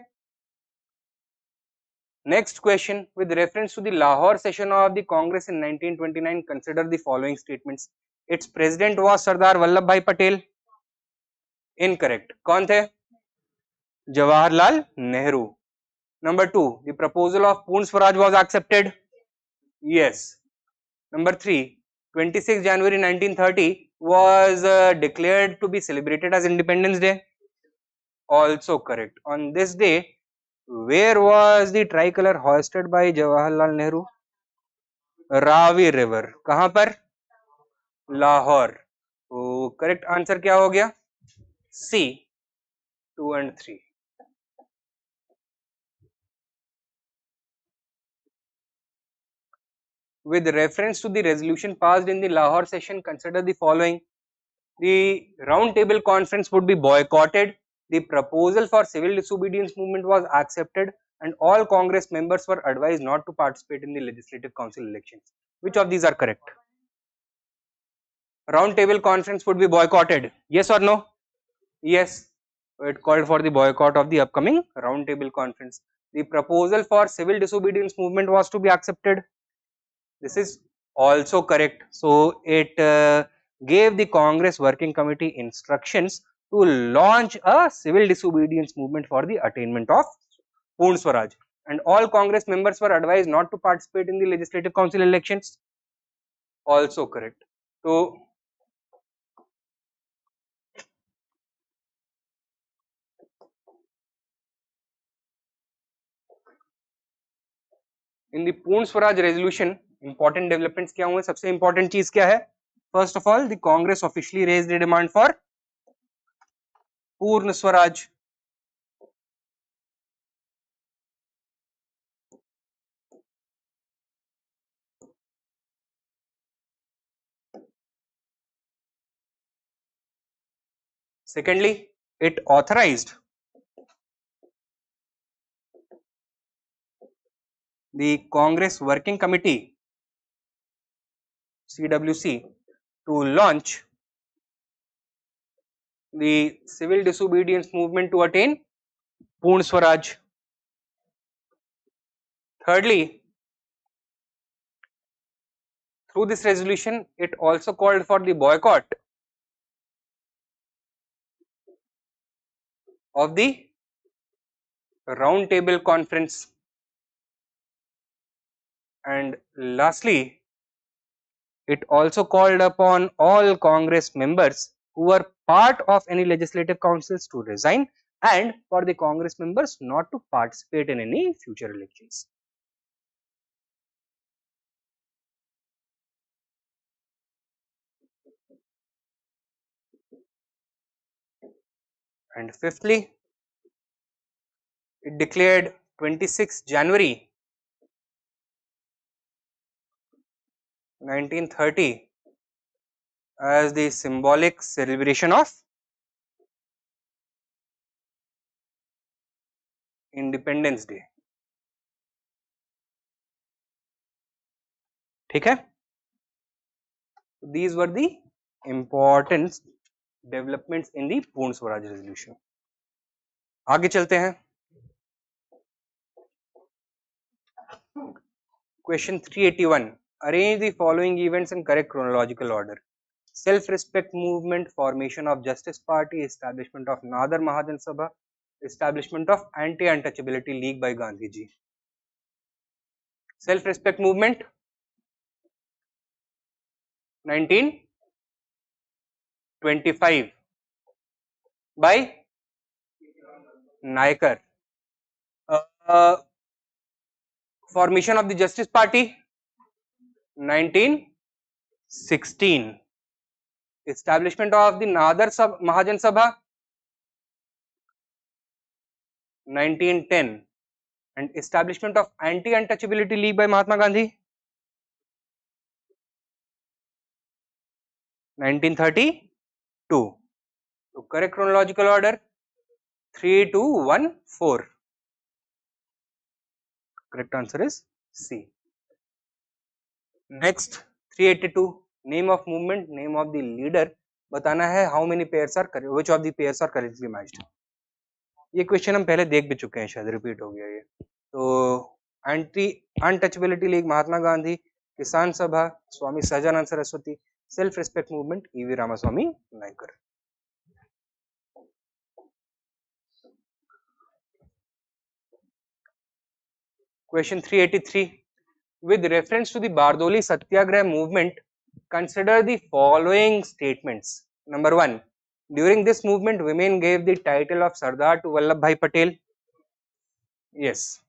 Next question, with reference to the Lahore session of the Congress in 1929, consider the following statements. Its president was Sardar Vallabhbhai Patel. Incorrect. कौन थे? Jawaharlal Nehru. Number 2, the proposal of Purn Swaraj was accepted. Yes. Number 3, 26 January 1930 was declared to be celebrated as Independence Day. Also correct. On this day, where was the tricolor hoisted by Jawaharlal Nehru? Ravi river. कहां पर? लाहौर. तो correct answer क्या हो गया? सी, 2 and 3. With reference to the resolution passed in the Lahore session, consider the following. The round table conference would be boycotted. The proposal for civil disobedience movement was accepted and all Congress members were advised not to participate in the Legislative Council elections. Which of these are correct? Round table conference would be boycotted. Yes or no? Yes. It called for the boycott of the upcoming round table conference. The proposal for civil disobedience movement was to be accepted. This is also correct. So it gave the Congress Working Committee instructions to launch a civil disobedience movement for the attainment of Purn Swaraj, and all Congress members were advised not to participate in the Legislative Council elections. Also correct. So in the Purn Swaraj resolution, important developments क्या हुए? सबसे important चीज क्या है? First of all, the Congress officially raised the demand for Purn Swaraj. Secondly, it authorized the Congress Working Committee CWC to launch the civil disobedience movement to attain Purn Swaraj. Thirdly, through this resolution, it also called for the boycott of the round table conference. And lastly, it also called upon all Congress members who were part of any legislative councils to resign and for the Congress members not to participate in any future elections. And fifthly, it declared 26 January 1930 as the symbolic celebration of Independence Day. ठीक है? These were the important developments in the Purn Swaraj resolution. आगे चलते हैं. Question 381. Arrange the following events in correct chronological order. Self-respect movement, formation of Justice Party, establishment of Nadar Mahajan Sabha, establishment of Anti-Untouchability League by Gandhi ji. Self-respect movement 1925 by Naikar. Formation of the Justice Party 1916. Establishment of the Nadar Mahajan Sabha 1910. And establishment of Anti-Untouchability League by Mahatma Gandhi 1932. So correct chronological order 3, 2, 1, 4. Correct answer is C. Next, 382. Name of movement, name of the leader बताना है how many pairs are which of the pairs are correctly matched. ये question हम पहले देख भी चुके हैं, शायद रिपीट हो गया ये। तो anti untouchability league, Mahatma Gandhi, Kisan Sabha, Swami Sahajanand Saraswati, self respect movement, E V Ramaswamy Naicker. Question 383. With reference to the Bardoli Satyagraha movement, consider the following statements. Number 1. During this movement, women gave the title of Sardar to Vallabhbhai Patel. Yes.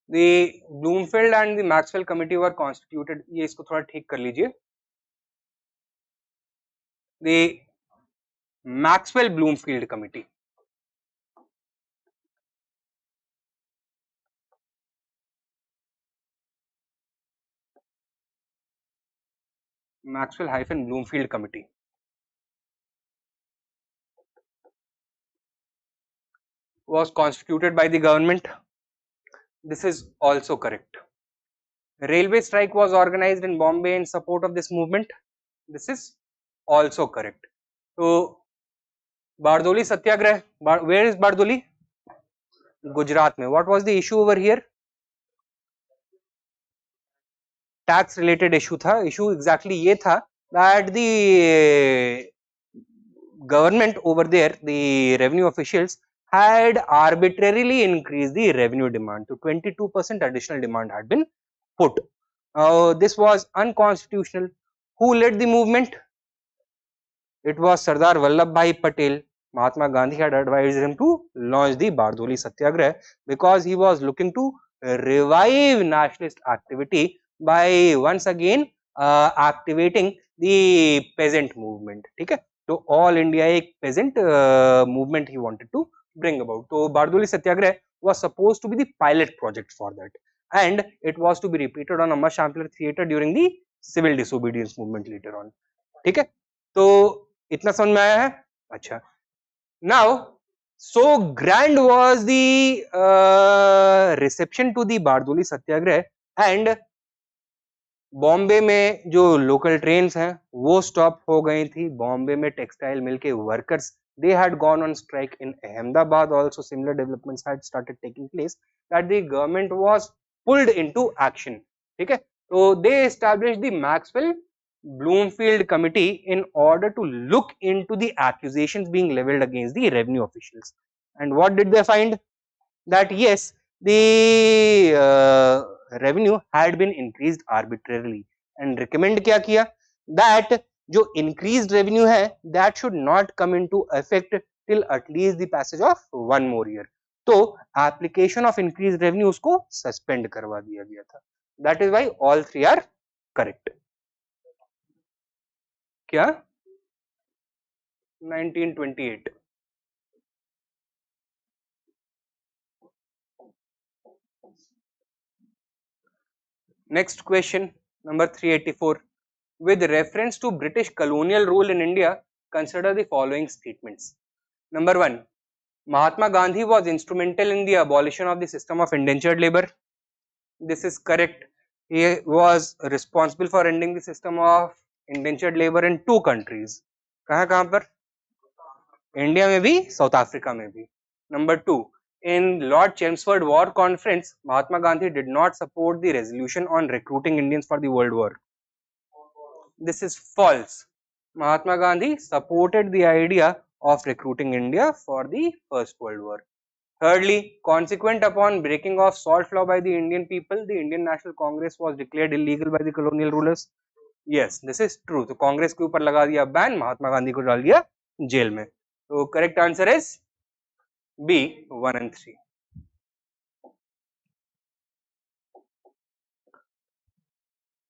The Bloomfield and the Maxwell committee were constituted. ये इसको थोड़ा ठीक कर लीजिए. The Maxwell Bloomfield committee. Maxwell-Bloomfield committee was constituted by the government. This is also correct. Railway strike was organized in Bombay in support of this movement. This is also correct. So Bardoli Satyagraha, where is Bardoli? Gujarat mein. What was the issue over here? Tax related issue था. Issue exactly ये था that the government over there, the revenue officials had arbitrarily increased the revenue demand to 22%. Additional demand had been put. This was unconstitutional. Who led the movement? It was Sardar Vallabhbhai Patel. Mahatma Gandhi had advised him to launch the Bardoli Satyagraha because he was looking to revive nationalist activity by once again activating the peasant movement. ठीक है, तो all India एक peasant movement he wanted to bring about. So Bardoli Satyagraha was supposed to be the pilot project for that, and it was to be repeated on a much ampler theatre during the civil disobedience movement later on. ठीक है, तो इतना समझ में आया है? अच्छा, now so grand was the reception to the Bardoli Satyagraha, and Bombay में जो लोकल ट्रेन्स हैं वो स्टॉप हो गई थी. बॉम्बे में टेक्सटाइल मिल के workers they had gone on strike. In Ahmedabad also similar developments had started taking place that the government was pulled into action. ठीक है, so they established the Maxwell Bloomfield committee in order to look into the accusations being leveled against the revenue officials. And what did they find? That yes, the revenue had been increased arbitrarily, and recommend क्या किया? That जो increased revenue है that should not come into effect till at least the passage of one more year. तो application of increased revenue उसको suspend करवा दिया गया था. That is why all three are correct. क्या? 1928. Next question, number 384. With reference to British colonial rule in India, consider the following statements. Number 1. Mahatma Gandhi was instrumental in the abolition of the system of indentured labor. This is correct. He was responsible for ending the system of indentured labor in two countries. कहाँ पर? India में भी, south Africa में भी. Number 2. In Lord Chelmsford War Conference, Mahatma Gandhi did not support the resolution on recruiting Indians for the World War. This is false. Mahatma Gandhi supported the idea of recruiting India for the First World War. Thirdly, consequent upon breaking of salt law by the Indian people, the Indian National Congress was declared illegal by the colonial rulers. Yes, this is true. तो कांग्रेस के ऊपर लगा दिया ban, Mahatma Gandhi को डाल दिया jail में. तो correct answer is B, 1 and 3.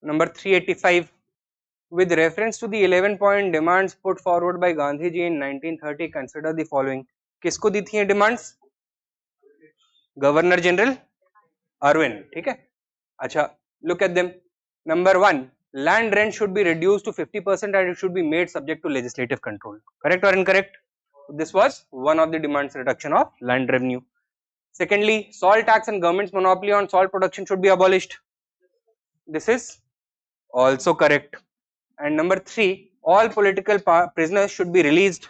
Number 385. With reference to the 11-point demands put forward by Gandhi ji in 1930, consider the following. किसको दी थी ये डिमांड्स? Governor general Arvind. ठीक है, अच्छा, look at them. Number 1. Land rent should be reduced to 50% and it should be made subject to legislative control. Correct or incorrect? This was one of the demands, reduction of land revenue. Secondly, salt tax and government's monopoly on salt production should be abolished. This is also correct. And number 3, all political prisoners should be released.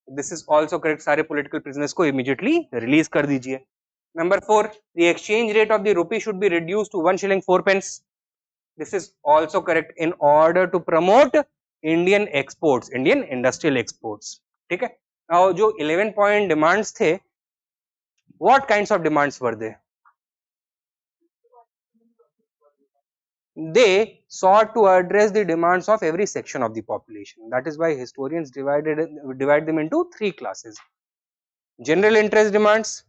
This is also correct. सारे political prisoners को immediately release कर दीजिए. Number 4, the exchange rate of the rupee should be reduced to 1 shilling 4 pence. This is also correct in order to promote Indian exports, Indian industrial exports. ठीक है. Now जो 11 point demands थे, what kinds of demands were they? They sought to address the demands of every section of the population. That is why historians divide them into 3 classes: general interest demands,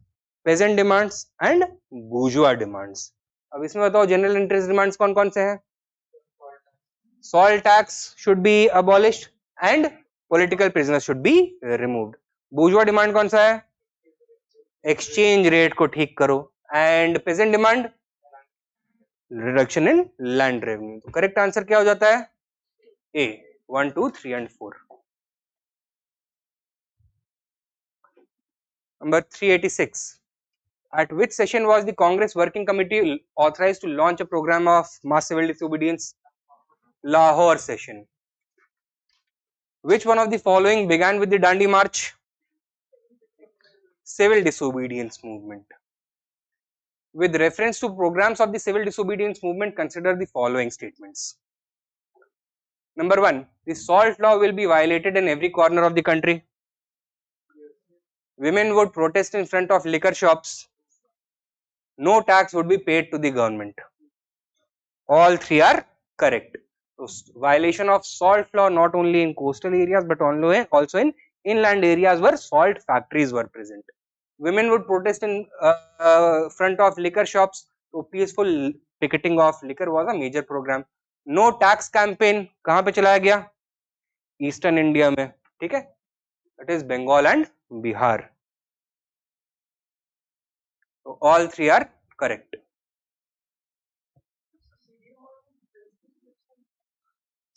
peasant demands and bourgeois demands. अब इसमें बताओ general interest demands कौन कौन से हैं? Salt tax should be abolished and political prisoners should be removed. bourgeois demand कौन सा है? एक्सचेंज रेट को ठीक करो. And peasant demand reduction in land revenue. तो करेक्ट आंसर क्या हो जाता है? ए. 1, 2, 3 and 4. Number 386. At which session was the Congress Working Committee authorized to launch a program of mass civil disobedience? Lahore session. Which one of the following began with the Dandi March? Civil disobedience movement. With reference to programs of the civil disobedience movement, consider the following statements. Number 1, the salt law will be violated in every corner of the country. Women would protest in front of liquor shops. No tax would be paid to the government. All 3 are correct. So, violation of salt law not only in coastal areas but also in inland areas where salt factories were present. Women would protest in front of liquor shops. So peaceful picketing of liquor was a major program. No tax campaign कहाँ पे चलाया गया? Eastern India में. ठीक है? That is Bengal and Bihar. So all 3 are correct.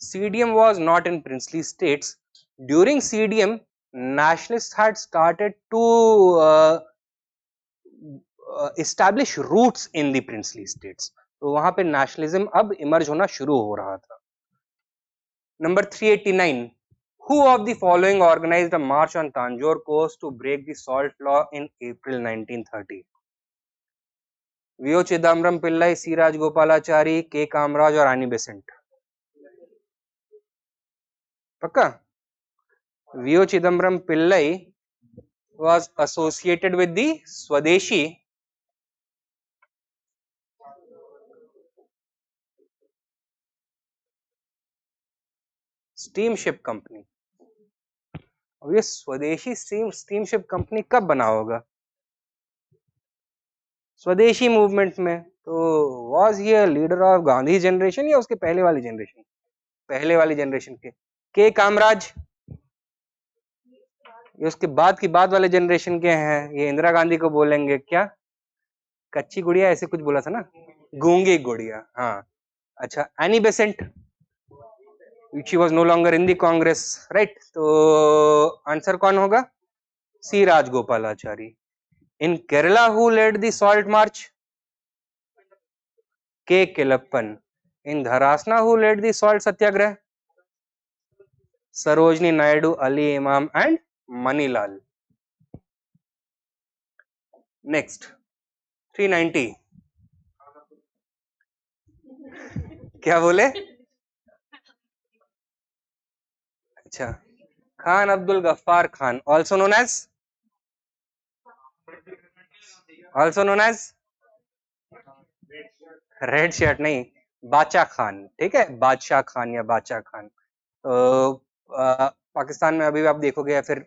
CDM was not in princely states. During CDM, nationalists had started to establish roots in the princely states. तो वहां पे nationalism अब emerge होना शुरू हो रहा था. Number 389. Who of the following organized a march on Tanjore coast to break the salt law in April 1930? V.O. Chidambaram Pillai, C. Rajagopalachari, K. Kamraj और Annie Besant. पक्का? V.O. Chidambaram Pillai was associated with the Swadeshi steamship company. अब ये स्वदेशी steamship company कब बना होगा? स्वदेशी movement में. तो was he a leader of Gandhi generation या उसके पहले वाली जनरेशन? पहले वाली जनरेशन के कामराज ये उसके बाद की बाद वाले जनरेशन के हैं. ये इंदिरा गांधी को बोलेंगे क्या? कच्ची गुड़िया ऐसे कुछ बोला था ना, गूंगी गुड़िया. हाँ अच्छा. Annie Besant, she was no longer in the Congress, right? तो आंसर कौन होगा? C. Rajagopalachari. In Kerala, who led the salt march? K. Kelappan. In Dharasna, who led the salt satyagrah? Sarojini Naidu, Ali Imam and Manilal. Next, 390. क्या बोले? अच्छा, Khan Abdul Ghaffar Khan, also known as red shirt नहीं, बादशाह खान. ठीक है, बादशाह खान या बादशाह खान. पाकिस्तान में अभी आप देखोगे या फिर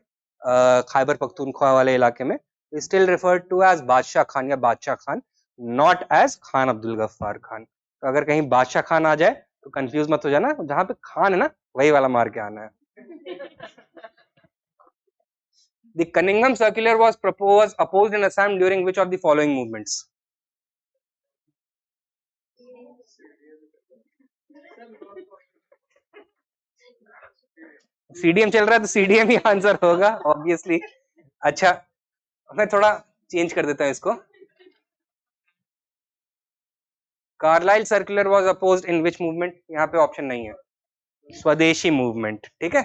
खैबर पख्तूनख्वा वाले इलाके में स्टिल रेफर्ड टू एज बादशाह खान या बादशाह खान, नॉट एज खान अब्दुल गफ्फार खान. तो अगर कहीं बादशाह खान आ जाए तो कंफ्यूज मत हो जाना, जहां पे खान है ना वही वाला मार के आना है. The Cunningham Circular was opposed in Assam during which of the following movements? CDM चल रहा है तो CDM ही आंसर होगा ऑब्वियसली. अच्छा, मैं थोड़ा चेंज कर देता हूं इसको. Carlyle circular was opposed in which movement? यहाँ पे ऑप्शन नहीं है, स्वदेशी मूवमेंट, ठीक है।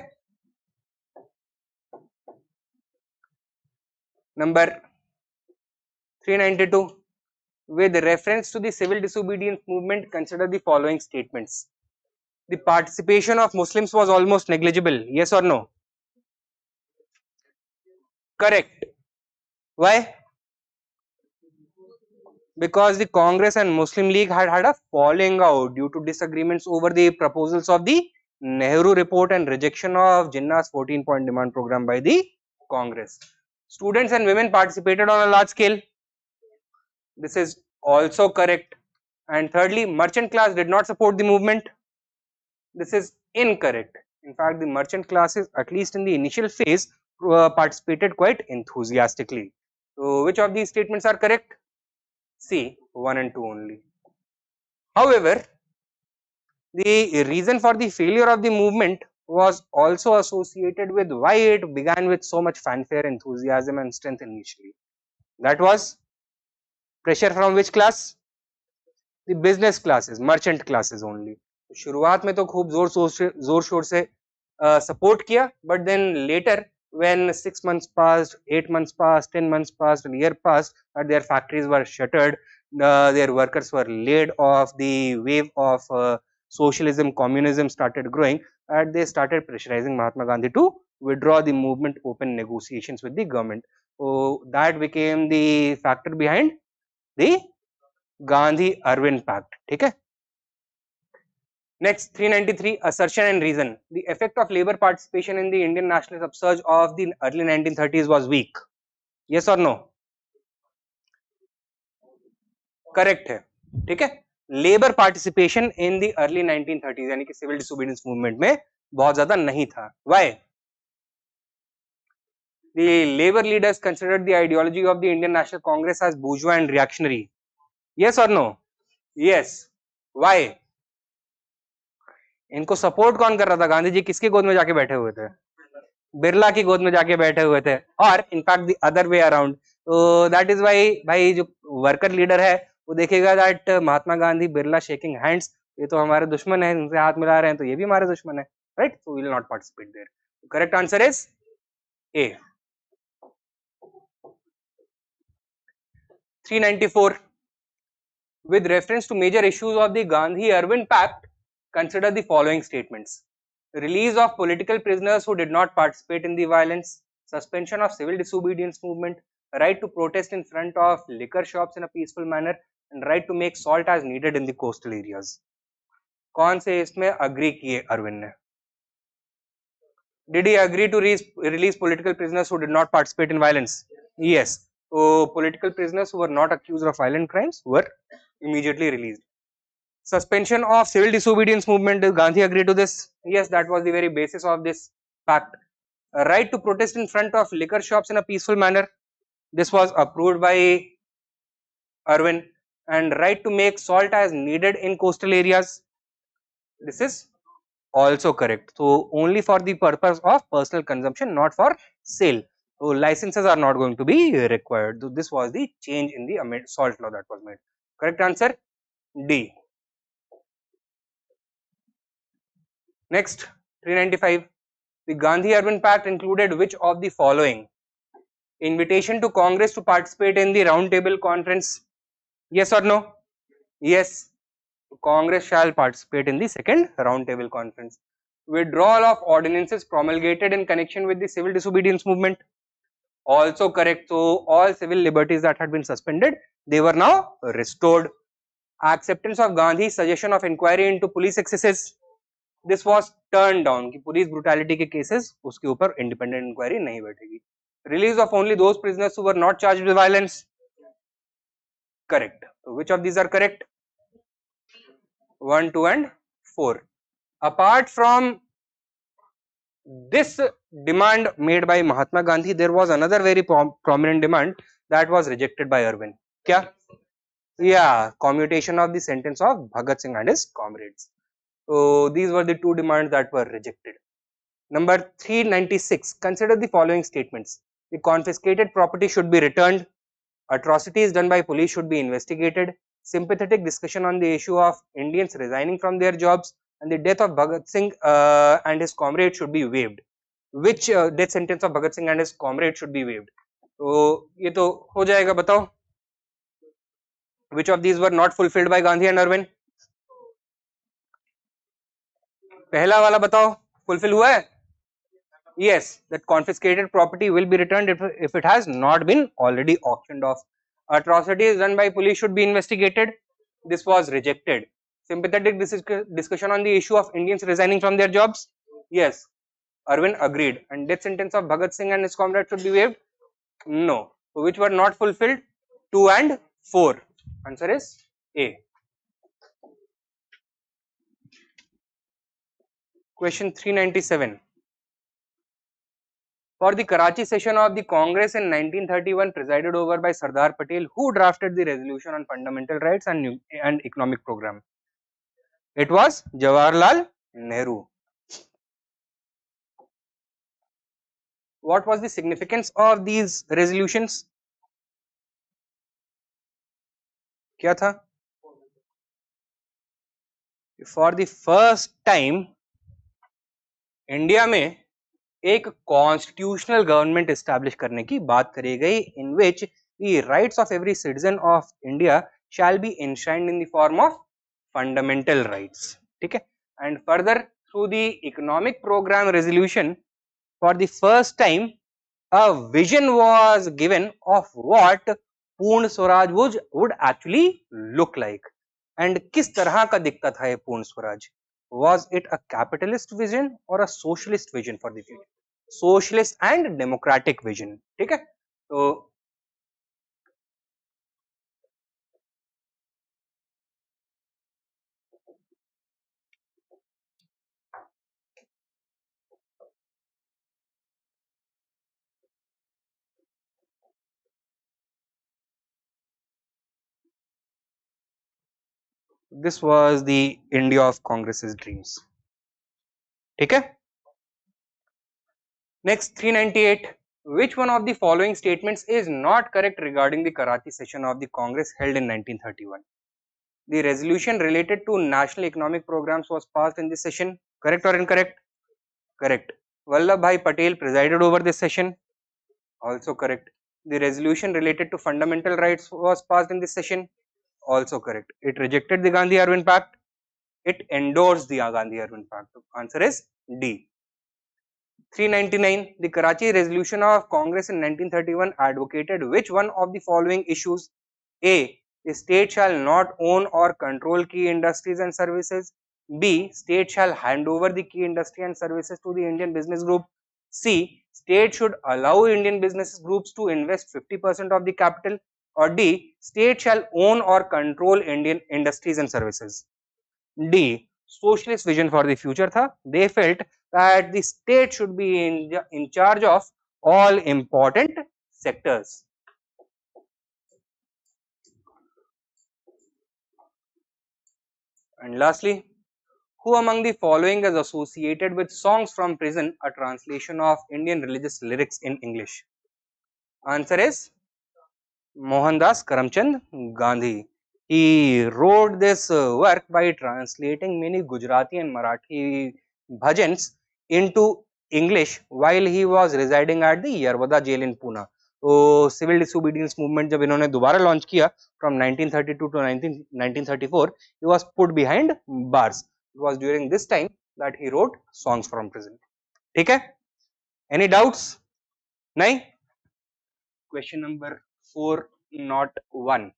Number 392, with reference to the civil disobedience movement, consider the following statements. The participation of Muslims was almost negligible, yes or no? Correct. Why? Because the Congress and Muslim League had a falling out due to disagreements over the proposals of the Nehru report and rejection of Jinnah's 14-point demand program by the Congress. Students and women participated on a large scale. This is also correct. And thirdly, merchant class did not support the movement. This is incorrect. In fact, the merchant classes, at least in the initial phase, participated quite enthusiastically. So, which of these statements are correct? C, 1 and 2 only. However, the reason for the failure of the movement was also associated with why it began with so much fanfare, enthusiasm and strength initially. That was pressure from which class? The business classes, merchant classes only. शुरुआत में तो खूब जोर शोर से support किया, but then later when 6 months passed, 8 months passed, 10 months passed, a year passed, and their factories were shuttered, their workers were laid off, the wave of socialism, communism started growing, and they started pressurizing Mahatma Gandhi to withdraw the movement, open negotiations with the government. So that became the factor behind the Gandhi-Irwin Pact. ठीक है. Next, 393, assertion and reason. The effect of labor participation in the Indian nationalist upsurge of the early 1930s was weak. Yes or no? Correct है. ठीक है. Labor participation in the early 1930s यानी कि civil disobedience movement में बहुत ज़्यादा नहीं था. Why? The labor leaders considered the ideology of the Indian National Congress as bourgeois and reactionary. Yes or no? Yes. Why? इनको सपोर्ट कौन कर रहा था? गांधी जी किसकी गोद में जाके बैठे हुए थे? बिरला की गोद में जाके बैठे हुए थे, और in fact the other way around. तो दैट इज वाई भाई जो वर्कर लीडर है वो देखेगा that Mahatma Gandhi, Birla shaking hands, ये तो हमारे दुश्मन है, इनसे हाथ मिला रहे हैं तो ये भी हमारे दुश्मन है, right? So we will not participate there. Correct answer is A. 394, with reference to major issues of the Gandhi-Irwin Pact, consider the following statements. Release of political prisoners who did not participate in the violence, suspension of civil disobedience movement, right to protest in front of liquor shops in a peaceful manner, and right to make salt as needed in the coastal areas. कौन से इसमें agree किए अरविंद ने? Did he agree to release political prisoners who did not participate in violence? Yes. So political prisoners who were not accused of violent crimes were immediately released. Suspension of civil disobedience movement, did Gandhi agree to this? Yes, that was the very basis of this pact. A right to protest in front of liquor shops in a peaceful manner, this was approved by Irwin. And right to make salt as needed in coastal areas, this is also correct. So only for the purpose of personal consumption, not for sale. So licenses are not going to be required. So this was the change in the salt law that was made. Correct answer D. Next, 395. The Gandhi-Irwin Pact included which of the following? Invitation to Congress to participate in the round table conference. Yes or no? Yes. Congress shall participate in the second round table conference. Withdrawal of ordinances promulgated in connection with the civil disobedience movement. Also correct. So all civil liberties that had been suspended, they were now restored. Acceptance of Gandhi's suggestion of inquiry into police excesses. This was turned down कि police brutality के cases उसके ऊपर independent inquiry नहीं बैठेगी. Release of only those prisoners who were not charged with violence. Correct. So which of these are correct? 1, 2 and 4. Apart from this demand made by Mahatma Gandhi, there was another very prominent demand that was rejected by Irwin. क्या? Yeah, commutation of the sentence of Bhagat Singh and his comrades. So these were the two demands that were rejected. Number 396, consider the following statements. The confiscated property should be returned. Atrocities done by police should be investigated. sympathetic discussion on the issue of Indians resigning from their jobs and the death of Bhagat Singh and his comrade should be waived. Which death sentence of Bhagat Singh and his comrade should be waived? तो ये तो हो जाएगा, बताओ. Which of these were not fulfilled by Gandhi and Irwin? पहला वाला बताओ, fulfill हुआ है? Yes, that confiscated property will be returned if it has not been already auctioned off. Atrocities done by police should be investigated. This was rejected. Sympathetic discussion on the issue of Indians resigning from their jobs. Yes, Irwin agreed. And death sentence of Bhagat Singh and his comrade should be waived. No. So which were not fulfilled? 2 and 4. Answer is A. Question 397. For the Karachi session of the Congress in 1931 presided over by Sardar Patel, who drafted the resolution on fundamental rights and economic program? It was Jawaharlal Nehru. What was the significance of these resolutions? क्या था? For the first time, India में एक constitutional government establish करने की बात करी गई, in which the rights of every citizen of India shall be enshrined in the form of fundamental rights. ठीक है. And further through the economic programme resolution, for the first time a vision was given of what Purna Swaraj would actually look like. And किस तरह का दिखता था ये पूर्ण Swaraj? Was it a capitalist vision or a socialist vision for the future? Socialist and democratic vision. ठीक है. तो this was the India of Congress's dreams. ठीक है. Next 398. Which one of the following statements is not correct regarding the Karachi session of the Congress held in 1931? The resolution related to national economic programs was passed in this session. Correct or incorrect? Correct. Vallabhbhai Patel presided over this session. Also correct. The resolution related to fundamental rights was passed in this session. Also correct. It rejected the Gandhi-Irwin Pact. It endorsed the Gandhi-Irwin Pact. Answer is D. 399. The Karachi Resolution of Congress in 1931 advocated which one of the following issues? A. The state shall not own or control key industries and services. B. State shall hand over the key industry and services to the Indian business group. C. State should allow Indian business groups to invest 50% of the capital. Or D. State shall own or control Indian industries and services. D. Socialist vision for the future tha. They felt that the state should be in charge of all important sectors. And lastly, who among the following is associated with Songs from Prison, a translation of Indian religious lyrics in English? Answer is Mohandas Karamchand Gandhi. He wrote this work by translating many Gujarati and Marathi bhajans into English while he was residing at the Yerwada jail in Pune. तो civil disobedience movement जब इन्होंने दोबारा launch किया from 1932 to 1934, he was put behind bars. It was during this time that he wrote songs from prison. ठीक है. Any doubts? नहीं. Question number 401.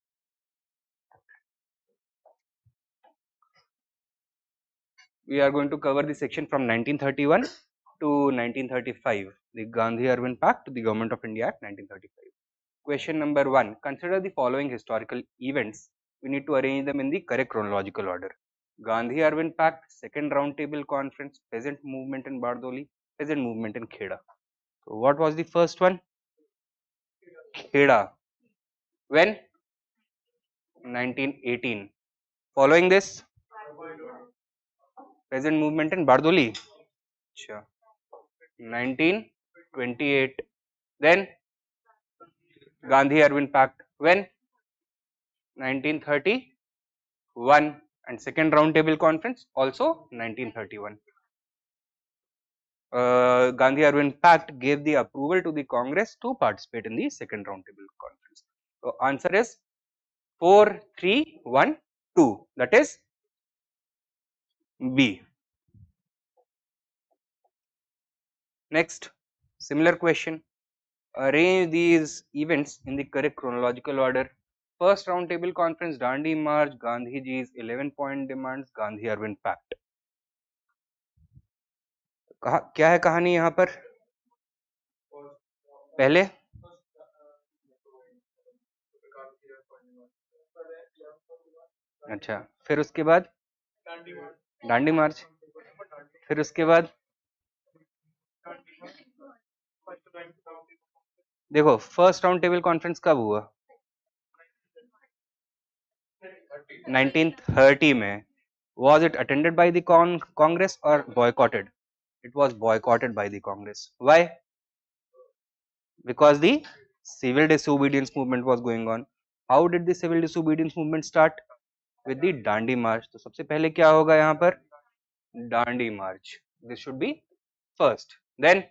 We are going to cover the section from 1931 to 1935, the Gandhi-Irwin Pact to the Government of India Act 1935. Question number 1. Consider the following historical events. We need to arrange them in the correct chronological order. Gandhi-Irwin Pact, Second Round Table Conference, Peasant Movement in Bardoli, Peasant Movement in 𝐂𝐤. So what was the first one? 𝐂𝐤. When? 1918. Following this? Peasant Movement in Bardoli. 1928. Then Gandhi-Irwin Pact. When? 1930. 1931, and second round table conference also 1931. Gandhi Irwin Pact gave the approval to the Congress to participate in the second round table conference. So answer is 4312, that is B. Next, similar question. Arrange these events in the correct chronological order. First round table conference, Dandi March, Gandhiji's 11-point demands, Gandhi Irwin Pact. क्या है कहानी यहाँ पर? पहले अच्छा, फिर उसके बाद डांडी मार्च, फिर उसके बाद देखो फर्स्ट राउंड टेबल कॉन्फ्रेंस कब हुआ? 1930 में. Was it attended by the Congress or boycotted? It was boycotted by the Congress. Why? Because the civil disobedience movement was going on. How did the civil disobedience movement start? With the Dandi March. तो सबसे पहले क्या होगा यहाँ पर? Dandi March. This should be first. Then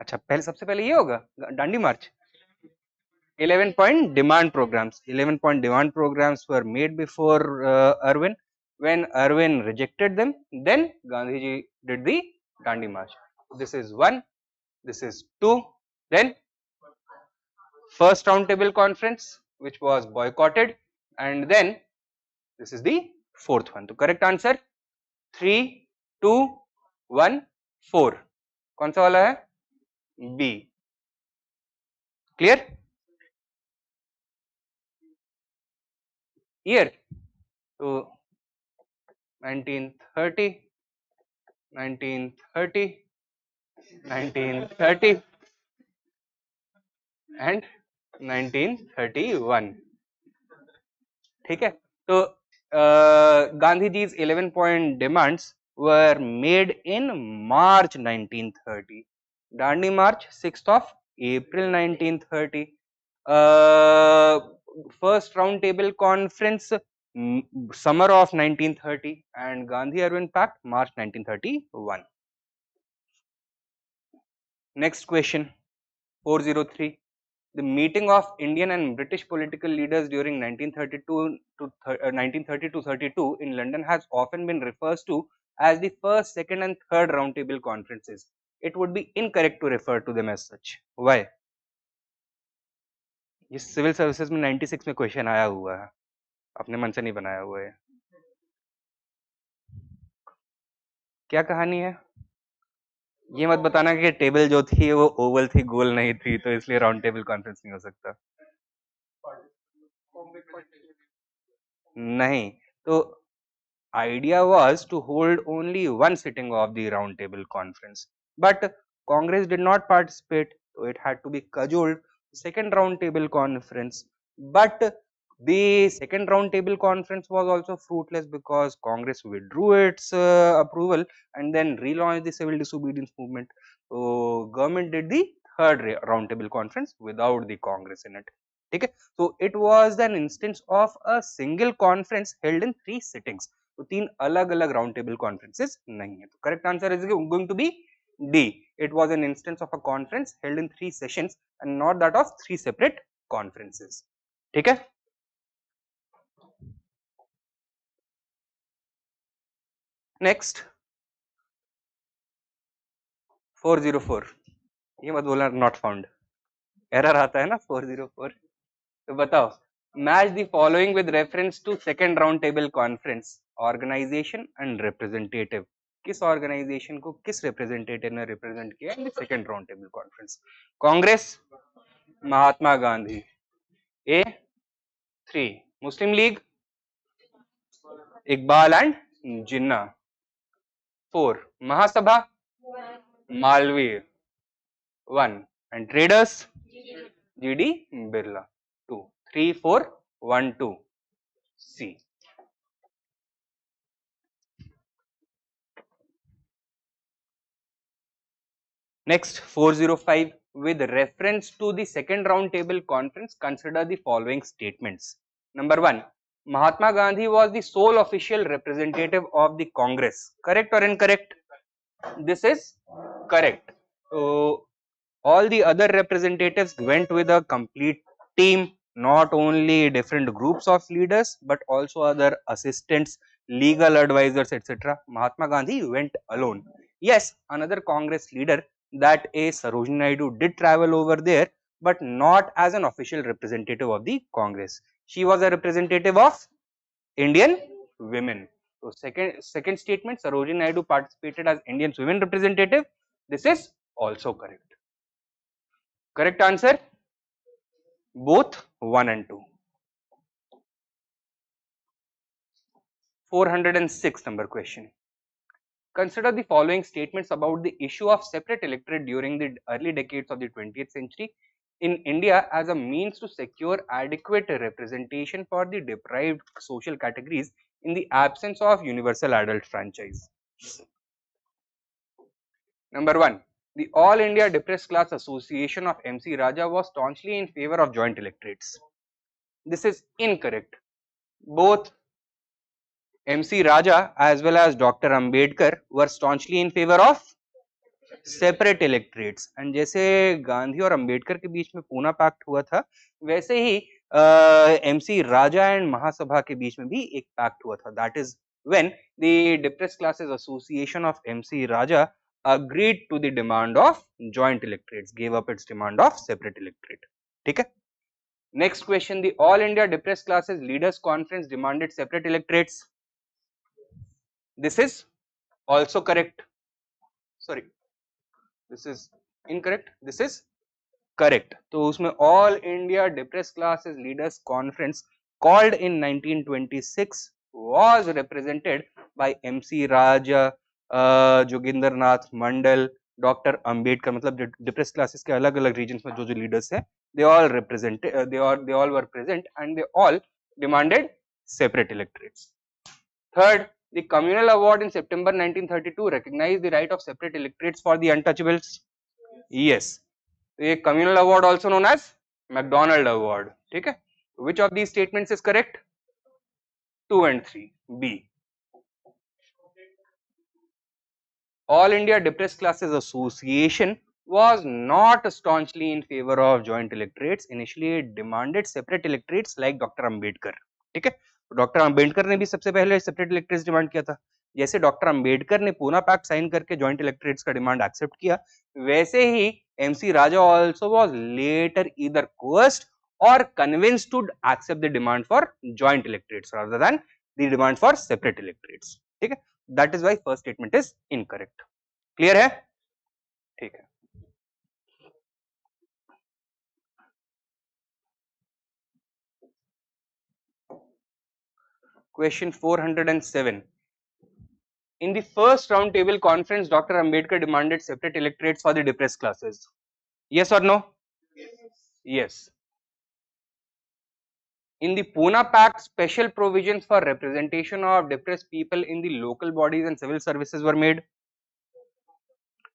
अच्छा पहले सबसे पहले ये होगा डांडी मार्च. 11-point demand programs. 11-point demand programs were made before Irwin. When Irwin rejected them, then Gandhiji did the Dandi March. This is 1. This is 2. Then first round table conference, which was boycotted, and then this is the fourth one. So correct answer 3, 2, 1, 4. कौन सा वाला है? B. Clear? Year. So 1930, 1930, 1930 and 1931. ठीक है, तो Gandhiji's 11-point demands were made in March 1930. Dandi March 6th of April 1930. First round table conference summer of 1930 and Gandhi Irwin Pact March 1931. Next question 403. The meeting of Indian and British political leaders during 1930 to 32 in London has often been referred to as the first, second and third round table conferences. It would be incorrect to refer to them as such. Why? ये civil services में 96 में question आया हुआ है, अपने मन से नहीं बनाया हुआ है. क्या कहानी है? ये मत बताना कि टेबल जो थी वो ओवल थी, गोल नहीं थी, तो इसलिए राउंड टेबल कॉन्फ्रेंस नहीं हो सकता. नहीं, तो idea was to hold only one sitting of the round table conference, but Congress did not participate, so it had to be cajoled second round table conference. But the second round table conference was also fruitless because Congress withdrew its approval and then relaunched the civil disobedience movement. So government did the third round table conference without the Congress in it. Okay, so it was an instance of a single conference held in 3 sittings. तो 3 अलग अलग round table conferences नहीं है. तो correct answer is going to be D. It was an instance of a conference held in 3 sessions and not that of 3 separate conferences. ठीक है. Next 404. ये मत बोलना नॉट फाउंड, एरर आता है ना 404. तो बताओ, match the following with reference to second round table conference, organization and representative. किस ऑर्गेनाइजेशन को किस रिप्रेजेंटेटिव ने रिप्रेजेंट किया in the second round table conference? Congress, Mahatma Gandhi. A 3 Muslim league, Iqbal and Jinnah. 4 Mahasabha, Malviya. 1 and traders, GD Birla. 2 3 4 1 2 C. Next 405. with reference to the second round table conference, consider the following statements. Number 1, Mahatma Gandhi was the sole official representative of the Congress. Correct or incorrect? This is correct. So all the other representatives went with a complete team, not only different groups of leaders but also other assistants, legal advisors, etc. Mahatma Gandhi went alone. Yes, another Congress leader, that is Sarojini Naidu, did travel over there, but not as an official representative of the Congress. She was a representative of Indian women. So second statement, Sarojini Naidu participated as Indian women representative. This is also correct. Correct answer, both 1 and 2. 406 number question. Consider the following statements about the issue of separate electorate during the early decades of the 20th century in India as a means to secure adequate representation for the deprived social categories in the absence of universal adult franchise. Number 1. The All India Depressed Class Association of MC Raja was staunchly in favor of joint electorates. This is incorrect. Both MC Raja as well as Dr. Ambedkar were staunchly in favor of separate electorates and जैसे गांधी और अंबेडकर के बीच में Poona pact हुआ था वैसे ही M C Raja and महासभा के बीच में भी एक पैक्ट हुआ था. That is when the depressed classes association of MC Raja agreed to the demand of joint electorates, gave up its demand of separate electorate. ठीक है. Next question, the All India Depressed Classes Leaders Conference demanded separate electorates. This is also correct. Sorry, this is incorrect. This is correct. तो उसमें All India Depressed Classes Leaders Conference called in 1926 was represented by MC Raja, Joginder Nath Mandal, doctor Ambedkar. मतलब depressed classes के अलग अलग regions में जो जो leaders हैं, they all were present and they all demanded separate electorates. Third, the communal award in September 1932 recognized the right of separate electorates for the untouchables. Yes, a communal award also known as MacDonald Award. ठीक है. Which of these statements is correct? 2 and 3. B. All India Depressed Classes Association was not staunchly in favor of joint electorates. Initially it demanded separate electorates like Dr. Ambedkar. ठीक है. Doctor Ambedkar ने भी सबसे पहले separate इलेक्टरेट्स demand किया था. जैसे doctor Ambedkar ने पूना पैक्ट साइन करके जॉइंट इलेक्टरेट्स का डिमांड एक्सेप्ट किया, वैसे ही M C Raja also was later either coerced और convinced to accept the demand for joint electorates rather than the demand for separate electorates. ठीक है. That is why first statement is incorrect. Clear है? ठीक है. Question 407. In the first round table conference, Dr. Ambedkar demanded separate electorates for the depressed classes. Yes or no? Yes. In the Pune Pact, special provisions for representation of depressed people in the local bodies and civil services were made.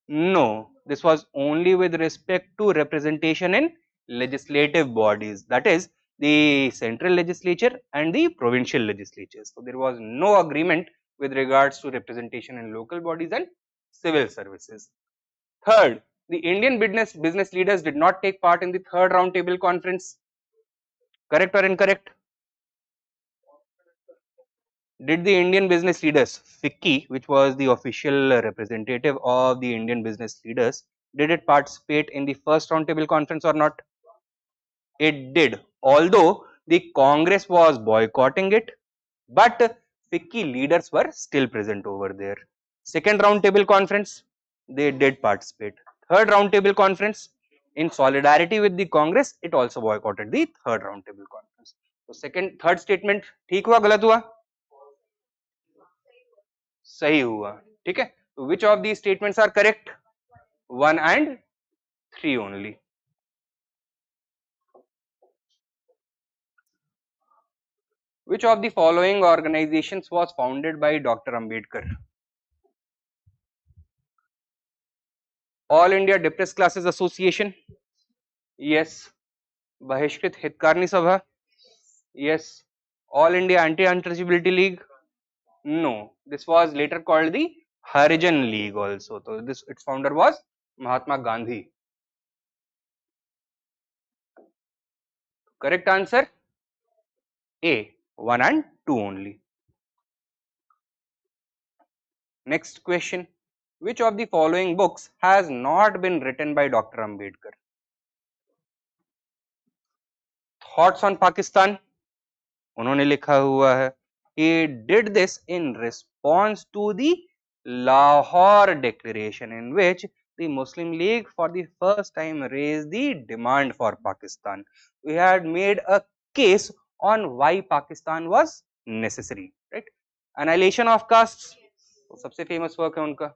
No, this was only with respect to representation in legislative bodies, that is the central legislature and the provincial legislatures. So there was no agreement with regards to representation in local bodies and civil services. Third, the Indian business leaders did not take part in the third round table conference. Correct or incorrect? Did the Indian business leaders, FICCI, which was the official representative of the Indian business leaders, did it participate in the first roundtable conference or not? It did, although the Congress was boycotting it, but FICCI leaders were still present over there. Second roundtable conference, they did participate. Third roundtable conference, in solidarity with the Congress, it also boycotted the third roundtable conference. So third statement, ठीक हुआ गलत हुआ? सही हुआ. ठीक है. Which of these statements are correct? 1 and 3 only. Which of the following organizations was founded by Dr. Ambedkar? All India depress classes association, yes. Bahishkrit Hitkarini Sabha, yes. All India anti untouchability league, no. This was later called the Harijan league also. So this its founder was Mahatma Gandhi. Correct answer A, 1 and 2 only. Next question. Which of the following books has not been written by Dr. Ambedkar? Thoughts on Pakistan, उन्होंने लिखा हुआ है. He did this in response to the Lahore Declaration, in which the Muslim League for the first time raised the demand for Pakistan. We had made a case on why Pakistan was necessary, right? Annihilation of castes, तो सबसे famous work है उनका.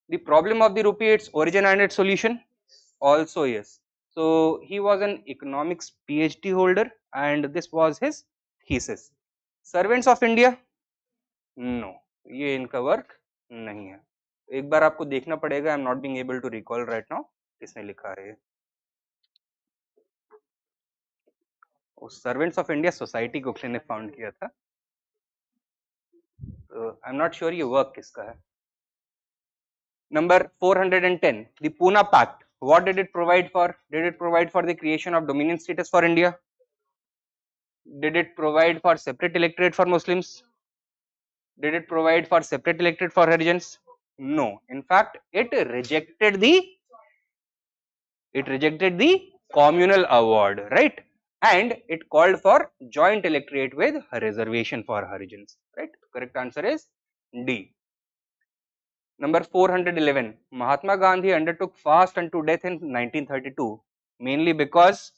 The problem of the rupee, its origin and its solution, also yes. So he was an economics PhD holder and this was his thesis. Servants of India, no, ये इनका work नहीं है. एक बार आपको देखना पड़ेगा. I am not being able to recall right now किसने लिखा है. Servants of India society Gokhale ने फाउंड किया था. आई एम नॉट श्योर ये वर्क किसका है. Number 410, the Pune Pact, what did it provide for? Did it provide for the creation of dominion status for India? Did it provide for separate electorate for Muslims? Did it provide for separate electorate for Harijans? No. In fact, it rejected the communal award, right? And it called for joint electorate with reservation for Harijans, right? Correct answer is D. Number 411, Mahatma Gandhi undertook fast unto death in 1932 mainly because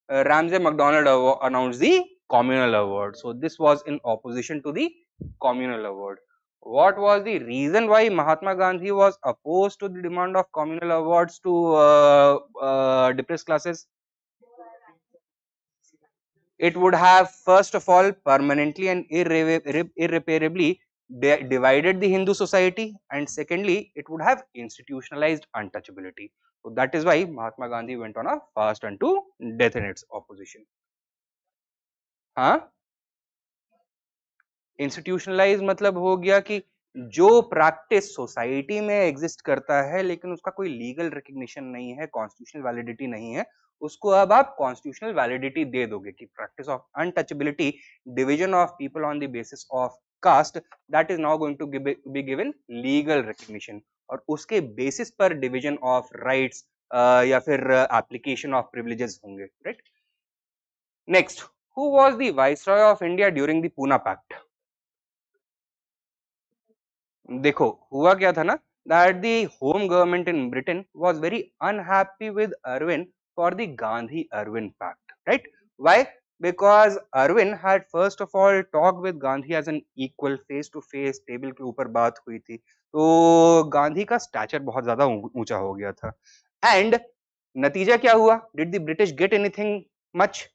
Ramsay MacDonald announced the communal award. So this was in opposition to the communal award. What was the reason why Mahatma Gandhi was opposed to the demand of communal awards to depressed classes? It would have first of all permanently and irreparably divided the Hindu society, and secondly it would have institutionalized untouchability. So that is why Mahatma Gandhi went on a fast unto death in its opposition. Institutionalize मतलब हो गया कि जो practice society में exist करता है लेकिन उसका कोई लीगल रिकग्निशन नहीं है, कॉन्स्टिट्यूशनल वैलिडिटी नहीं है, उसको अब आप कॉन्स्टिट्यूशनल वैलिडिटी दे दोगे कि practice of untouchability, division of people on the basis of caste, that is now going to be given legal recognition, और उसके बेसिस पर डिवीजन ऑफ राइट्स या फिर एप्लीकेशन ऑफ प्रिविलेजेस होंगे, right. Next, who was the viceroy of India during the Poona pact? देखो हुआ क्या था ना, that the home government in Britain was very unhappy with Irwin for the Gandhi-Irwin pact, right? Why? Because Irwin had first of all talked with Gandhi as an equal, face to face, table के ऊपर बात हुई थी, तो गांधी का stature बहुत ज्यादा ऊंचा हो गया था. एंड नतीजा क्या हुआ? Did the British get anything much?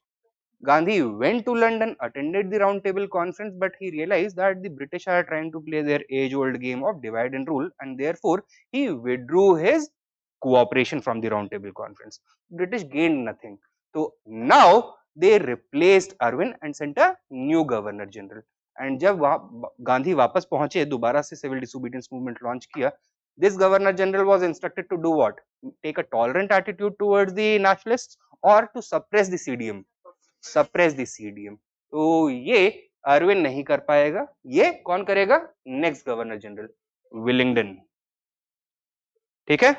Gandhi went to London, attended the round table conference, but he realized that the British are trying to play their age-old game of divide and rule, and therefore he withdrew his cooperation from the round table conference. British gained nothing. So now they replaced Irwin and sent a new governor general. And जब गांधी वापस पहुंचे, दोबारा से civil disobedience movement launch किया, this governor general was instructed to do what? Take a tolerant attitude towards the nationalists or to suppress the CDM. Suppress the CDM. तो ये अरविंद नहीं कर पाएगा, ये कौन करेगा? Next governor general Willingdon. ठीक है.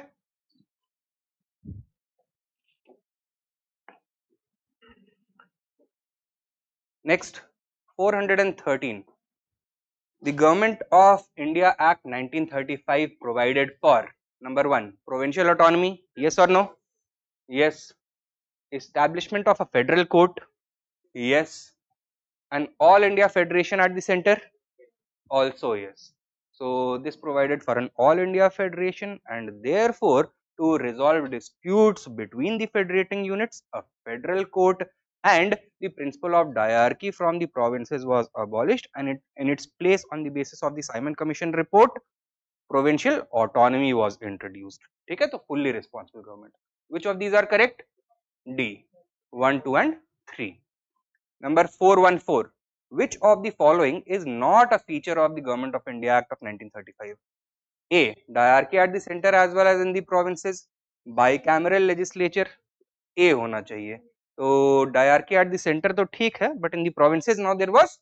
Next 413, the Government of India Act 1935 provided for number 1 provincial autonomy, yes or no? Yes. Establishment of a federal court, yes. An all India federation at the center, also yes. So this provided for an all India federation, and therefore to resolve disputes between the federating units, a federal court and the principle of diarchy from the provinces was abolished, and in its place on the basis of the Simon Commission report, provincial autonomy was introduced. ठीक है, तो fully responsible government. Which of these are correct? D. 1, 2 and 3. Number 414. Which of the following is not a feature of the Government of India Act of 1935? A. Diarchy at the center as well as in the provinces. Bicameral legislature. A होना चाहिए. तो diarchy at the center तो ठीक है, but in the provinces now there was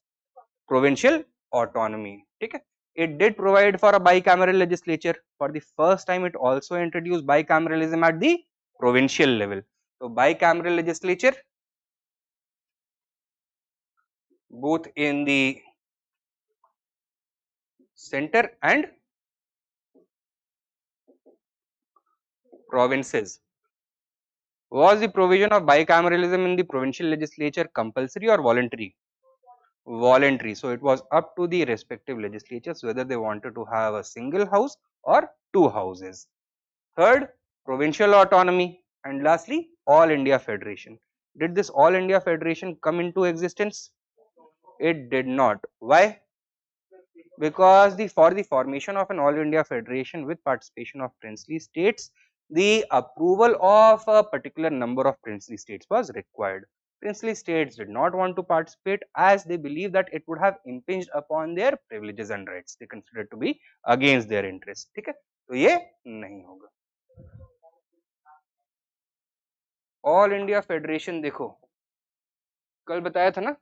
provincial autonomy. ठीक है. It did provide for a bicameral legislature. For the first time, it also introduced bicameralism at the provincial level. So bicameral legislature, both in the center and provinces. Was the provision of bicameralism in the provincial legislature compulsory or voluntary? Voluntary. So it was up to the respective legislatures whether they wanted to have a single house or two houses. Third, provincial autonomy, and lastly, All India Federation. Did this All India Federation come into existence? It did not. Why? Because for the formation of an All India Federation with participation of princely states, the approval of a particular number of princely states was required. Princely states did not want to participate as they believed that it would have impinged upon their privileges and rights. They considered to be against their interests. ठीक है, तो ये नहीं होगा. All India federation देखो, कल बताया था ना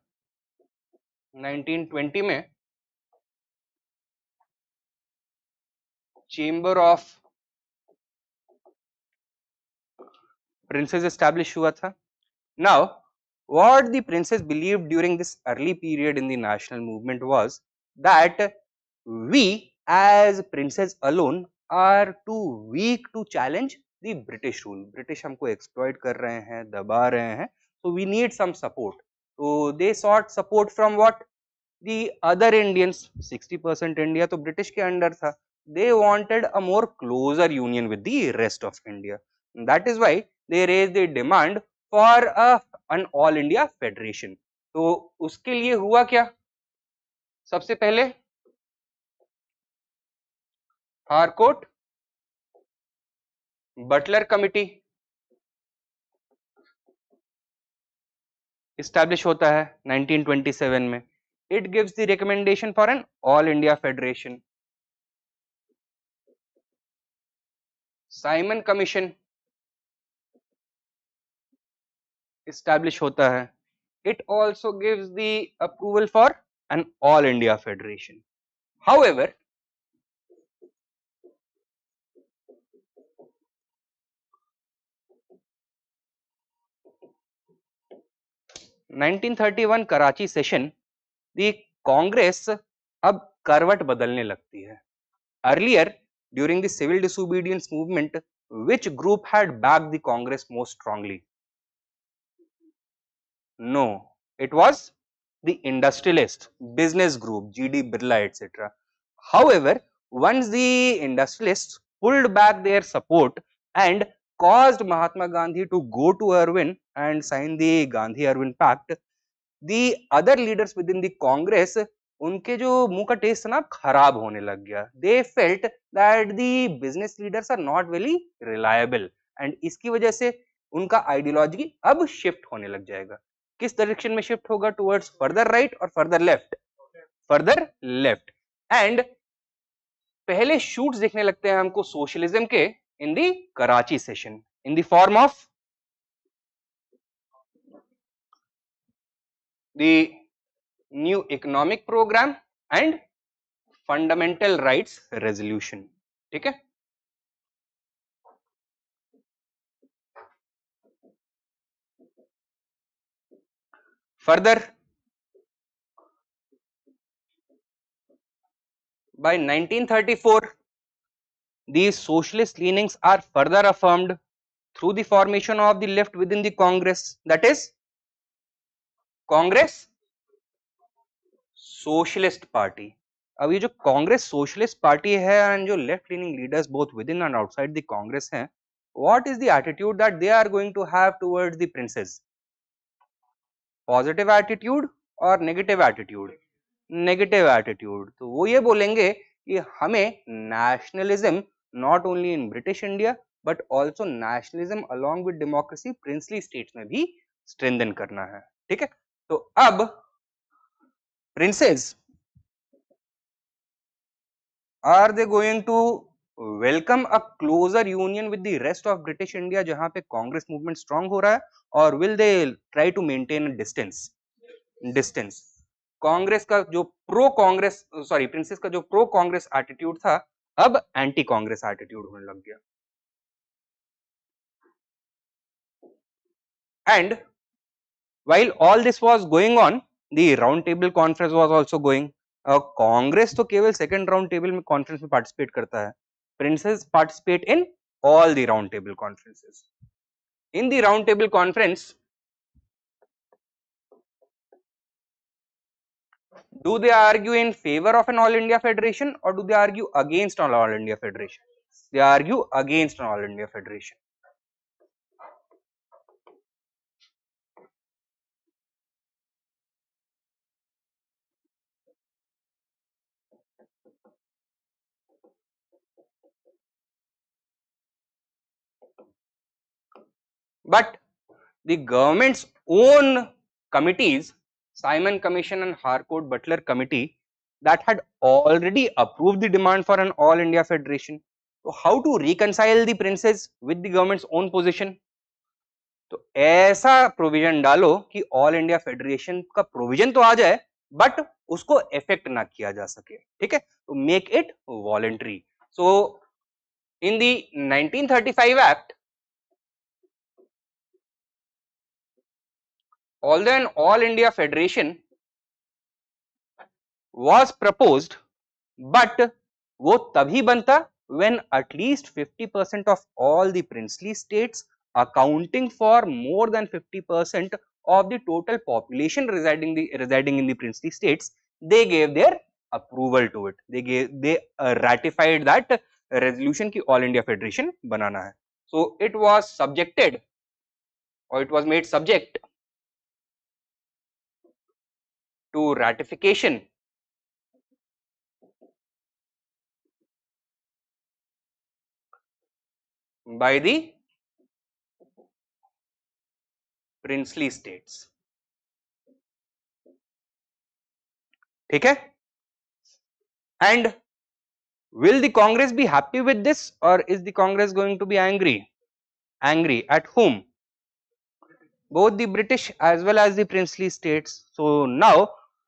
1920 में चेंबर ऑफ प्रिंसेस एस्टैब्लिश हुआ था. Now what the princes believed during this early period in the national movement was that we as princes alone are too weak to challenge the British rule. British हमको exploit कर रहे हैं, दबा रहे हैं, so we need some support. So they sought support from what? The other Indians. 60% India तो British के under था. They wanted a more closer union with the rest of India. And that is why they raised the demand for an All India Federation. तो उसके लिए हुआ क्या? सबसे पहले हारकोट बटलर कमिटी इस्टेब्लिश होता है 1927 में. It gives the recommendation for an All India Federation. Simon commission establish होता है. It also gives the approval for an All India Federation. However, (1931) Karachi session, the Congress अब करवट बदलने लगती है. Earlier, during the civil disobedience movement, which group had backed the Congress most strongly? No, it was the industrialist business group, GD Birla, etc. However, once the industrialists pulled back their support and caused Mahatma Gandhi to go to Irwin and sign the Gandhi-Irwin Pact, the other leaders within the Congress, उनके जो मुंह का test ना खराब होने लग गया. They felt that the business leaders are not very reliable and इसकी वजह से उनका आइडियोलॉजी अब शिफ्ट होने लग जाएगा. किस डायरेक्शन में शिफ्ट होगा? टुवर्ड्स फर्दर राइट और further left? Further left. And पहले शूट्स देखने लगते हैं हमको सोशलिज्म के in the Karachi session in the form of the new economic programme and fundamental rights resolution. ठीक है, further by 1934 these socialist leanings are further affirmed through the formation of the left within the Congress, that is Congress Socialist Party. अब ये जो Congress socialist party है and जो left leaning leaders both within and outside the Congress हैं, what is the attitude that they are going to have towards the princes? Positive attitude और negative attitude? Negative attitude. तो वो ये बोलेंगे कि हमें nationalism not only in British India but also nationalism along with democracy princely states में भी strengthen करना है। ठीक है, तो अब princess are they going to welcome a closer union with the rest of British India जहां पे कांग्रेस मूवमेंट स्ट्रांग हो रहा है, और will they try to maintain distance? Congress का जो प्रो कांग्रेस सॉरी प्रिंसेस का जो प्रो कांग्रेस एटीट्यूड था अब एंटी कांग्रेस एटीट्यूड होने लग गया। And while all this was going on, the round table conference was also going. Congress तो केवल सेकंड राउंड टेबल में कॉन्फ्रेंस में पार्टिसिपेट करता है, princess participate in all the round table conferences. In the round table conference, do they argue in favor of an all India federation or do they argue against an all India federation? They argue against an all India federation. But the government's own committees, Simon Commission and Harcourt Butler Committee, that had already approved the demand for an all India federation. So how to reconcile the princes with the government's own position? तो ऐसा provision डालो कि all India federation का provision तो आ जाए but उसको effect ना किया जा सके। ठीक है, तो make it voluntary. So in the 1935 act, although an all India federation was proposed, but वो तभी बनता when at least 50% of all the princely states accounting for more than 50% of the total population residing in the princely states, they gave their approval to it. They ratified that resolution कि all India federation बनाना है. So it was subjected or it was made subject to ratification by the princely states. ठीक है, and will the Congress be happy with this or is the Congress going to be angry? Angry at whom? Both the British as well as the princely states. So now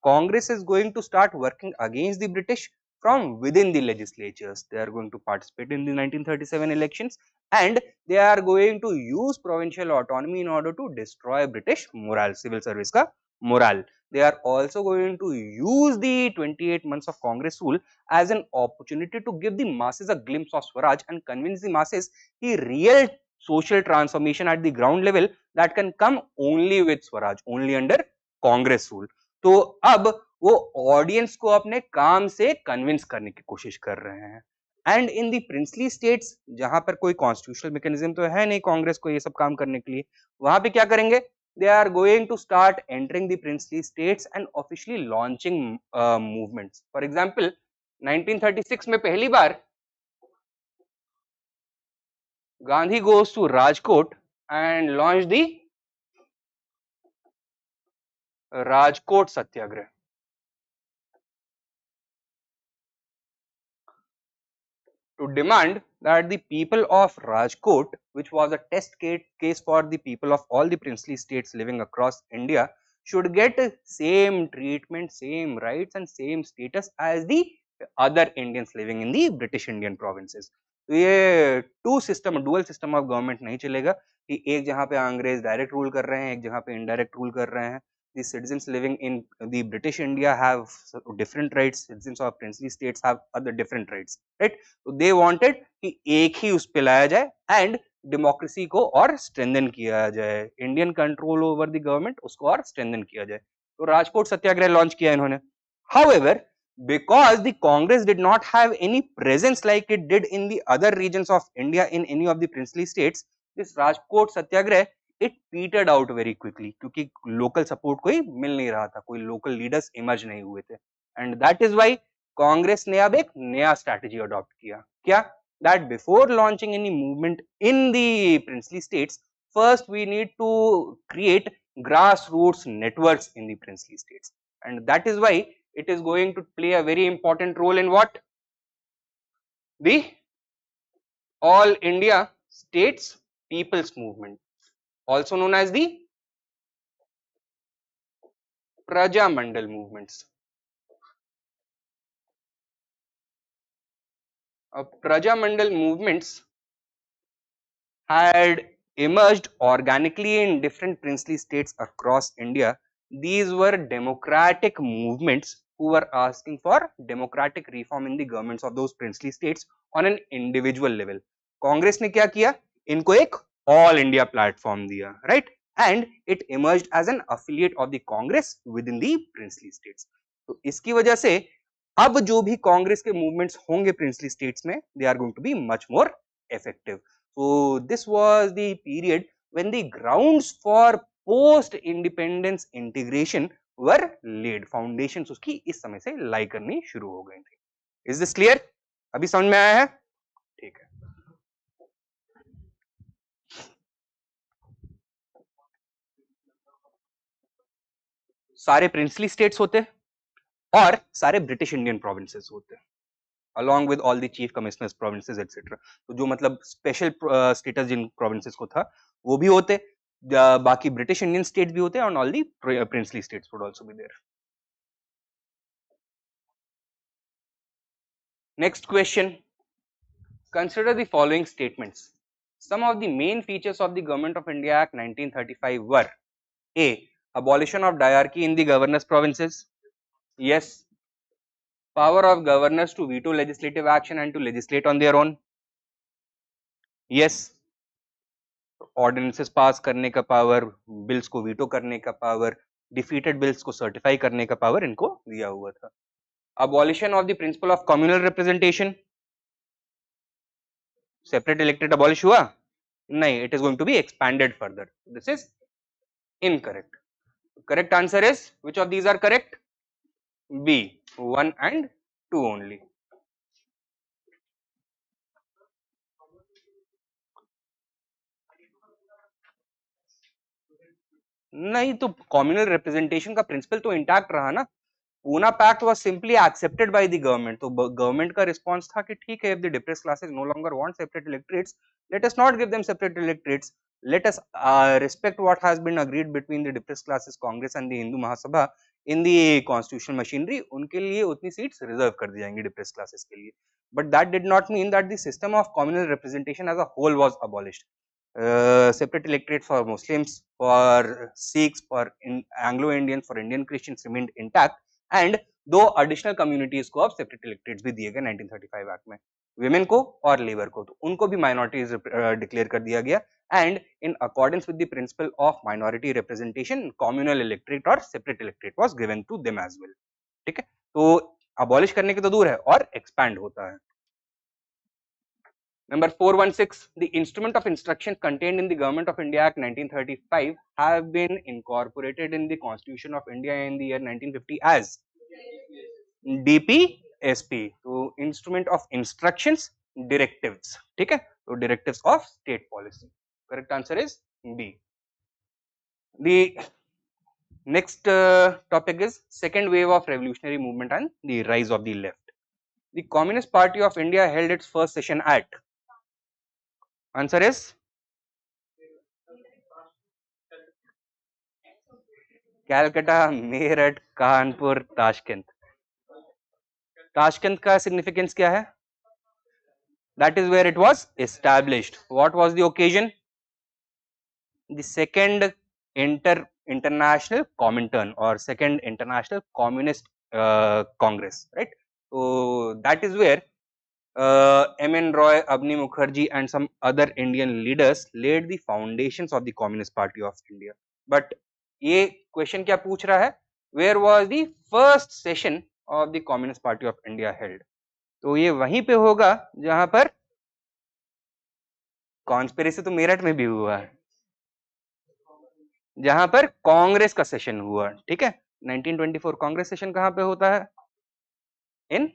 Congress is going to start working against the British from within the legislatures. They are going to participate in the 1937 elections and they are going to use provincial autonomy in order to destroy British morale, civil service ka morale. They are also going to use the 28 months of Congress rule as an opportunity to give the masses a glimpse of Swaraj and convince the masses the real social transformation at the ground level that can come only with Swaraj, only under Congress rule. तो अब वो audience को अपने काम से convince करने की कोशिश कर रहे हैं। And in the princely states जहां पर कोई कॉन्स्टिट्यूशनल मैकेनिज्म तो है नहीं कांग्रेस को ये सब काम करने के लिए, वहां पे क्या करेंगे? They are going to start entering the princely states and officially launching movements. For example 1936 में पहली बार Gandhi goes to Rajkot and launched the Rajkot Satyagrah. To demand that the people of Rajkot, which was a test case for the people of all the princely states living across India, should get same treatment, same rights and same status as the other Indians living in the British Indian provinces. तो ये dual system of government नहीं चलेगा कि एक जहां पे अंग्रेज direct rule कर रहे हैं, एक जहां पे इनडायरेक्ट रूल कर रहे हैं. The citizens living in the British India have different rights, citizens of princely states have other different rights, right? So they wanted कि एक ही उस पे लाया जाए एंड डेमोक्रेसी को और स्ट्रेंथन किया जाए, Indian control over the government उसको और स्ट्रेंथन किया जाए. तो राजकोट सत्याग्रह लॉन्च किया इन्होंने. However, because the Congress did not have any presence like it did in the other regions of India in any of the princely states, this Rajkot Satyagrah it petered out very quickly क्योंकि local support कोई मिल नहीं रहा था, कोई local leaders emerge नहीं हुए थे, and that is why Congress ने अब एक नया स्ट्रैटेजी अडॉप्ट किया, क्या? That before launching any movement in the princely states, first we need to create grassroots networks in the princely states, and that is why it is going to play a very important role in what? The all India states people's movement, also known as the Praja Mandal movements. Praja Mandal movements had emerged organically in different princely states across India. These were democratic movements who were asking for democratic reform in the governments of those princely states on an individual level. Congress ने क्या किया? इनको एक all India platform दिया, right? And it emerged as an affiliate of the Congress with in the princely states. तो इसकी वजह से अब जो भी कांग्रेस के मूवमेंट्स होंगे प्रिंसली स्टेट्स में, they are going to be much more effective. So this was the period when the grounds for post independence integration were laid. Foundations उसकी इस समय से लाई करनी शुरू हो गई थी. Is this clear? अभी समझ में आया है? ठीक है. सारे प्रिंसली स्टेट्स होते और सारे ब्रिटिश इंडियन प्रोविंसेस होते, along with all the chief commissioners provinces etc. तो जो मतलब स्पेशल स्टेटस जिन प्रोविंसेस को था वो भी होते, बाकी ब्रिटिश इंडियन स्टेट्स भी होते, and all the princely states would also be there. Next question. Consider the following statements. Some of the main features of the Government of India Act 1935 were: A. Abolition of diarchy in the governors provinces. Yes. Power of governors to veto legislative action and to legislate on their own. Yes. Ordinances pass करने का power, bills को veto करने का power, defeated bills को certify करने का power इनको दिया हुआ था. Abolition of the principle of communal representation. Separate elected abolish हुआ? नहीं, it is going to be expanded further. This is incorrect. Correct answer is, which of these are correct? B, 1 and 2 only. नहीं तो communal representation का principle तो intact रहा ना. Poona pact was simply accepted by the government. तो government का response था कि ठीक है, if the depressed classes no longer want separate electorates, let us not give them separate electorates, let us respect what has been agreed between the depressed classes Congress and the Hindu Mahasabha in the constitutional machinery. उनके लिए उतनी seats reserve कर दी जाएंगी depressed classes के लिए. But that did not mean that the system of communal representation as a whole was abolished. Separate electorate for Muslims, for Sikhs, for Anglo-Indians, for Indian Christians remained intact, and दो additional communities को अब separate electorates भी दिए गए 1935 act में, women को और labor को, तो उनको भी minorities declare कर दिया गया. And in accordance with the principle of minority representation, communal electorate or separate electorate was given to them as well. ठीक है, तो abolish करने के तो दूर है और expand होता है. Number 416, the instrument of instruction contained in the Government of India Act 1935 have been incorporated in the Constitution of India in the year 1950 as DPSP. तो instrument of instructions, directives. ठीक है, तो directives of state policy. Correct answer is B. The next topic is second wave of revolutionary movement and the rise of the left. The Communist Party of India held its first session at, answer is Calcutta, Meerut, Kanpur, Tashkent. Tashkent का significance क्या है? That is where it was established. What was the occasion? The second international Comintern or second international communist congress, right? So that is where M.N. Roy, Abni Mukherjee and some other Indian leaders laid the foundations of the Communist Party of India. But ये question क्या पूछ रहा है? Where was the first session of the Communist Party of India held? तो ये वहीं पे होगा जहां पर कॉन्स्पिरेसी तो मेरठ में भी हुआ है, जहां पर कांग्रेस का सेशन हुआ. ठीक है, 1924 कांग्रेस सेशन कहां पे होता है? इन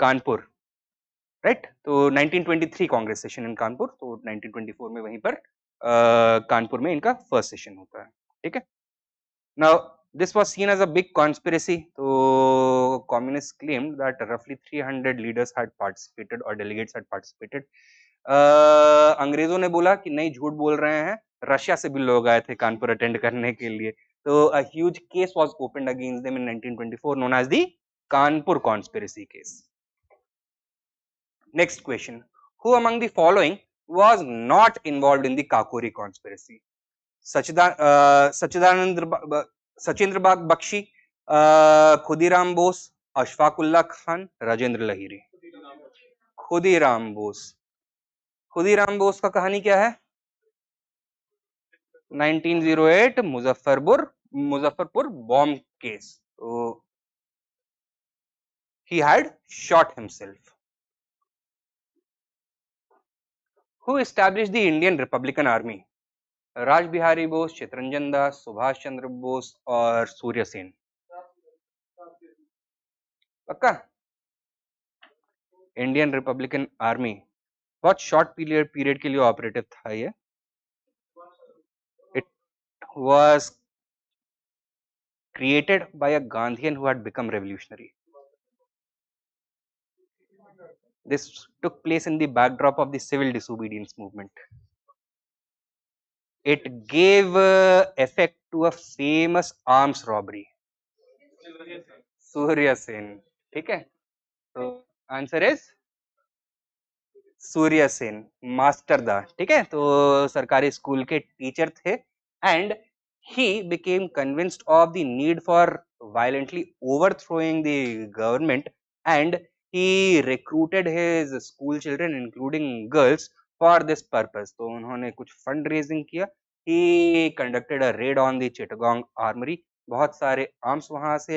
कानपुर, राइट। तो 1923 कांग्रेस सेशन इन कानपुर, तो 1924 में वहीं पर कानपुर में इनका फर्स्ट सेशन होता है, ठीक है। Now this was seen as a big conspiracy. So communists claimed that roughly 300 leaders had participated or delegates had participated. अंग्रेजों ने बोला कि नहीं, झूठ बोल रहे हैं, रशिया से भी लोग आए थे कानपुर अटेंड करने के लिए। तो a huge case was opened against them in 1924 known as the Kanpur conspiracy case. Next question, who among the following was not involved in the Kakori conspiracy? Sachindra बाग बख्शी, खुदीराम बोस, अशफाकुल्ला खान, राजेंद्र लहिरी। खुदीराम बोस। खुदीराम बोस का कहानी क्या है? 1908 मुजफ्फरपुर बॉम्ब केस। तो he had shot himself. Who established the Indian Republican Army? राज बिहारी बोस, चितरंजन दास, सुभाष चंद्र बोस और सूर्य सेन। पक्का? Indian Republican army बहुत short period के लिए ऑपरेटिव था ये। It was created by a Gandhian who had become revolutionary. This took place in the backdrop of the civil disobedience movement. It gave effect to a famous arms robbery. Surya Sen, ठीक है। तो answer is Surya Sen, master दा, ठीक है। तो सरकारी school के teacher थे and he became convinced of the need for violently overthrowing the government and he recruited his school children including girls for this purpose. तो उन्होंने कुछ फंड रेजिंग किया। he conducted a raid on the Chittagong armory, बहुत सारे arms वहां से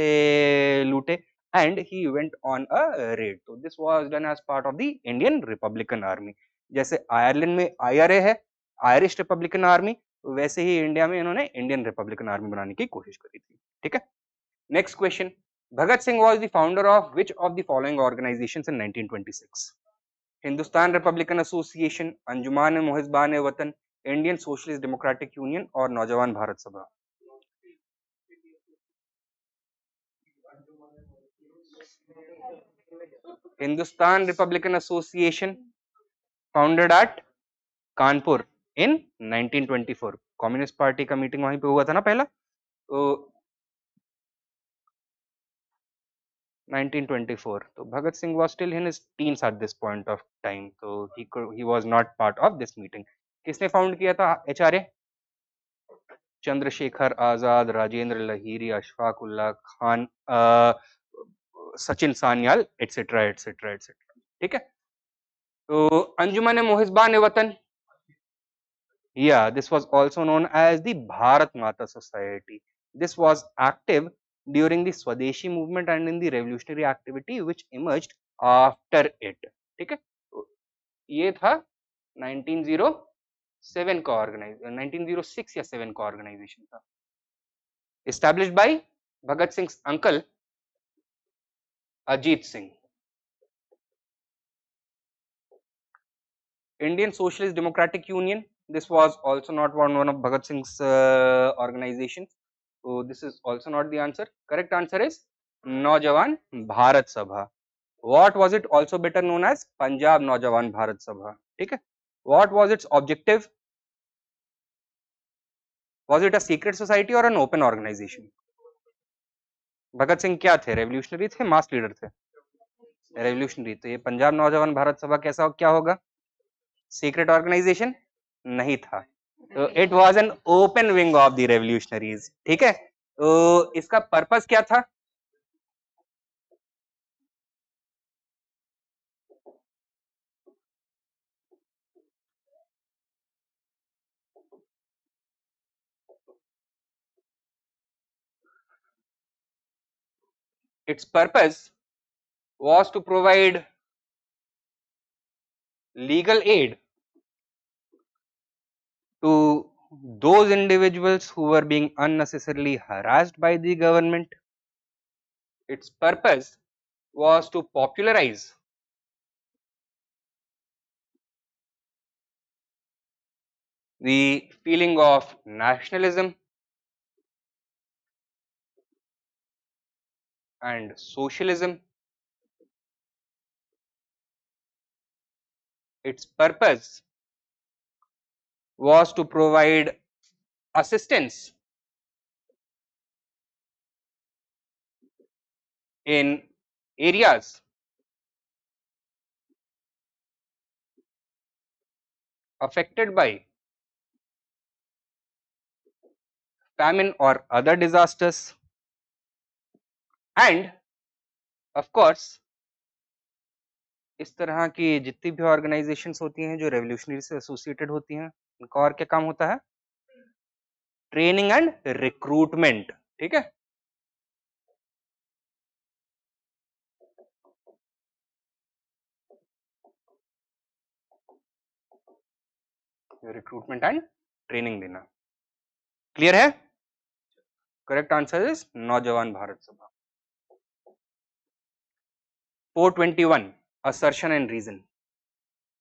लूटे and he went on a raid. तो this was done as part of the Indian Republican Army. जैसे आयरलैंड में IRA है, आयरिश रिपब्लिकन आर्मी, वैसे ही इंडिया में इन्होंने इंडियन रिपब्लिकन आर्मी बनाने की कोशिश करी थी, ठीक है। Next question, Bhagat Singh was the founder of which of the following organisations in 1926? Hindustan Republican Association, Anjuman Muhibban Watan, Indian Socialist Democratic Union और Naujawan Bharat Sabha. Hindustan Republican Association founded at Kanpur in 1924। Communist party का मीटिंग वहीं पे हुआ था ना पहला। तो 1924, तो Bhagat Singh was still in his teens at this point of time, so he was not part of this meeting. किसने फाउंड किया था HRA? Chandrashekhar Azad, Rajendra Lahiri, Ashfaq Ullah Khan, Sachin Sanyal, etcetera etcetera etcetera, ठीक है। तो अंजुमन मुहिब्बान वतन, yeah, this was also known as the Bharat Mata Society. This was active during the Swadeshi movement and in the revolutionary activity which emerged after it. ठीक है, तो ये था 1907 का 1906 या 7 का ऑर्गेनाइजेशन था, established by Bhagat Singh uncle Ajit Singh. Indian Socialist Democratic Union, this was also not one of Bhagat Singh's organizations. So this is also not the answer. Correct answer is Naujawan Bharat Sabha. What was it also better known as? Punjab Naujawan Bharat Sabha. Okay. What was its objective? Was it a secret society or an open organization? Bhagat Singh क्या थे? Revolutionary थे, मास leader थे? Revolutionary. तो ये पंजाब नौजवान भारत सभा कैसा क्या होगा? सीक्रेट ऑर्गेनाइजेशन नहीं था, तो it was an open wing of the revolutionaries, ठीक है। तो इसका पर्पस क्या था? Its purpose was to provide legal aid to those individuals who were being unnecessarily harassed by the government. Its purpose was to popularize the feeling of nationalism and socialism. Its purpose was to provide assistance in areas affected by famine or other disasters, and of course इस तरह की जितनी भी organisations होती हैं जो revolutionary से associated होती हैं, उनका और क्या काम होता है? Training and recruitment. ठीक है, रिक्रूटमेंट एंड ट्रेनिंग देना। क्लियर है? करेक्ट आंसर इज नौजवान भारत सभा। 421 assertion and reason.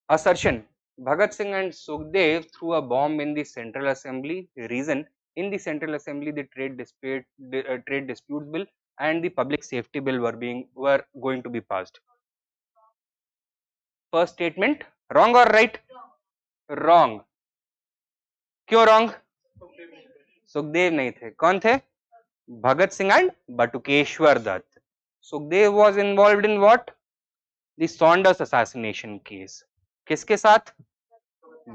Assertion: Bhagat Singh and Sukhdev threw a bomb in the Central Assembly. Reason: in the Central Assembly the trade disputes bill and the public safety bill were going to be passed. First statement wrong or right? Wrong. क्यों wrong? Sukhdev नहीं थे, कौन थे? Bhagat Singh and Batukeshwar Dutt. Sukhdev was involved in what? The Saunders assassination case. किसके साथ?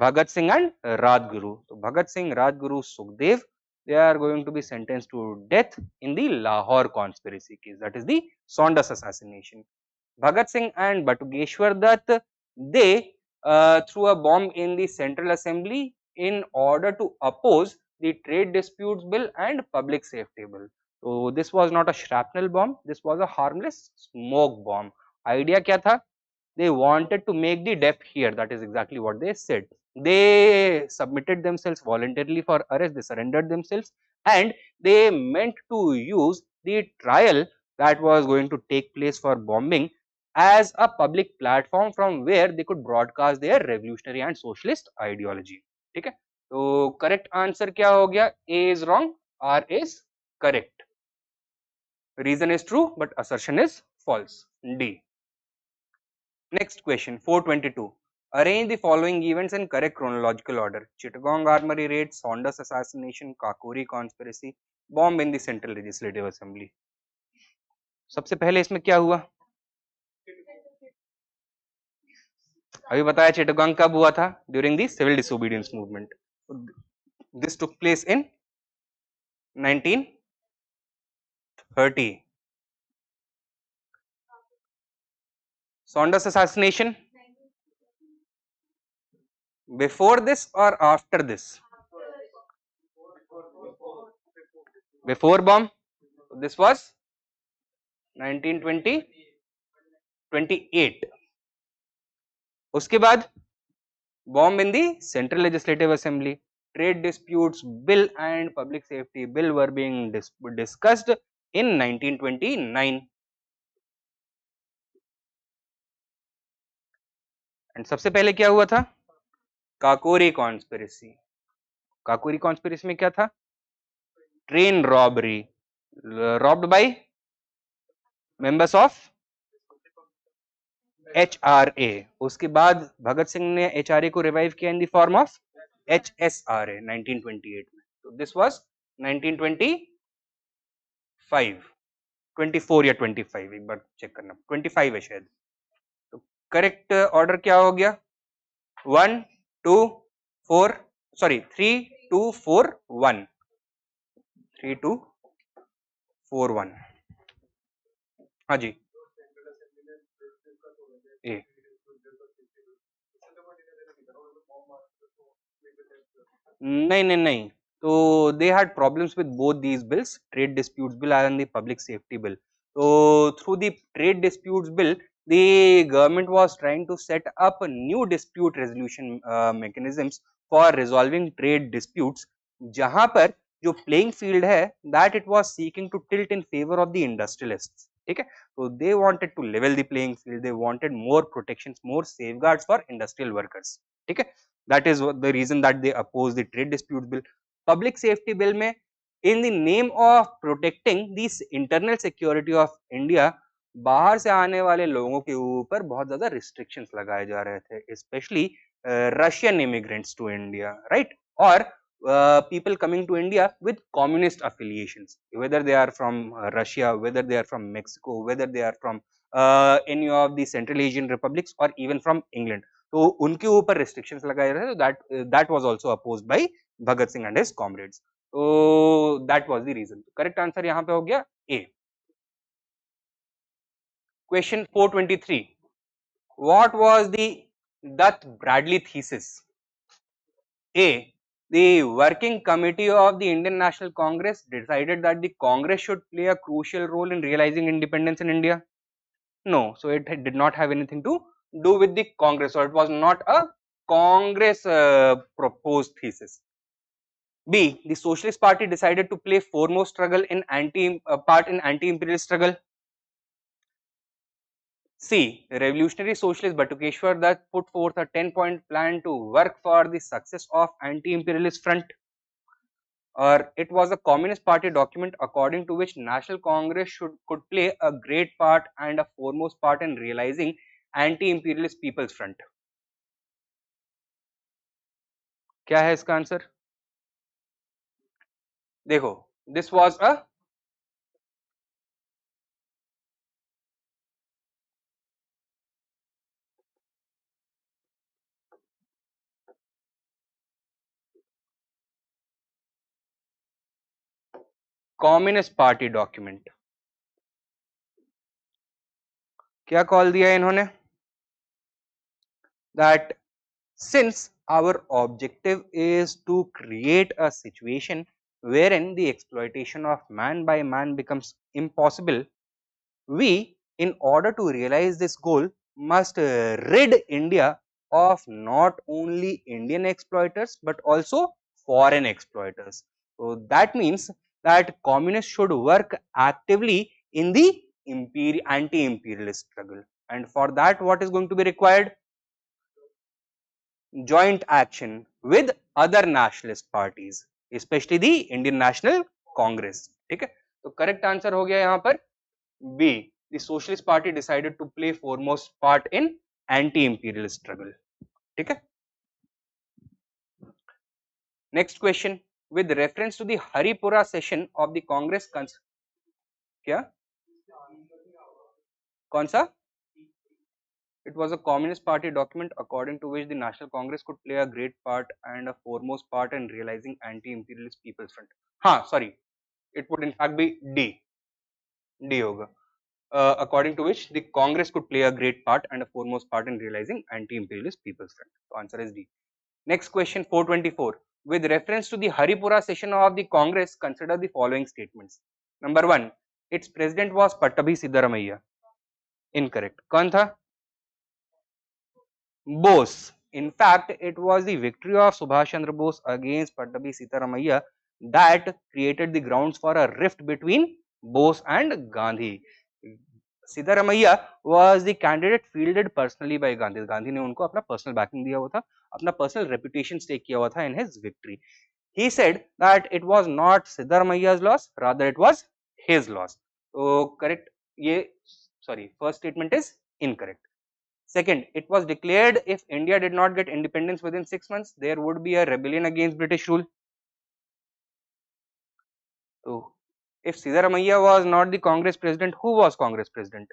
भगत Singh and Rajguru. तो Bhagat Singh, Rajguru, Sukhdev, they are going to be sentenced to death in the Lahore conspiracy case, that is the Saunders assassination. Bhagat Singh and Batukeshwar Dutt, they threw a bomb in the Central Assembly in order to oppose the trade disputes bill and public safety bill. So this was not a shrapnel bomb, this was a harmless smoke bomb. Idea क्या था? They wanted to make the deaf hear. That is exactly what they said. They submitted themselves voluntarily for arrest, they surrendered themselves, and they meant to use the trial that was going to take place for bombing as a public platform from where they could broadcast their revolutionary and socialist ideology. ठीक है, तो correct answer क्या हो गया? A is wrong, R is correct. Reason is true, but assertion is false. D. Next question, 422. Arrange the following events in correct chronological order. Chittagong Armory raid, Saunders assassination, Kakori conspiracy, bomb in the Central Legislative Assembly. सबसे पहले इसमें क्या हुआ? अभी बताया चिटगांग कब हुआ था? During the civil disobedience movement. This took place in 1930. Saunders assassination, before this or after this? Before bomb. This was 1928. उसके बाद bomb in the Central Legislative Assembly. Trade disputes bill and public safety bill were being discussed in 1929. And सबसे पहले क्या हुआ था? Kakori conspiracy. Kakori conspiracy में क्या था? Train robbery, robbed by members of HRA. उसके बाद भगत सिंह ने HRA को रिवाइव किया in the form of HSRA 1928 में. तो दिस वाज 1925, 24 या 25, एक बार चेक करना, 25 है शायद. तो करेक्ट ऑर्डर क्या हो गया? 1 2 4 सॉरी 3 2 4 1, 3 2 4 1. हाँ जी. ए नहीं, तो they had problems with both these bills, trade disputes bill and the public safety bill. So through the trade disputes bill, the government was trying to set up a new dispute resolution mechanisms for resolving trade disputes, जहां पर जो playing field है that it was seeking to tilt in favor of the industrialists. ठीक है. So they wanted to level the playing field, they wanted more protections, more safeguards for industrial workers. ठीक है. That is the reason that they oppose the trade dispute bill. Public safety bill में in the name of protecting the internal security of India, बाहर से आने वाले लोगों के ऊपर बहुत ज्यादा restrictions लगाए जा रहे थे, especially Russian immigrants to India, right? Or people coming to India with communist affiliations, whether they are from Russia, whether they are from Mexico, whether they are from any of the Central Asian republics or even from England. तो उनके ऊपर restrictions लगाए रहे, so that was also opposed by Bhagat Singh and his comrades. So that was the reason. Correct answer यहाँ पे हो गया A. Question 423. What was the Dutt-Bradley thesis? A. The working committee of the Indian National Congress decided that the Congress should play a crucial role in realizing independence in India. No, so it did not have anything to do with the Congress, or it was not a Congress proposed thesis. B. The Socialist Party decided to play foremost struggle in part in anti-imperial struggle. C. Revolutionary Socialist Batukeshwar Dutt put forth a 10-point plan to work for the success of anti-imperialist front. Or it was a Communist Party document according to which National Congress could play a great part and a foremost part in realizing anti-imperialist People's Front. क्या है इसका answer? देखो, this was a Communist Party document. क्या call दिया इन्होंने? That since our objective is to create a situation wherein the exploitation of man by man becomes impossible, we, in order to realize this goal, must rid India of not only Indian exploiters but also foreign exploiters. So that means that communists should work actively in the anti-imperialist struggle, and for that what is going to be required? Joint action with other nationalist parties, especially the Indian National Congress. ठीक है, तो correct answer हो गया यहाँ पर B. The Socialist Party decided to play foremost part in anti-imperial struggle. ठीक है. Next question. With reference to the Haripura session of the Congress, क्या? कौन सा? It was a Communist Party document according to which the National Congress could play a great part and a foremost part in realizing anti-imperialist People's Front. हाँ, sorry. It would in fact be D. D होगा. According to which the Congress could play a great part and a foremost part in realizing anti-imperialist People's Front. So answer is D. Next question 424. With reference to the Haripura session of the Congress, consider the following statements. Number 1. Its president was Pattabhi Siddaramaiah. Incorrect. कौन था? Bose. In fact, it was the victory of Subhash Chandra Bose against Pattabhi Siddaramaiah that created the grounds for a rift between Bose and Gandhi. Siddaramaiah was the candidate fielded personally by Gandhi. Gandhi ने उनको अपना personal backing दिया हुआ था, अपना personal reputation stake किया हुआ था in his victory. He said that it was not Siddaramaiah's loss, rather it was his loss. So correct. First statement is incorrect. Second, it was declared if India did not get independence within 6 months, there would be a rebellion against British rule. So, if Siddaramaiah was not the Congress president, who was Congress president?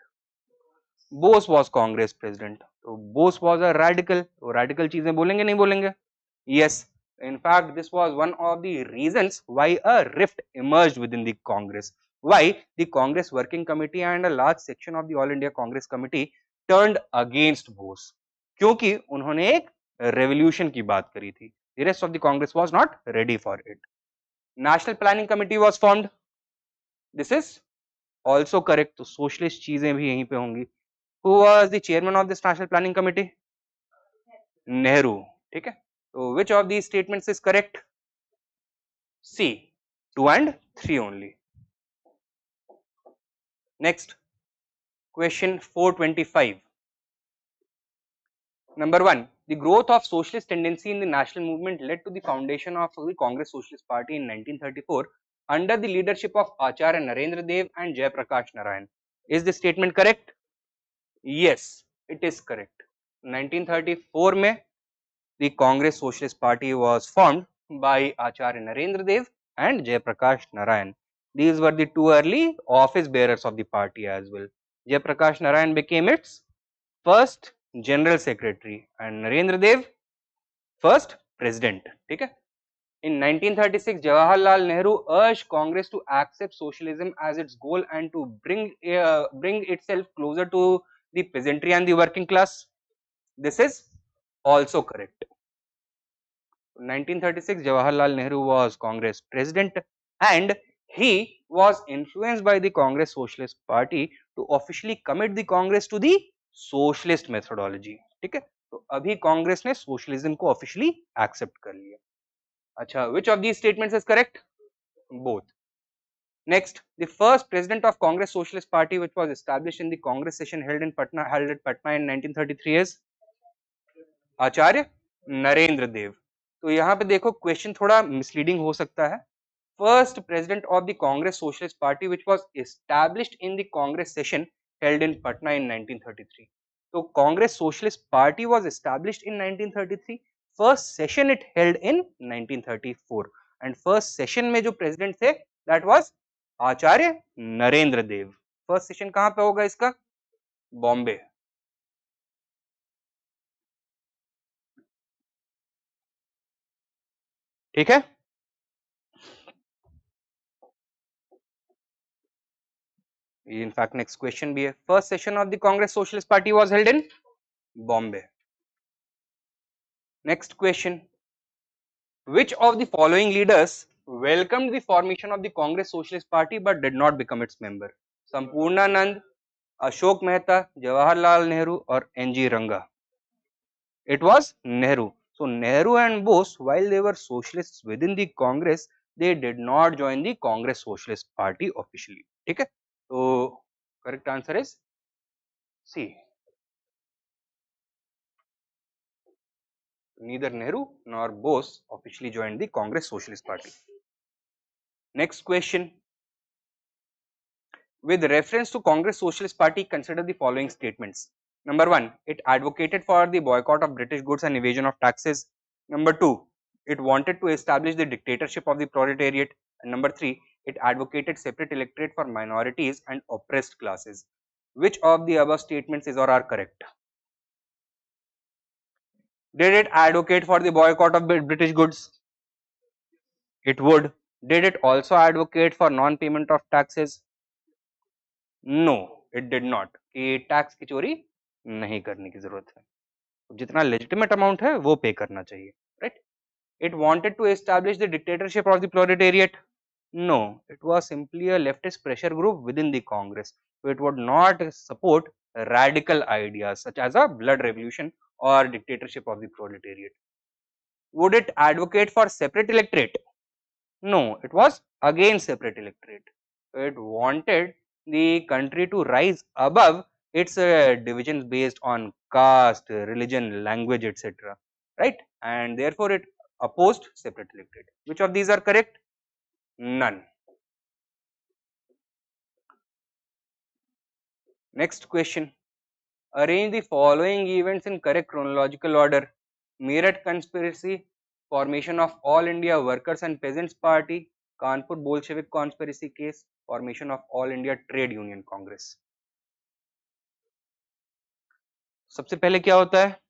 Bose was Congress president. So, Bose was a radical. तो radical चीजें बोलेंगे नहीं बोलेंगे? Yes. In fact, this was one of the reasons why a rift emerged within the Congress. Why the Congress Working Committee and a large section of the All India Congress Committee turned against Bose. क्योंकि उन्होंने एक revolution की बात करी थी. The rest of the Congress was not ready for it. National Planning Committee was formed. This is also correct. तो socialist चीजें भी यहीं पे होंगी. Who was the chairman of this National Planning Committee? Nehru. ठीक है. So which of these statements is correct? C. 2 and 3 only. Next, Question 425. Number 1. The growth of socialist tendency in the national movement led to the foundation of the Congress Socialist Party in 1934 under the leadership of Acharya Narendra Dev and Jayaprakash Narayan. Is this statement correct? Yes, it is correct. 1934 में the Congress Socialist Party was formed by Acharya Narendra Dev and Jayaprakash Narayan. These were the two early office bearers of the party as well. Jayaprakash Narayan became its first general secretary and Narendra Dev first president. ठीक है? In 1936, Jawaharlal Nehru urged Congress to accept socialism as its goal and to bring itself closer to the peasantry and the working class. This is also correct. 1936, Jawaharlal Nehru was Congress president and he was influenced by the Congress Socialist Party to officially commit the Congress to the socialist methodology. ठीक है? तो अभी कांग्रेस ने socialism को officially accept कर लिया. अच्छा, which of these statements is correct? Both. Next, the first president of Congress Socialist Party which was established in the Congress session held at Patna in 1933 is आचार्य नरेंद्र देव. तो यहाँ पे देखो क्वेश्चन थोड़ा misleading हो सकता है. First president of the Congress Socialist Party which was established in the Congress session held in Patna in 1933. So Congress Socialist Party was established in 1933. First session it held in 1934 and first session में जो president थे that was Acharya Narendra Dev. First session कहाँ पे होगा इसका? बॉम्बे. ठीक है? In fact, next question भी है. First session of the Congress Socialist Party was held in Bombay. Next question. Which of the following leaders welcomed the formation of the Congress Socialist Party but did not become its member? Sampurnanand, Ashok Mehta, Jawaharlal Nehru or N.G. Ranga? It was Nehru. So Nehru and Bose, while they were socialists within the Congress, they did not join the Congress Socialist Party officially. ठीक है? So correct answer is C. Neither Nehru nor Bose officially joined the Congress Socialist Party. Next question. With reference to Congress Socialist Party, consider the following statements. Number 1, it advocated for the boycott of British goods and evasion of taxes. Number 2, it wanted to establish the dictatorship of the proletariat. And number 3, it advocated separate electorate for minorities and oppressed classes. Which of the above statements is or are correct? Did it advocate for the boycott of British goods? It would. Did it also advocate for non-payment of taxes? No, it did not. कि tax की चोरी नहीं करने की जरूरत है. जितना legitimate amount है वो पे करना चाहिए. Right? It wanted to establish the dictatorship of the proletariat? No, it was simply a leftist pressure group within the Congress. So it would not support radical ideas such as a blood revolution or dictatorship of the proletariat. Would it advocate for separate electorate? No, it was against separate electorate. It wanted the country to rise above its divisions based on caste, religion, language, etc. Right? And therefore it opposed separate electorate. Which of these are correct? None. Next question. Arrange the following events in correct chronological order. Meerut conspiracy, formation of All India Workers and Peasants Party, Kanpur Bolshevik conspiracy case, formation of All India Trade Union Congress. सबसे पहले क्या होता है?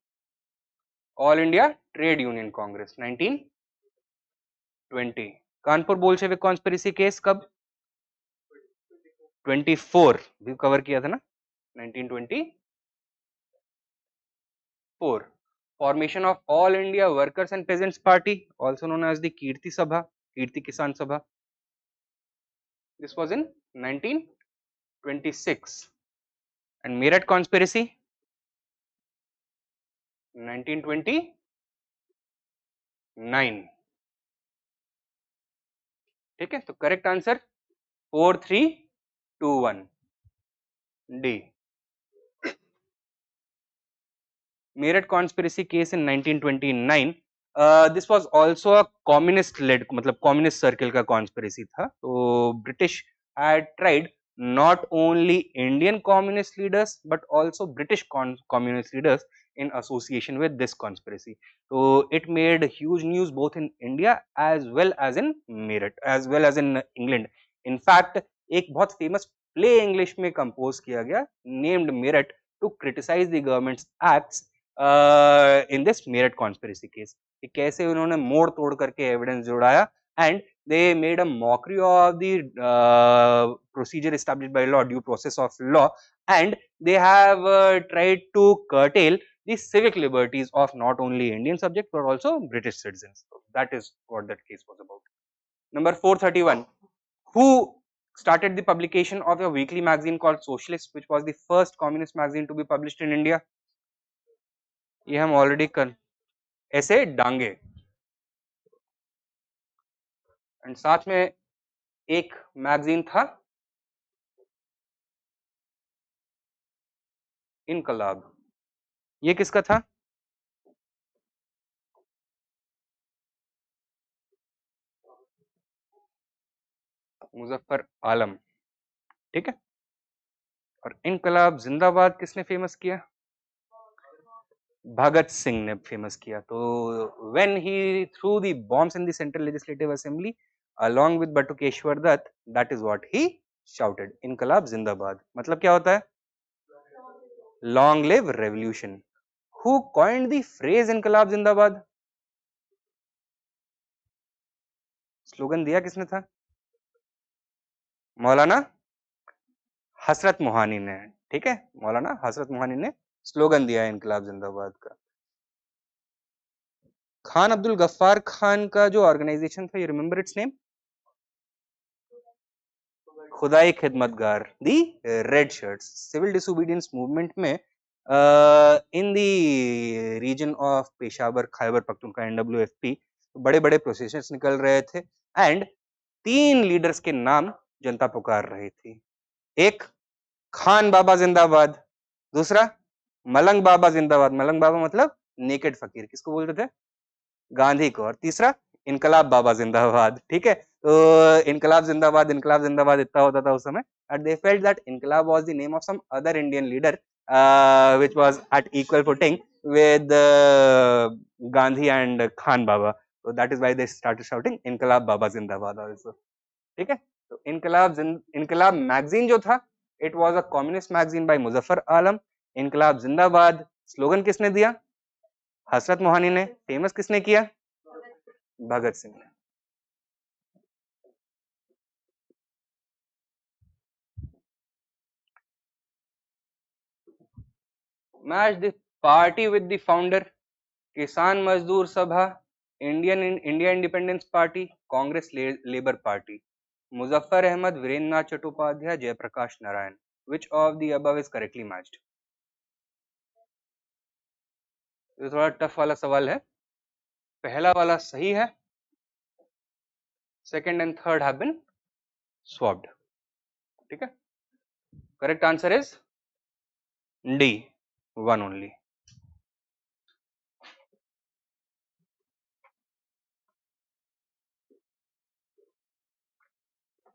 All India Trade Union Congress 1920. Kanpur Bolshevik conspiracy case कब? 24 भी cover किया था ना 1924. Formation of All India Workers and Peasants Party, also known as the Kirti Sabha, Kirti Kisan Sabha. This was in 1926. And Meerut conspiracy 1929. ठीक है, तो correct answer 4321 D. Meerut conspiracy case in 1929. This was also a communist led, मतलब communist circle का conspiracy था. तो British had tried not only Indian communist leaders but also British communist leaders in association with this conspiracy. So it made huge news both in India as well as in Meerut as well as in England. In fact, एक बहुत famous play English में compose किया गया named Meerut to criticize the government's acts in this Meerut conspiracy case. कि कैसे उन्होंने मोड़ तोड़ करके evidence जुड़ाया and they made a mockery of the procedure established by law, due process of law, and they have tried to curtail the civic liberties of not only Indian subjects but also British citizens. So that is what that case was about. Number 431. Who started the publication of a weekly magazine called Socialist, which was the first communist magazine to be published in India? ये हम already कर ऐसे Dange and साथ में एक magazine था इनकलाब. ये किसका था? मुजफ्फर आलम. ठीक है. और इनकलाब जिंदाबाद किसने फेमस किया? भगत सिंह ने फेमस किया. तो when he threw the bombs in the central legislative assembly along with Batukeshwar Dutt, that is what he shouted, इनकलाब जिंदाबाद. मतलब क्या होता है? Long live revolution. Who coined the phrase इनकलाब जिंदाबाद? स्लोगन दिया किसने था? मौलाना हसरत मोहानी ने. ठीक है, मौलाना हसरत मोहानी ने स्लोगन दिया है इनकलाब जिंदाबाद का. खान अब्दुल गफ्फार खान का जो ऑर्गेनाइजेशन था, you remember its name? Khudai Khidmatgar, the red shirts. Civil disobedience movement में in the region of Peshawar Khyber Pakhtunkhwa NWFP बड़े बड़े प्रोसेशंस निकल रहे थे एंड 3 लीडर्स के नाम जनता पुकार रही थी. एक खान बाबा जिंदाबाद, दूसरा मलंग बाबा जिंदाबाद. मलंग बाबा मतलब नेकेड फकीर, किसको बोलते थे? गांधी को. और तीसरा इनकलाब बाबा जिंदाबाद. ठीक है. तो इनकलाब जिंदाबाद इतना होता था उस समय. and they felt that इनकलाब was the name of some other Indian leader which was at equal footing with Gandhi and Khan Baba. So that is why they started shouting इनकलाब बाबा जिंदाबाद also. ठीक है. तो इनकलाब मैगजीन जो था, it was a communist magazine by Muzaffar आलम. इनकलाब जिंदाबाद स्लोगन किसने दिया? हसरत मोहानी ने. फेमस किसने किया? भगत सिंह ने. Match the party with the founder. किसान मजदूर सभा, India independence party, Congress labour party. Muzaffar Ahmad, Virendra Nath Chattopadhyay, Jayaprakash Narayan. Which of the above is correctly matched? ये थोड़ा टफ वाला सवाल है. पहला वाला सही है, second and third have been swapped. ठीक है. Correct answer is D, one only.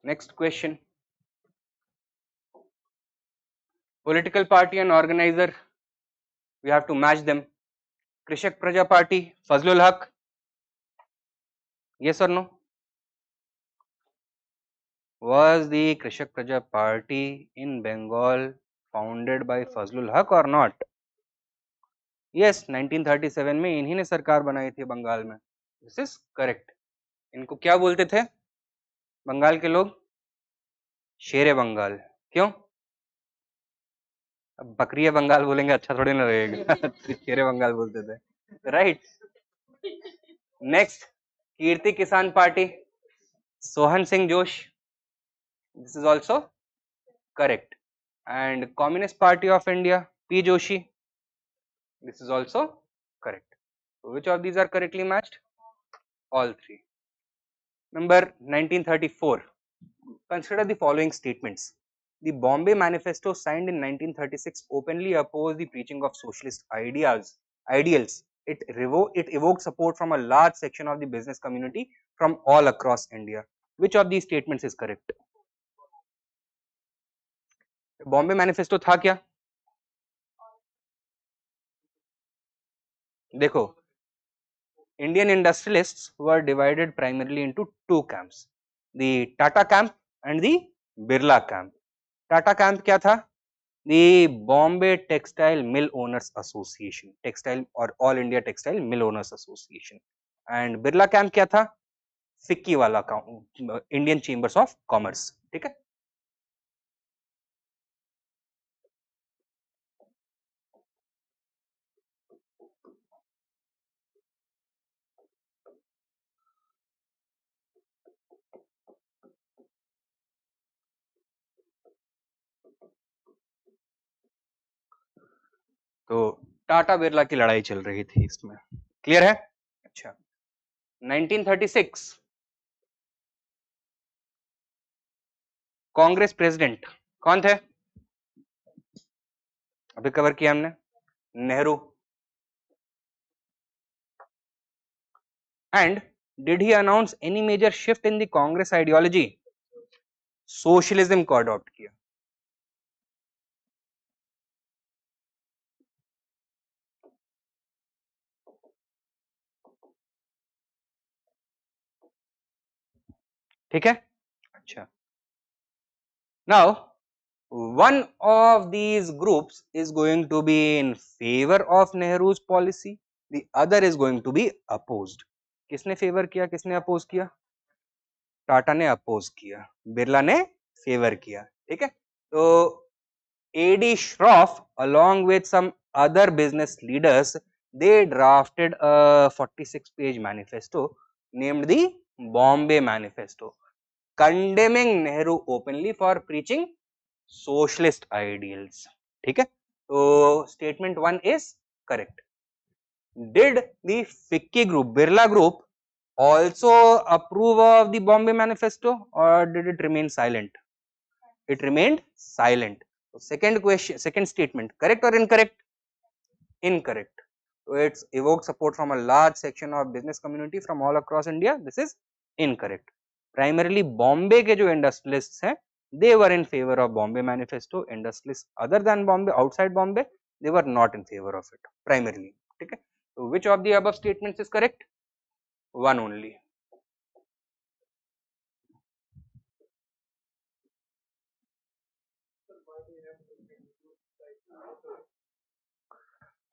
Next question. Political party and organizer, we have to match them. Krishak Praja Party, Fazlul Haq. Yes or no? Was the Krishak Praja Party in Bengal founded by Fazlul Haq or not? Yes, 1937 में इन्हीं ने सरकार बनाई थी बंगाल में. This is correct. इनको क्या बोलते थे बंगाल के लोग? शेरे बंगाल. क्यों? अब बकरिया बंगाल बोलेंगे अच्छा थोड़ी ना लगेगा. शेरे बंगाल बोलते थे. राइट. नेक्स्ट, कीर्ति किसान party, Sohan Singh Josh. This is also correct. And communist party of India, P Joshi. This is also correct. Which of these are correctly matched? All three. Number 1934. Consider the following statements. The Bombay Manifesto signed in 1936 openly opposed the preaching of socialist ideas. ideals, it evoked support from a large section of the business community from all across India. Which of these statements is correct? Bombay manifesto था क्या? देखो, Indian industrialists were divided primarily into two camps, the Tata camp and the Birla camp. Tata camp क्या था? The Bombay Textile Mill Owners Association, textile or All India Textile Mill Owners Association. And Birla camp क्या था? FICCI वाला Indian chambers of commerce. ठीक है. तो टाटा बिरला की लड़ाई चल रही थी इसमें. क्लियर है? अच्छा. 1936 कांग्रेस प्रेसिडेंट कौन थे? अभी कवर किया हमने. Nehru. And did he announce any major shift in the Congress ideology? Socialism को अडॉप्ट किया. ठीक है. अच्छा. Now one of these groups is going to be in favor of Nehru's policy, the other is going to be opposed. किसने favour किया, किसने oppose किया? टाटा ने अपोज किया, बिरला ने फेवर किया. ठीक है. तो AD Shroff along with some other business leaders, they drafted a 46-page manifesto named the Bombay Manifesto, condemning Nehru openly for preaching socialist ideals. ठीक है. तो statement 1 is correct. Did the FICCI group, Birla group, also approve of the Bombay Manifesto, or did it remain silent? It remained silent. So second question, second statement, correct or incorrect? Incorrect. So it's evoked support from a large section of business community from all across India. This is incorrect. Primarily Bombay के जो industrialists हैं, they were in favor of Bombay Manifesto. Industrialists other than Bombay, outside Bombay, they were not in favor of it primarily. ठीक है. So which of the above statements is correct? One only.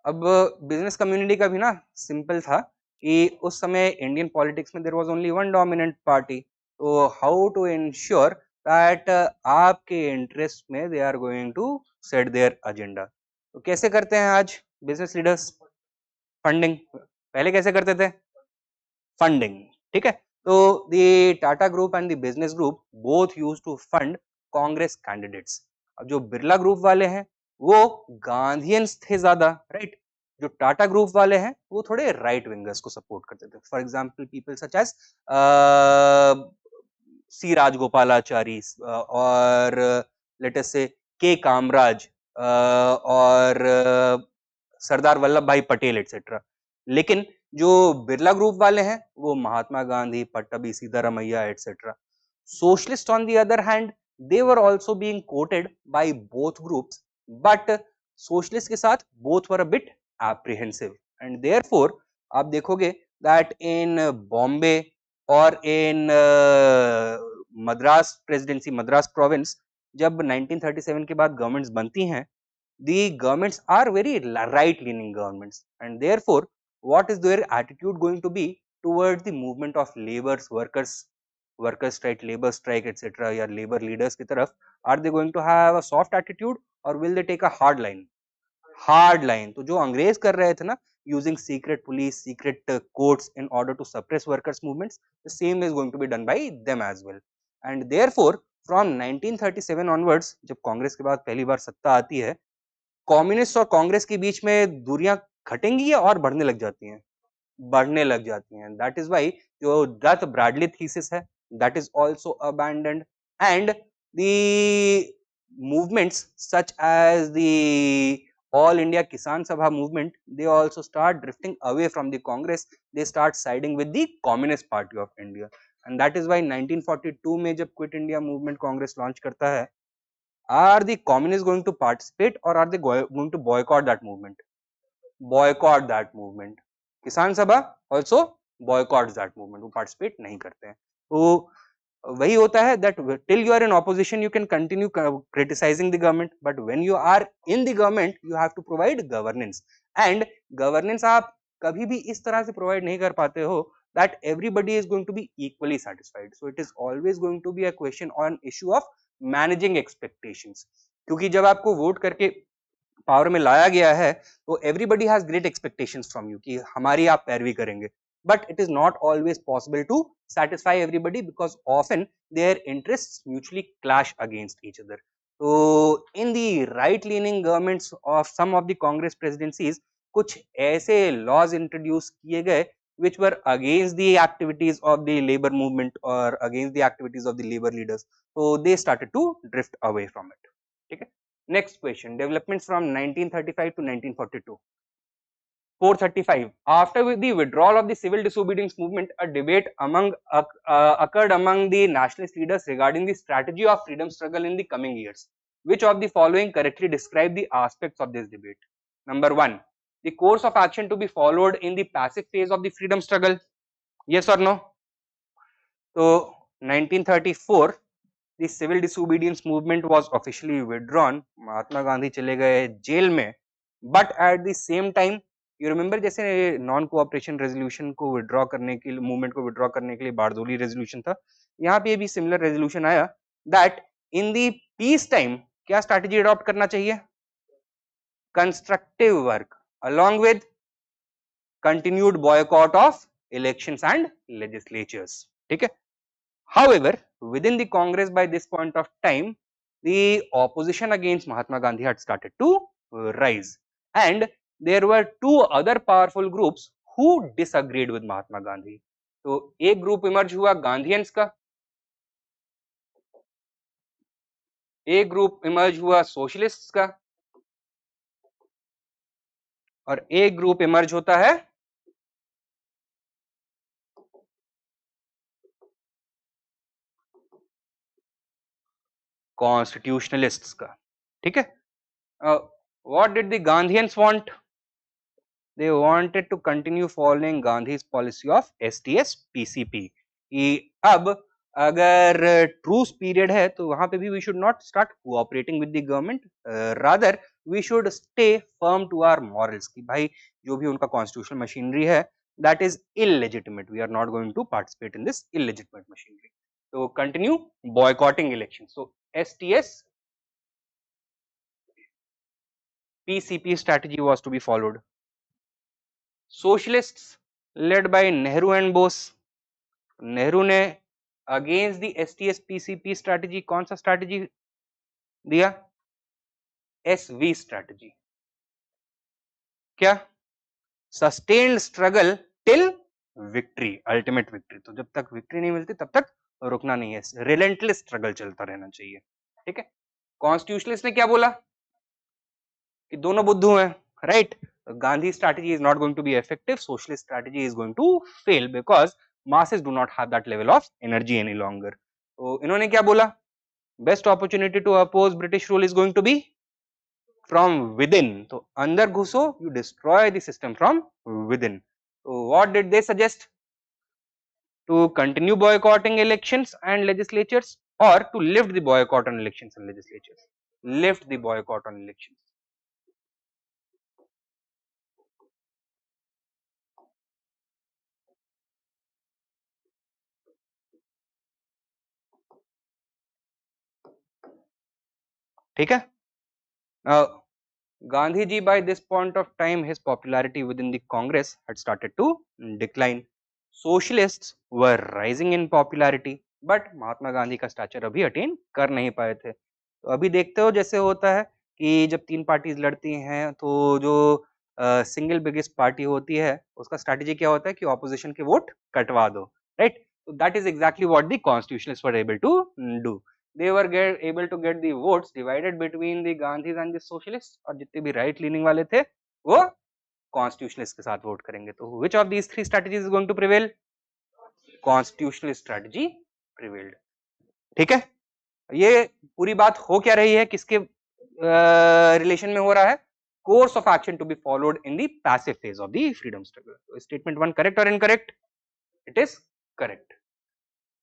अब business community का भी ना simple था कि उस समय इंडियन पॉलिटिक्स में there was only one dominant party. तो हाउ टू इंश्योर दैट आपके इंटरेस्ट में they are going to set their agenda. तो कैसे करते हैं आज बिजनेस लीडर्स? फंडिंग. पहले कैसे करते थे? फंडिंग. ठीक है. तो the Tata group and the business group both used to fund Congress candidates. अब जो बिरला ग्रुप वाले हैं वो गांधीयंस थे ज्यादा, राइट. जो टाटा ग्रुप वाले हैं वो थोड़े राइट विंगर्स को सपोर्ट करते थे. For example people such as C Rajagopalachari और लेट अस से के कामराज और सरदार वल्लभ भाई पटेल एटसेट्रा. लेकिन जो बिरला ग्रुप वाले हैं वो Mahatma Gandhi, Pattabhi Sitaramayya etcetera. Socialist on the other hand, they were also being quoted by both groups, but socialist के साथ both were a bit apprehensive, and therefore आप देखोगे that in Bombay और in Madras presidency, Madras province, जब 1937 के बाद गवर्नमेंट्स बनती हैं, the governments are very right leaning governments, and therefore what is their attitude going to be towards the movement of laborers, workers strike, labor strike etc. या labor leaders की तरफ? Are they going to have a soft attitude or will they take a hard line? Hard line. तो जो अंग्रेज कर रहे थे ना, using secret police, secret courts in order to suppress workers movements, the same is going to be done by them as well. And therefore from 1937 onwards, जब कांग्रेस के बाद पहली बार सत्ता आती है, कम्युनिस्ट और कांग्रेस के बीच में दूरियां घटेंगी और बढ़ने लग जाती हैं? बढ़ने लग जाती हैं. दैट इज वाई जो डथ ब्रैडली थीसिस है, that is also abandoned, and the movements such as the All India Kisan Sabha movement, they also start drifting away from the Congress. They start siding with the Communist Party of India, and that is why 1942 में जब Quit India movement Congress launch करता है, are the communists going to participate or are they going to boycott that movement? Boycott that movement. Kisan Sabha also boycotts that movement, वो participate नहीं करते हैं. तो वही होता है that till you are in opposition you can continue criticizing the government, but when you are in the government you have to provide governance, and governance आप कभी भी इस तरह से provide नहीं कर पाते हो that everybody is going to be equally satisfied. So it is always going to be a question on issue of managing expectations, क्योंकि जब आपको वोट करके पावर में लाया गया है तो everybody has great expectations from you कि हमारी आप पैरवी करेंगे, but it is not always possible to satisfy everybody because often their interests mutually clash against each other. So in the right leaning governments of some of the Congress presidencies, कुछ ऐसे laws introduce किए गए which were against the activities of the labor movement or against the activities of the labor leaders, so they started to drift away from it. Okay. Next question, developments from 1935 to 1942. 435. After the withdrawal of the civil disobedience movement, a debate occurred among the nationalist leaders regarding the strategy of freedom struggle in the coming years. Which of the following correctly describe the aspects of this debate? Number 1. The course of action to be followed in the passive phase of the freedom struggle. Yes or no? So 1934. The civil disobedience movement was officially withdrawn. Mahatma Gandhi चले गए jail में, but at the same time, you remember जैसे non cooperation resolution को withdraw करने के लिए, movement को withdraw करने के लिए बारदोली रेजोल्यूशन था, यहाँ पे भी सिमिलर रेजोल्यूशन आया that in the peace time क्या स्ट्रैटेजी अडॉप्ट करना चाहिए? Constructive work along with continued boycott of elections and legislatures. ठीक है. However, within the Congress by this point of time, the opposition against Mahatma Gandhi had started to rise, and there were two other powerful groups who disagreed with Mahatma Gandhi. तो एक group emerge हुआ गांधीयंस का, एक group emerge हुआ socialist का, और एक group emerge होता है कॉन्स्टिट्यूशनलिस्ट्स का. ठीक है. What did the Gandhians want? They wanted to continue following Gandhi's policy of STS PCP. कि अब अगर truce period है तो वहां पे भी we should not start cooperating with the government, rather we should stay firm to our morals कि भाई जो भी उनका constitutional machinery है that is illegitimate, we are not going to participate in this illegitimate machinery. So continue boycotting elections. So STS PCP strategy was to be followed. Socialists led by Nehru and Bose, Nehru ने against the STS PCP strategy कौन सा strategy दिया? SV strategy. क्या? Sustained struggle till victory, ultimate victory. तो जब तक victory नहीं मिलती तब तक रुकना नहीं है, रिलेंटलेस स्ट्रगल चलता रहना चाहिए. ठीक है. कॉन्स्टिट्यूशनलिस्ट ने क्या बोला कि दोनों बुद्धू हैं, right? Gandhi strategy is not going to be effective, socialist strategy is going to fail because masses do not have that level of energy any longer. तो इन्होंने क्या बोला? Best opportunity to oppose British rule is going to be from within. तो अंदर घुसो, you destroy the system from within. So what did they suggest? To continue boycotting elections and legislatures, or to lift the boycott on elections and legislatures? Lift the boycott on elections. ठीक है. Gandhiji, by this point of time, his popularity within the Congress had started to decline. Socialists were rising in popularity, but Mahatma Gandhi का stature अभी attain कर नहीं पाए थे. तो अभी देखते हो जैसे होता है कि जब तीन पार्टीज लड़ती हैं तो जो सिंगल बिगेस्ट पार्टी होती है उसका स्ट्रैटेजी क्या होता है कि ऑपोजिशन के वोट कटवा दो, right? So that is exactly what the constitutionalists were able to do. they were able to get the votes divided between the Gandhis and the socialists, और जितने भी right leaning वाले थे वो constitutionalist के साथ वोट करेंगे. तो which of these three strategies is going to prevail? Constitutionalist strategy prevailed. ठीक है, ये पूरी बात हो क्या रही है, किसके रिलेशन में हो रहा है? Course of action to be followed in the passive phase of the freedom struggle. So statement 1 correct or incorrect? It is correct.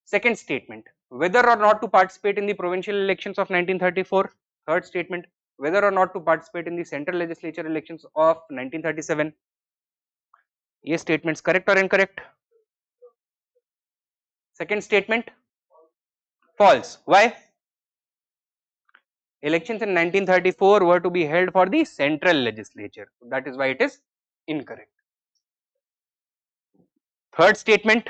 Second statement, whether or not to participate in the provincial elections of 1934. Third statement, whether or not to participate in the central legislature elections of 1937. ये statements correct or incorrect? Second statement, false. Why? Elections in 1934 were to be held for the central legislature. That is why it is incorrect. Third statement,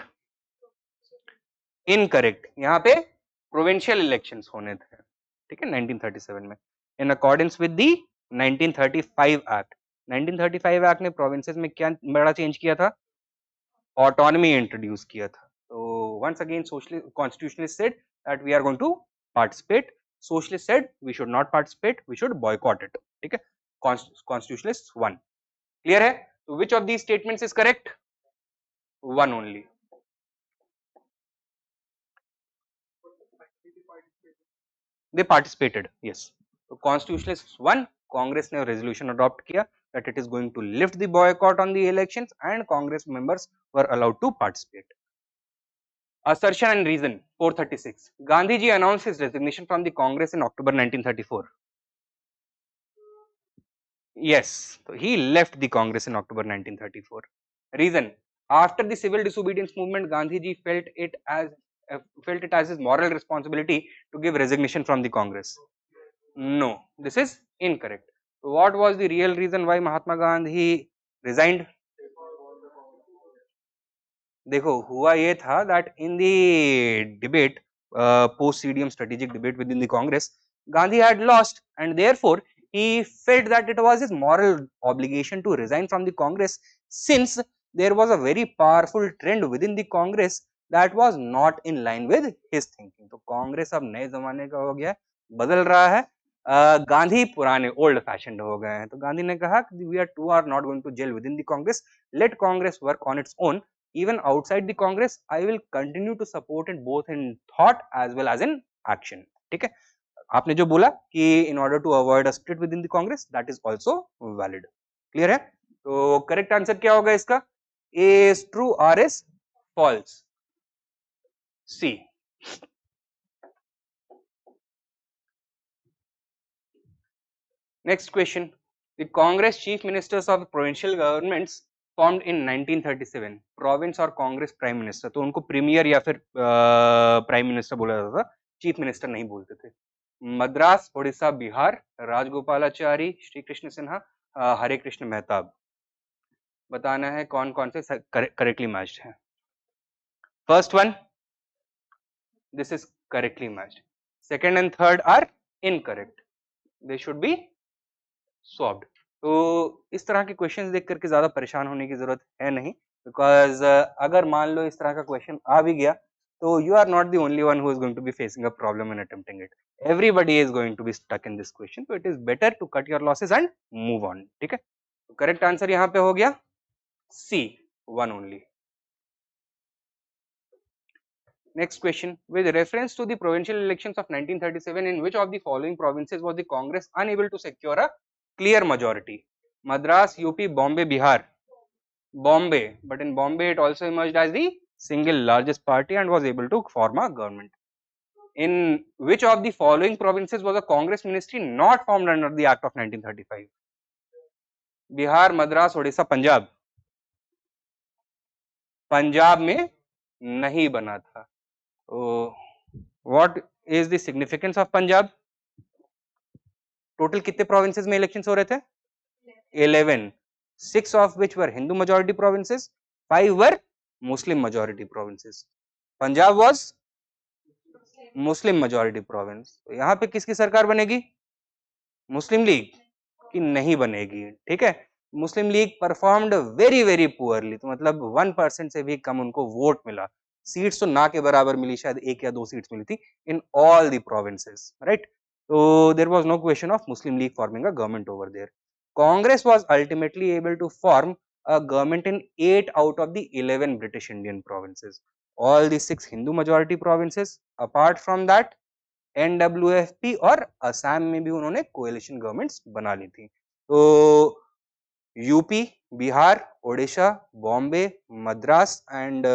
incorrect. यहाँ पे provincial elections होने थे, ठीक है, 1937 में, in accordance with the 1935 Act. 1935 Act ने provinces में क्या बड़ा change किया था? Autonomy introduce किया था. So once again, constitutionalists said that we are going to participate. Socialists said we should not participate, we should boycott it. ठीक है, constitutionalists won. Clear है? So which of these statements is correct? One only. They participated, yes. So constitutionalists won. Congress ने resolution adopt किया that it is going to lift the boycott on the elections and Congress members were allowed to participate. Assertion and reason 436. Gandhi ji announced his resignation from the Congress in October 1934. Yes, so he left the Congress in October 1934. Reason, after the civil disobedience movement, Gandhi ji felt it as his moral responsibility to give resignation from the Congress. No, this is incorrect. So what was the real reason why Mahatma Gandhi resigned? देखो हुआ ये था that in the debate, post-CDM strategic debate within the Congress, Gandhi had lost and therefore he felt that it was his moral obligation to resign from the Congress since there was a very powerful trend within the Congress that was not in line with his thinking. तो कांग्रेस अब नए जमाने का हो गया, बदल रहा है, गांधी पुराने ओल्ड फैशन्ड हो गए हैं. तो गांधी ने कहा we are not going to jail within the Congress, let Congress work on its own. Even outside the Congress, I will continue to support it both in thought as well as in action. ठीक है, आपने जो बोला कि in order to avoid a split within the Congress, that is also valid. Clear है? तो correct answer क्या होगा इसका? A is true, R is false. C. Next question. The Congress chief ministers of provincial governments formed in 1937. Province और Congress prime minister, तो उनको premier या फिर prime minister बोला जाता था, chief minister नहीं बोलते थे. मद्रास, ओडिशा, बिहार, राजगोपालाचारी, श्री कृष्ण सिन्हा, हरे कृष्ण मेहताब. बताना है कौन कौन से correctly matched हैं. First one, this is correctly matched. Second and third are incorrect. They should be swapped. तो इस तरह के क्वेश्चंस देख करके ज्यादा परेशान होने की जरूरत है नहीं, बिकॉज अगर मान लो इस तरह का क्वेश्चन आ भी गया तो you are not the only one who is going to be facing a problem in attempting it. Everybody is going to be stuck in this question, so it is better to cut your losses and move on. ठीक है, तो correct answer यहाँ पे हो गया C, one only. Next question, with reference to the provincial elections of 1937, in which of the following provinces was the Congress unable to secure a clear majority? Madras, UP, Bombay, Bihar. Bombay, but in Bombay it also emerged as the single largest party and was able to form a government. In which of the following provinces was a Congress ministry not formed under the Act of 1935? Bihar, Madras, Odisha, Punjab. Punjab में नहीं बना था. तो what is the significance of Punjab? Total कितने provinces में elections हो रहे थे? 11, 6 of which were Hindu majority provinces, 5 were Muslim majority provinces. Punjab was Muslim majority province. तो यहाँ पे किसकी सरकार बनेगी? मुस्लिम लीग की नहीं बनेगी. ठीक है, मुस्लिम लीग परफॉर्म्ड वेरी पुअरली, तो मतलब 1% से भी कम उनको वोट मिला. सीट्स तो ना के बराबर मिली, शायद 1 या 2 सीट्स मिली थी in all the provinces, right. So there was no question of Muslim League forming a government over there. Congress was ultimately able to form a government in 8 out of the 11 British Indian provinces. All the 6 Hindu majority provinces. Apart from that, NWFP और असम में भी उन्होंने coalition governments बना ली थी. तो UP, Bihar, Odisha, Bombay, Madras and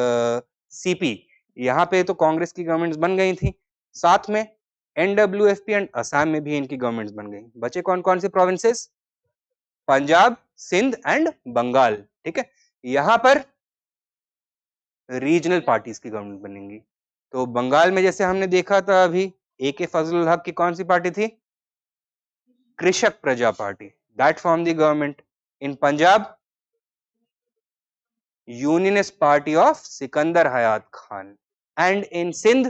CP, यहाँ पे तो कांग्रेस की गवर्नमेंट्स बन गई थी. साथ में एनडब्ल्यूएफपी एंड असम में भी इनकी गवर्नमेंट्स बन गई. बचे कौन कौन से प्रोविंसेस? पंजाब, सिंध एंड बंगाल. ठीक है, यहाँ पर रीजनल पार्टीज की गवर्नमेंट बनेंगी. तो बंगाल में जैसे हमने देखा था अभी, AK फजलुल हक की कौन सी पार्टी थी? कृषक प्रजा party, that form the government. In Punjab, Unionist Party of Sikandar Hayat Khan, and in Sindh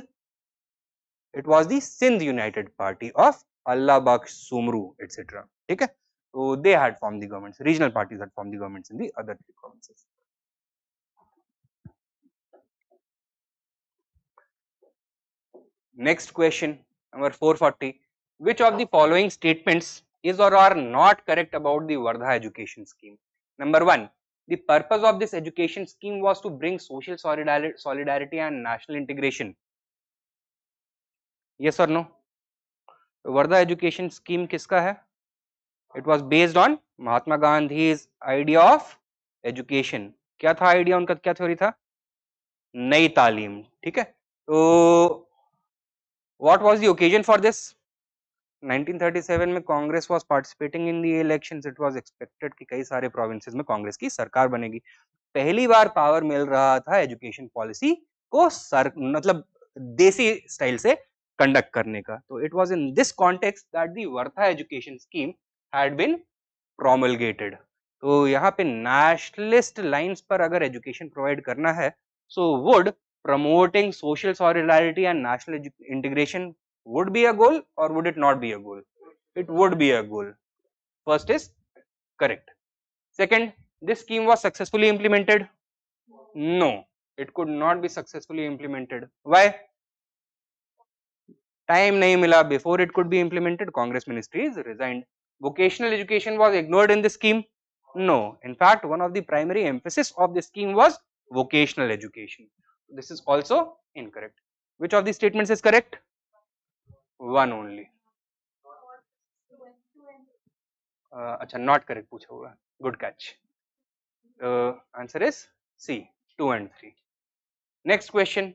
it was the Sindh United Party of Allah Baksh Sumru, etc. ठीक है, so they had formed the governments. Regional parties had formed the governments in the other 3 provinces. Next question, number 440. Which of the following statements is or are not correct about the Wardha education scheme? Number 1. The purpose of this education scheme was to bring social solidarity and national integration. Yes or no? Wardha education scheme किसका है? It was based on Mahatma Gandhi's idea of education. क्या था idea उनका, क्या theory था? नई तालीम. ठीक है, तो what was the occasion for this? 1937 में Congress was participating in the elections. It was expected कि कई सारे प्रोविंसेस में कांग्रेस की सरकार बनेगी. पहली बार पावर मिल रहा था एजुकेशन पॉलिसी को मतलब देसी स्टाइल से कंडक्ट करने का. तो it was in this context that the Wardha education scheme had been promulgated. तो यहाँ पे नेशनलिस्ट लाइंस पर अगर एजुकेशन प्रोवाइड करना है, so would promoting social solidarity and national integration would be a goal or would it not be a goal? It would be a goal. First is correct. Second, this scheme was successfully implemented. No, it could not be successfully implemented. Why? Time nahi mila before it could be implemented. Congress ministries resigned. Vocational education was ignored in this scheme. No, in fact, one of the primary emphasis of this scheme was vocational education. This is also incorrect. Which of these statements is correct? One only. अच्छा, not correct पूछा हुआ. Good catch. Answer is C, 2 and 3. Next question.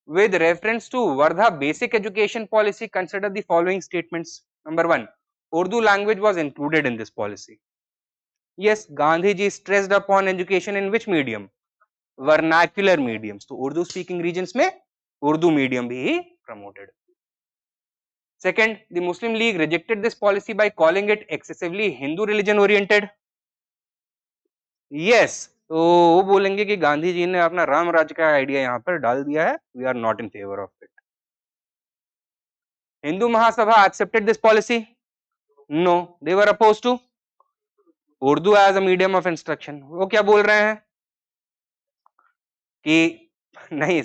With reference to Wardha basic education policy, consider the following statements. Number 1. Urdu language was included in this policy. Yes, Gandhi ji stressed upon education in which medium? Vernacular mediums. तो Urdu speaking regions में Urdu medium भी promoted. Second, the Muslim League rejected this policy by calling it excessively Hindu religion oriented. Yes, तो वो बोलेंगे कि गांधी जी ने अपना राम राज्य का आइडिया यहाँ पर डाल दिया है. We are not in favor of it. Hindu Mahasabha accepted this policy. No, they were opposed to Urdu as a medium of instruction. वो क्या बोल रहे हैं कि नहीं,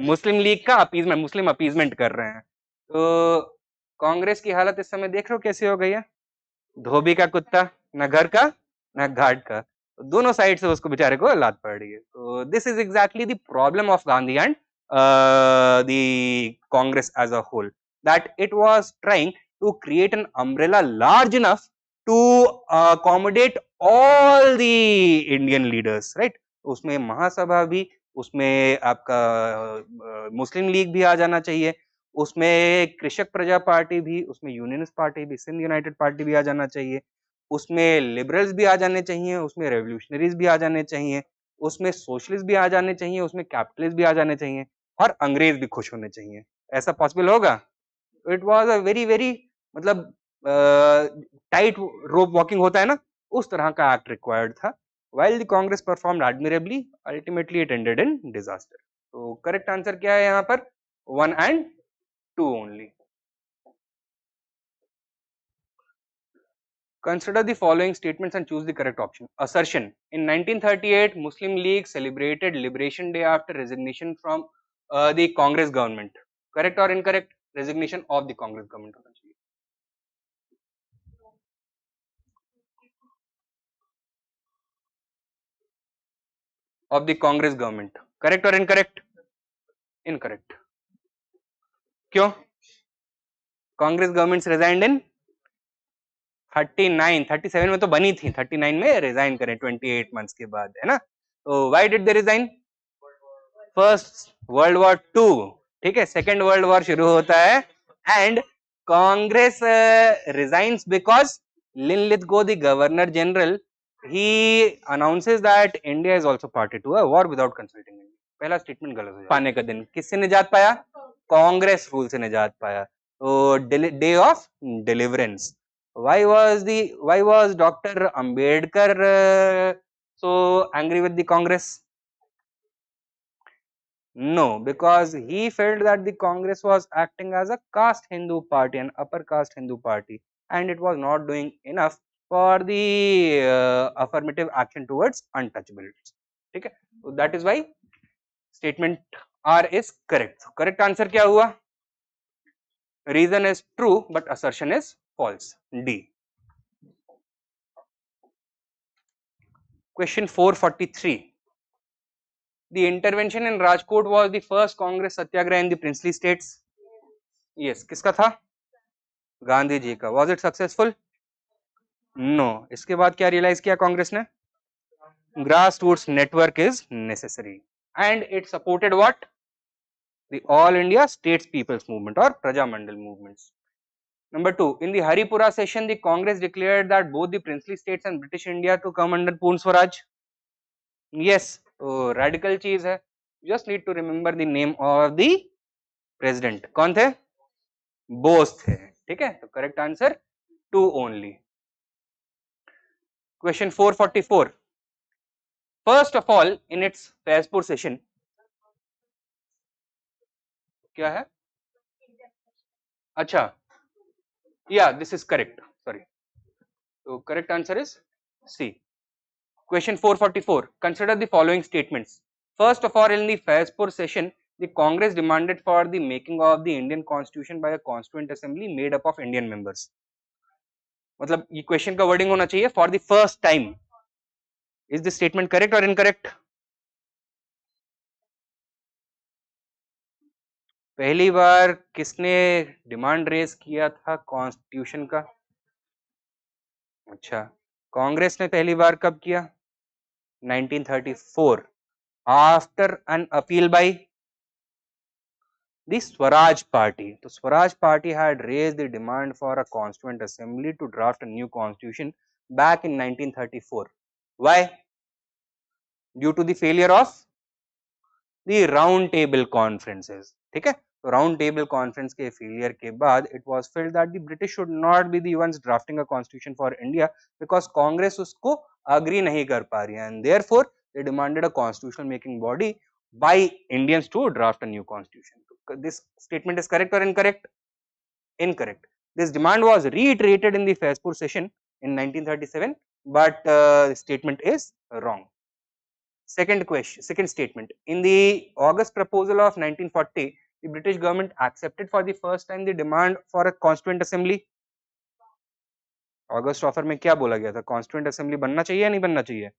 मुस्लिम लीग का अपीजमेंट, मुस्लिम अपीजमेंट कर रहे हैं. तो कांग्रेस की हालत इस समय देख रहे हो कैसे हो गई है? धोबी का कुत्ता, न घर का न घाट का. दोनों साइड से उसको बेचारे को लात पड़ रही है. तो this is exactly the problem of Gandhi and the Congress as a whole, that it was trying to create an umbrella large enough to accommodate all the Indian leaders, right. उसमें महासभा भी, उसमें आपका मुस्लिम लीग भी आ जाना चाहिए, उसमें कृषक प्रजा पार्टी भी, उसमें यूनियनिस्ट पार्टी भी, सिंध यूनाइटेड पार्टी भी आ जाना चाहिए, उसमें लिबरल्स भी आ जाने चाहिए, उसमें रेवोल्यूशनरीज भी आ जाने चाहिए, उसमें सोशलिस्ट भी आ जाने चाहिए, उसमें कैपिटलिस्ट भी आ जाने चाहिए और अंग्रेज भी खुश होने चाहिए. ऐसा पॉसिबल होगा? It was a very very मतलब टाइट रोप वॉकिंग होता है ना, उस तरह का एक्ट रिक्वायर्ड था. While the Congress performed admirably, ultimately it ended in disaster. तो करेक्ट आंसर क्या है यहाँ पर? 1 and 2 only. Consider the following statements and choose the correct option. Assertion: in 1938, Muslim League celebrated Liberation Day after resignation from the Congress government. Correct or incorrect? Resignation of the Congress government. Of the Congress government. Correct or incorrect? Incorrect. क्यों? Congress government resigned इन 39, 37 में तो बनी थी, 39 में resign करें 28 months के बाद, है ना? तो why did they resign? First world war 2, ठीक है, सेकेंड वर्ल्ड वॉर शुरू होता है and Congress resigns because Linlithgow the governor general he announces that India is also party to a war without consulting India. पहला स्टेटमेंट गलत हो जाता है. पाने का दिन किससे निजात पाया? कांग्रेस रूल से निजात पाया. तो day of deliverance. why was Dr. Ambedkar so angry with the Congress? No, because he felt that the Congress was acting as a caste Hindu party, an upper caste Hindu party, and it was not doing enough for the affirmative action towards untouchables. ठीक है, so that is why statement R is correct. So correct answer क्या हुआ? Reason is true, but assertion is false. D. Question 443. The intervention in Rajkot was the first Congress satyagraha in the princely states. Yes. किसका था? गांधी जी का. Was it successful? No. इसके बाद क्या realize किया कांग्रेस ने? Grassroots network is necessary, and it supported what? The All India States People's Movement or Praja Mandal movements. Number 2. In the Haripura session, the Congress declared that both the princely states and British India to come under Purna Swaraj. Yes. तो radical चीज है. Just need to remember the name of the president. कौन थे? बोस थे. ठीक है, तो correct answer 2 only. Question 444. First of all, in its Fairzpur session, क्या है? अच्छा, yeah, this is correct. Sorry. So correct answer is C. Question 444. Consider the following statements. First of all, in the Fairzpur session, the Congress demanded for the making of the Indian Constitution by a Constituent Assembly made up of Indian members. मतलब ये question का wording होना चाहिए for the first time. Is this statement correct or incorrect? पहली बार किसने demand raise किया था constitution का? अच्छा, कांग्रेस ने पहली बार कब किया? 1934 after an appeal bye the Swaraj party. So Swaraj party had raised the demand for a constituent assembly to draft a new constitution back in 1934. Why? Due to the failure of the round table conferences. ठीक है, तो round table conference के failure के बाद it was felt that the British should not be the ones drafting a constitution for India because Congress उसको agree नहीं कर पा रही है, and therefore they demanded a constitutional making body by Indians to draft a new constitution. This statement is correct or incorrect? Incorrect. This demand was reiterated in the Fairzpur session in 1937, but the statement is wrong. Second question, second statement. In the August proposal of 1940, the British government accepted for the first time the demand for a constituent assembly. August offer में क्या बोला गया था? Constituent assembly बनना चाहिए या नहीं बनना चाहिए?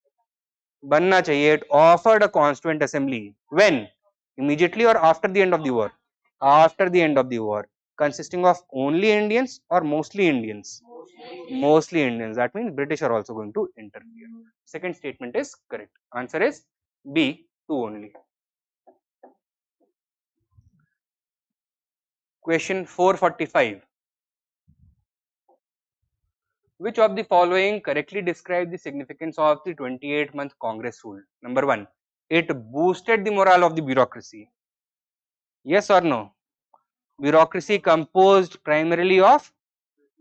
बनना चाहिए. It offered a constituent assembly. When? Immediately or after the end of the war? After the end of the war. Consisting of only Indians or mostly Indians? Mostly Indians. That means British are also going to interfere. Second statement is correct. Answer is B, 2 only. Question 445. Which of the following correctly describe the significance of the 28-month Congress rule? Number 1. It boosted the morale of the bureaucracy. Yes or no? Bureaucracy composed primarily of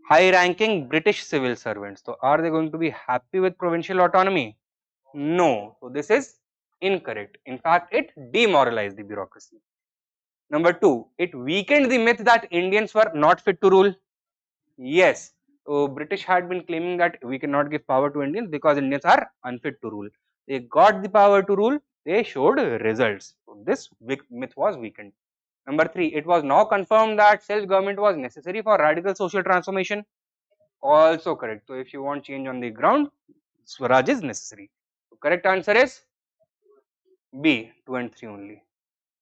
high-ranking British civil servants. So, are they going to be happy with provincial autonomy? No. So, this is incorrect. In fact, it demoralized the bureaucracy. Number 2. It weakened the myth that Indians were not fit to rule. Yes. So British had been claiming that we cannot give power to Indians because Indians are unfit to rule. They got the power to rule, they showed results. So this myth was weakened. Number 3, it was now confirmed that self-government was necessary for radical social transformation. Also correct. So if you want change on the ground, Swaraj is necessary. So correct answer is B, 2 and 3 only.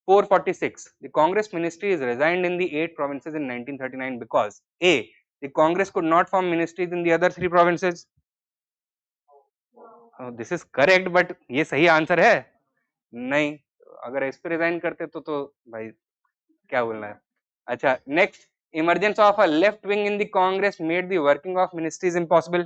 446. The Congress ministries resigned in the 8 provinces in 1939 because A. The Congress could not form ministries in the other 3 provinces. This is correct, but ये सही answer है नहीं. अगर इस पे resign करते तो भाई क्या बोलना है. अच्छा, next, emergence of a left wing in the Congress made the working of ministries impossible.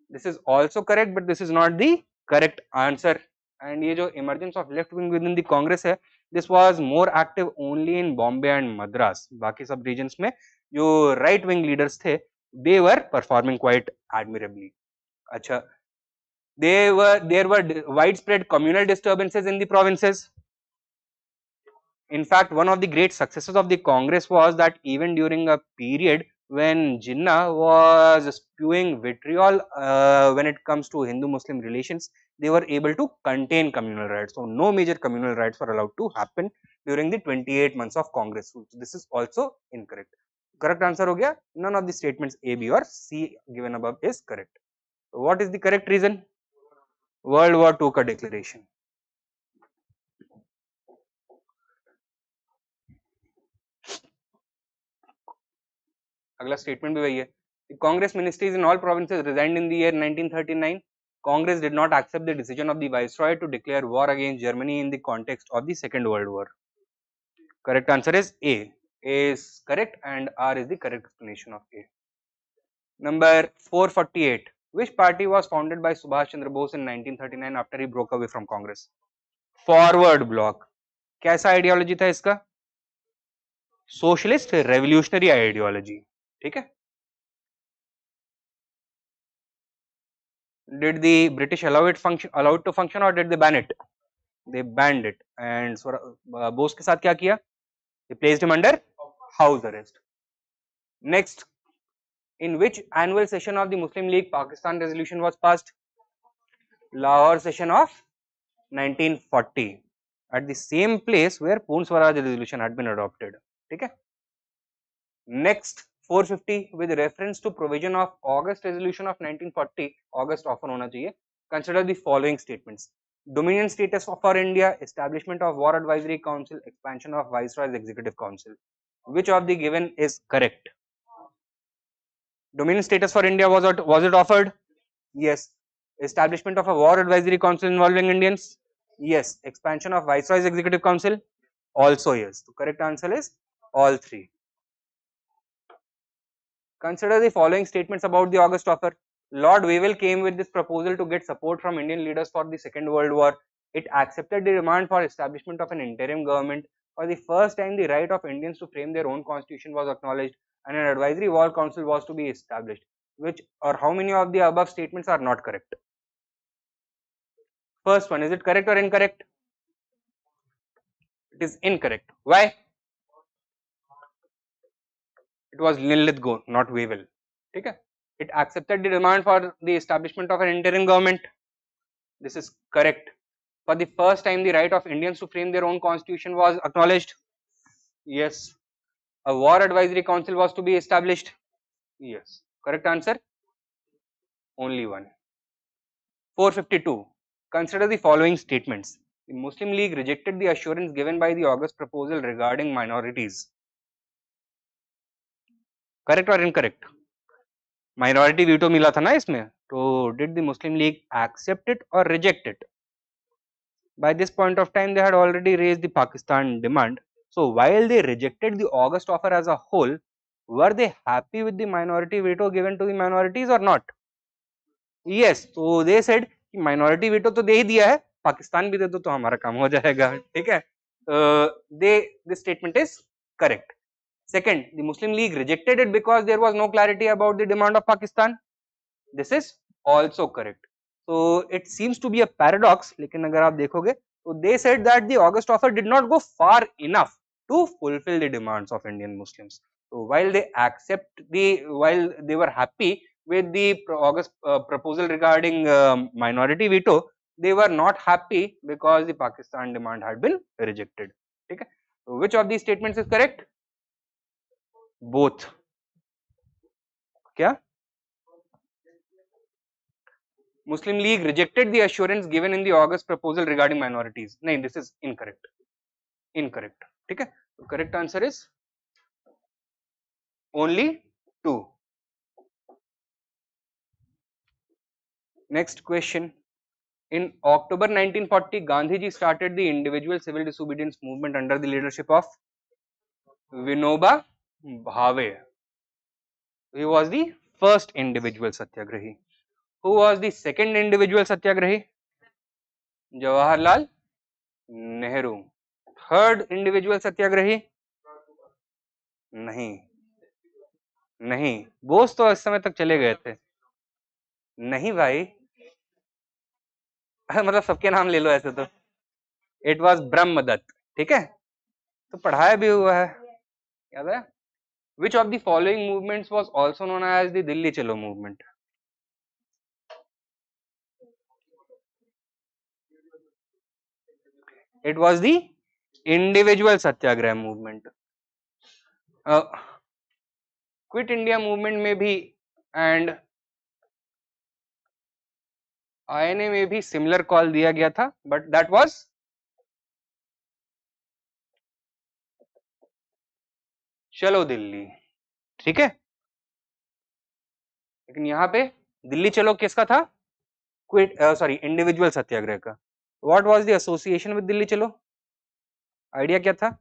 This is also correct, but this is not the correct answer. And ये जो emergence of left wing within the Congress है, this was more active only in Bombay and Madras. बाकी सब regions में जो right wing leaders थे, they were performing quite admirably. अच्छा, there were widespread communal disturbances in the provinces. In fact, one of the great successes of the Congress was that even during a period when Jinnah was spewing vitriol when it comes to Hindu-Muslim relations, they were able to contain communal riots. So no major communal riots were allowed to happen during the 28 months of Congress. So this is also incorrect. Correct answer हो गया. None of the statements A, B or C given above is correct. So what is the correct reason? World War II का declaration. अगला statement भी वही है. The Congress ministries in all provinces resigned in the year 1939. Congress did not accept the decision of the Viceroy to declare war against Germany in the context of the Second World War. Correct answer is A. A is correct and R is the correct explanation of A. Number 448. Which party was founded by Subhash Chandra Bose in 1939 after he broke away from Congress? Forward Bloc. कैसा ideology था इसका? Socialist revolutionary ideology. ठीक है. Did the British allow it to function or did they ban it? They banned it. And Bose के साथ क्या किया? They placed him under house arrest. Next, in which annual session of the Muslim League Pakistan resolution was passed? Lahore session of 1940. At the same place where Purn Swaraj resolution had been adopted. ठीक है. Next, 450, with reference to provision of August resolution of 1940, August often होना चाहिए. Consider the following statements. Dominion status for India, establishment of War Advisory Council, expansion of Viceroy's Executive Council. Which of the given is correct? Dominion status for India, was it offered? Yes. Establishment of a War Advisory Council involving Indians? Yes. Expansion of Viceroy's Executive Council? Also yes. The correct answer is all 3. Consider the following statements about the August offer. Lord Wavell came with this proposal to get support from Indian leaders for the Second World War. It accepted the demand for establishment of an interim government. For the first time, the right of Indians to frame their own constitution was acknowledged and an advisory war council was to be established. Which or how many of the above statements are not correct? First one, is it correct or incorrect? It is incorrect. Why? It was Lithgow, not Wavell. Okay? It accepted the demand for the establishment of an interim government. This is correct. For the first time, the right of Indians to frame their own constitution was acknowledged. Yes. A war advisory council was to be established. Yes. Correct answer? Only one. 452. Consider the following statements. The Muslim League rejected the assurance given by the August proposal regarding minorities. Correct or incorrect? Minority veto मिला था ना इसमें. So did the Muslim League accept it or reject it? By this point of time, they had already raised the Pakistan demand. So while they rejected the August offer as a whole, were they happy with the minority veto given to the minorities or not? Yes. So they said कि minority veto तो दे ही दिया है, पाकिस्तान भी दे दो तो हमारा काम हो जाएगा. ठीक है. This statement is correct. Second, the Muslim League rejected it because there was no clarity about the demand of Pakistan. This is also correct. So it seems to be a paradox. लेकिन अगर आप देखोगे, so they said that the August offer did not go far enough to fulfill the demands of Indian Muslims. while they were happy with the August proposal regarding minority veto, they were not happy because the Pakistan demand had been rejected. Okay? Which of these statements is correct? Both. क्या? Muslim League rejected the assurance given in the August proposal regarding minorities. No, this is incorrect. Incorrect. ठीक है? Correct answer is only 2. Next question. In October 1940, Gandhiji started the individual civil disobedience movement under the leadership of Vinoba Bhave. He was the first individual satyagrahi. Who was the second individual satyagrahi? Jawaharlal Nehru. Third individual satyagrahi? नहीं नहीं, बोस तो इस समय तक चले गए थे. नहीं भाई, मतलब सबके नाम ले लो ऐसे तो. It was Brahmadatta. ठीक है, तो पढ़ाया भी हुआ है, याद है. Which of the following movements was also known as the Delhi Chalo movement? It was the individual satyagraha movement. Quit India movement में भी and INA में भी similar call दिया गया था, but that was चलो दिल्ली. ठीक है, लेकिन यहाँ पे दिल्ली चलो किसका था? क्विट इंडिविजुअल सत्याग्रह का. What was the association with Delhi चलो? आइडिया क्या था?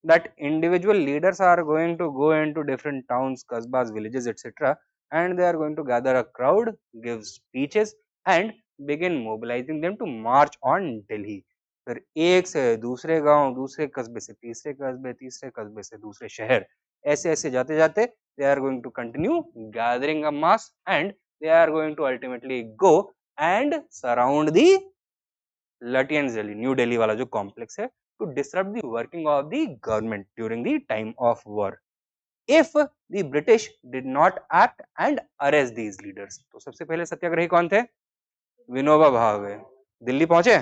That individual leaders are going to go into different towns, kasbas, villages, etc. and they are going to gather a crowd, give speeches and begin mobilizing them to march on Delhi. फिर एक से दूसरे गांव, दूसरे कस्बे से तीसरे कस्बे, तीसरे कस्बे से दूसरे शहर, ऐसे ऐसे जाते जाते they are going to continue gathering a mass and they are going to ultimately go and surround the Lutyens Delhi, New Delhi वाला जो कॉम्प्लेक्स है, to disrupt the working of the government during the time of war if the British did not act and arrest these leaders. तो सबसे पहले सत्याग्रही कौन थे? विनोबा भावे. दिल्ली पहुंचे,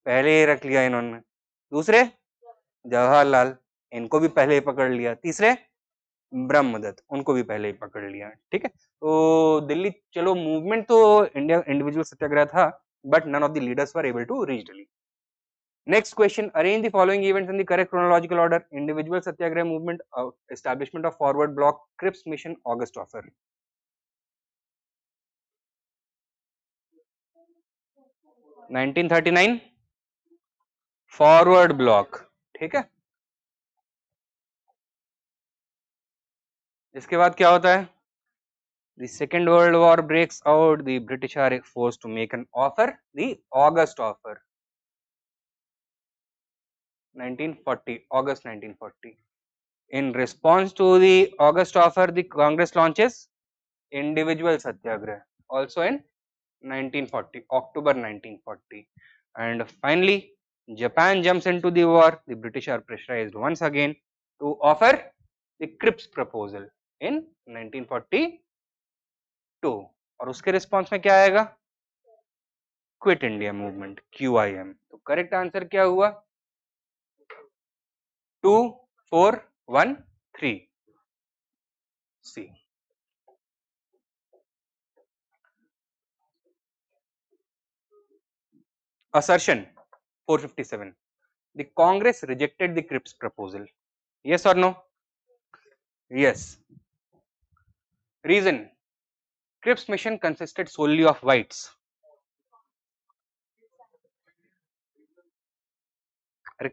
पहले ही रख लिया इन्होंने. दूसरे जवाहरलाल, इनको भी पहले ही पकड़ लिया. तीसरे ब्रह्मदत्त, उनको भी पहले ही पकड़ लिया. ठीक है, तो दिल्ली चलो मूवमेंट तो इंडिया इंडिविजुअल सत्याग्रह था, but none of the leaders were able to reach Delhi. Next question, arrange the following events in the correct chronological order. Individual Satyagraha movement, establishment of forward block, Cripps mission, August offer. ' 1939 forward block. ठीक है, इसके बाद क्या होता है? The Second World War breaks out. The British are forced to make an offer, the August offer. 1940, August 1940. In response to the August offer, the Congress launches individual satyagrah, also in 1940, October 1940. And finally, Japan jumps into the war. The British are pressurized once again to offer the Cripps proposal in 1942. और उसके response में क्या आएगा? Quit India movement, QIM. तो correct answer क्या हुआ? 2, 4, 1, 3. C. Assertion 457. The Congress rejected the Cripps proposal. Yes or no? Yes. Reason: Cripps mission consisted solely of whites.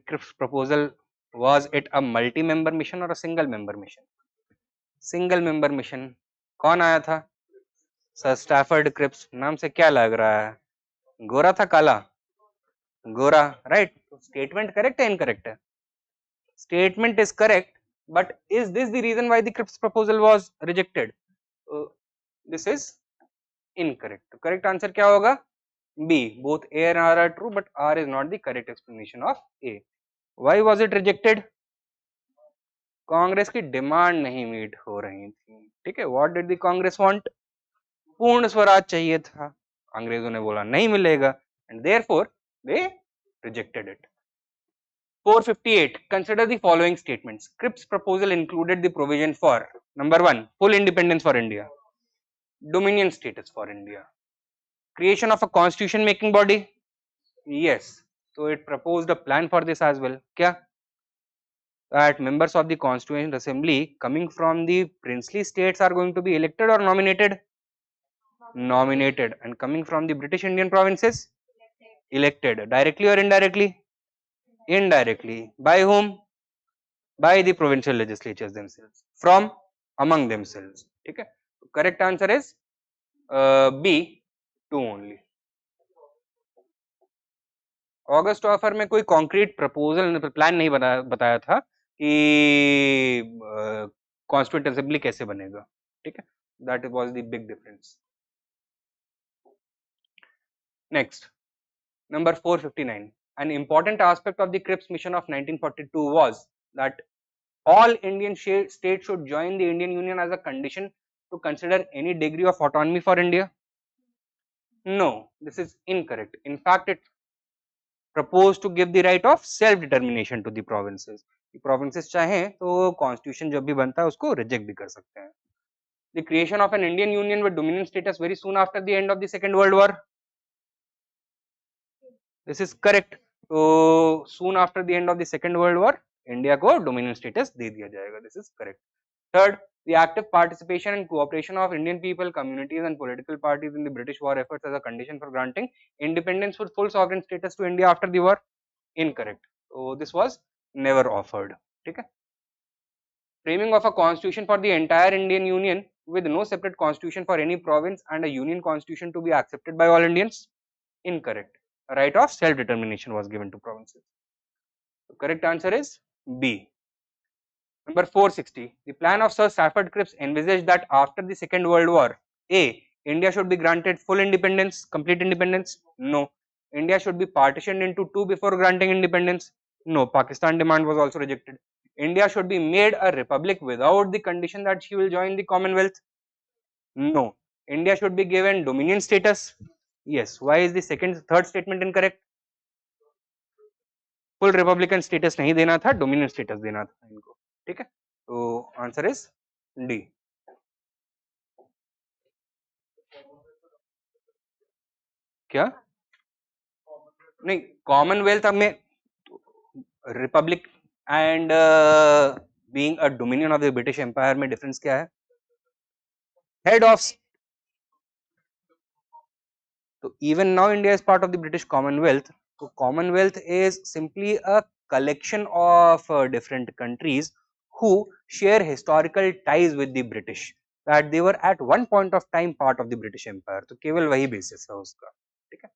Cripps proposal, was it a multi-member mission or a single-member mission? Single-member mission. कौन आया था? Sir Stafford Cripps. नाम से क्या लग रहा है? गोरा था काला? गोरा, राइट. स्टेटमेंट करेक्ट है इनकरेक्ट है? Statement is correct, but is this the reason why the Cripps proposal was rejected? This is incorrect. तो correct answer क्या होगा? B. Both A and R are true, but R is not the correct explanation of A. Why was it rejected? Congress की demand नहीं meet हो रही थी, ठीक है। What did the Congress want? पूर्ण स्वराज चाहिए था, अंग्रेजों ने बोला नहीं मिलेगा, and therefore they rejected it. 458. Consider the following statements. Cripps proposal included the provision for number 1, full independence for India, dominion status for India, creation of a constitution making body. Yes, so it proposed a plan for this as well. Kya? That members of the Constituent Assembly coming from the princely states are going to be elected or nominated? Nominated. And coming from the British Indian provinces? Elected. Directly or indirectly? Indirectly. By whom? By the provincial legislatures themselves. From among themselves. Okay. Correct answer is B, 2 only. August offer में कोई concrete proposal plan नहीं बताया था कि constituent assembly कैसे बनेगा, ठीक है। That was the big difference. Next, number 459. An important aspect of the Cripps mission of 1942 was that all Indian states should join the Indian Union as a condition to consider any degree of autonomy for India. No, this is incorrect. In fact, it proposed to give the right of self determination to the provinces. provinces चाहें तो constitution जब भी बनता है उसको reject भी कर सकते हैं. The creation of an Indian Union with dominion status very soon after the end of the Second World War. This is correct. So soon after the end of the Second World War, India को dominion status दे दिया जाएगा. This is correct. Third, the active participation and cooperation of Indian people, communities and political parties in the British war efforts as a condition for granting independence with full sovereign status to India after the war. Incorrect. So this was never offered. Okay. Framing of a constitution for the entire Indian Union with no separate constitution for any province and a union constitution to be accepted by all Indians. Incorrect. A right of self-determination was given to provinces. The correct answer is B. Number 460. The plan of Sir Stafford Cripps envisaged that after the Second World War, A. India should be granted full independence, complete independence. No. India should be partitioned into two before granting independence. No. Pakistan demand was also rejected. India should be made a republic without the condition that she will join the Commonwealth. No. India should be given dominion status. Yes. Why is the third statement incorrect? Full Republican status नहीं देना था, dominion status देना था इनको, ठीक है। तो answer is D. क्या नहीं, कॉमनवेल्थ में republic and being a dominion of the British Empire में डिफरेंस क्या है? हेड ऑफ, तो even now India is part of the British Commonwealth. So Commonwealth is simply a collection of different countries who share historical ties with the British, that they were at one point of time part of the British Empire. तो केवल वही basis है उसका, ठीक है।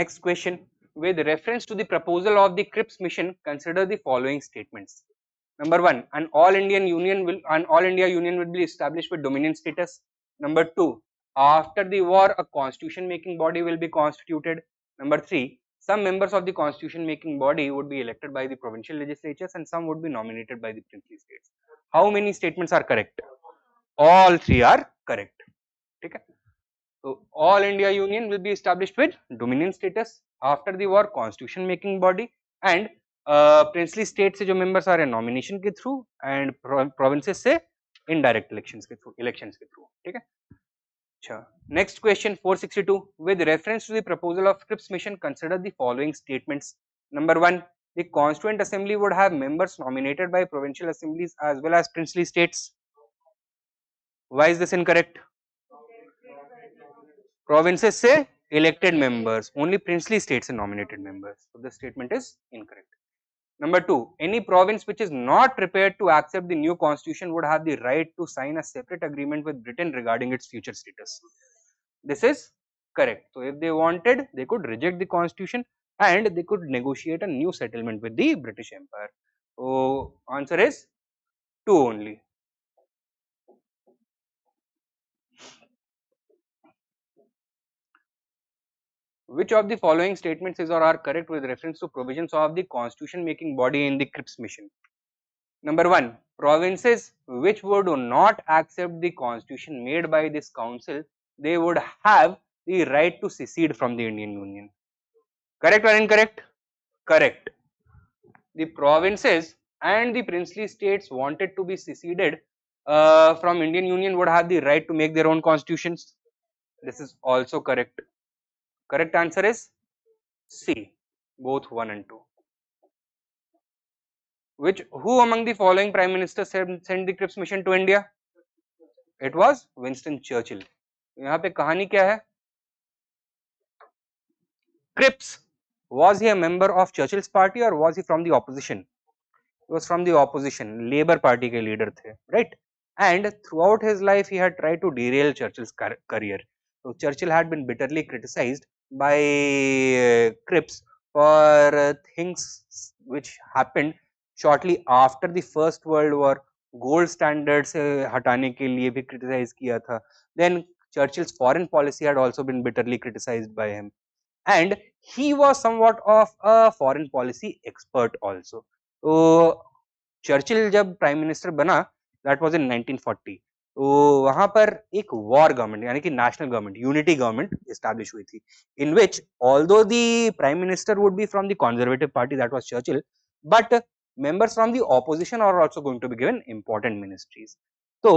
Next question. With reference to the proposal of the Cripps mission, consider the following statements. Number 1, an all India union will be established with dominion status. Number 2, after the war, a constitution making body will be constituted. Number 3, some members of the constitution making body would be elected by the provincial legislatures and some would be nominated by the princely states. How many statements are correct? All 3 are correct. Okay. So all India union will be established with dominion status. After the war, constitution making body, and princely states से जो members आ रहे हैं nomination के through, and provinces से indirect elections के through, ठीक है। Next question 462. With reference to the proposal of Cripps mission, consider the following statements. Number 1, the Constituent Assembly would have members nominated by provincial assemblies as well as princely states. Why is this incorrect? Provinces say elected members, only princely states are nominated members. So this statement is incorrect. Number 2, any province which is not prepared to accept the new constitution would have the right to sign a separate agreement with Britain regarding its future status. This is correct. So if they wanted, they could reject the constitution and they could negotiate a new settlement with the British Empire. So answer is 2 only. Which of the following statements is or are correct with reference to provisions of the constitution making body in the Cripps mission? Number 1, provinces which would not accept the constitution made by this council, they would have the right to secede from the Indian Union. Correct or incorrect? Correct. The provinces and the princely states wanted to be seceded from Indian Union would have the right to make their own constitutions. This is also correct. Correct answer is C, both 1 and 2. Who among the following prime ministers sent the Cripps mission to India? It was Winston Churchill. यहाँ पे कहानी क्या है? Cripps, was he a member of Churchill's party or was he from the opposition? He was from the opposition, Labour Party के leader थे, right? And throughout his life, he had tried to derail Churchill's career. So Churchill had been bitterly criticized by Cripps for things which happened shortly after the First World War. Gold standards हटाने के लिए भी criticize किया था. Then Churchill's foreign policy had also been bitterly criticized by him, and he was somewhat of a foreign policy expert also. तो Churchill जब prime minister बना, that was in 1940, तो वहां पर एक वॉर गवर्नमेंट यानी कि national government, unity government establish हुई थी, in which although the prime minister would be from the Conservative Party, that was Churchill, but members from the opposition are also going to be given important ministries. तो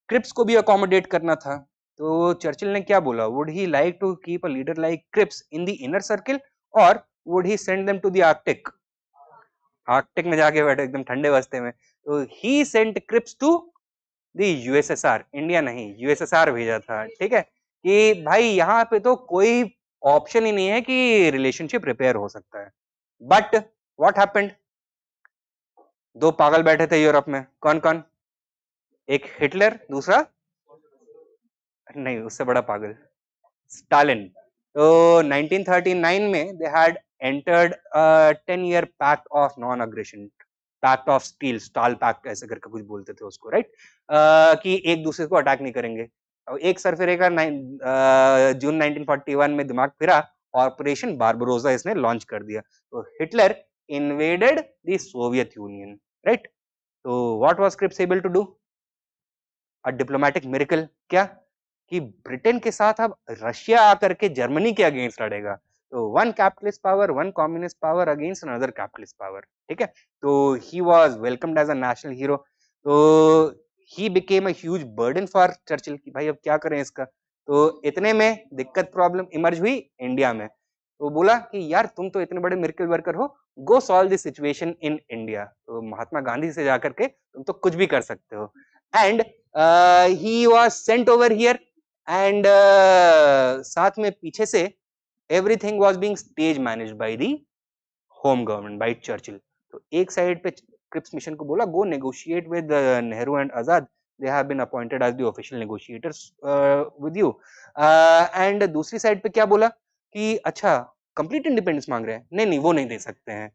Cripps को भी accommodate करना था, तो Churchill ने क्या बोला? Would he like to keep a leader like Cripps in the inner circle और would he send them to the Arctic? Arctic में जाके बैठे एकदम ठंडे बस्ते में, तो he sent Cripps to the USSR, India नहीं यूएसएसआर भेजा था, ठीक है, कि भाई यहाँ पे तो कोई ऑप्शन ही नहीं है कि रिलेशनशिप रिपेयर हो सकता है. But what happened? दो पागल बैठे थे यूरोप में, कौन कौन? एक हिटलर, दूसरा नहीं उससे बड़ा पागल स्टालिन. तो 1939 में they had entered 10-year pact of non aggression, pact of steel, steel pact ऐसे करके कुछ बोलते थे उसको, राइट? कि एक दूसरे को अटैक नहीं करेंगे. एक सरफिरे का जून 1941 में दिमाग फिरा, ऑपरेशन बारबरोसा इसने लॉन्च कर दिया. तो Hitler invaded the Soviet Union, right? तो what was Cripps able to do? A diplomatic miracle. क्या? कि ब्रिटेन के साथ अब रशिया आकर के जर्मनी के अगेंस्ट लड़ेगा. तो one capitalist power, one communist power against another capitalist power, ठीक है? तो he was welcomed as a national hero. तो he became a huge burden for Churchill कि भाई अब क्या करें इसका. तो इतने में दिक्कत, प्रॉब्लम इमर्ज हुई इंडिया में. तो बोला कि यार तुम तो इतने बड़े मिरेकल वर्कर हो, go solve this situation in India. तो महात्मा गांधी से जाकर के तुम तो कुछ भी कर सकते हो. And he was sent over here, and साथ में पीछे से everything was being stage managed by the home government, by Churchill. तो एक साइड पे क्रिप्स मिशन को बोला go negotiate with Nehru and Azad, they have been appointed as the official negotiators with you, and दूसरी साइड पे क्या बोला कि अच्छा कंप्लीट इंडिपेंडेंस मांग रहे हैं, नहीं नहीं वो नहीं दे सकते हैं.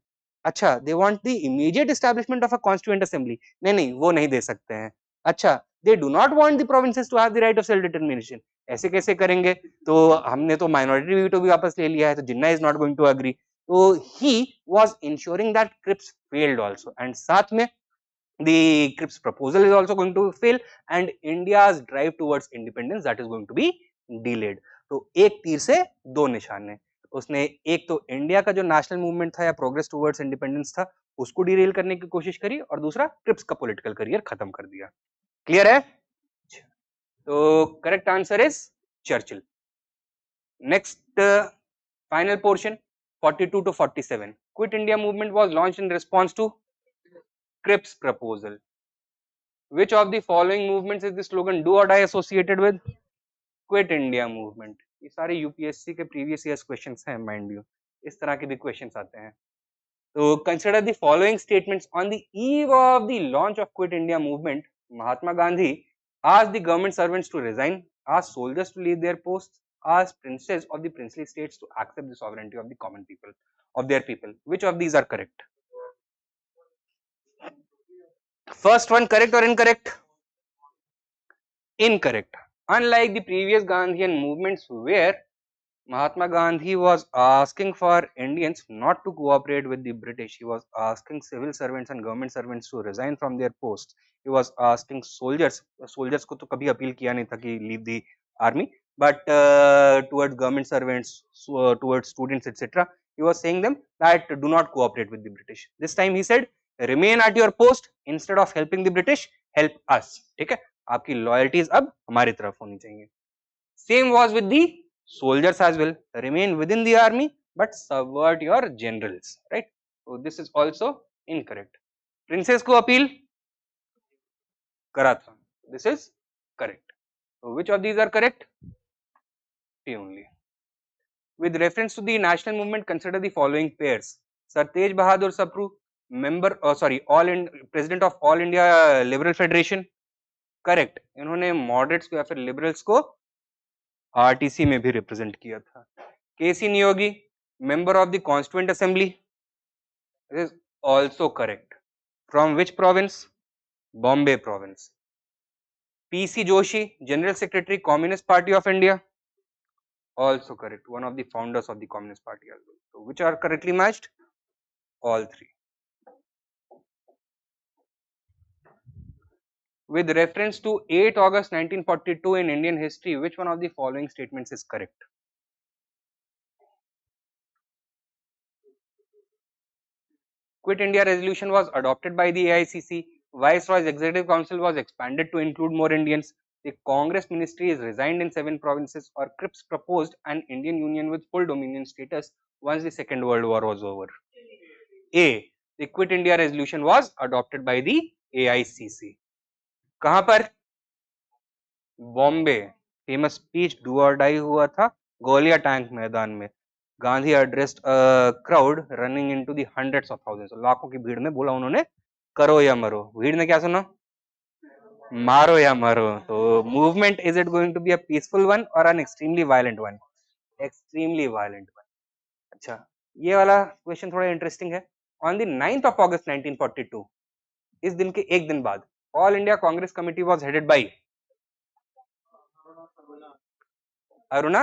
अच्छा they want the immediate establishment of a constituent assembly, नहीं नहीं वो नहीं दे सकते हैं. अच्छा they do not want the provinces to have the right of self determination, ऐसे कैसे करेंगे? तो हमने तो माइनॉरिटी वीटो भी वापस ले लिया है, तो Jinnah is not going to agree. तो he was ensuring that Cripps failed also, and साथ में the Cripps proposal is also going to fail, and India's drive towards independence that is going to be delayed. तो एक तीर से दो निशान है. उसने एक तो इंडिया का जो नेशनल मूवमेंट था या प्रोग्रेस टुवर्ड्स इंडिपेंडेंस था उसको डिरेल करने की कोशिश करी, और दूसरा क्रिप्स का पॉलिटिकल करियर खत्म कर दिया. क्लियर है? तो correct answer is Churchill. Next final portion 42 to 47. Quit India movement was launched in response to Cripps proposal. Which of the following movements is the slogan do or die associated with? Quit India movement. ये सारे UPSC के previous years questions हैं, mind you, इस तरह के भी questions आते हैं. तो consider the following statements on the eve of the launch of quit India movement. Mahatma Gandhi asked the government servants to resign, asked soldiers to leave their posts, asked princes of the princely states to accept the sovereignty of the common people, of their people. Which of these are correct? First one correct or incorrect? Incorrect. Unlike the previous Gandhian movements where Mahatma Gandhi was asking for Indians not to cooperate with the British. He was asking civil servants and government servants to resign from their posts. He was asking soldiers. Soldiers को तो कभी appeal किया नहीं था कि leave the army, but towards government servants, towards students, etc. He was saying them that do not cooperate with the British. This time he said, remain at your post instead of helping the British, help us. ठीक है, आपकी loyalties अब हमारी तरफ होनी चाहिए. Same was with the soldiers as well. Remain within the army but subvert your generals, right? So this is also incorrect. Princess को appeal करा था. This is correct. So which of these are correct? T only. With reference to the national movement, consider the following pairs. Sir Tej Bahadur Sapru, member, president of All India Liberal Federation. Correct. इन्होंने moderates को या फिर liberals को RTC में भी represent किया था. KC Niyogi, member of the Constituent Assembly. This is also correct. From which province? Bombay province. PC Joshi, General Secretary, Communist Party of India. Also correct. One of the founders of the Communist Party as well. So which are correctly matched? All three. With reference to 8 August 1942 in Indian history, which one of the following statements is correct? Quit India resolution was adopted by the AICC. Viceroy's Executive Council was expanded to include more Indians. The Congress ministry is resigned in 7 provinces, or Cripps proposed an Indian Union with full dominion status once the Second World War was over. A. The Quit India resolution was adopted by the AICC. कहाँ पर? Bombay. Famous speech do और die हुआ था गोलिया tank मैदान में. Gandhi addressed crowd running into the hundreds of thousands, लाखों की भीड़ में बोला उन्होंने करो या मरो. भीड़ ने क्या सुना? मारो या मरो. तो movement, is it going to be a peaceful one और an extremely violent one? Extremely violent one. अच्छा, ये वाला क्वेश्चन थोड़ा इंटरेस्टिंग है. On the 9th of August 1942, इस दिन के एक दिन बाद, All India Congress Committee was headed by Aruna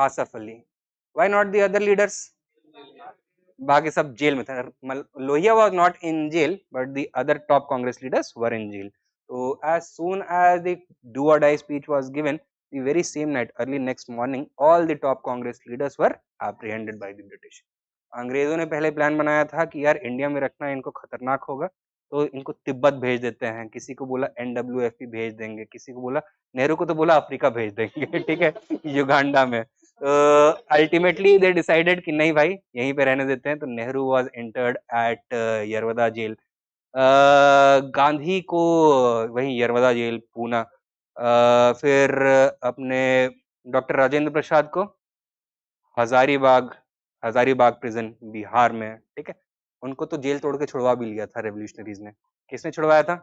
Asaf Ali. Why not the other leaders? बाकी सब जेल में थे. Lohia was not in jail but the other top Congress leaders were in jail. So as soon as the do or die speech was given, the very same night, early next morning, all the top Congress leaders were apprehended by the British. अंग्रेजों ने पहले plan बनाया था कि यार India में रखना इनको खतरनाक होगा, तो इनको तिब्बत भेज देते हैं. किसी को बोला NWFP भेज देंगे, किसी को बोला, नेहरू को तो बोला अफ्रीका भेज देंगे. ठीक है, युगांडा में. अल्टीमेटली दे डिसाइडेड कि नहीं भाई यहीं पे रहने देते हैं. तो Nehru was entered at Yerwada jail. Gandhi को वहीं यरवदा जेल पूना. फिर अपने डॉक्टर राजेंद्र प्रसाद को हजारीबाग प्रिजन बिहार में. ठीक है, उनको तो जेल तोड़ के छुड़वा भी लिया था रेवोल्यूशनरीज ने. किसने छुड़वाया था?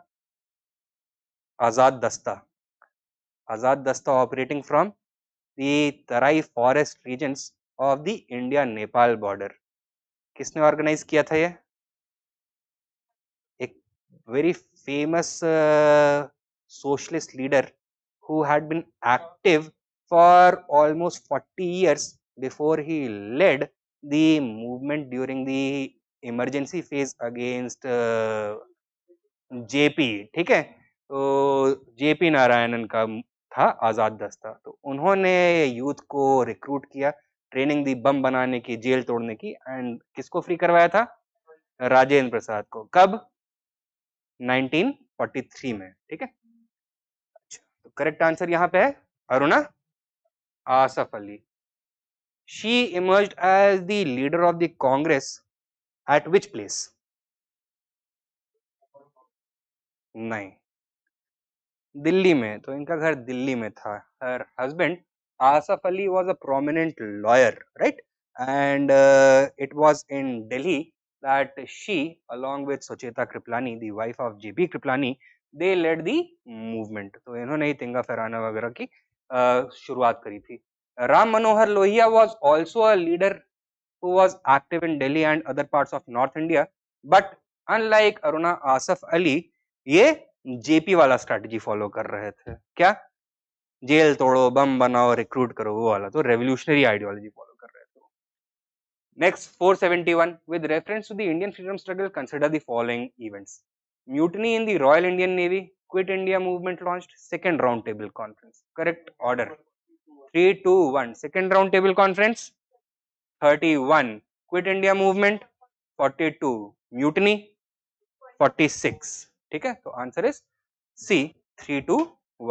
Azad Dasta operating from the Terai forest regions of the India Nepal border. किसने ऑर्गेनाइज किया था ये? एक very famous socialist leader who had been active for almost 40 years before he led the movement during the emergency phase against JP. ठीक है, तो JP Narayanan का था आजाद दस्ता. तो उन्होंने यूथ को रिक्रूट किया, ट्रेनिंग दी बम बनाने की, जेल तोड़ने की, एंड किसको फ्री करवाया था? राजेंद्र प्रसाद को. कब? 1943 में. ठीक है, तो करेक्ट आंसर यहाँ पे है Aruna Asaf Ali. She emerged as the leader of the Congress at which place? नहीं, दिल्ली में. तो इनका घर दिल्ली में था. Her husband Asaf Ali was a prominent lawyer, right? And it was in Delhi that she, along with Sucheta Kriplani, the wife of JP Kriplani, they led the movement. तो इन्होंने ही तिंगा फहराना वगैरह की शुरुआत करी थी. Ram Manohar Lohia was also a leader who was active in Delhi and other parts of North India, but unlike Aruna Asaf Ali, ये JP वाला strategy follow कर रहे थे. क्या? जेल तोड़ो, बम बनाओ, रिक्रूट करो, वो वाला तो रेवोल्यूशनरी आइडियोलॉजी फॉलो कर रहे थे। Next 471 with reference to the Indian freedom struggle, consider the following events: mutiny in the Royal Indian Navy, quit India movement launched, second round table conference. Correct order: 3 2 1 second round table conference, 31 quit India movement, 42 mutiny, 46. ठीक है, तो answer is C 3 2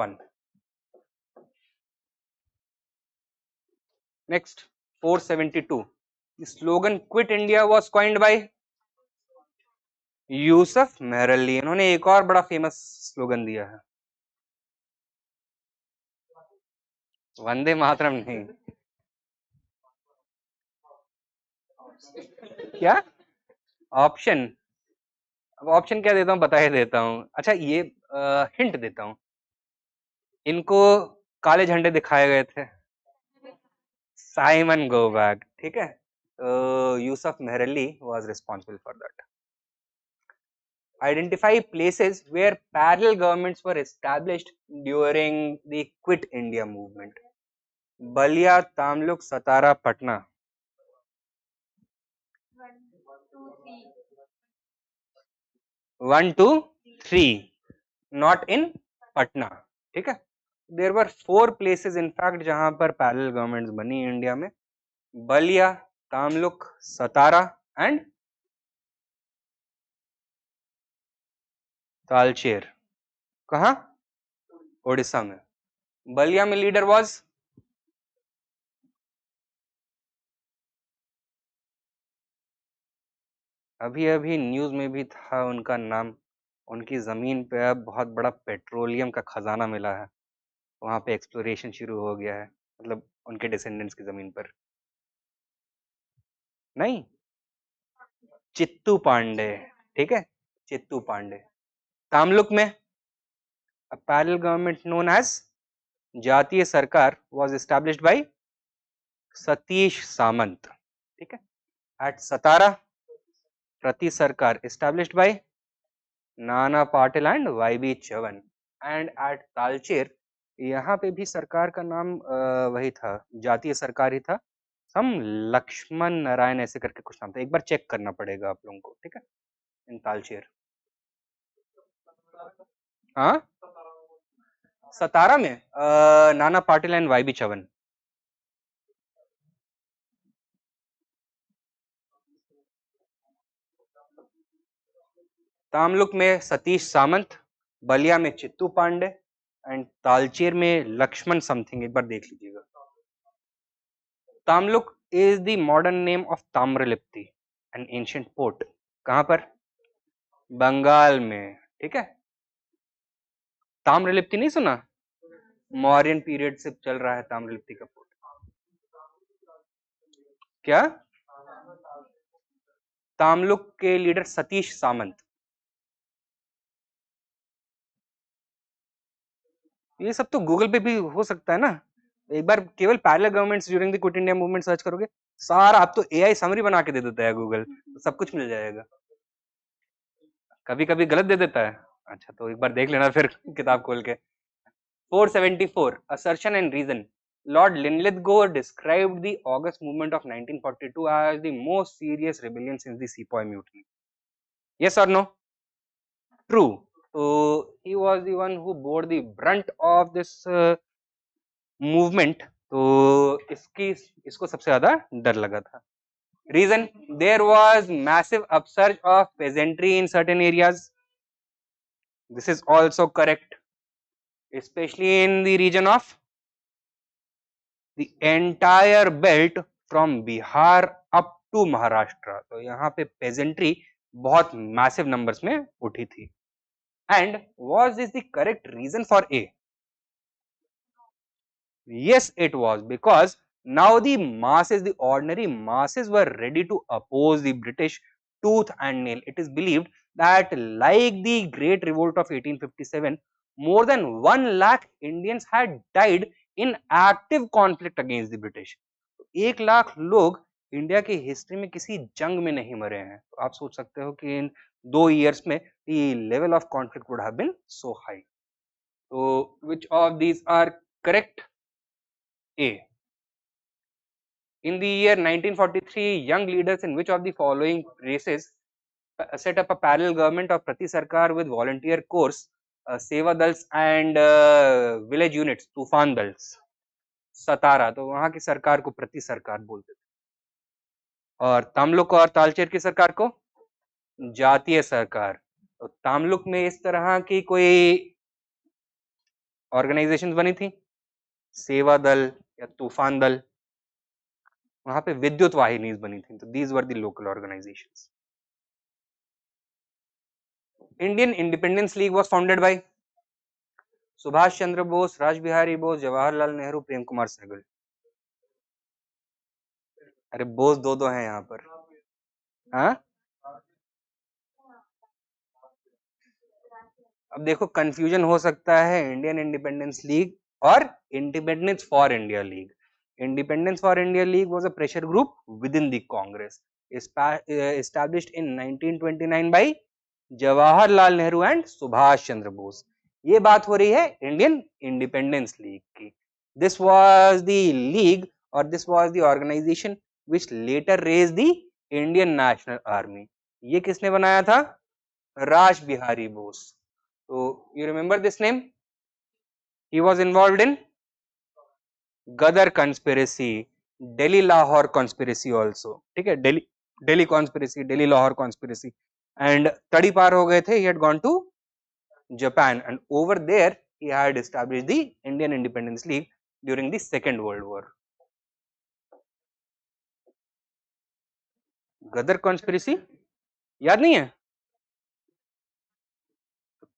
1. Next 472. The slogan "Quit India" was coined by Yusuf Meherally. इन्होंने एक और बड़ा famous slogan दिया है, वंदे मातरम नहीं, क्या ऑप्शन? अब ऑप्शन क्या देता हूँ, बता ही देता हूँ. अच्छा ये हिंट देता हूँ, इनको काले झंडे दिखाए गए थे, साइमन गो बैक. ठीक है, Yusuf Meherally was responsible for that. Identify places where parallel governments were established during the Quit India movement. Ballia, Tamluk, Satara, Patna. 1 2 3 not in Patna. ठीक है, there were 4 places in fact जहां पर parallel governments बनी इंडिया में: बलिया, तामलुक, सतारा and Talcher. कहाँ? ओडिशा में. बलिया में लीडर वाज अभी अभी न्यूज में भी था उनका नाम. उनकी जमीन पे अब बहुत बड़ा पेट्रोलियम का खजाना मिला है, वहां पे एक्सप्लोरेशन शुरू हो गया है, मतलब उनके डिसेंडेंट्स की जमीन पर. नहीं, चित्तू पांडे. ठीक है, चित्तू पांडे. तामलुक में a parallel government known as जातीय सरकार was established by सतीश सामंत. ठीक है. at सतारा प्रति सरकार established by Nana Patil and Y B Chavan. And at Talcher यहाँ पे भी सरकार का नाम वही था, जातीय सरकार ही था, हम लक्ष्मण नारायण ऐसे करके कुछ नाम था, एक बार चेक करना पड़ेगा आप लोगों को. ठीक है, इन तालचेर. हाँ, सतारा में नाना पाटिल एंड वाईबी चवन. तामलुक में सतीश सामंत, बलिया में चित्तू पांडे एंड तालचेर में लक्ष्मण समथिंग. एक बार देख लीजिएगा. Tamluk is the modern name of Tamralipti, N ancient port. कहां पर? बंगाल में. ठीक है, ताम्रलिप्ति नहीं सुना? मौर्यन पीरियड से चल रहा है ताम्रलिप्ति का पोर्ट. क्या? तामलुक के लीडर सतीश सामंत. ये सब तो गूगल पे भी हो सकता है ना, एक बार केवल parallel governments during the quit India movement search करोगे, सारा आप तो एआई समरी बना के दे देता है गूगल, तो सब कुछ मिल जाएगा. कभी कभी गलत दे देता है. अच्छा, तो एक बार देख लेना फिर किताब खोल के. 474 assertion and reason. Lord Linlithgow described the August movement of 1942 as the most serious rebellion since the Sepoy mutiny. Yes or no? True. So he was the one who bore the brunt of this movement. तो इसको सबसे ज्यादा डर लगा था. Reason: there was massive upsurge of peasantry in certain areas. This is also correct, especially in the region of the entire belt from Bihar up to Maharashtra. तो यहाँ पे peasantry बहुत massive numbers में उठी थी. And was this the correct reason for A? Yes, it was, because now the masses, the ordinary masses, were ready to oppose the British tooth and nail. It is believed that like the Great Revolt of 1857, more than 1 lakh Indians had died in active conflict against the British. 1 lakh लोग India की history में किसी जंग में नहीं मरे हैं. तो आप सोच सकते हो कि इन 2 years में the level of conflict would have been so high. So which of these are Correct. A. In the year 1943, young leaders in which of the following races set up a parallel government of Prati Sarkar with volunteer corps, Seva Dals and village units, तूफान दल्स, सतारा, तो वहां की सरकार को प्रति सरकार बोलते थे, और तमलुक और तालचेर की सरकार को जातीय सरकार। तो तामलुक में इस तरह की कोई ऑर्गेनाइजेशंस बनी थी, सेवा दल या तूफान दल, वहां पे विद्युत वाहिनी बनी थी, तो these were the local organisations. Indian Independence League was founded by Subhash Chandra Bose, Raj Bihari Bose, Jawaharlal Nehru, Prem Kumar Sahgal. अरे बोस दो हैं यहाँ पर। हाँ, अब देखो कंफ्यूजन हो सकता है इंडियन इंडिपेंडेंस लीग और Independence for India League. Independence for India League was a pressure group with in the Congress established in 1929 by Jawaharlal Nehru and Subhash Chandra Bose. ये बात हो रही है इंडियन इंडिपेंडेंस लीग की। दिस वाज द लीग और this was the organisation which later raise the Indian National Army. ये किसने बनाया था? राज Bihari Bose. So you remember this name? He was involved in Gadar conspiracy, Delhi Lahore conspiracy also. ठीक है, Delhi conspiracy, Delhi Lahore conspiracy, and तड़ी पार हो गए थे. He had gone to Japan and over there he had established the Indian Independence League during the Second World War. Ghadar conspiracy याद नहीं है?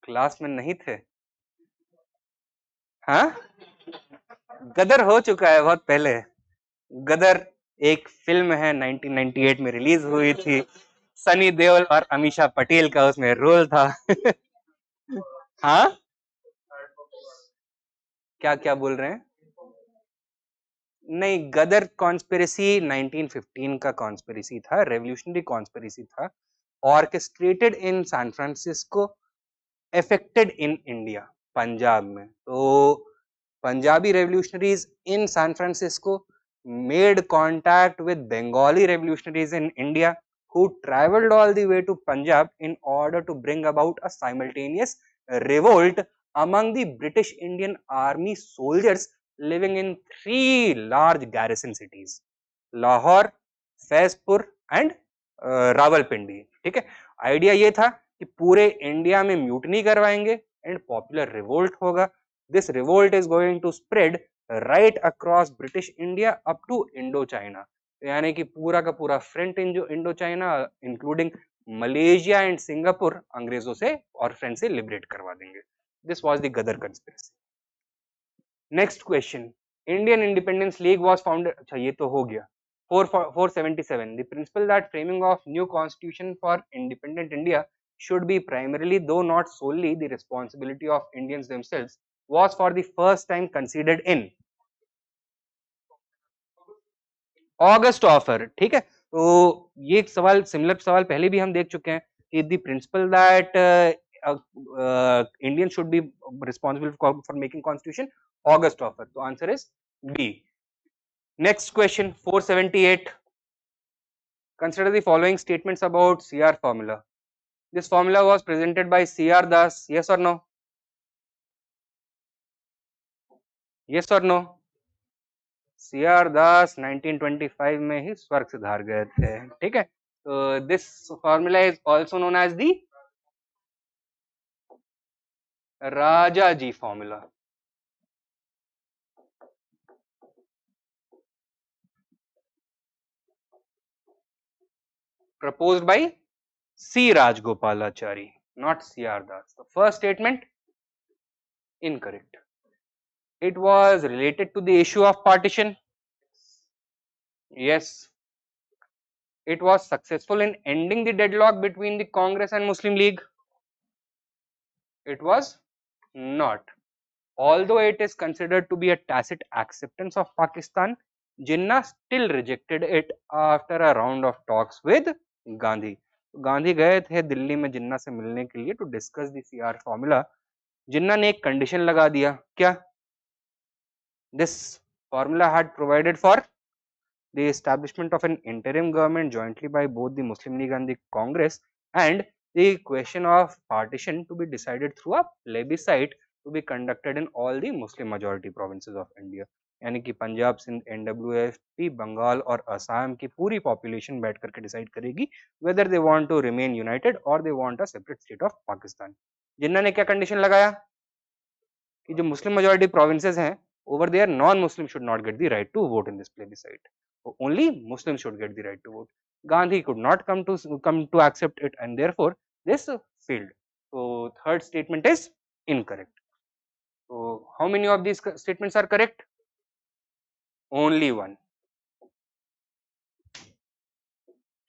Class में नहीं थे? हाँ, गदर हो चुका है बहुत पहले। गदर एक फिल्म है 1998 में रिलीज हुई थी, सनी देओल और अमीषा पटेल का उसमें रोल था। हाँ, क्या क्या बोल रहे हैं? नहीं, गदर कॉन्स्पिरेसी 1915 का कॉन्स्पिरेसी था, रेवोल्यूशनरी कॉन्स्पिरेसी था, orchestrated in San Francisco, effected in India, Punjab में। तो Punjabi revolutionaries in San Francisco made contact with Bengali revolutionaries in India who traveled all the way to Punjab in order to bring about a simultaneous revolt among the British Indian Army soldiers living in three large garrison cities, Lahore, Faizpur and Rawalpindi. ठीक है, idea ये था कि पूरे India में mutiny करवाएंगे and popular revolt होगा। This revolt is going to spread right across British India up to Indo China, यानी कि पूरा का पूरा front Indo China including Malaysia and Singapore अंग्रेजों से और फ्रेंच से लिबरेट करवा देंगे। This was the Ghadar conspiracy. Next question, Indian Independence League was founded, अच्छा ये तो हो गया। 477, the principle that framing of new constitution for independent India should be primarily, though not solely, the responsibility of Indians themselves was for the first time considered in August offer. ठीक है, तो ये एक सवाल, सिमिलर सवाल पहले भी हम देख चुके हैं कि the principle that Indians should be responsible for making constitution, August offer, तो answer is B. Next question, 478. Consider the following statements about CR formula. This formula was presented by CR Das. Yes or no? Yes or no? CR Das 1925 में ही स्वर्ग सिधार गए थे। ठीक है, तो this formula is also known as the Raja ji formula. Proposed by C. Rajgopalachari, not CR Das. The first statement incorrect. It was related to the issue of partition. Yes. It was successful in ending the deadlock between the Congress and Muslim League. It was not. Although it is considered to be a tacit acceptance of Pakistan, Jinnah still rejected it after a round of talks with Gandhi. Gandhi गए थे दिल्ली में जिन्ना से मिलने के लिए to discuss the CR formula. Jinnah ने एक condition लगा दिया, क्या? This formula had provided for the establishment of an interim government jointly by both the Muslim League and the Congress, and the question of partition to be decided through a plebiscite to be conducted in all the Muslim majority provinces of India. यानी कि Punjab, Sindh, NWFP, Bengal और असम की पूरी population बैठ करके decide करेगी whether they want to remain united or they want a separate state of Pakistan. जिन्ना ने क्या कंडीशन लगाया कि जो मुस्लिम majority provinces हैं over there non-Muslim should not get the right to vote in this plebiscite. Only Muslims should get the right to vote. Gandhi could not come to accept it, and therefore this failed. So third statement is incorrect. So how many of these statements are correct? Only one.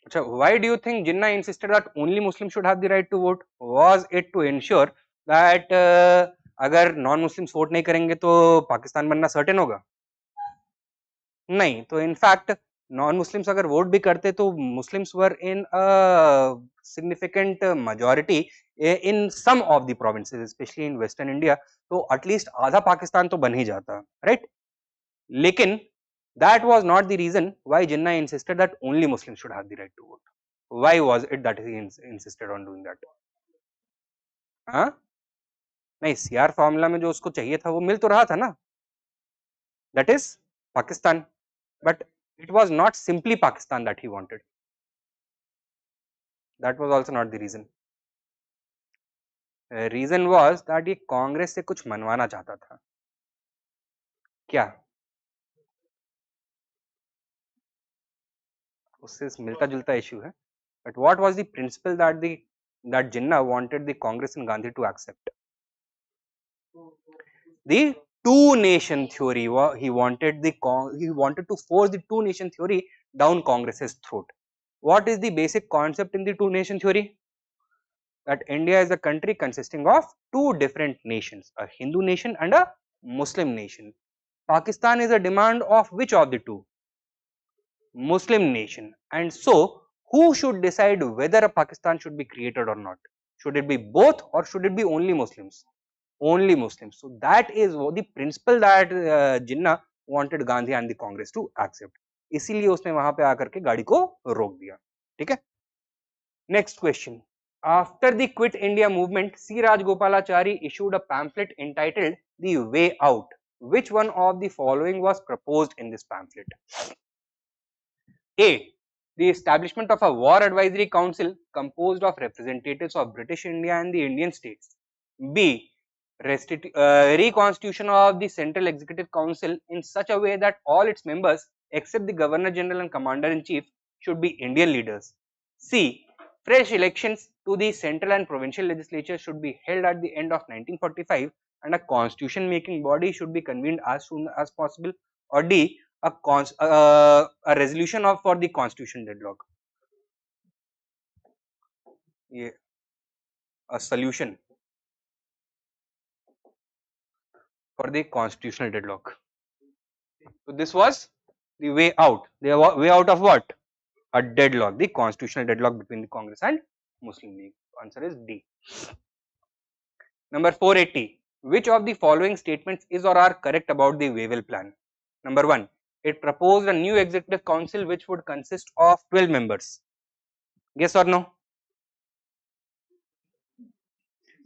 Achha, why do you think Jinnah insisted that only Muslims should have the right to vote? Was it to ensure that अगर non Muslims vote नहीं करेंगे तो पाकिस्तान बनना certain होगा? नहीं, तो in fact non Muslims अगर vote भी करते तो Muslims were in significant majority in some of the provinces, especially in western India, तो एटलीस्ट आधा पाकिस्तान तो बन ही जाता, right? लेकिन that was not the reason why Jinnah insisted that only Muslims should have the right to vote. Why was it that he insisted on doing that? हाँ, नहीं, CR formula में जो उसको चाहिए था वो मिल तो रहा था ना, that is Pakistan, but it was not simply Pakistan that he wanted. That was also not the reason. Reason was that ये कांग्रेस से कुछ मनवाना चाहता था. क्या उससे मिलता जुलता इश्यू है, but what was the principle that Jinnah wanted the Congress and Gandhi to accept? The two nation theory. He wanted to force the two nation theory down Congress's throat. What is the basic concept in the two nation theory? That India is a country consisting of two different nations, a Hindu nation and a Muslim nation. Pakistan is a demand of which of the two? Muslim nation. And so who should decide whether a Pakistan should be created or not? Should it be both or should it be only Muslims? Only Muslims. So that is the principle that Jinnah wanted Gandhi and the Congress to accept. इसीलिए उसने वहां पे आकर के गाड़ी को रोक दिया. ठीक है. Next question. After the Quit India movement, C. Rajagopalachari issued a pamphlet entitled The Way Out. Which one of the following was proposed in this pamphlet? A. The establishment of a war advisory council composed of representatives of British India and the Indian states. B. Reconstitution of the Central Executive Council in such a way that all its members except the Governor General and Commander in Chief should be Indian leaders. C. Fresh elections to the central and provincial legislature should be held at the end of 1945 and a constitution making body should be convened as soon as possible. Or D. A resolution for the constitution deadlock. Yeah. A solution for the constitutional deadlock. So this was the way out. The way out of what? A deadlock, the constitutional deadlock between the Congress and Muslim League. Answer is D. Number 480. Which of the following statements is or are correct about the Wavell plan? Number 1. It proposed a new executive council which would consist of 12 members. Yes or no?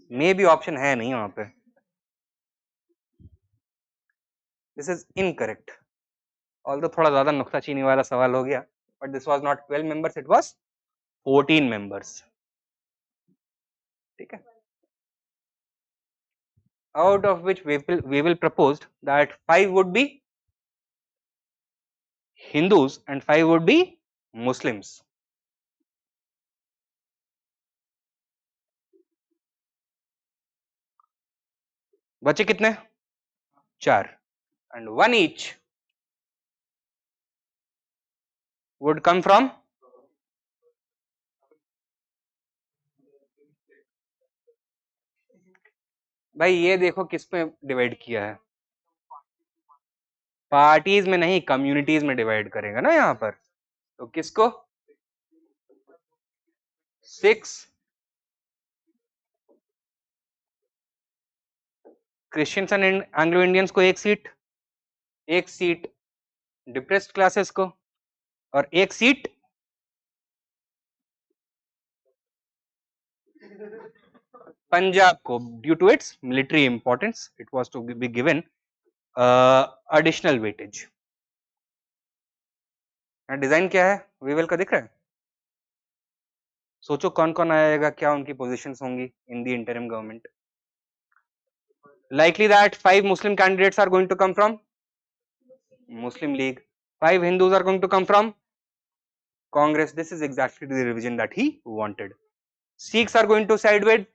Maybe option है नहीं वहाँ पे. This is incorrect. Although थोड़ा ज़्यादा नुक्ताचीनी वाला सवाल हो गया, but this was not 12 members, it was 14 members. ठीक है. Out of which Wavell proposed that 5 would be Hindus and 5 would be Muslims. बचे कितने? 4 and 1 each would come from भाई ये देखो किस पे डिवाइड किया है, पार्टीज में नहीं कम्युनिटीज में डिवाइड करेगा ना यहाँ पर. तो किसको 6 क्रिश्चियंस एंड एंग्लो इंडियंस को 1 सीट, एक सीट डिप्रेस्ड क्लासेस को और एक सीट पंजाब को due to its military importance it was to be given additional weightage. Design क्या है वेवल का दिख रहा है? सोचो कौन कौन आएगा, क्या उनकी पोजीशंस होंगी in the interim government. likely that 5 Muslim candidates are going to come from Muslim League, 5 Hindus are going to come from Congress. This is exactly the revision that he wanted. Sikhs are going to side with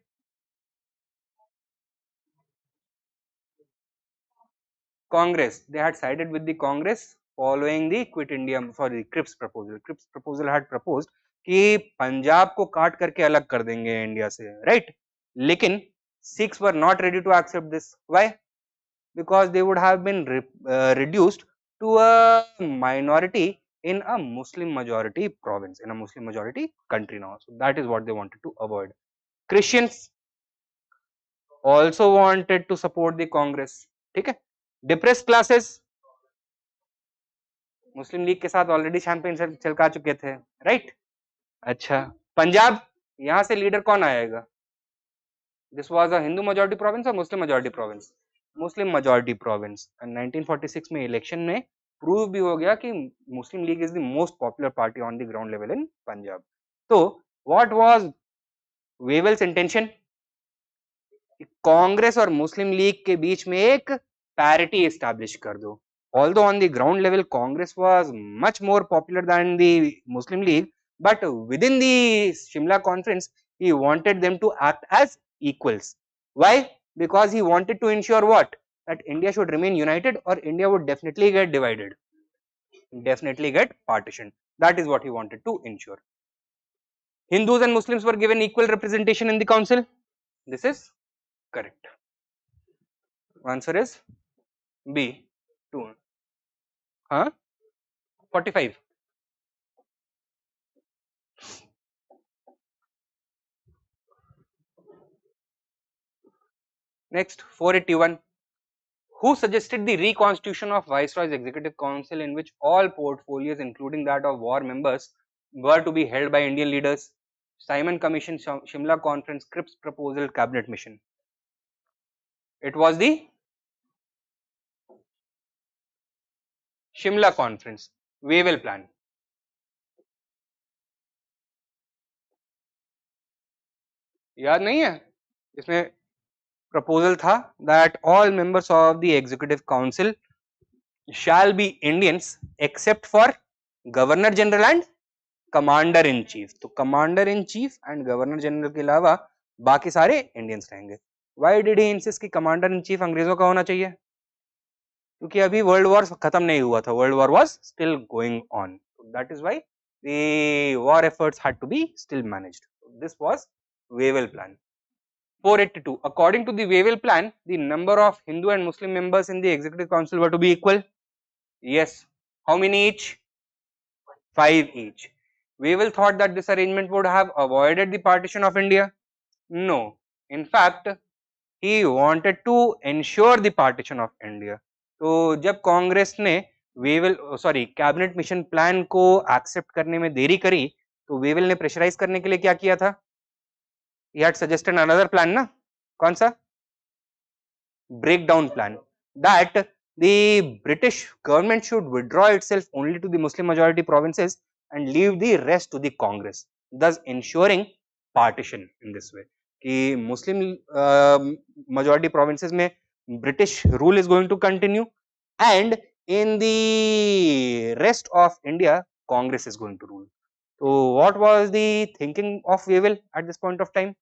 Congress. They had sided with the Congress following the Quit India, sorry, Cripps proposal. Cripps proposal had proposed कि पंजाब को काट करके अलग कर देंगे India से, right? लेकिन Sikhs were not ready to accept this. Why? Because they would have been reduced to a minority in a Muslim majority province, in a Muslim majority country now. So that is what they wanted to avoid. Christians also wanted to support the Congress. ठीक है? Depressed classes मुस्लिम league के साथ already champagne छलका चुके थे, right? अच्छा, पंजाब यहाँ से leader कौन आएगा? This was a Hindu majority province or Muslim majority province? Muslim majority province. And 1946 में इलेक्शन में प्रूव भी हो गया कि Muslim League is the most popular party on the ground level in Punjab. तो what was Wavell's intention? Congress और मुस्लिम लीग के बीच में एक पैरिटी एस्टैब्लिश कर दो. Although on the ground level Congress was much more popular than the Muslim League, but within the Shimla conference he wanted them to act as equals. Why? Because he wanted to ensure what? That India should remain united or India would definitely get divided, definitely get partitioned. That is what he wanted to ensure. Hindus and Muslims were given equal representation in the council. This is correct. Answer is B. 2. 45. Next, 481. Who suggested the reconstitution of Viceroy's Executive Council in which all portfolios, including that of war members, were to be held by Indian leaders? Simon Commission, Shimla Conference, Cripps Proposal, Cabinet Mission. It was the Shimla Conference, Wavell Plan. याद नहीं है? इसमें proposal था that all members of the Executive Council shall be Indians except for Governor General and Commander in Chief. तो Commander in Chief and Governor General के अलावा बाकी सारे Indians रहेंगे. Why did he insist कि Commander in Chief अंग्रेजों का होना चाहिए? क्योंकि अभी वर्ल्ड वॉर खत्म नहीं हुआ था, world war was still going on. That is why the war efforts had to be still managed. This was Wavell plan. 482. According to the Wavell plan, the number of Hindu and Muslim members in the Executive Council were to be equal. Yes. How many each? 5 each. Wavell thought that this arrangement would have avoided the partition of India. No. In fact, he wanted to ensure the partition of India. तो जब कांग्रेस ने cabinet mission plan को accept करने में देरी करी तो Wavell ने प्रेशराइज करने के लिए क्या किया था? He had suggested another plan ना, कौन सा? Breakdown plan, that the British government should withdraw itself only to the Muslim majority provinces and leave the rest to the Congress, thus ensuring partition in this way. कि Muslim majority provinces में British rule is going to continue and in the rest of India Congress is going to rule. So what was the thinking of Wavell at this point of time?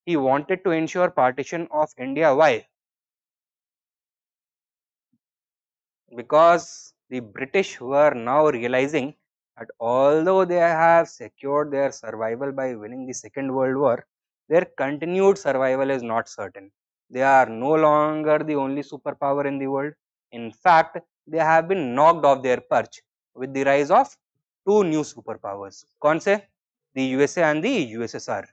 He wanted to ensure partition of India. Why? Because the British were now realizing that although they have secured their survival by winning the Second World War, their continued survival is not certain. They are no longer the only superpower in the world. In fact, they have been knocked off their perch with the rise of two new superpowers. कौन से? The USA and the USSR.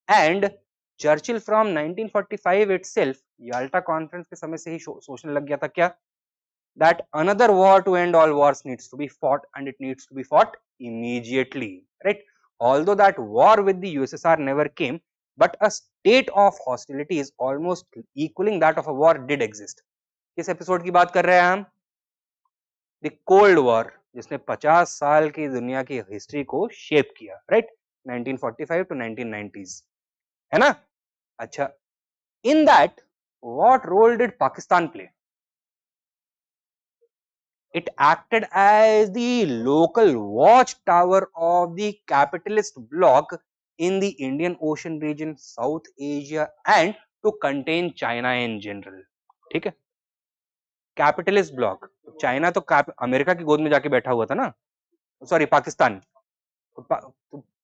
And Churchill from 1945 itself Yalta conference के समय से ही सोचने लग गया था क्या, that another war to end all wars needs to be fought and it needs to be fought immediately, right? Although that war with the USSR never came, but a state of hostility is almost equaling that of a war did exist. किस episode की बात कर रहे हैं हम? The cold war, जिसने 50 साल की दुनिया की हिस्ट्री को शेप किया, राइट? 1945 to 1990s, है ना? अच्छा, in that what role did Pakistan play? It acted as the local watchtower of the capitalist bloc in the Indian Ocean region, South Asia, and to contain China in general. ठीक है? Capitalist block, China तो America की गोद में जाके बैठा हुआ था ना, sorry Pakistan.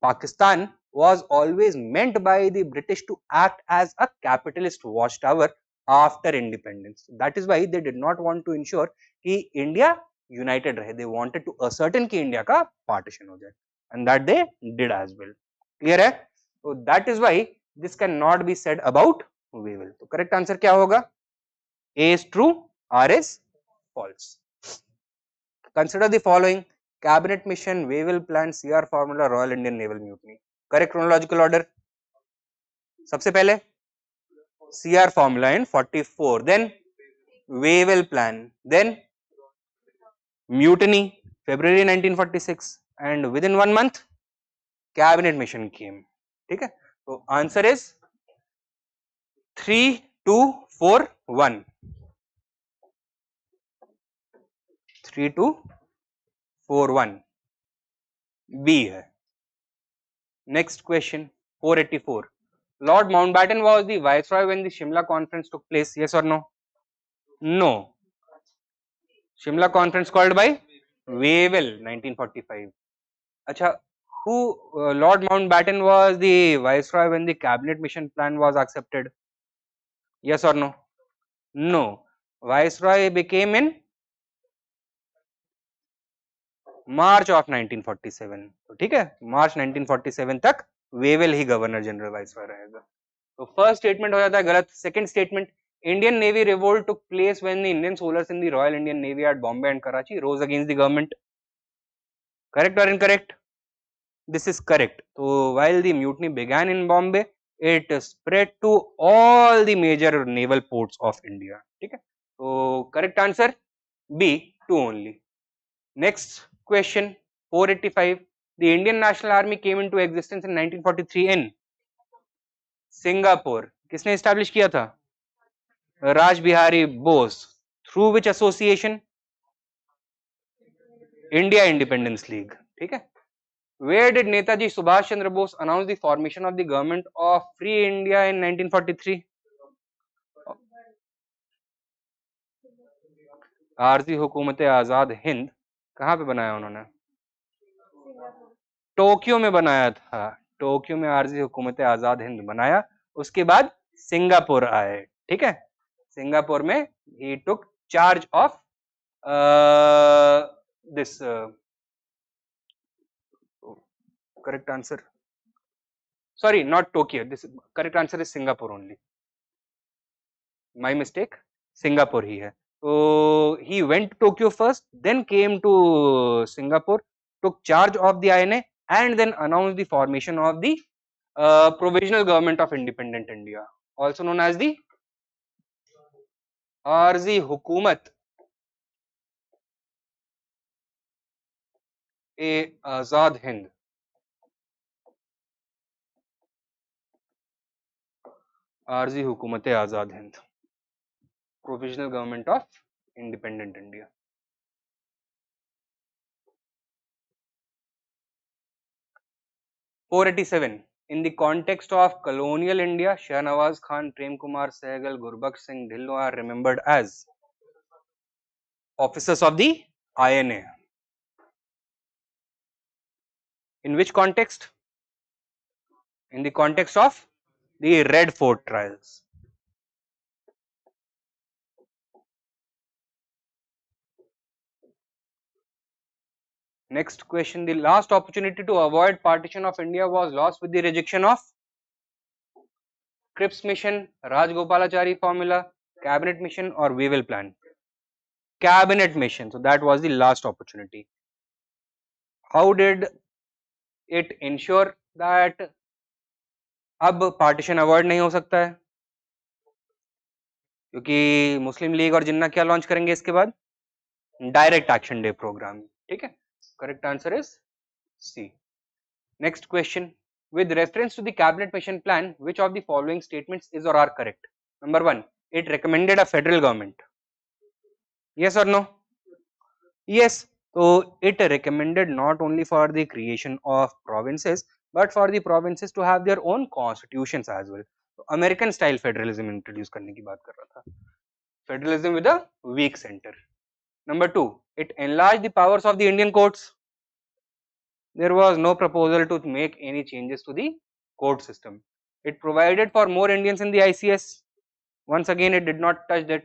Pakistan was always meant by the British to act as a capitalist watchtower after independence. That is why they did not want to ensure कि India united रहे. They wanted to ascertain कि India का partition हो जाए, and that they did as well. Clear है? So that is why this cannot be said about Wavell. तो correct answer क्या होगा? A is true, R is false. Consider the following: Cabinet Mission, Wavell Plan, CR Formula, Royal Indian Naval Mutiny. Correct chronological order. सबसे पहले CR Formula in 44, then Wavell Plan, then Mutiny, February 1946, and within 1 month Cabinet Mission came. ठीक है? तो answer is 3, 2, 4, 1. 3, 2, 4, 1. B है. Next question, 484. Lord Mountbatten was the viceroy when the Shimla conference took place. Yes or no? No. Shimla conference called by Wavell, 1945. Acha, who Lord Mountbatten was the viceroy when the cabinet mission plan was accepted? Yes or no? No. Viceroy became in March of 1947. तो ठीक है, March 1947 तक Wavell ही governor general viceroy रहेगा. तो first statement हो जाता है गलत. Second statement, Indian Navy revolt took place when the Indian soldiers in the Royal Indian Navy at Bombay and Karachi rose against the government. Correct or incorrect? This is correct. So while the mutiny began in Bombay, it spread to all the major naval ports of India. ठीक है? So correct answer B, 2 only. Next question, 485. The Indian National Army came into existence in 1943 in Singapore. किसने establish किया था? Raj Bihari Bose. Through which association? India Independence League. ठीक है? Where did Netaji Subhash Chandra Bose announce the formation of the government of Free India in 1943? RG Hukumat Azad Hind कहाँ पे बनाया उन्होंने? Tokyo में बनाया था. टोक्यो में आरजी हुकूमत आजाद हिंद बनाया. उसके बाद सिंगापुर आए. ठीक है? सिंगापुर में he took charge of this correct answer, sorry, not Tokyo, this correct answer is Singapore only, my mistake, Singapore ही है. So he went to Tokyo first, then came to Singapore, took charge of the INA and then announced the formation of the provisional government of independent India, also known as the Arzi Hukumat e Azad Hind. Arzi Hukumat Azad Hind, provisional government of independent India. (487) In the context of colonial India, Shahnawaz Khan, Prem Kumar Sehgal, Gurbaksh Singh Dhillon are remembered as officers of the INA. In which context? In the context of the Red Fort trials. Next question, the last opportunity to avoid partition of India was lost with the rejection of Cripps mission, Rajgopalachari formula, cabinet mission or Wavell plan? Cabinet mission. So that was the last opportunity. How did it ensure that अब partition avoid नहीं हो सकता है? क्योंकि मुस्लिम league और जिन्ना क्या launch करेंगे इसके बाद? Direct action day program. ठीक है, correct answer is C. Next question, with reference to the cabinet mission plan, which of the following statements is or are correct? Number 1, it recommended a federal government. Yes or no? Yes. So it recommended not only for the creation of provinces but for the provinces to have their own constitutions as well. So American style federalism introduce करने की बात कर रहा था. Federalism with a weak center. Number 2, it enlarged the powers of the Indian courts. There was no proposal to make any changes to the court system. It provided for more Indians in the ICS. Once again, it did not touch that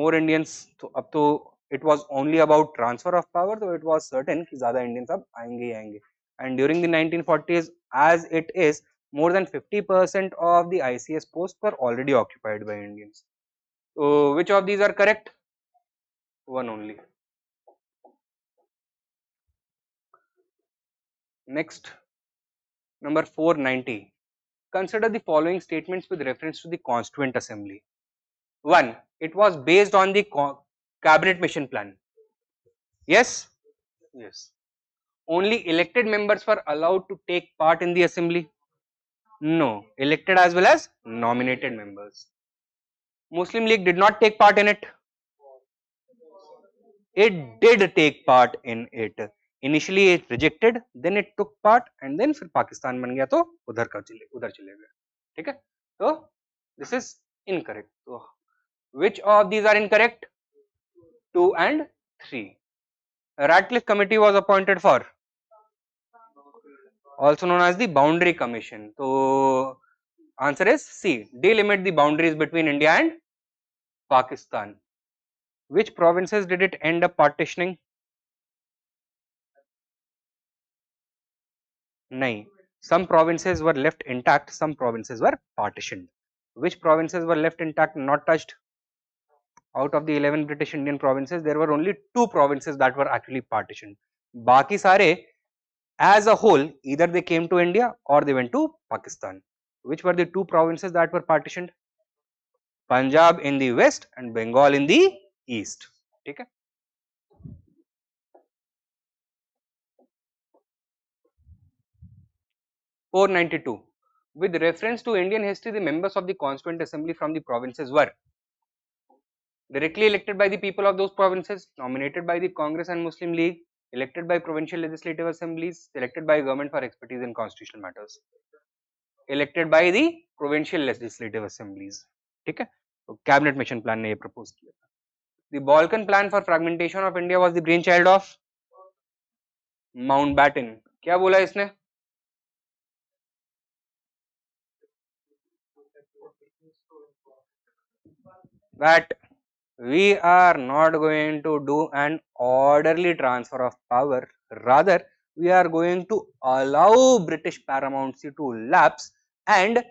more Indians. So up to it was only about transfer of power, so it was certain कि ज़्यादा Indians अब आएंगे ही आएंगे. And during the 1940s, as it is, more than 50% of the ICS posts were already occupied by Indians. So which of these are correct? One only. Next, number 490. Consider the following statements with reference to the Constituent Assembly. 1. It was based on the cabinet mission plan. Yes? Yes. Only elected members were allowed to take part in the assembly. No. Elected as well as nominated members. Muslim League did not take part in it. It did take part in it. Initially it rejected, then it took part, and then फिर पाकिस्तान बन गया तो उधर चले गए. ठीक है? तो this is incorrect. So which of these are incorrect? 2 and 3. A Radcliffe committee was appointed for, also known as the Boundary Commission. So answer is C. Delimit the boundaries between India and Pakistan. Which provinces did it end up partitioning? No. Some provinces were left intact, some provinces were partitioned. Which provinces were left intact, not touched? Out of the 11 British Indian provinces, there were only 2 provinces that were actually partitioned. Baki sare, as a whole, either they came to India or they went to Pakistan. Which were the 2 provinces that were partitioned? Punjab in the west and Bengal in the east. Okay? 492. With reference to Indian history, the members of the Constituent Assembly from the provinces were directly elected by the people of those provinces, nominated by the Congress and Muslim League, elected by provincial legislative assemblies, selected by government for expertise in constitutional matters. Elected by the provincial legislative assemblies. ठीक है? तो cabinet mission plan ने ये propose किया था. The Balkan plan for fragmentation of India was the brainchild of Mountbatten. क्या बोला इसने? That we are not going to do an orderly transfer of power, rather we are going to allow British paramountcy to lapse, and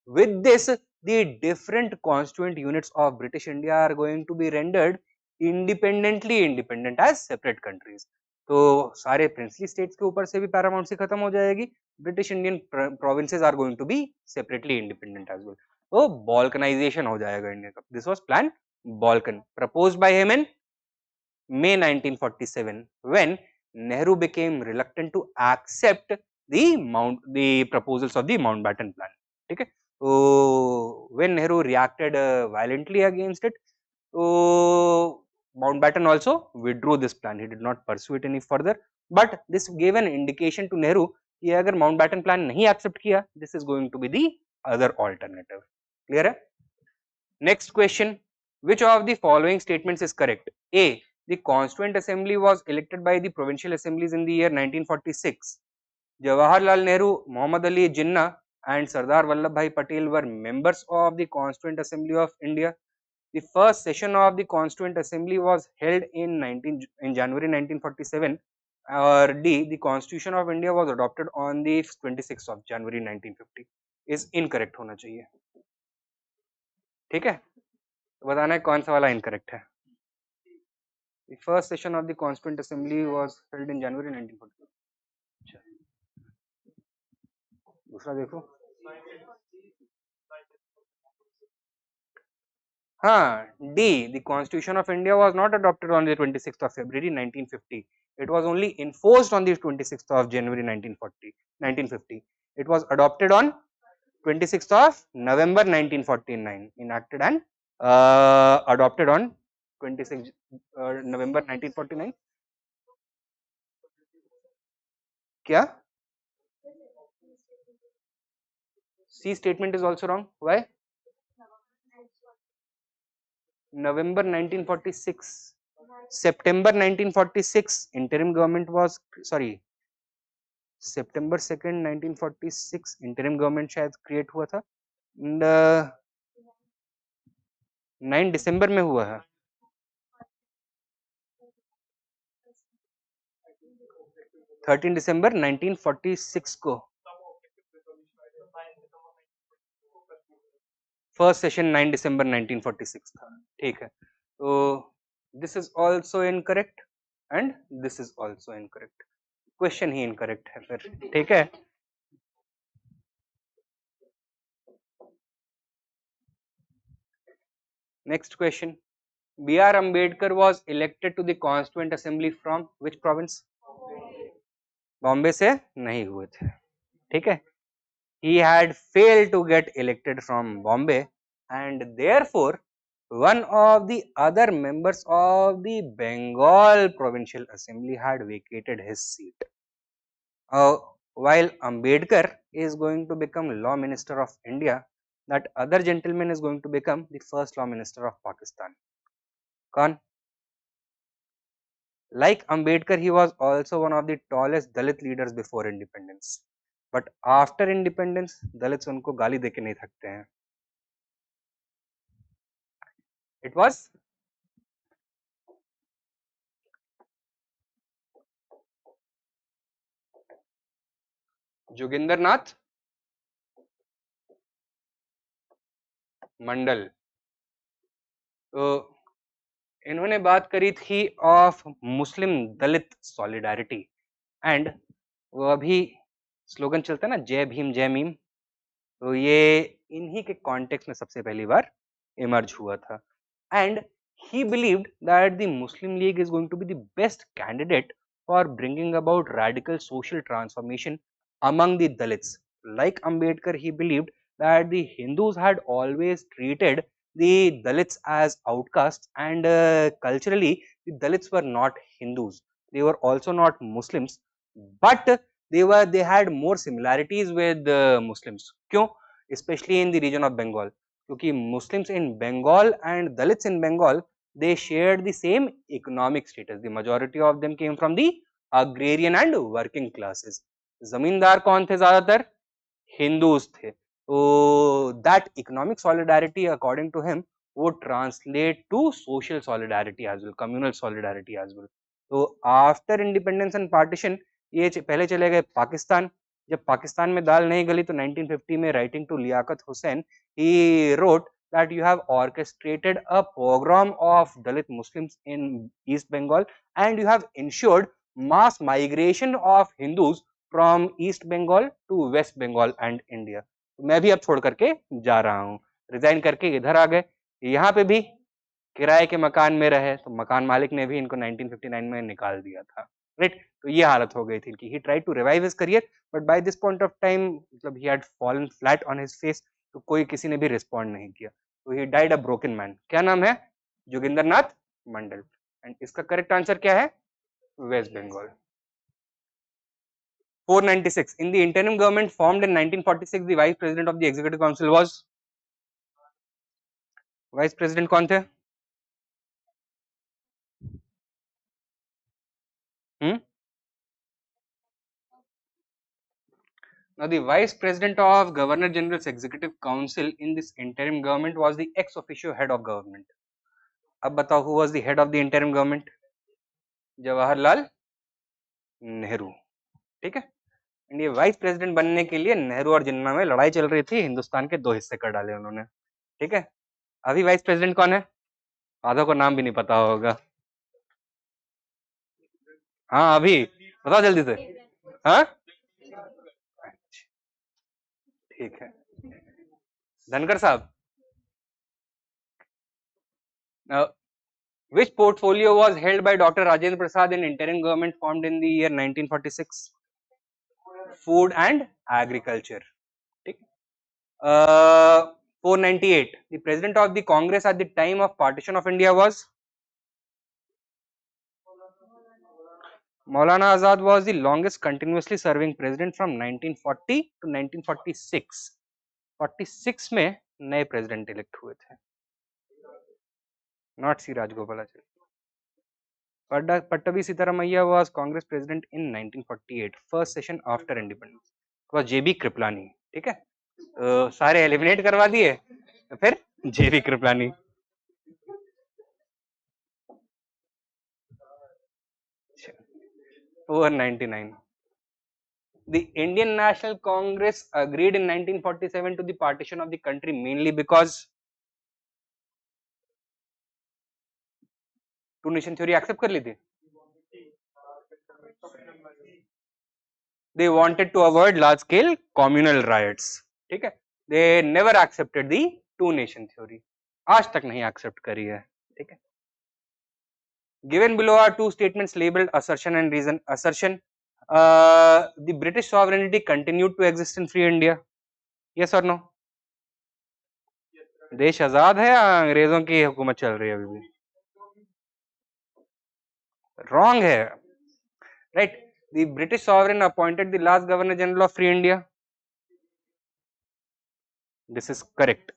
with this the different constituent units of British India are going to be rendered independent as separate countries. तो सारे princely states के ऊपर से भी paramountcy खत्म हो जाएगी. British Indian provinces are going to be separately independent as well. तो balkanization हो जाएगा इंडिया का. This was plan Balkan, proposed by him in May 1947, when Nehru became reluctant to accept the proposals of the Mountbatten plan. Okay? So when Nehru reacted violently against it, so Mountbatten also withdrew this plan. He did not pursue it any further. But this gave an indication to Nehru कि अगर Mountbatten plan नहीं accept किया, this is going to be the other alternative. Clear है? Next question. Which of the following statements is correct? A. The Constituent Assembly was elected by the provincial assemblies in the year 1946. Jawaharlal Nehru, Muhammad Ali Jinnah and Sardar Vallabhbhai Patel were members of the Constituent Assembly of India. The first session of the Constituent Assembly was held in January 1947. Or D. The Constitution of India was adopted on the 26th of January 1950. Is incorrect होना चाहिए, ठीक है। तो बताना है कौन सा वाला इनकरेक्ट है। The first session of the Constituent Assembly was held in January 1942. अच्छा, दूसरा देखो। हाँ, D. The Constitution of India was not adopted on the 26th of February 1950. It was only enforced on the 26th of January 1950. It was adopted on 26th of November 1949. Enacted and adopted on 26 November 1949. क्या? C statement is also wrong. Why? November 1946. September 1946 interim government was September 2nd 1946 interim government शायद create हुआ था and 9 दिसंबर में हुआ है। 13 दिसंबर 1946 को first session 9 दिसंबर 1946 था, ठीक है। तो this is also incorrect and this is also incorrect, question he incorrect है फिर, ठीक है। Next question, B.R. Ambedkar was elected to the Constituent Assembly from which province? Bombay से नहीं हुए थे, ठीक है। He had failed to get elected from Bombay and therefore one of the other members of the Bengal Provincial Assembly had vacated his seat. While Ambedkar is going to become Law Minister of India, that other gentleman is going to become the first Law Minister of Pakistan. Khan? Like Ambedkar, he was also one of the tallest Dalit leaders before independence. But after independence, Dalits उनको गाली देके नहीं थकते हैं. It was Joginder Nath मंडल। तो इन्होंने बात करी थी of Muslim Dalit solidarity and वो अभी स्लोगन चलता है ना, जय भीम जय मीम, तो ये इन्हीं के कॉन्टेक्स्ट में सबसे पहली बार इमर्ज हुआ था। And he believed that the Muslim League is going to be the best candidate for bringing about radical social transformation among the Dalits. Like Ambedkar, he believed that the Hindus had always treated the Dalits as outcasts and culturally the Dalits were not Hindus. They were also not Muslims, but they had more similarities with Muslims. क्यों? Especially in the region of Bengal. क्योंकि Muslims in Bengal and Dalits in Bengal, they shared the same economic status. The majority of them came from the agrarian and working classes. जमींदार कौन थे ज्यादातर? Hindus थे। तो that economic solidarity according to him would translate to social solidarity as well, communal solidarity as well. तो after independence and partition ये पहले चले गए पाकिस्तान। जब पाकिस्तान में दाल नहीं गली तो 1950 में writing to Liaquat Hussain he wrote that you have orchestrated a pogrom of Dalit Muslims in East Bengal and you have ensured mass migration of Hindus from East Bengal to West Bengal and India. मैं भी अब छोड़ करके जा रहा हूँ, resign करके इधर आ गए। यहाँ पे भी किराए के मकान में रहे तो मकान मालिक ने भी इनको 1959 में निकाल दिया था, राइट। तो ये हालत हो गई थी कि he tried to revive his career but by this point of time मतलब he had fallen flat on his face, तो कोई किसी ने भी रिस्पॉन्ड नहीं किया, तो he died a broken man. क्या नाम है? जोगिंदर नाथ मंडल। एंड इसका करेक्ट आंसर क्या है? West Bengal. 496 in the interim government formed in 1946 the vice president of the executive council was? vice president कौन थे? Now the vice president of Governor General's Executive Council in this interim government was the ex officio head of government. अब बताओ who was the head of the interim government? Jawaharlal Nehru, ठीक है। India vice president बनने के लिए नेहरू और जिन्ना में लड़ाई चल रही थी, हिंदुस्तान के 2 हिस्से कर डाले उन्होंने, ठीक है। अभी वाइस प्रेसिडेंट कौन है? आधों को नाम भी नहीं पता होगा। हाँ अभी बताओ जल्दी से। हाँ ठीक है, धनकर साहब। Which portfolio was held by Dr. Rajendra Prasad in interim government formed in the year 1946? Food and agriculture. 498. The president of the Congress at the time of partition of India was? Maulana Azad was the longest continuously serving president from 1940 to 1946. 46 में नए president elect हुए थे, not C. Rajagopalachari. Pattabhi Sitaramaiah was Congress president in 1948, first session after independence. It was J.B. Kripalani. ठीक है, तो सारे eliminate करवा दिए, फिर J.B. Kripalani. Over 99. The Indian National Congress agreed in 1947 to the partition of the country mainly because two nation theory accept कर ली थी. They wanted to avoid large scale communal riots. ठीक है, they never accepted the two nation theory. आज तक नहीं accept करी है. ठीक है. Given below are two statements labeled assertion and reason. Assertion: the British sovereignty continued to exist in free India. Yes or no? देश आजाद है या अंग्रेजों की हुकूमत चल रही है अभी भी? Wrong है. Right? The British sovereign appointed the last Governor General of Free India. This is correct.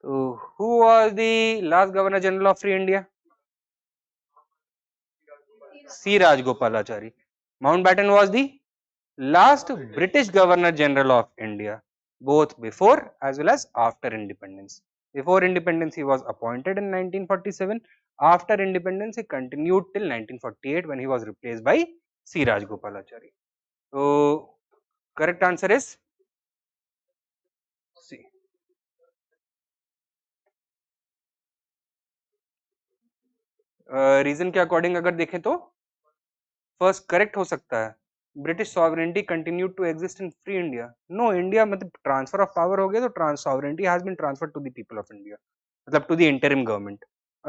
So, who was the last Governor General of Free India? C. Rajagopalachari. Mountbatten was the last British Governor General of India, both before as well as after independence. Before independence, he was appointed in 1947. After independence, he continued till 1948 when he was replaced by C. Rajagopalachari. So, correct answer is C. Reason के according अगर देखें तो first correct हो सकता है, British sovereignty continued to exist in free India. No, India मतलब transfer of power हो गया तो sovereignty has been transferred to the people of India, मतलब to the interim government.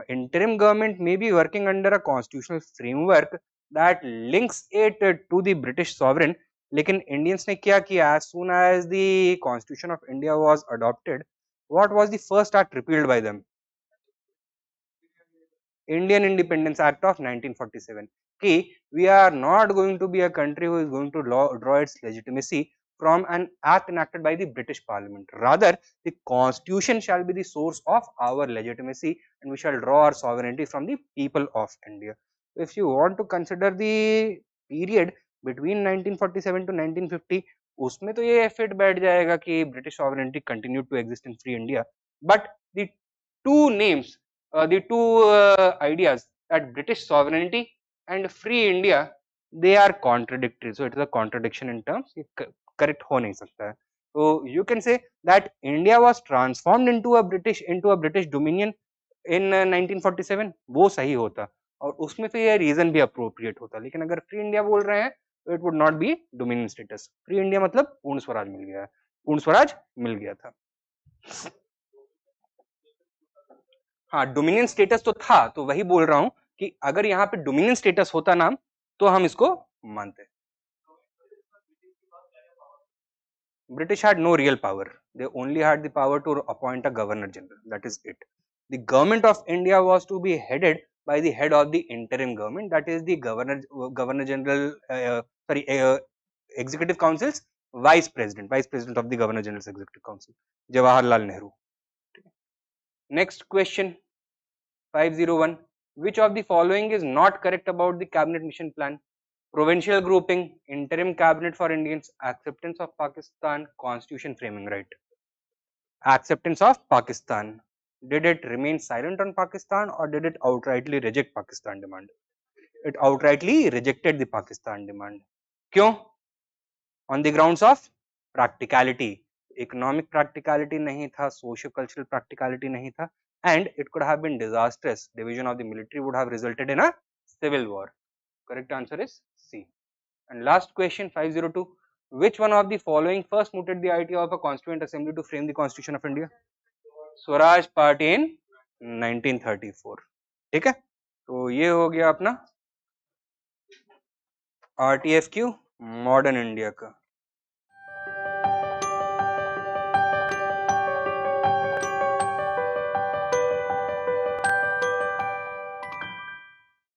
Interim government may be working under a constitutional framework that links it to the British sovereign. लेकिन Indians ने क्या किया, as soon as the constitution of India was adopted, what was the first act repealed bye them? Indian Independence Act of 1947. कि we are not going to be a country who is going to draw its legitimacy from an act enacted by the British Parliament. Rather, the Constitution shall be the source of our legitimacy, and we shall draw our sovereignty from the people of India. If you want to consider the period between 1947 to 1950, उसमें तो ये fit बैठ जाएगा कि British sovereignty continued to exist in free India. But the two names, the two ideas, that British sovereignty and free India, they are contradictory. So it is a contradiction in terms. Correct हो नहीं सकता है. So you can say that India was transformed into a British dominion in 1947. वो सही होता और उसमें फिर ये रीजन भी अप्रोप्रिएट होता. लेकिन अगर फ्री इंडिया बोल रहे हैं तो it would not be dominion status. Free India मतलब पूर्ण स्वराज मिल गया है, पूर्ण स्वराज मिल गया था. हाँ, डोमिनियन स्टेटस तो था, तो वही बोल रहा हूं कि अगर यहाँ पे डोमिनियन स्टेटस होता नाम तो हम इसको मानते. British had no real power. They only had the power to appoint a governor general. That is it. The government of India was to be headed by the head of the interim government. That is the governor general. Executive Council's vice president of the Governor General's Executive Council, Jawaharlal Nehru. Next question, 501. Which of the following is not correct about the cabinet mission plan? Provincial grouping, interim cabinet for Indians, acceptance of Pakistan, constitution framing right. Acceptance of Pakistan. Did it remain silent on Pakistan or did it outrightly reject Pakistan demand? It outrightly rejected the Pakistan demand. क्यों? On the grounds of practicality, economic practicality नहीं था, socio cultural practicality नहीं था, and it could have been disastrous. Division of the military would have resulted in a civil war. Correct answer is C. And last question 502, which one of the following first mooted the idea of a constituent assembly to frame the constitution of India? Swaraj Party in 1934. ठीक है, तो ये हो गया अपना RTFQ modern India का।